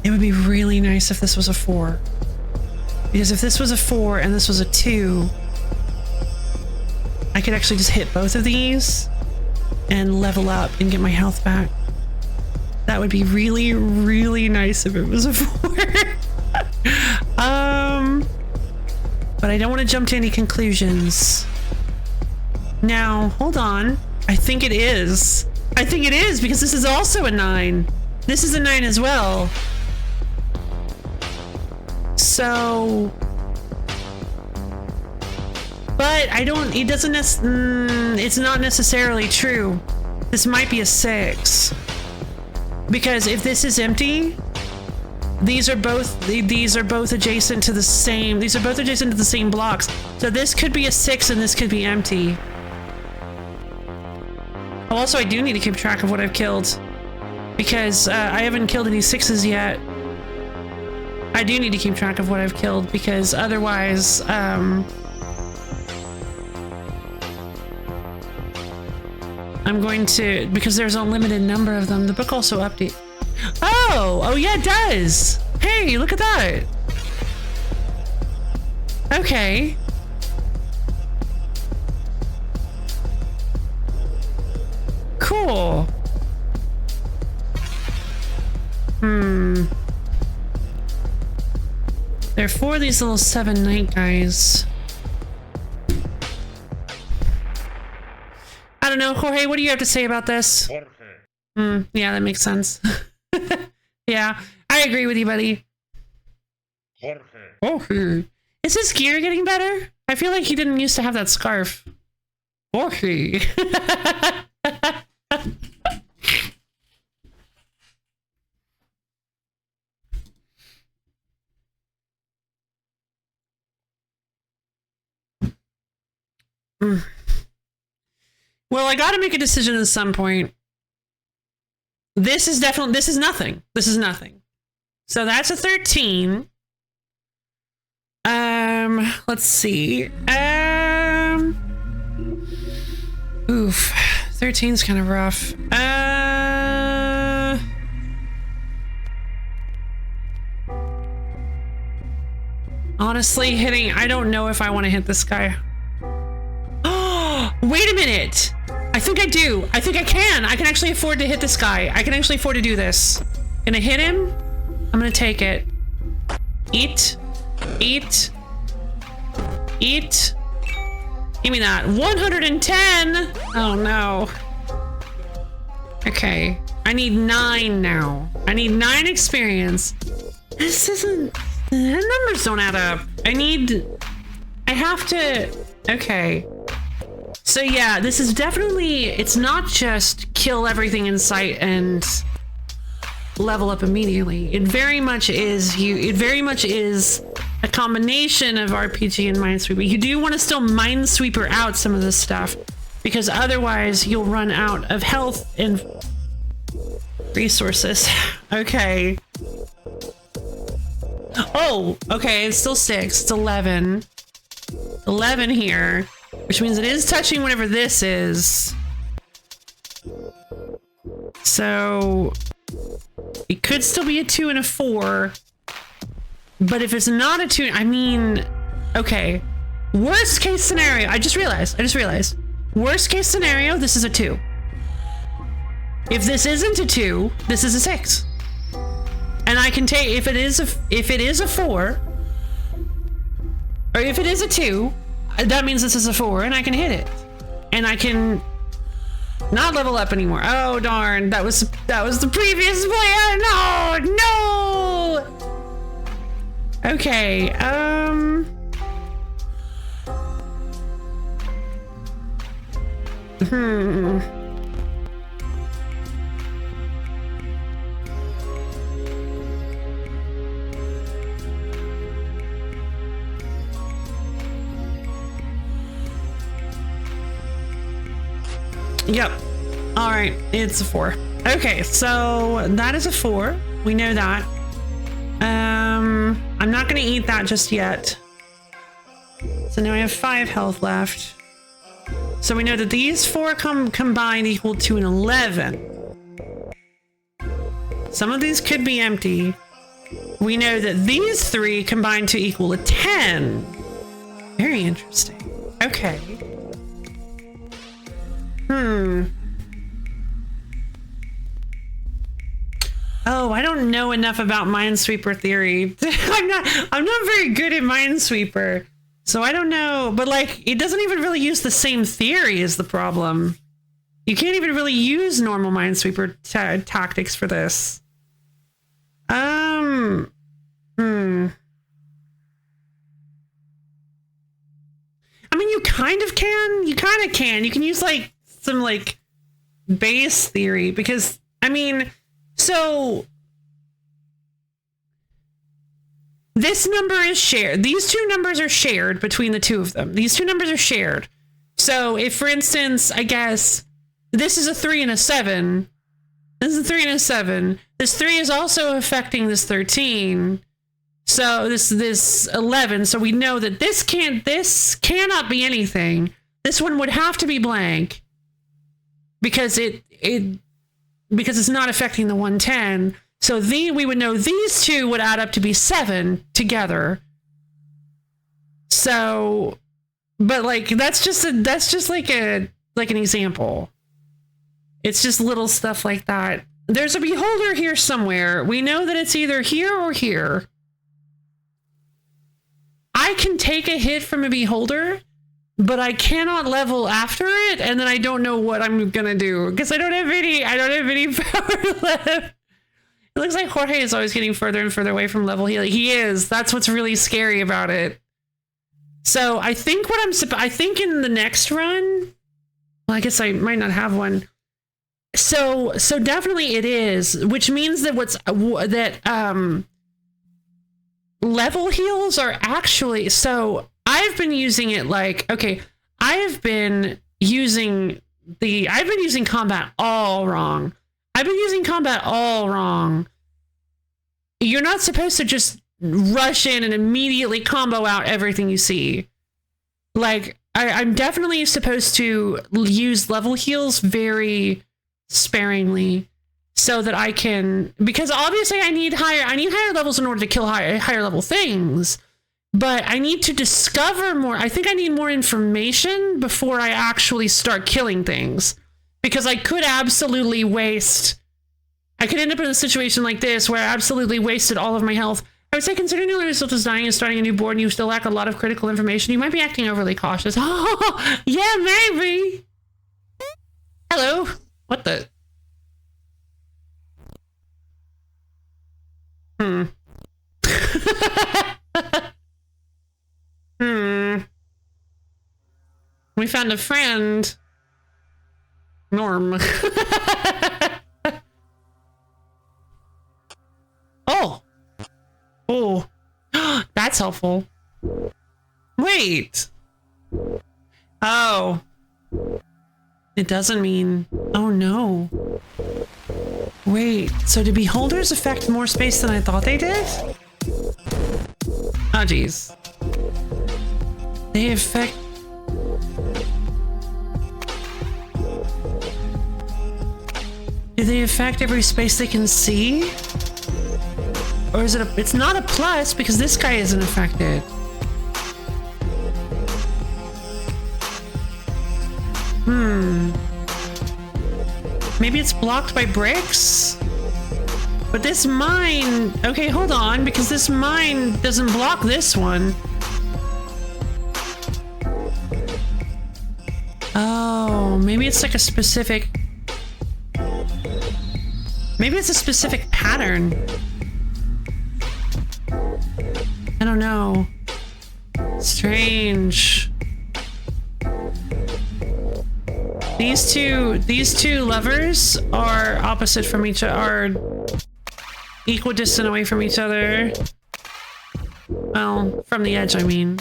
It would be really nice if this was a 4. Because if this was a 4 and this was a 2, I could actually just hit both of these and level up and get my health back. That would be really, really nice if it was a 4. But I don't want to jump to any conclusions. Now, hold on. I think it is. I think it is because this is also a 9. This is a 9 as well. So, but I don't, it doesn't, it's not necessarily true. This might be a 6. Because if this is empty, these are both adjacent to the same, these are both adjacent to the same blocks. So this could be a 6 and this could be empty. Also, I do need to keep track of what I've killed because I haven't killed any 6s yet. I do need to keep track of what I've killed because otherwise, I'm going to, because there's a limited number of them. The book also updates. Oh yeah, it does. Hey, look at that. Okay. Cool. There are 4 of these little 7 night guys. I don't know, Jorge, what do you have to say about this? Jorge. Yeah, that makes sense. Yeah, I agree with you, buddy. Jorge. Jorge. Is his gear getting better? I feel like he didn't used to have that scarf. Jorge. Well, I gotta make a decision at some point. This is definitely, this is nothing. This is nothing. So that's a 13. Let's see. Oof. 13's kind of rough. Honestly, hitting, I don't know if I want to hit this guy. Wait a minute. I think I do. I think I can. I can actually afford to hit this guy. I can actually afford to do this. Gonna hit him. I'm gonna take it. Eat. Eat. Eat. Give me that. 110. Oh no. Okay. I need 9 now. I need 9 experience. This isn't, the numbers don't add up. I have to, okay. So yeah, this is definitely, it's not just kill everything in sight and level up immediately. It very much is a a combination of RPG and Minesweeper. You do want to still Minesweeper out some of this stuff, because otherwise you'll run out of health and resources. Okay. Oh, okay, it's still 6. It's 11. 11 here, which means it is touching whatever this is. So it could still be a 2 and a 4. But if it's not a 2, I mean, okay. Worst case scenario, I just realized. Worst case scenario, this is a 2. If this isn't a 2, this is a 6. And I can take, if it is a 4, or if it is a 2, that means this is a 4 and I can hit it. And I can not level up anymore. Oh darn, that was the previous plan. No. Okay, Yep. All right, it's a 4. Okay, so that is a 4. We know that. I'm not gonna eat that just yet. So now I have 5 health left. So we know that these 4 combined equal to an 11. Some of these could be empty. We know that these 3 combine to equal a 10. Very interesting. Okay. Oh, I don't know enough about Minesweeper theory. I'm not very good at Minesweeper. So I don't know, but like it doesn't even really use the same theory is the problem. You can't even really use normal Minesweeper tactics for this. I mean, you kind of can. You can use like some like base theory because I mean, so this number is shared. These two numbers are shared between the two of them. These two numbers are shared. So if, for instance, I guess this is a 3 and a 7. This is a 3 and a 7. This 3 is also affecting this 13. So this 11. So we know that this cannot be anything. This one would have to be blank because because it's not affecting the 110. So we would know these two would add up to be 7 together. So, but like that's just like an example. It's just little stuff like that. There's a beholder here somewhere. We know that it's either here or here. I can take a hit from a beholder, but I cannot level after it, and then I don't know what I'm gonna do because I don't have any power left. It looks like Jorge is always getting further and further away from level healing. He is. That's what's really scary about it. So I think I think in the next run, well, I guess I might not have one. So definitely it is, which means that level heals are actually, so I've been using it like, okay, I've been using combat all wrong. You're not supposed to just rush in and immediately combo out everything you see. Like, I'm definitely supposed to use level heals very sparingly so that I can, because obviously I need higher levels in order to kill higher level things. But I need to discover more. I think I need more information before I actually start killing things. Because I could absolutely I could end up in a situation like this where I absolutely wasted all of my health. I would say considering your result is dying and starting a new board and you still lack a lot of critical information, you might be acting overly cautious. Oh, yeah, maybe. Hello. What the? We found a friend. Norm. Oh. That's that's helpful. Wait. Oh. It doesn't mean... Oh, no. Wait, so do beholders affect more space than I thought they did? Oh, geez. They affect... Do they affect every space they can see? Or is it a... It's not a plus because this guy isn't affected. Maybe it's blocked by bricks? But this mine... Okay, hold on, because this mine doesn't block this one. Oh, maybe it's like a specific... Maybe it's a specific pattern. I don't know. Strange. These two levers are opposite from each other, are equidistant away from each other. Well, from the edge, I mean.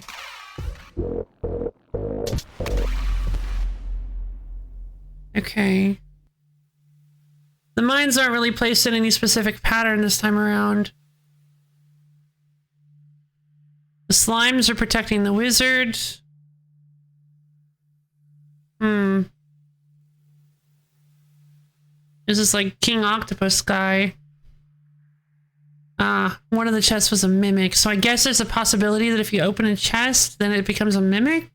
Okay. The mines aren't really placed in any specific pattern this time around. The slimes are protecting the wizard. There's this like King Octopus guy. One of the chests was a mimic, so I guess there's a possibility that if you open a chest, then it becomes a mimic.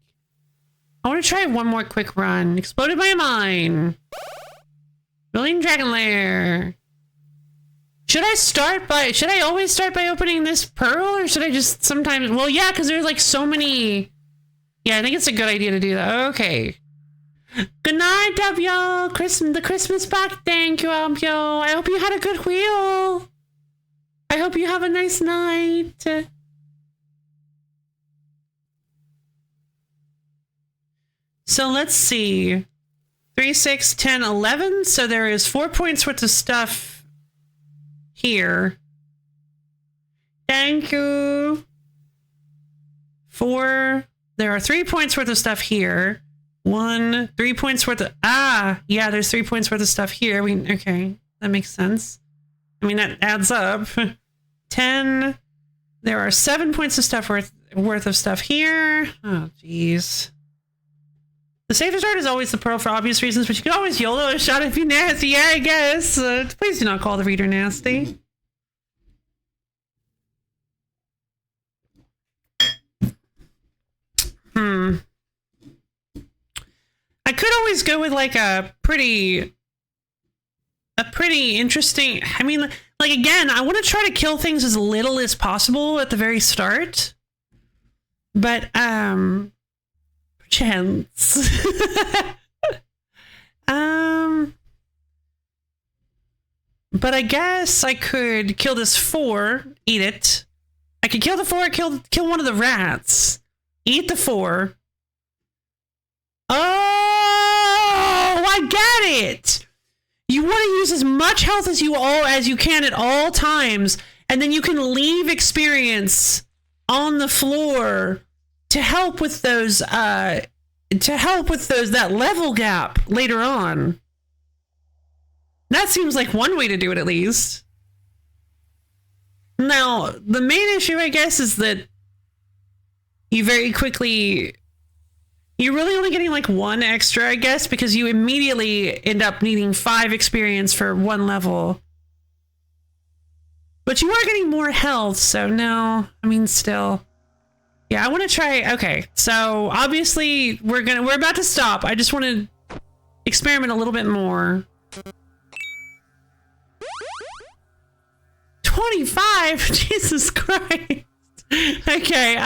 I want to try one more quick run. Exploded by a mine. Building Dragon Lair. Should I always start by opening this pearl, or should I just sometimes? Well, yeah, because there's like so many. Yeah, I think it's a good idea to do that. Okay. Good night, W. The Christmas pack. Thank you, W. I hope you had a good wheel. I hope you have a nice night. So let's see. 3, 6, 10, 11. So there is 4 points worth of stuff here. Thank you. 4. There are 3 points worth of stuff here. 1, 3 points worth of... yeah, there's 3 points worth of stuff here. Okay, that makes sense. I mean, that adds up. 10. There are 7 points of stuff worth of stuff here. Oh, jeez. The safest start is always the pearl for obvious reasons, but you can always YOLO a shot if you're nasty. Yeah, I guess. Please do not call the reader nasty. I could always go with like a pretty interesting, I mean, like again, I want to try to kill things as little as possible at the very start. But chance. But I guess I could kill this 4, eat it. I could kill the 4, kill one of the rats. Eat the 4. Oh, I get it. You want to use as much health as you can at all times, and then you can leave experience on the floor to help with those that level gap later on. That seems like one way to do it, at least. Now, the main issue, I guess, is that you very quickly... You're really only getting like 1 extra, I guess, because you immediately end up needing 5 experience for 1 level. But you are getting more health, so no, I mean, still. Yeah, I want to try. Okay, so obviously we're about to stop. I just want to experiment a little bit more. 25? Jesus Christ. Okay,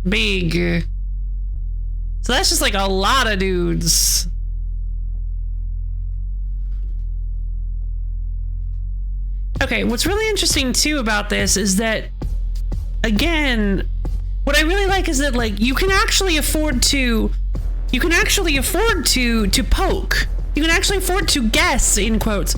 big. So that's just like a lot of dudes. Okay, what's really interesting too about this is that, again, what I really like is that like you can actually afford to poke. You can actually afford to guess, in quotes.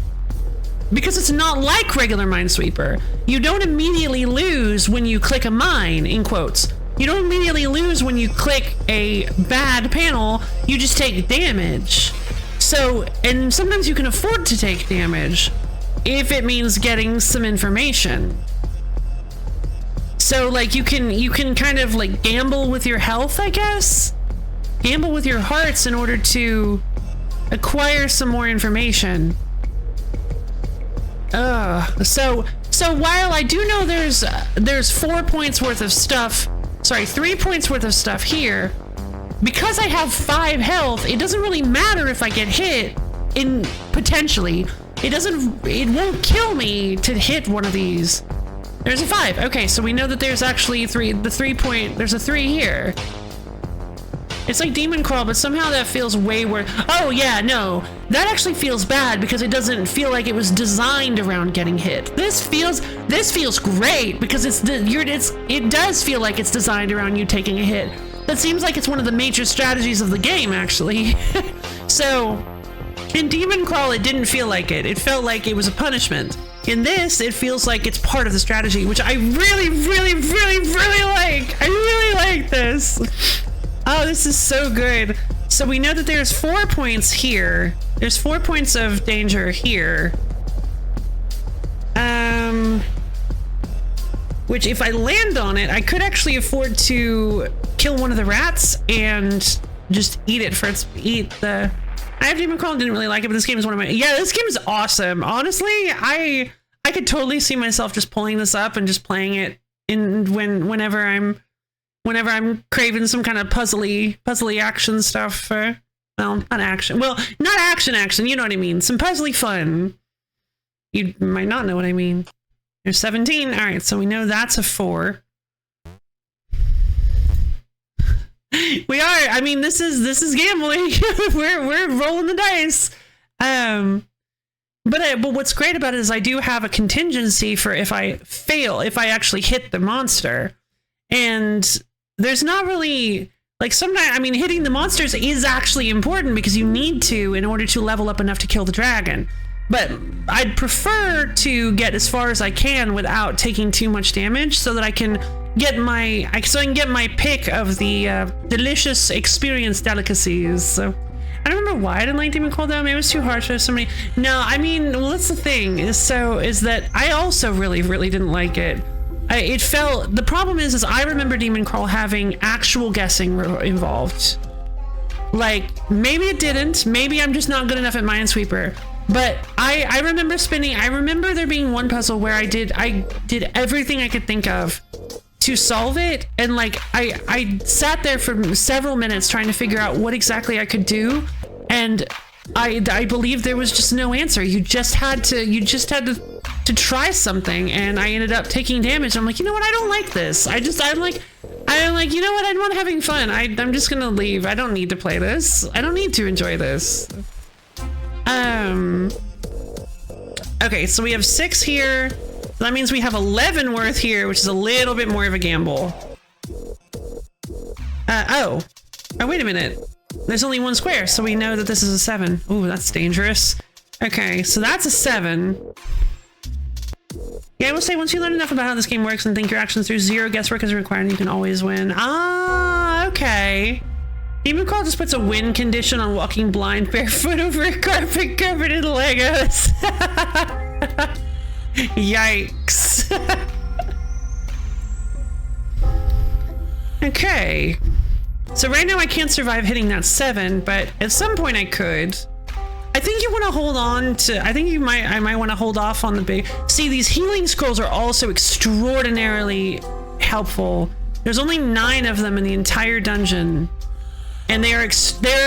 because it's not like regular Minesweeper. You don't immediately lose when you click a mine, in quotes. You don't immediately lose when you click a bad panel, you just take damage. So, and sometimes you can afford to take damage if it means getting some information. So like you can kind of like gamble with your health, I guess? Gamble with your hearts in order to acquire some more information. So while I do know there's 4 points worth of stuff, sorry, 3 points worth of stuff here, because I have 5 health, it doesn't really matter if I get hit in potentially. It won't kill me to hit one of these. There's a 5. Okay, so we know that there's actually there's a 3 here. It's like Demon Crawl, but somehow that feels way worse. Oh yeah, no. That actually feels bad because it doesn't feel like it was designed around getting hit. This feels great because it does feel like it's designed around you taking a hit. That seems like it's one of the major strategies of the game, actually. So, in Demon Crawl, it didn't feel like it. It felt like it was a punishment. In this, it feels like it's part of the strategy, which I really, really, really, really like. I really like this. Oh, this is so good. So we know that there's 4 points here. There's 4 points of danger here. Which if I land on it, I could actually afford to kill one of the rats and just eat it for its, I have Demon Crawl, didn't really like it, but this game is one of my, yeah, this game is awesome. Honestly, I could totally see myself just pulling this up and just playing it whenever I'm craving some kind of puzzly action stuff. Well, not action. Well, not action, you know what I mean. Some puzzly fun. You might not know what I mean. There's 17. All right, so we know that's a 4. We are. I mean, this is gambling. we're rolling the dice. But what's great about it is I do have a contingency for if I fail, if I actually hit the monster. And there's not really, like, sometimes, I mean, hitting the monsters is actually important because you need to in order to level up enough to kill the dragon. But I'd prefer to get as far as I can without taking too much damage so that I can get my pick of the delicious experience delicacies. So I don't remember why I didn't like Demon Crawl though. Maybe it was too harsh for somebody. No, I mean, well, that's the thing is that I also really, really didn't like it. The problem is I remember Demon Crawl having actual guessing involved. Like, maybe it didn't, maybe I'm just not good enough at Minesweeper, but I remember there being one puzzle where I did everything I could think of to solve it, and like, I sat there for several minutes trying to figure out what exactly I could do, and I believe there was just no answer. You just had to try something, and I ended up taking damage. I'm like, you know what? I don't like this. I'm like, you know what? I'm not having fun. I'm just gonna leave. I don't need to play this. I don't need to enjoy this. Okay, so we have 6 here. That means we have 11 worth here, which is a little bit more of a gamble. Oh, wait a minute. There's only 1 square, so we know that this is a 7. Ooh, that's dangerous. Okay, so that's a 7. Yeah, I will say once you learn enough about how this game works and think your actions through, 0 guesswork is required, you can always win. Ah, okay. Demon Crawl just puts a win condition on walking blind barefoot over a carpet covered in Legos. Yikes. Okay. So right now I can't survive hitting that 7, but at some point I could. I think you want to hold on to, I might want to hold off on the big, see, these healing scrolls are also extraordinarily helpful. There's only 9 of them in the entire dungeon, and they're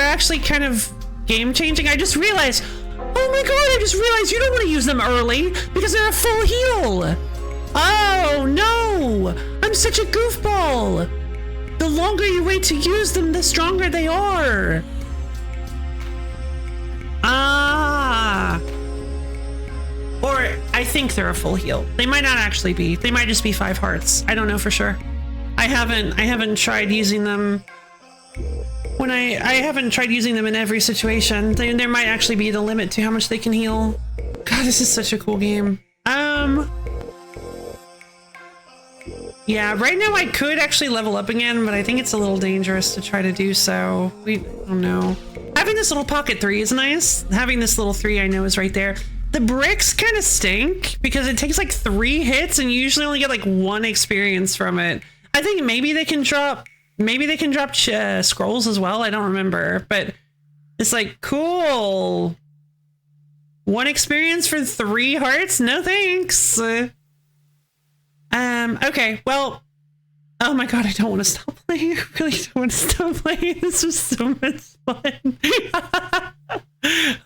actually kind of game changing. I just realized, oh my god, I just realized you don't want to use them early because they're a full heal. Oh no, I'm such a goofball. The longer you wait to use them, the stronger they are. Ah. Or I think they're a full heal. They might not actually be. They might just be 5 hearts. I don't know for sure. I haven't tried using them when I haven't tried using them in every situation. There might actually be the limit to how much they can heal. God, this is such a cool game. Yeah, right now I could actually level up again, but I think it's a little dangerous to try to do so. I don't know. Having this little pocket 3 is nice. Having this little 3 I know is right there. The bricks kind of stink because it takes like 3 hits and you usually only get like 1 experience from it. I think maybe they can drop scrolls as well. I don't remember, but it's like, cool. 1 experience for 3 hearts? No thanks. Okay, well, oh my god, I don't want to stop playing. I really don't want to stop playing. This was so much fun.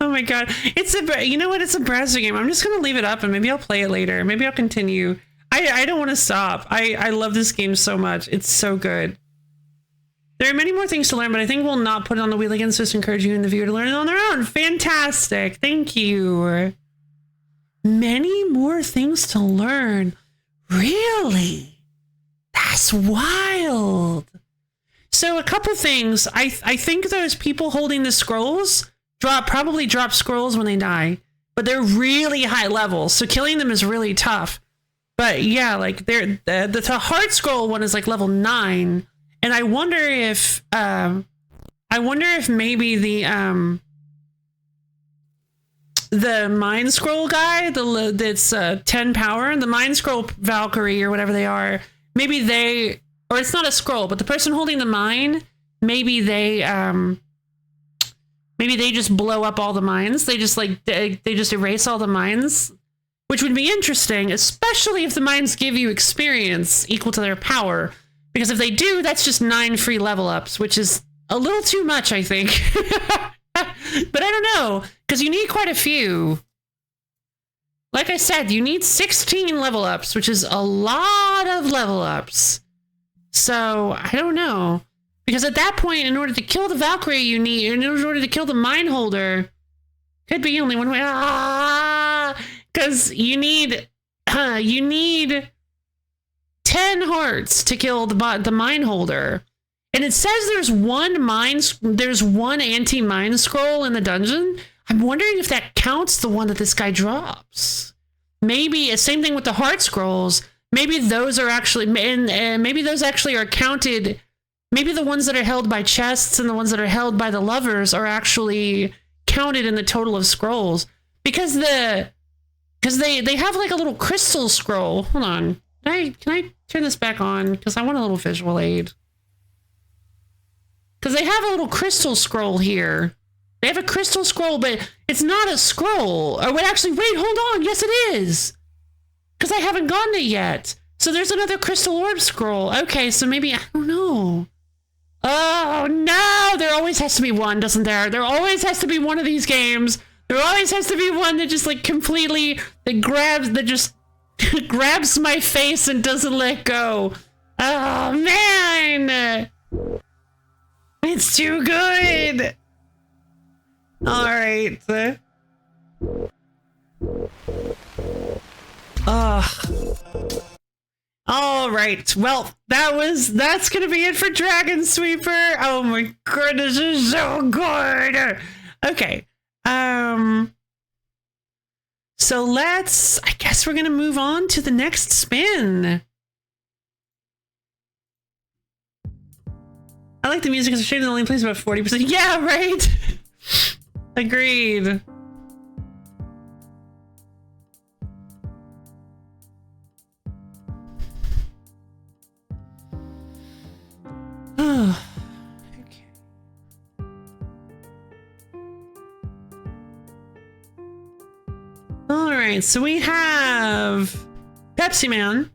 Oh my god. You know what? It's a browser game. I'm just going to leave it up and maybe I'll play it later. Maybe I'll continue. I don't want to stop. I love this game so much. It's so good. There are many more things to learn, but I think we'll not put it on the wheel again, so just encourage you and the viewer to learn it on their own. Fantastic. Thank you. Many more things to learn. Really? That's wild. So a couple things. I think those people holding the scrolls probably drop scrolls when they die, but they're really high levels, so killing them is really tough. But yeah, like the heart scroll one is like level 9. And I wonder if maybe the Mind Scroll guy, that's 10 power, the Mind Scroll Valkyrie or whatever they are, maybe they, or it's not a scroll, but the person holding the mine, maybe they just blow up all the mines. They just erase all the mines, which would be interesting, especially if the mines give you experience equal to their power. Because if they do, that's just 9 free level ups, which is a little too much, I think. But I don't know, because you need quite a few. Like I said, you need 16 level ups, which is a lot of level ups. So, I don't know. Because at that point, in order to kill the Valkyrie, in order to kill the Mine Holder, could be only one way. Because you need 10 hearts to kill the Mine Holder. And it says there's one anti-mine scroll in the dungeon. I'm wondering if that counts the one that this guy drops. Maybe, same thing with the heart scrolls. Maybe those are actually, maybe those actually are counted. Maybe the ones that are held by chests and the ones that are held by the lovers are actually counted in the total of scrolls. Because they have like a little crystal scroll. Hold on. Can I turn this back on? Because I want a little visual aid. Because they have a little crystal scroll here. They have a crystal scroll, but it's not a scroll. Or wait, actually, wait, hold on. Yes, it is. Because I haven't gotten it yet. So there's another crystal orb scroll. Okay, so maybe, I don't know. Oh, no. There always has to be one, doesn't there? There always has to be one of these games. There always has to be one that just like completely, that just grabs my face and doesn't let go. Oh, man. It's too good. All right. All right. Well, that's going to be it for Dragon Sweeper. Oh my goodness, this is so good. Okay. So I guess we're going to move on to the next spin. I like the music because the shade only plays about 40%. Yeah, right. Agreed. Oh, okay. All right, so we have Pepsi Man,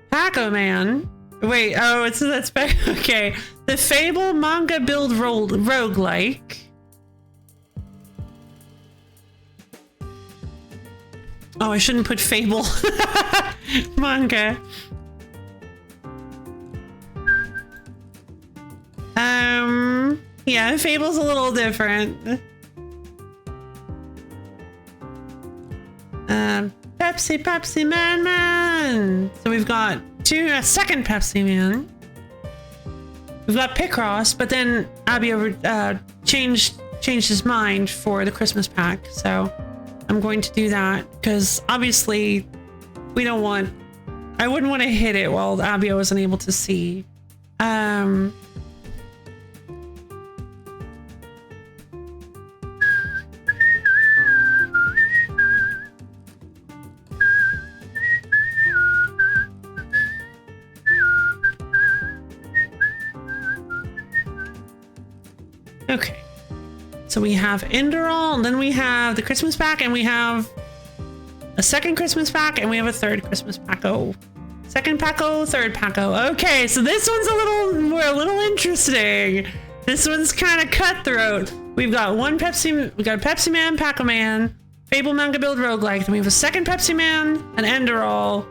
Paco Man. Wait, that's back. Okay, the Fable manga build roguelike. Oh, I shouldn't put Fable manga. Yeah, Fable's a little different. Pepsi Man. So we've got a second Pepsi Man. We've got Picross, but then Abby changed his mind for the Christmas pack. So I'm going to do that because obviously we don't want, I wouldn't want to hit it while Abio wasn't able to see. Okay, so we have Enderall, and then we have the Christmas pack, and we have a second Christmas pack, and we have a third Christmas pack-o. Second pack-o, third pack-o. Okay, so this one's a little interesting. This one's kind of cutthroat. We've got a Pepsi Man, Pac-Man, Fable Manga Build Roguelike, then we have a second Pepsi Man, an Enderall,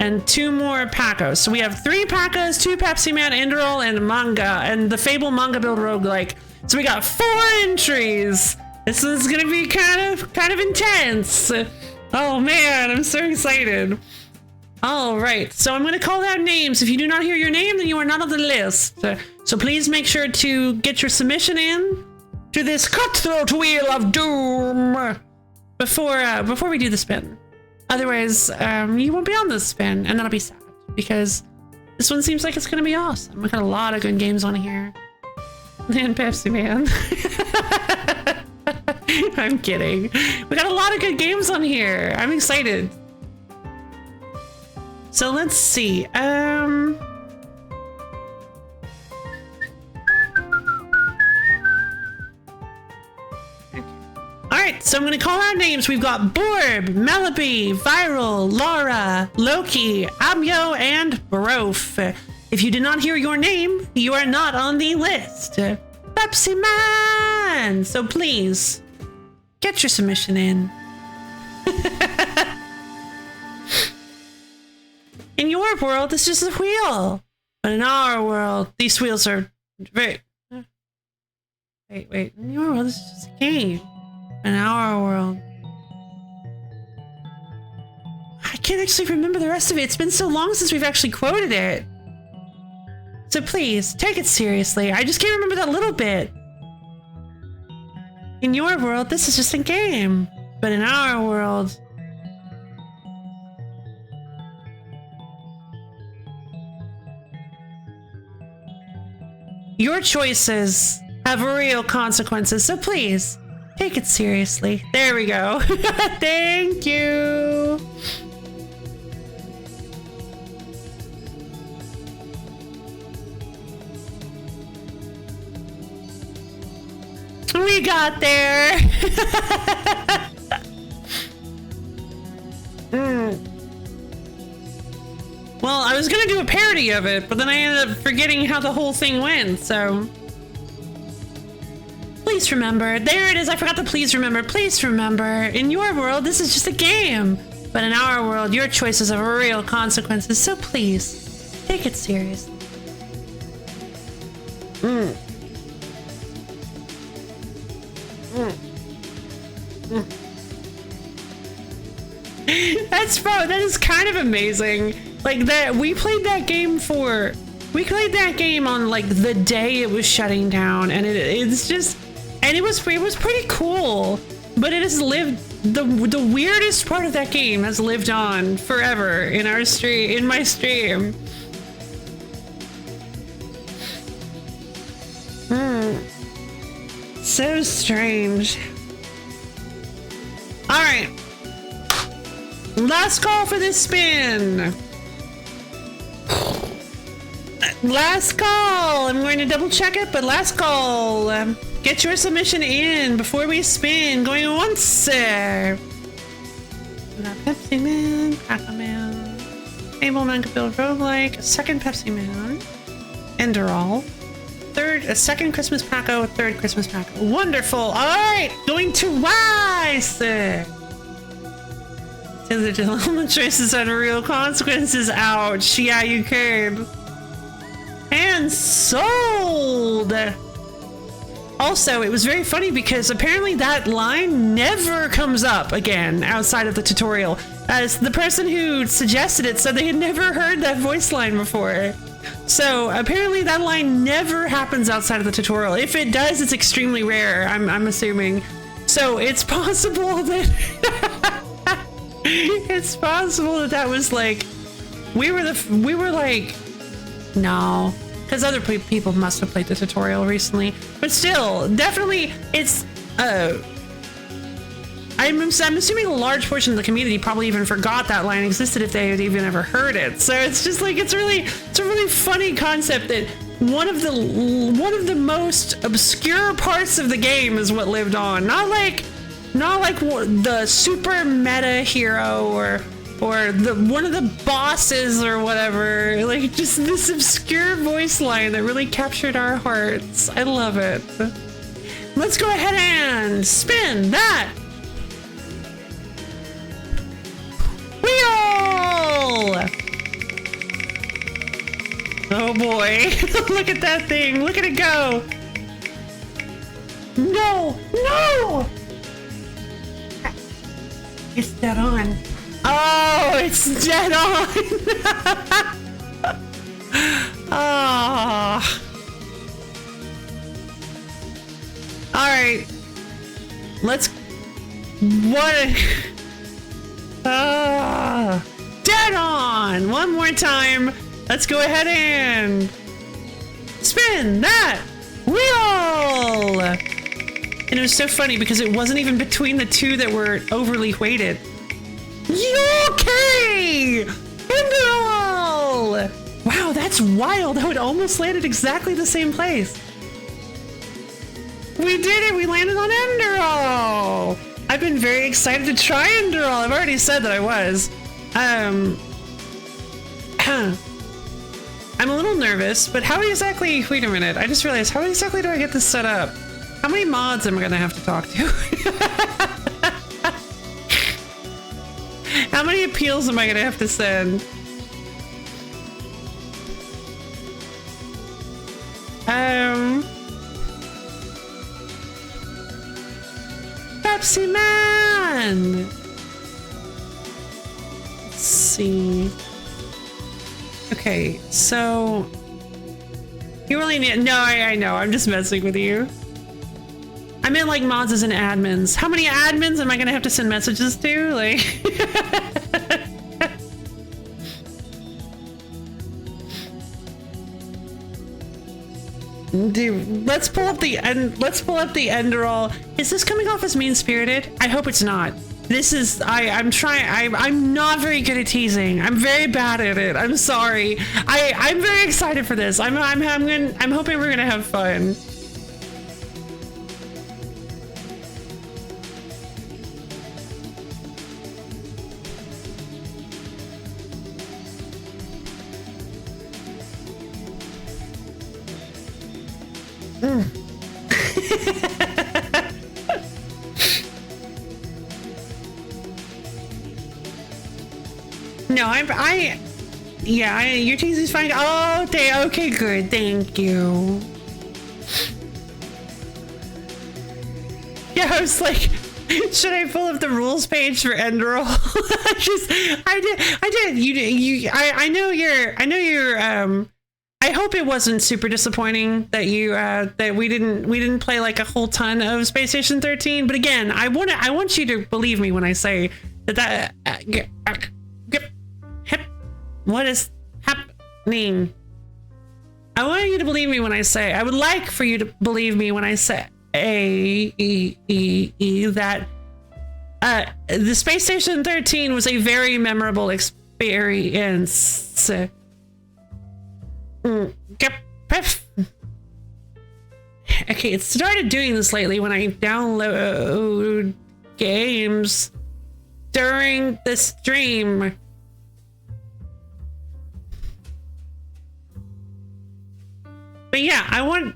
and 2 more Packos. So we have 3 Packos, 2 Pepsi Man, Enderall, and manga, and the Fable Manga Build Roguelike. So we got 4 entries. This is gonna be kind of intense. Oh man, I'm so excited. All right, so I'm gonna call out names. If you do not hear your name, then you are not on the list. So please make sure to get your submission in to this cutthroat wheel of doom before we do the spin. Otherwise, you won't be on this spin, and that'll be sad because this one seems like it's gonna be awesome. We got a lot of good games on here. And Pepsi Man. I'm kidding. We got a lot of good games on here. I'm excited. So let's see. Alright, so I'm gonna call our names. We've got Borb, Melody, Viral, Laura, Loki, Abyo, and Brof. If you did not hear your name, you are not on the list. Pepsi Man! So please, get your submission in. In your world, it's just a wheel. But in our world, these wheels are very... Wait. In your world, this is just a game. In our world... I can't actually remember the rest of it. It's been so long since we've actually quoted it. So please, take it seriously. I just can't remember that little bit. In your world, this is just a game. But in our world... your choices have real consequences, so please, take it seriously. There we go. Thank you. We got there. Well, I was gonna do a parody of it, but then I ended up forgetting how the whole thing went, so... Please remember. There it is. I forgot the please remember. Please remember. In your world, this is just a game. But in our world, your choices have real consequences, so please, take it seriously. That is kind of amazing. Like that, we played that game on like the day it was shutting down, and it's just, and it was pretty cool. But it has lived, the weirdest part of that game has lived on forever in our stream, in my stream. So strange. All right. Last call for this spin. Last call. I'm going to double check it, but last call. Get your submission in before we spin. Going once. We got Pepsi Man, Pac-Man, Fable Manga Build Roguelike, a second Pepsi Man, Enderall, a second Christmas Pack-O, a third Christmas Pack-O. Wonderful. All right, going twice. The development choices had real consequences. Ouch. Yeah, you could. And sold. Also, it was very funny because apparently that line never comes up again outside of the tutorial. As the person who suggested it said they had never heard that voice line before. So apparently that line never happens outside of the tutorial. If it does, it's extremely rare, I'm assuming. So it's possible that it's possible that that was like we were like no, because other people must have played the tutorial recently, but still, definitely it's I'm assuming a large portion of the community probably even forgot that line existed if they had even ever heard it. So it's just like it's a really funny concept that one of the most obscure parts of the game is what lived on. Not like the super meta hero or one of the bosses or whatever. Like just this obscure voice line that really captured our hearts. I love it. Let's go ahead and spin that wheel! Oh boy, look at that thing. Look at it go. No, no! It's dead on. Oh, it's dead on. Ah. All right. Let's. What? Dead on. One more time. Let's go ahead and spin that wheel. And it was so funny because it wasn't even between the two that were overly weighted. Okay! Enderall! Wow, that's wild how it almost landed exactly the same place. We did it! We landed on Enderall! I've been very excited to try Enderall. I've already said that I was. I'm a little nervous, but how exactly... Wait a minute. I just realized, how exactly do I get this set up? How many mods am I gonna have to talk to? How many appeals am I gonna have to send? Pepsi Man! Let's see. Okay, so... You really need... No, I know. I'm just messing with you. I meant like mods as in admins. How many admins am I gonna have to send messages to? Like... Dude, let's pull up the Enderall. Is this coming off as mean-spirited? I hope it's not. This is I'm not very good at teasing. I'm very bad at it. I'm sorry. I'm very excited for this. I'm hoping we're gonna have fun. No, your teasing's fine. Oh, okay, good. Thank you. Yeah, I was like, should I pull up the rules page for Enderall? I did. I know you're, I hope it wasn't super disappointing that that we didn't play like a whole ton of Space Station 13. But again, I want you to believe me when I say that what is happening? I want you to believe me when I say, I would like for you to believe me when I say that the Space Station 13 was a very memorable experience. Okay, it started doing this lately when I download games during the stream. But yeah, I want...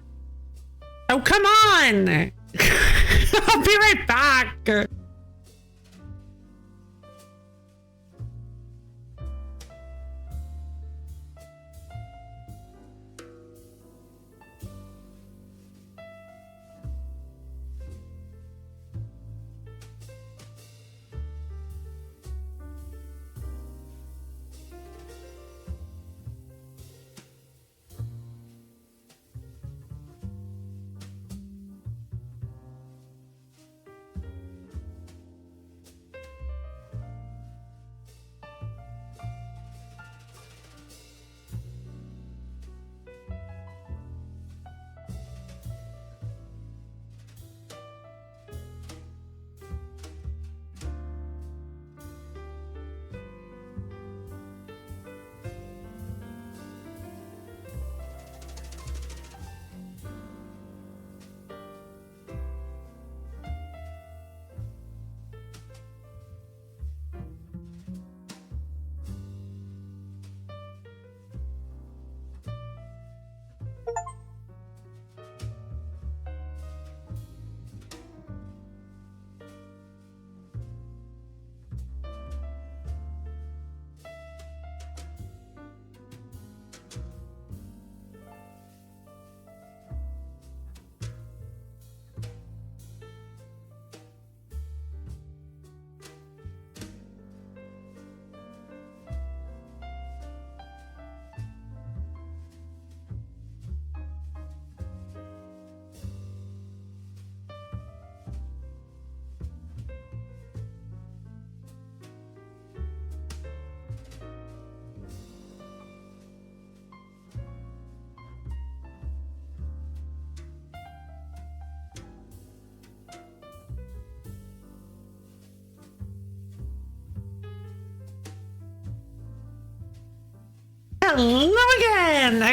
Oh, come on! I'll be right back!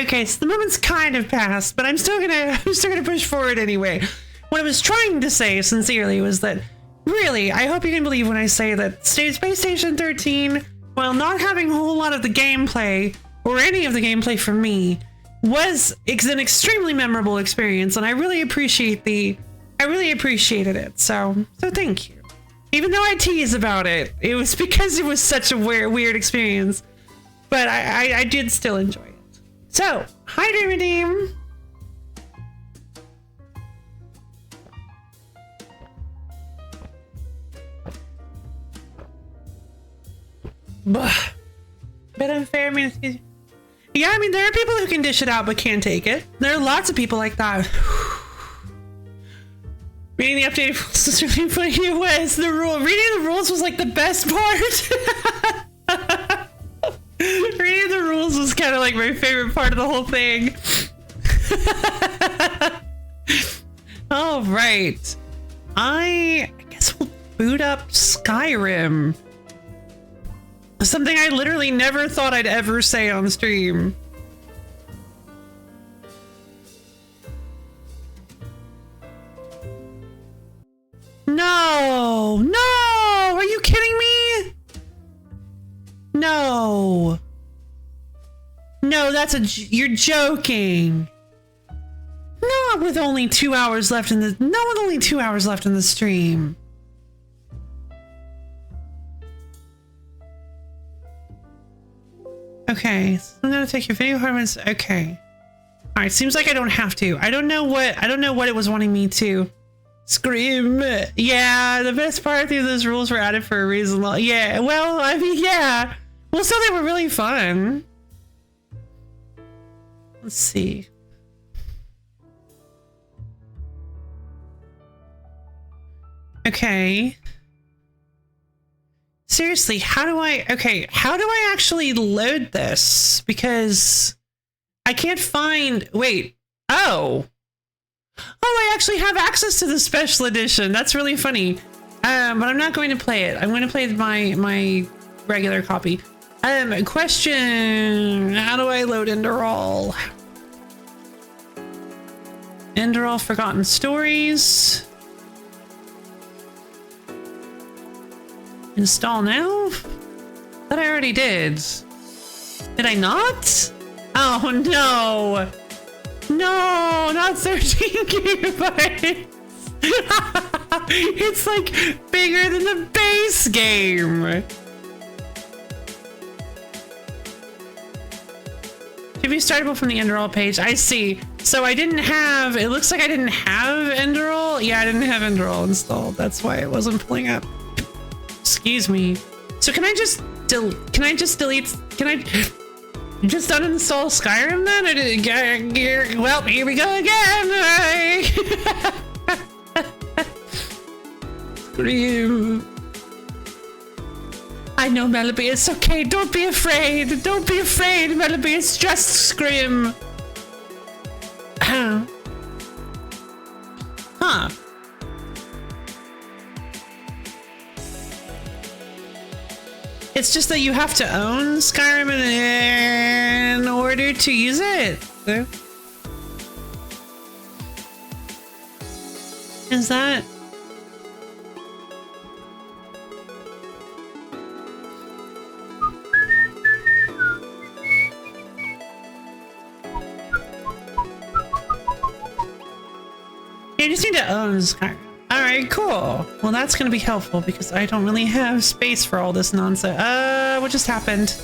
Okay, so the moment's kind of passed, but I'm still gonna push forward anyway. What I was trying to say sincerely was that, really, I hope you can believe when I say that Space Station 13, while not having a whole lot of the gameplay, or any of the gameplay for me, was an extremely memorable experience, and I really appreciated it. So thank you. Even though I tease about it, it was because it was such a weird experience, but I did still enjoy it. So, hi Redeem. Bit unfair, I mean, excuse me. Yeah, I mean, there are people who can dish it out but can't take it. There are lots of people like that. Reading the updated rules was really funny. It was reading the rules was like the best part. Reading the rules was kind of like my favorite part of the whole thing. All right, I guess we'll boot up Skyrim. Something I literally never thought I'd ever say on stream. No, are you kidding me? No, you're joking. Not with only 2 hours left in the stream. Okay, so I'm gonna take your video hardware. Okay. Alright, seems like I don't have to. I don't know what it was wanting me to scream. Yeah, the best part is those rules were added for a reason. Yeah, well, I mean, yeah. Well, so they were really fun. Let's see. Okay. Seriously, how do I actually load this? Because I can't find, wait, oh, I actually have access to the special edition. That's really funny. But I'm not going to play it. I'm going to play my regular copy. Question, how do I load Enderall? Enderall Forgotten Stories. Install now? That I already did. Did I not? Oh no! No, not 13 gigabytes! It's like bigger than the base game! Should be startable from the Enderall page. I see. So I didn't have, it looks like I didn't have Enderall. Yeah, I didn't have Enderall installed. That's why it wasn't pulling up. Excuse me. So can I just delete, can I just uninstall Skyrim then? Well, here we go again. Scream. I know, Melody, it's okay. Don't be afraid. Don't be afraid, Melody. It's just Scream. Huh. It's just that you have to own Skyrim in order to use it. Is that? You just need to own Skyrim. Alright, cool. Well, that's gonna be helpful because I don't really have space for all this nonsense. What just happened?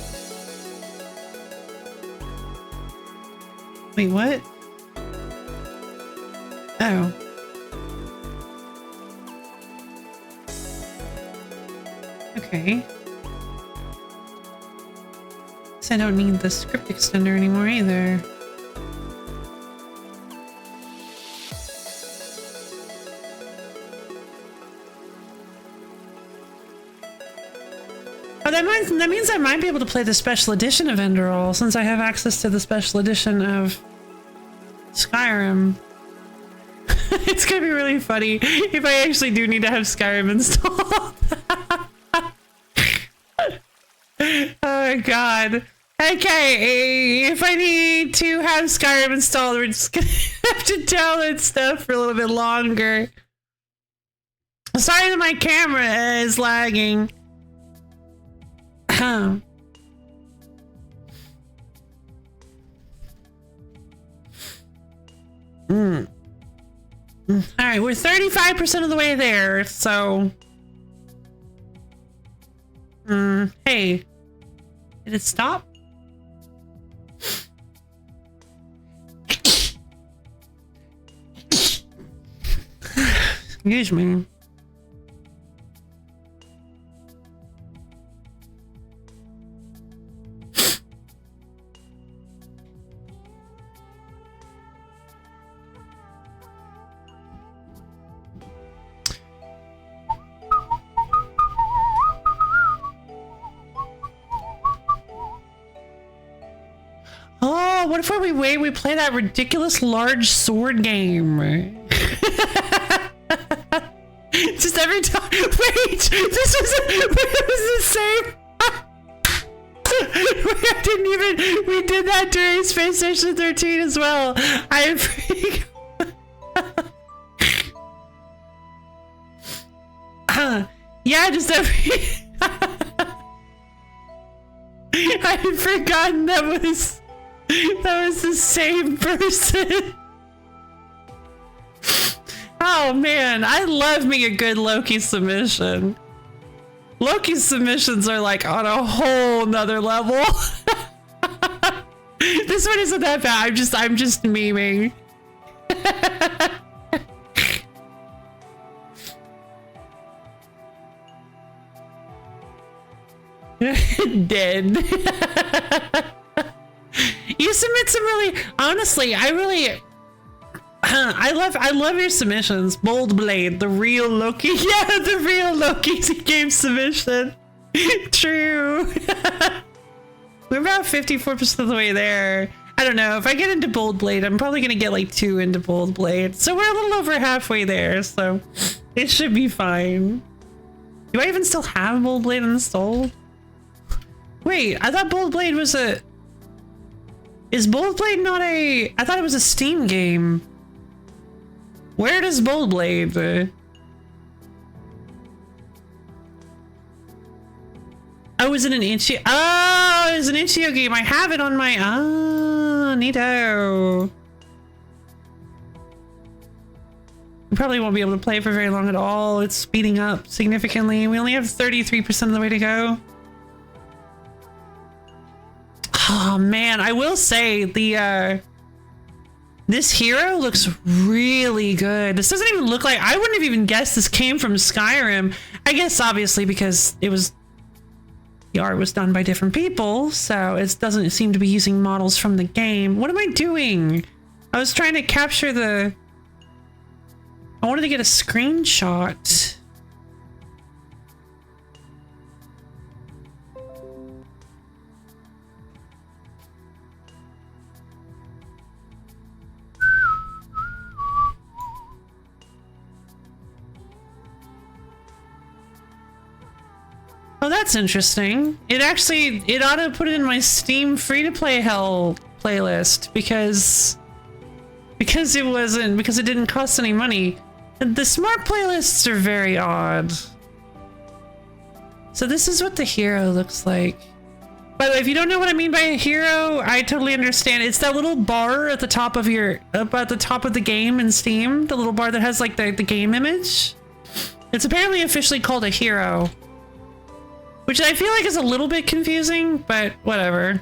Wait, what? Oh. Okay. So I don't need the script extender anymore either. Oh, that means I might be able to play the special edition of Enderall since I have access to the special edition of Skyrim. It's gonna be really funny if I actually do need to have Skyrim installed. Oh god. Okay, if I need to have Skyrim installed, we're just gonna have to download stuff for a little bit longer. Sorry that my camera is lagging. Alright, we're 35% of the way there, so... hey. Did it stop? Excuse me. Oh, what if we play that ridiculous large sword game? Just every time. Wait, it was the same. We did that during Space Station 13 as well. I am freaking. Yeah, just every. I had forgotten that was the same person. Oh man, I love me a good Loki submission. Loki submissions are like on a whole nother level. This one isn't that bad. I'm just memeing. Dead. You submit some really, honestly, I love your submissions. Bold Blade, the real Loki. Yeah, the real Loki game submission. True. We're about 54% of the way there. I don't know. If I get into Bold Blade, I'm probably going to get like 2 into Bold Blade. So we're a little over halfway there. So it should be fine. Do I even still have Bold Blade installed? Wait, I thought Bold Blade was a... Is Bold Blade not a... I thought it was a Steam game. Where does Bold Blade? Oh, is it an Itch.io? Oh, it's an Itch.io game. I have it on my... Oh, neato. We probably won't be able to play for very long at all. It's speeding up significantly. We only have 33% of the way to go. Oh man, I will say the this hero looks really good. This doesn't even look like, I wouldn't have even guessed this came from Skyrim. I guess obviously because it was, the art was done by different people, so it doesn't seem to be using models from the game. What am I doing? I was trying to capture the, I wanted to get a screenshot. Oh, that's interesting. It ought to put it in my Steam free-to-play hell playlist because it didn't cost any money. The smart playlists are very odd. So this is what the hero looks like. By the way, if you don't know what I mean by a hero, I totally understand. It's that little bar at the top of the game in Steam, the little bar that has like the game image. It's apparently officially called a hero. Which I feel like is a little bit confusing, but whatever.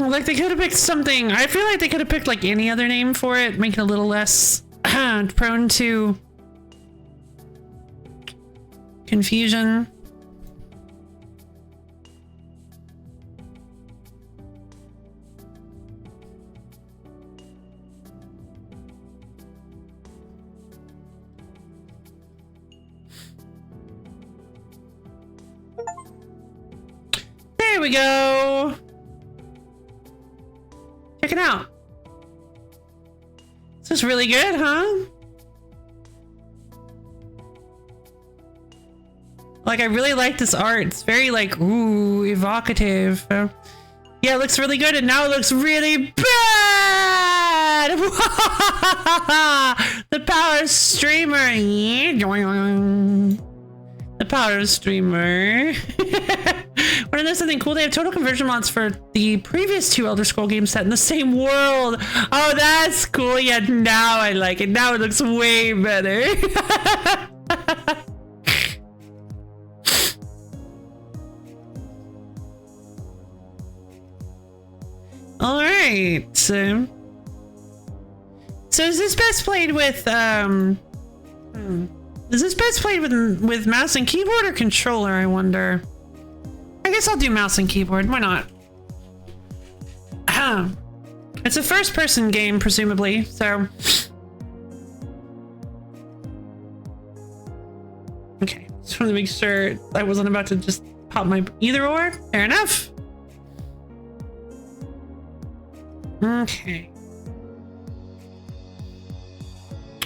Like they could have picked something. I feel like they could have picked like any other name for it, make it a little less prone to confusion. There we go. Check it out. This is really good, huh? Like, I really like this art. It's very, like, ooh, evocative. Yeah, it looks really good, and now it looks really bad! The power streamer. The power streamer. Want to know something cool? They have total conversion mods for the previous 2 Elder Scroll games set in the same world. Oh, that's cool. Yeah, now I like it. Now it looks way better. All right. So is this best played with is this best played with mouse and keyboard or controller, I wonder? I guess I'll do mouse and keyboard. Why not? It's a first-person game, presumably, so... Okay, just wanted to make sure I wasn't about to just pop my either or. Fair enough. Okay.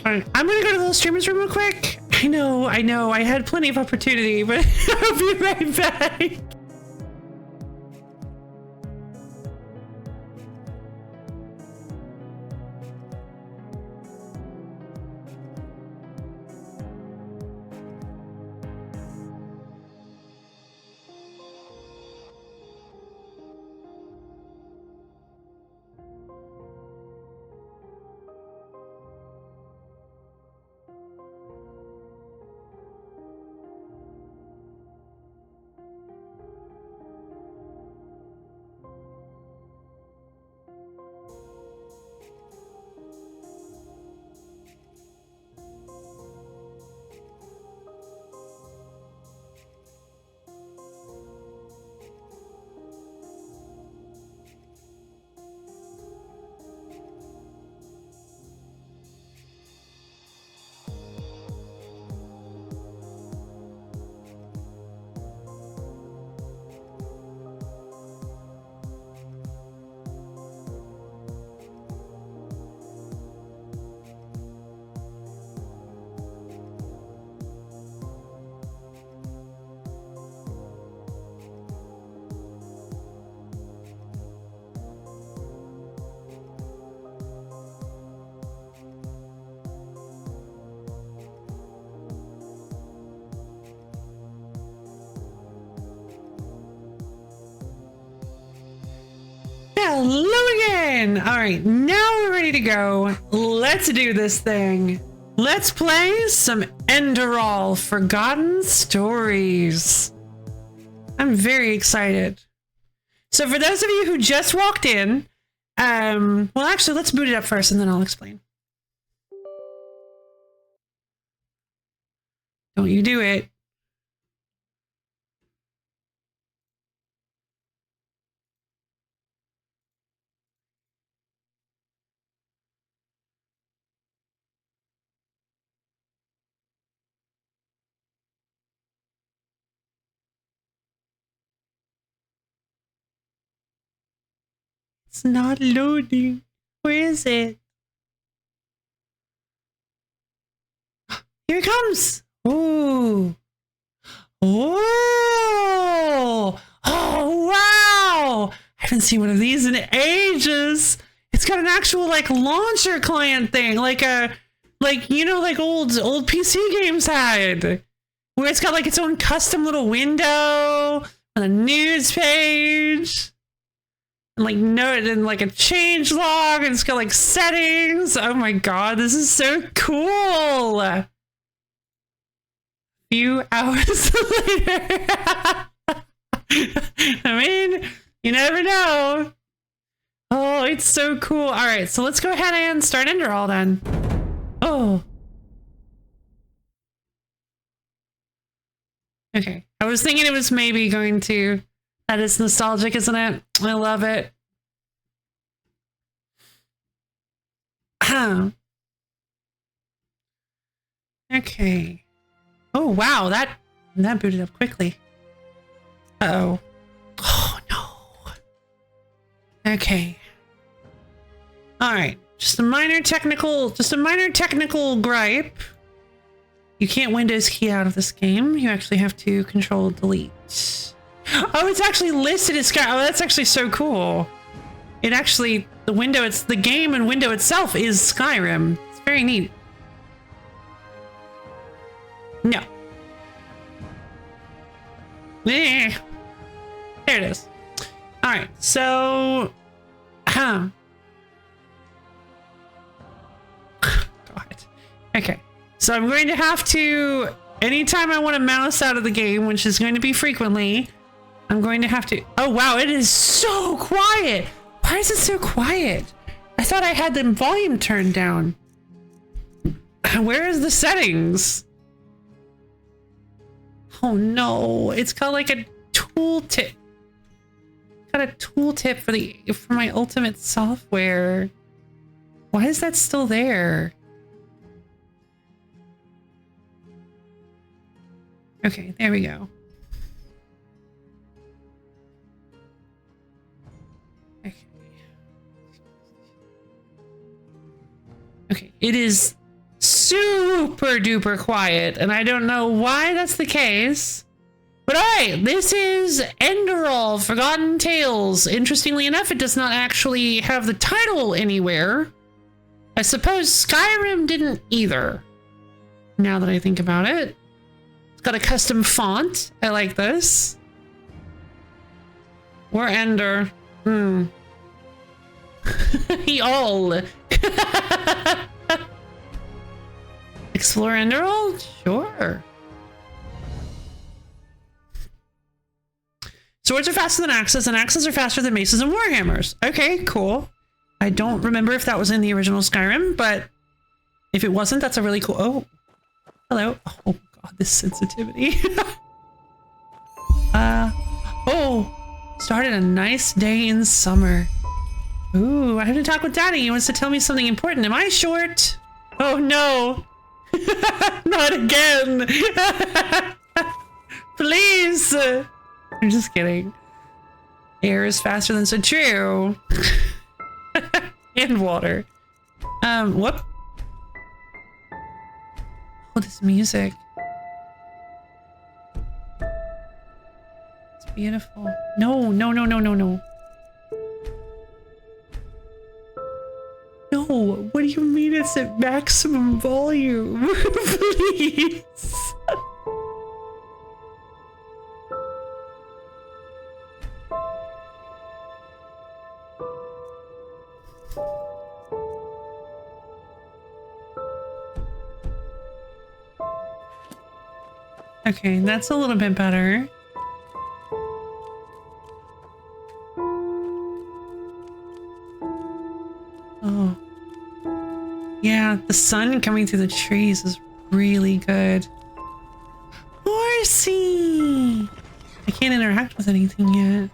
Alright, I'm gonna go to the little streamer's room real quick. I know, I had plenty of opportunity, but I'll be right back. Hello again! Alright, now we're ready to go. Let's do this thing. Let's play some Enderall Forgotten Stories. I'm very excited. So for those of you who just walked in, well actually let's boot it up first and then I'll explain. Don't you do it. It's not loading. Where is it? Here it comes. Ooh. Oh. Oh, wow. I haven't seen one of these in ages. It's got an actual like launcher client thing, like a, like, you know, like old PC games had, where it's got like its own custom little window and a news page. And like note and like a change log, and it's got like settings. Oh my god, this is so cool. A few hours later. I mean, you never know. Oh, it's so cool. All right, so let's go ahead and start Enderall then. Oh. Okay, I was thinking it was maybe going to. That is nostalgic, isn't it? I love it. Okay. Oh wow, that booted up quickly. Uh-oh. Oh no. Okay. All right. Just a minor technical gripe. You can't Windows key out of this game. You actually have to control delete. Oh, it's actually listed as Sky. Oh, that's actually so cool. It actually, the game and window itself is Skyrim. It's very neat. No. Eh. There it is. All right, so, God. Okay, so I'm going to have to, anytime I want to mouse out of the game, which is going to be frequently, I'm going to have to, oh wow, it is so quiet. Why is it so quiet? I thought I had the volume turned down. Where is the settings? Oh no, it's got like a tooltip. Got a tooltip for my ultimate software. Why is that still there? Okay, there we go. Okay. Okay, it is super duper quiet, and I don't know why that's the case. But alright, this is Enderall, Forgotten Tales. Interestingly enough, it does not actually have the title anywhere. I suppose Skyrim didn't either, now that I think about it. It's got a custom font. I like this. We're Ender. Y'all. Explore Enderall? Sure. Swords are faster than axes, and axes are faster than maces and warhammers. Okay, cool. I don't remember if that was in the original Skyrim, but if it wasn't, that's a really cool... Oh. Hello. Oh god, this sensitivity. Oh. Started a nice day in summer. Ooh, I have to talk with Daddy. He wants to tell me something important. Am I short? Oh no. Not again. Please. I'm just kidding. Air is faster than so true. And water. Whoop. Oh, this music. It's beautiful. No, no, no, no, no, no. No, what do you mean it's at maximum volume? Please. Okay, that's a little bit better. Oh. Yeah, the sun coming through the trees is really good. Horsey! I can't interact with anything yet.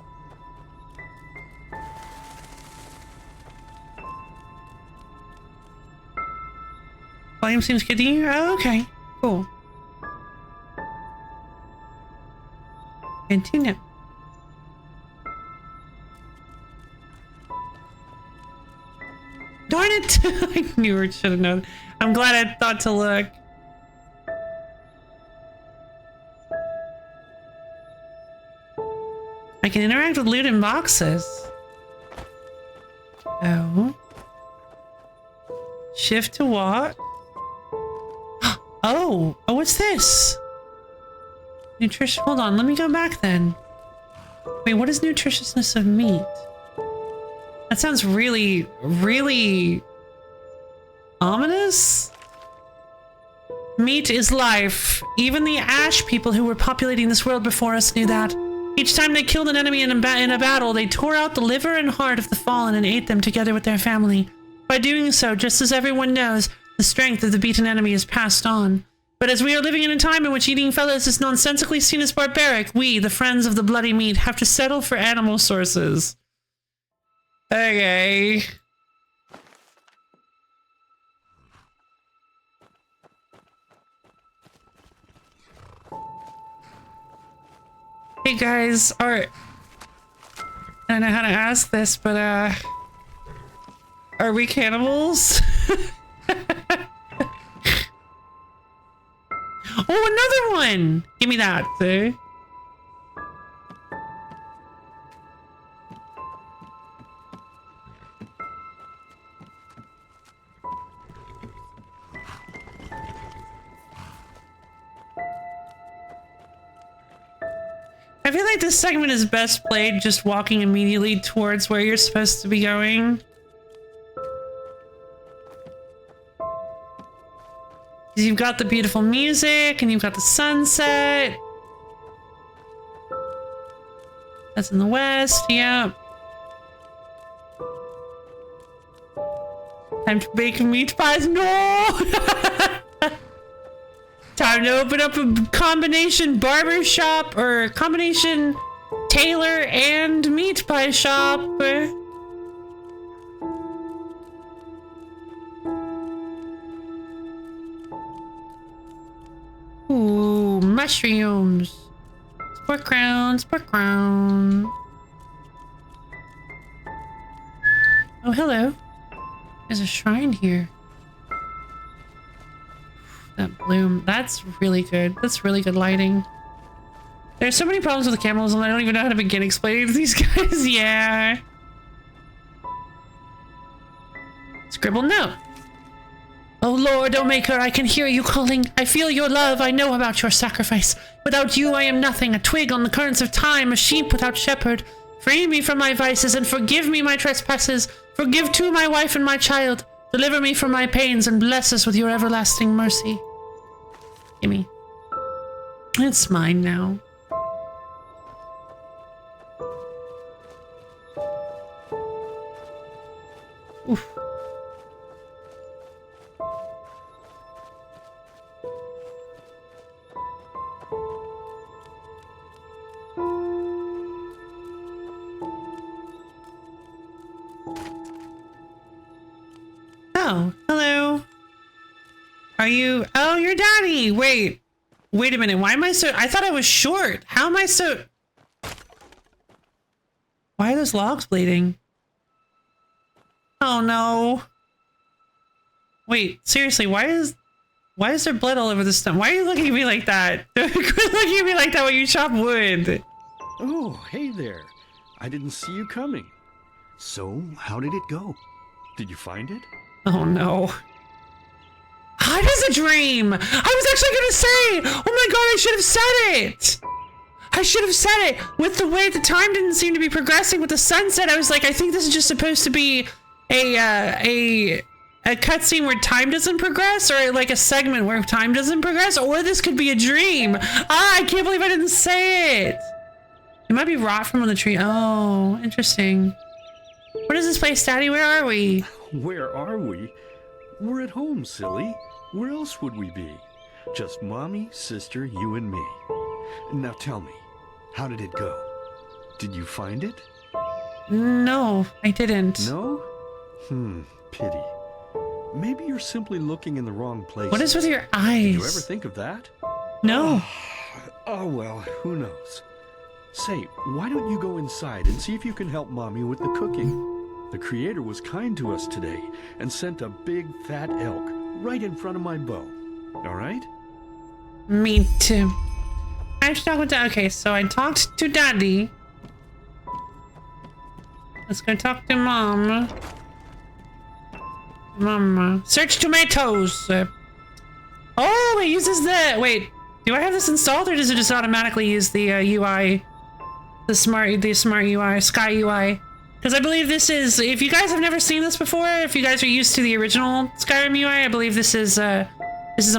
Volume seems good to you? Oh, okay, cool. Continue. Darn it! I knew it, should have known. I'm glad I thought to look. I can interact with loot in boxes. Oh. Shift to walk. Oh, what's this? Nutrition. Hold on, let me go back then. Wait, what is nutritiousness of meat? That sounds really, really ominous. Meat is life. Even the Ash people who were populating this world before us knew that. Each time they killed an enemy in a battle, they tore out the liver and heart of the fallen and ate them together with their family. By doing so, just as everyone knows, the strength of the beaten enemy is passed on. But as we are living in a time in which eating fellows is nonsensically seen as barbaric, we, the friends of the bloody meat, have to settle for animal sources. Okay. Hey guys, I don't know how to ask this, but are we cannibals? Oh, another one! Give me that, sir. I feel like this segment is best played just walking immediately towards where you're supposed to be going. You've got the beautiful music and you've got the sunset. That's in the west, yeah. Time to bake meat pies. No! Time to open up a combination barber shop or combination tailor and meat pie shop. Ooh, mushrooms. Sport crown, sport crown. Oh, hello. There's a shrine here. That bloom, that's really good. That's really good lighting. There's so many problems with the camels and I don't even know how to begin explaining to these guys. Yeah. Scribble note. Oh Lord, O Maker, I can hear you calling. I feel your love. I know about your sacrifice. Without you, I am nothing. A twig on the currents of time, a sheep without shepherd. Free me from my vices and forgive me my trespasses. Forgive too my wife and my child. Deliver me from my pains and bless us with your everlasting mercy. Gimme. It's mine now. Oof. Oh, hello. Are you? Oh, you're Daddy. Wait a minute. Why am I so? I thought I was short. How am I so? Why are those logs bleeding? Oh no. Wait, seriously, why is there blood all over the stone? Why are you looking at me like that? Quit looking at me like that when you chop wood. Oh, hey there. I didn't see you coming. So, how did it go? Did you find it? Oh no. How does a dream? I was actually gonna say, oh my god, I should have said it. I should have said it. With the way the time didn't seem to be progressing with the sunset, I was like, I think this is just supposed to be a cutscene where time doesn't progress, or like a segment where time doesn't progress, or this could be a dream. Ah, I can't believe I didn't say it. It might be rot from on the tree. Oh, interesting. What is this place, Daddy? Where are we? Where are we? We're at home, silly. Where else would we be? Just mommy, sister, you and me. Now tell me, how did it go? Did you find it? No, I didn't. No? Pity. Maybe you're simply looking in the wrong place. What is with your eyes? Did you ever think of that? No. Oh, well, who knows? Say, why don't you go inside and see if you can help Mommy with the cooking? The Creator was kind to us today and sent a big fat elk right in front of my bow. All right? Me too. I have to talk with Dad. Okay, so I talked to Daddy. Let's go talk to Mom. Mama. Search tomatoes. Oh, it uses the... Wait, do I have this installed or does it just automatically use the UI? The smart UI, Sky UI? Because I believe this is... If you guys have never seen this before, if you guys are used to the original Skyrim UI, I believe this is a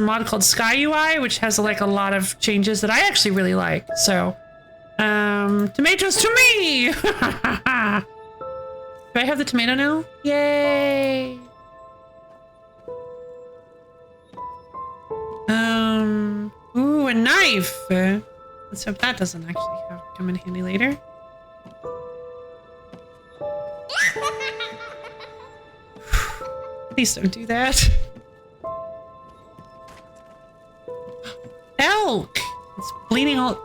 mod called Sky UI, which has like a lot of changes that I actually really like. So, tomatoes to me! Do I have the tomato now? Yay! Ooh, a knife! Let's hope that doesn't actually come in handy later. Please don't do that. Elk! It's bleeding all...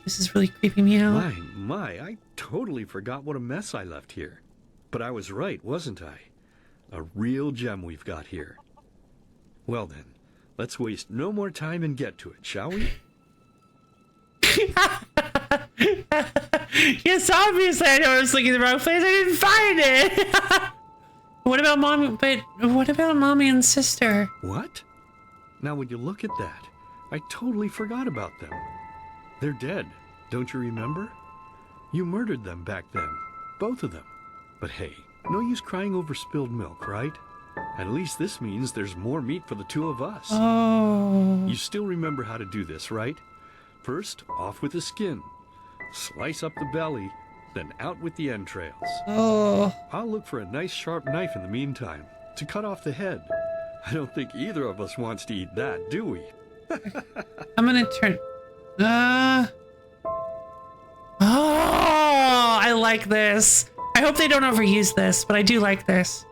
This is really creeping me out. my, I totally forgot what a mess I left here. But I was right, wasn't I? A real gem we've got here. Well then, let's waste no more time and get to it, shall we? Yes, obviously I know I was looking in the wrong place. I didn't find it. What about mommy? But what about mommy and sister? What? Now would you look at that? I totally forgot about them. They're dead, don't you remember? You murdered them back then, both of them. But hey, no use crying over spilled milk, right? At least this means there's more meat for the two of us. Oh. You still remember how to do this, right? First, off with the skin. Slice up the belly, then out with the entrails. Oh. I'll look for a nice sharp knife in the meantime to cut off the head. I don't think either of us wants to eat that, do we? I'm gonna turn. Oh, I like this. I hope they don't overuse this, but I do like this.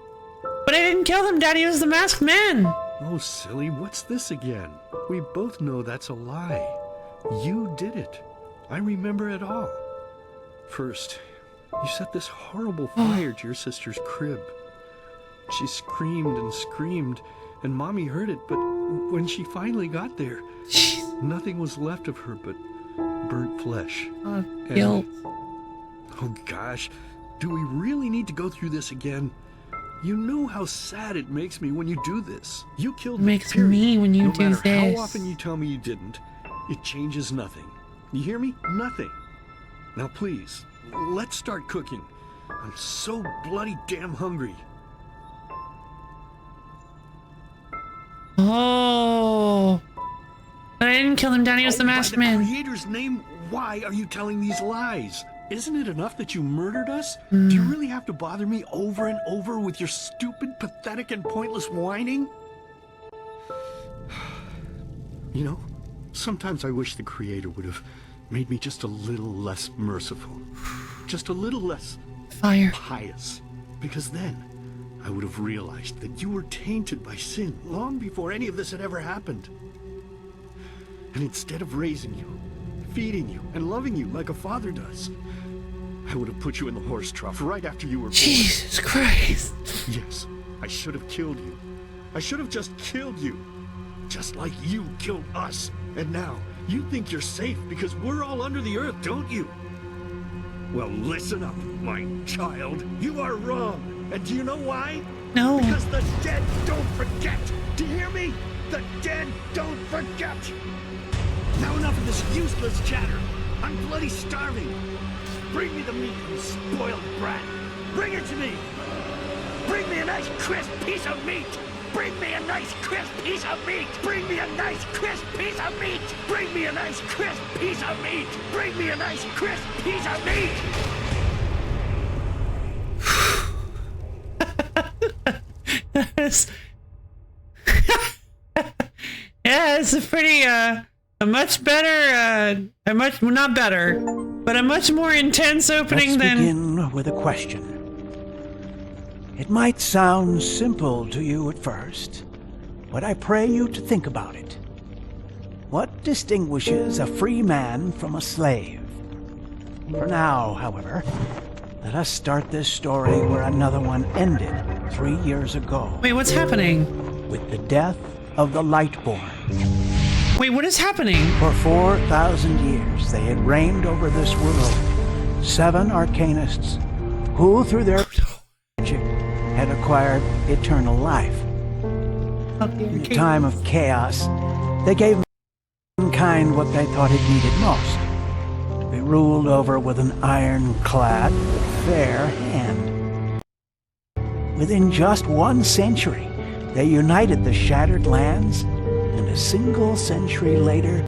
But I didn't kill them, Daddy. It was the masked man. Oh, silly, what's this again? We both know that's a lie. You did it. I remember it all. First, you set this horrible fire to your sister's crib. She screamed and screamed, and Mommy heard it, but when she finally got there, nothing was left of her but burnt flesh. Guilt. Oh gosh, do we really need to go through this again? You know how sad it makes me when you do this. You killed me. Makes me when you do this. No matter this. how often you tell me you didn't, it changes nothing. You hear me? Nothing. Now please, let's start cooking. I'm so bloody damn hungry. Oh. But I didn't kill him, Daddy. It was the masked By man. the Creator's name, why are you telling these lies? Isn't it enough that you murdered us? Do you really have to bother me over and over with your stupid, pathetic, and pointless whining? You know, sometimes I wish the Creator would have made me just a little less merciful. Just a little less Fire. pious. Because then I would have realized that you were tainted by sin long before any of this had ever happened. And instead of raising you, feeding you, and loving you like a father does, I would have put you in the horse trough right after you were born. Jesus Christ. Yes, I should have killed you. I should have just killed you. Just like you killed us. And now, you think you're safe because we're all under the earth, don't you? Well, listen up, my child. You are wrong. And do you know why? No. Because the dead don't forget. Do you hear me? The dead don't forget. Now enough of this useless chatter. I'm bloody starving. Bring me the meat, you spoiled brat. Bring it to me. Bring me a nice crisp piece of meat. Bring me a nice crisp piece of meat. Bring me a nice crisp piece of meat. Bring me a nice crisp piece of meat. Bring me a nice crisp piece of meat. Yeah, it's a pretty, a much better, not better, but a much more intense opening Let's than... begin with a question. It might sound simple to you at first, but I pray you to think about it. What distinguishes a free man from a slave? For now, however, let us start this story where another one ended 3 years ago. Wait, what's happening? With the death of the Lightborn. Wait, what is happening? For 4,000 years they had reigned over this world. 7 arcanists who, through their magic, had acquired eternal life. In the time of chaos, they gave mankind what they thought it needed most. They ruled over with an ironclad, fair hand. Within just 1 century, they united the shattered lands, and a single century later,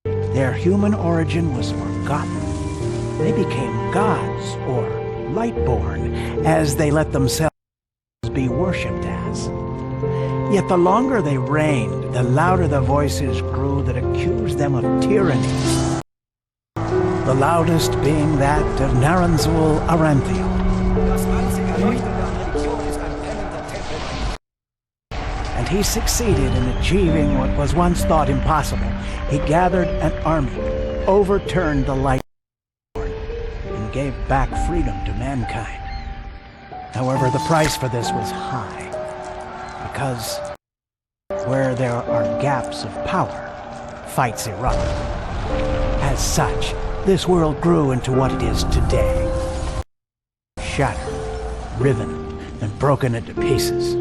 their human origin was forgotten. They became gods, or Lightborn, as they let themselves be worshipped as. Yet the longer they reigned, the louder the voices grew that accused them of tyranny. The loudest being that of Naranzul Aranthiel. And he succeeded in achieving what was once thought impossible. He gathered an army, overturned the Lightborn, gave back freedom to mankind. However, the price for this was high, because where there are gaps of power, fights erupt. As such, this world grew into what it is today. Shattered, riven, and broken into pieces.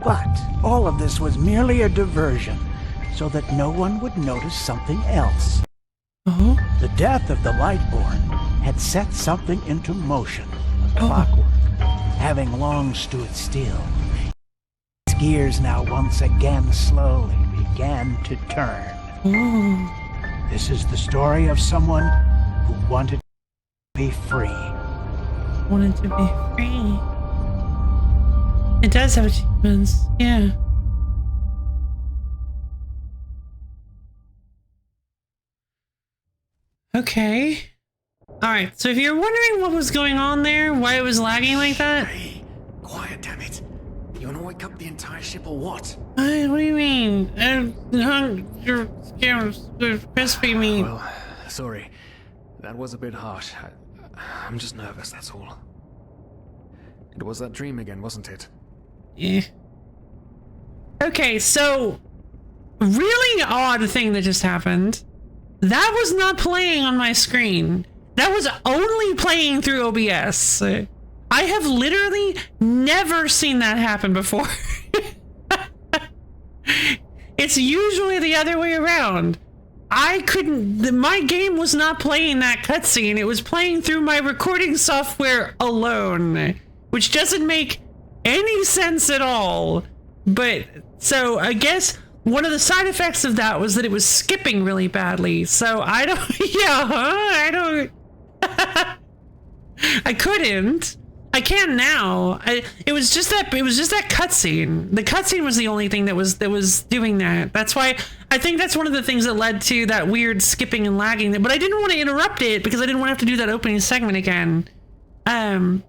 But all of this was merely a diversion, so that no one would notice something else. Oh? The death of the Lightborn had set something into motion, clockwork, having long stood still. Its gears now once again slowly began to turn. Oh. This is the story of someone who wanted to be free. Wanted to be free. It does have achievements, yeah. Okay. Alright, so if you're wondering what was going on there, why it was lagging like that? Hey, quiet, damn it. You wanna wake up the entire ship or what? What do you mean? You're crispy meat. Well, sorry. That was a bit harsh. I'm just nervous, that's all. It was that dream again, wasn't it? Yeah. Okay, so really odd thing that just happened. That was not playing on my screen. That was only playing through OBS. I have literally never seen that happen before. It's usually the other way around. My game was not playing that cutscene. It was playing through my recording software alone, which doesn't make any sense at all. But so I guess one of the side effects of that was that it was skipping really badly. So I don't, I don't, I couldn't. I can now. It was just that cutscene. The cutscene was the only thing that was doing that. That's why I think that's one of the things that led to that weird skipping and lagging. But I didn't want to interrupt it because I didn't want to have to do that opening segment again. And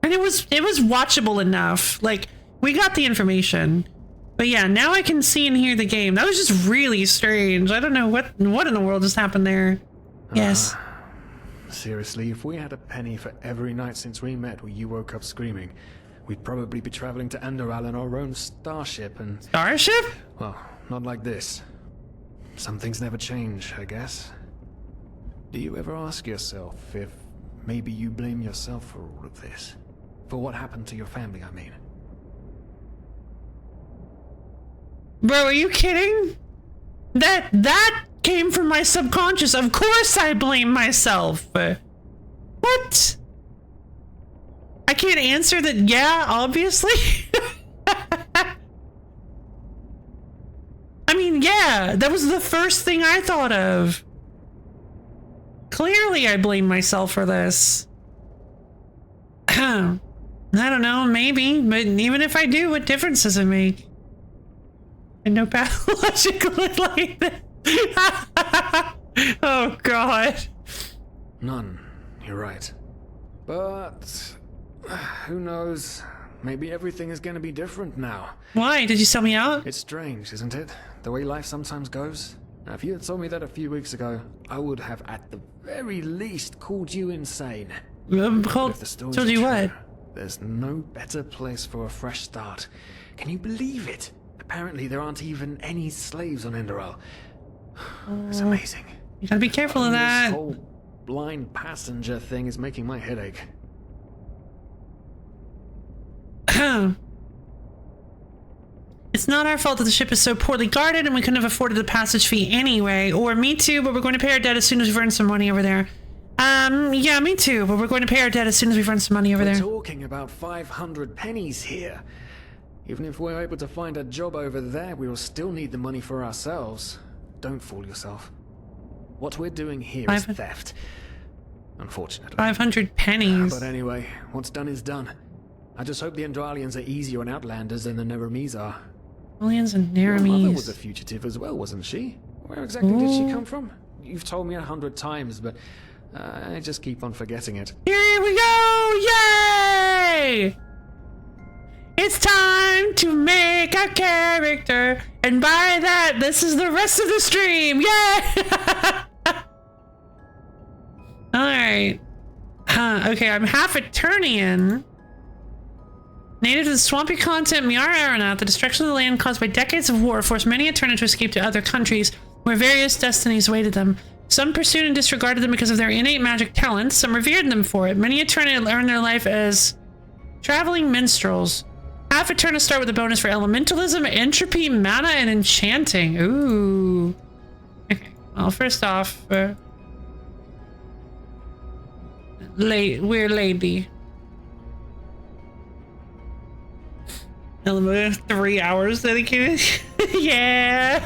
it was watchable enough. Like, we got the information. But yeah, now I can see and hear the game. That was just really strange. I don't know what in the world just happened there. Yes. Seriously, if we had a penny for every night since we met where you woke up screaming, we'd probably be traveling to Enderal in our own starship and... Starship? Well, not like this. Some things never change, I guess. Do you ever ask yourself if maybe you blame yourself for all of this? For what happened to your family, I mean? Bro, are you kidding? That came from my subconscious. Of course I blame myself. What? I can't answer that, yeah, obviously. I mean, yeah, that was the first thing I thought of. Clearly I blame myself for this. I don't know, maybe, but even if I do, what difference does it make? And no pathological like that. Oh god. None, you're right. But who knows? Maybe everything is going to be different now. Why? Did you sell me out? It's strange, isn't it? The way life sometimes goes. Now, if you had told me that a few weeks ago, I would have at the very least called you insane. Told you what? There's no better place for a fresh start. Can you believe it? Apparently there aren't even any slaves on Enderal. It's amazing. You gotta be careful of that. This whole blind passenger thing is making my head ache. It's not our fault that the ship is so poorly guarded and we couldn't have afforded the passage fee anyway. Or me too, but we're going to pay our debt as soon as we've earned some money over there. Yeah, me too, but we're going to pay our debt as soon as we've earned some money over there. We're talking about 500 pennies here. Even if we're able to find a job over there, we will still need the money for ourselves. Don't fool yourself. What we're doing here is theft. Unfortunately. 500 pennies. But anyway, what's done is done. I just hope the Andralians are easier on Outlanders than the Neramis are. Aliens and Your mother Neramis. was a fugitive as well, wasn't she? Where exactly did she come from? You've told me 100 times, but I just keep on forgetting it. Here we go! Yay! It's time to make a character. And by that, this is the rest of the stream. Yeah! Alright. Okay, I'm half Eternian. Native to the swampy continent Miara Aeronaut, the destruction of the land caused by decades of war forced many Eterna to escape to other countries where various destinies awaited them. Some pursued and disregarded them because of their innate magic talents. Some revered them for it. Many Eterna earned their life as traveling minstrels. Half Eterna start with a bonus for elementalism, entropy, mana, and enchanting. Ooh. Okay. Well, first off, we're lady. 3 hours dedicated. Yeah.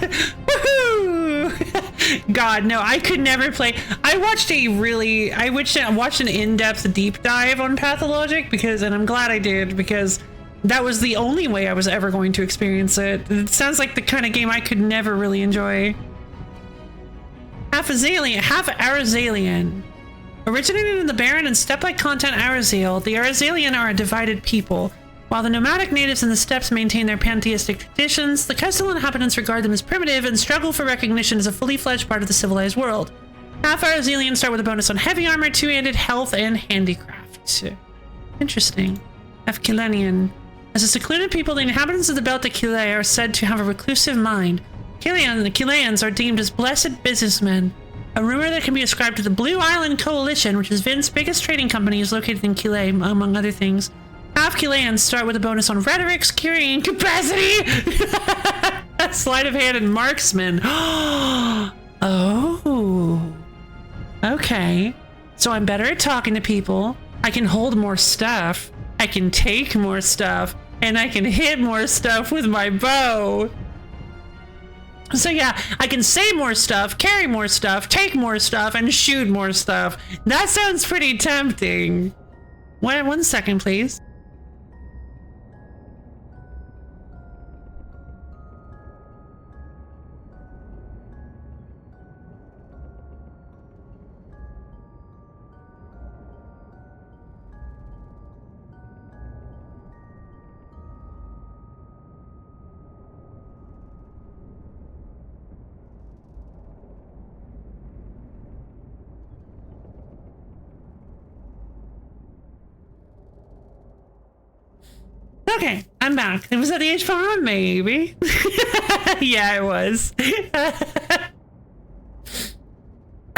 Woohoo! God, no, I could never play. I watched an in-depth deep dive on Pathologic and I'm glad I did, because that was the only way I was ever going to experience it. It sounds like the kind of game I could never really enjoy. Half Azalian, half Arazalian. Originated in the barren and steppe-like continent Arazale, the Arazalian are a divided people. While the nomadic natives in the steppes maintain their pantheistic traditions, the coastal inhabitants regard them as primitive and struggle for recognition as a fully fledged part of the civilized world. Half Arazalians start with a bonus on heavy armor, two-handed health, and handicraft. Interesting. Half Kilenian. As a secluded people, the inhabitants of the Belt of Kile are said to have a reclusive mind. Kileans are deemed as blessed businessmen. A rumor that can be ascribed to the Blue Island Coalition, which is Vin's biggest trading company, is located in Kile, among other things. Half Kileans start with a bonus on rhetoric, carrying capacity, sleight of hand, and marksman. Oh. Okay. So I'm better at talking to people. I can hold more stuff. I can take more stuff. And I can hit more stuff with my bow. So yeah, I can say more stuff, carry more stuff, take more stuff, and shoot more stuff. That sounds pretty tempting. One second, please. Okay, I'm back. It was at the H-bomb, maybe. Yeah, it was.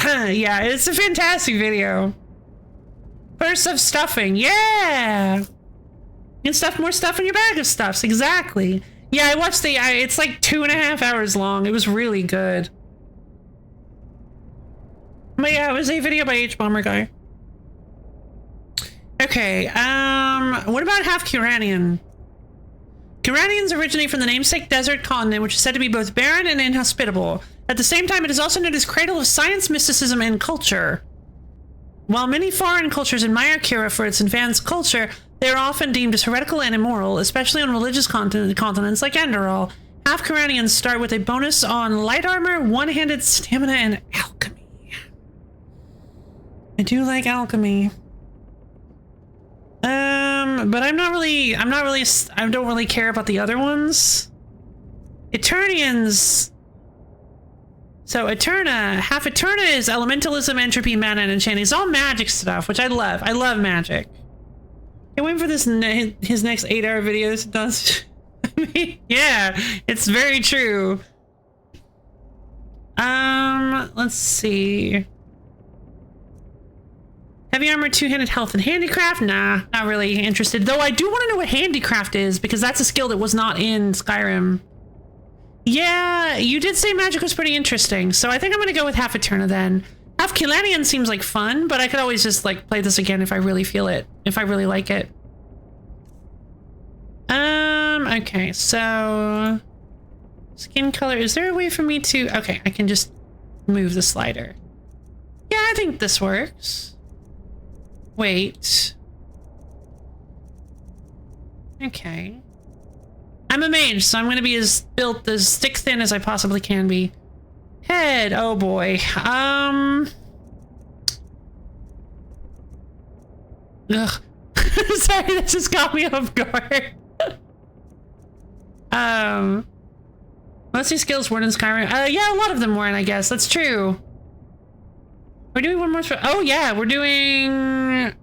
Yeah, it's a fantastic video. Burst of stuffing, yeah! You can stuff more stuff in your bag of stuffs, exactly. Yeah, I watched it's like 2.5 hours long. It was really good. But yeah, it was a video by H-Bomber Guy. Okay, what about half Kuranian? Kuranians originate from the namesake desert continent, which is said to be both barren and inhospitable. At the same time, it is also known as cradle of science, mysticism, and culture. While many foreign cultures admire Kira for its advanced culture, they are often deemed as heretical and immoral, especially on religious continents like Enderal. Half Kuranians start with a bonus on light armor, one-handed stamina, and alchemy. I do like alchemy. But I don't really care about the other ones. Eternians. So Eterna, half Eterna is elementalism, entropy, mana, and enchanting. It's all magic stuff, which I love. I love magic. Can't wait for this his next 8-hour videos. Does I mean, yeah, it's very true. Let's see. Heavy armor, two-handed health, and handicraft? Nah, not really interested. Though I do want to know what handicraft is, because that's a skill that was not in Skyrim. Yeah, you did say magic was pretty interesting, so I think I'm going to go with half Eterna then. Half Kilanian seems like fun, but I could always just like play this again if I really feel it, if I really like it. Okay, so skin color, is there a way for me to, okay, I can just move the slider. Yeah, I think this works. Wait. Okay. I'm a mage, so I'm going to be as built as stick thin as I possibly can be. Head, oh boy. Ugh. Sorry, that just got me off guard. Most of these skills weren't in Skyrim. Yeah, a lot of them weren't, I guess. That's true. We're doing one more. Oh, yeah, we're doing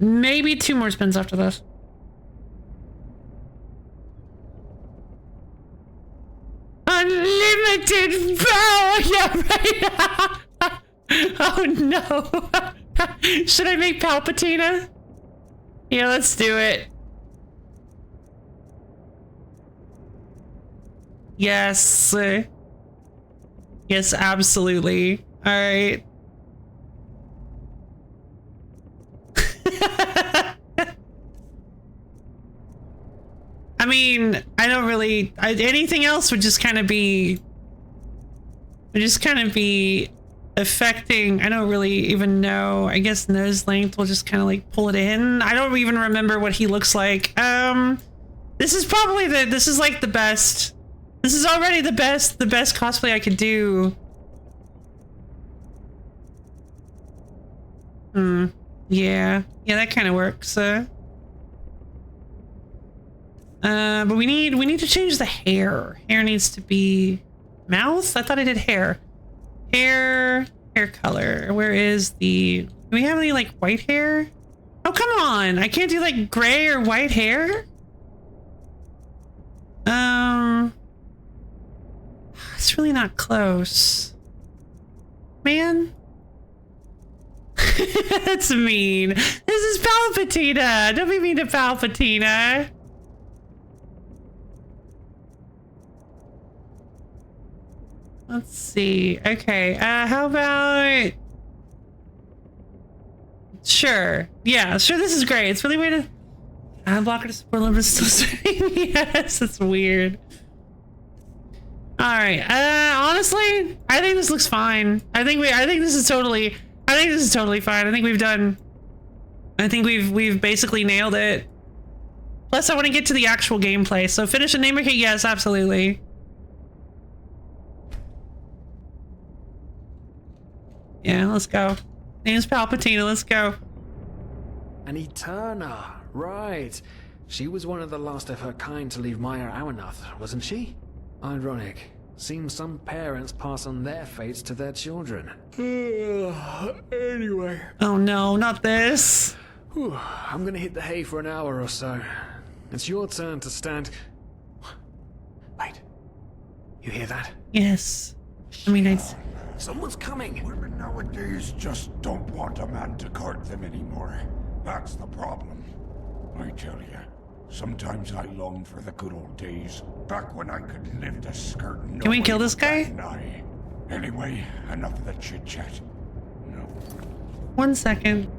maybe 2 more spins after this. Unlimited power! Yeah, right. Oh, no. Should I make Palpatina? Yeah, let's do it. Yes. Yes, absolutely. All right. I mean, I don't really... anything else would just kind of be... affecting... I don't really even know. I guess nose length will just kind of like pull it in. I don't even remember what he looks like. This is probably the... This is like the best... This is already the best cosplay I could do. Yeah. Yeah, that kind of works. But we need to change the hair. Hair needs to be mouth? I thought I did hair. Hair color. Where is the... Do we have any like white hair? Oh, come on. I can't do like gray or white hair? It's really not close. Man. That's mean. This is Palpatina. Don't be mean to Palpatina. Let's see. Okay. How about... Sure. Yeah, sure, this is great. It's really weird to... blocker to support limit is still sitting. Yes, it's weird. Alright. Honestly, I think this looks fine. I think this is totally fine. I think we've basically nailed it. Plus, I want to get to the actual gameplay. So finish a name kit? Yes, absolutely. Yeah, let's go. Name's Palpatina, let's go. An Eterna, right. She was one of the last of her kind to leave Maya Awanath, wasn't she? Ironic. Seems some parents pass on their fates to their children. Anyway. Oh no, not this. Whew, I'm gonna hit the hay for an hour or so. It's your turn to stand... Wait. You hear that? Yes. I mean, Someone's coming! Women nowadays just don't want a man to court them anymore. That's the problem. I tell you, sometimes I long for the good old days, back when I could lift a skirt and... Can we kill this guy? Anyway, enough of the chit-chat. No. 1 second.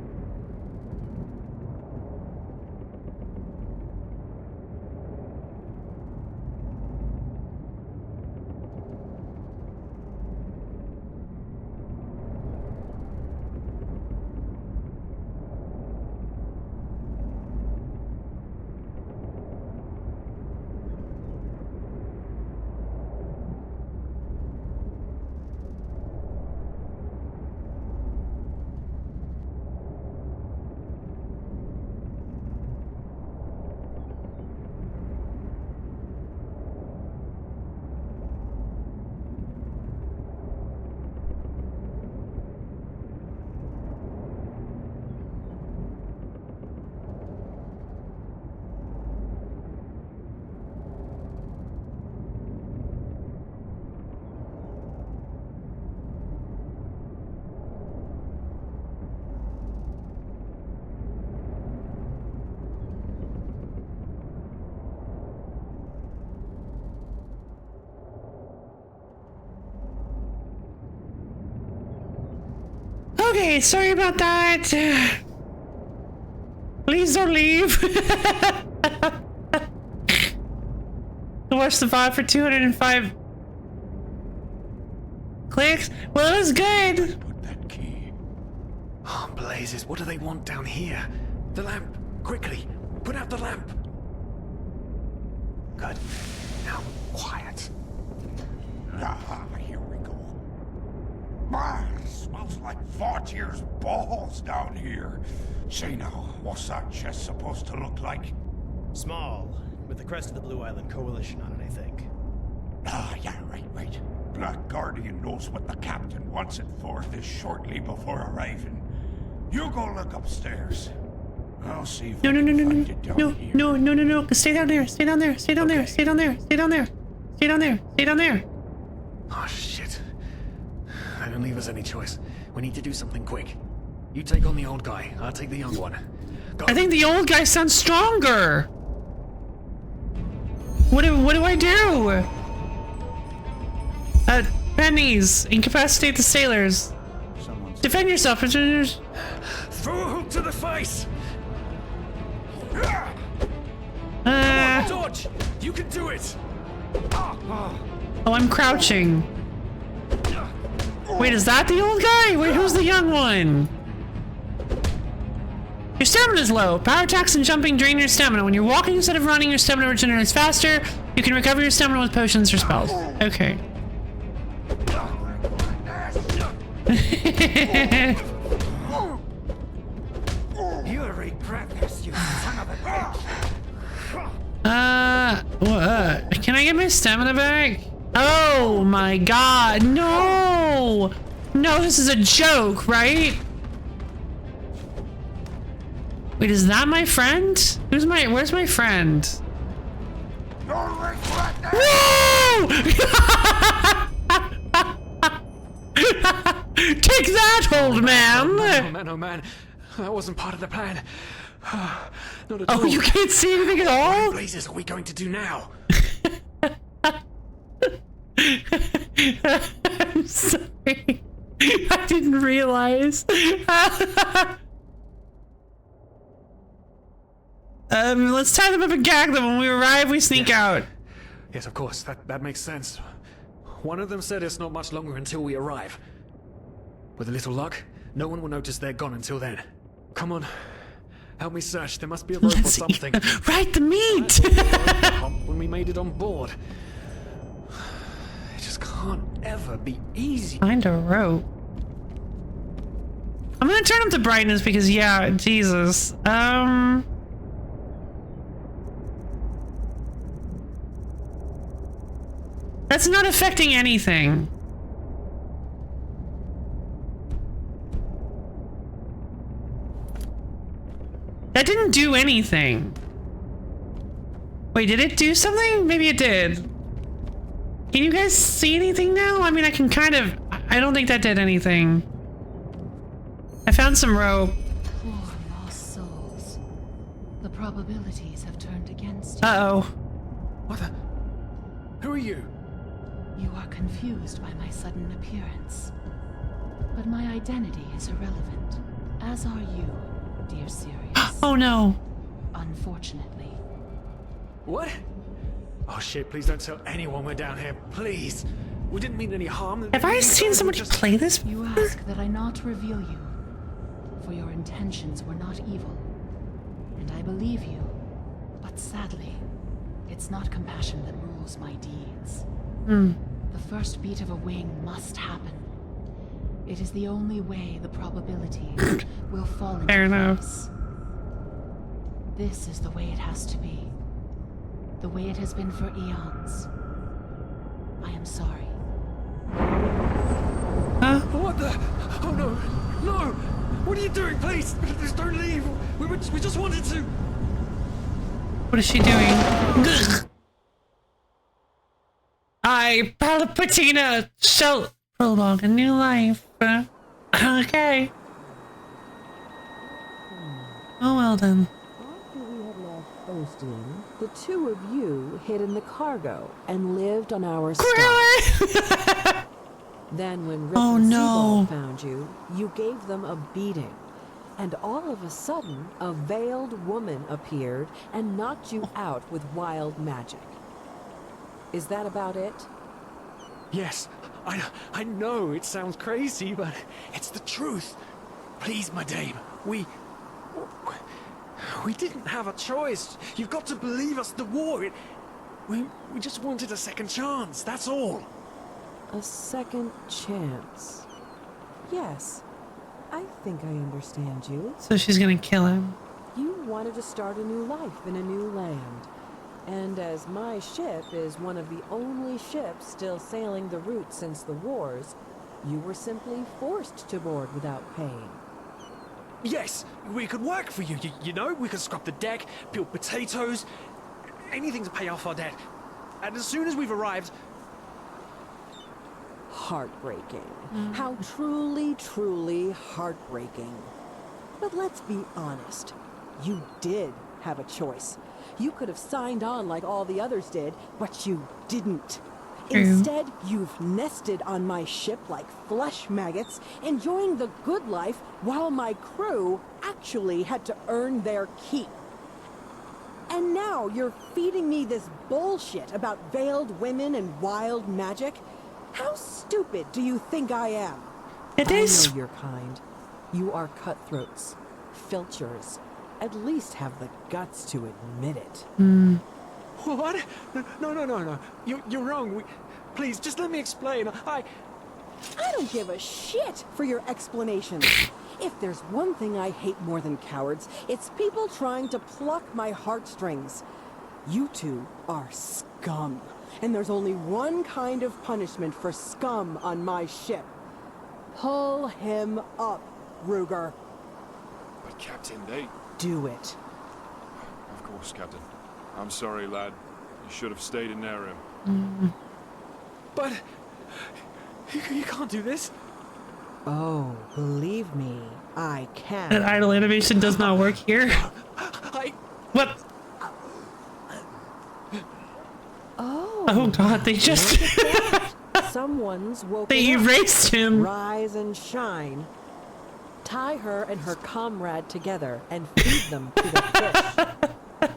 Okay, sorry about that. Please don't leave. Watch the VOD for 205 clicks. Well, it was good. Put that key. Oh, blazes, what do they want down here? The lamp! Quickly! Put out the lamp! Good. Now, quiet. Ah, here we go. Ah, smells like Faughtier's balls down here. Say now, what's that chest supposed to look like? Small. With the crest of the Blue Island Coalition on it, I think. Ah, yeah, right. Black Guardian knows what the captain wants it for this shortly before arriving. You go look upstairs. I'll see if I can find it down here. No. Stay down there. Stay down there. Stay down there. Stay down there. Stay down there. Stay down there. Stay down there. Oh, shit. That don't leave us any choice. We need to do something quick. You take on the old guy. I'll take the young one. Go. I think the old guy sounds stronger. What do I do? Pennies. Incapacitate the sailors. Defend yourself, prisoners. Throw a hook to the face! Dodge! You can do it! Oh, I'm crouching. Wait, is that the old guy? Wait, who's the young one? Your stamina is low. Power attacks and jumping drain your stamina. When you're walking instead of running, your stamina regenerates faster. You can recover your stamina with potions or spells. Okay. You regret this, you son of a bitch. Can I get my stamina back? Oh my god, no! No, this is a joke, right? Wait, is that my friend? Where's my friend? Whoa! Take that, old man! Oh man, that wasn't part of the plan. Not at all. Oh, you can't see anything at all? What blazes are we going to do now? I'm sorry. I didn't realize. Let's tie them up and gag them. When we arrive, we sneak out. Yes, of course. That makes sense. One of them said it's not much longer until we arrive. With a little luck, no one will notice they're gone until then. Come on. Help me search. There must be a rope or something. Right, the meat! When we made it on board. It just can't ever be easy. Find a rope. I'm gonna turn up the brightness because, yeah, Jesus. That's not affecting anything. That didn't do anything. Wait, did it do something? Maybe it did. Can you guys see anything now? I mean, I can kind of... I don't think that did anything. I found some rope. Poor lost souls. The probabilities have turned against you. Uh-oh. What the... Who are you? You are confused by my sudden appearance. But my identity is irrelevant. As are you, dear Sirius. Oh no. Unfortunately. What? Oh shit, please don't tell anyone we're down here, please. We didn't mean any harm. Have I seen somebody play this? You ask that I not reveal you, for your intentions were not evil. And I believe you. But sadly, it's not compassion that rules my deeds. The first beat of a wing must happen. It is the only way the probability will fall into place. This is the way it has to be. The way it has been for eons. I am sorry. Huh? What the? Oh no! No! What are you doing? Please! Please don't leave! We just wanted to... What is she doing? I, Palpatina, shall prolong a new life. Okay. Oh well then. After we had left Osteen, the two of you hid in the cargo and lived on our stock. Then when Rip and Seagull found you, you gave them a beating. And all of a sudden, a veiled woman appeared and knocked you out with wild magic. Is that about it? Yes, I know it sounds crazy, but it's the truth. Please, my dame, we didn't have a choice. You've got to believe us, the war, we just wanted a second chance, that's all. A second chance. Yes, I think I understand you. So she's gonna kill him. You wanted to start a new life in a new land. And as my ship is one of the only ships still sailing the route since the wars, you were simply forced to board without paying. Yes, we could work for you, you know? We could scrub the deck, peel potatoes, anything to pay off our debt. And as soon as we've arrived... Heartbreaking. How truly, truly heartbreaking. But let's be honest. You did have a choice. You could have signed on like all the others did, but you didn't. Instead, you've nested on my ship like flesh maggots, enjoying the good life while my crew actually had to earn their keep. And now you're feeding me this bullshit about veiled women and wild magic? How stupid do you think I am? It is. I know your kind. You are cutthroats, filchers. At least have the guts to admit it. What? No. You're wrong. Please, just let me explain. I don't give a shit for your explanations. If there's one thing I hate more than cowards, it's people trying to pluck my heartstrings. You two are scum. And there's only one kind of punishment for scum on my ship. Pull him up, Ruger. But Captain, they... Do it. Of course, Captain. I'm sorry, lad. You should have stayed in their room. But... You can't do this. Oh, believe me, I can. That idle animation does not work here. What? Oh god, they just... Someone's woken They erased him. Rise and shine. Tie her and her comrade together and feed them to the fish.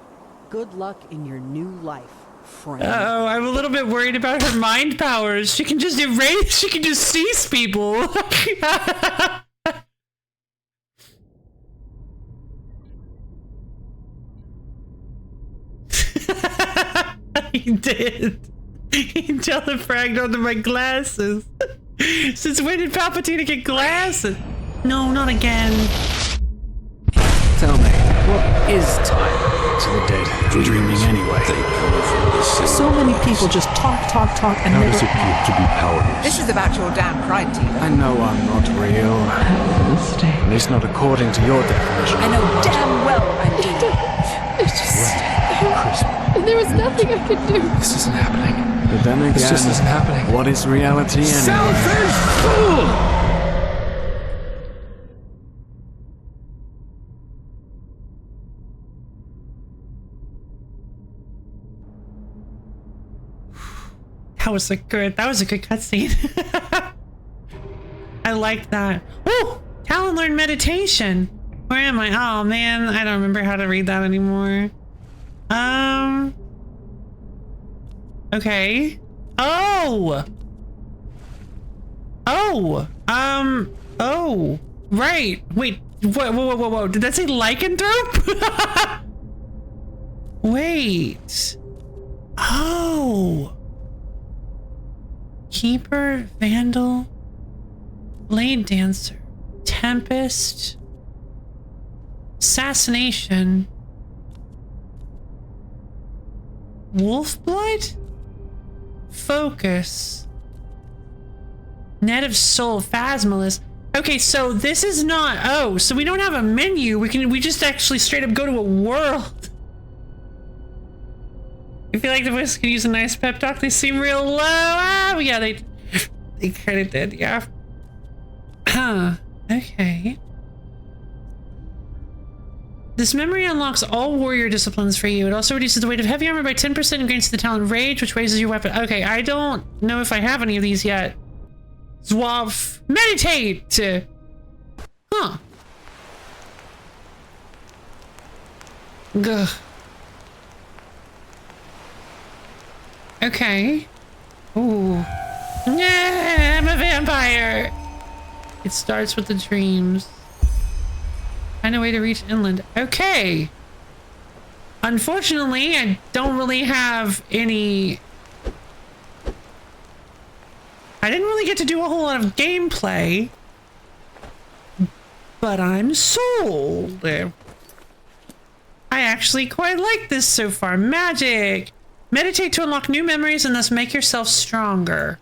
Good luck in your new life, friend. Oh, I'm a little bit worried about her mind powers. She can just erase, she can just seize people. He did. He telefragged onto my glasses. Since when did Palpatine get glasses? No, not again. Tell me, what is time to the dead dreaming anyway? So many people just talk, and never act. To be powerless. This is about your damn pride, Tina. I know I'm not real. At least not according to your definition. I know damn well I'm doing. It's just... There was nothing I could do. This isn't happening. But then again, this just isn't happening. What is reality anyway? Selfish fool! That was a good cutscene. I like that. Oh, Talon learned meditation. Where am I? Oh man, I don't remember how to read that anymore. Okay. Oh, right. Wait, whoa. Did that say lycanthrope? Wait. Oh. Keeper, Vandal, Blade Dancer, Tempest, Assassination, Wolfblood, Focus, Net of Soul, Phasmalist. Okay, so this is not, oh, so we don't have a menu. We just actually straight up go to a world. I feel like the voice could use a nice pep talk. They seem real low. Ah, yeah, they kind of did, yeah. Huh, okay. This memory unlocks all warrior disciplines for you. It also reduces the weight of heavy armor by 10% and grants the talent Rage, which raises your weapon. Okay, I don't know if I have any of these yet. Zwav, meditate! Huh. Gugh. Okay. Ooh. Yeah, I'm a vampire! It starts with the dreams. Find a way to reach inland. Okay. Unfortunately, I don't really have any... I didn't really get to do a whole lot of gameplay. But I'm sold. I actually quite like this so far. Magic. Meditate to unlock new memories and thus make yourself stronger.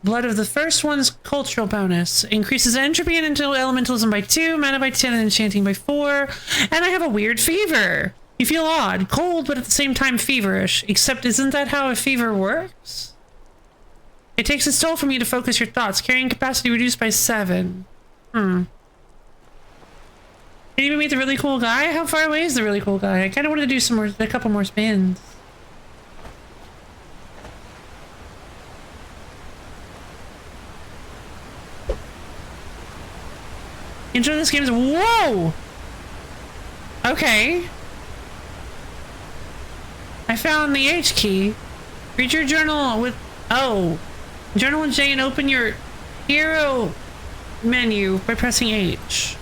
Blood of the first one's cultural bonus. Increases entropy and elementalism by 2, mana by 10, and enchanting by 4. And I have a weird fever. You feel odd, cold, but at the same time feverish. Except isn't that how a fever works? It takes its toll from you to focus your thoughts. Carrying capacity reduced by 7. Can you even meet the really cool guy? How far away is the really cool guy? I kind of want to do a couple more spins. Intro to this game is whoa. Okay. I found the H key. Read your journal with Journal in J and open your hero menu by pressing H.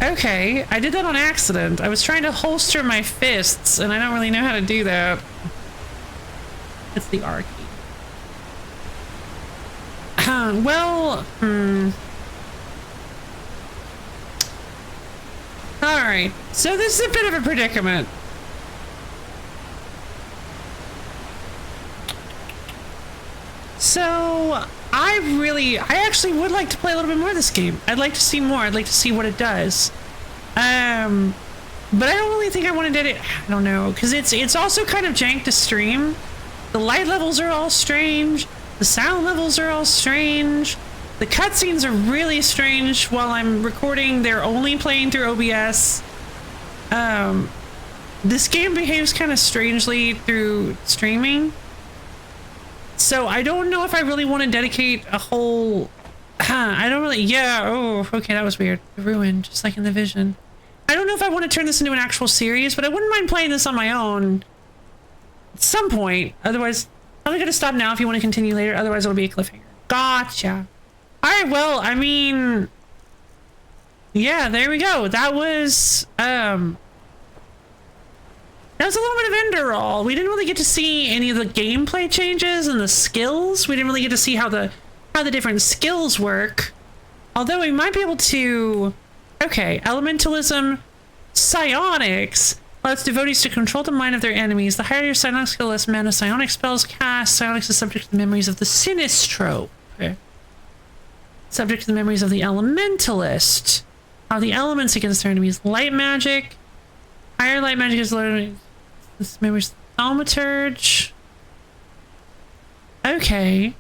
Okay, I did that on accident. I was trying to holster my fists, and I don't really know how to do that. It's the R key. Alright, so this is a bit of a predicament. So, I actually would like to play a little bit more of this game. I'd like to see more. I'd like to see what it does. But I don't really think I want to do it. I don't know, because it's also kind of jank to stream. The light levels are all strange. The sound levels are all strange. The cutscenes are really strange while I'm recording. They're only playing through OBS. This game behaves kind of strangely through streaming. So I don't know if I really want to dedicate a whole... I don't really... Yeah, oh, okay, that was weird. Ruined, just like in the vision. I don't know if I want to turn this into an actual series, but I wouldn't mind playing this on my own at some point. Otherwise, I'm going to stop now if you want to continue later. Otherwise, it'll be a cliffhanger. Gotcha. Alright, well, I mean... Yeah, there we go. That was... That was a little bit of Enderall. We didn't really get to see any of the gameplay changes and the skills. We didn't really get to see how the different skills work. Although we might be able to... Okay, Elementalism, Psionics allows devotees to control the mind of their enemies. The higher your Psionic skill, less mana Psionic spells cast. Psionics is subject to the memories of the Sinistro. Okay. Subject to the memories of the Elementalist. How the elements against their enemies. Light magic. Higher light magic is low. This memories Thaumaturge. Okay.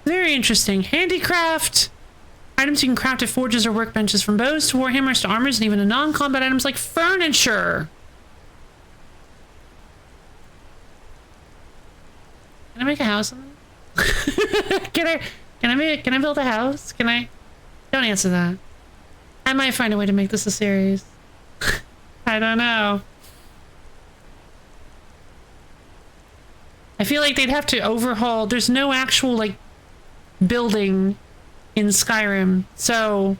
Very interesting. Handicraft. Items you can craft at forges or workbenches, from bows to warhammers to armors, and even to non-combat items like furniture. Can I make a house? Can I build a house? Can I? Don't answer that. I might find a way to make this a series. I don't know. I feel like they'd have to overhaul. There's no actual, like, building in Skyrim, so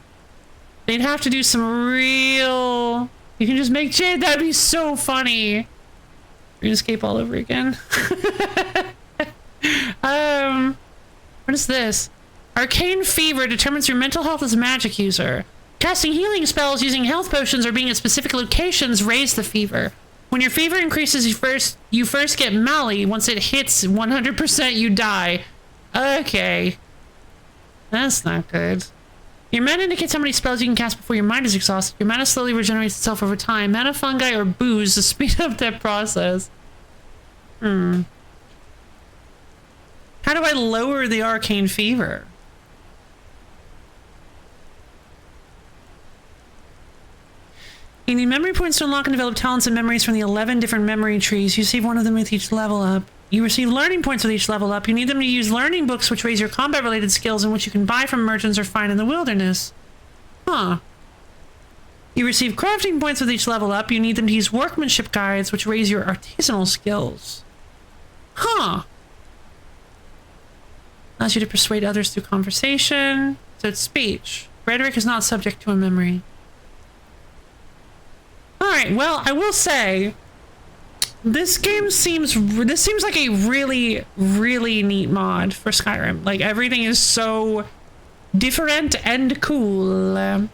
they'd have to do some real... You can just make shit. That'd be so funny. RuneScape all over again. What is this? Arcane Fever determines your mental health as a magic user. Casting healing spells using health potions or being at specific locations raise the fever. When your fever increases, you first get Mali. Once it hits 100%, you die. Okay. That's not good. Your mana indicates how many spells you can cast before your mind is exhausted. Your mana slowly regenerates itself over time. Mana fungi or booze to speed up that process. How do I lower the arcane fever? You need memory points to unlock and develop talents and memories from the 11 different memory trees. You receive one of them with each level up. You receive learning points with each level up. You need them to use learning books, which raise your combat-related skills and which you can buy from merchants or find in the wilderness. Huh. You receive crafting points with each level up. You need them to use workmanship guides, which raise your artisanal skills. Huh. Allows you to persuade others through conversation. So it's speech. Rhetoric is not subject to a memory. Alright, well, I will say, this seems like a really, really neat mod for Skyrim. Like, everything is so different and cool. I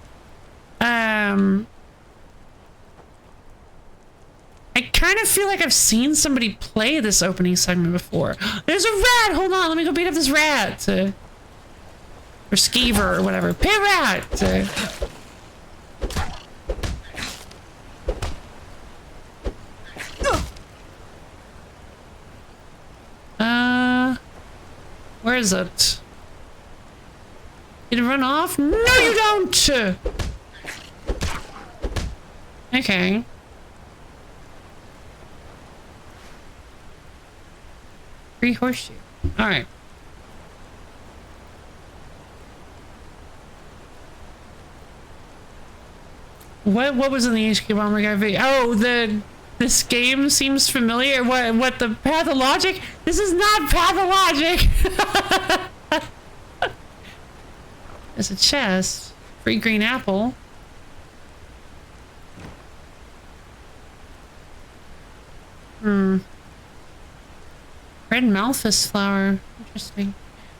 kind of feel like I've seen somebody play this opening segment before. There's a rat! Hold on, let me go beat up this rat. Or skeever or whatever. Pit rat! Where is it? Did it run off? No, you don't! Okay. Free horseshoe. Alright. What was in the HQ Bomber Guy video? Oh, this game seems familiar. What the pathologic? This is not pathologic. There's a chest. Free green apple. Red Malthus flower. Interesting.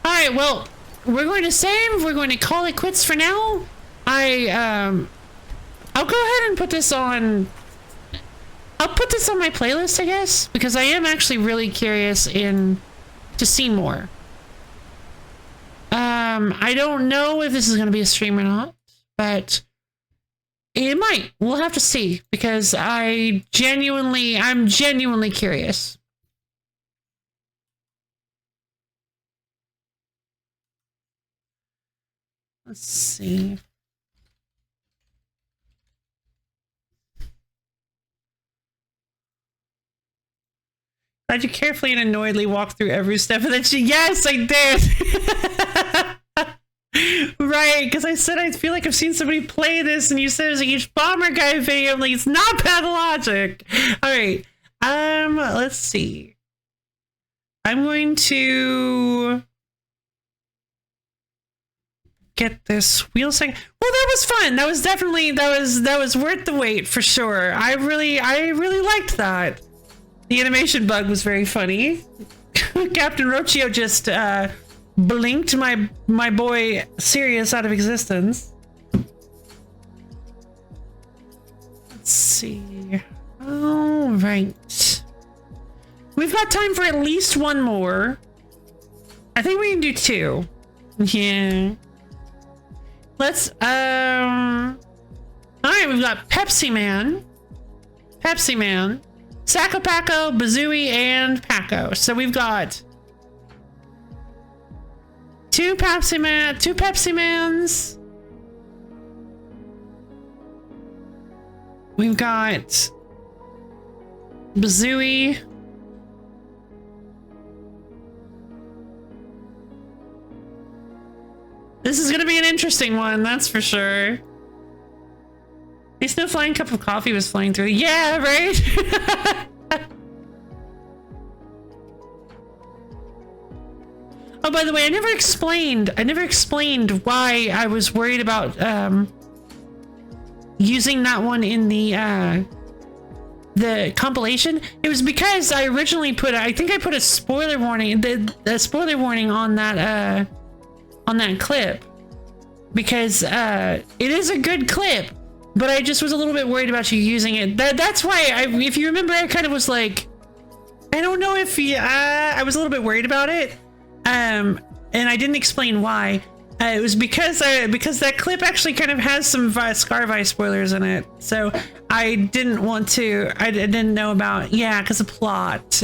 Alright, well, we're going to save. We're going to call it quits for now. I'll go ahead and put this on. I'll put this on my playlist, I guess, because I am actually really curious to see more. I don't know if this is going to be a stream or not, but it might. We'll have to see, because I'm genuinely curious. Let's see. Glad you carefully and annoyedly walked through every step of that. Yes, I did. Right, because I said I feel like I've seen somebody play this, and you said it was a huge Bomber Guy video. I'm like, it's not pathologic. All right. Let's see. I'm going to get this wheel second. Well, that was fun. That was definitely that was worth the wait for sure. I really liked that. The animation bug was very funny. Captain Rochio just blinked my boy Sirius out of existence. Let's see. All right. We've got time for at least one more. I think we can do two. Yeah. Let's all right, we've got Pepsi Man, Sacco Paco, Bazooey, and Paco. So we've got two Pepsi Mans. We've got Bazooey. This is gonna be an interesting one, that's for sure. At least no flying cup of coffee was flying through. Yeah, right? Oh, by the way, I never explained why I was worried about using that one in the compilation. It was because I originally I think I put a spoiler warning, the spoiler warning on that clip, because it is a good clip, but I just was a little bit worried about you using it. That's why if you remember, I kind of was like, I don't know if I was a little bit worried about it, and I didn't explain why. It was because that clip actually kind of has some Scarvi spoilers in it, so I didn't want to. I didn't know about because of plot.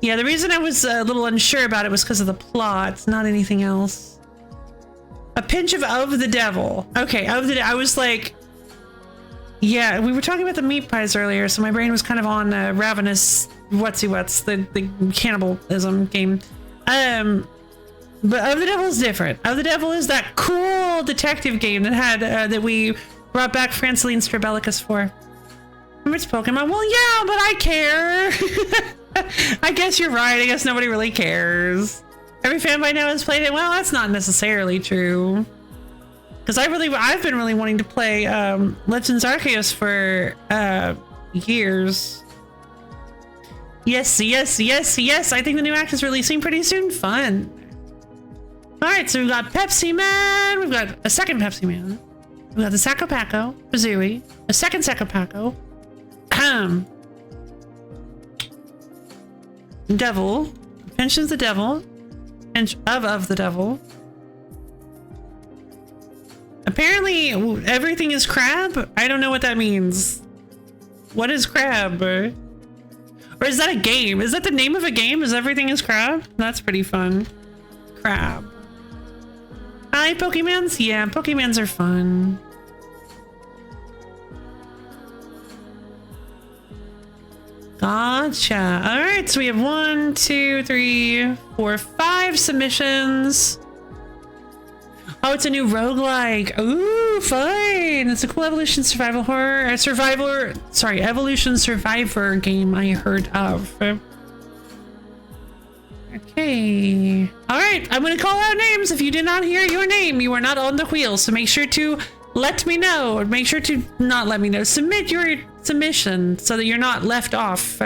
Yeah, the reason I was a little unsure about it was because of the plot, not anything else. A pinch of the devil. Okay, I was like, yeah, we were talking about the meat pies earlier, so my brain was kind of on Ravenous Whatsy-Whats, the cannibalism game. But Of the Devil is different. Of the Devil is that cool detective game that had that we brought back Franceline Strabellicus for. Remember it's Pokemon? Well, yeah, but I care. I guess you're right. I guess nobody really cares. Every fan by now has played it. Well, that's not necessarily true. Because I've been really wanting to play Legends Arceus for years. Yes. I think the new act is releasing pretty soon. Fun. Alright, so we've got Pepsi Man. We've got a second Pepsi Man. We've got the Sacco Paco, Bazooey, a second Sacco Paco. Devil. Pensions the devil. Pinch of the devil. Apparently, everything is crab? I don't know what that means. What is crab? Or is that a game? Is that the name of a game? Is everything is crab? That's pretty fun. Crab. Hi, Pokemons? Yeah, Pokemons are fun. Gotcha. Alright, so we have 1, 2, 3, 4, 5 submissions. Oh, it's a new roguelike. Ooh, fine. It's a cool evolution survival horror, evolution survivor game I heard of. Okay. All right, I'm gonna call out names. If you did not hear your name, you are not on the wheel. So make sure to let me know, or make sure to not let me know. Submit your submission so that you're not left off.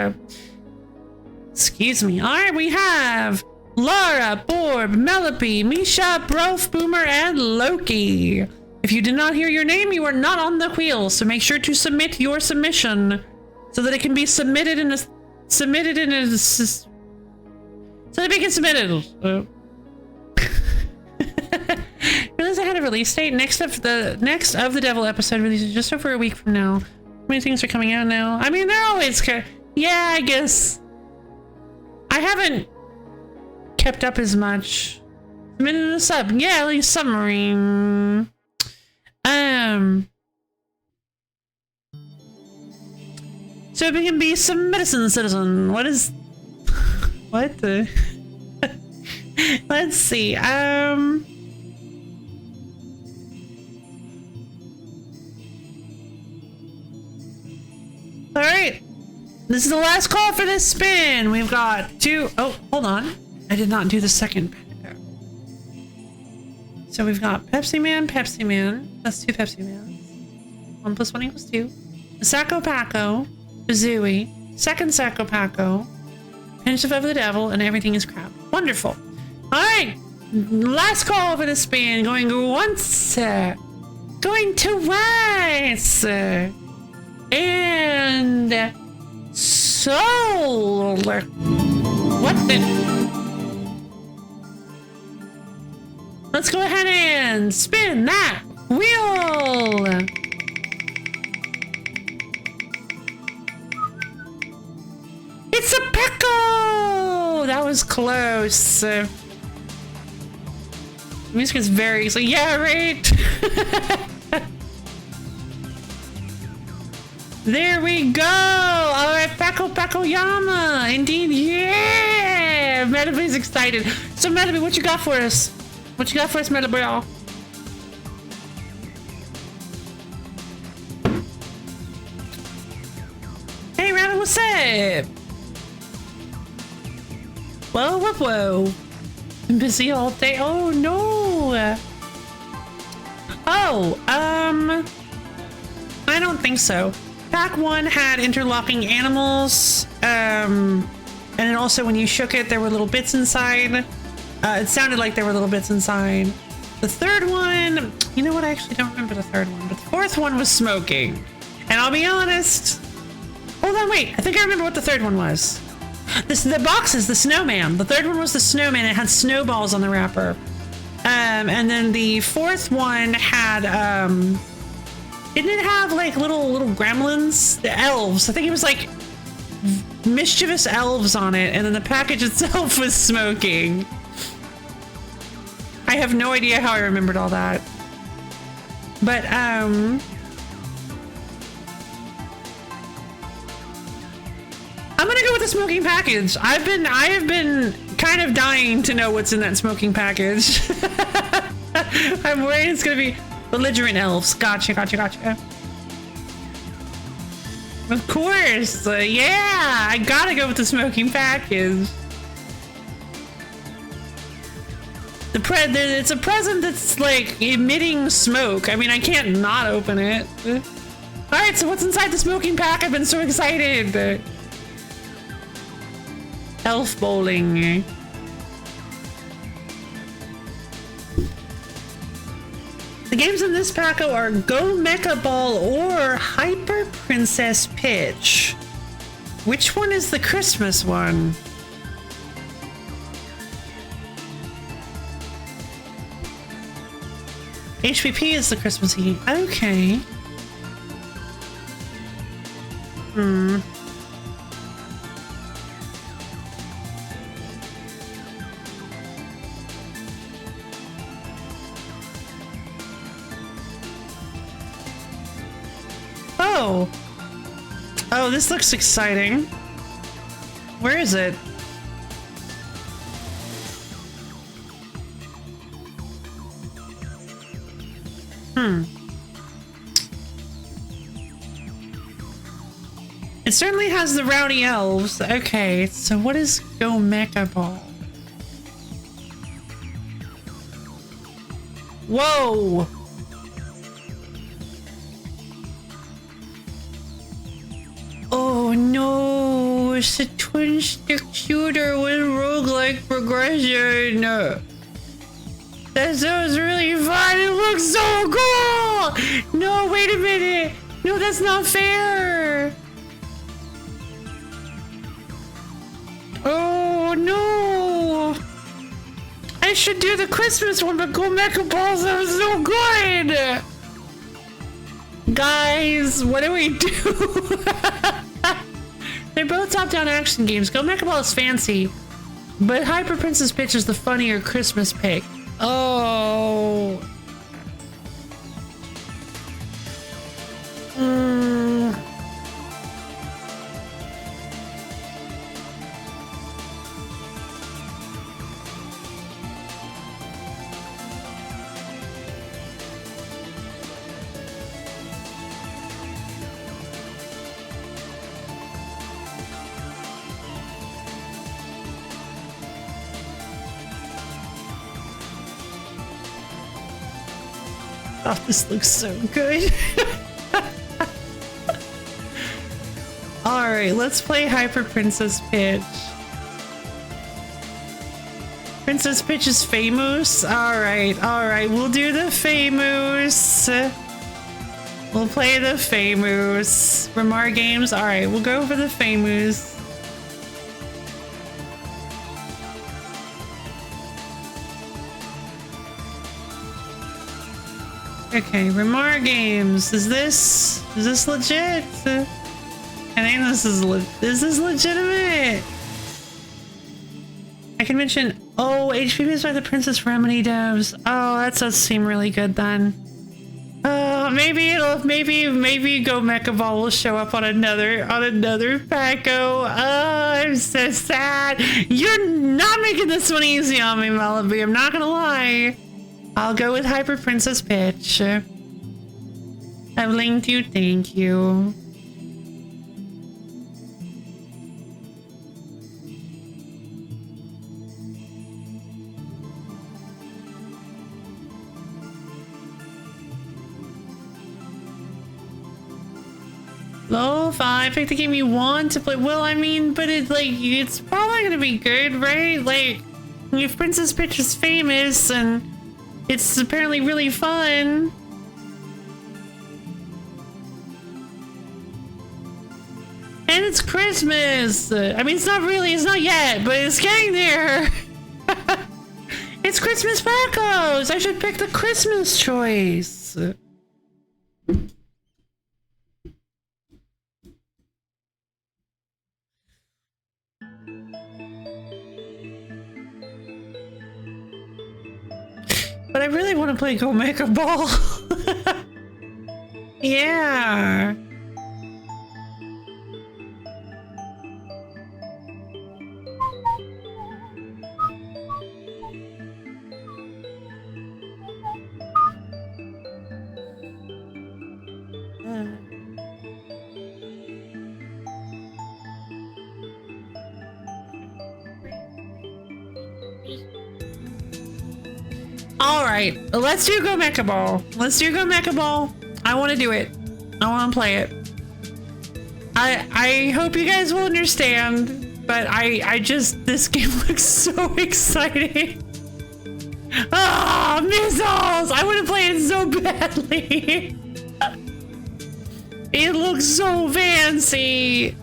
Excuse me. All right, we have Laura, Borb, Melope, Misha, Brof, Boomer, and Loki. If you did not hear your name, you are not on the wheel, so make sure to submit your submission so that it can be submitted in a so that we can submit it. Realize I had a release date. Next of the Devil episode releases just over a week from now. How many things are coming out now? I mean, they're always yeah, I guess. I haven't kept up as much. Submitted a sub. Yeah, like submarine. So we can be some medicine citizen. What is what the let's see. Alright. This is the last call for this spin. We've got 2. Oh, hold on. I did not do the second pack. So we've got Pepsi Man. That's 2 Pepsi Mans. 1 + 1 = 2. A Sacco Paco. Bazooey. Second Sacco Paco. Pinch of the devil. And everything is crap. Wonderful. Alright. Last call for the spin. Going once. Going twice. And solar. What the? Let's go ahead and spin that wheel. It's a Pecco. That was close. The music is very so yeah, right. There we go! Alright, Pecco Yama! Indeed, yeah! Metabe's excited. So Metabe, what you got for us? What you got for us, Metabe? Hey, Rabbit, what's up? Whoa. I'm busy all day. Oh, no! Oh, I don't think so. Pack 1 had interlocking animals, and then also when you shook it, there were little bits inside. It sounded like there were little bits inside. The third one, you know what? I actually don't remember the third one, but the fourth one was smoking. And I'll be honest. Hold on, wait. I think I remember what the third one was. The box is the snowman. The third one was the snowman. It had snowballs on the wrapper. And then the fourth one had, didn't it have like little gremlins? The elves. I think it was like mischievous elves on it, and then the package itself was smoking. I have no idea how I remembered all that. But I'm gonna go with the smoking package. I have been kind of dying to know what's in that smoking package. I'm worried it's gonna be belligerent elves. Gotcha. Of course. Yeah, I gotta go with the smoking package. It's a present that's like emitting smoke. I mean, I can't not open it. Alright, so what's inside the smoking pack? I've been so excited. Elf bowling. The games in this packo are Go Mecha Ball or Hyper Princess Pitch. Which one is the Christmas one? HPP is the Christmas game. Okay. Oh. Oh, this looks exciting. Where is it? It certainly has the rowdy elves. Okay, so what is Go Mecha Ball? Whoa! Oh no, it's a twin stick shooter with roguelike progression. That sounds really fun. It looks so cool. No, wait a minute. No, that's not fair. Oh no. I should do the Christmas one, but Go Mecha Ball sounds so good. Guys, what do we do? They're both top-down action games. Go Mecha Ball is fancy, but Hyper Princess Pitch is the funnier Christmas pick. Oh. Oh, this looks so good. Alright, let's play Hyper Princess Pitch. Princess Pitch is famous? Alright, we'll do the famous. We'll play the famous. Remar games? Alright, we'll go for the famous. Okay, Remar games. Is this legit? I think this is legitimate. I can mention, oh, HPP is by the Princess Remedy devs. Oh, that does seem really good then. Maybe Go Mecha Ball will show up on another packo. Oh, I'm so sad. You're not making this one easy on me, Malibu. I'm not gonna lie. I'll go with Hyper Princess Pitch. I've linked you, thank you. Lo-fi, pick the game you want to play. Well, I mean, but it's probably gonna be good, right? Like, if Princess Pitch is famous and it's apparently really fun. And it's Christmas. I mean, it's not yet, but it's getting there. It's Christmas Packos. I should pick the Christmas choice. But I really want to play Go Mecha Ball. Yeah. Alright, let's do Go Mecha Ball. Let's do Go Mecha Ball. I want to do it. I want to play it. I hope you guys will understand, but this game looks so exciting. Ah, missiles! I want to play it so so badly. It looks so fancy.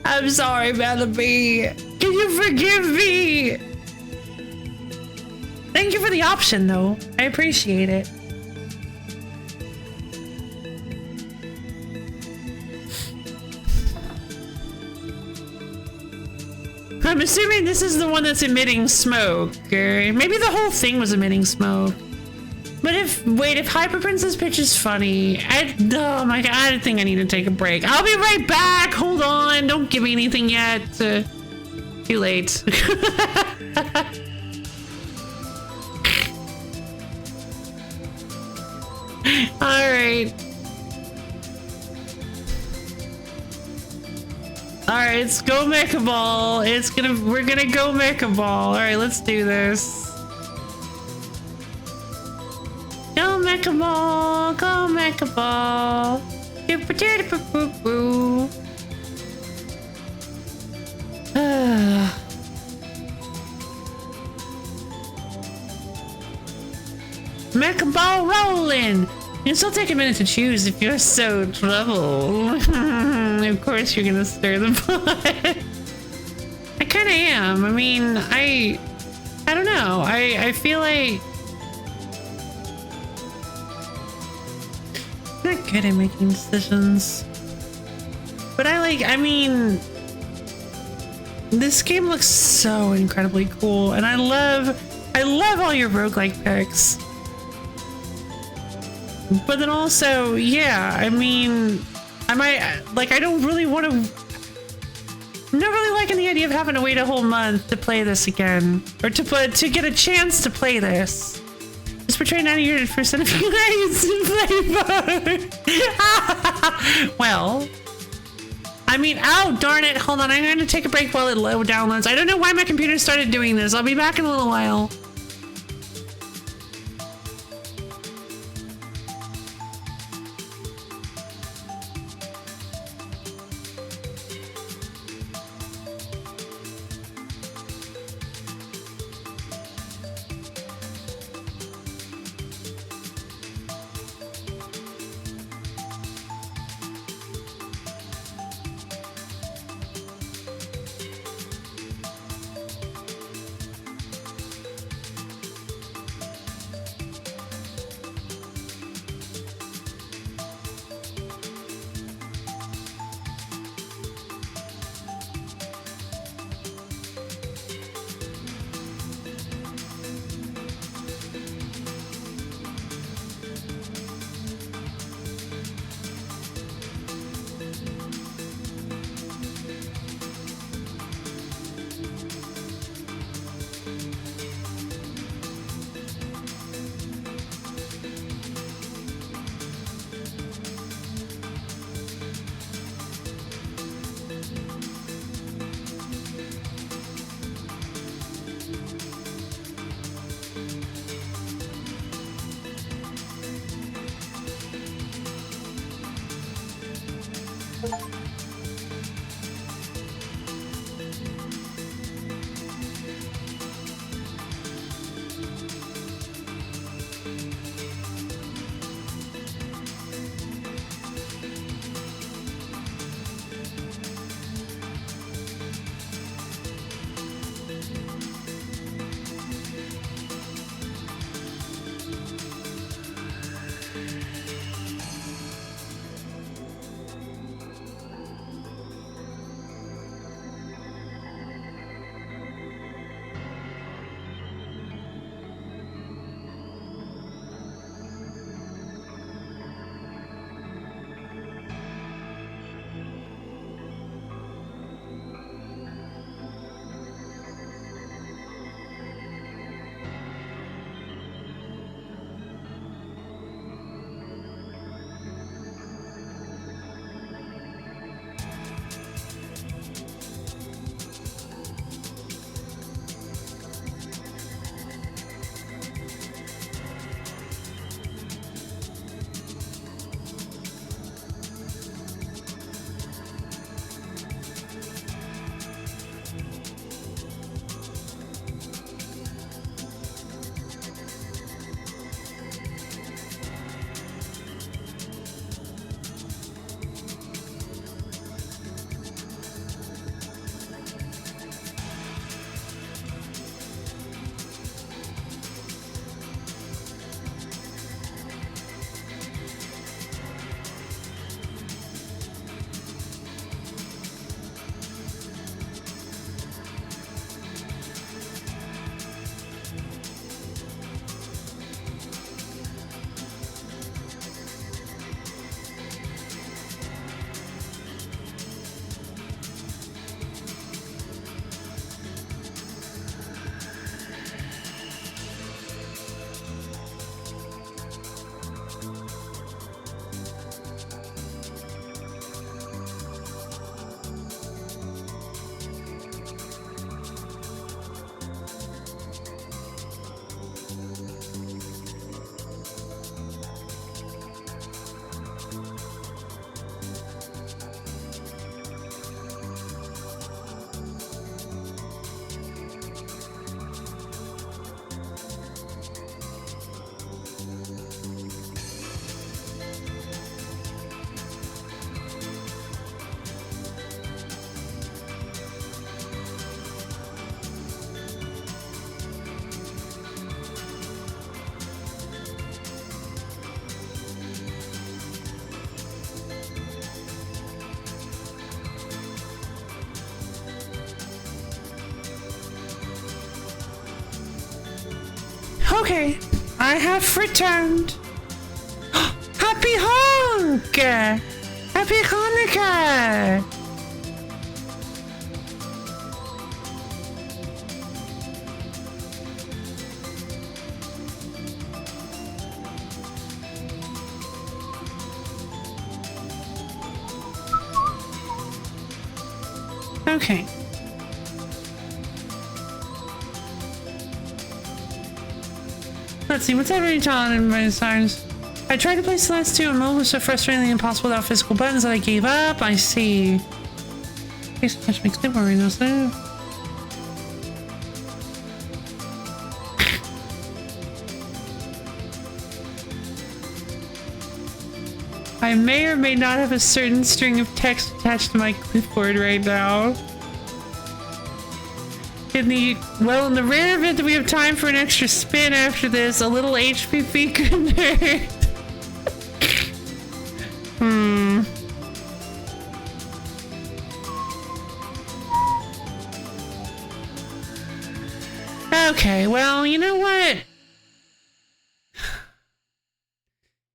I'm sorry, Melody. Can you forgive me? Thank you for the option, though. I appreciate it. I'm assuming this is the one that's emitting smoke, or maybe the whole thing was emitting smoke. But if Hyper Princess Pitch is funny, oh my god, I think I need to take a break. I'll be right back. Hold on, don't give me anything yet. Too late. All right. All right, let's go Mecha Ball. We're gonna go Mecha Ball. All right, let's do this. Go Mecha Ball, go Mecha Ball. Boo. Mecha Ball rolling. You still take a minute to choose if you're so troubled. Of course you're gonna stir the pot. I kinda am. I mean, I don't know. I feel like I'm not good at making decisions. But I mean, this game looks so incredibly cool, and I love all your roguelike picks. But then also, yeah, I mean, I don't really want to. I'm not really liking the idea of having to wait a whole month to play this again, or to get a chance to play this. Just portray 90% of you guys in flavor. Well, I mean, oh darn it! Hold on, I'm going to take a break while it downloads. I don't know why my computer started doing this. I'll be back in a little while. Okay, I have returned. Happy honk! Happy Hanukkah! Okay. Let's see, what's every talent in my signs? I tried to play Celeste 2 and mode was so frustratingly impossible without physical buttons that I gave up. I see. Okay, so much makes me worry now, so. I may or may not have a certain string of text attached to my clipboard right now. In the rare event that we have time for an extra spin after this, a little HPP could hurt. Okay, well, you know what?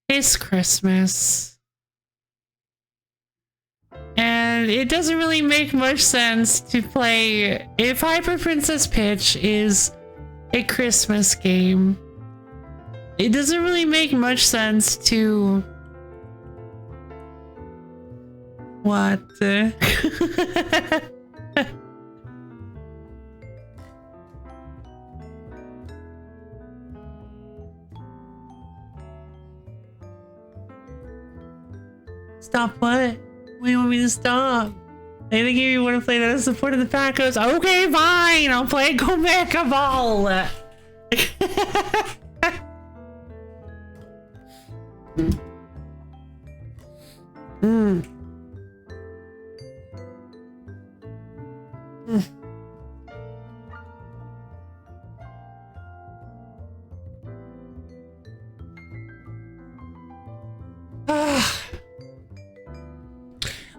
It's Christmas. And it doesn't really make much sense to play if Hyper Princess Peach is a Christmas game. It doesn't really make much sense to... What? Stop what? What do you want me to stop? I think you want to play that as support of the Pacos. Okay, fine. I'll play Go Mecha Ball.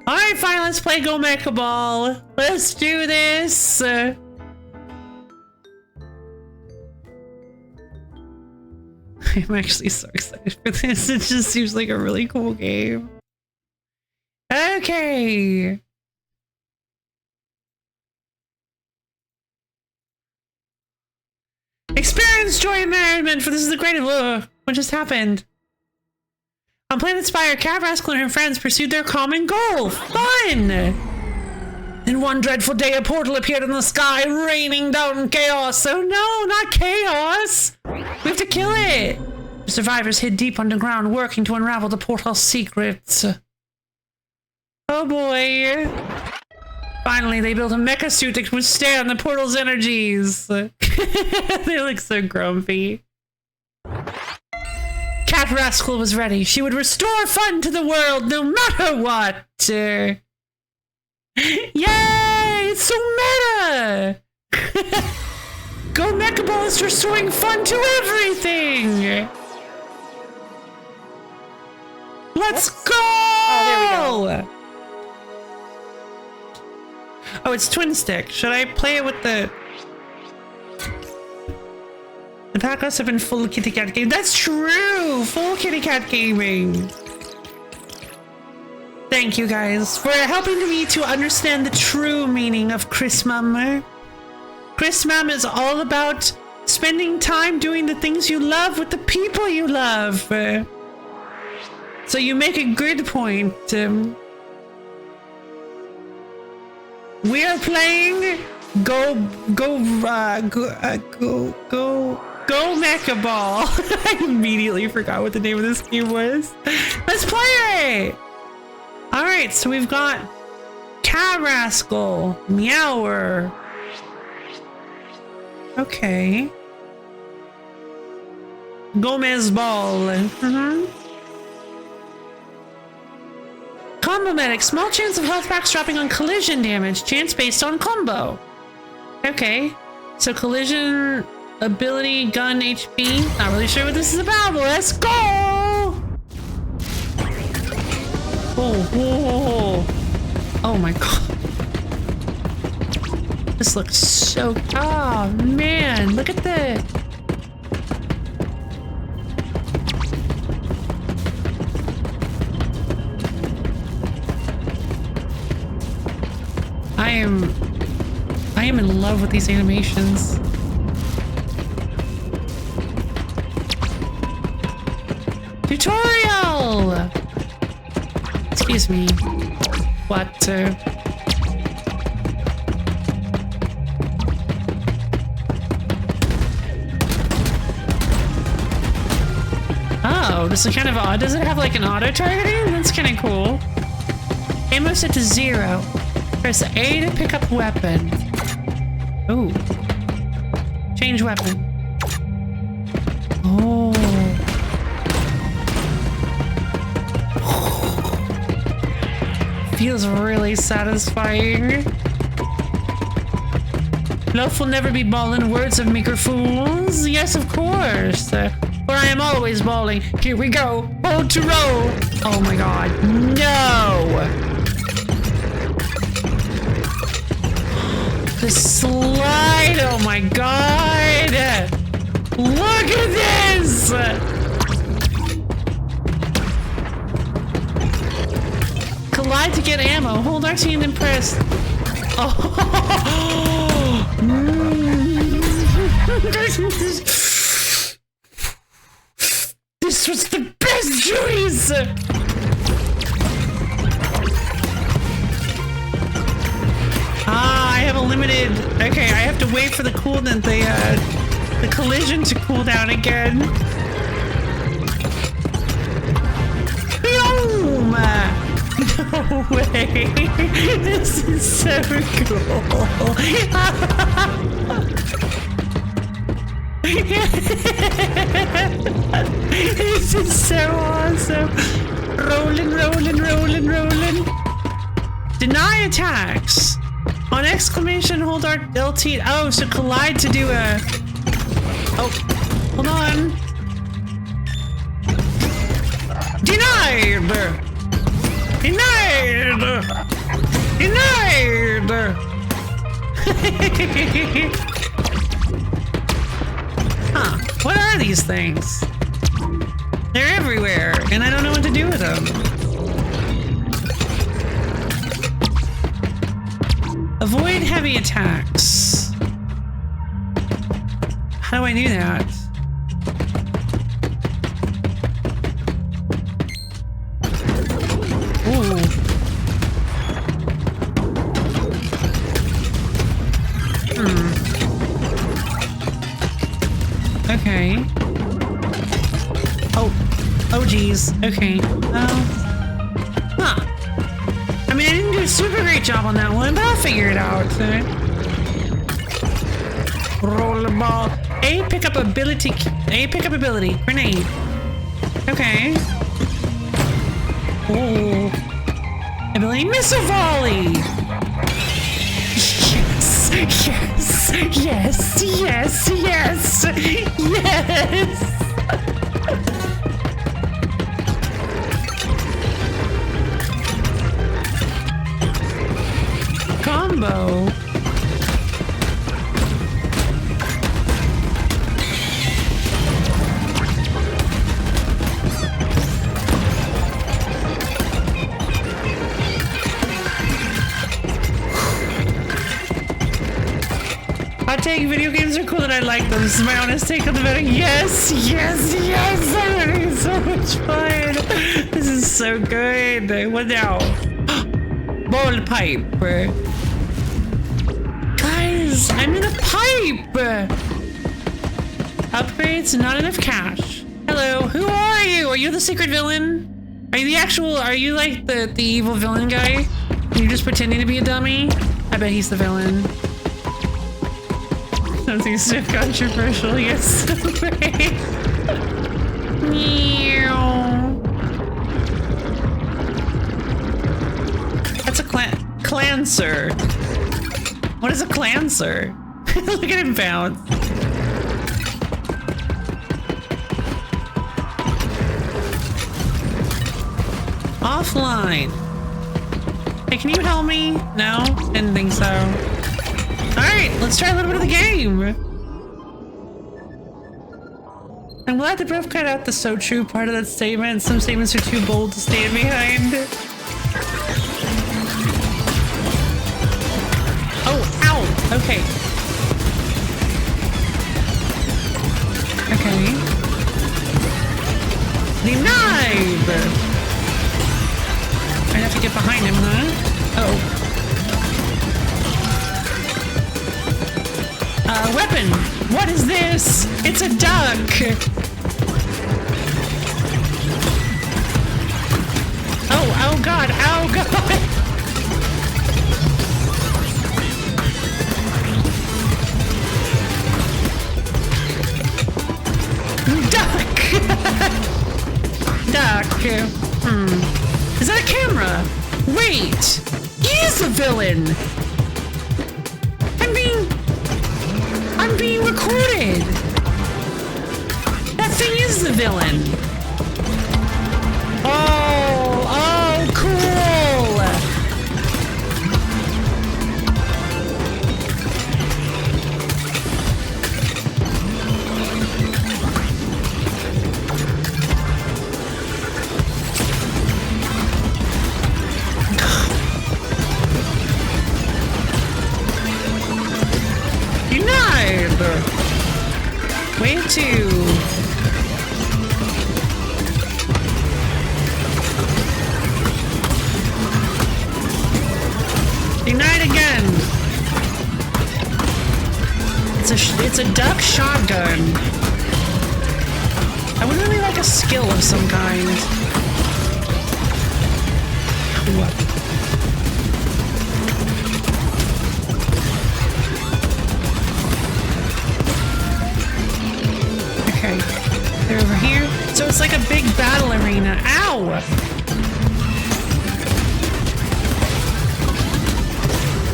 Alright, fine, let's play Go Mecha Ball. Let's do this. I'm actually so excited for this. It just seems like a really cool game. Okay. Experience joy and merriment, for this is the greatest. What just happened? On Planet Spire, Cat Rascal and her friends pursued their common goal. Fun! Then one dreadful day, a portal appeared in the sky, raining down chaos. Oh no, not chaos! We have to kill it! The survivors hid deep underground, working to unravel the portal's secrets. Oh boy. Finally, they built a mecha suit that could withstand the portal's energies. They look so grumpy. Cat Rascal was ready. She would restore fun to the world no matter what. Yay! It's so meta! Go Mecha Ball is restoring fun to everything! Let's go! Oh, there we go. Oh, it's Twin Stick. Should I play it with the... The Pacos have been full kitty cat gaming. That's true! Full kitty cat gaming. Thank you guys for helping me to understand the true meaning of Christmas. Christmas is all about spending time doing the things you love with the people you love. So you make a good point. We are playing Go Mecha Ball. I immediately forgot what the name of this game was. Let's play it! Alright, so we've got Cat Rascal, Meower. Okay. Gomez Ball. Combo Medic. Small chance of health packs dropping on collision damage. Chance based on combo. Okay. So collision, ability, gun, HP. Not really sure what this is about, but let's go! Oh, oh my god. This looks so... Oh, man. Look at the... am in love with these animations. Tutorial! Excuse me. What? Oh, this is kind of odd. Does it have like an auto targeting? That's kind of cool. Ammo set to 0. Press A to pick up weapon. Ooh. Change weapon. Oh. Feels really satisfying. Love will never be bawling, words of meager fools. Yes, of course. For I am always bawling. Here we go. Hold to roll. Oh my god. No. The slide. Oh my god. Look at this. Collide to get ammo. Hold RT and then press. Oh. This was the best choice! Ah, I have a limited... Okay, I have to wait for the cooldown, the collision to cool down again. Boom! No way! This is so cool! This is so awesome! Rolling, rolling, rolling, rolling. Deny attacks. On exclamation, hold our LT. Oh, so collide to do a. Oh, hold on. Denied. Denied. Denied. Huh, what are these things? They're everywhere, and I don't know what to do with them. Avoid heavy attacks. How do I do that? Ooh. Okay. Oh geez. Okay. Huh. I mean, I didn't do a super great job on that one, but I'll figure it out. Roll the ball. A pickup ability. A pickup ability. Grenade. Okay. Oh. Ability missile volley. Yes. Yes. Yes. Yes. Yes. Yes. Combo. Hot take, video games are cool and I like them. This is my honest take on the matter. Yes, yes, yes! I'm having so much fun! This is so good! What now? Ball pipe! Guys, I'm in a pipe! Upgrades, not enough cash. Hello, who are you? Are you the secret villain? Are you the actual, are you like the evil villain guy? You're just pretending to be a dummy? I bet he's the villain. Something so controversial, yes. Meow. That's a clancer. What is a clancer? Look at him bounce. Offline. Hey, can you help me? No? Didn't think so. Alright, let's try a little bit of the game. I'm glad they both cut out the so true part of that statement. Some statements are too bold to stand behind. Oh, ow! Okay. Okay. Denied! I'd have to get behind him, huh? Uh-oh. Weapon! What is this? It's a duck! Oh god, oh god! Duck! Duck. Is that a camera? Wait! He is the villain! I'm being recorded! That thing is the villain! Oh, cool! Denied! Wave 2. Denied again. It's a duck shotgun. I would really like a skill of some kind. What? Okay, they're over here. So it's like a big battle arena. Ow!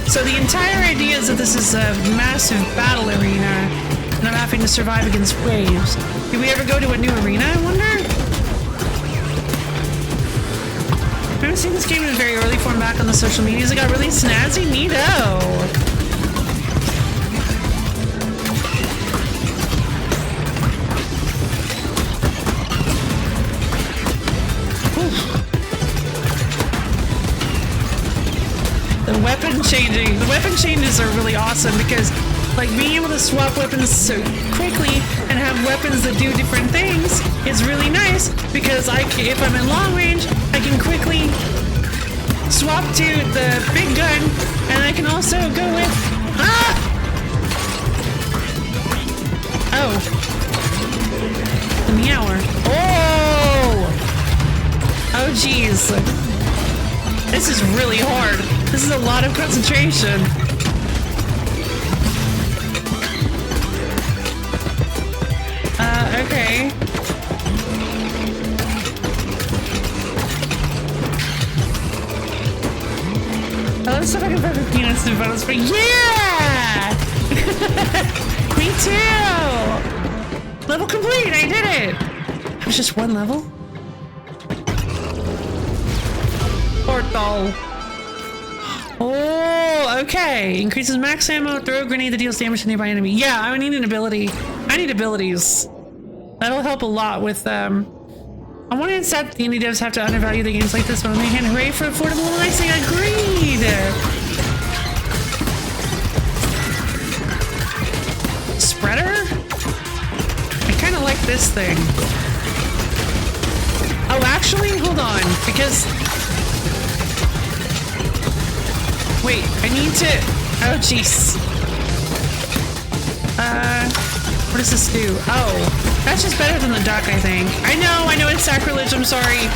So the entire idea is that this is a massive battle arena, and I'm having to survive against waves. Did we ever go to a new arena, I wonder? I haven't seen this game in a very early form back on the social medias. It got really snazzy. Neato! The weapon changes are really awesome because, like, being able to swap weapons so quickly and have weapons that do different things is really nice because if I'm in long range, I can quickly swap to the big gun and I can also go with... Ah! Oh. The meower. Oh! Oh, jeez. This is really hard. This is a lot of concentration. Okay. I love stuff I can put peanuts and bonus, but yeah! Me too! Level complete! I did it! It was just one level? Portal. Oh, okay. Increases max ammo, throw a grenade that deals damage to nearby enemy. Yeah, I need an ability. I need abilities. That'll help a lot with, I want to insist the indie devs have to undervalue the games like this, but on the other hand, hooray for affordable releasing. Agreed! Spreader? I kind of like this thing. Oh, actually, hold on, because... Wait, I need to... Oh, jeez. What does this do? Oh, that's just better than the duck, I think. I know it's sacrilege, I'm sorry.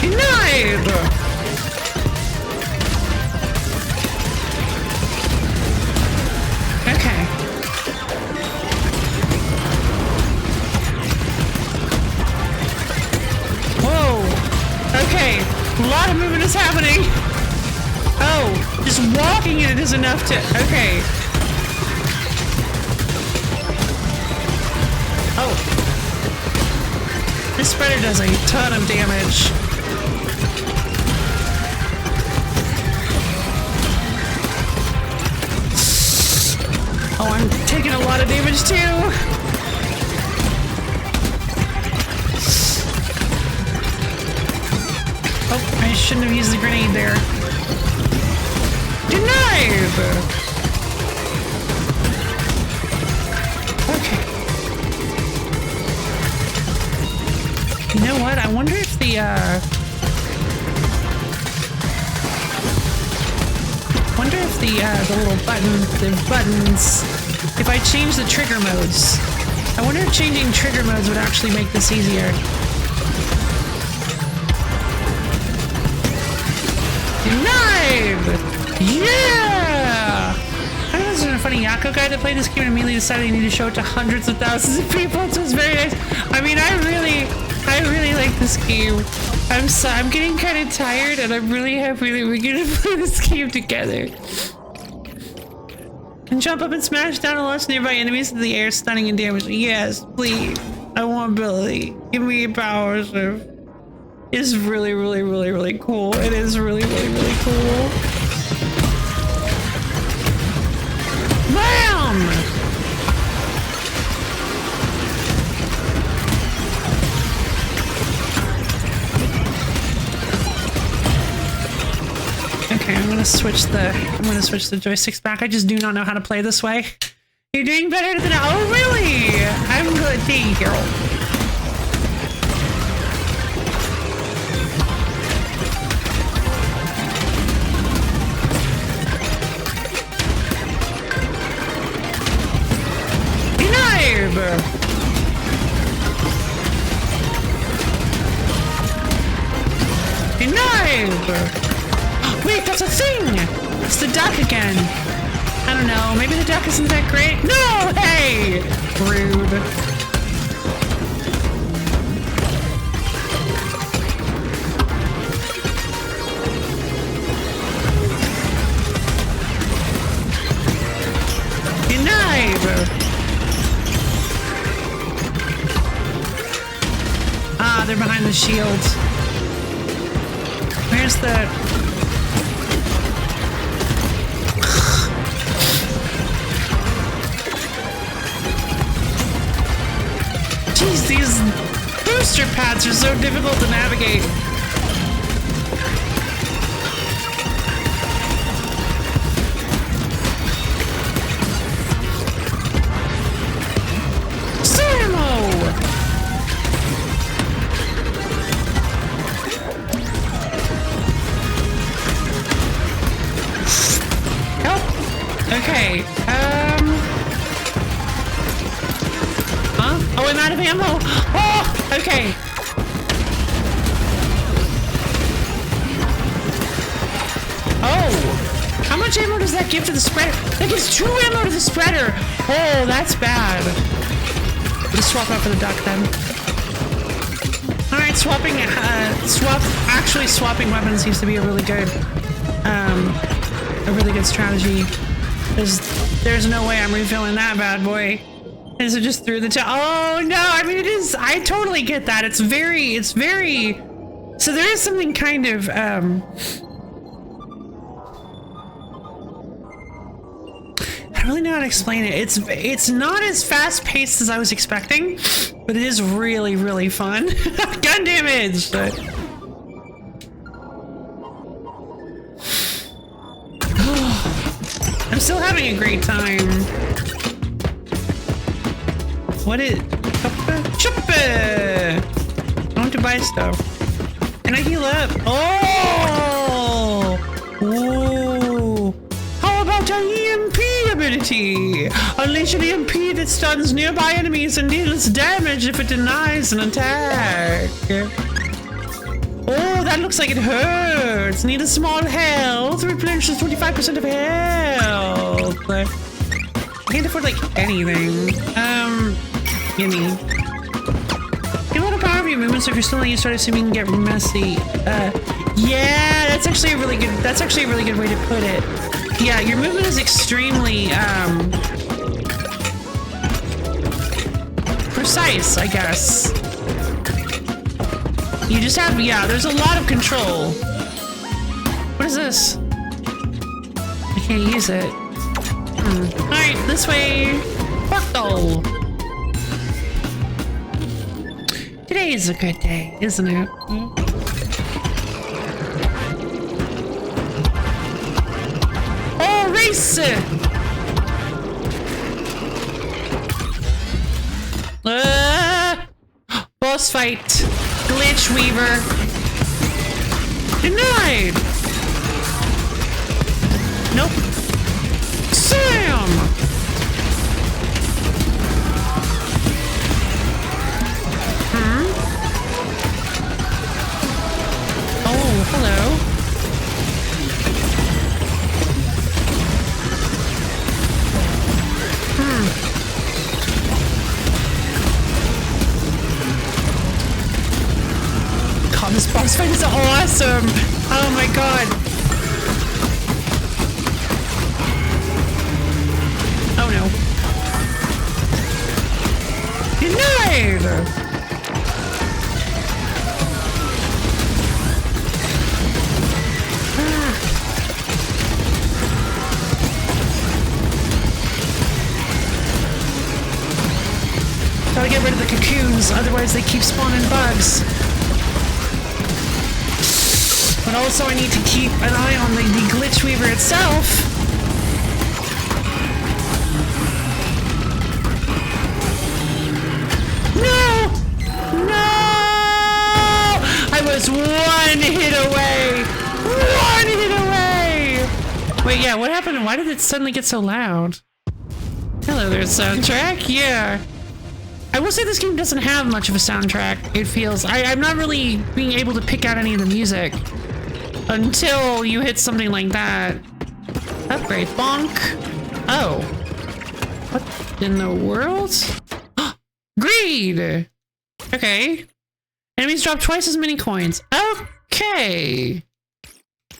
Denied! A lot of movement is happening. Oh, just walking in it is enough to... Okay. Oh. This spreader does a ton of damage. Oh, I'm taking a lot of damage too. I shouldn't have used the grenade there. Denied! Okay. You know what? I wonder if the little buttons, if I change the trigger modes. I wonder if changing trigger modes would actually make this easier. Denied! Yeah! I know there's a funny Yakko guy that played this game and immediately decided he needed to show it to hundreds of thousands of people, so it's very nice. I mean, I really like this game. I'm getting kind of tired, and I'm really happy that we're gonna play this game together. Can jump up and smash down and launch nearby enemies into the air, stunning and damaging. Yes, please. I want ability. Give me powers. It's really, really, really, really cool. It is really, really, really cool. Bam! Okay, I'm gonna switch the joysticks back. I just do not know how to play this way. You're doing better than I. Oh, really? I'm good. Thank you. Wait, that's a thing! It's the duck again. I don't know, maybe the duck isn't that great? No! Hey! Rude. Ah, they're behind the shield. Where's the... Jeez, these booster pads are so difficult to navigate. Okay, Huh? Oh, I'm out of ammo! Oh! Okay. Oh! How much ammo does that give to the spreader? That gives 2 ammo to the spreader! Oh, that's bad. Just swap out for the duck then. Alright, actually swapping weapons seems to be a really good strategy. There's no way I'm refilling that bad boy. Is it just through the oh no, I mean it is, I totally get that. It's very, so there is something kind of, I don't really know how to explain it. It's not as fast paced as I was expecting, but it is really, really fun. Gun damage! I'm still having a great time. What is... Chuppe! I want to buy stuff. Can I heal up? Oh! Ooh! How about an EMP ability? Unleash an EMP that stuns nearby enemies and deals damage if it denies an attack. Oh, that looks like it hurts. Need a small health. Replenishes 25% of health. I can't afford like anything. Gimme. Give a lot of power of your movements. So if you're still not used to it, assuming you can get messy. Yeah, that's actually a really good way to put it. Yeah, your movement is extremely precise, I guess. You just have, yeah, there's a lot of control. What is this? I can't use it. Alright, this way. Portal. Today is a good day, isn't it? Nice! Boss fight. Glitch Weaver. Denied! Nope. Sam! Oh, hello. God, this boss fight is awesome! Oh my god. Oh no. Denied! Gotta get rid of the cocoons, otherwise they keep spawning bugs. But also I need to keep an eye on the Glitch Weaver itself. No! No! I was one hit away! One hit away! Wait, yeah, what happened? Why did it suddenly get so loud? Hello there, soundtrack. Yeah. I will say this game doesn't have much of a soundtrack, it feels. I'm not really being able to pick out any of the music until you hit something like that. Upgrade. Bonk. Oh. What in the world? Greed! Okay. Enemies drop twice as many coins. Okay.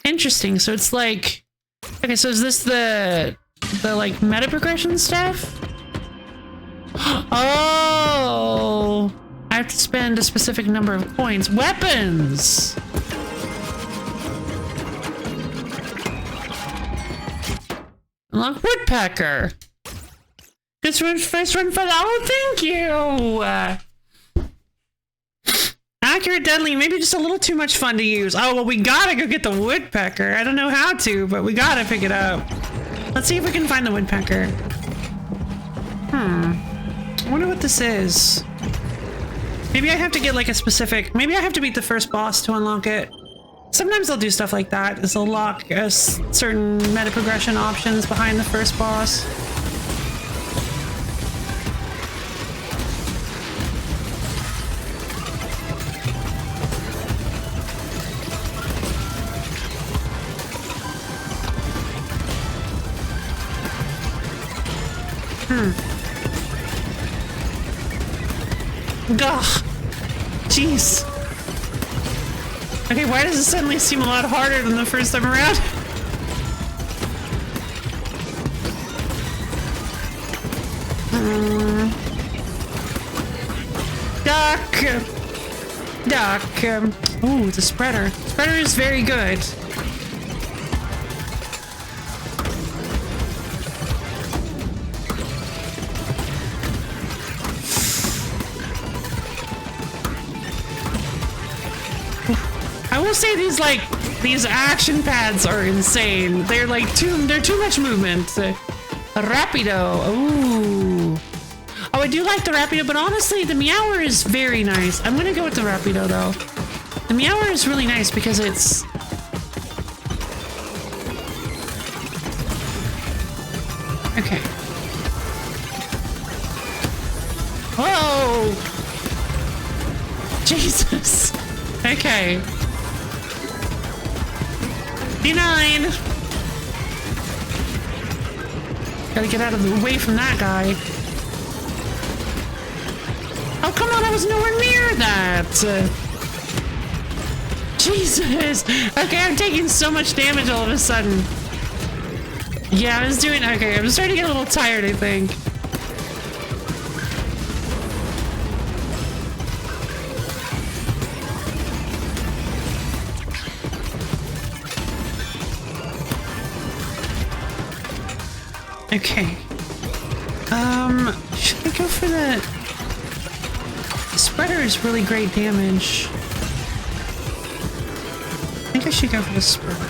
Interesting. So it's like... Okay, so is this the like meta progression stuff? Oh, I have to spend a specific number of coins. Weapons! Unlock Woodpecker. This one's first run for the... Oh, thank you! Accurate, deadly, maybe just a little too much fun to use. Oh, well, we gotta go get the Woodpecker. I don't know how to, but we gotta pick it up. Let's see if we can find the Woodpecker. I wonder what this is. Maybe I have to get like a specific... Maybe I have to beat the first boss to unlock it. Sometimes they'll do stuff like that. They'll lock certain meta progression options behind the first boss. Gah! Jeez. Okay, why does it suddenly seem a lot harder than the first time around? Duck! Duck! Ooh, the spreader. Spreader is very good. I will say these action pads are insane. They're like too much movement. Rapido. Ooh. Oh, I do like the Rapido, but honestly, the Meower is very nice. I'm gonna go with the Rapido though. The Meower is really nice because it's... Okay. Whoa! Jesus. Okay. D9! Gotta get out of the way from that guy. Oh, come on, I was nowhere near that! Jesus! Okay, I'm taking so much damage all of a sudden. Yeah, I was doing... Okay, I'm starting to get a little tired, I think. Okay. Should I go for the spreader is really great damage. I think I should go for the spreader.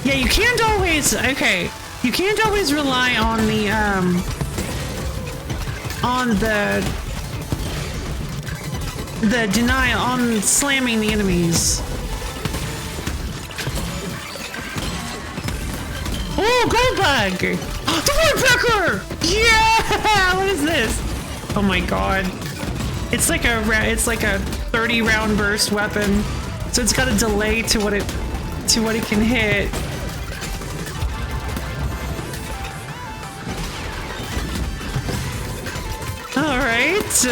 Yeah, you can't always, okay, you can't always rely on the denial, on slamming the enemies. Oh, gold bug! The woodpecker! Yeah! What is this? Oh my god. It's like a 30 round burst weapon. So it's got a delay to what it can hit. All right.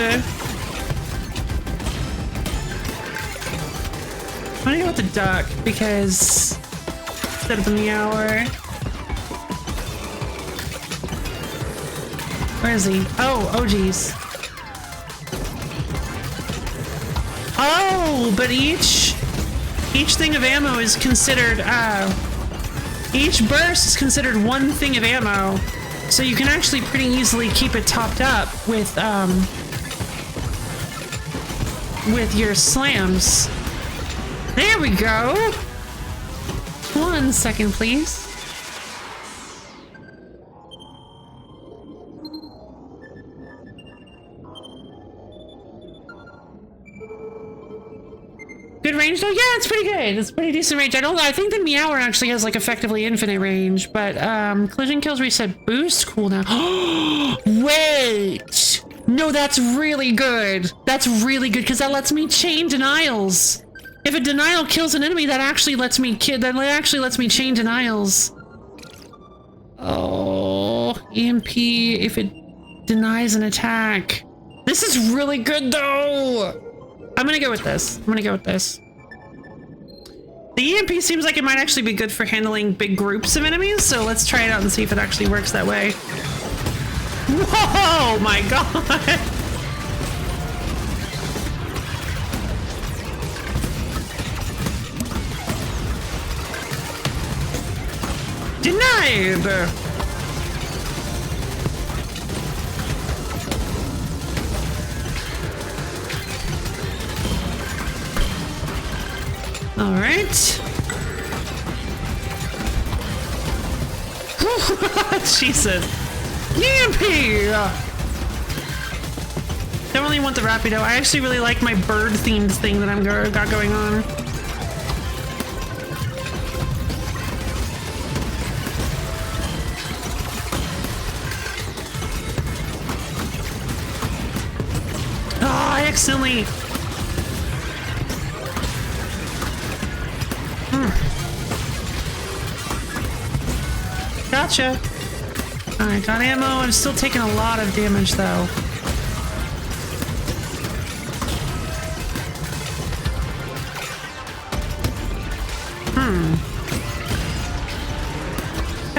I'm gonna go with the duck because instead of the meower. Where is he? Oh geez. Oh, but each thing of ammo is considered, each burst is considered one thing of ammo. So you can actually pretty easily keep it topped up with your slams. There we go. 1 second, please. Good range though? Yeah, it's pretty good. It's pretty decent range. I think the Meower actually has like effectively infinite range, but collision kills reset boost cooldown. Wait! No, that's really good. That's really good because that lets me chain denials. If a denial kills an enemy, that actually lets me chain denials. Oh, EMP if it denies an attack. This is really good though. I'm gonna go with this. The EMP seems like it might actually be good for handling big groups of enemies, so let's try it out and see if it actually works that way. Whoa, my god! Denied! All right. Jesus. EMP! Don't really want the Rapido. I actually really like my bird-themed thing that I've got going on. Oh, I accidentally... Gotcha. Alright, got ammo. I'm still taking a lot of damage though.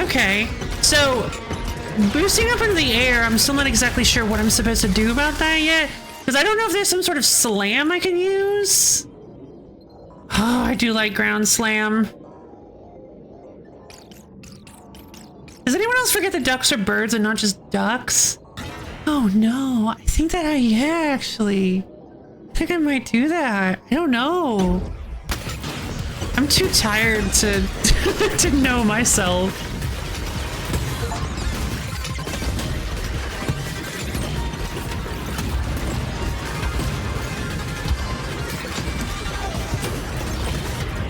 Okay, so boosting up into the air, I'm still not exactly sure what I'm supposed to do about that yet. Because I don't know if there's some sort of slam I can use. Oh, I do like ground slam. Does anyone else forget that ducks are birds and not just ducks? Oh no, I think that actually. I think I might do that. I don't know. I'm too tired to to know myself.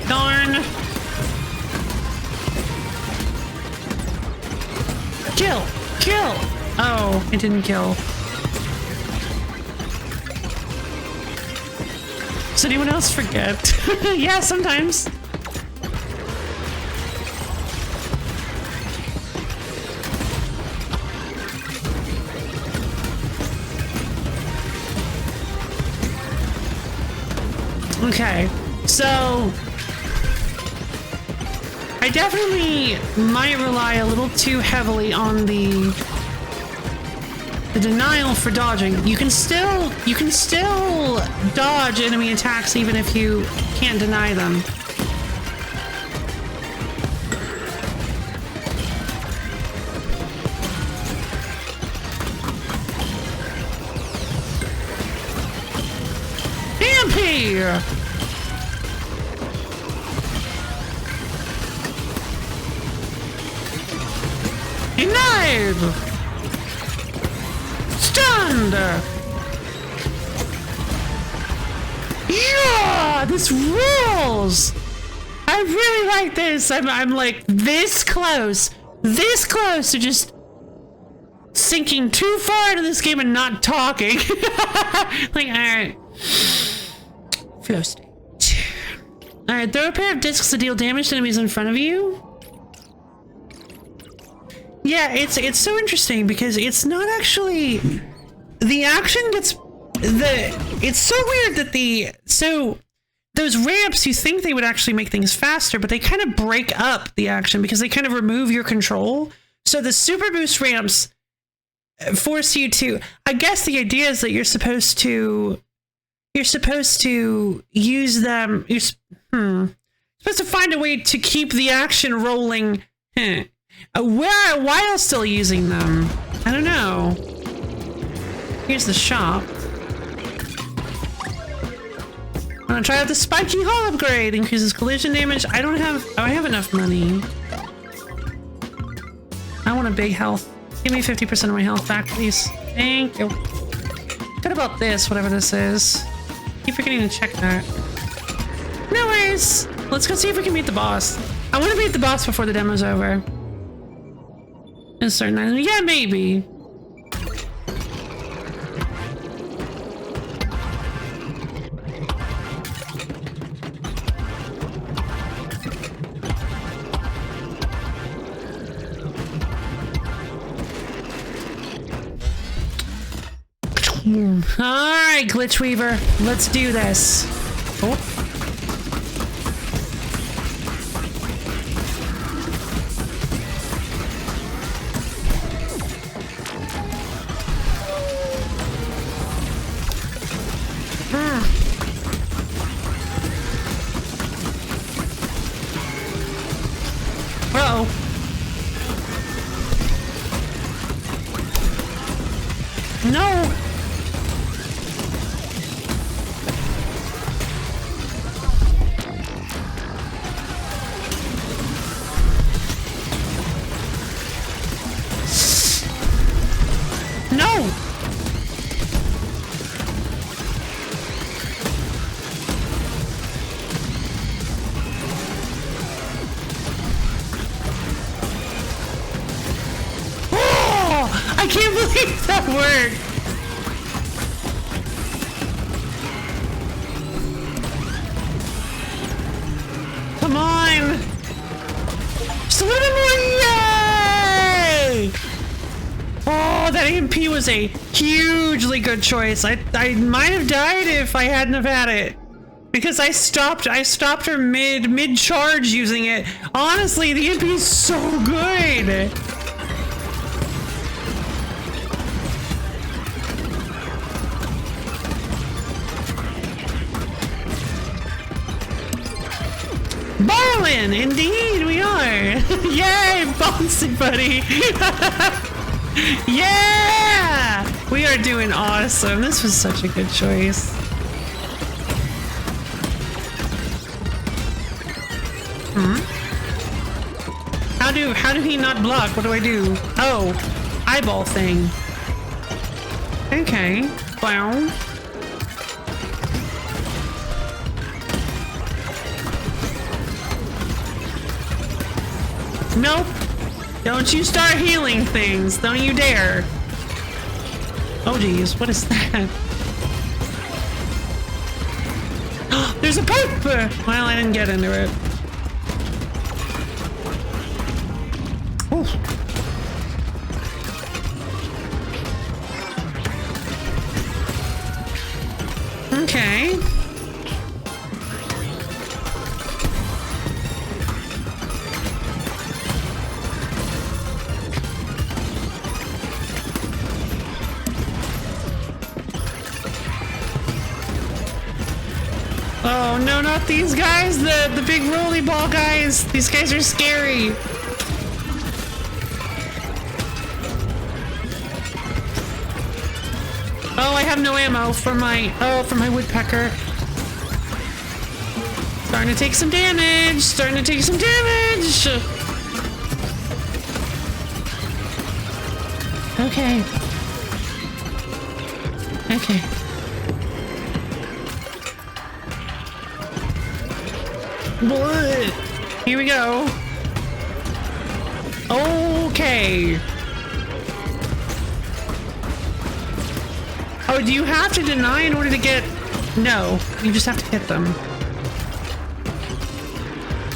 Darn. Kill! Kill! Oh, it didn't kill. Does anyone else forget? Yeah, sometimes. Okay, so I definitely might rely a little too heavily on the denial for dodging. You can still dodge enemy attacks even if you can't deny them. EMP! Denied! Stunned! Yeah! This rules! I really like this. I'm like this close to just sinking too far into this game and not talking. Like, alright. Flow state. Alright, throw a pair of discs to deal damage to enemies in front of you. Yeah, it's so interesting because it's not actually the action gets it's so weird that those ramps, you think they would actually make things faster, but they kind of break up the action because they kind of remove your control. So the super boost ramps force you to, I guess the idea is that you're supposed to use them. You're supposed to find a way to keep the action rolling while still using them. I don't know. Here's the shop. I'm gonna try out the spiky hull upgrade. Increases collision damage. I have enough money. I want a big health. Give me 50% of my health back, please. Thank you. What about this, whatever this is? Keep forgetting to check that. No worries. Let's go see if we can beat the boss. I want to beat the boss before the demo's over. In certain items. Yeah, maybe. Alright, Glitch Weaver. Let's do this. Oh. Uh-oh. No! No! Oh! I can't believe that worked! Come on! Just a little bit more! Yay! Oh, that EMP was a hugely good choice. I might have died if I hadn't have had it. Because I stopped her mid-charge using it. Honestly, the EMP is so good. Ballin'! Indeed, we are! Yay, bouncy buddy! Yeah! We are doing awesome. This was such a good choice. How do he not block? What do I do? Oh, eyeball thing. Okay. Wow. Nope. Don't you start healing things. Don't you dare. Oh geez, what is that? There's a pipe! Well, I didn't get into it. Oof. Okay. Oh no, not these guys, the big rolly ball guys. These guys are scary. Oh, I have no ammo for my woodpecker. Starting to take some damage. Starting to take some damage. Okay. Okay. What? Here we go. Okay. Oh, do you have to deny in order to get... No, you just have to hit them.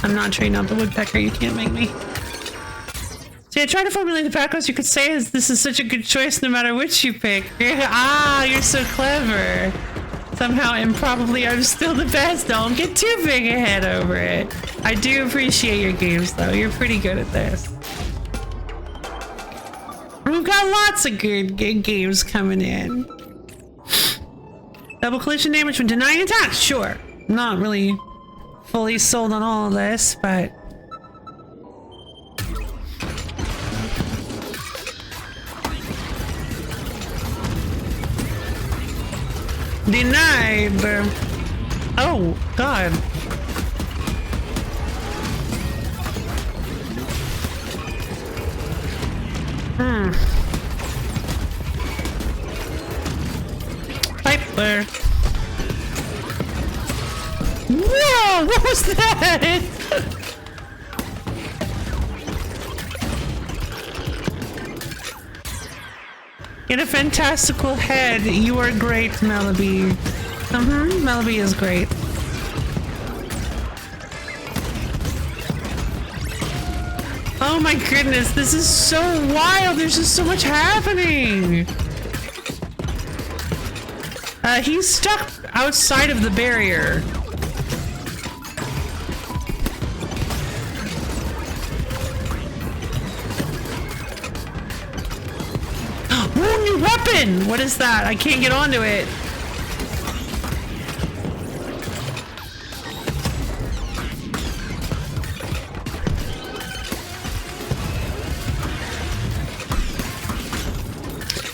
I'm not trading out the woodpecker, you can't make me. See, I tried to formulate the backgrounds you could say is this is such a good choice no matter which you pick. Ah, you're so clever. Somehow, improbably, I'm still the best. Don't get too big a head over it. I do appreciate your games, though. You're pretty good at this. We've got lots of good games coming in. Double collision damage when denying attacks. Sure. Not really fully sold on all of this, but... Denied. Oh, God. Piper. Whoa, what was that? Get a fantastical head. You are great, Melody. Melody is great. Oh my goodness, this is so wild. There's just so much happening. He's stuck outside of the barrier. Ooh, new weapon! What is that? I can't get onto it.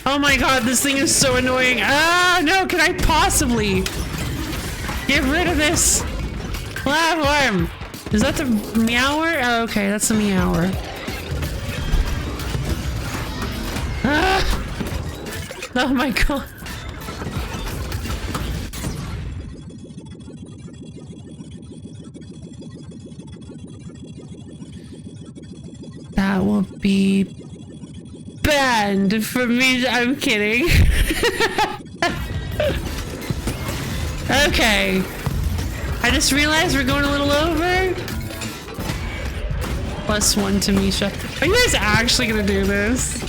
Oh my god, this thing is so annoying. Ah, no, can I possibly get rid of this platform? Is that the meower? Oh, okay, that's the meower. Ah! Oh my god. That will be banned for me. I'm kidding. Okay. I just realized we're going a little over. +1 to Misha. Are you guys actually gonna do this?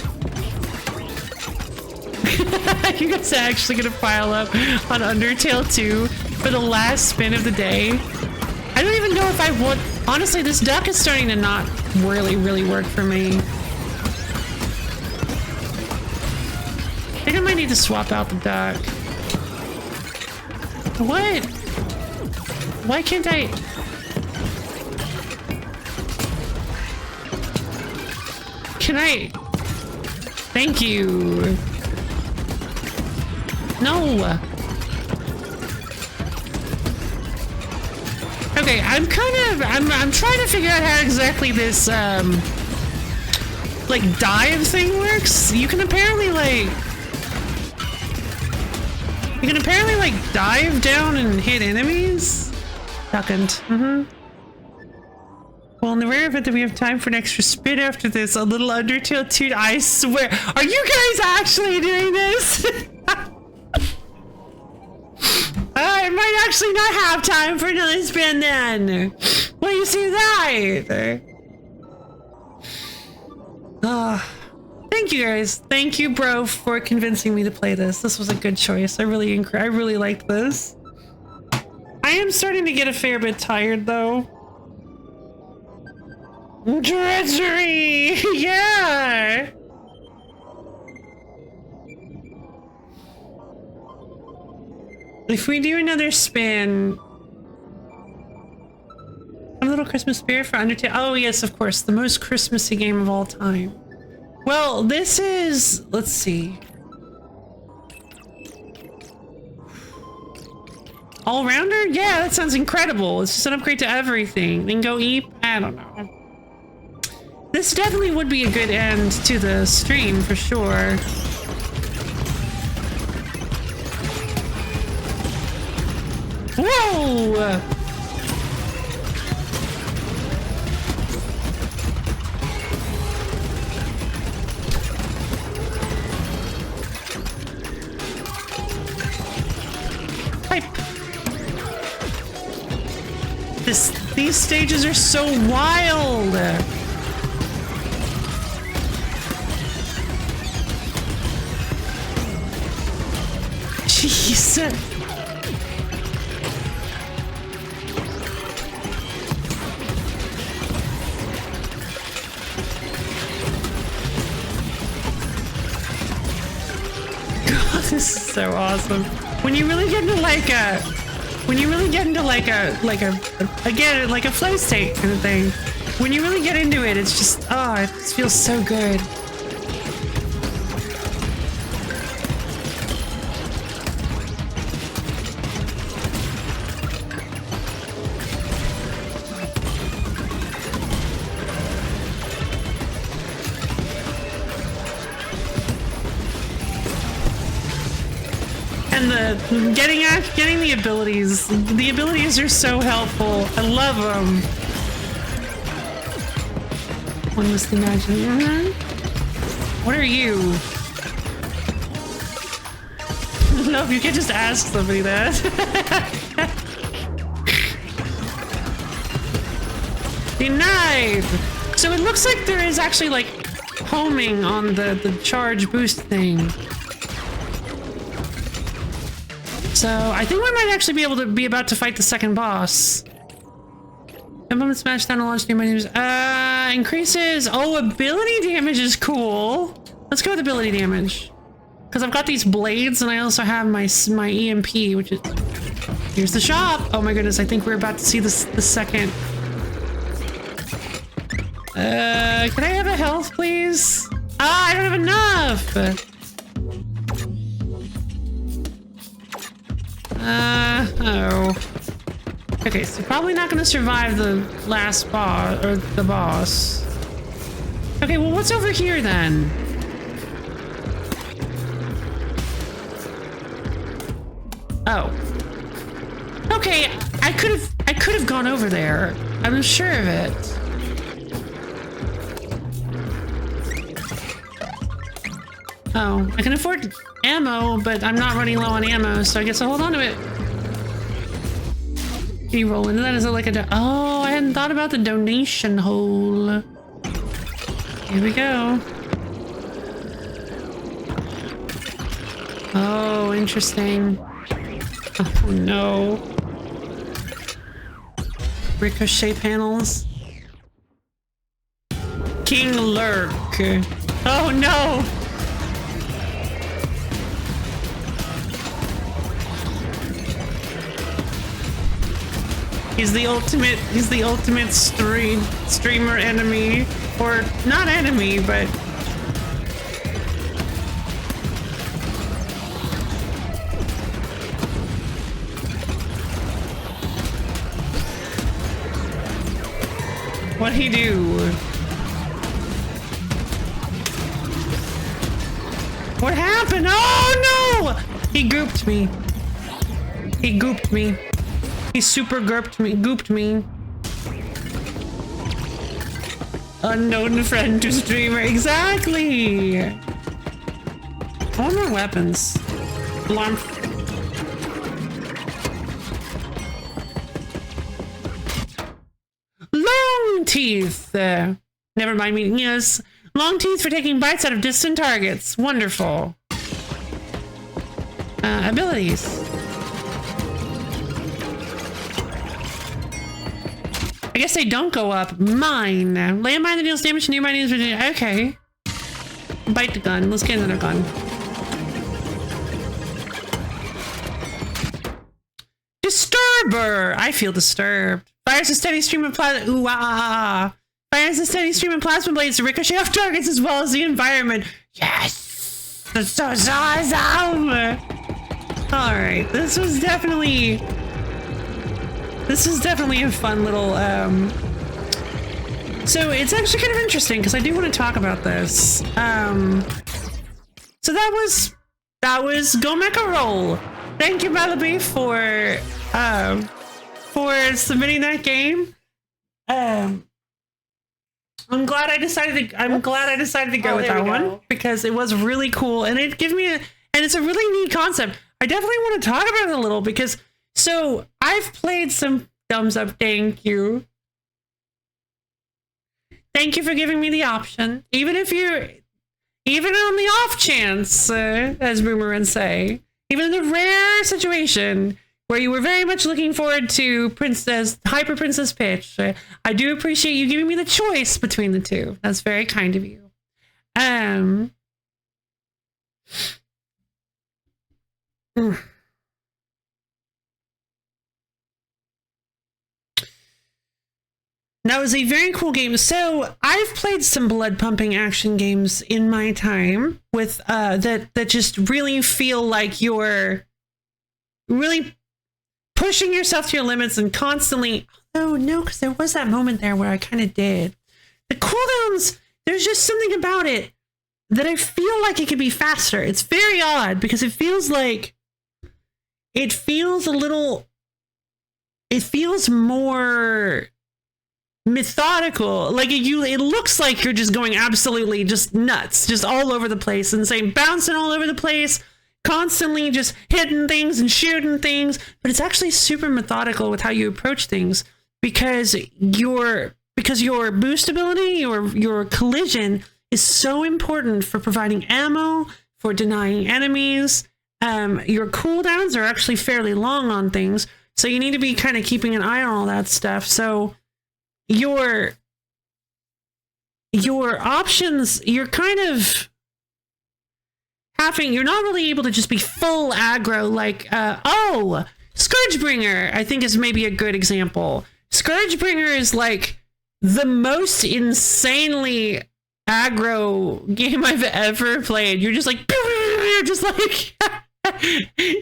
You guys are actually gonna pile up on Undertale 2 for the last spin of the day? I don't even know if I would. Honestly, this duck is starting to not really work for me. I think I might need to swap out the duck. What? Why can't I? Can I? Thank you. No. Okay, I'm trying to figure out how exactly this like dive thing works. You can apparently dive down and hit enemies. Second. Well, in the rare event that we have time for an extra spin after this, a little Undertale 2, I swear. Are you guys actually doing this? I might actually not have time for another spin then. Well, you see that? Thank you guys. Thank you, bro, for convincing me to play this. This was a good choice. I really liked this. I am starting to get a fair bit tired, though. Treachery! Yeah! If we do another spin... A little Christmas spirit for Undertale. Oh, yes, of course. The most Christmassy game of all time. Well, this is... Let's see. All-rounder? Yeah, that sounds incredible. It's just an upgrade to everything. Then go eat? I don't know. this definitely would be a good end to the stream for sure. Whoa! These stages are so wild. Jeez. God, this is so awesome. When you really get into like a again, like a flow state kind of thing. When you really get into it, it's just, oh, it just feels so good. And getting the abilities. The abilities are so helpful. I love them. One must imagine. What are you? No, you can just ask somebody that. Denied! So it looks like there is actually like homing on the charge boost thing. So I think we might actually be able to be about to fight the second boss. Implement smash down to launch new menus. Increases. Oh, ability damage is cool. Let's go with ability damage. Because I've got these blades and I also have my EMP, which is... Here's the shop. Oh my goodness, I think we're about to see the second. Can I have a health, please? Ah, I don't have enough. Oh. Okay, so probably not gonna survive the last boss, or the boss. Okay, well, what's over here then? Oh. Okay, I could have gone over there. I'm sure of it. Oh, I can afford ammo, but I'm not running low on ammo, so I guess I'll hold on to it. Can you roll into that? Is it like a oh, I hadn't thought about the donation hole. Here we go. Oh, interesting. Oh no. Ricochet panels. King Lurk. Oh no! He's the ultimate streamer enemy. Or not enemy, but what'd he do? What happened? Oh no! He gooped me. He gooped me. He super gooped me. Unknown friend to streamer. Exactly! I want more weapons. Alarm. Long teeth! Never mind meaning yes. Long teeth for taking bites out of distant targets. Wonderful. Abilities. I guess they don't go up. Mine. Landmine that deals damage to nearby enemies. Okay. Bite the gun. Let's get another gun. Disturber. I feel disturbed. Fires a steady stream of plasma. Ooh, ah. Fires a steady stream of plasma blades to ricochet off targets as well as the environment. Yes. That's so awesome. All right. This was definitely a fun little So it's actually kind of interesting because I do want to talk about this. So that was Go Mecha Roll. Thank you, Malaby, for submitting that game. I'm glad I decided to go with that one because it was really cool and it gives me and it's a really neat concept. I definitely want to talk about it a little because so I've played some thumbs up. Thank you. Thank you for giving me the option. Even on the off chance, as Boomerang say, even in the rare situation where you were very much looking forward to Hyper Princess Peach, I do appreciate you giving me the choice between the two. That's very kind of you. That was a very cool game. So I've played some blood pumping action games in my time with that just really feel like you're really pushing yourself to your limits and constantly. Oh no, because there was that moment there where I kind of did. The cooldowns, there's just something about it that I feel like it could be faster. It's very odd because it feels more methodical. Like it looks like you're just going absolutely just nuts, just all over the place, insane, bouncing all over the place, constantly just hitting things and shooting things. But it's actually super methodical with how you approach things because your boost ability, your collision is so important for providing ammo, for denying enemies. Your cooldowns are actually fairly long on things, so you need to be kind of keeping an eye on all that stuff. So your options, you're kind of you're not really able to just be full aggro like Scourgebringer, I think is maybe a good example. Scourgebringer is like the most insanely aggro game I've ever played. You're just like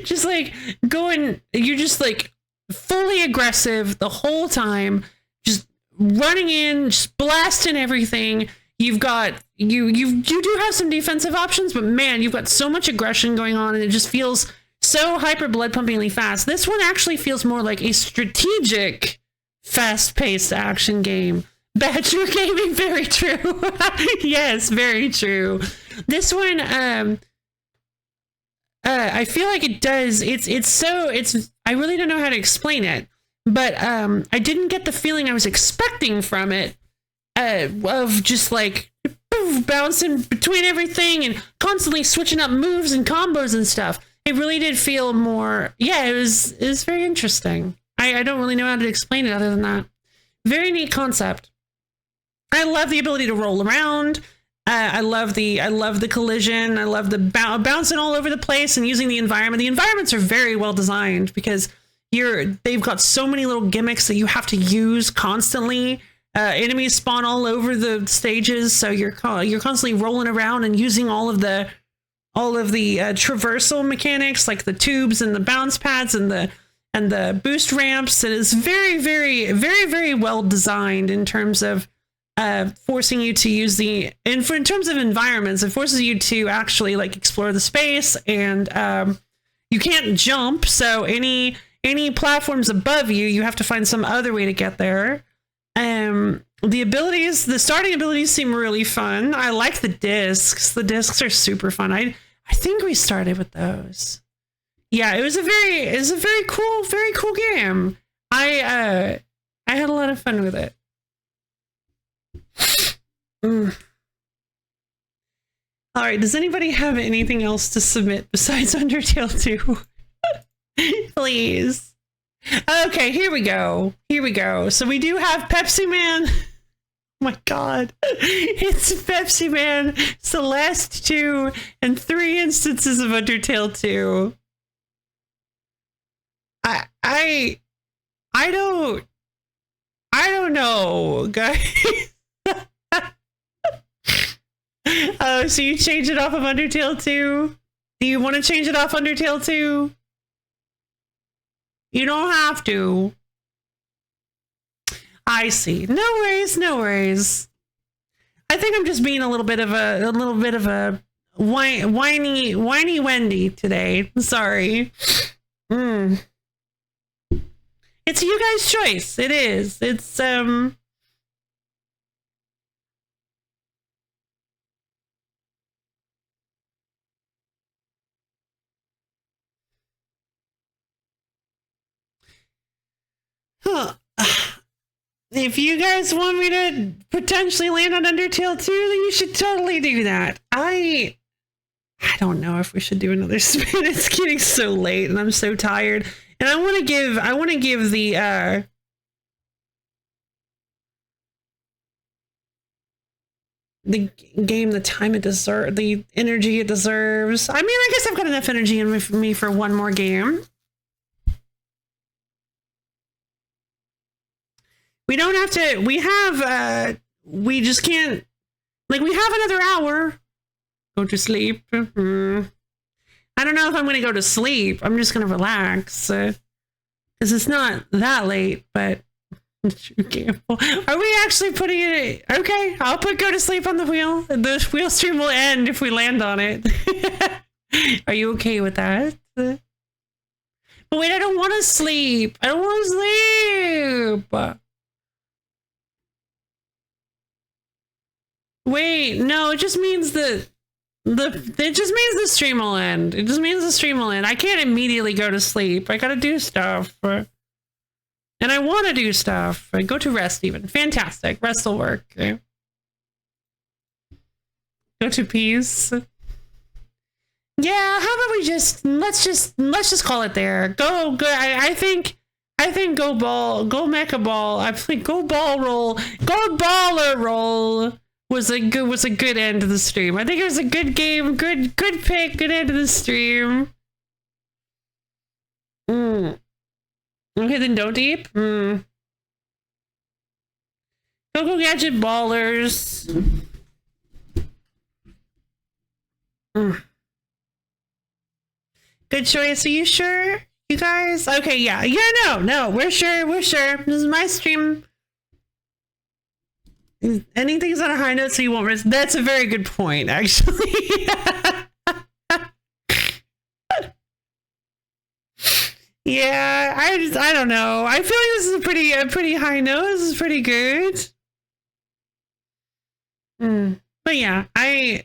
just like going, you're just like fully aggressive the whole time, just running in, just blasting everything. You've got you do have some defensive options, but man, you've got so much aggression going on and it just feels so hyper blood pumpingly fast. This one actually feels more like a strategic, fast-paced action game. Badger Gaming, very true. Yes, very true. This one, I feel like it does. I really don't know how to explain it, but I didn't get the feeling I was expecting from it, of just like bouncing between everything and constantly switching up moves and combos and stuff. It really did feel more. Yeah, it was very interesting. I don't really know how to explain it other than that. Very neat concept. I love the ability to roll around. I love the collision. I love the bouncing all over the place and using the environment. The environments are very well designed because they've got so many little gimmicks that you have to use constantly. Enemies spawn all over the stages, so you're constantly rolling around and using all of the traversal mechanics like the tubes and the bounce pads and the boost ramps. It is very, very, very, very well designed in terms of forcing you to use in terms of environments. It forces you to actually like explore the space, and you can't jump, so any platforms above you have to find some other way to get there. The starting abilities seem really fun. I like the discs. The discs are super fun. I think we started with those. Yeah, it was a very cool game. I had a lot of fun with it. All right, does anybody have anything else to submit besides Undertale 2? Please. Okay, here we go. So we do have Pepsi Man. Oh my god. It's Pepsi Man. It's the last 2 and 3 instances of Undertale 2. I don't know, guys. Oh, so you change it off of Undertale 2? Do you want to change it off Undertale 2? You don't have to. I see. No worries, no worries. I think I'm just being a little bit of a whiny Wendy today. Sorry. It's you guys' choice. It is. It's huh. If you guys want me to potentially land on Undertale 2, then you should totally do that. I don't know if we should do another spin. It's getting so late and I'm so tired. And I want to give the game the time it deserves, the energy it deserves. I mean, I guess I've got enough energy in me for one more game. We don't have to, we just can't, like, we have another hour. Go to sleep. I don't know if I'm going to go to sleep. I'm just going to relax. Because it's not that late, but are we actually putting it? Okay, I'll put go to sleep on the wheel. The wheel stream will end if we land on it. Are you okay with that? But wait, I don't want to sleep. I don't want to sleep. Wait, no, it just means that it just means the stream will end. It just means the stream will end. I can't immediately go to sleep. I gotta do stuff. And I want to do stuff. Go to rest even. Fantastic. Rest will work. Okay. Go to peace. Yeah, how about we let's just call it there. Go. I think go mecha ball. I think go ball roll. Go baller roll. Was a good end to the stream. I think it was a good game, good pick, good end to the stream. Okay, then don't deep. Go gadget ballers. Good choice. Are you sure, you guys? Okay, yeah, no, we're sure. This is my stream. Anything's on a high note, so you won't risk. That's a very good point, actually. Yeah, I don't know. I feel like this is a pretty high note. This is pretty good. But yeah, my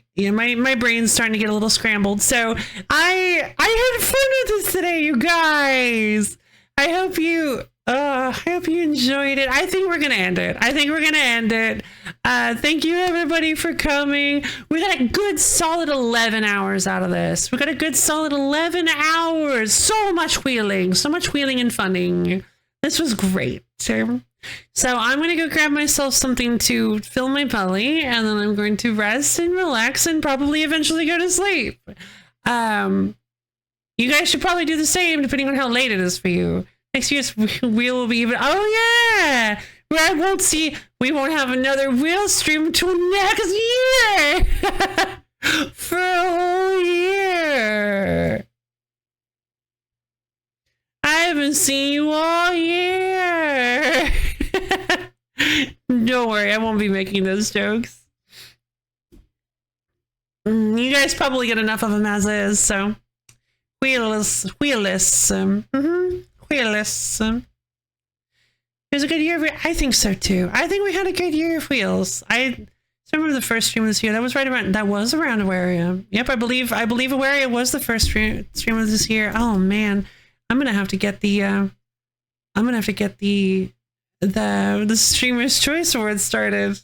brain's starting to get a little scrambled. So I had fun with this today, you guys. I hope you enjoyed it. I think we're gonna end it. Thank you everybody for coming. We got a good solid 11 hours out of this. We got a good solid 11 hours. So much wheeling and funning. This was great. So I'm gonna go grab myself something to fill my belly, and then I'm going to rest and relax and probably eventually go to sleep. You guys should probably do the same depending on how late it is for you. Next year's wheel will be even. Oh yeah, we won't have another wheel stream till next year. For a whole year. I haven't seen you all year. Don't worry, I won't be making those jokes. You guys probably get enough of them as is, so wheelless. Wheelless. It was a good year. I think so too. I think we had a good year of wheels. I remember the first stream of this year. That was around Awaria. Yep, I believe Awaria was the first stream of this year. Oh man, I'm gonna have to get the the Streamer's Choice Awards started.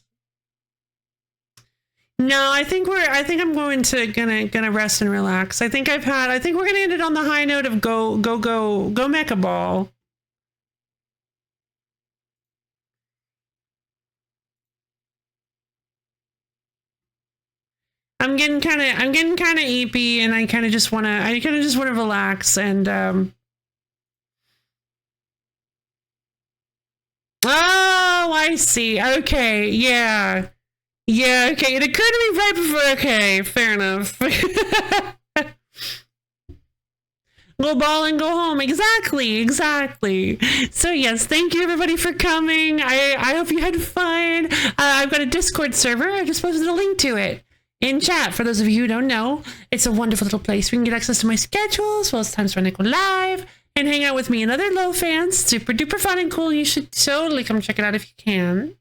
No, I think I'm gonna rest and relax. I think we're gonna end it on the high note of go mecha ball. I'm getting kind of eepy, and I kind of just wanna relax and oh, I see. Okay, yeah. Yeah, okay, it occurred to me right before. Okay, fair enough. Go ball and go home. Exactly. So yes, thank you everybody for coming. I hope you had fun. I've got a Discord server. I just posted a link to it in chat. For those of you who don't know, it's a wonderful little place. We can get access to my schedule as well as times when I go live and hang out with me and other low fans. Super duper fun and cool. You should totally come check it out if you can.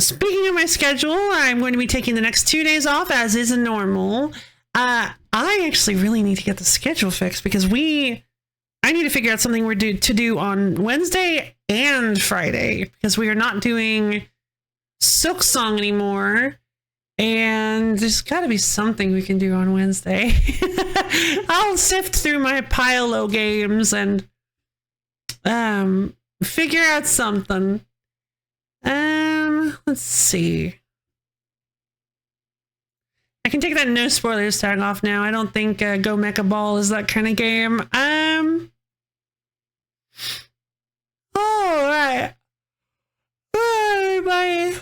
Speaking of my schedule, I'm going to be taking the next 2 days off as is normal. I actually really need to get the schedule fixed because I need to figure out something we're to do on Wednesday and Friday because we are not doing Silk Song anymore. And there's got to be something we can do on Wednesday. I'll sift through my pile of games and figure out something. Let's see. I can take that no spoilers tag off now. I don't think Go Mecha Ball is that kind of game. All right. Bye, everybody.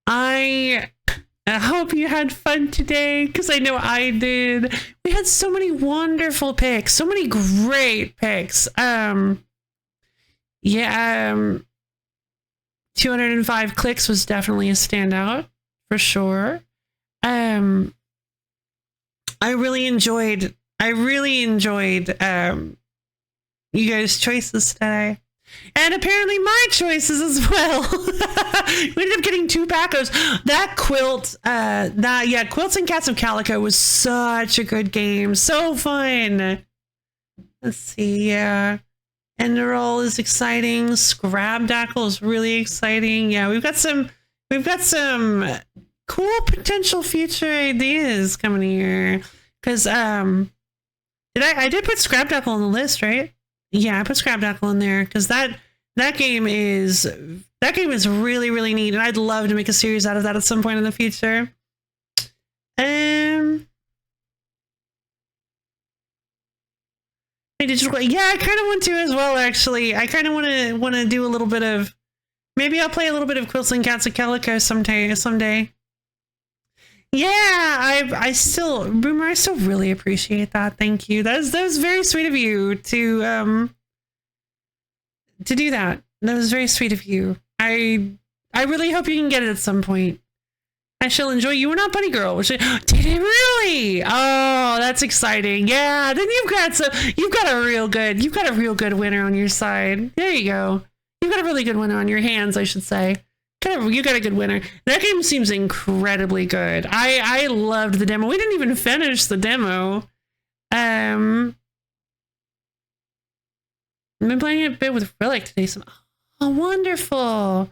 I hope you had fun today because I know I did. We had so many wonderful picks, so many great picks. 205 clicks was definitely a standout for sure. I really enjoyed you guys' choices today. And apparently my choices as well. We ended up getting 2 Pacos. That quilt, Quilts and Cats of Calico was such a good game. So fun. Let's see, yeah. Enderroll is exciting. Scrabdackle is really exciting. Yeah, we've got some cool potential future ideas coming here. Because I did put Scrabdackle on the list, right? Yeah, I put Scrabdackle in there because that game is really, really neat, and I'd love to make a series out of that at some point in the future. Digital, yeah, I kind of want to as well. Actually, I kind of want to do a little bit of. Maybe I'll play a little bit of Quilts and Cats of Calico someday. Yeah, I still really appreciate that. Thank you. That was very sweet of you to do that. That was very sweet of you. I really hope you can get it at some point. I shall enjoy. You were not Bunny Girl. Did it really? Oh, that's exciting. Yeah, then you've got a real good winner on your side. There you go. You've got a really good winner on your hands, I should say. You got a good winner. That game seems incredibly good. I loved the demo. We didn't even finish the demo. I've been playing it a bit with Relic today. Oh, wonderful.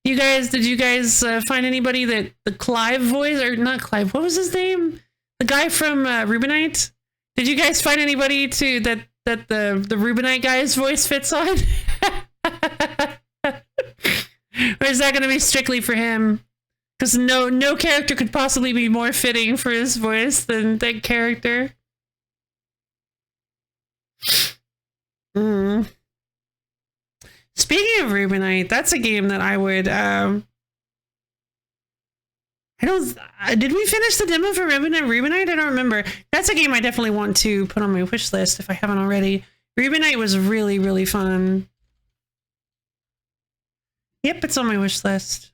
Did you guys find anybody that the Clive voice, or not Clive, what was his name? The guy from Rubinite? Did you guys find anybody that the Rubinite guy's voice fits on? Or is that going to be strictly for him? Because no character could possibly be more fitting for his voice than that character. Speaking of Rubinite, that's a game that I would. Did we finish the demo for Rubinite? I don't remember. That's a game I definitely want to put on my wish list if I haven't already. Rubinite was really, really fun. Yep, it's on my wish list.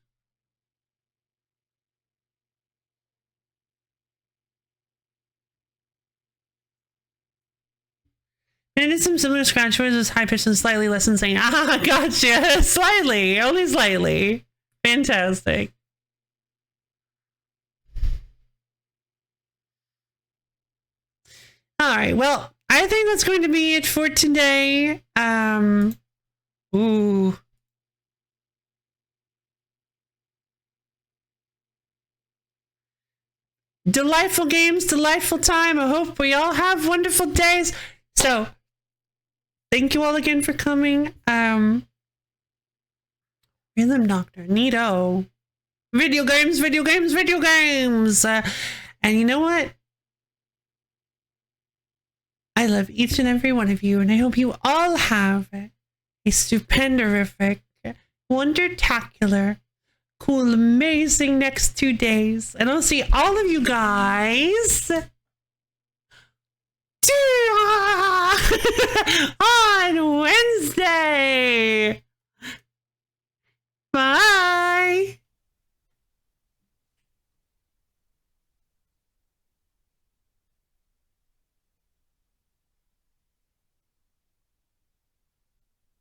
And it did some similar scratch noises, high pitched and slightly less insane. Ah, gotcha. Slightly, only slightly. Fantastic. All right, well, I think that's going to be it for today. Ooh. Delightful games, delightful time. I hope we all have wonderful days. So, thank you all again for coming. Rhythm Doctor, neato. Video games. And you know what? I love each and every one of you, and I hope you all have a stupendorific, wondertacular, cool, amazing next 2 days. And I'll see all of you guys on Wednesday. Bye.